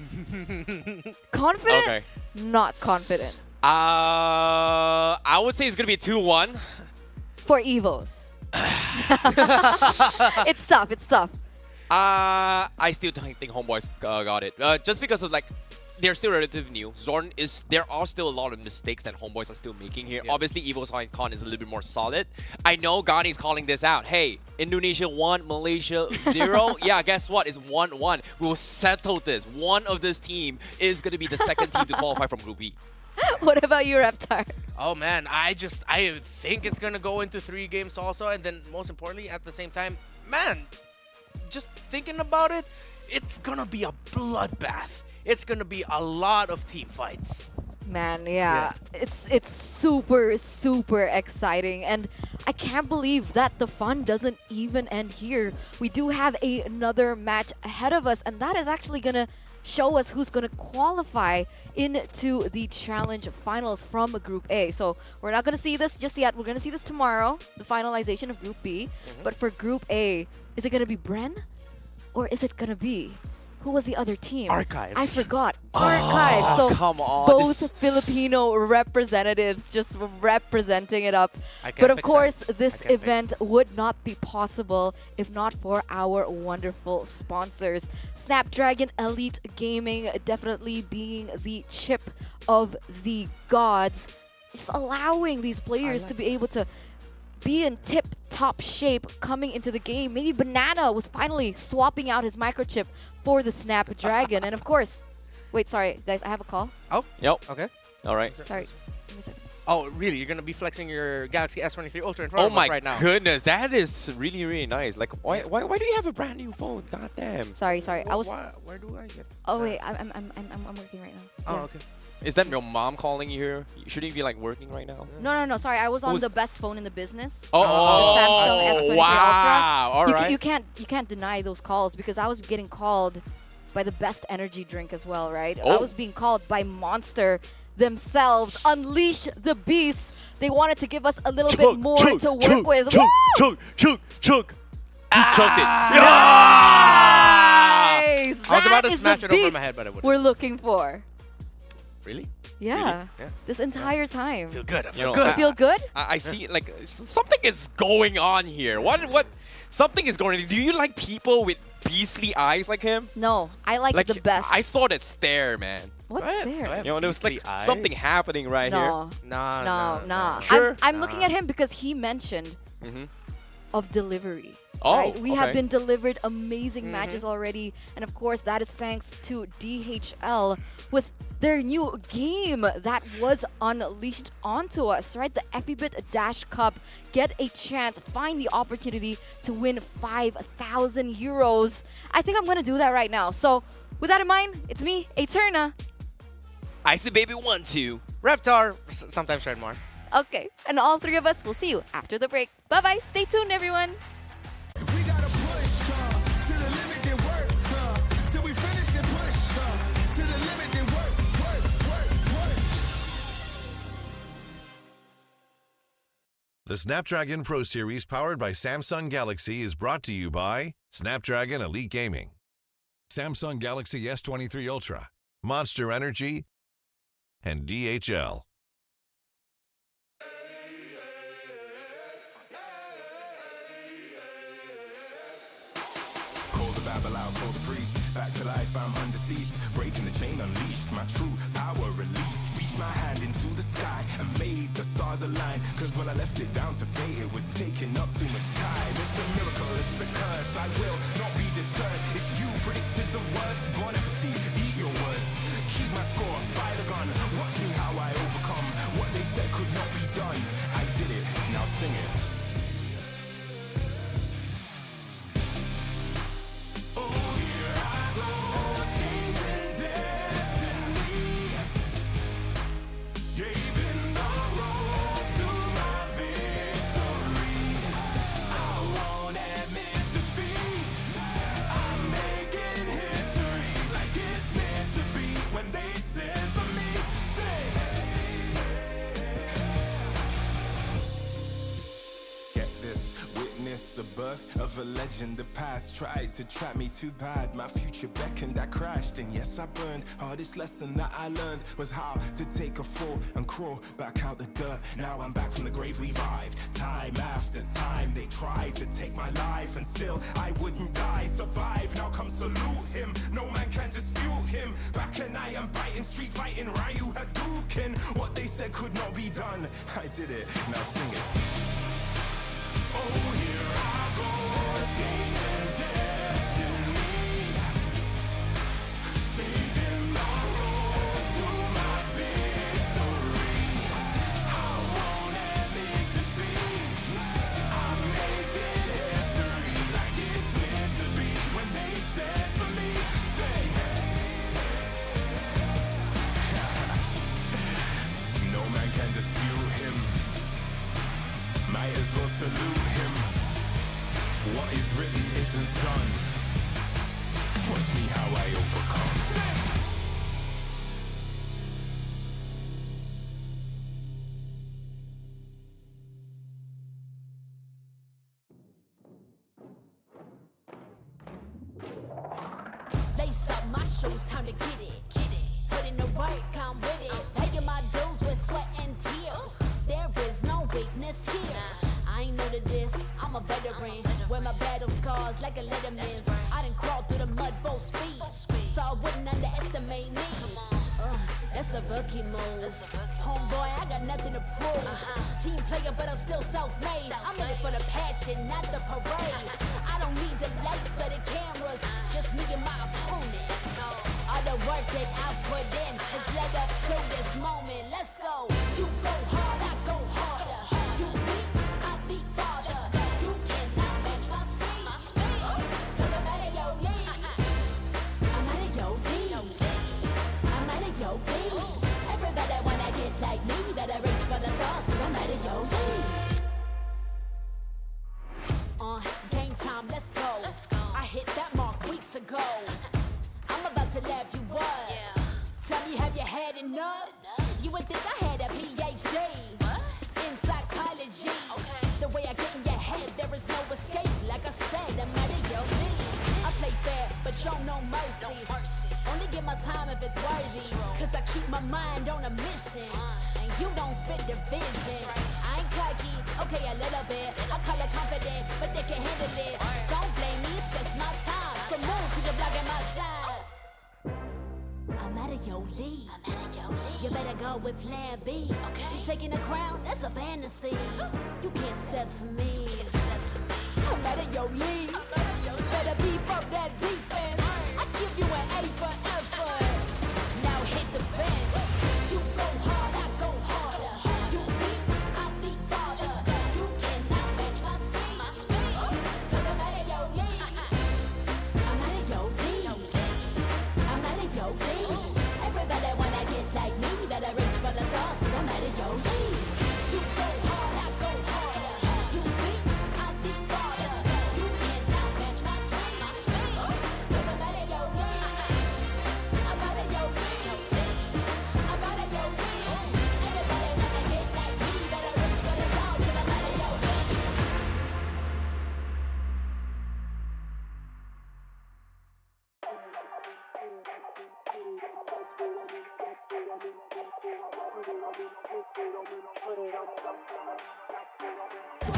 Confident? Okay. Not confident. I would say it's gonna be a 2-1. For Evos. It's tough, it's tough. I still think Homeboys got it. Just because of like, they're still relatively new. Zorn is, there are still a lot of mistakes that Homeboys are still making here. Yeah. Obviously, Evo's Icon is a little bit more solid. I know Ghani's calling this out. Hey, Indonesia 1, Malaysia 0. Yeah, guess what? It's 1-1. We'll settle this. One of this team is going to be the second team to qualify from Group E. What about you, Reptar? Oh man, I think it's gonna go into 3 games also, and then most importantly, at the same time, man, just thinking about it, it's gonna be a bloodbath. It's gonna be a lot of team fights. Man, yeah. It's super, super exciting, and I can't believe that the fun doesn't even end here. We do have another match ahead of us, and that is actually gonna show us who's gonna qualify into the Challenge Finals from Group A. So we're not gonna see this just yet. We're gonna see this tomorrow, the finalization of Group B. But for Group A, is it gonna be Bren, or is it gonna be, who was the other team? Archives. I forgot. Archives. So come on. both Filipino representatives just representing it up. But of course, this event would not be possible if not for our wonderful sponsors. Snapdragon Elite Gaming definitely being the chip of the gods. Just allowing these players to be able to be in tip-top shape coming into the game. Maybe Banana was finally swapping out his microchip for the Snapdragon. And of course, wait, sorry, guys, I have a call. Oh, Yep. okay. All right. Sorry, give me a second. Oh, really? You're gonna be flexing your Galaxy S23 Ultra in front Oh of us my right now? goodness, that is really, really nice. Like, why do you have a brand new phone? God damn. Sorry, I was. Where do I get? Oh wait, I'm working right now. Oh, Yeah. okay. Is that your mom calling you here? Shouldn't you be like working right now? No, sorry. I was on Who's- the best phone in the business. Oh, the Samsung S23 wow. All Ultra. right. You can't deny those calls because I was getting called by the best energy drink as well, right? I Oh. was being called by Monster themselves. Unleash the beast. They wanted to give us a little bit more to work with. Woo! Chug. You choked it. Nice. I was about That to is smash the it over beast my head, but I wouldn't. we're looking for. Really? Yeah. Yeah. This entire time. Feel good. I You feel know, good. You feel good? I see, like, something is going on here. What? Something is going on. Do you like people with beastly eyes like him? No, I like the best. I saw that stare, man. What's there? You know, there was like Beastly eyes? something happening right here. No. Nah. Nah. Sure? I'm looking at him because he mentioned Mm-hmm. of delivery. Oh, right? We have okay. been delivered amazing matches already, and of course that is thanks to DHL with their new game that was unleashed onto us, right? The Effibit Dash Cup. Get a chance, find the opportunity to win 5,000 euros. I think I'm gonna do that right now. So with that in mind, it's me, Eterna. Icy Baby 1-2. Reptar, sometimes Redmar. Okay, and all three of us will see you after the break. Bye-bye. Stay tuned, everyone. We gotta push to the limit then work till we finish then push to the limit then work. The Snapdragon Pro Series powered by Samsung Galaxy is brought to you by Snapdragon Elite Gaming, Samsung Galaxy S23 Ultra, Monster Energy, and DHL. Call the Babylon, call the priest. Back to life, I'm under siege. Breaking the chain, unleashed. My true power stars aligned. Cause when I left it down to fate, it was taking up too much time. It's a miracle, it's a curse, I will not be deterred. If you predicted the worst, bon appetit, eat your words. Keep my score, fire the gun, watch me how I overcome. What they said could not be done, I did it, now sing it. The birth of a legend, the past tried to trap me too bad. My future beckoned, I crashed, and yes, I burned. Hardest lesson that I learned was how to take a fall and crawl back out the dirt. Now I'm back from the grave, revived. Time after time, they tried to take my life, and still I wouldn't die. Survive, now come salute him. No man can dispute him. Back and I am biting, street fighting, Ryu Hadouken. What they said could not be done, I did it, now sing it. Oh, here I go, changing destiny, saving the road to my victory. I won't admit defeat, I'm making history like it's meant to be. When they said to me, say, no man can dispute him. Might as well salute him. What is written isn't done. Watch me how I overcome. Lace up my shoes, time to get it. Put in the work, I'm with it. Paying my dues with sweat and tears. There is no weakness here. I ain't new to this, I'm a veteran. Wear my battle scars like a letterman's. I done crawled through the mud full speed, so I wouldn't underestimate me. That's a rookie move. Homeboy, I got nothing to prove. Team player, but I'm still self-made. I'm in it for the passion, not the parade. I don't need the lights or the cameras, just me and my opponent. All the work that I put in has led up to this moment. Let's go. You go hard, I go harder. You beat, I beat farther. You cannot match my speed, cause I'm out of your league. I'm out of your league. I'm out of your league. Everybody wanna get like me, better reach for the stars, cause I'm out of your league. Game time, let's go. I hit that mark weeks ago. I'm about to laugh you up. Tell me, have you had enough? You would think I had a PhD in psychology. The way I get in your head, there is no escape. Like I said, I'm out of your league. I play fair, but show no mercy. Only give my time if it's worthy, cause I keep my mind on a mission, and you don't fit the vision. I ain't cocky, okay, a little bit. I call it confident, but they can handle it. Don't blame me, it's just my time. So move, cause you're blocking my shine. I'm out of your league. You better go with plan B. You taking the crown? That's a fantasy. You can't step to me. I'm out of your league. Better beef up that defense. I give you an A for effort. Now hit the bench. You go hard, I go harder. You beat, I beat farther. You cannot match my speed, cause I'm out of your league. I'm out of your league. I'm out of your league. Everybody wanna get like me, better reach for the stars, cause I'm out of your league. You go hard, I go harder. You beat, I beat farther. You cannot match my speed, cause I'm out of your league. I'm out of your league. I'm out of your league. Everybody wanna get like me, better reach for the stars, cause I'm out of your league.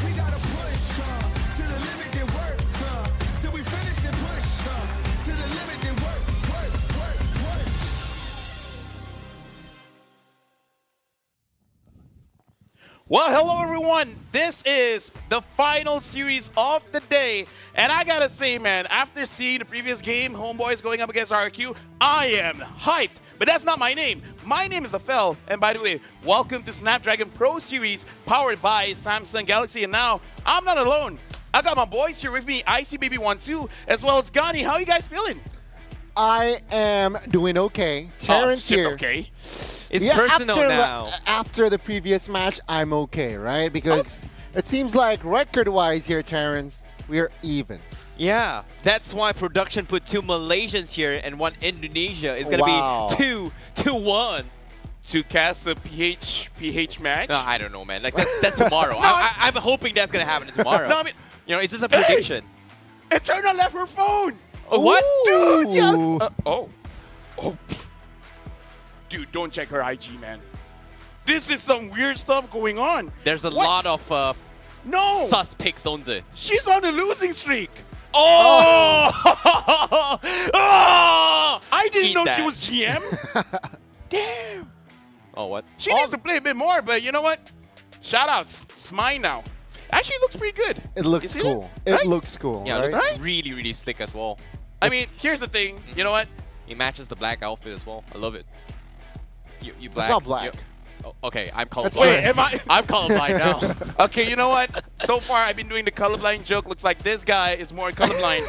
We gotta push to the limit, then work till we finish, then push to the limit, then work. Well, hello everyone. This is the final series of the day. And I gotta say, man, after seeing the previous game, Homeboys going up against RQ, I am hyped. But that's not my name. My name is Afel. And by the way, welcome to Snapdragon Pro Series powered by Samsung Galaxy. And now, I'm not alone. I got my boys here with me, ICBB12, as well as Gani. How are you guys feeling? I am doing okay. Terrence just here. okay. It's personal after now. After the previous match, I'm okay, right? Because it seems like record-wise here, Terrence, we're even. Yeah, that's why production put 2 Malaysians here and 1 Indonesia. It's gonna Wow. be 2-1. To cast a PH match? No, I don't know, man. Like that's tomorrow. I'm hoping that's gonna happen tomorrow. No, I mean, it's just a prediction. Eternal left her phone. Oh, what? Dude, yeah. Oh. Dude, don't check her IG, man. This is some weird stuff going on. There's a What? lot of No. sus pics, don't they? She's on a losing streak. Oh! I didn't Eat know that. she was GM. Damn. Oh, what? She needs to play a bit more, but you know what? Shout outs. It's mine now. Actually, it looks pretty good. It looks You see cool. that? It Right? looks cool, Yeah, right? it looks really, really slick as well. I mean, here's the thing. You know what? It matches the black outfit as well. I love it. You black. not black. Oh, okay, I'm colorblind. Wait, am I? I'm colorblind now. Okay, you know what? So far, I've been doing the colorblind joke. Looks like this guy is more colorblind.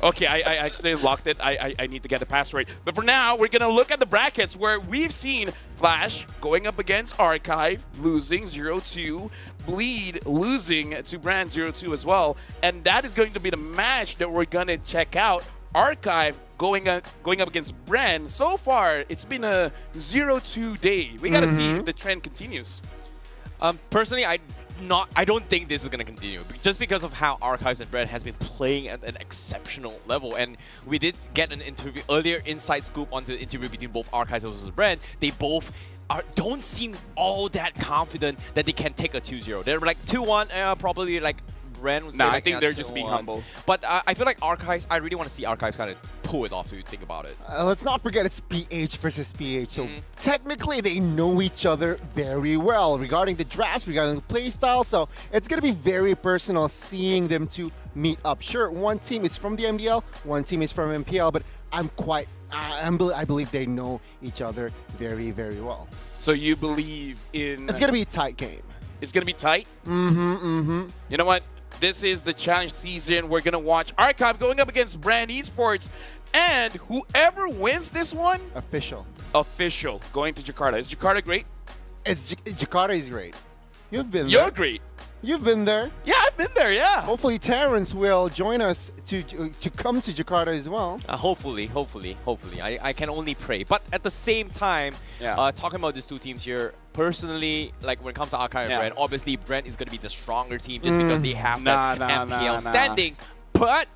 Okay, I accidentally locked it. I need to get the password. But for now, we're going to look at the brackets where we've seen Flash going up against Archive, losing 0-2. Bleed losing to Brand 0-2 as well. And that is going to be the match that we're going to check out. Archive going up against Brand. So far, it's been a 0-2 day. We got to see if the trend continues. Personally, I don't think this is gonna continue just because of how Archives and Brand has been playing at an exceptional level. And we did get an interview earlier, inside scoop onto the interview between both Archives versus Brand. They both don't seem all that confident that they can take a 2-0. They're like 2-1, probably like Brand would say. Nah, I like, think yeah, they're just being 2-1. humble. But I feel like Archives, I really want to see Archives kind of pull it off to think about it. Let's not forget it's PH versus PH. So technically they know each other very well regarding the drafts, regarding the play style. So it's going to be very personal seeing them two meet up. Sure, one team is from the MDL, one team is from MPL, but I believe they know each other very, very well. So you believe in... It's going to be a tight game. It's going to be tight? Mm-hmm. You know what? This is the challenge season. We're going to watch Archive going up against Brand Esports. And whoever wins this one... Official. Going to Jakarta. Is Jakarta great? Jakarta is great. You've been You're there. great. You've been there. Yeah, I've been there, yeah. Hopefully Terrence will join us to come to Jakarta as well. Hopefully. I can only pray. But at the same time, talking about these two teams here, personally, like when it comes to Archive and Brand, obviously Brand is going to be the stronger team just because they have that MPL standings. But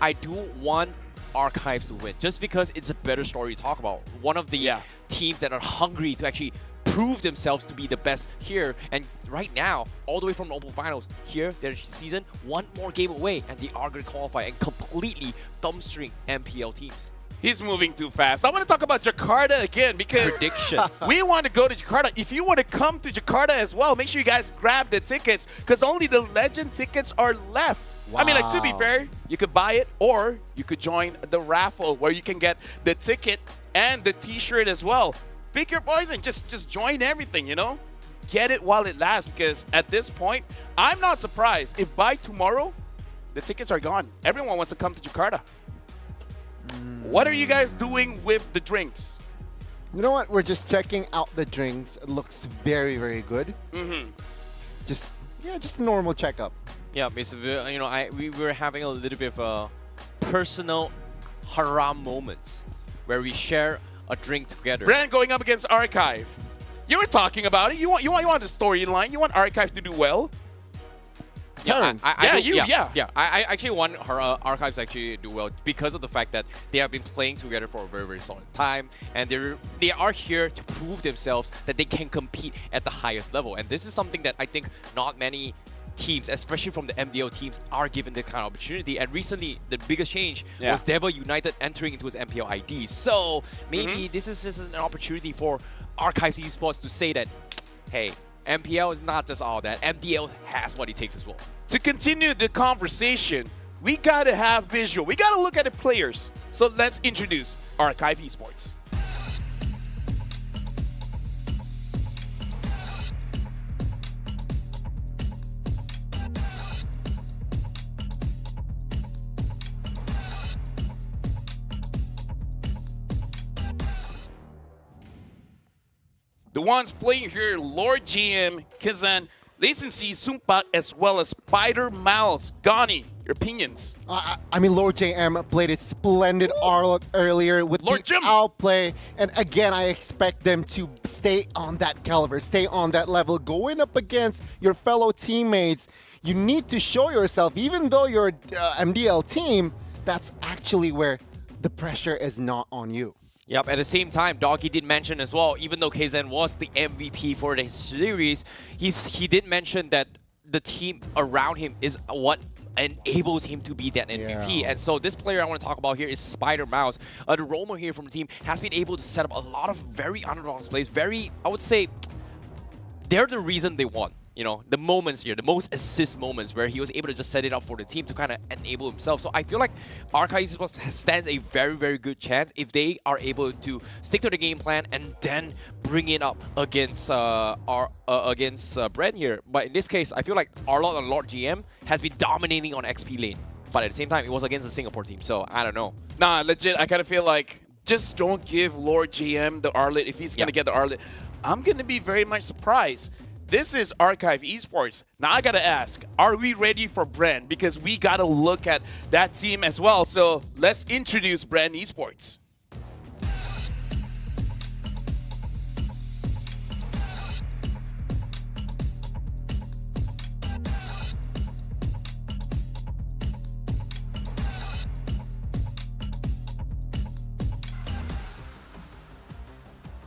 I do want Archives to win just because it's a better story to talk about. One of the teams that are hungry to actually prove themselves to be the best here, and right now, all the way from the Open Finals, here, their season, one more game away, and they are going to qualify and completely thumbstring MPL teams. He's moving too fast. I want to talk about Jakarta again because prediction. We want to go to Jakarta. If you want to come to Jakarta as well, make sure you guys grab the tickets because only the Legend tickets are left. Wow. I mean, like, to be fair, you could buy it or you could join the raffle where you can get the ticket and the t-shirt as well. Pick your poison. Just join everything, you know? Get it while it lasts because at this point, I'm not surprised if by tomorrow, the tickets are gone. Everyone wants to come to Jakarta. What are you guys doing with the drinks? You know what? We're just checking out the drinks. It looks very, very good. Just a normal checkup. Yeah, basically, you know, we were having a little bit of a personal haram moments where we share a drink together. Brand going up against Archive. You were talking about it. You want the storyline. You want Archive to do well. Yeah, yeah. I actually want her Archives actually do well because of the fact that they have been playing together for a very, very solid time, and they are here to prove themselves that they can compete at the highest level. And this is something that I think not many teams, especially from the MDO teams, are given that kind of opportunity. And recently, the biggest change was Devil United entering into his MPL ID. So maybe this is just an opportunity for Archives Esports to say that, hey, MPL is not just all that. MDL has what it takes as well. To continue the conversation, we gotta have visual. We gotta look at the players. So let's introduce Archive Esports. The ones playing here, Lord GM, Kazan, Lacency, Sumpak, as well as Spider Mouse. Gani, your opinions? I mean, Lord JM played a splendid Arlott earlier with Lord the Jim. outplay. And again, I expect them to stay on that caliber, stay on that level. Going up against your fellow teammates, you need to show yourself. Even though you're MDL team, that's actually where the pressure is not on you. Yep, at the same time, Doggy did mention as well, even though KZN was the MVP for the series, he did mention that the team around him is what enables him to be that MVP. Yeah. And so this player I want to talk about here is Spider Mouse. The Romo here from the team has been able to set up a lot of very unorthodox plays. Very, I would say, they're the reason they won. You know, the moments here, the most assist moments where he was able to just set it up for the team to kind of enable himself. So I feel like Archive Esports stands a very, very good chance if they are able to stick to the game plan and then bring it up against Bren here. But in this case, I feel like Arlott and Lord GM has been dominating on XP lane. But at the same time, it was against the Singapore team, so I don't know. Nah, legit, I kind of feel like just don't give Lord GM the Arlott if he's going to get the Arlott. I'm going to be very much surprised. This is Archive Esports. Now I gotta ask, are we ready for Bren? Because we gotta look at that team as well. So let's introduce Bren Esports.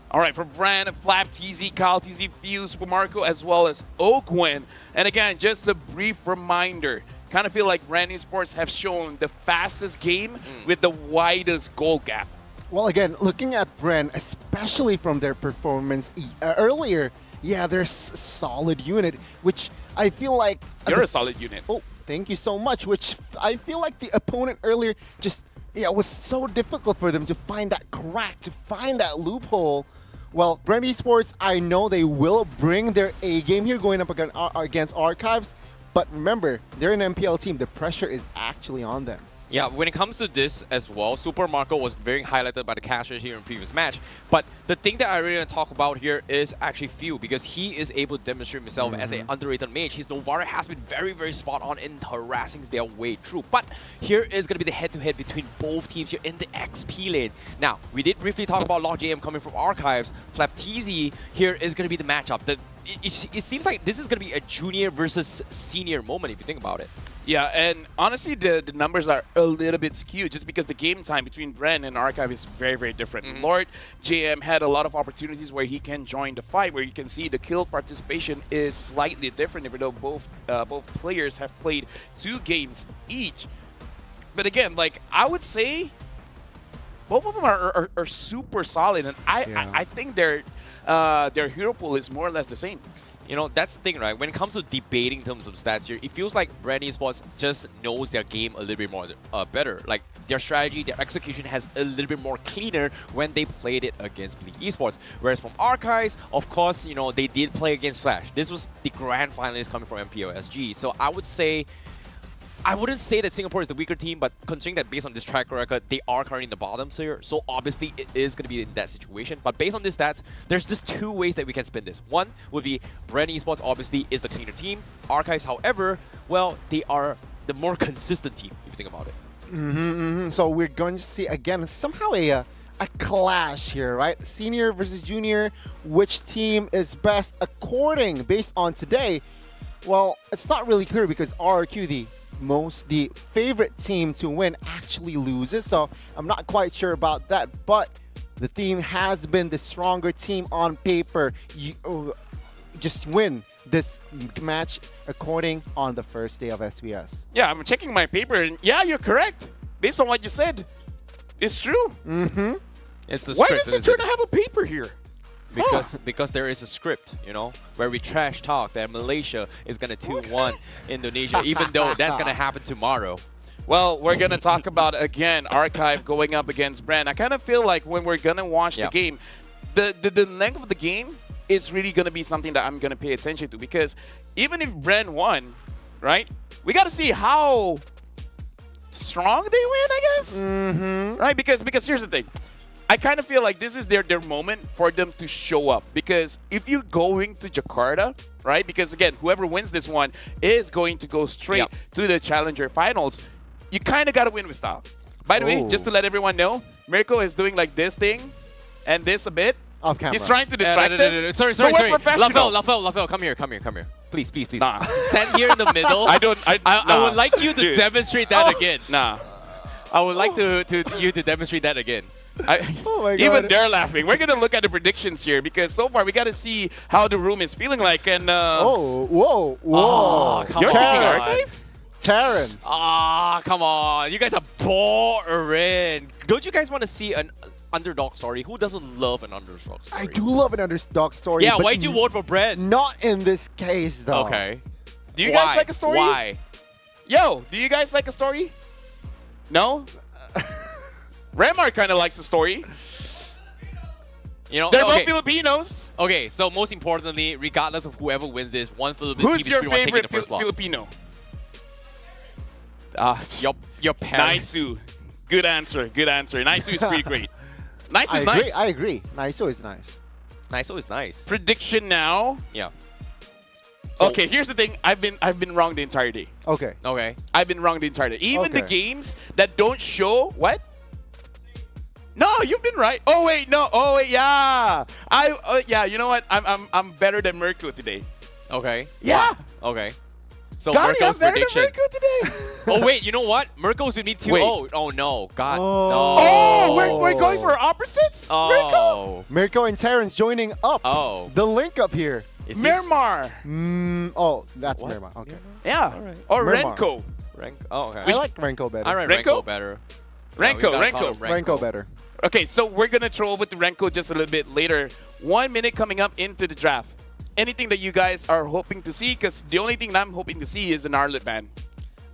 All right, for Bran, Flap, TZ, Kyle, TZ, Fuse, Super Marco, as well as Oakwin. And again, just a brief reminder, kind of feel like Bran Esports have shown the fastest game with the widest goal gap. Well, again, looking at Bren, especially from their performance earlier, yeah, they're a solid unit, which I feel like... You're a solid unit. Oh, thank you so much, which I feel like the opponent earlier just... Yeah, it was so difficult for them to find that crack, to find that loophole. Well, Bren Esports, I know they will bring their A game here going up against Archives, but remember, they're an MPL team. The pressure is actually on them. Yeah, when it comes to this as well, Super Marco was very highlighted by the cashers here in previous match. But the thing that I really want to talk about here is actually Few, because he is able to demonstrate himself as an underrated mage. His Novara has been very, very spot on in harassing their way through. But here is going to be the head-to-head between both teams here in the XP lane. Now, we did briefly talk about Log JM coming from Archives. Flap TZ here is going to be the matchup. It seems like this is going to be a junior versus senior moment if you think about it. Yeah, and honestly, the numbers are a little bit skewed just because the game time between Bren and Archive is very, very different. Lord JM had a lot of opportunities where he can join the fight, where you can see the kill participation is slightly different, even though both players have played 2 games each. But again, like, I would say both of them are super solid, and I think their hero pool is more or less the same. You know, that's the thing, right? When it comes to debating in terms of stats here, it feels like Bren Esports just knows their game a little bit more better. Like, their strategy, their execution has a little bit more cleaner when they played it against Bleak Esports. Whereas from Archives, of course, you know, they did play against Flash. This was the grand finalist coming from MPOSG. So I would say, I wouldn't say that Singapore is the weaker team, but considering that based on this track record, they are currently in the bottoms here. So obviously, it is going to be in that situation. But based on these stats, there's just 2 ways that we can spin this. One would be Bren Esports obviously is the cleaner team. Archives, however, well, they are the more consistent team, if you think about it. So we're going to see, again, somehow a clash here, right? Senior versus junior. Which team is best based on today? Well, it's not really clear because RRQ, the favorite team to win, actually loses. So I'm not quite sure about that, but the team has been the stronger team on paper. You just win this match according on the first day of SBS. Yeah, I'm checking my paper, and yeah, you're correct. Based on what you said, it's true. It's the Why script, does it turn to have a paper here? because there is a script, you know, where we trash talk that Malaysia is gonna 2-1 Indonesia, even though that's gonna happen tomorrow. Well, we're going to talk about, again, Archive going up against Brand. I kind of feel like when we're going to watch the game, the length of the game is really going to be something that I'm going to pay attention to, because even if Brand won, right, we got to see how strong they win, I guess. Right? Because here's the thing. I kind of feel like this is their moment for them to show up, because if you're going to Jakarta, right, because again, whoever wins this one is going to go straight to the Challenger Finals. You kind of got to win with style. By the way, just to let everyone know, Mirko is doing like this thing and this a bit. Off camera. He's trying to distract us. Sorry. Lafel, come here. Please. Nah. Stand here in the middle. I would like you to demonstrate that again. Nah. I would like you to demonstrate that again. Oh my God. Even they're laughing. We're going to look at the predictions here, because so far we got to see how the room is feeling like. And whoa. Oh, come You're on. thinking Archive? Terrence. Come on. You guys are boring. Don't you guys want to see an underdog story? Who doesn't love an underdog story? I do love an underdog story. Yeah, but why'd you vote for Brett? Not in this case, though. Okay. Do you guys like a story? Why? Yo, do you guys like a story? No? Remar kind of likes a story. You know, they're both Filipinos. Okay, so most importantly, regardless of whoever wins this, one Filipino team Who's is your pretty much taking favorite the first slot. Filipino? Your parents. Naisu. Good answer. Naisu is pretty great. Naisu is nice. I agree. Naisu is nice. Naisu is nice. Prediction now. Yeah. So, okay, here's the thing. I've been wrong the entire day. Okay. I've been wrong the entire day. Even the games that don't show what? No, you've been right. Oh wait, no. Oh wait, yeah. Yeah. You know what? I'm better than Mirko today. Okay. Yeah. Okay. So God, Mirko's I'm better prediction. than Mirko today. Oh wait, you know what? Mirko's with me too. Wait. Oh no, God. Oh, we're going for opposites. Oh. Mirko and Terrence joining up. Oh. The link up here. Miramar. Oh, that's Miramar. Okay. Yeah. All right. Or Miramar. Renko. Oh, okay. I like Renko better. I like Renko? Renko better. Renko better. Okay, so we're gonna throw over to Renko just a little bit later. 1 minute coming up into the draft. Anything that you guys are hoping to see? Because the only thing that I'm hoping to see is an Arlet ban.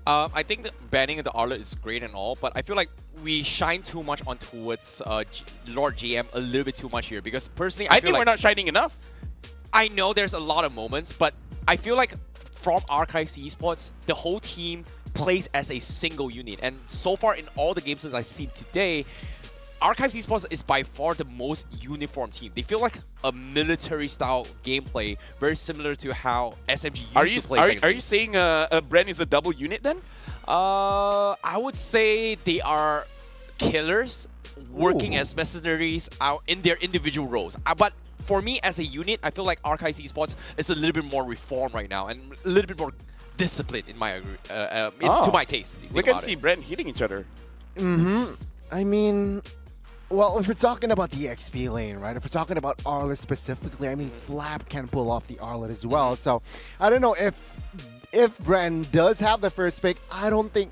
I think that banning the Arlet is great and all, but I feel like we shine too much on towards Lord GM a little bit too much here, because personally I think we're not shining enough. I know there's a lot of moments, but I feel like from Archive Esports, the whole team plays as a single unit. And so far in all the games that I've seen today, Archive Esports is by far the most uniform team. They feel like a military-style gameplay, very similar to how SMG used to play. Are you saying Bren is a double unit then? I would say they are killers working as mercenaries out in their individual roles. But for me, as a unit, I feel like Archive Esports is a little bit more reformed right now and a little bit more disciplined in my to my taste. We can see Brent hitting each other. I mean, well, if we're talking about the XP lane, right? If we're talking about Arlet specifically, I mean, Flap can pull off the Arlet as well. So I don't know if Brand does have the first pick. I don't think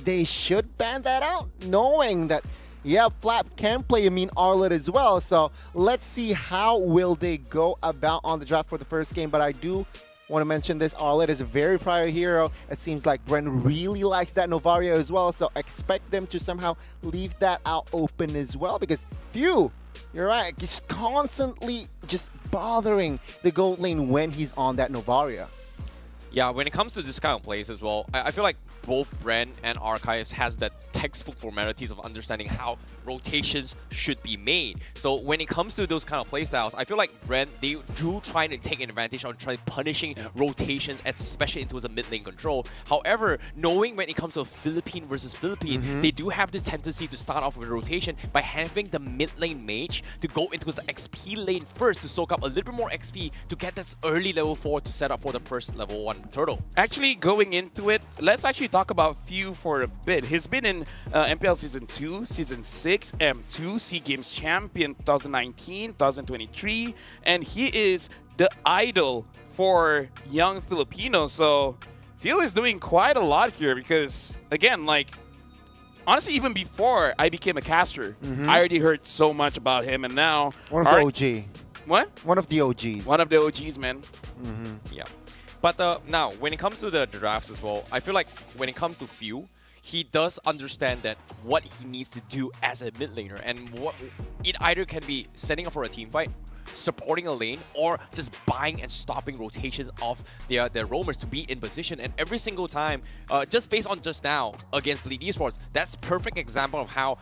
they should ban that out, knowing that. Yeah, Flap can play a mean Arlet as well. So let's see how will they go about on the draft for the first game. But I do want to mention this. Arlet is a very prior hero. It seems like Bren really likes that Novaria as well. So expect them to somehow leave that out open as well. Because you're right, just constantly just bothering the gold lane when he's on that Novaria. Yeah, when it comes to this kind of plays as well, I feel like both Bren and Archives has that textbook formalities of understanding how rotations should be made. So when it comes to those kind of playstyles, I feel like Bren, they do try to take advantage on trying punishing rotations, especially into the mid lane control. However, knowing when it comes to Philippine versus Philippine, they do have this tendency to start off with a rotation by having the mid lane mage to go into the XP lane first to soak up a little bit more XP to get this early level 4 to set up for the first level 1 turtle. Actually, going into it, let's actually talk about Few for a bit. He's been in MPL Season 2, Season 6, M2, SEA Games Champion 2019, 2023, and he is the idol for young Filipinos. So Few is doing quite a lot here because, again, like, honestly, even before I became a caster, I already heard so much about him, and now... One of the OG. What? One of the OGs. One of the OGs, man. Yeah. But now, when it comes to the drafts as well, I feel like when it comes to Few, he does understand that what he needs to do as a mid laner, and what it either can be setting up for a team fight, supporting a lane, or just buying and stopping rotations of their roamers to be in position. And every single time, just based on just now against Bleed Esports, that's perfect example of how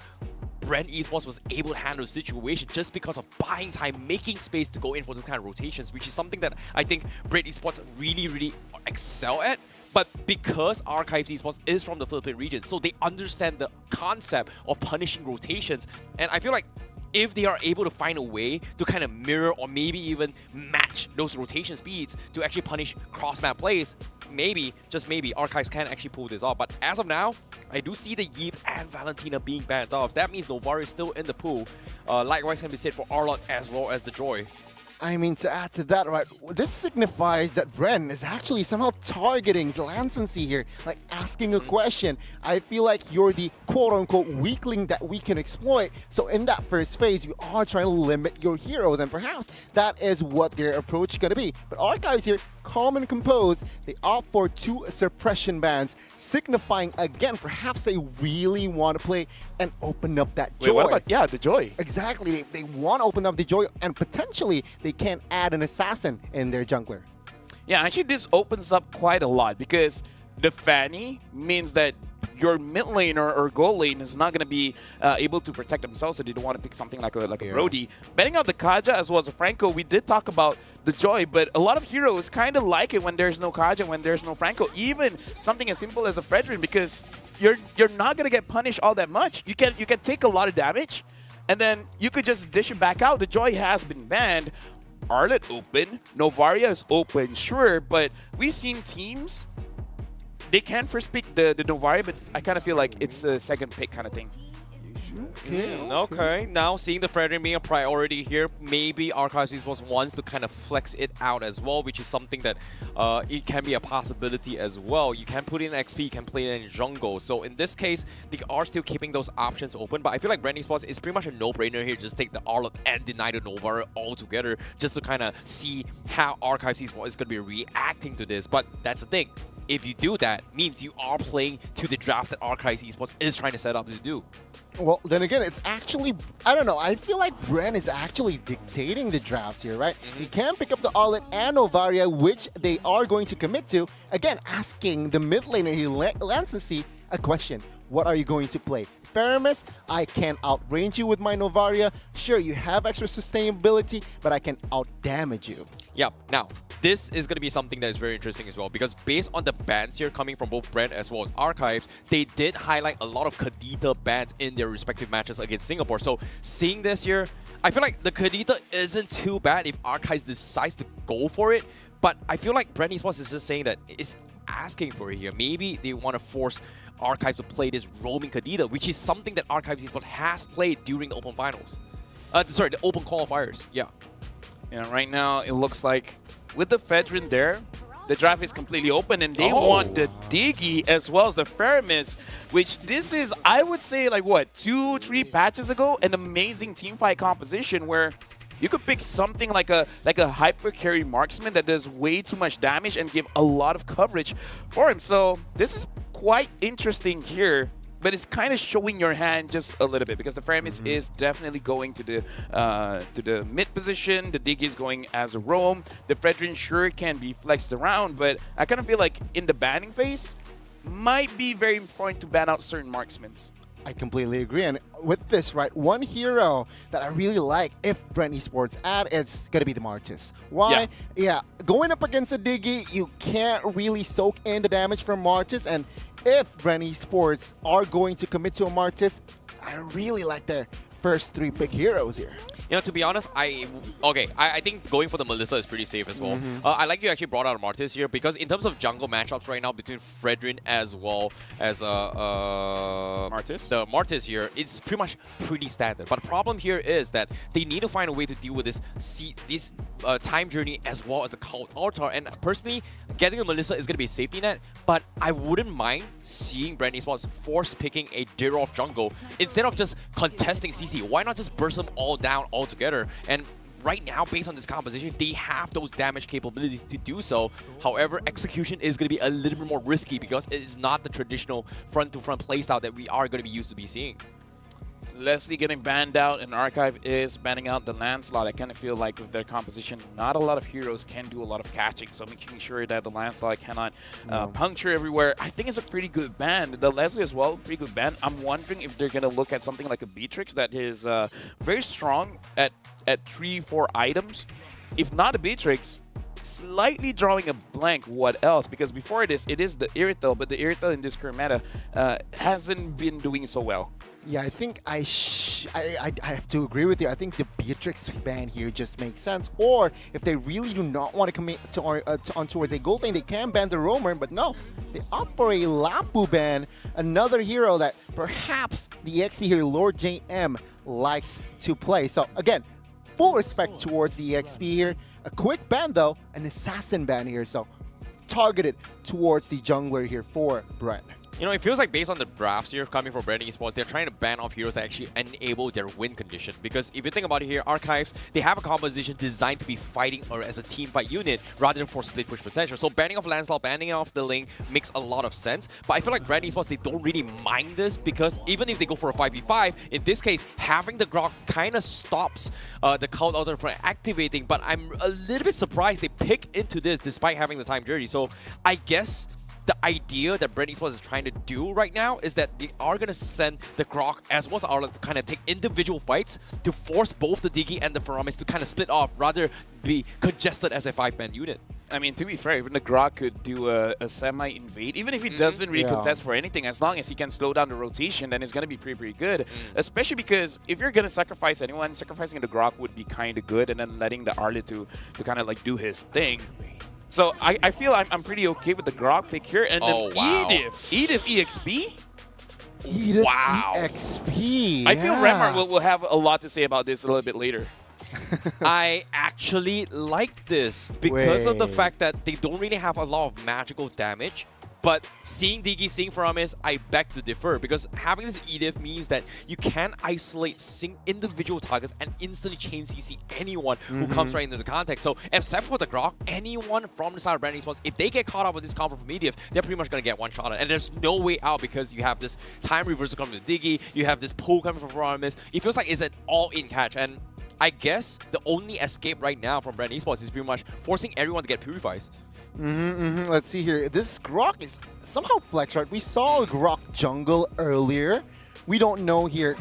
Brand Esports was able to handle the situation just because of buying time, making space to go in for this kind of rotations, which is something that I think Brand Esports really excel at. But because Archives Esports is from the Philippine region, so they understand the concept of punishing rotations. And I feel like if they are able to find a way to kind of mirror or maybe even match those rotation speeds to actually punish cross-map plays, maybe, just maybe, Archives can actually pull this off. But as of now, I do see the Yeet and Valentina being banned off. That means Novari is still in the pool. Likewise can be said for Arlott as well as the Joy. I mean, to add to that, right, this signifies that Bren is actually somehow targeting Lancency here, like asking a question. I feel like you're the quote-unquote weakling that we can exploit. So in that first phase, you are trying to limit your heroes, and perhaps that is what their approach is going to be. But Archives here, calm and composed, they opt for 2 suppression bans, signifying again, perhaps they really want to play and open up that Joy. Wait, what about, the Joy? Exactly, they want to open up the Joy, and potentially they can add an assassin in their jungler. Yeah, actually this opens up quite a lot because the Fanny means that your mid laner or goal lane is not going to be able to protect themselves, so they don't want to pick something like a Brody. Betting out the Kaja as well as a Franco, we did talk about the Joy, but a lot of heroes kind of like it when there's no Kaja, when there's no Franco, even something as simple as a Fredrin, because you're not going to get punished all that much. You can take a lot of damage, and then you could just dish it back out. The Joy has been banned. Arlott open, Novaria is open, sure, but we've seen teams, they can first pick the Novaria, but I kind of feel like it's a second pick kind of thing. Okay, now seeing the Fredrin being a priority here, maybe Archives Esports wants to kind of flex it out as well, which is something that it can be a possibility as well. You can put in XP, you can play it in jungle. So in this case, they are still keeping those options open, but I feel like Brand Esports is pretty much a no-brainer here. Just take the Arlott and deny the Nova altogether, just to kind of see how Archives Esports is going to be reacting to this. But that's the thing. If you do that, means you are playing to the draft that Archives Esports is trying to set up to do. Well, then again, it's actually, I don't know, I feel like Bren is actually dictating the drafts here, right? He can pick up the Arlott and Novaria, which they are going to commit to. Again, asking the mid laner here, Lancency, a question. What are you going to play? Feramis, I can outrange you with my Novaria. Sure, you have extra sustainability, but I can outdamage you. Yeah, now, this is going to be something that is very interesting as well, because based on the bans here coming from both Brand as well as Archives, they did highlight a lot of Kadita bans in their respective matches against Singapore. So seeing this here, I feel like the Kadita isn't too bad if Archives decides to go for it, but I feel like Brand Esports is just saying that it's asking for it here. Maybe they want to force Archives to play this roaming Kadita, which is something that Archives Esports has played during the Open Finals. Sorry, the Open Qualifiers, yeah. Yeah, right now it looks like with the Fedrin there, the draft is completely open, and they want the Diggy as well as the Feramis, which this is, I would say, like what, 2-3 patches ago, an amazing teamfight composition where you could pick something like a hyper carry marksman that does way too much damage and give a lot of coverage for him. So this is quite interesting here, but it's kind of showing your hand just a little bit because the Feramis is definitely going to the mid position. The Diggy is going as a roam. The Fredrin sure can be flexed around, but I kind of feel like in the banning phase, might be very important to ban out certain marksmen. I completely agree. And with this, right, one hero that I really like, if Brand Esports add, it's going to be the Martis. Why? Yeah, going up against a Diggy, you can't really soak in the damage from Martis. And if Brand Esports are going to commit to a Martis, I really like their first 3 pick heroes here. You know, to be honest, I think going for the Melissa is pretty safe as well. I like you actually brought out Martis here because in terms of jungle matchups right now between Fredrin as well as Martis. The Martis here, it's pretty much pretty standard. But the problem here is that they need to find a way to deal with this time journey as well as the Cult Altar. And personally, getting a Melissa is going to be a safety net, but I wouldn't mind seeing Brand Esports force picking a Dirov jungle instead of just contesting CC. Why not just burst them all down altogether? And right now, based on this composition, they have those damage capabilities to do so. However, execution is going to be a little bit more risky because it is not the traditional front-to-front playstyle that we are going to be used to be seeing. Leslie getting banned out, and Archive is banning out the Lancelot. I kind of feel like with their composition, not a lot of heroes can do a lot of catching, so making sure that the Lancelot cannot puncture everywhere, I think it's a pretty good ban. The Leslie as well, pretty good ban. I'm wondering if they're going to look at something like a Beatrix that is very strong at 3-4 items. If not a Beatrix, slightly drawing a blank what else, because before it is the Irithel, but the Irithel in this current meta hasn't been doing so well. Yeah, I think I have to agree with you. I think the Beatrix ban here just makes sense. Or if they really do not want to commit to on towards a gold lane, they can ban the Roamer. But no, they opt for a Lapu ban, another hero that perhaps the EXP here, Lord JM, likes to play. So again, full respect towards the EXP here. A quick ban though, an assassin ban here. So targeted towards the jungler here for Brent. You know, it feels like based on the drafts here coming from Brand Esports, they're trying to ban off heroes that actually enable their win condition. Because if you think about it here, Archives, they have a composition designed to be fighting or as a team fight unit rather than for split push potential. So banning off Lancelot, banning off the Ling makes a lot of sense. But I feel like Brand Esports, they don't really mind this because even if they go for a 5v5, in this case, having the Grok kind of stops the Cult Elder from activating. But I'm a little bit surprised they pick into this despite having the time journey. So I guess the idea that Brand Esports is trying to do right now is that they are going to send the Grok as well as Arla to kind of take individual fights to force both the Diggy and the Faramis to kind of split off rather be congested as a 5-man unit. I mean, to be fair, even the Grok could do a semi-invade. Even if he doesn't really contest for anything, as long as he can slow down the rotation, then it's going to be pretty good. Especially because if you're going to sacrifice anyone, sacrificing the Grok would be kind of good, and then letting the Arla to kind of like do his thing. So I feel I'm pretty okay with the Grok pick here. And then Edith EXP? Edith EXP. I feel Remar will have a lot to say about this a little bit later. I actually like this because of the fact that they don't really have a lot of magical damage. But seeing Diggy, seeing Faramis, I beg to differ because having this Edith means that you can isolate individual targets and instantly chain CC anyone who comes right into the context. So except for the Grok, anyone from the side of Brand Esports, if they get caught up with this combo from Edith, they're pretty much going to get one shot. And there's no way out because you have this time reversal coming to Diggy, you have this pull coming from Faramis. It feels like it's an all-in catch. And I guess the only escape right now from Brand Esports is pretty much forcing everyone to get Purifies. Let's see here. This Grok is somehow flex, right? We saw Grok jungle earlier. We don't know here.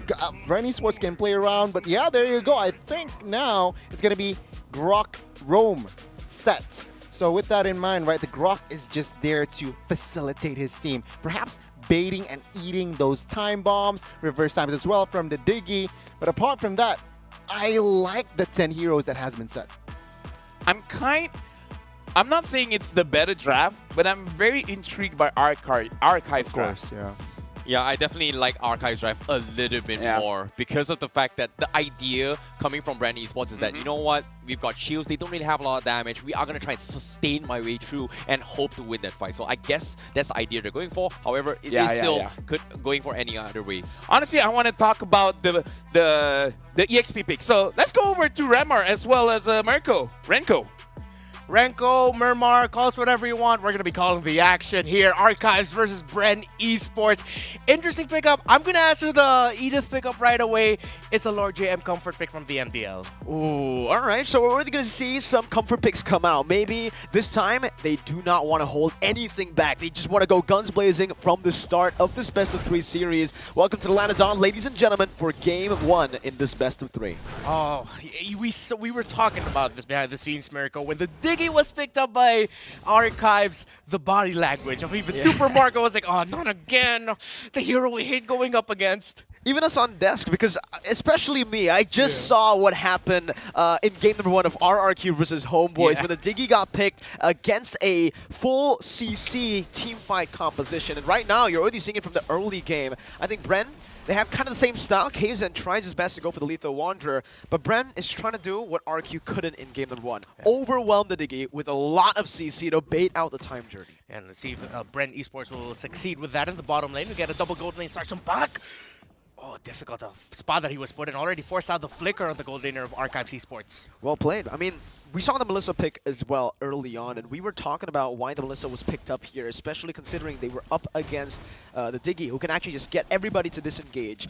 Brand Esports can play around, but yeah, there you go. I think now it's going to be Grok roam sets. So with that in mind, right, the Grok is just there to facilitate his team. Perhaps baiting and eating those time bombs, reverse times as well from the Diggy. But apart from that, I like the 10 heroes that has been set. I'm not saying it's the better draft, but I'm very intrigued by Archive's draft. Yeah, I definitely like Archive's draft a little bit more because of the fact that the idea coming from Brand Esports is that, you know what, we've got shields, they don't really have a lot of damage, we are going to try and sustain my way through and hope to win that fight. So I guess that's the idea they're going for. However, it is still going for any other ways. Honestly, I want to talk about the EXP pick. So let's go over to Remar as well as Renko. Renko, Murmar, call us whatever you want. We're going to be calling the action here. Archives versus Bren Esports. Interesting pickup. I'm going to answer the Edith pickup right away. It's a Lord JM comfort pick from the MDL. Ooh, all right. So we're really going to see some comfort picks come out. Maybe this time they do not want to hold anything back. They just want to go guns blazing from the start of this best of 3 series. Welcome to the Land of Dawn, ladies and gentlemen, for game 1 in this best of 3. Oh, we were talking about this behind the scenes, Miracle. When the Diggy was picked up by Archives, the body language of even Super Marco was like, oh, not again. The hero we hate going up against. Even us on desk, because especially me, I just saw what happened in game number 1 of RRQ versus Homeboys when the Diggy got picked against a full CC teamfight composition. And right now, you're already seeing it from the early game. I think Bren, they have kind of the same style. Kaizen tries his best to go for the Lethal Wanderer, but Bren is trying to do what RQ couldn't in game number 1. Overwhelm the Diggy with a lot of CC to bait out the time journey. And let's see if Bren Esports will succeed with that in the bottom lane. We get a double gold lane starts from back. Oh, difficult spot that he was put in. Already forced out the flicker of the gold laner of Archives Esports. Well played. I mean, we saw the Melissa pick as well early on, and we were talking about why the Melissa was picked up here, especially considering they were up against the Diggy, who can actually just get everybody to disengage.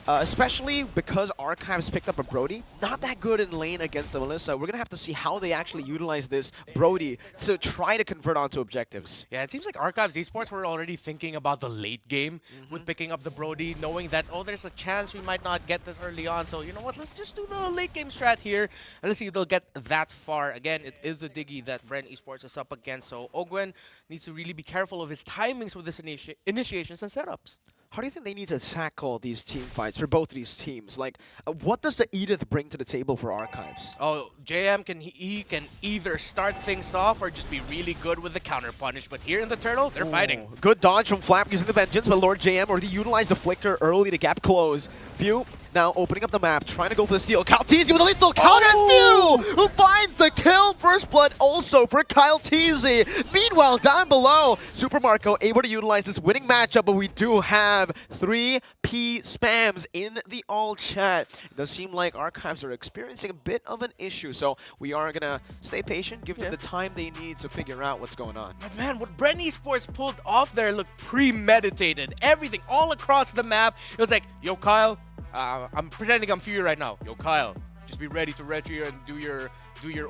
Especially because Archives picked up a Brody. Not that good in lane against the Melissa. We're going to have to see how they actually utilize this Brody to try to convert onto objectives. Yeah, it seems like Archives Esports were already thinking about the late game with picking up the Brody, knowing that, oh, there's a chance we might not get this early on. So, you know what, let's just do the late game strat here. And let's see if they'll get that far. Again, it is the Diggy that Brand Esports is up against. So Ogwen needs to really be careful of his timings with this initiations and setups. How do you think they need to tackle these team fights for both these teams? Like, what does the Edith bring to the table for Archives? Oh, JM he can either start things off or just be really good with the counter punish. But here in the Turtle, they're fighting. Good dodge from Flap using the Vengeance, but Lord JM already utilized the Flicker early to gap close. Few now opening up the map, trying to go for the steal. Kalteezy with a lethal counter, Few, who finds the kill. First blood also for Kalteezy. Meanwhile, down below, Super Marco able to utilize this winning matchup, but we do have 3 P spams in the all chat. It does seem like Archives are experiencing a bit of an issue, so we are going to stay patient, give them the time they need to figure out what's going on. But man, what Brand Esports pulled off there looked premeditated. Everything all across the map. It was like, yo, Kyle, I'm pretending I'm Fury right now. Yo, Kyle, just be ready to retro and do your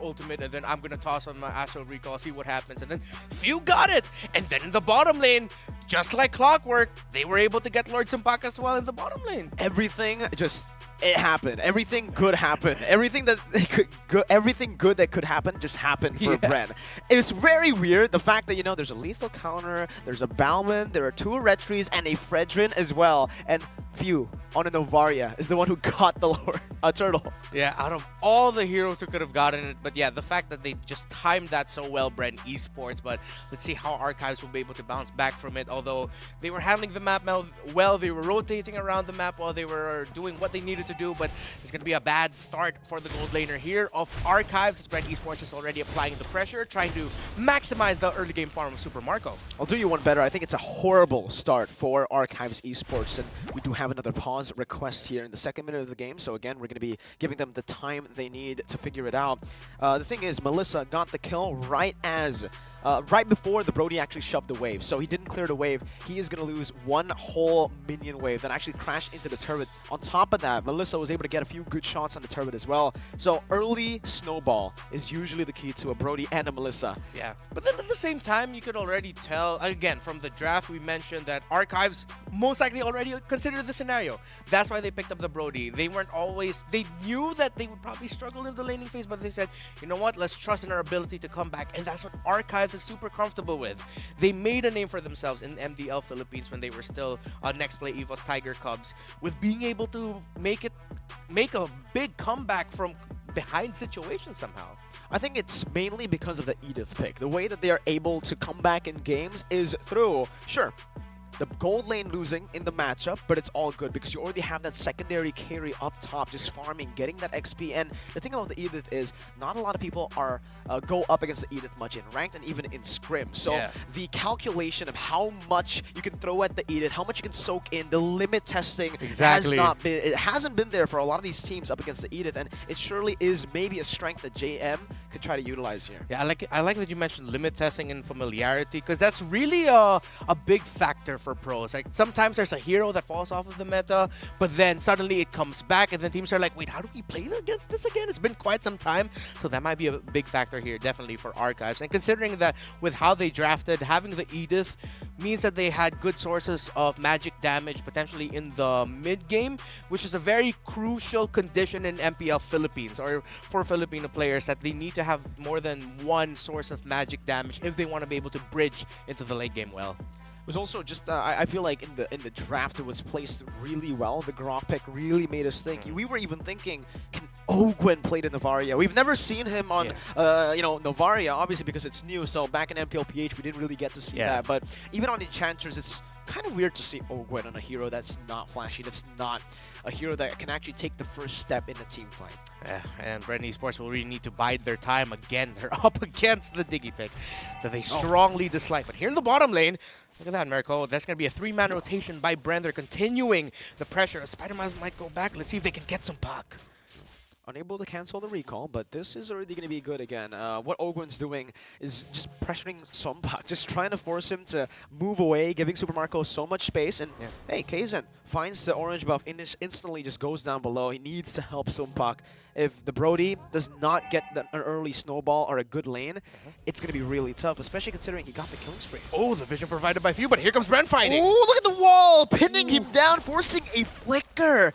ultimate, and then I'm gonna toss on my Astral Recall, see what happens. And then Few got it. And then in the bottom lane, just like clockwork, they were able to get Lord Simpak as well in the bottom lane. Everything just, it happened. Everything good happened. Everything good that could happen just happened for Bren. It's very weird, the fact that, you know, there's a lethal counter, there's a Bauman, there are 2 Retries, and a Fredrin as well. And Few on a Novaria is the one who got the Turtle. Yeah, out of all the heroes who could have gotten it, but yeah, the fact that they just timed that so well, Brand Esports. But let's see how Archives will be able to bounce back from it. Although they were handling the map well, they were rotating around the map while they were doing what they needed to do. But it's going to be a bad start for the gold laner here of Archives, as Brand Esports is already applying the pressure, trying to maximize the early game farm of Super Marco. I'll do you one better. I think it's a horrible start for Archives Esports, and we do have another pause request here in the 2nd minute of the game. So again, we're going to be giving them the time they need to figure it out. The thing is, Melissa got the kill right before the Brody actually shoved the wave. So he didn't clear the wave. He is going to lose 1 whole minion wave that actually crashed into the turret. On top of that, Melissa was able to get a few good shots on the turret as well. So early snowball is usually the key to a Brody and a Melissa. Yeah, but then at the same time, you could already tell, again, from the draft, we mentioned that Archives most likely already considered the scenario. That's why they picked up the Brody. They knew that they would probably struggle in the laning phase, but they said, you know what, let's trust in our ability to come back. And that's what Archives is super comfortable with. They made a name for themselves in MDL Philippines when they were still on Next Play EVO's Tiger Cubs, with being able to make a big comeback from behind situations somehow. I think it's mainly because of the Edith pick. The way that they are able to come back in games is through, sure, the gold lane losing in the matchup, but it's all good because you already have that secondary carry up top, just farming, getting that XP. And the thing about the Edith is not a lot of people are go up against the Edith much in ranked and even in scrim. So the calculation of how much you can throw at the Edith, how much you can soak in, the limit testing hasn't been there for a lot of these teams up against the Edith, and it surely is maybe a strength that JM could try to utilize here. Yeah, I like that you mentioned limit testing and familiarity, because that's really a big factor for pros. Like, sometimes there's a hero that falls off of the meta, but then suddenly it comes back, and then teams are like, wait, how do we play against this again? It's been quite some time. So that might be a big factor here, definitely, for Archives. And considering that with how they drafted, having the Edith means that they had good sources of magic damage potentially in the mid game, which is a very crucial condition in MPL Philippines, or for Filipino players, that they need to have more than one source of magic damage if they want to be able to bridge into the late game well. It was also just, I feel like in the draft it was placed really well. The Grok pick really made us think. We were even thinking, can Ogwen play the Novaria? We've never seen him on, Novaria, obviously because it's new. So back in MPLPH, we didn't really get to see that. But even on Enchanters, it's kind of weird to see Ogwen on a hero that's not flashy, that's not a hero that can actually take the first step in a team fight. And Brand Esports will really need to bide their time again. They're up against the Diggy pick that they strongly dislike. But here in the bottom lane, Look at that, Mirko. That's going to be a 3-man rotation by Bren. They're continuing the pressure. Spider-Man might go back. Let's see if they can get some puck. Unable to cancel the recall, but this is already going to be good again. What Ogwen's doing is just pressuring Sompak, just trying to force him to move away, giving Super Marco so much space. And hey, Kaizen finds the orange buff, instantly just goes down below. He needs to help Sompak. If the Brody does not get an early snowball or a good lane, it's going to be really tough, especially considering he got the killing spree. Oh, the vision provided by Few, but here comes Bren fighting. Oh, look at the wall, pinning him down, forcing a flicker.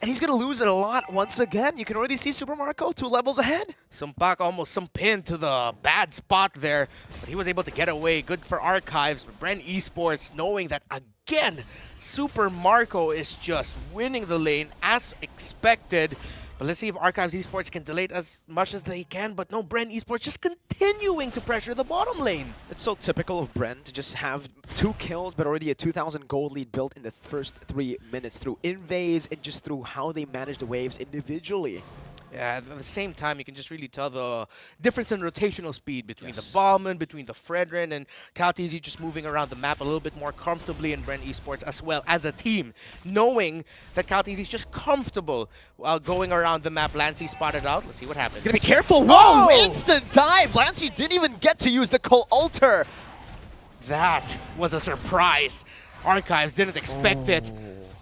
And he's going to lose it a lot once again. You can already see Super Marco 2 levels ahead. Sompak almost some pin to the bad spot there, but he was able to get away. Good for Archives, but Bren Esports knowing that again, Super Marco is just winning the lane as expected. But let's see if Archives Esports can delay it as much as they can. But no, Bren Esports just continuing to pressure the bottom lane. It's so typical of Bren to just have 2 kills, but already a 2,000 gold lead built in the first 3 minutes through invades and just through how they manage the waves individually. Yeah, at the same time, you can just really tell the difference in rotational speed between the Bauman, between the Fredrin, and Caltesi just moving around the map a little bit more comfortably in Bren Esports as well as a team, knowing that Caltesi is just comfortable while going around the map. Lancy spotted out. Let's see what happens. He's going to be careful. Whoa! Instant dive! Lancy didn't even get to use the co-alter. That was a surprise. Archives didn't expect it.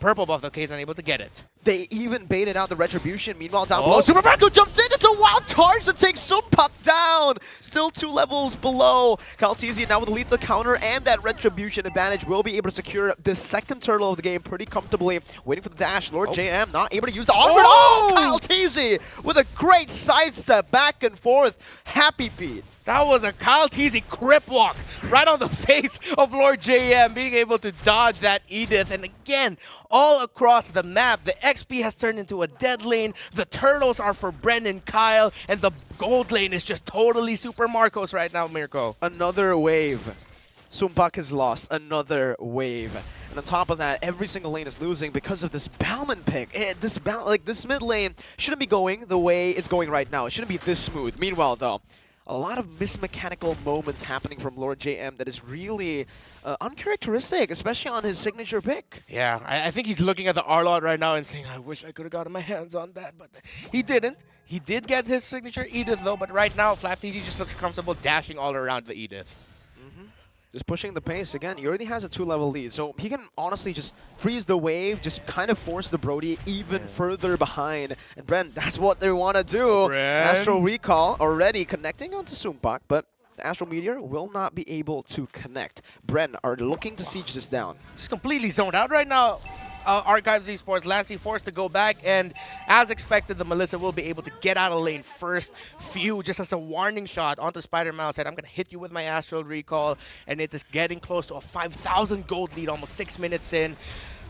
Purple buff, though, K's unable to get it. They even baited out the Retribution. Meanwhile, down below, Super Marco jumps in. It's a wild charge that takes Sompak down. Still 2 levels below. Caltesi now with a lethal counter and that Retribution advantage will be able to secure the second turtle of the game pretty comfortably. Waiting for the dash. Lord JM not able to use the onward. Oh, Caltesi with a great sidestep back and forth. Happy feet. That was a Kyle Teasy crip walk right on the face of Lord JM, being able to dodge that Edith. And again, all across the map, the XP has turned into a dead lane. The turtles are for Bren and Kyle, and the gold lane is just totally Super Marcos right now, Mirko. Another wave. Sompak has lost another wave. And on top of that, every single lane is losing because of this Bauman pick. This mid lane shouldn't be going the way it's going right now. It shouldn't be this smooth. Meanwhile, though, a lot of mismechanical moments happening from Lord JM that is really uncharacteristic, especially on his signature pick. Yeah, I think he's looking at the Arlot right now and saying, I wish I could have gotten my hands on that, but he didn't. He did get his signature Edith, though, but right now, FlapTG just looks comfortable dashing all around the Edith. Just pushing the pace again. He already has a 2-level lead, so he can honestly just freeze the wave, just kind of force the Brody even further behind. And Bren, that's what they want to do. Bren. Astral Recall already connecting onto Sompak, but the Astral Meteor will not be able to connect. Bren are looking to siege this down. Just completely zoned out right now. Archives Esports, Lancy forced to go back, and as expected, the Melissa will be able to get out of lane first. Few just as a warning shot onto Spider-Man, said, I'm going to hit you with my Astral Recall, and it is getting close to a 5,000 gold lead, almost 6 minutes in.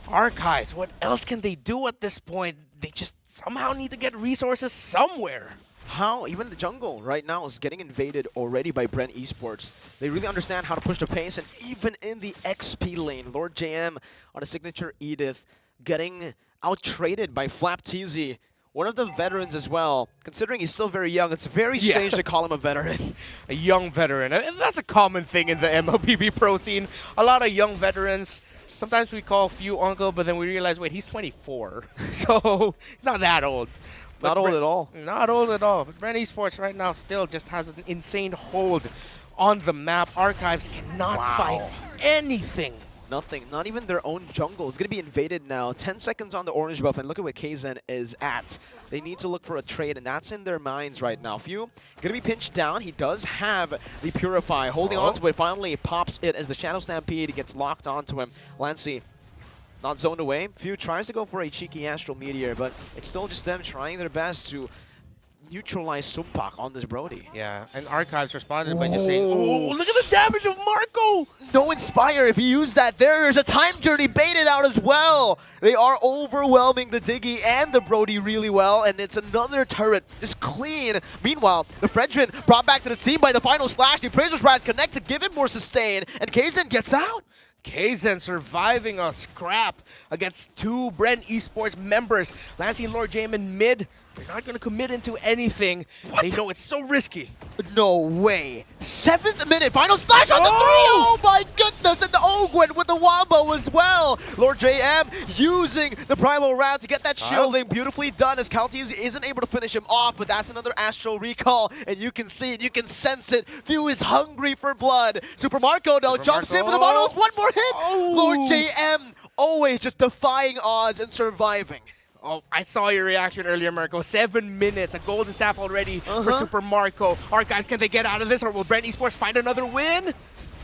Archives, what else can they do at this point? They just somehow need to get resources somewhere. How even the jungle right now is getting invaded already by Bren Esports. They really understand how to push the pace, and even in the XP lane, Lord JM on a signature Edith getting out-traded by FlapTZ, one of the veterans as well. Considering he's still very young, it's very strange to call him a veteran. A young veteran. That's a common thing in the MLBB Pro scene. A lot of young veterans. Sometimes we call Few uncle, but then we realize, wait, he's 24. So he's not that old. Not old at all. Not old at all. But Bren Esports right now still just has an insane hold on the map. Archives cannot find anything. Nothing. Not even their own jungle. It's going to be invaded now. 10 seconds on the orange buff, and look at where Kaizen is at. They need to look for a trade, and that's in their minds right now. Few going to be pinched down. He does have the Purify. Holding on to it, finally pops it as the Shadow Stampede gets locked onto him. Lancy not zoned away. Few tries to go for a cheeky Astral Meteor, but it's still just them trying their best to neutralize Sompak on this Brody. Yeah, and Archives responded by just saying, oh, look at the damage of Marco! No Inspire. If he used that there's a Time Journey baited out as well. They are overwhelming the Diggy and the Brody really well, and it's another turret, just clean. Meanwhile, the Fredrin brought back to the team by the final slash. The Appraiser's Wrath connect to give him more sustain, and Kaizen gets out. Kaizen surviving a scrap against 2 Bren Esports members. Lancy and Lord Jamin mid. They're not going to commit into anything. They know it's so risky. No way. 7th minute, final slash on the 3! Oh my goodness, and the Ogwen with the wombo as well. Lord JM using the primal round to get that shielding. Beautifully done as Calties isn't able to finish him off, but that's another astral recall, and you can see it, you can sense it. Few is hungry for blood. Super Marco though jumps in with the bottles, one more hit. Lord JM always just defying odds and surviving. Oh, I saw your reaction earlier, Marco. 7 minutes, a golden staff already for Super Marco. Archives, can they get out of this, or will Brent Esports find another win?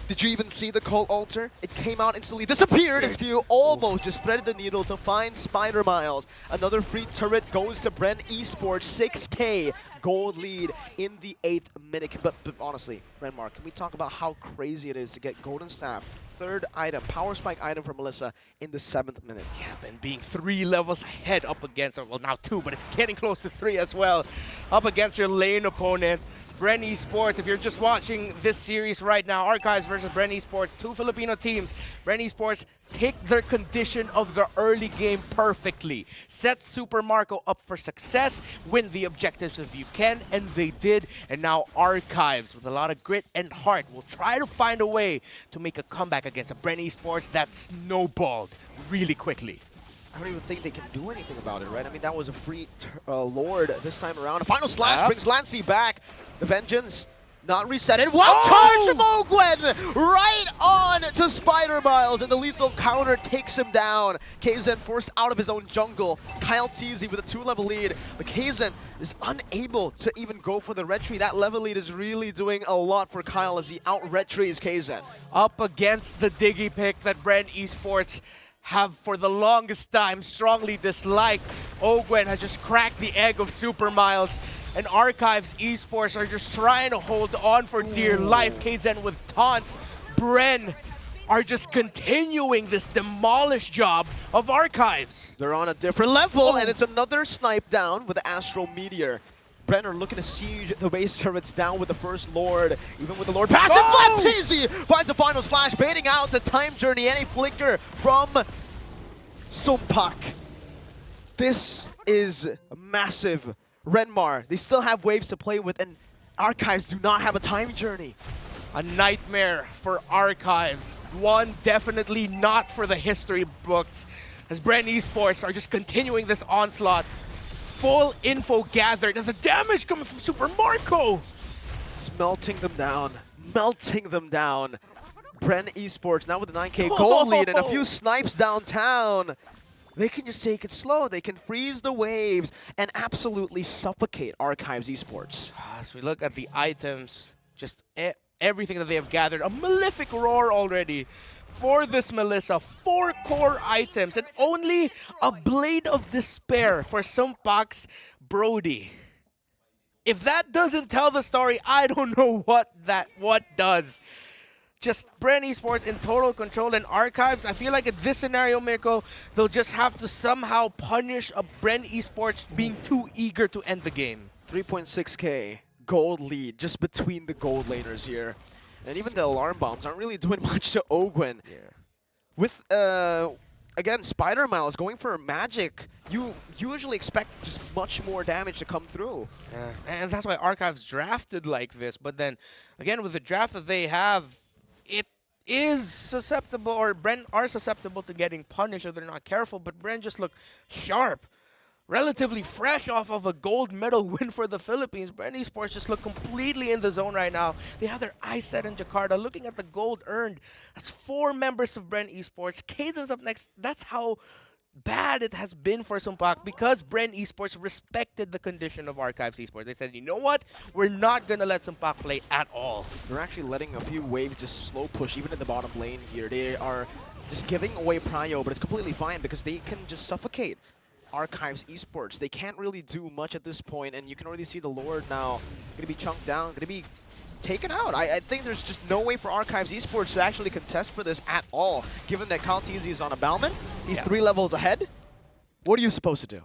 Did you even see the Cult Altar? It came out instantly, disappeared as Few almost just threaded the needle to find Spider Miles. Another free turret goes to Brent Esports, 6K gold lead in the 8th minute. But honestly, Renmar, can we talk about how crazy it is to get Golden Staff, 3rd item, Power Spike item for Melissa in the 7th minute? Yeah, and being 3 levels ahead up against, well now 2, but it's getting close to 3 as well, up against your lane opponent. Brent Esports, if you're just watching this series right now, Archives versus Brent Esports, 2 Filipino teams. Brent Esports take their condition of the early game perfectly. Set Super Marco up for success, win the objectives if you can, and they did. And now Archives, with a lot of grit and heart, will try to find a way to make a comeback against a Brent Esports that snowballed really quickly. I don't even think they can do anything about it, right? I mean, that was a free Lord this time around. A final slash brings Lancy back. The Vengeance not reset. And one charge from Ogwen! Right on to Spider Miles, and the lethal counter takes him down. Kaizen forced out of his own jungle. Kyle Teasy with a 2-level lead. But Kaizen is unable to even go for the retry. That level lead is really doing a lot for Kyle as he out-retrieves Kaizen. Up against the Diggy pick that Brent Esports have for the longest time strongly disliked. Ogwen has just cracked the egg of Super Miles, and Archives Esports are just trying to hold on for dear life. Kaizen with taunts. Bren are just continuing this demolish job of Archives. They're on a different level, and it's another snipe down with the Astral Meteor. Brenner looking to siege the base turrets down with the first Lord. Even with the Lord passive left, Easy finds the final slash, baiting out the time journey and a flicker from Sumpak. This is massive. Renmar, they still have waves to play with, and Archives do not have a time journey. A nightmare for Archives. One definitely not for the history books, as Brent Esports are just continuing this onslaught. Full info gathered, and the damage coming from Super Marco. It's melting them down. Melting them down. Brent Esports now with a 9K gold lead and a few snipes downtown. They can just take it slow. They can freeze the waves and absolutely suffocate Archives Esports. As we look at the items, just everything that they have gathered. A Malefic Roar already for this Melissa. 4 core items and only a Blade of Despair for Sumpak's Brody. If that doesn't tell the story, I don't know what does. Just Brent Esports in total control, and Archives, I feel like in this scenario, Mirko, they'll just have to somehow punish a Brent Esports being too eager to end the game. 3.6K gold lead just between the gold laners here. And even the alarm bombs aren't really doing much to Ogwen. Yeah. With, again, Spider Miles going for magic, you usually expect just much more damage to come through. Yeah. And that's why Archives drafted like this. But then, again, with the draft that they have, it is susceptible, or Brent are susceptible to getting punished if they're not careful. But Brent just looked sharp. Relatively fresh off of a gold medal win for the Philippines. Brent Esports just look completely in the zone right now. They have their eyes set in Jakarta. Looking at the gold earned, that's 4 members of Brent Esports. Kaizen's up next. That's how bad it has been for Sumpak, because Brent Esports respected the condition of Archives Esports. They said, you know what? We're not going to let Sumpak play at all. They're actually letting a few waves just slow push, even in the bottom lane here. They are just giving away prio, but it's completely fine because they can just suffocate Archives Esports. They can't really do much at this point, and you can already see the Lord now going to be chunked down, going to be taken out. I think there's just no way for Archives Esports to actually contest for this at all, given that Kaltizi is on a Bauman. He's 3 levels ahead. What are you supposed to do?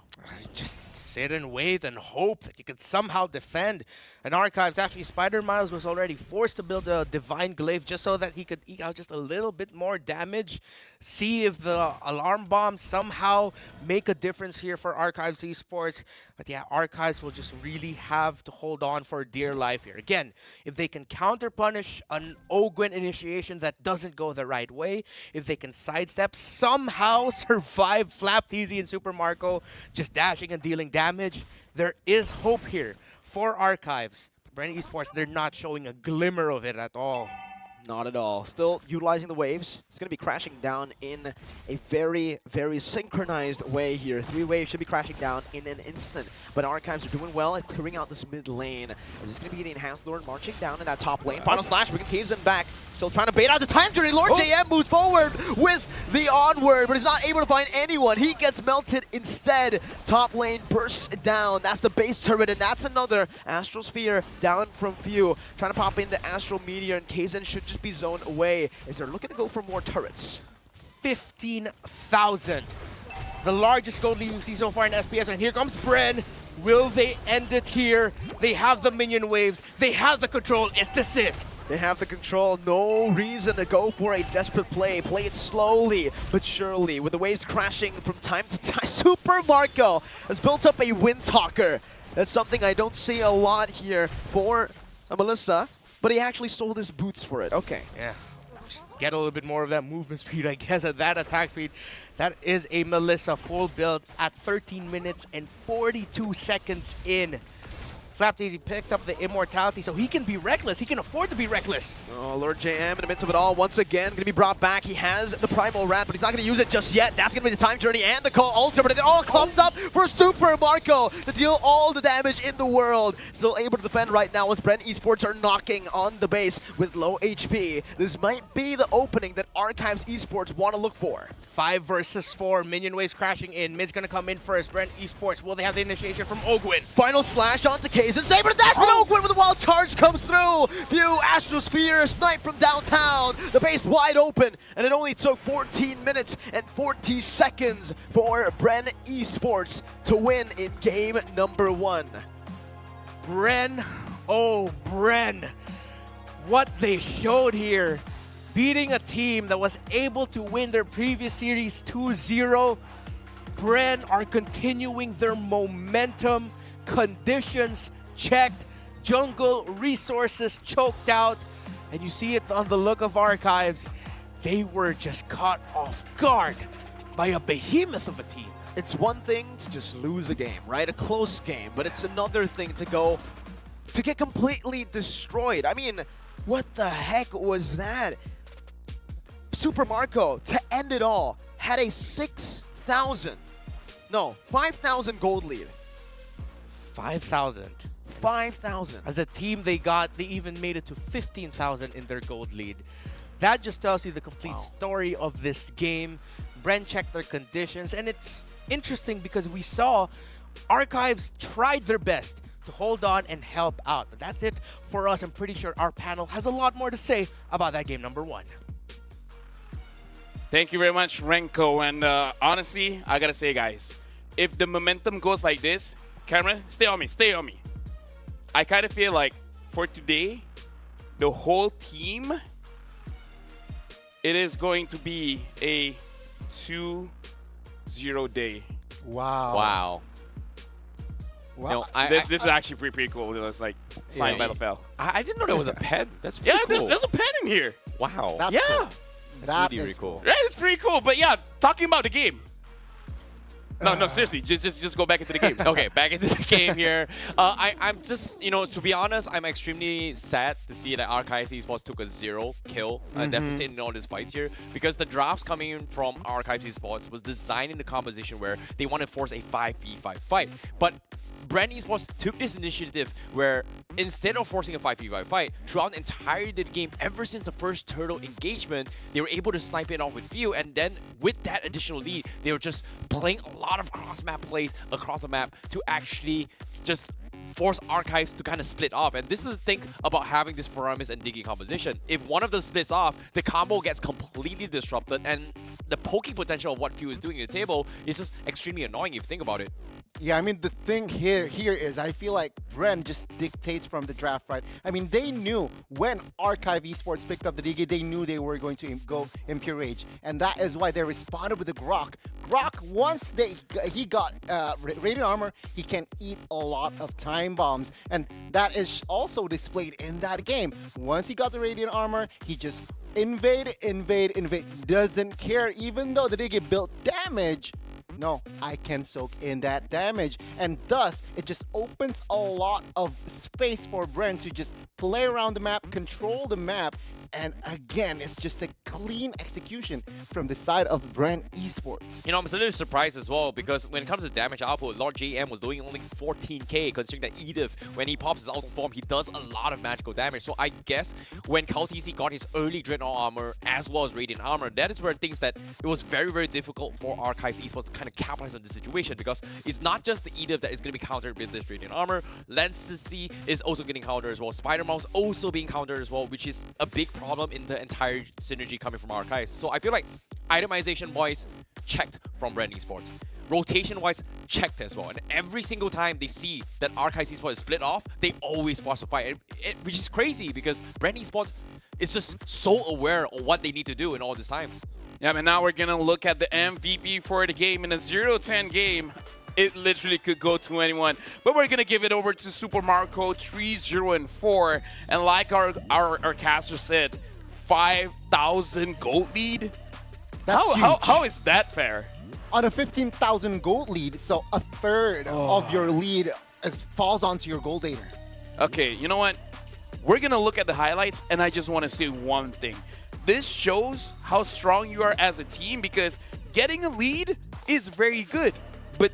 Just sit and wait and hope that you could somehow defend an Archives. Actually, Spider Miles was already forced to build a Divine Glaive just so that he could eke out just a little bit more damage. See if the Alarm Bomb somehow make a difference here for Archives Esports. But yeah, Archives will just really have to hold on for dear life here. Again, if they can counter-punish an Ogwin initiation that doesn't go the right way, if they can sidestep, somehow survive Flapteasy and Super Marco just dashing and dealing damage, there is hope here for Archives. Brand Esports, they're not showing a glimmer of it at all. Not at all. Still utilizing the waves. It's going to be crashing down in a very, very synchronized way here. 3 waves should be crashing down in an instant. But Archives are doing well at clearing out this mid lane. As it's going to be the Enhanced Lord marching down in that top lane. Final slash, bringing Kaizen back. Still trying to bait out the time journey. Lord JM moves forward with the onward, but he's not able to find anyone. He gets melted instead. Top lane bursts down. That's the base turret, and that's another Astral Sphere down from few. Trying to pop into Astral Meteor, and Kaizen should just be zoned away as they're looking to go for more turrets. 15,000. The largest gold lead we've seen so far in SPS, and here comes Bren. Will they end it here? They have the minion waves. They have the control. Is this it? They have the control, no reason to go for a desperate play. Play it slowly but surely with the waves crashing from time to time. Super Marco has built up a Windtalker. That's something I don't see a lot here for Melissa, but he actually sold his boots for it. Okay. Yeah. Just get a little bit more of that movement speed, I guess, at that attack speed. That is a Melissa full build at 13 minutes and 42 seconds in. Flapteasy picked up the immortality, so he can be reckless. He can afford to be reckless. Oh, Lord JM in the midst of it all, once again, going to be brought back. He has the Primal Wrap, but he's not going to use it just yet. That's going to be the Time Journey and the Call Ultra, but they're all clumped up for Super Marco to deal all the damage in the world. Still able to defend right now as Brent Esports are knocking on the base with low HP. This might be the opening that Archives Esports want to look for. 5 versus 4, minion waves crashing in. Mid's gonna come in first. Brent Esports, will they have the initiation from Ogwin? Final slash onto Kaizen. Saber to dash, but Ogwin with a wild charge comes through. View Astrosphere, snipe from downtown. The base wide open, and it only took 14 minutes and 40 seconds for Bren Esports to win in game number 1. Bren, oh Bren, what they showed here. Beating a team that was able to win their previous series 2-0. Bren are continuing their momentum. Conditions checked. Jungle resources choked out. And you see it on the look of Archives. They were just caught off guard by a behemoth of a team. It's one thing to just lose a game, right? A close game. But it's another thing to get completely destroyed. I mean, what the heck was that? Super Marco, to end it all, had a 5,000 gold lead. 5,000. 5,000. As a team, they even made it to 15,000 in their gold lead. That just tells you the complete story of this game. Bren checked their conditions, and it's interesting because we saw Archives tried their best to hold on and help out. But that's it for us. I'm pretty sure our panel has a lot more to say about that game number 1. Thank you very much, Renko. And honestly, I gotta say, guys, if the momentum goes like this, camera, stay on me, stay on me. I kind of feel like for today, the whole team, it is going to be a 2-0 day. Wow. Wow. No, this is actually pretty cool. It's like signed by LaFell. I didn't know there was a pen. That's pretty cool. There's a pen in here. Wow. That's yeah. cool. That's really cool. Right, it's pretty cool. But yeah, talking about the game. No, seriously, just go back into the game. Okay, back into the game here. I'm just, to be honest, I'm extremely sad to see that Archives Esports took a 0 kill deficit in all these fights here, because the drafts coming in from Archives Esports was designed in the composition where they want to force a 5v5 fight. But Brand Esports took this initiative where instead of forcing a 5v5 fight, throughout the entirety of the game, ever since the first turtle engagement, they were able to snipe it off with few, and then with that additional lead, they were just playing a lot of cross-map plays across the map to actually just force Archives to kind of split off. And this is the thing about having this Foramis and Diggy composition. If one of them splits off, the combo gets completely disrupted, and the poking potential of what Few is doing at the table is just extremely annoying if you think about it. Yeah, I mean, the thing here is I feel like Bren just dictates from the draft, right? I mean, they knew when Archive Esports picked up the league, they knew they were going to go Impure Age. And that is why they responded with the Grok. Grok, once he got Radiant Armor, he can eat a lot of time bombs. And that is also displayed in that game. Once he got the Radiant Armor, he just invade, doesn't care. Even though the Digi built damage, no, I can soak in that damage. And thus, it just opens a lot of space for Bren to just play around the map, control the map. And again, it's just a clean execution from the side of Bren Esports. You know, I'm a little surprised as well because when it comes to damage output, Lord JM was doing only 14k, considering that Edith, when he pops his auto form, he does a lot of magical damage. So I guess when KaoTZ got his early Dreadnought armor as well as Radiant armor, that is where things that it was very, very difficult for Archives Esports to kind of capitalize on this situation, because it's not just the Edith that is going to be countered with this Radiant armor. Lenscy is also getting countered as well. Spider-Mouse also being countered as well, which is a big problem in the entire synergy coming from Archives. So I feel like itemization-wise, checked from Brand Esports. Rotation-wise, checked as well. And every single time they see that Archives Esports is split off, they always force a fight, which is crazy because Brand Esports is just so aware of what they need to do in all these times. Yeah, and now we're going to look at the MVP for the game. In a 0-10 game, it literally could go to anyone. But we're going to give it over to Super Marco 3-0-4. And like our caster said, 5,000 gold lead? How is that fair? On a 15,000 gold lead, so a third of your lead falls onto your gold laner. Okay, you know what? We're going to look at the highlights, and I just want to say one thing. This shows how strong you are as a team, because getting a lead is very good. But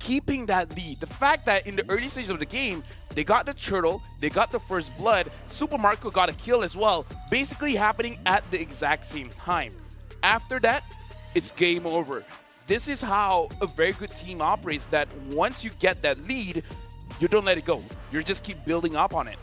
keeping that lead, the fact that in the early stages of the game, they got the turtle, they got the first blood, Super Marco got a kill as well, basically happening at the exact same time. After that, it's game over. This is how a very good team operates, that once you get that lead, you don't let it go. You just keep building up on it.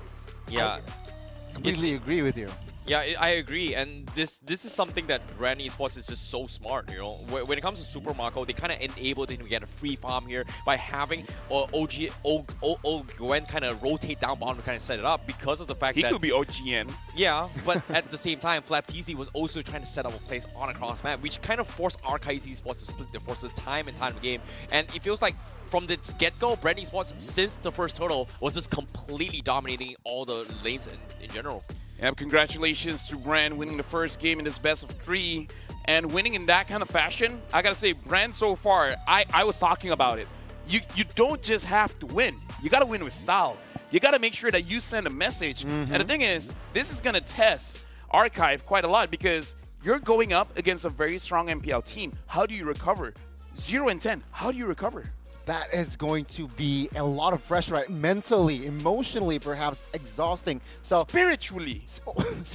Yeah. I completely agree with you. Yeah, I agree, and this is something that Brand Esports is just so smart, you know. When it comes to Super Marco, they kind of enabled him to get a free farm here by having Gwen kind of rotate down bottom to kind of set it up, because of the fact that... He could be OGN. Yeah, but at the same time, FlapTZ was also trying to set up a place on a cross map, which kind of forced Archives Esports to split their forces time and time again. And it feels like from the get-go, Brand Esports, since the first turtle, was just completely dominating all the lanes in general. Yeah, congratulations to Brand winning the first game in this best of 3 and winning in that kind of fashion. I gotta say, Brand so far, I was talking about it. You don't just have to win. You gotta win with style. You gotta make sure that you send a message. And the thing is, this is gonna test Archive quite a lot, because you're going up against a very strong MPL team. How do you recover? 0-10, how do you recover? That is going to be a lot of pressure, right? Mentally, emotionally, perhaps exhausting. So spiritually,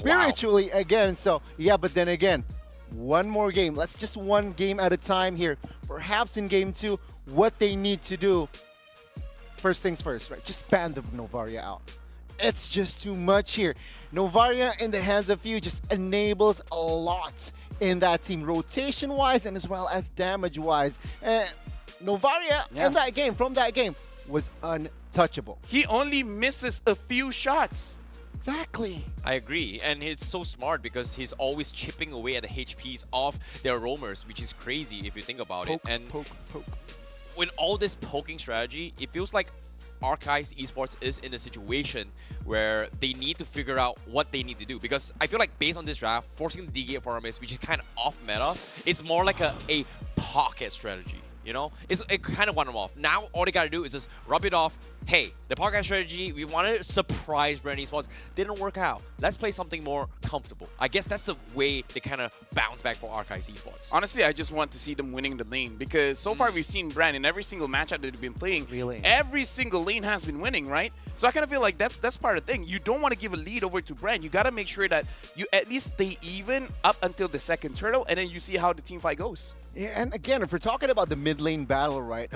wow. Again. So yeah, but then again, one more game. Let's just one game at a time here. Perhaps in game 2, what they need to do. First things first, right? Just ban the Novaria out. It's just too much here. Novaria in the hands of you just enables a lot in that team, rotation-wise and as well as damage-wise. Novaria in that game, from that game, was untouchable. He only misses a few shots. Exactly. I agree, and it's so smart because he's always chipping away at the HPs of their roamers, which is crazy if you think about it. And poke. With all this poking strategy, it feels like Archives Esports is in a situation where they need to figure out what they need to do, because I feel like based on this draft, forcing the D-Gate for Armis, which is kind of off meta, it's more like a pocket strategy. You know, it kind of won them off. Now all they gotta do is just rub it off. Hey, the podcast strategy, we wanted to surprise Brand Esports, didn't work out. Let's play something more comfortable. I guess that's the way they kind of bounce back for Archives Esports. Honestly, I just want to see them winning the lane, because so far we've seen Brand in every single matchup that they've been playing. Every single lane has been winning, right? So I kind of feel like that's part of the thing. You don't want to give a lead over to Brand. You got to make sure that you at least stay even up until the second turtle, and then you see how the team fight goes. Yeah, and again, if we're talking about the mid lane battle, right?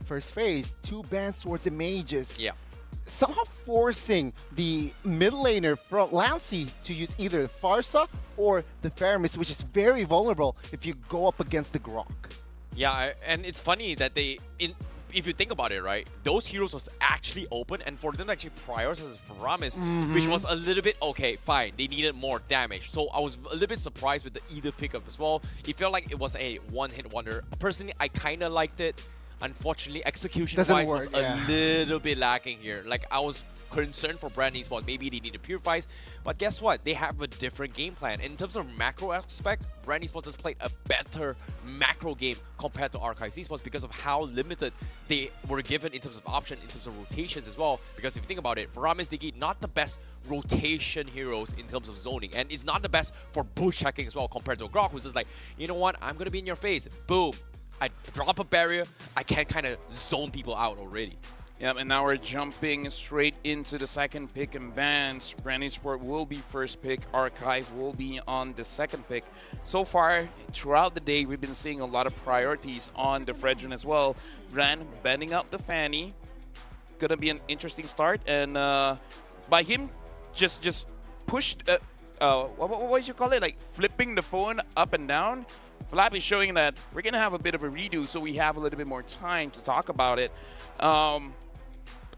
First phase, 2 banned swords and mages. Yeah. Somehow forcing the mid laner from Lancey to use either Farsa or the Faramis, which is very vulnerable if you go up against the Grok. Yeah, and it's funny that if you think about it, right, those heroes was actually open, and for them to actually prioritize Faramis, which was a little bit, okay, fine, they needed more damage. So I was a little bit surprised with the either pickup as well. It felt like it was a one-hit wonder. Personally, I kind of liked it. Unfortunately, execution-wise was a little bit lacking here. Like, I was concerned for Brand Esports. Maybe they need to purify, but guess what? They have a different game plan. In terms of macro aspect, Brand Esports has played a better macro game compared to Archives Esports because of how limited they were given in terms of option, in terms of rotations as well. Because if you think about it, Faramis Digi, not the best rotation heroes in terms of zoning, and it's not the best for bush hacking as well compared to Grok, who's just like, you know what? I'm gonna be in your face. Boom. I drop a barrier, I can kind of zone people out already. Yep, and now we're jumping straight into the second pick and bans. Brand Sport will be first pick, Archive will be on the second pick. So far, throughout the day, we've been seeing a lot of priorities on the Fredrin as well. Brand bending out the Fanny. Gonna be an interesting start, and by him just pushed, what you call it, like flipping the phone up and down. Flap is showing that we're gonna have a bit of a redo, so we have a little bit more time to talk about it.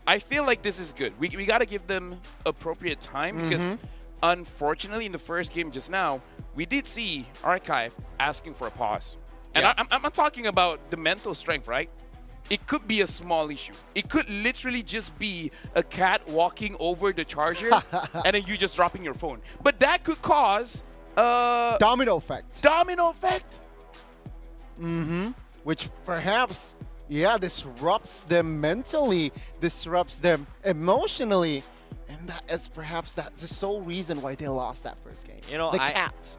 I feel like this is good. We got to give them appropriate time because unfortunately in the first game just now, we did see Archive asking for a pause. And I'm not talking about the mental strength, right? It could be a small issue. It could literally just be a cat walking over the charger and then you just dropping your phone. But that could cause domino effect. Domino effect. Which perhaps, disrupts them mentally, disrupts them emotionally, and that is perhaps the sole reason why they lost that first game. You know, the cat.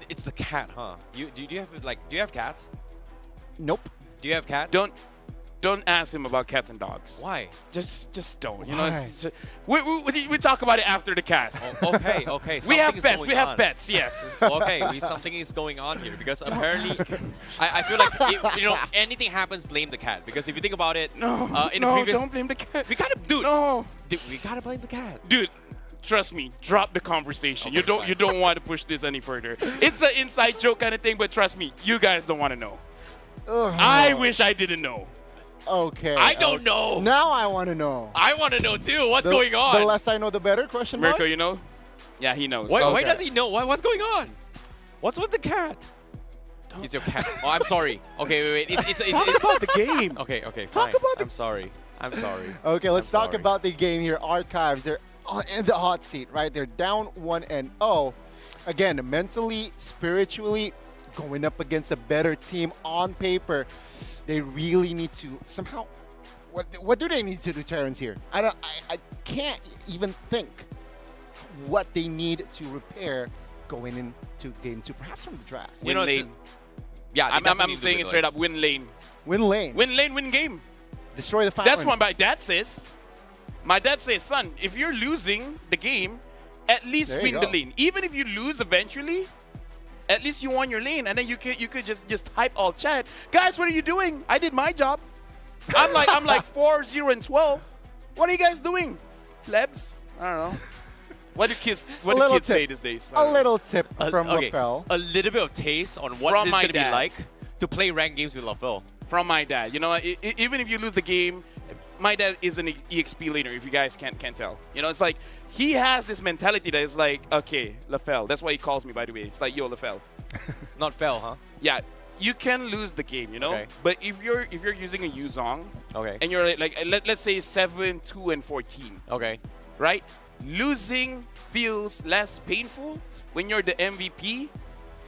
It's the cat, huh? Do you have cats? Nope. Do you have cats? Don't ask him about cats and dogs. Why? Just don't. You know, we talk about it after the cast. Okay. We have pets. We have pets. Yes. Okay. Something is going on here because apparently, I feel like anything happens, blame the cat. Because if you think about it, in the previous, don't blame the cat. We gotta, dude. No. Dude, we gotta blame the cat. Dude, trust me. Drop the conversation. You don't want to push this any further. It's an inside joke kind of thing, but trust me, you guys don't want to know. I wish I didn't know. Okay. I don't know. Now I want to know. I want to know too. What's going on? The less I know, the better? Question mark? Mirko, you know? Yeah, he knows. Why does he know? What's going on? What's with the cat? It's your cat. Oh, I'm sorry. Okay, wait. Talk about the game. Okay, fine. Talk about I'm sorry. Okay, let's talk about the game here. Archives, they're in the hot seat, right? They're down 1-0. Again, mentally, spiritually, going up against a better team on paper. They really need to somehow. What do they need to do, Terrence? Here, I can't even think what they need to repair going into game 2, perhaps from the draft. Win lane. I'm saying it straight up. Win lane. Win lane. Win lane. Win game. Destroy the. That's what my dad says. My dad says, son, if you're losing the game, at least win the lane. Even if you lose eventually. At least you won your lane, and then you could just hype all chat. Guys, what are you doing? I did my job. I'm like 4-0-12. What are you guys doing? Plebs? I don't know. What do kids say these days? A little tip from LaFell. A little bit of taste on what it's gonna be like to play ranked games with LaFell. From my dad. You know, even if you lose the game, my dad is an EXP laner, if you guys can't tell. You know, it's like, he has this mentality that is like, okay, LaFell. That's why he calls me, by the way. It's like, yo, LaFell. Not Fell, huh? Yeah, you can lose the game, you know? Okay. But if you're using a Yuzong, okay, and you're like, let's say 7-2-14. Okay. Right? Losing feels less painful when you're the MVP,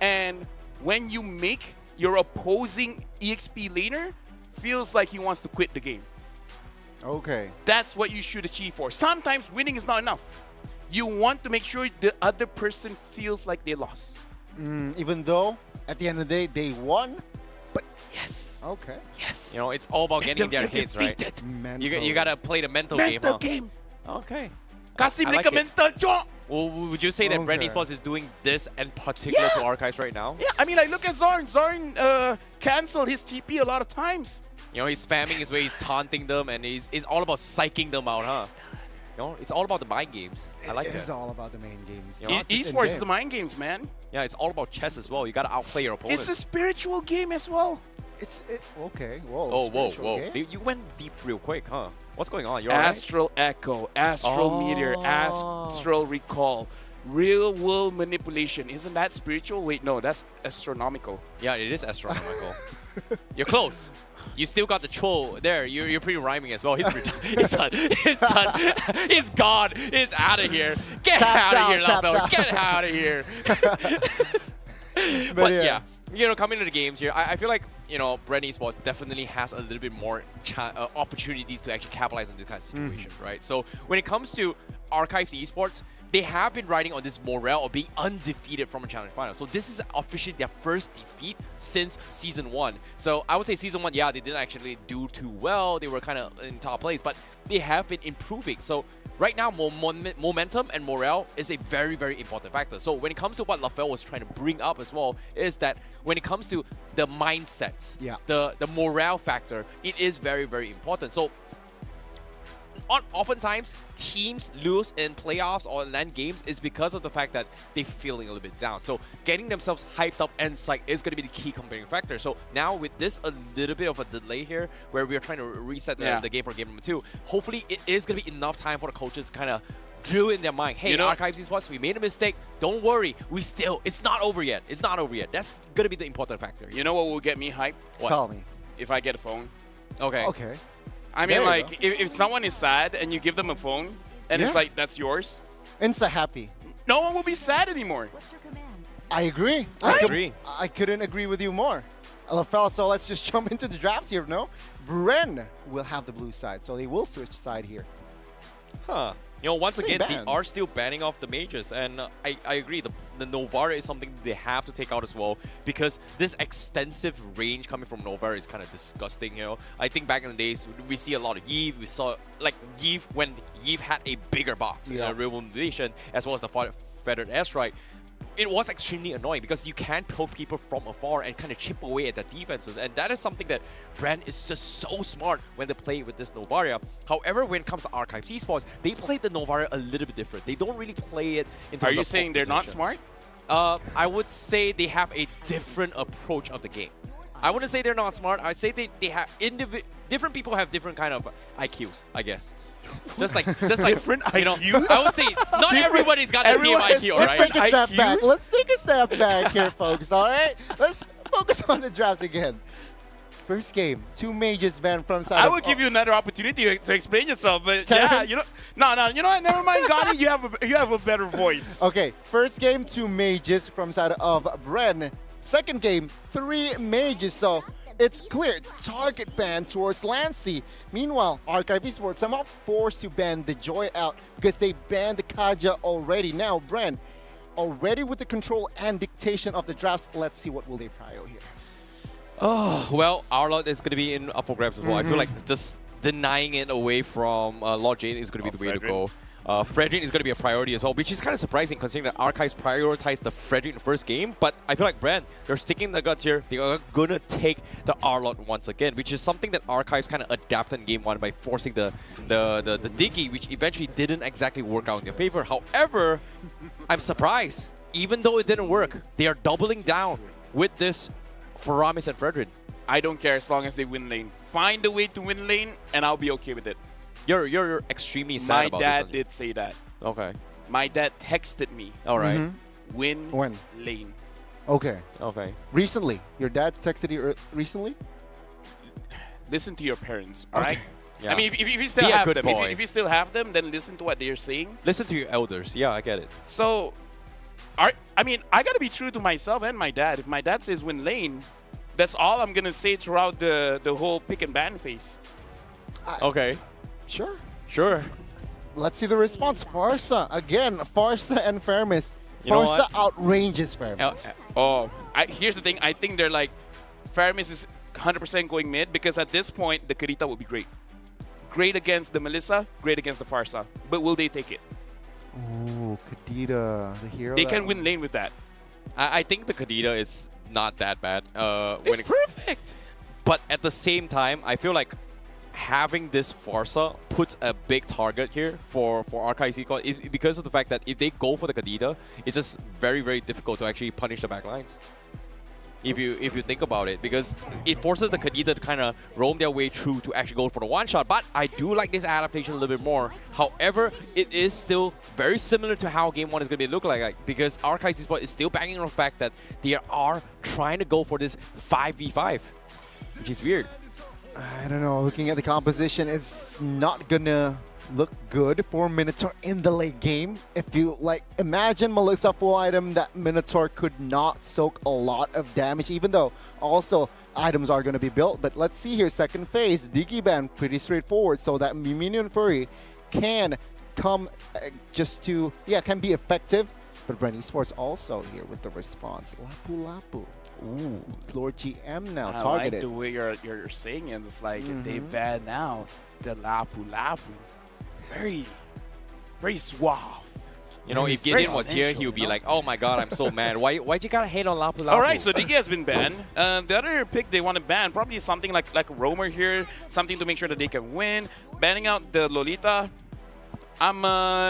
and when you make your opposing EXP laner feels like he wants to quit the game. Okay. That's what you should achieve for. Sometimes winning is not enough. You want to make sure the other person feels like they lost. Even though, at the end of the day, they won. But yes. Okay. Yes. You know, it's all about getting their hits, right? You gotta play the mental game, huh? Okay. Kasi I like it. mental job. Well, would you say that Brand Esports is doing this in particular to Archives right now? Yeah, I mean, like, look at Zarn. Zarn canceled his TP a lot of times. You know, he's spamming his way, he's taunting them, and he's all about psyching them out, huh? You know, it's all about the mind games. I like that. It is all about the main games. You know, Esports is the mind games, man. Yeah, it's all about chess as well. You gotta outplay your opponent. It's a spiritual game as well. Okay. Whoa. Oh, whoa, spiritual whoa. game. You went deep real quick, huh? What's going on? You're all right? Astral Echo, Astral Meteor, Astral Recall, Real World Manipulation. Isn't that spiritual? Wait, no, that's astronomical. Yeah, it is astronomical. You're close. You still got the troll there. You're pretty rhyming as well. He's he's done. He's done. He's gone. He's out of here. Get out of here, Lafel. Get out of here. But yeah, coming to the games here, I feel like, Brand Esports definitely has a little bit more opportunities to actually capitalize on this kind of situation, right? So when it comes to Archives Esports, they have been riding on this morale of being undefeated from a challenge final. So this is officially their first defeat since Season 1. So I would say Season 1, yeah, they didn't actually do too well. They were kind of in top place, but they have been improving. So right now, momentum and morale is a very, very important factor. So when it comes to what LaFell was trying to bring up as well, is that when it comes to the mindsets, the morale factor, it is very, very important. So oftentimes, teams lose in playoffs or LAN games is because of the fact that they're feeling a little bit down. So getting themselves hyped up and psyched is going to be the key competing factor. So now with this a little bit of a delay here, where we're trying to reset the game for game number 2, hopefully it is going to be enough time for the coaches to kind of drill in their mind, hey, Archives Esports, we made a mistake. Don't worry. It's not over yet. It's not over yet. That's going to be the important factor. You know what will get me hyped? What? Tell me. If I get a phone. Okay. Okay. I mean, like, if someone is sad and you give them a phone and it's like, that's yours. Insta happy. No one will be sad anymore. I agree. I couldn't agree with you more. LaFell, so let's just jump into the drafts here, no? Bren will have the blue side, so they will switch side here. Huh. Once Same again, bands. they are still banning off the majors, and I agree. The Novara is something they have to take out as well, because this extensive range coming from Novara is kind of disgusting. I think back in the days we see a lot of Yves. We saw like Yves when Yves had a bigger box in a revolutionization, as well as the feathered airstrike. It was extremely annoying because you can poke people from afar and kind of chip away at the defenses, and that is something that Brand is just so smart when they play with this Novaria. However, when it comes to Archives Esports, they play the Novaria a little bit different. They don't really play it in terms of Are you saying they're not smart? I would say they have a different approach of the game. I wouldn't say they're not smart. I'd say they have different people have different kind of IQs, I guess. Just like different IQs? I would say not everybody's got the same IQ, all right? Let's take a step back. Let's take a step back here, folks, all right? Let's focus on the drafts again. First game, 2 mages banned from side. I will give you another opportunity to explain yourself, but yeah, you know what? Never mind, Gotti. You have a better voice. Okay, first game, 2 mages from side of Bren. Second game, 3 mages. So it's clear target ban towards Lancy. Meanwhile, Archive Esports somehow forced to ban the Joy out because they banned the Kaja already. Now, Bren, already with the control and dictation of the drafts, let's see what will they prio here. Oh, well, Arlot is going to be in up for grabs as well. I feel like just denying it away from Lord Jane is going to be the way to go. Frederick is going to be a priority as well, which is kind of surprising considering that Archives prioritized the Frederick in the first game. But I feel like Brand, they're sticking the guts here. They are going to take the Arlot once again, which is something that Archives kind of adapted in game 1 by forcing the Diggy, which eventually didn't exactly work out in their favor. However, I'm surprised. Even though it didn't work, they are doubling down with this Faramis and Frederick. I don't care as long as they win lane. Find a way to win lane, and I'll be okay with it. You're extremely sad about this. My dad did say that. Okay. My dad texted me. All right. Win lane. Okay. Okay. Recently? Your dad texted you recently? Listen to your parents, all right? Yeah. I mean, if you still have them, if you still have them, then listen to what they're saying. Listen to your elders. Yeah, I get it. So, I mean, I gotta be true to myself and my dad. If my dad says win lane, that's all I'm gonna say throughout the whole pick and ban phase. Okay. Sure. Let's see the response. Farsa again. Farsa and Fermis. Farsa outranges Fermis. Here's the thing. I think they're like, Fermis is 100% going mid because at this point the Karita will be great. Great against the Melissa, great against the Farsa. But will they take it? Ooh, Kadita, the hero. They can win lane with that. I think the Kadita is not that bad. It's perfect. But at the same time, I feel like having this Farsa puts a big target here for Archive Esports because of the fact that if they go for the Kadita, it's just very, very difficult to actually punish the backlines. if you think about it, because it forces the Kadita to kind of roam their way through to actually go for the one shot. But I do like this adaptation a little bit more. However, it is still very similar to how game 1 is going to look like, because Archives Esports is still banging on the fact that they are trying to go for this 5v5, which is weird. I don't know. Looking at the composition, it's not gonna look good for Minotaur in the late game. If you imagine Melissa full item, that Minotaur could not soak a lot of damage, even though also items are going to be built. But let's see here, second phase, Diggy Ban, pretty straightforward, so that Minion Fury can come can be effective. But Brand Esports also here with the response. Lapu Lapu. Ooh, Lord GM now targeted. I like the way you're saying it. It's like they ban out the Lapu Lapu. Very, very suave. You know, if Gideon was here, he would be like, "Oh my God, I'm so mad. Why'd you gotta hate on Lapu Lapu?" All right, so Diggy has been banned. The other pick they want to ban probably something like Roamer here, something to make sure that they can win. Banning out the Lolita. I'm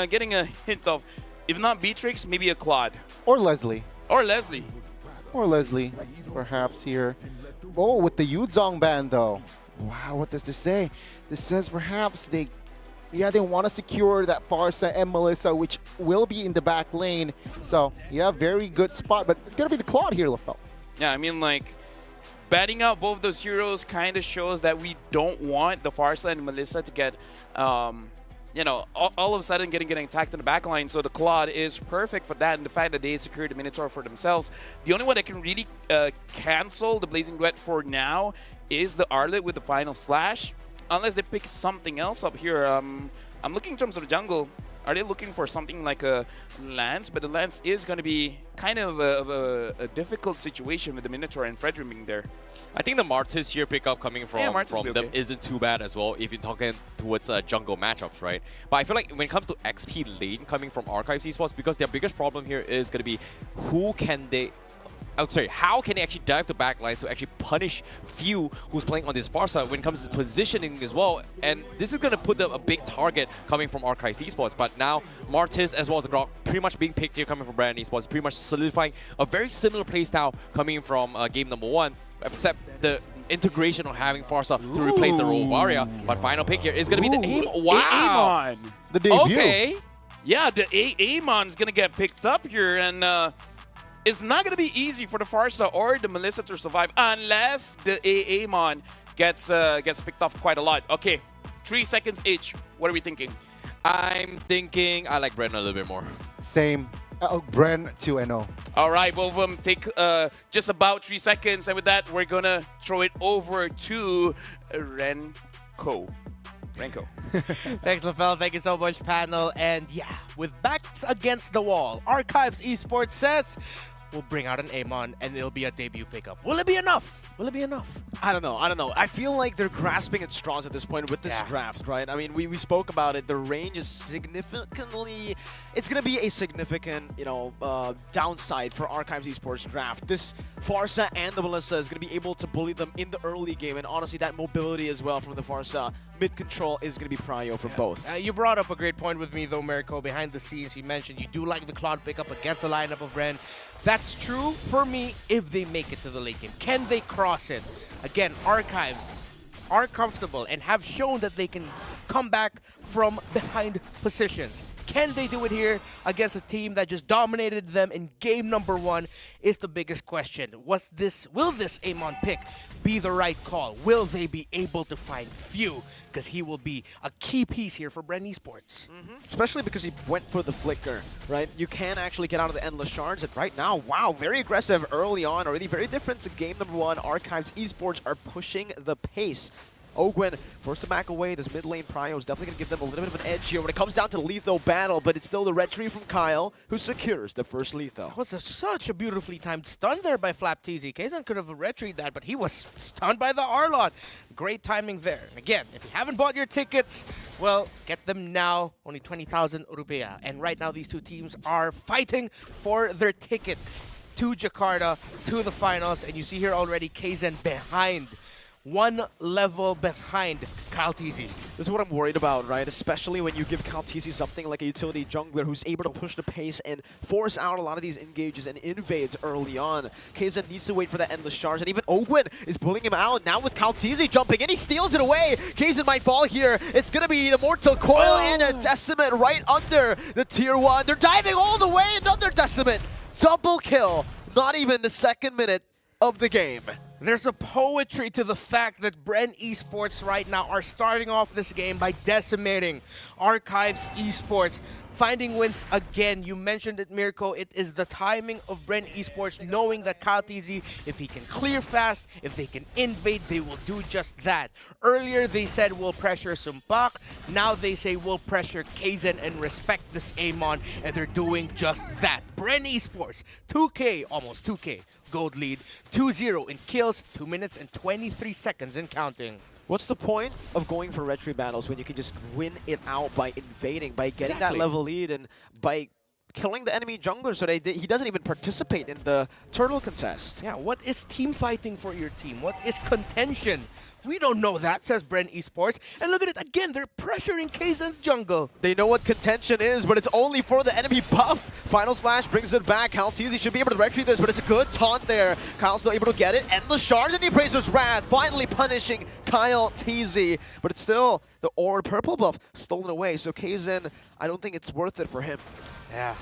getting a hint of, if not Beatrix, maybe a Claude or Leslie. Or Leslie. Or Leslie, perhaps here. Oh, with the Yuzong ban though. Wow, what does this say? This says perhaps they want to secure that Farsa and Melissa, which will be in the back lane. So, yeah, very good spot. But it's going to be the Claude here, LaFell. Yeah, I mean, batting out both those heroes kind of shows that we don't want the Farsa and Melissa to get, all of a sudden getting attacked in the back line. So the Claude is perfect for that. And the fact that they secured the Minotaur for themselves. The only one that can really cancel the Blazing Duet for now is the Arlet with the final slash. Unless they pick something else up here. I'm looking in terms of the jungle. Are they looking for something like a Lance? But the Lance is going to be kind of a difficult situation with the Minotaur and Fredrin being there. I think the Martis here pickup coming from okay. them isn't too bad as well if you're talking towards jungle matchups, right? But I feel like when it comes to XP lane coming from Archives Esports, because their biggest problem here is going to be how can they actually dive the back lines to actually punish Few, who's playing on this far side when it comes to positioning as well. And this is going to put them a big target coming from Archives Esports. But now Martis as well as the Grok pretty much being picked here coming from Brand Esports, pretty much solidifying a very similar playstyle coming from game number 1, except the integration of having Farsa to replace the role of Varia. But final pick here is going to be the Aim. Wow! Amon. The debut. Okay. Yeah, the Amon's going to get picked up here, and it's not going to be easy for the Farsa or the Melissa to survive unless the Amon gets picked off quite a lot. Okay, 3 seconds each. What are we thinking? I'm thinking I like Bren a little bit more. Same. Bren 2-0. All right, both of them take just about 3 seconds. And with that, we're going to throw it over to Renko. Thanks, LaFell. Thank you so much, panel. And yeah, with backs against the wall, Archives Esports says we'll bring out an Amon and it'll be a debut pickup. Will it be enough? Will it be enough? I don't know. I feel like they're grasping at straws at this point with this draft, right? I mean, we spoke about it. The range is significantly... It's going to be a significant, downside for Archives Esports draft. This Farsa and the Melissa is going to be able to bully them in the early game. And honestly, that mobility as well from the Farsa mid-control is going to be prio for both. You brought up a great point with me, though, Merko. Behind the scenes, you mentioned you do like the Claude pickup against the lineup of Ren. That's true for me if they make it to the late game. Can they cross it? Again, Archives are comfortable and have shown that they can come back from behind positions. Can they do it here against a team that just dominated them in game number 1 is the biggest question. Will this Amon pick be the right call? Will they be able to find Few? Because he will be a key piece here for Brand Esports. Especially because he went for the flicker, right? You can actually get out of the endless shards, and right now, wow, very aggressive early on, already very different to game number 1. Archives Esports are pushing the pace. Ogwen forced to back away. This mid lane prio is definitely going to give them a little bit of an edge here when it comes down to lethal battle, but it's still the red tree from Kyle who secures the first lethal. That was such a beautifully timed stun there by Flap TZ. Kazan could have red treed that, but he was stunned by the Arlot. Great timing there. And again, if you haven't bought your tickets, well, get them now. Only 20,000 rupiah. And right now, these two teams are fighting for their ticket to Jakarta, to the finals. And you see here already Kazan behind one level behind Kyle TZ. This is what I'm worried about, right? Especially when you give Caltisi something like a utility jungler who's able to push the pace and force out a lot of these engages and invades early on. Kaizen needs to wait for that endless charge, and even Owen is pulling him out. Now with Caltisi jumping in, he steals it away. Kaizen might fall here. It's going to be the Mortal Coil and a Decimate right under the tier 1. They're diving all the way, another Decimate. Double kill, not even the second minute of the game. There's a poetry to the fact that Bren Esports right now are starting off this game by decimating Archives Esports, finding wins again. You mentioned it, Mirko. It is the timing of Bren Esports knowing that Kyle TZ, if he can clear fast, if they can invade, they will do just that. Earlier they said we'll pressure Sumpak. Now they say we'll pressure Kaizen and respect this Amon, and they're doing just that. Bren Esports, 2K, almost 2K. Gold lead, 2-0 in kills, 2 minutes and 23 seconds in counting. What's the point of going for retry battles when you can just win it out by invading, by getting that level lead, and by killing the enemy jungler so he doesn't even participate in the turtle contest? Yeah, what is team fighting for your team? What is contention? We don't know that, says Bren Esports. And look at it again, they're pressuring Kaizen's jungle. They know what contention is, but it's only for the enemy buff. Final Slash brings it back. Kyle TZ should be able to retreat this, but it's a good taunt there. Kyle's still able to get it. Endless charge and the Appraiser's Wrath, finally punishing Kyle TZ. But it's still the Aura Purple buff stolen away, so Kaizen, I don't think it's worth it for him. Yeah.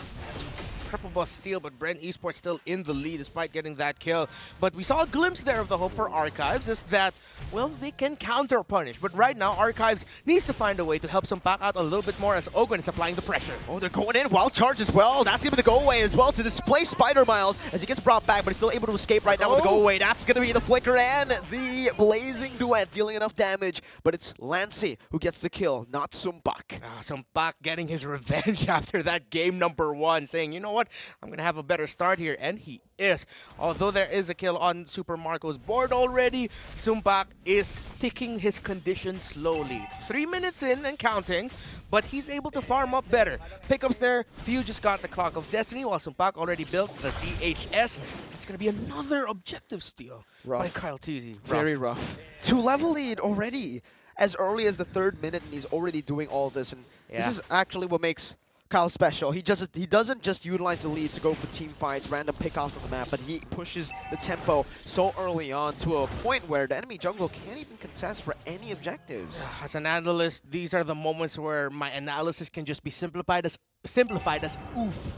Purple buff steal, but Bren Esports still in the lead despite getting that kill. But we saw a glimpse there of the hope for Archives is that, well, they can counter punish. But right now, Archives needs to find a way to help Sumpak out a little bit more as Ogun is applying the pressure. Oh, they're going in. Wild charge as well. That's going to be the go away as well to displace Spider Miles as he gets brought back, but he's still able to escape right now with the go away. That's going to be the flicker and the blazing duet dealing enough damage. But it's Lancey who gets the kill, not Sumpak. Sumpak getting his revenge after that game number 1, saying, you know what, I'm going to have a better start here, and he is. Although there is a kill on Super Marco's board already, Sumpak is ticking his condition slowly. 3 minutes in and counting, but he's able to farm up better. Pickups there, Few just got the Clock of Destiny, while Sumpak already built the DHS. It's going to be another objective steal by Kyle TZ. Very rough. 2 level lead already as early as the 3rd minute, and he's already doing all this. And this is actually what makes Kyle special. He doesn't just utilize the lead to go for team fights, random pickoffs on the map, but he pushes the tempo so early on to a point where the enemy jungle can't even contest for any objectives. As an analyst, these are the moments where my analysis can just be simplified as oof.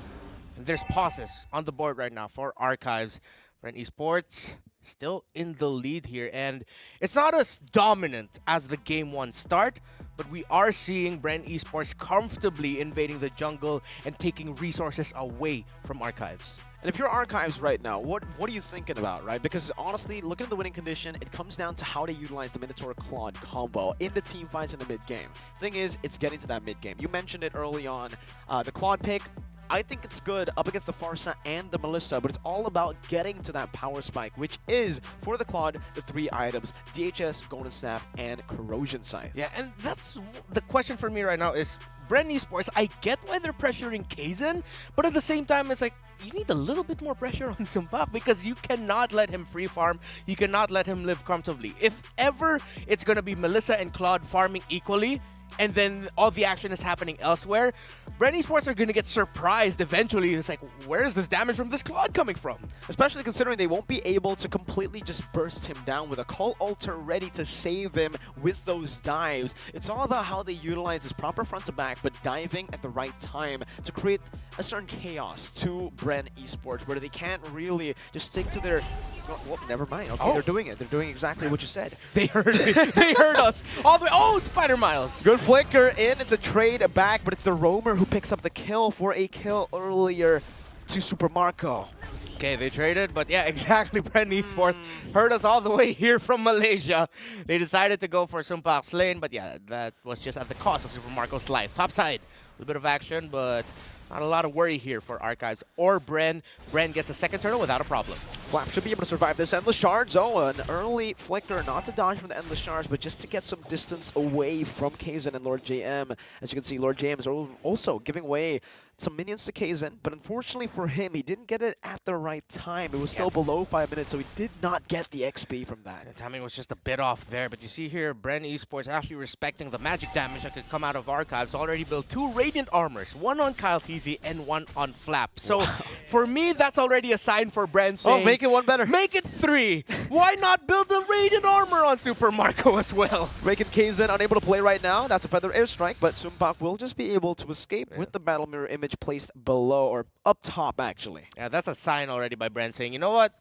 And there's pauses on the board right now for Archives. Bren Esports still in the lead here, and it's not as dominant as the game 1 start, but we are seeing Bren Esports comfortably invading the jungle and taking resources away from Archives. And if you're Archives right now, what are you thinking about, right? Because honestly, looking at the winning condition, it comes down to how to utilize the Minotaur Claude combo in the team fights in the mid-game. Thing is, it's getting to that mid-game. You mentioned it early on, the Claude pick. I think it's good up against the Farsa and the Melissa, but it's all about getting to that power spike, which is, for the Claude, the 3 items, DHS, Golden Staff, and Corrosion Scythe. Yeah, and that's the question for me right now is, Bren Esports, I get why they're pressuring Kaizen, but at the same time, it's like, you need a little bit more pressure on Sumpak because you cannot let him free farm. You cannot let him live comfortably. If ever it's going to be Melissa and Claude farming equally, and then all the action is happening elsewhere, Bren Esports are going to get surprised eventually. It's like, where is this damage from this Claude coming from? Especially considering they won't be able to completely just burst him down with a Call Altar ready to save him with those dives. It's all about how they utilize this proper front to back, but diving at the right time to create a certain chaos to Bren Esports, where they can't really just stick to their... Well, never mind. Okay, they're doing it. They're doing exactly what you said. They heard me. They heard us. All the way. Oh, Spider Miles. Good flicker in. It's a trade back, but it's the Roamer who picks up the kill for a kill earlier to Super Marco. Okay, they traded, but yeah, exactly. Bren Esports heard us all the way here from Malaysia. They decided to go for Sumpak's lane, but yeah, that was just at the cost of Super Marco's life. Top side, a little bit of action, but not a lot of worry here for Archives or Bren. Bren gets a second turtle without a problem. Flap should be able to survive this Endless Shards. Oh, an early flicker, not to dodge from the Endless Shards, but just to get some distance away from Kaizen and Lord JM. As you can see, Lord JM is also giving away some minions to Kaizen, but unfortunately for him, he didn't get it at the right time. It was still below 5 minutes, so he did not get the XP from that. The timing was just a bit off there, but you see here, Bren Esports actually respecting the magic damage that could come out of Archives. Already built 2 Radiant Armors, one on Kyle TZ and one on Flap. So for me, that's already a sign for Bren saying, make it one better. Make it 3. Why not build a Radiant Armor on Super Marco as well? Raken Kaizen unable to play right now. That's a Feather Airstrike, but Sumbak will just be able to escape with the Battle Mirror image placed below, or up top, actually. Yeah, that's a sign already by Bren saying, you know what,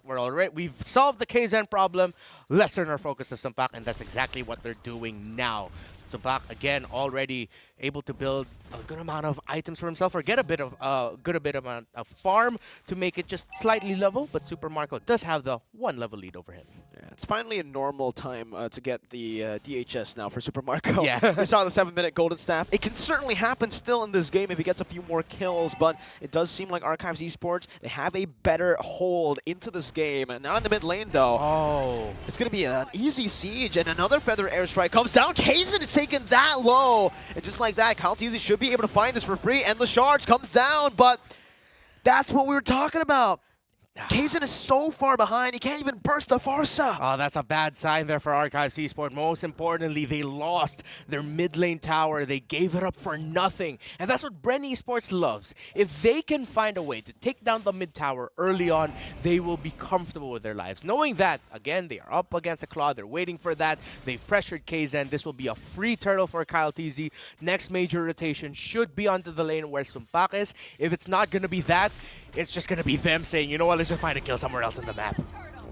we've solved the Kaizen problem, let's turn our focus to Sumbak, and that's exactly what they're doing now. Sumbak, again, already able to build a good amount of items for himself, or get a bit of amount of farm to make it just slightly level, but Super Marco does have the 1 level lead over him. Yeah, it's finally a normal time to get the DHS now for Super Marco. Yeah. We saw the 7-minute Golden Staff. It can certainly happen still in this game if he gets a few more kills, but it does seem like Archives Esports, they have a better hold into this game. And now in the mid lane, though, it's going to be an easy siege, and another Feather Airstrike comes down. Kaizen is taken that low, and just like that, Kyle TZ should be able to find this for free, and the charge comes down, but that's what we were talking about. Kaizen is so far behind, he can't even burst the Farsa. Oh, that's a bad sign there for Archives Esports. Most importantly, they lost their mid lane tower. They gave it up for nothing. And that's what Bren Esports loves. If they can find a way to take down the mid tower early on, they will be comfortable with their lives. Knowing that, again, they are up against a Claw. They're waiting for that. They've pressured Kaizen. This will be a free turtle for Kyle TZ. Next major rotation should be onto the lane where Sumbak is. If it's not going to be that, it's just going to be them saying, you know what, let's just find a kill somewhere else in the map.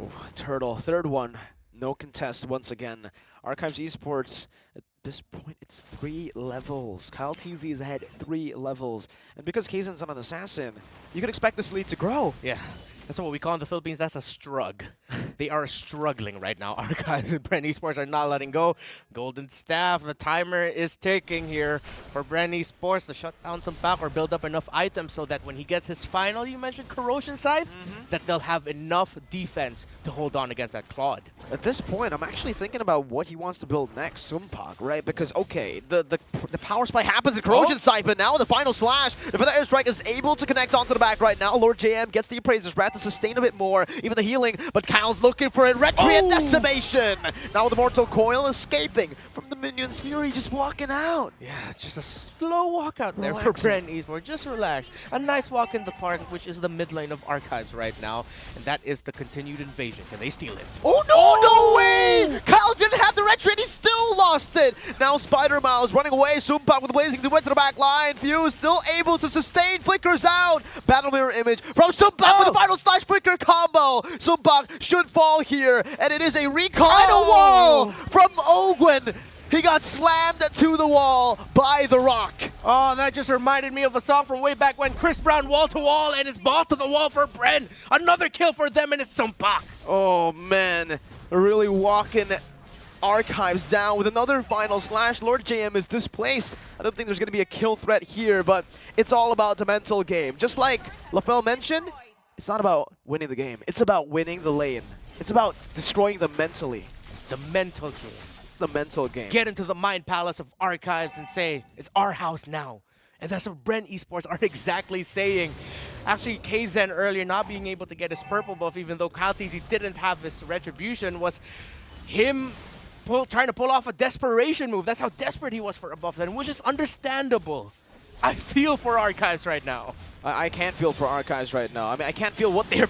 Ooh, turtle, third one. No contest once again. Archives Esports, at this point, it's 3 levels. Kyle TZ is ahead 3 levels. And because Kaizen's not an assassin, you can expect this lead to grow. Yeah. That's what we call in the Philippines, that's a strug. They are struggling right now. Archives and Bren Esports are not letting go. Golden Staff, the timer is ticking here for Bren Esports to shut down some back or build up enough items so that when he gets his final, you mentioned Corrosion Scythe, that they'll have enough defense to hold on against that Claude. At this point, I'm actually thinking about what he wants to build next, Sumbak, right? Because, okay, the power spike happens in Corrosion Scythe, but now the final slash, the Feather Airstrike is able to connect onto the back right now. Lord JM gets the Appraiser's Wrath to sustain a bit more, even the healing, but Kyle's looking for it. Retry and Decimation! Now with the Mortal Coil escaping from the minions, Fury just walking out. Yeah, it's just a slow walk out there for Bren Esports. Just relax. A nice walk in the park, which is the mid lane of Archives right now, and that is the continued invasion. Can they steal it? Oh no, no way! Kyle didn't have the retry and he still lost it! Now Spider Mouse running away, Sumbak with Blazing Duet to the back line. Fuse still able to sustain, flickers out. Battle Mirror image from Sumbak with the final slash flicker combo. Sumbak should fall here, and it is a recall and a wall from Ogwen. He got slammed to the wall by the rock. Oh, that just reminded me of a song from way back when. Chris Brown wall to wall and his boss to the wall for Bren. Another kill for them and it's Sumbak. Oh man, really walking Archives down with another final slash. Lord JM is displaced. I don't think there's going to be a kill threat here, but it's all about the mental game. Just like LaFell mentioned, it's not about winning the game. It's about winning the lane. It's about destroying them mentally. It's the mental game. It's the mental game. Get into the mind palace of Archives and say, it's our house now. And that's what Bren Esports are exactly saying. Actually, Kaizen earlier not being able to get his purple buff, even though Kyle TZ didn't have his retribution, was him trying to pull off a desperation move. That's how desperate he was for a buff then, which is understandable. I feel for Archives right now. I can't feel for Archives right now. I mean, I can't feel what they're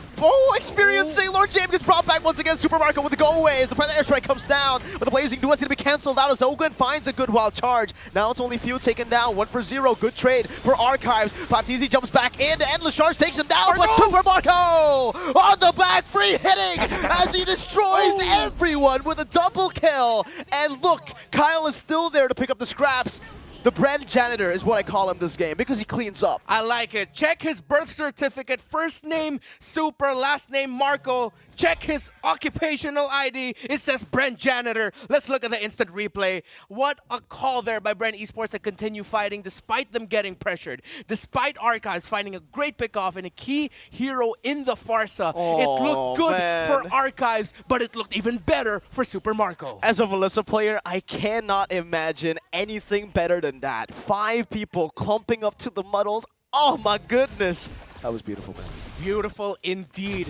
experiencing. Lord James gets brought back once again. Super Marco with the go away as the Feather Airstrike comes down. But the Blazing Duet's going to be cancelled out as Ogwen finds a good wild charge. Now it's only Few taken down. 1-for-0. Good trade for Archives. Paptizi jumps back in. The Endless Charge takes him down. But Super Marco on the back, free hitting as he destroys everyone with a double kill. And look, Kyle is still there to pick up the scraps. The brand janitor is what I call him this game because he cleans up. I like it. Check his birth certificate. First name Super, last name Marco. Check his occupational ID. It says Brent Janitor. Let's look at the instant replay. What a call there by Brent Esports to continue fighting despite them getting pressured. Despite Archives finding a great pickoff and a key hero in the Farsa. It looked good for Archives, but it looked even better for Super Marco. As a Melissa player, I cannot imagine anything better than that. 5 people clumping up to the muddles. Oh my goodness. That was beautiful, man. Beautiful indeed.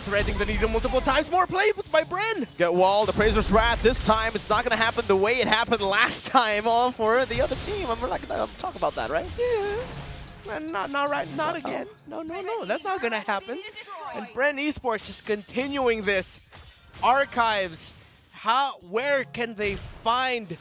Threading the needle multiple times. More play by Bren. Get walled. The Praisers Wrath. This time, it's not going to happen the way it happened last time for the other team. We're not going to talk about that, right? Yeah. Not right. Not again. No. That's not going to happen. And Bren Esports just continuing this. Archives. Where can they find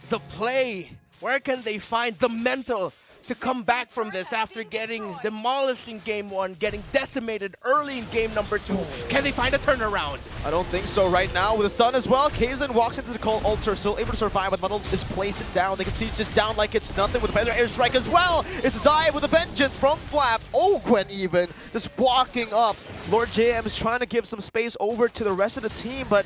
the play? Where can they find the mental to come back from this after getting demolished in game 1, getting decimated early in game number 2? Can they find a turnaround? I don't think so right now. With a stun as well, Kazan walks into the call. Ultra still able to survive, but Muddles is placed down. They can see just down like it's nothing with a feather airstrike as well. It's a dive with a vengeance from Flap. Gwen even just walking up. Lord JM is trying to give some space over to the rest of the team, but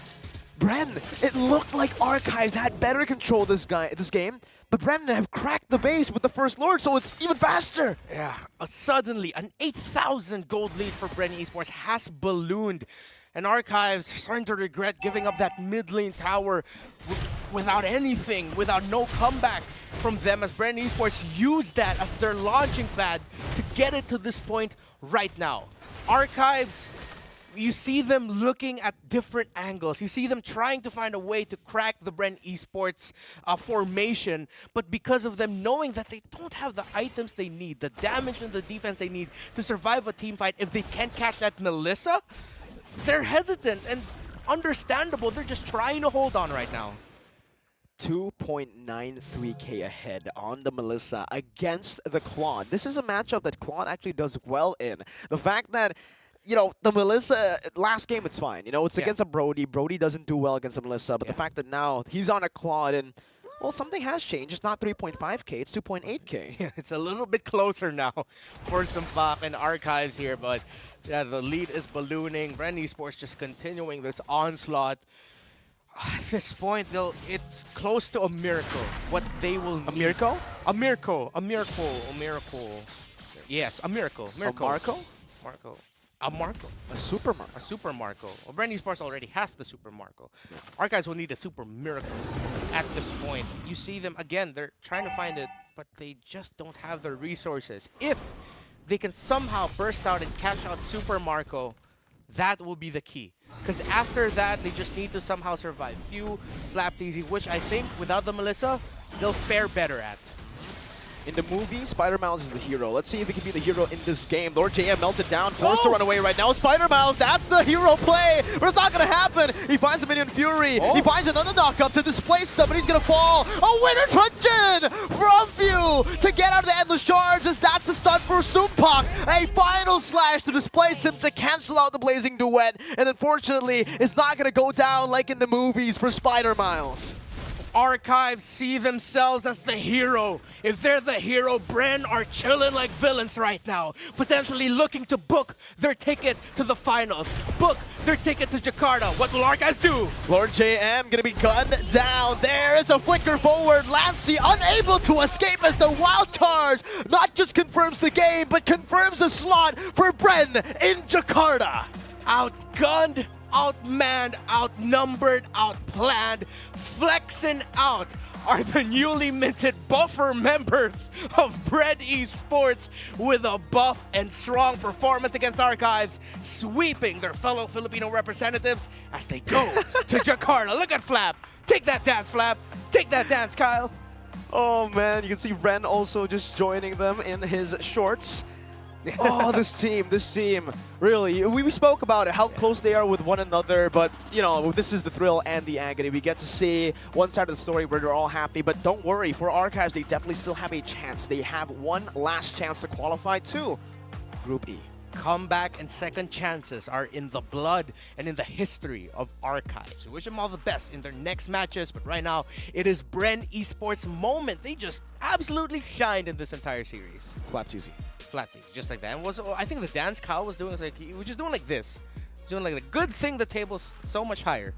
Bren, it looked like Archives had better control this game. But Bren have cracked the base with the first Lord, so it's even faster. Yeah, suddenly an 8,000 gold lead for Bren Esports has ballooned. And Archives are starting to regret giving up that mid lane tower without anything, without no comeback from them, as Bren Esports used that as their launching pad to get it to this point right now. Archives, you see them looking at different angles. You see them trying to find a way to crack the Bren Esports formation, but because of them knowing that they don't have the items they need, the damage and the defense they need to survive a team fight, if they can't catch that Melissa, they're hesitant and understandable. They're just trying to hold on right now. 2.93k ahead on the Melissa against the Claude. This is a matchup that Claude actually does well in. The fact that the Melissa, last game, it's fine. It's against a Brody. Brody doesn't do well against a Melissa, but the fact that now he's on a Claude and, well, something has changed. It's not 3.5k, it's 2.8k. Yeah, it's a little bit closer now for some Bach and Archives here, but yeah, the lead is ballooning. Bren Esports just continuing this onslaught. At this point, it's close to a miracle. What they will need. A miracle? A miracle. A miracle. A miracle. Yes, a miracle. Miracle. A Marco? Marco. A Marco. A Super Marco. A Super Marco. Well, Bren Esports already has the Super Marco. Archives will need a Super Miracle at this point. You see them, again, they're trying to find it, but they just don't have the resources. If they can somehow burst out and cash out Super Marco, that will be the key. Because after that, they just need to somehow survive. Few, Flap TZ, which I think, without the Melissa, they'll fare better at. In the movie, Spider-Mouse is the hero. Let's see if he can be the hero in this game. Lord JM melted down, forced to run away right now. Spider-Mouse, that's the hero play, but it's not going to happen. He finds the Minion Fury. He finds another knock-up to displace stuff, but he's going to fall. A winner Truncheon from View to get out of the Endless Charge, as that's the stun for Sumpak. A final slash to displace him to cancel out the Blazing Duet, and unfortunately, it's not going to go down like in the movies for Spider-Mouse. Archives see themselves as the hero. If they're the hero, Bren are chilling like villains right now, potentially looking to book their ticket to the finals, book their ticket to Jakarta. What will Archives do? Lord JM gonna be gunned down. There is a flicker forward. Lancey unable to escape as the wild charge not just confirms the game, but confirms a slot for Bren in Jakarta. Outgunned, outmanned, outnumbered, outplanned, flexing out are the newly minted buffer members of Bren Esports with a buff and strong performance against Archives, sweeping their fellow Filipino representatives as they go to Jakarta. Look at Flap. Take that dance, Flap. Take that dance, Kyle. Oh man, you can see Ren also just joining them in his shorts. Oh, this team, really. We spoke about it, how close they are with one another, but, this is the thrill and the agony. We get to see one side of the story where they're all happy, but don't worry, for Archives, they definitely still have a chance. They have one last chance to qualify to Group E. Comeback and second chances are in the blood and in the history of Archives. We wish them all the best in their next matches, but right now, it is Bren Esports' moment. They just absolutely shined in this entire series. Flap TZ. Flap TZ, just like that. And I think the dance Kyle was doing was like, he was just doing like this. Doing like the good thing the table's so much higher.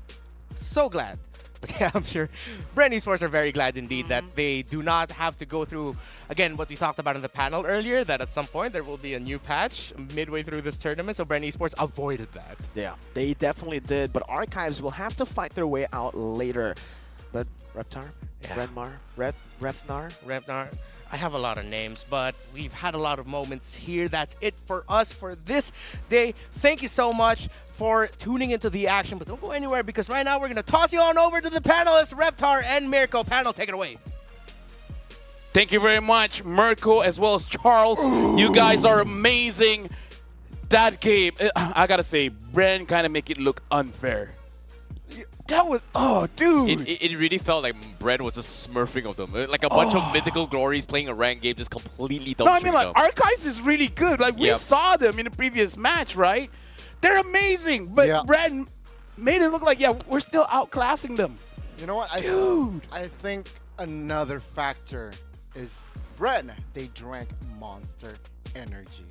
So glad. But yeah, I'm sure Bren Esports are very glad indeed that they do not have to go through, again, what we talked about in the panel earlier, that at some point there will be a new patch midway through this tournament, so Bren Esports avoided that. Yeah, they definitely did, but Archives will have to fight their way out later. But Reptar? Yeah. Renmar? Refnar? I have a lot of names, but we've had a lot of moments here. That's it for us for this day. Thank you so much for tuning into the action, but don't go anywhere because right now we're going to toss you on over to the panelists, Reptar and Mirko. Panel, take it away. Thank you very much, Mirko, as well as Charles. You guys are amazing. That game, I gotta say, Bren kind of make it look unfair. That was, oh, dude. It really felt like Bren was just smurfing of them. Like a bunch of mythical glories playing a ranked game, just completely dumbstruck. No, I mean, like, Archives is really good. Like, we saw them in the previous match, right? They're amazing, but Bren made it look like, we're still outclassing them. You know what? Dude. I think another factor is Bren. They drank Monster Energy.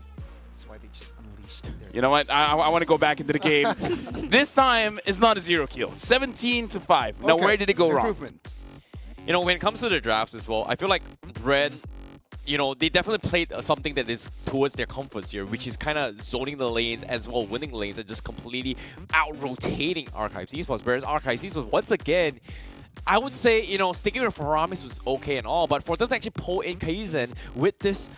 That's why they just unleashed their... You know what? I want to go back into the game. This time, it's not a 0 kill. 17-5. Now, where did it go wrong? You know, when it comes to the drafts as well, I feel like Bren, you know, they definitely played something that is towards their comforts here, which is kind of zoning the lanes as well, winning the lanes, and just completely out-rotating Archives Esports. Whereas Archives Esports, once again, I would say, you know, sticking with Faramis was okay and all, but for them to actually pull in Kaizen with this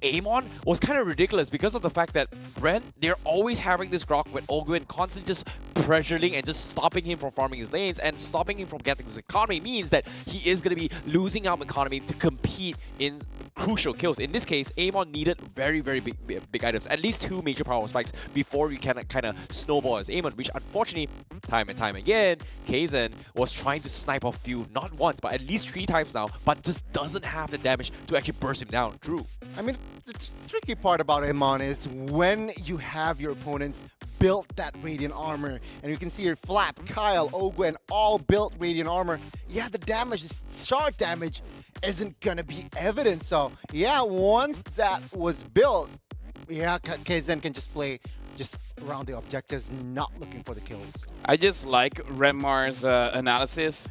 Amon was kind of ridiculous because of the fact that Brent, they're always having this Grok with Ogwin constantly just pressuring and just stopping him from farming his lanes, and stopping him from getting his economy means that he is going to be losing out economy to compete in crucial kills. In this case, Amon needed very, very big items, at least 2 major power spikes before we can kind of snowball as Amon, which unfortunately, time and time again, Kaizen was trying to snipe off few, not once, but at least 3 times now, but just doesn't have the damage to actually burst him down. True. I mean, the tricky part about Amon is when you have your opponents built that Radiant armor, and you can see here Flap, Kyle, Ogwen all built Radiant armor. Yeah, the damage, the shard damage, isn't gonna be evident. So yeah, once that was built, yeah, Kaizen can just play just around the objectives, not looking for the kills. I just like Renmar's analysis.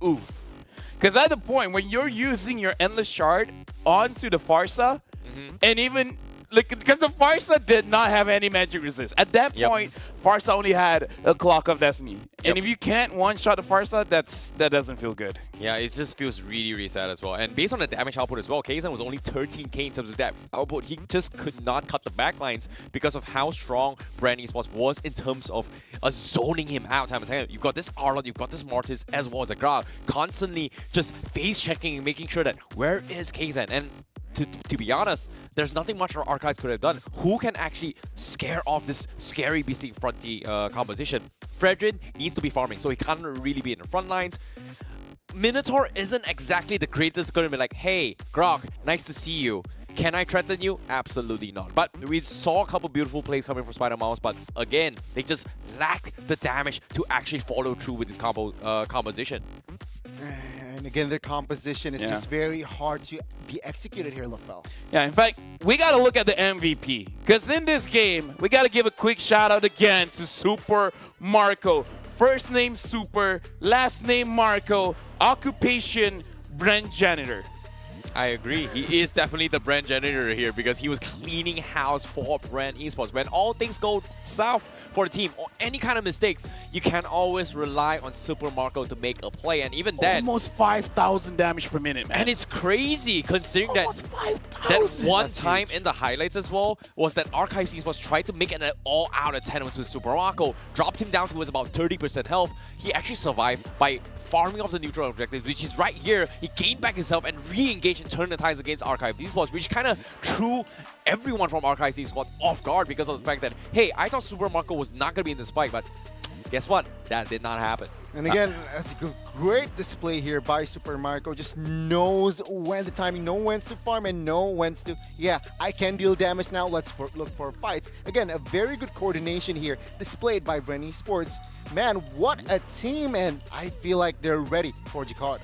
Oof. Because at the point when you're using your Endless Shard onto the Farsa, and even, like, because the Farsa did not have any magic resist. At that point, Farsa only had a Clock of Destiny. And if you can't one-shot the Farsa, that doesn't feel good. Yeah, it just feels really, really sad as well. And based on the damage output as well, Kaizen was only 13k in terms of that output. He just could not cut the backlines because of how strong Brand Esports was in terms of zoning him out time and time. You've got this Arlot, you've got this Mortis, as well as a Grog, constantly just face-checking and making sure that where is Kaizen? And to be honest, there's nothing much our Archives could have done. Who can actually scare off this scary beastie fronty composition? Fredrin needs to be farming, so he can't really be in the front lines. Minotaur isn't exactly the greatest going to be like, hey, Grok, nice to see you. Can I threaten you? Absolutely not. But we saw a couple beautiful plays coming from Spider Mouse, but again, they just lacked the damage to actually follow through with this composition. And again, their composition is just very hard to be executed here, LaFell. Yeah, in fact, we got to look at the MVP. Because in this game, we got to give a quick shout out again to Super Marco. First name Super, last name Marco, occupation Brent Janitor. I agree. He is definitely the brand janitor here because he was cleaning house for Brand Esports. When all things go south for the team or any kind of mistakes, you can always rely on Super Marco to make a play. And even then, almost 5,000 damage per minute, man. And it's crazy considering that one time in the highlights as well was that Archives Esports tried to make an all-out attempt with Super Marco, dropped him down to his about 30% health. He actually survived by farming off the neutral objectives, which is right here. He gained back himself and re-engaged and turned the tides against Archives Esports, which kind of threw everyone from Archives Esports off guard because of the fact that, hey, I thought Super Marco was not going to be in this fight, but guess what? That did not happen. And again, a great display here by Super Marco. Just knows when the timing, know when to farm, and know when to, yeah, I can deal damage now. Let's look for fights. Again, a very good coordination here displayed by Brand Esports. Man, what a team, and I feel like they're ready for Jakarta.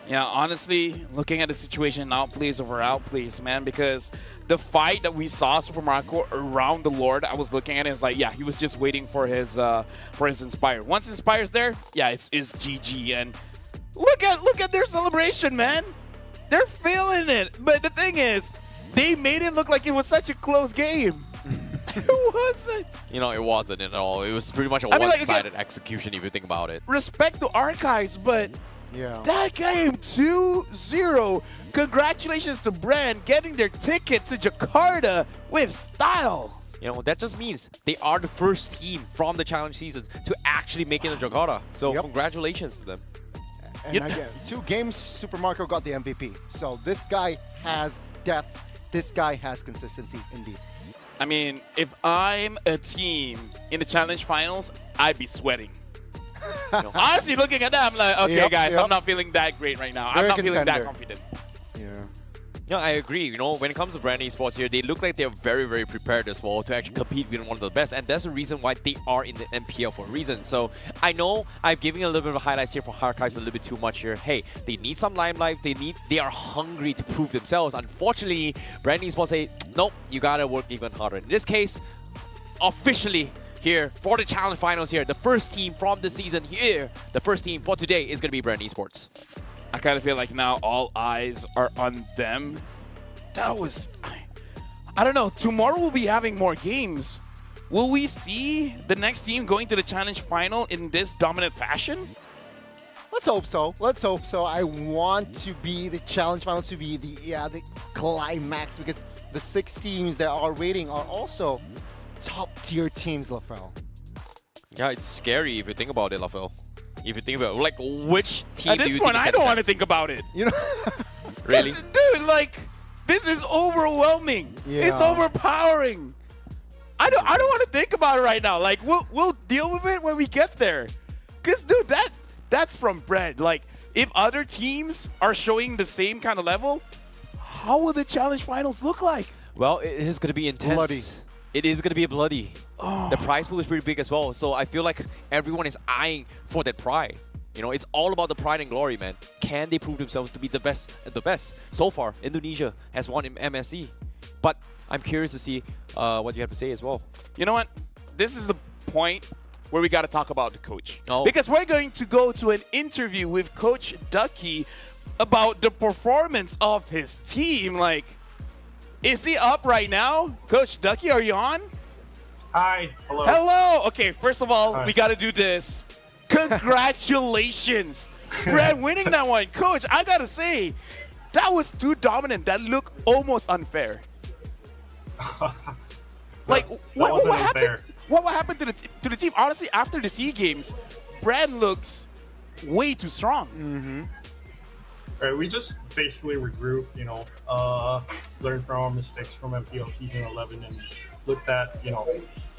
Yeah, honestly, looking at the situation, outplays over outplays, man, because the fight that we saw Super Marco around the Lord, I was looking at it, it's like, yeah, he was just waiting for his Inspire. Once Inspire's there, yeah, it's GG. And look at their celebration, man. They're feeling it. But the thing is, they made it look like it was such a close game. It wasn't. You know, it wasn't at all. It was pretty much a I mean, like, one-sided execution if you think about it. Respect to Archives, but yeah, that game 2-0. Congratulations to Brand getting their ticket to Jakarta with style. You know, that just means they are the first team from the challenge season to actually make it to Jakarta. So congratulations to them. And again, 2 games, Super Marco got the MVP. So this guy has depth. This guy has consistency indeed. I mean, if I'm a team in the challenge finals, I'd be sweating. You know, honestly, looking at that, I'm like, okay, guys, I'm not feeling that great right now. I'm not feeling that confident. Yeah. Yeah, I agree. You know, when it comes to Brand Esports here, they look like they're very, very prepared as well to actually compete with one of the best. And that's the reason why they are in the MPL for a reason. So I know I'm giving a little bit of highlights here for Archives a little bit too much here. Hey, they need some limelight. They are hungry to prove themselves. Unfortunately, Brand Esports say, nope, you gotta work even harder. In this case, officially here for the challenge finals here, the first team from the season here, the first team for today is gonna be Brand Esports. I kind of feel like now all eyes are on them. That was... I don't know. Tomorrow we'll be having more games. Will we see the next team going to the challenge final in this dominant fashion? Let's hope so. Let's hope so. I want to be the challenge finals to be the climax, because the 6 teams that are waiting are also top tier teams, LaFell. Yeah, it's scary if you think about it, Lafel. If you think about it, like, which team at this point, I don't want to think about it. You know, really, dude, like, this is overwhelming. Yeah. It's overpowering. I don't want to think about it right now. Like, we'll deal with it when we get there. Cause, dude, that's from Bread. Like, if other teams are showing the same kind of level, how will the challenge finals look like? Well, it is going to be intense. Bloody. It is going to be bloody. Oh. The prize pool is pretty big as well, so I feel like everyone is eyeing for that pride. You know, it's all about the pride and glory, man. Can they prove themselves to be the best at the best? So far, Indonesia has won in MSC. But I'm curious to see what you have to say as well. You know what? This is the point where we got to talk about the coach. Oh. Because we're going to go to an interview with Coach Ducky about the performance of his team. Like, is he up right now? Coach Ducky, are you on? Hi. Hello. Hello. Okay, first of all, Hi. we got to do this. Congratulations. Brad winning that one. Coach, I got to say, that was too dominant. That looked almost unfair. Like, what happened? What happened to the team? Honestly, after the SEA Games, Brad looks way too strong. Mm-hmm. Right, we just basically regroup, you know, learn from our mistakes from MPL Season 11 and looked at, you know,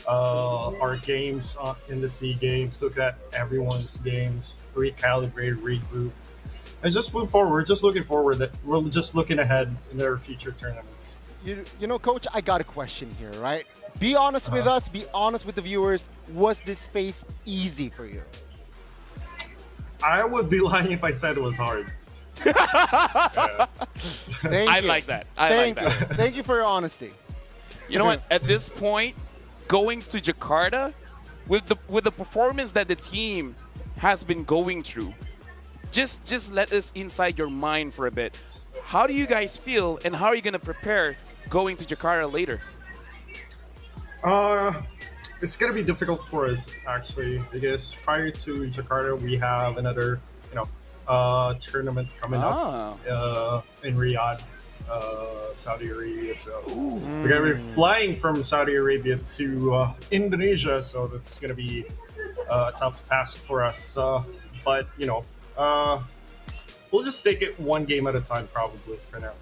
our games in the SEA Games, looked at everyone's games, recalibrate, regroup, and just move forward. We're just looking forward. We're just looking ahead in their future tournaments. You know, Coach, I got a question here, right? Be honest with us. Be honest with the viewers. Was this phase easy for you? I would be lying if I said it was hard. Thank you. Like that. Thank you. Thank you for your honesty. You know what? At this point, going to Jakarta with the performance that the team has been going through, just let us inside your mind for a bit. How do you guys feel, and how are you gonna prepare going to Jakarta later? It's gonna be difficult for us actually, because prior to Jakarta we have another, you know, tournament coming up in Riyadh, Saudi Arabia. So we're gonna be flying from Saudi Arabia to Indonesia, so that's gonna be a tough task for us. But you know, we'll just take it one game at a time, probably for now.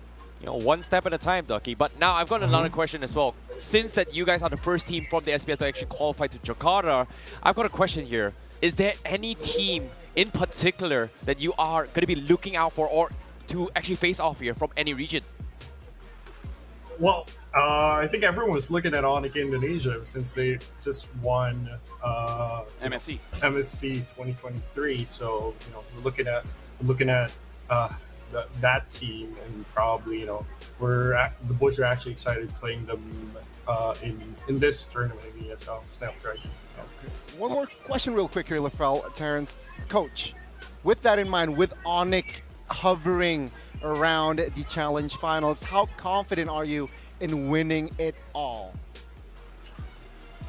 You know, one step at a time, Ducky. But now I've got another question as well. Since that you guys are the first team from the SPS to actually qualify to Jakarta, I've got a question here. Is there any team in particular that you are going to be looking out for, or to actually face off here from any region? Well, I think everyone was looking at Onyx Indonesia since they just won MSC 2023. So you know, we're looking at that team, and probably, you know, the boys are actually excited playing them in this tournament in ESL Snapdragon. One more question real quick here, LaFell, Terrence. Coach, with that in mind, with Onyx hovering around the challenge finals, how confident are you in winning it all?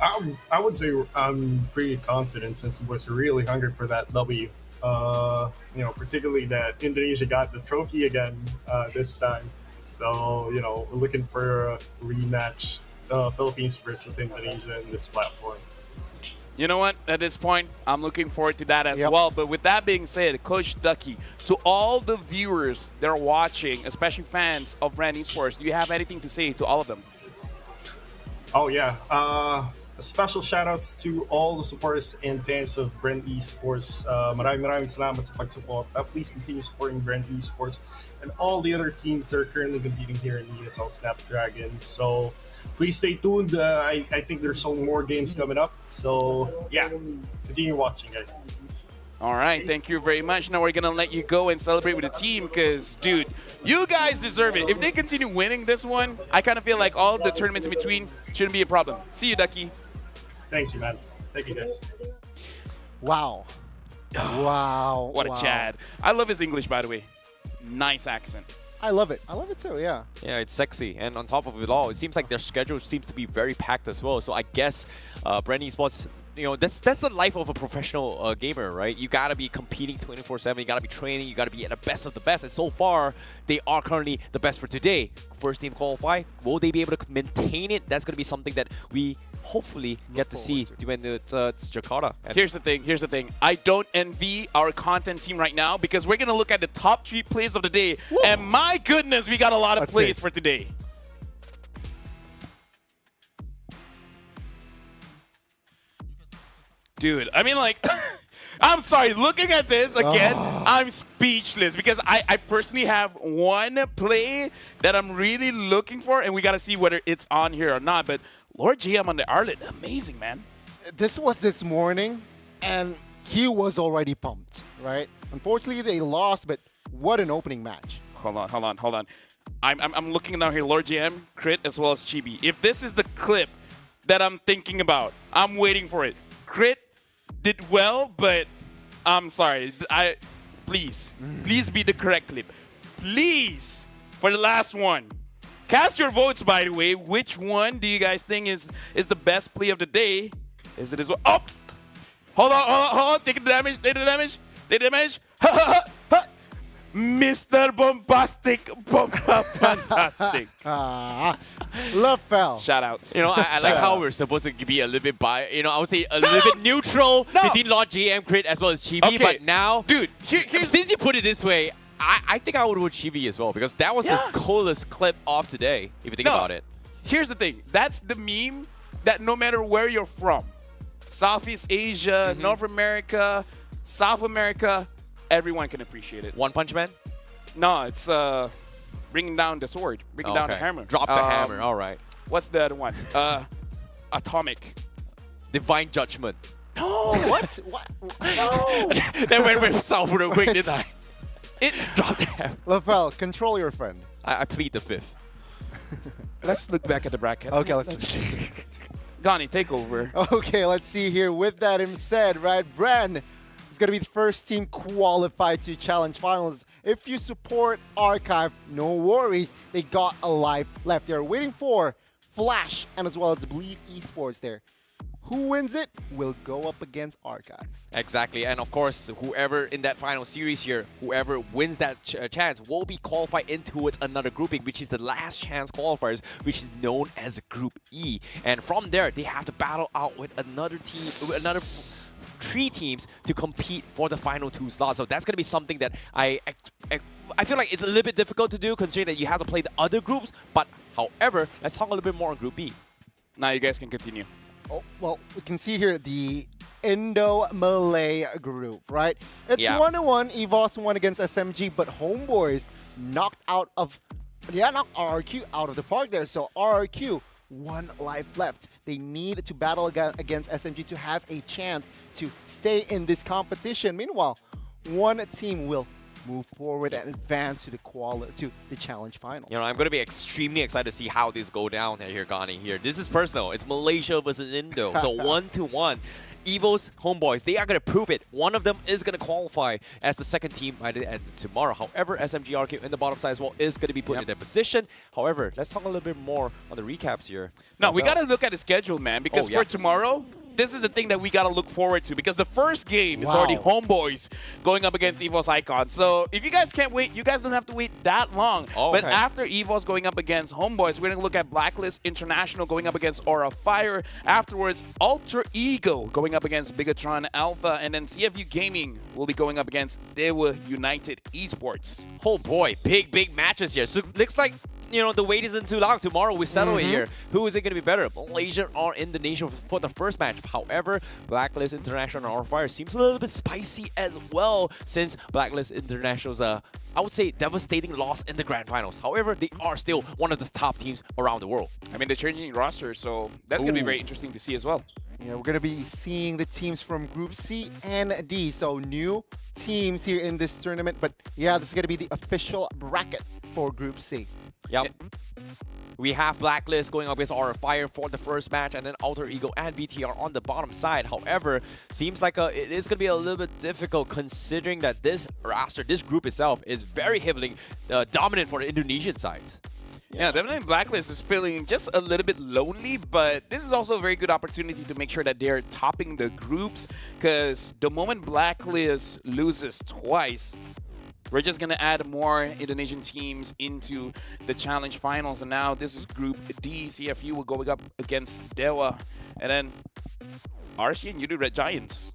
I would say I'm pretty confident since the boys are really hungry for that W. Particularly that Indonesia got the trophy again this time. So, we're looking for a rematch, Philippines versus Indonesia in this platform. You know what? At this point, I'm looking forward to that as well. But with that being said, Coach Ducky, to all the viewers that are watching, especially fans of Brand Esports, do you have anything to say to all of them? Oh, yeah. A special shout outs to all the supporters and fans of Brand Esports. Maraming salamat sa pagsupport. Please continue supporting Brand Esports and all the other teams that are currently competing here in ESL Snapdragon. So please stay tuned. I think there's some more games coming up. So yeah, continue watching, guys. All right, thank you very much. Now we're going to let you go and celebrate with the team because, dude, you guys deserve it. If they continue winning this one, I kind of feel like all the tournaments in between shouldn't be a problem. See you, Ducky. Thank you, man. Thank you, guys. Wow. Wow. What a Chad. I love his English, by the way. Nice accent. I love it. I love it too, yeah. Yeah, it's sexy. And on top of it all, it seems like their schedule seems to be very packed as well. So I guess Brand Esports, that's the life of a professional gamer, right? You got to be competing 24/7. You got to be training. You got to be at the best of the best. And so far, they are currently the best for today. First team qualify. Will they be able to maintain it? That's going to be something that we hopefully get to see when it's Jakarta. And Here's the thing. I don't envy our content team right now because we're going to look at the top 3 plays of the day. Woo. And my goodness, we got a lot of plays for today. Dude, I mean, like, I'm sorry, looking at this again, I'm speechless because I personally have one play that I'm really looking for, and we got to see whether it's on here or not. But Lord GM on the Arlet, amazing, man. This was this morning, and he was already pumped, right? Unfortunately, they lost, but what an opening match. Hold on. I'm looking down here, Lord GM, Crit, as well as Chibi. If this is the clip that I'm thinking about, I'm waiting for it. Crit did well, but I'm sorry. Please be the correct clip. Please, for the last one. Cast your votes, by the way. Which one do you guys think is the best play of the day? Is it as well? Oh! Hold on. Take the damage. Mr. Bombastic, fantastic. Love fell. Shout outs. I like how we're supposed to be a little bit biased. I would say a little bit neutral between Lord GM, Crit, as well as Chibi. Okay. But now, dude, since you put it this way, I think I would go with Chibi as well because that was the coolest clip of today, if you think about it. Here's the thing. That's the meme that no matter where you're from, Southeast Asia, North America, South America, everyone can appreciate it. One Punch Man? No, it's bringing down the sword, bringing down the hammer. Drop the hammer, all right. What's the other one? Atomic. Divine Judgment. No, what? No. That went with south real quick, didn't I? Drop the hammer. LaFell, control your friend. I plead the 5th. Let's look back at the bracket. Okay, let's Gani, take over. Okay, let's see here. With that said, right, Bren is going to be the first team qualified to challenge finals. If you support Archive, no worries. They got a life left. They're waiting for Flash and as well as Bleed Esports there. Who wins it will go up against Archive. Exactly, and of course, whoever in that final series here, whoever wins that chance will be qualified into another grouping, which is the last chance qualifiers, which is known as Group E. And from there, they have to battle out with another team, another 3 teams to compete for the final 2 slots. So that's going to be something that I feel like it's a little bit difficult to do, considering that you have to play the other groups. But however, let's talk a little bit more on Group B. Now you guys can continue. Oh, well, we can see here the Indo-Malay group, right? It's 1-1. EVOS won against SMG, but Homeboys knocked RRQ out of the park there. So RRQ, 1 life left. They need to battle against SMG to have a chance to stay in this competition. Meanwhile, one team will move forward and advance to the challenge final. You know, I'm going to be extremely excited to see how this go down here, Gani. Here, this is personal. It's Malaysia versus Indo, so 1-1. Evo's homeboys, they are going to prove it. One of them is going to qualify as the second team by the end of tomorrow. However, SMGRQ in the bottom side as well is going to be put in their position. However, let's talk a little bit more on the recaps here. No, we got to look at the schedule, man, because for tomorrow, this is the thing that we got to look forward to, because the first game is already homeboys going up against EVO's Icon. So if you guys can't wait, you guys don't have to wait that long. But after EVO's going up against homeboys, we're going to look at Blacklist International going up against Aura Fire. Afterwards, Alter Ego going up against Bigatron Alpha. And then CFU Gaming will be going up against Dewa United Esports. Oh boy, big matches here. So looks like, you know, the wait isn't too long. Tomorrow we settle it here. Who is it going to be better, Malaysia or Indonesia for the first match? However, Blacklist International and Aura Fire seems a little bit spicy as well, since Blacklist International's I would say devastating loss in the grand finals. However, they are still one of the top teams around the world. I mean, they're changing roster, so that's going to be very interesting to see as well. Yeah, we're going to be seeing the teams from Group C and D. So new teams here in this tournament. But yeah, this is going to be the official bracket for Group C. Yep. We have Blacklist going up against Aura Fire for the first match, and then Alter Ego and BTR on the bottom side. However, seems like it is going to be a little bit difficult, considering that this roster, this group itself, is very heavily dominant for the Indonesian sides. Yeah, definitely Blacklist is feeling just a little bit lonely, but this is also a very good opportunity to make sure that they're topping the groups, because the moment Blacklist loses twice, we're just going to add more Indonesian teams into the challenge finals. And now this is Group D. CFU will go up against Dewa. And then RC and Yudu Red Giants.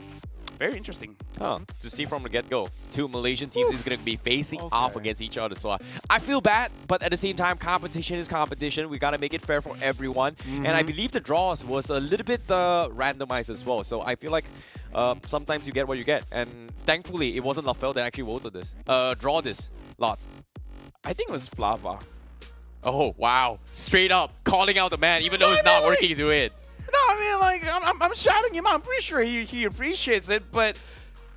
Very interesting. To see from the get-go, two Malaysian teams is going to be facing off against each other. So I feel bad, but at the same time, competition is competition. We got to make it fair for everyone. And I believe the draws was a little bit randomized as well. So I feel like sometimes you get what you get. And thankfully, it wasn't LaFell that actually voted this. Draw this lot. I think it was Flava. Oh, wow. Straight up calling out the man, even though it's not working to it. No, I mean, like, I'm shouting him out. I'm pretty sure he appreciates it, but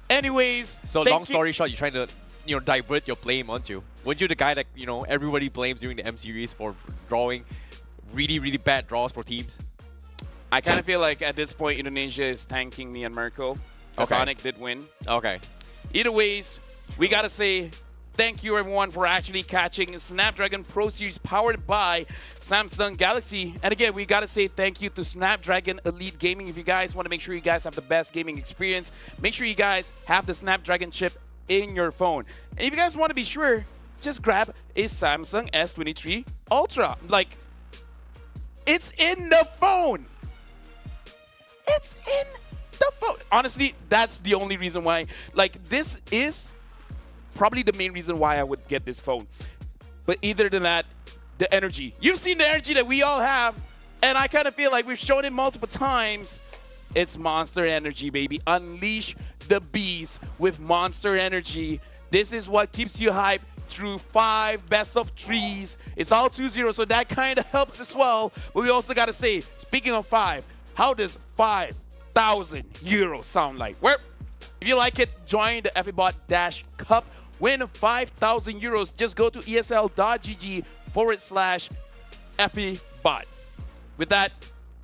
anyways. So long story short, you're trying to, you know, divert your blame, aren't you? Weren't you the guy that, you know, everybody blames during the M series for drawing really bad draws for teams? I kind of feel like at this point, Indonesia is thanking me and Mirko. Sonic did win. Okay. Either ways, we got to say thank you, everyone, for actually catching Snapdragon Pro Series powered by Samsung Galaxy. And again, we got to say thank you to Snapdragon Elite Gaming. If you guys want to make sure you guys have the best gaming experience, make sure you guys have the Snapdragon chip in your phone. And if you guys want to be sure, just grab a Samsung S23 Ultra. Like, it's in the phone. It's in the phone. Honestly, that's the only reason why. Like, this is probably the main reason why I would get this phone. But either than that, the energy. You've seen the energy that we all have, and I kind of feel like we've shown it multiple times. It's Monster Energy, baby. Unleash the beast with Monster Energy. This is what keeps you hyped through 5 best of 3s. It's all 2-0, so that kind of helps as well. But we also got to say, speaking of 5, how does 5,000 euros sound like? Well, if you like it, join the FABot Dash Cup. Win 5,000 euros. Just go to esl.gg/FABot. With that,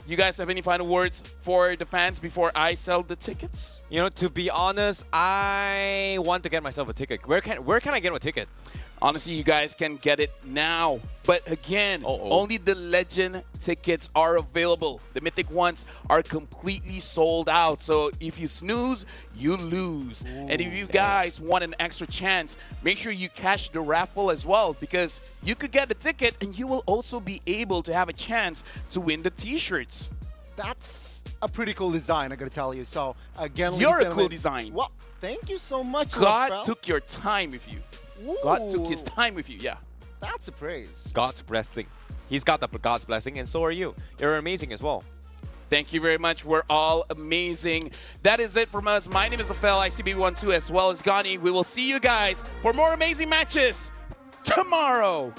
you guys have any final words for the fans before I sell the tickets? You know, to be honest, I want to get myself a ticket. Where can I get a ticket? Honestly, you guys can get it now. But again, only the Legend tickets are available. The Mythic ones are completely sold out. So if you snooze, you lose. And if you guys want an extra chance, make sure you catch the raffle as well, because you could get the ticket and you will also be able to have a chance to win the t-shirts. That's a pretty cool design, I gotta tell you. So again, you're a cool design. Well, thank you so much. God took your time with you. God took his time with you, yeah. That's a praise. God's blessing. He's got the God's blessing, and so are you. You're amazing as well. Thank you very much. We're all amazing. That is it from us. My name is Afel, ICB12, as well as Gani. We will see you guys for more amazing matches tomorrow.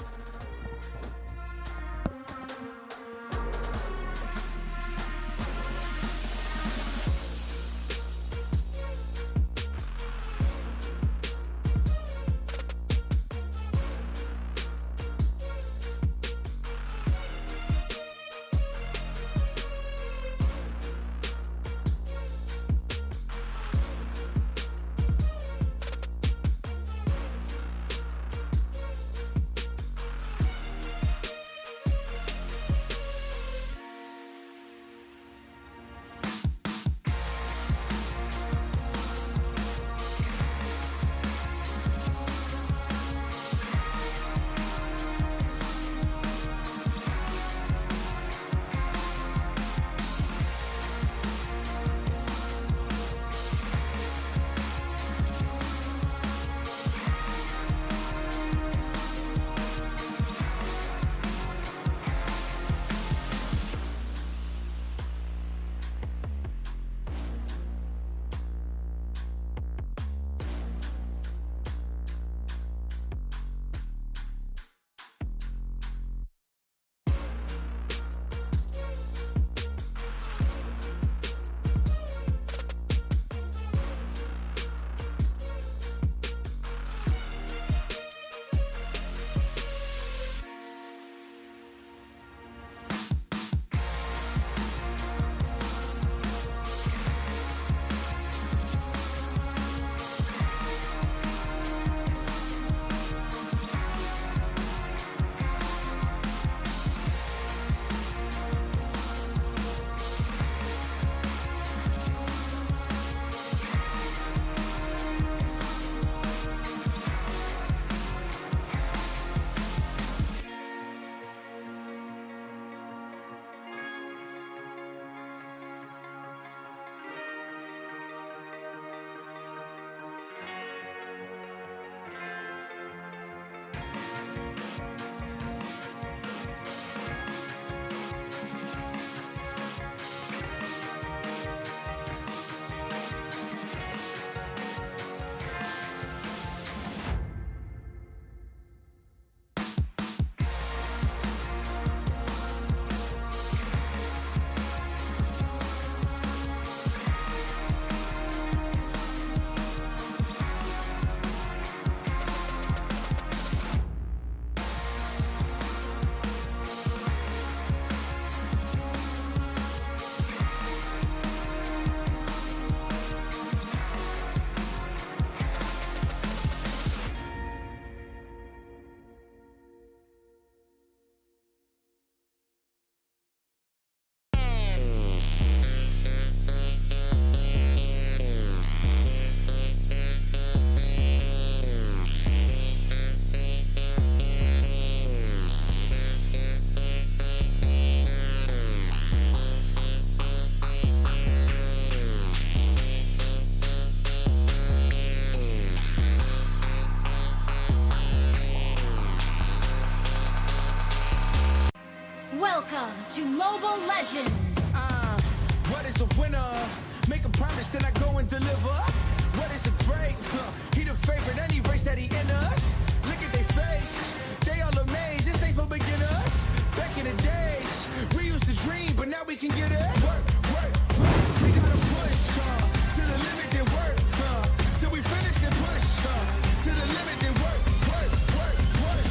Mobile Legends. What is a winner? Make a promise, then I go and deliver. What is a great? He the favorite, any race that he enters. Look at their face, they all amazed. This ain't for beginners. Back in the days, we used to dream, but now we can get it. Work, work, work. We gotta push to the limit, then work till we finish, then push to the limit, then work, work, work, work.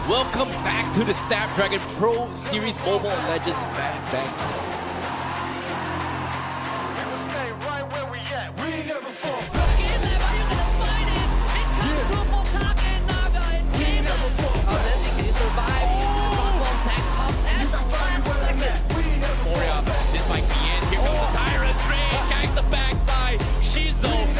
Welcome back to the Snapdragon Pro Series Mobile Legends Bang Bang. This might be it. Here comes the Tyrant's Rage. Gang the backside. Shizo is...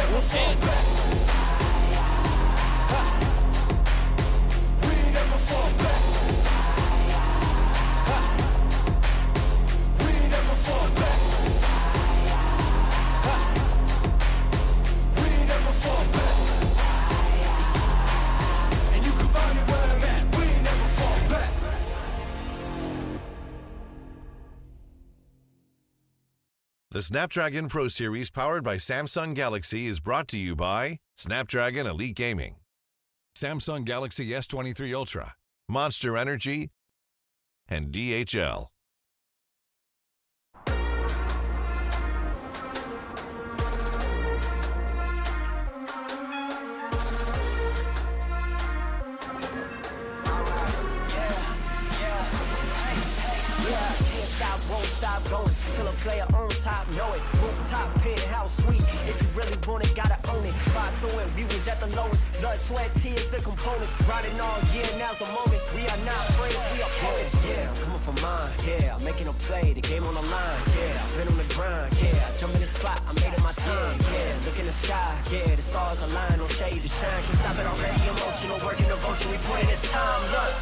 The Snapdragon Pro Series powered by Samsung Galaxy is brought to you by Snapdragon Elite Gaming, Samsung Galaxy S23 Ultra, Monster Energy, and DHL. Stop going till a player on top know it. Rooftop penthouse suite. If you really want it, gotta own it. Fight through it, we was at the lowest. Blood, sweat, tears, the components. Riding all year, now's the moment. We are not friends, we are opponents. Yeah, I'm coming for mine. Yeah, I'm making a play, the game on the line. Yeah, I've been on the grind. Yeah, I jump in the spot, I made it my time. Yeah, look in the sky. Yeah, the stars align, no shade to shine. Can't stop it already. Emotional work and devotion. We put in this time. Look,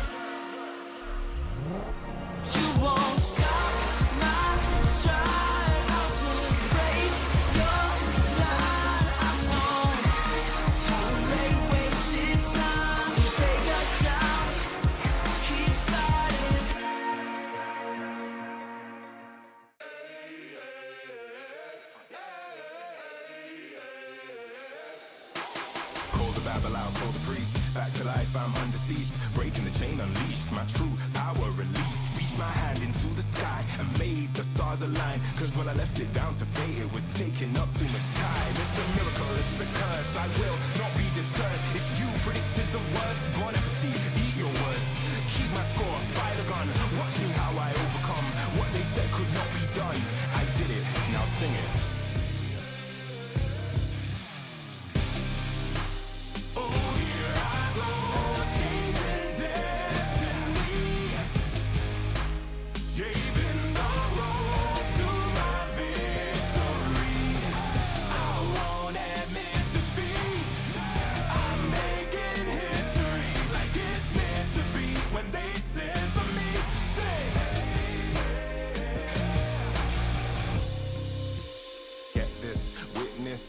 you won't stop. Babylon, call the priest. Back to life, I'm under siege. Breaking the chain, unleashed. My true power released. Reached my hand into the sky and made the stars align. Cause when I left it down to fate, it was taking up too much time. It's a miracle, it's a curse. I will not be deterred. If you predicted the worst, bon appetit, eat your words. Keep my score, fire the gun. Watch me how I overcome what they said could not be done. I did it, now sing it.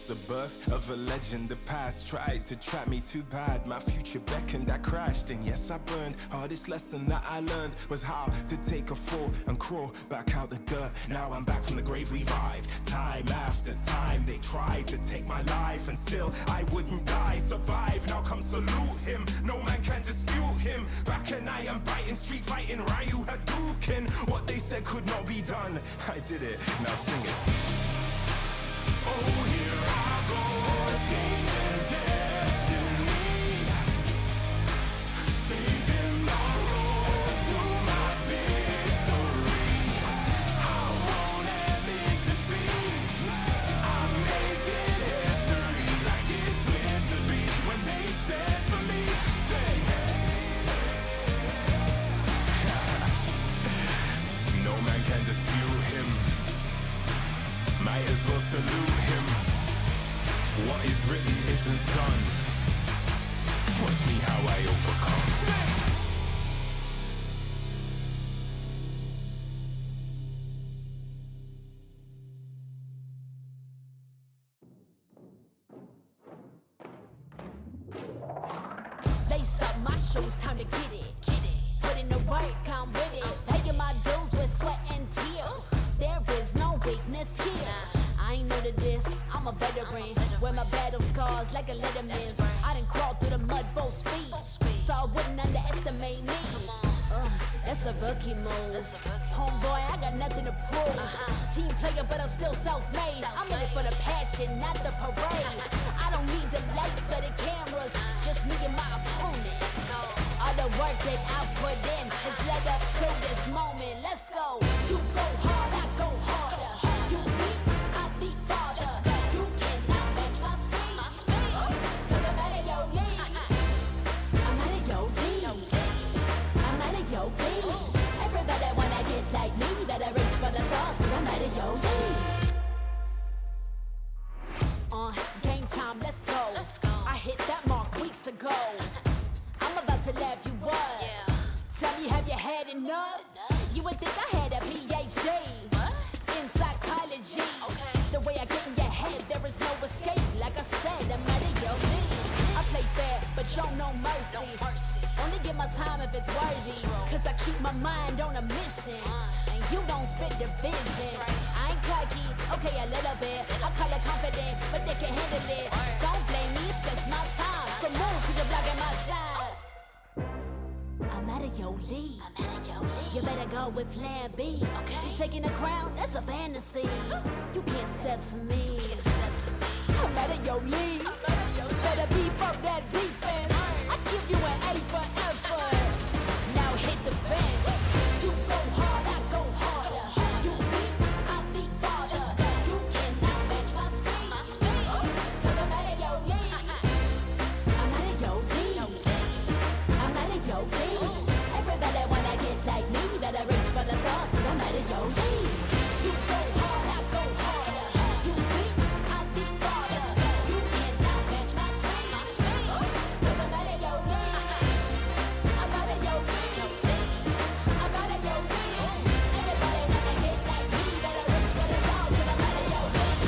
The birth of a legend, the past tried to trap me too bad. My future beckoned, I crashed, and yes, I burned. Hardest lesson that I learned was how to take a fall and crawl back out the dirt. Now I'm back from the grave, revived. Time after time, they tried to take my life, and still I wouldn't die. Survive, now come salute him. No man can dispute him. Back and I am biting, street fighting, Ryu Hadouken. What they said could not be done, I did it, now sing it. Oh, here I go, changing destiny, saving the road to my victory. I won't admit defeat. I'm making history like it's meant to be. When they said to me, say, no man can dispute him. Might as well salute him. What is written isn't done. Trust me how I overcome. Lace up my shoes, time to get it. Put in the work, I'm with it. Paying my dues with sweat and tears. There is no weakness here. I ain't new to this, I'm a veteran. Wear my battle scars like a letterman's. I done crawled through the mud full speed, so I wouldn't underestimate me. That's a rookie move. Homeboy, I got nothing to prove. Team player, but I'm still self-made. I'm in it for the passion, not the parade. I don't need the lights or the cameras, just me and my opponent. All the work that I put in has led up to this moment. Let's go. You go hard, I go harder. You beat, I beat farther. You cannot match my speed, 'cause I'm out of your league. I'm out of your league. I'm out of your league. Everybody wanna get like me, better reach for the stars, 'cause I'm out of your league. Game time, let's go. I hit that mark weeks ago. I'm about to laugh you up. Tell me, have you had enough? You would think I had a PhD in psychology. The way I get in your head, there is no escape. Like I said, I'm out of your league. I play fair, but show no mercy. Only give my time if it's worthy, 'cause I keep my mind on a mission. And you don't fit the vision. I ain't cocky, okay, a little bit. I call it confident, but they can handle it. Don't blame me, it's just my time. So move, 'cause you're blocking my shine. I'm out of your league. You better go with plan B. You taking the crown? That's a fantasy. You can't step to me. I'm out of your league. Better be from that defense. I give you an A for effort. Now hit the bench. You go hard, I go harder. You beat, I beat farther. You cannot match my speed, 'cause I'm out of your league. I'm out of your league. I'm out of your league. Everybody wanna get like me, better reach for the stars, 'cause I'm out of your league. You go hard, I go harder. You beat, I beat farther. You cannot match my speed, 'cause I'm out of your league. I'm out of your league. I'm out of your league. Everybody wanna get like me, better reach for the stars, 'cause I'm out of your league.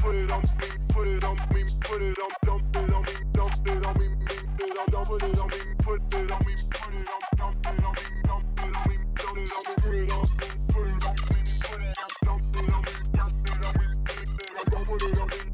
Put it on me, put it on me, put it on, dump it on me, dump it on me, put it on, dump it on me, put it on me, put it on, dump it on me, dump it on me, dump it on me, put it on me, put it on me, put it on, dump it on me, dump it on me, put it on, dump it on me.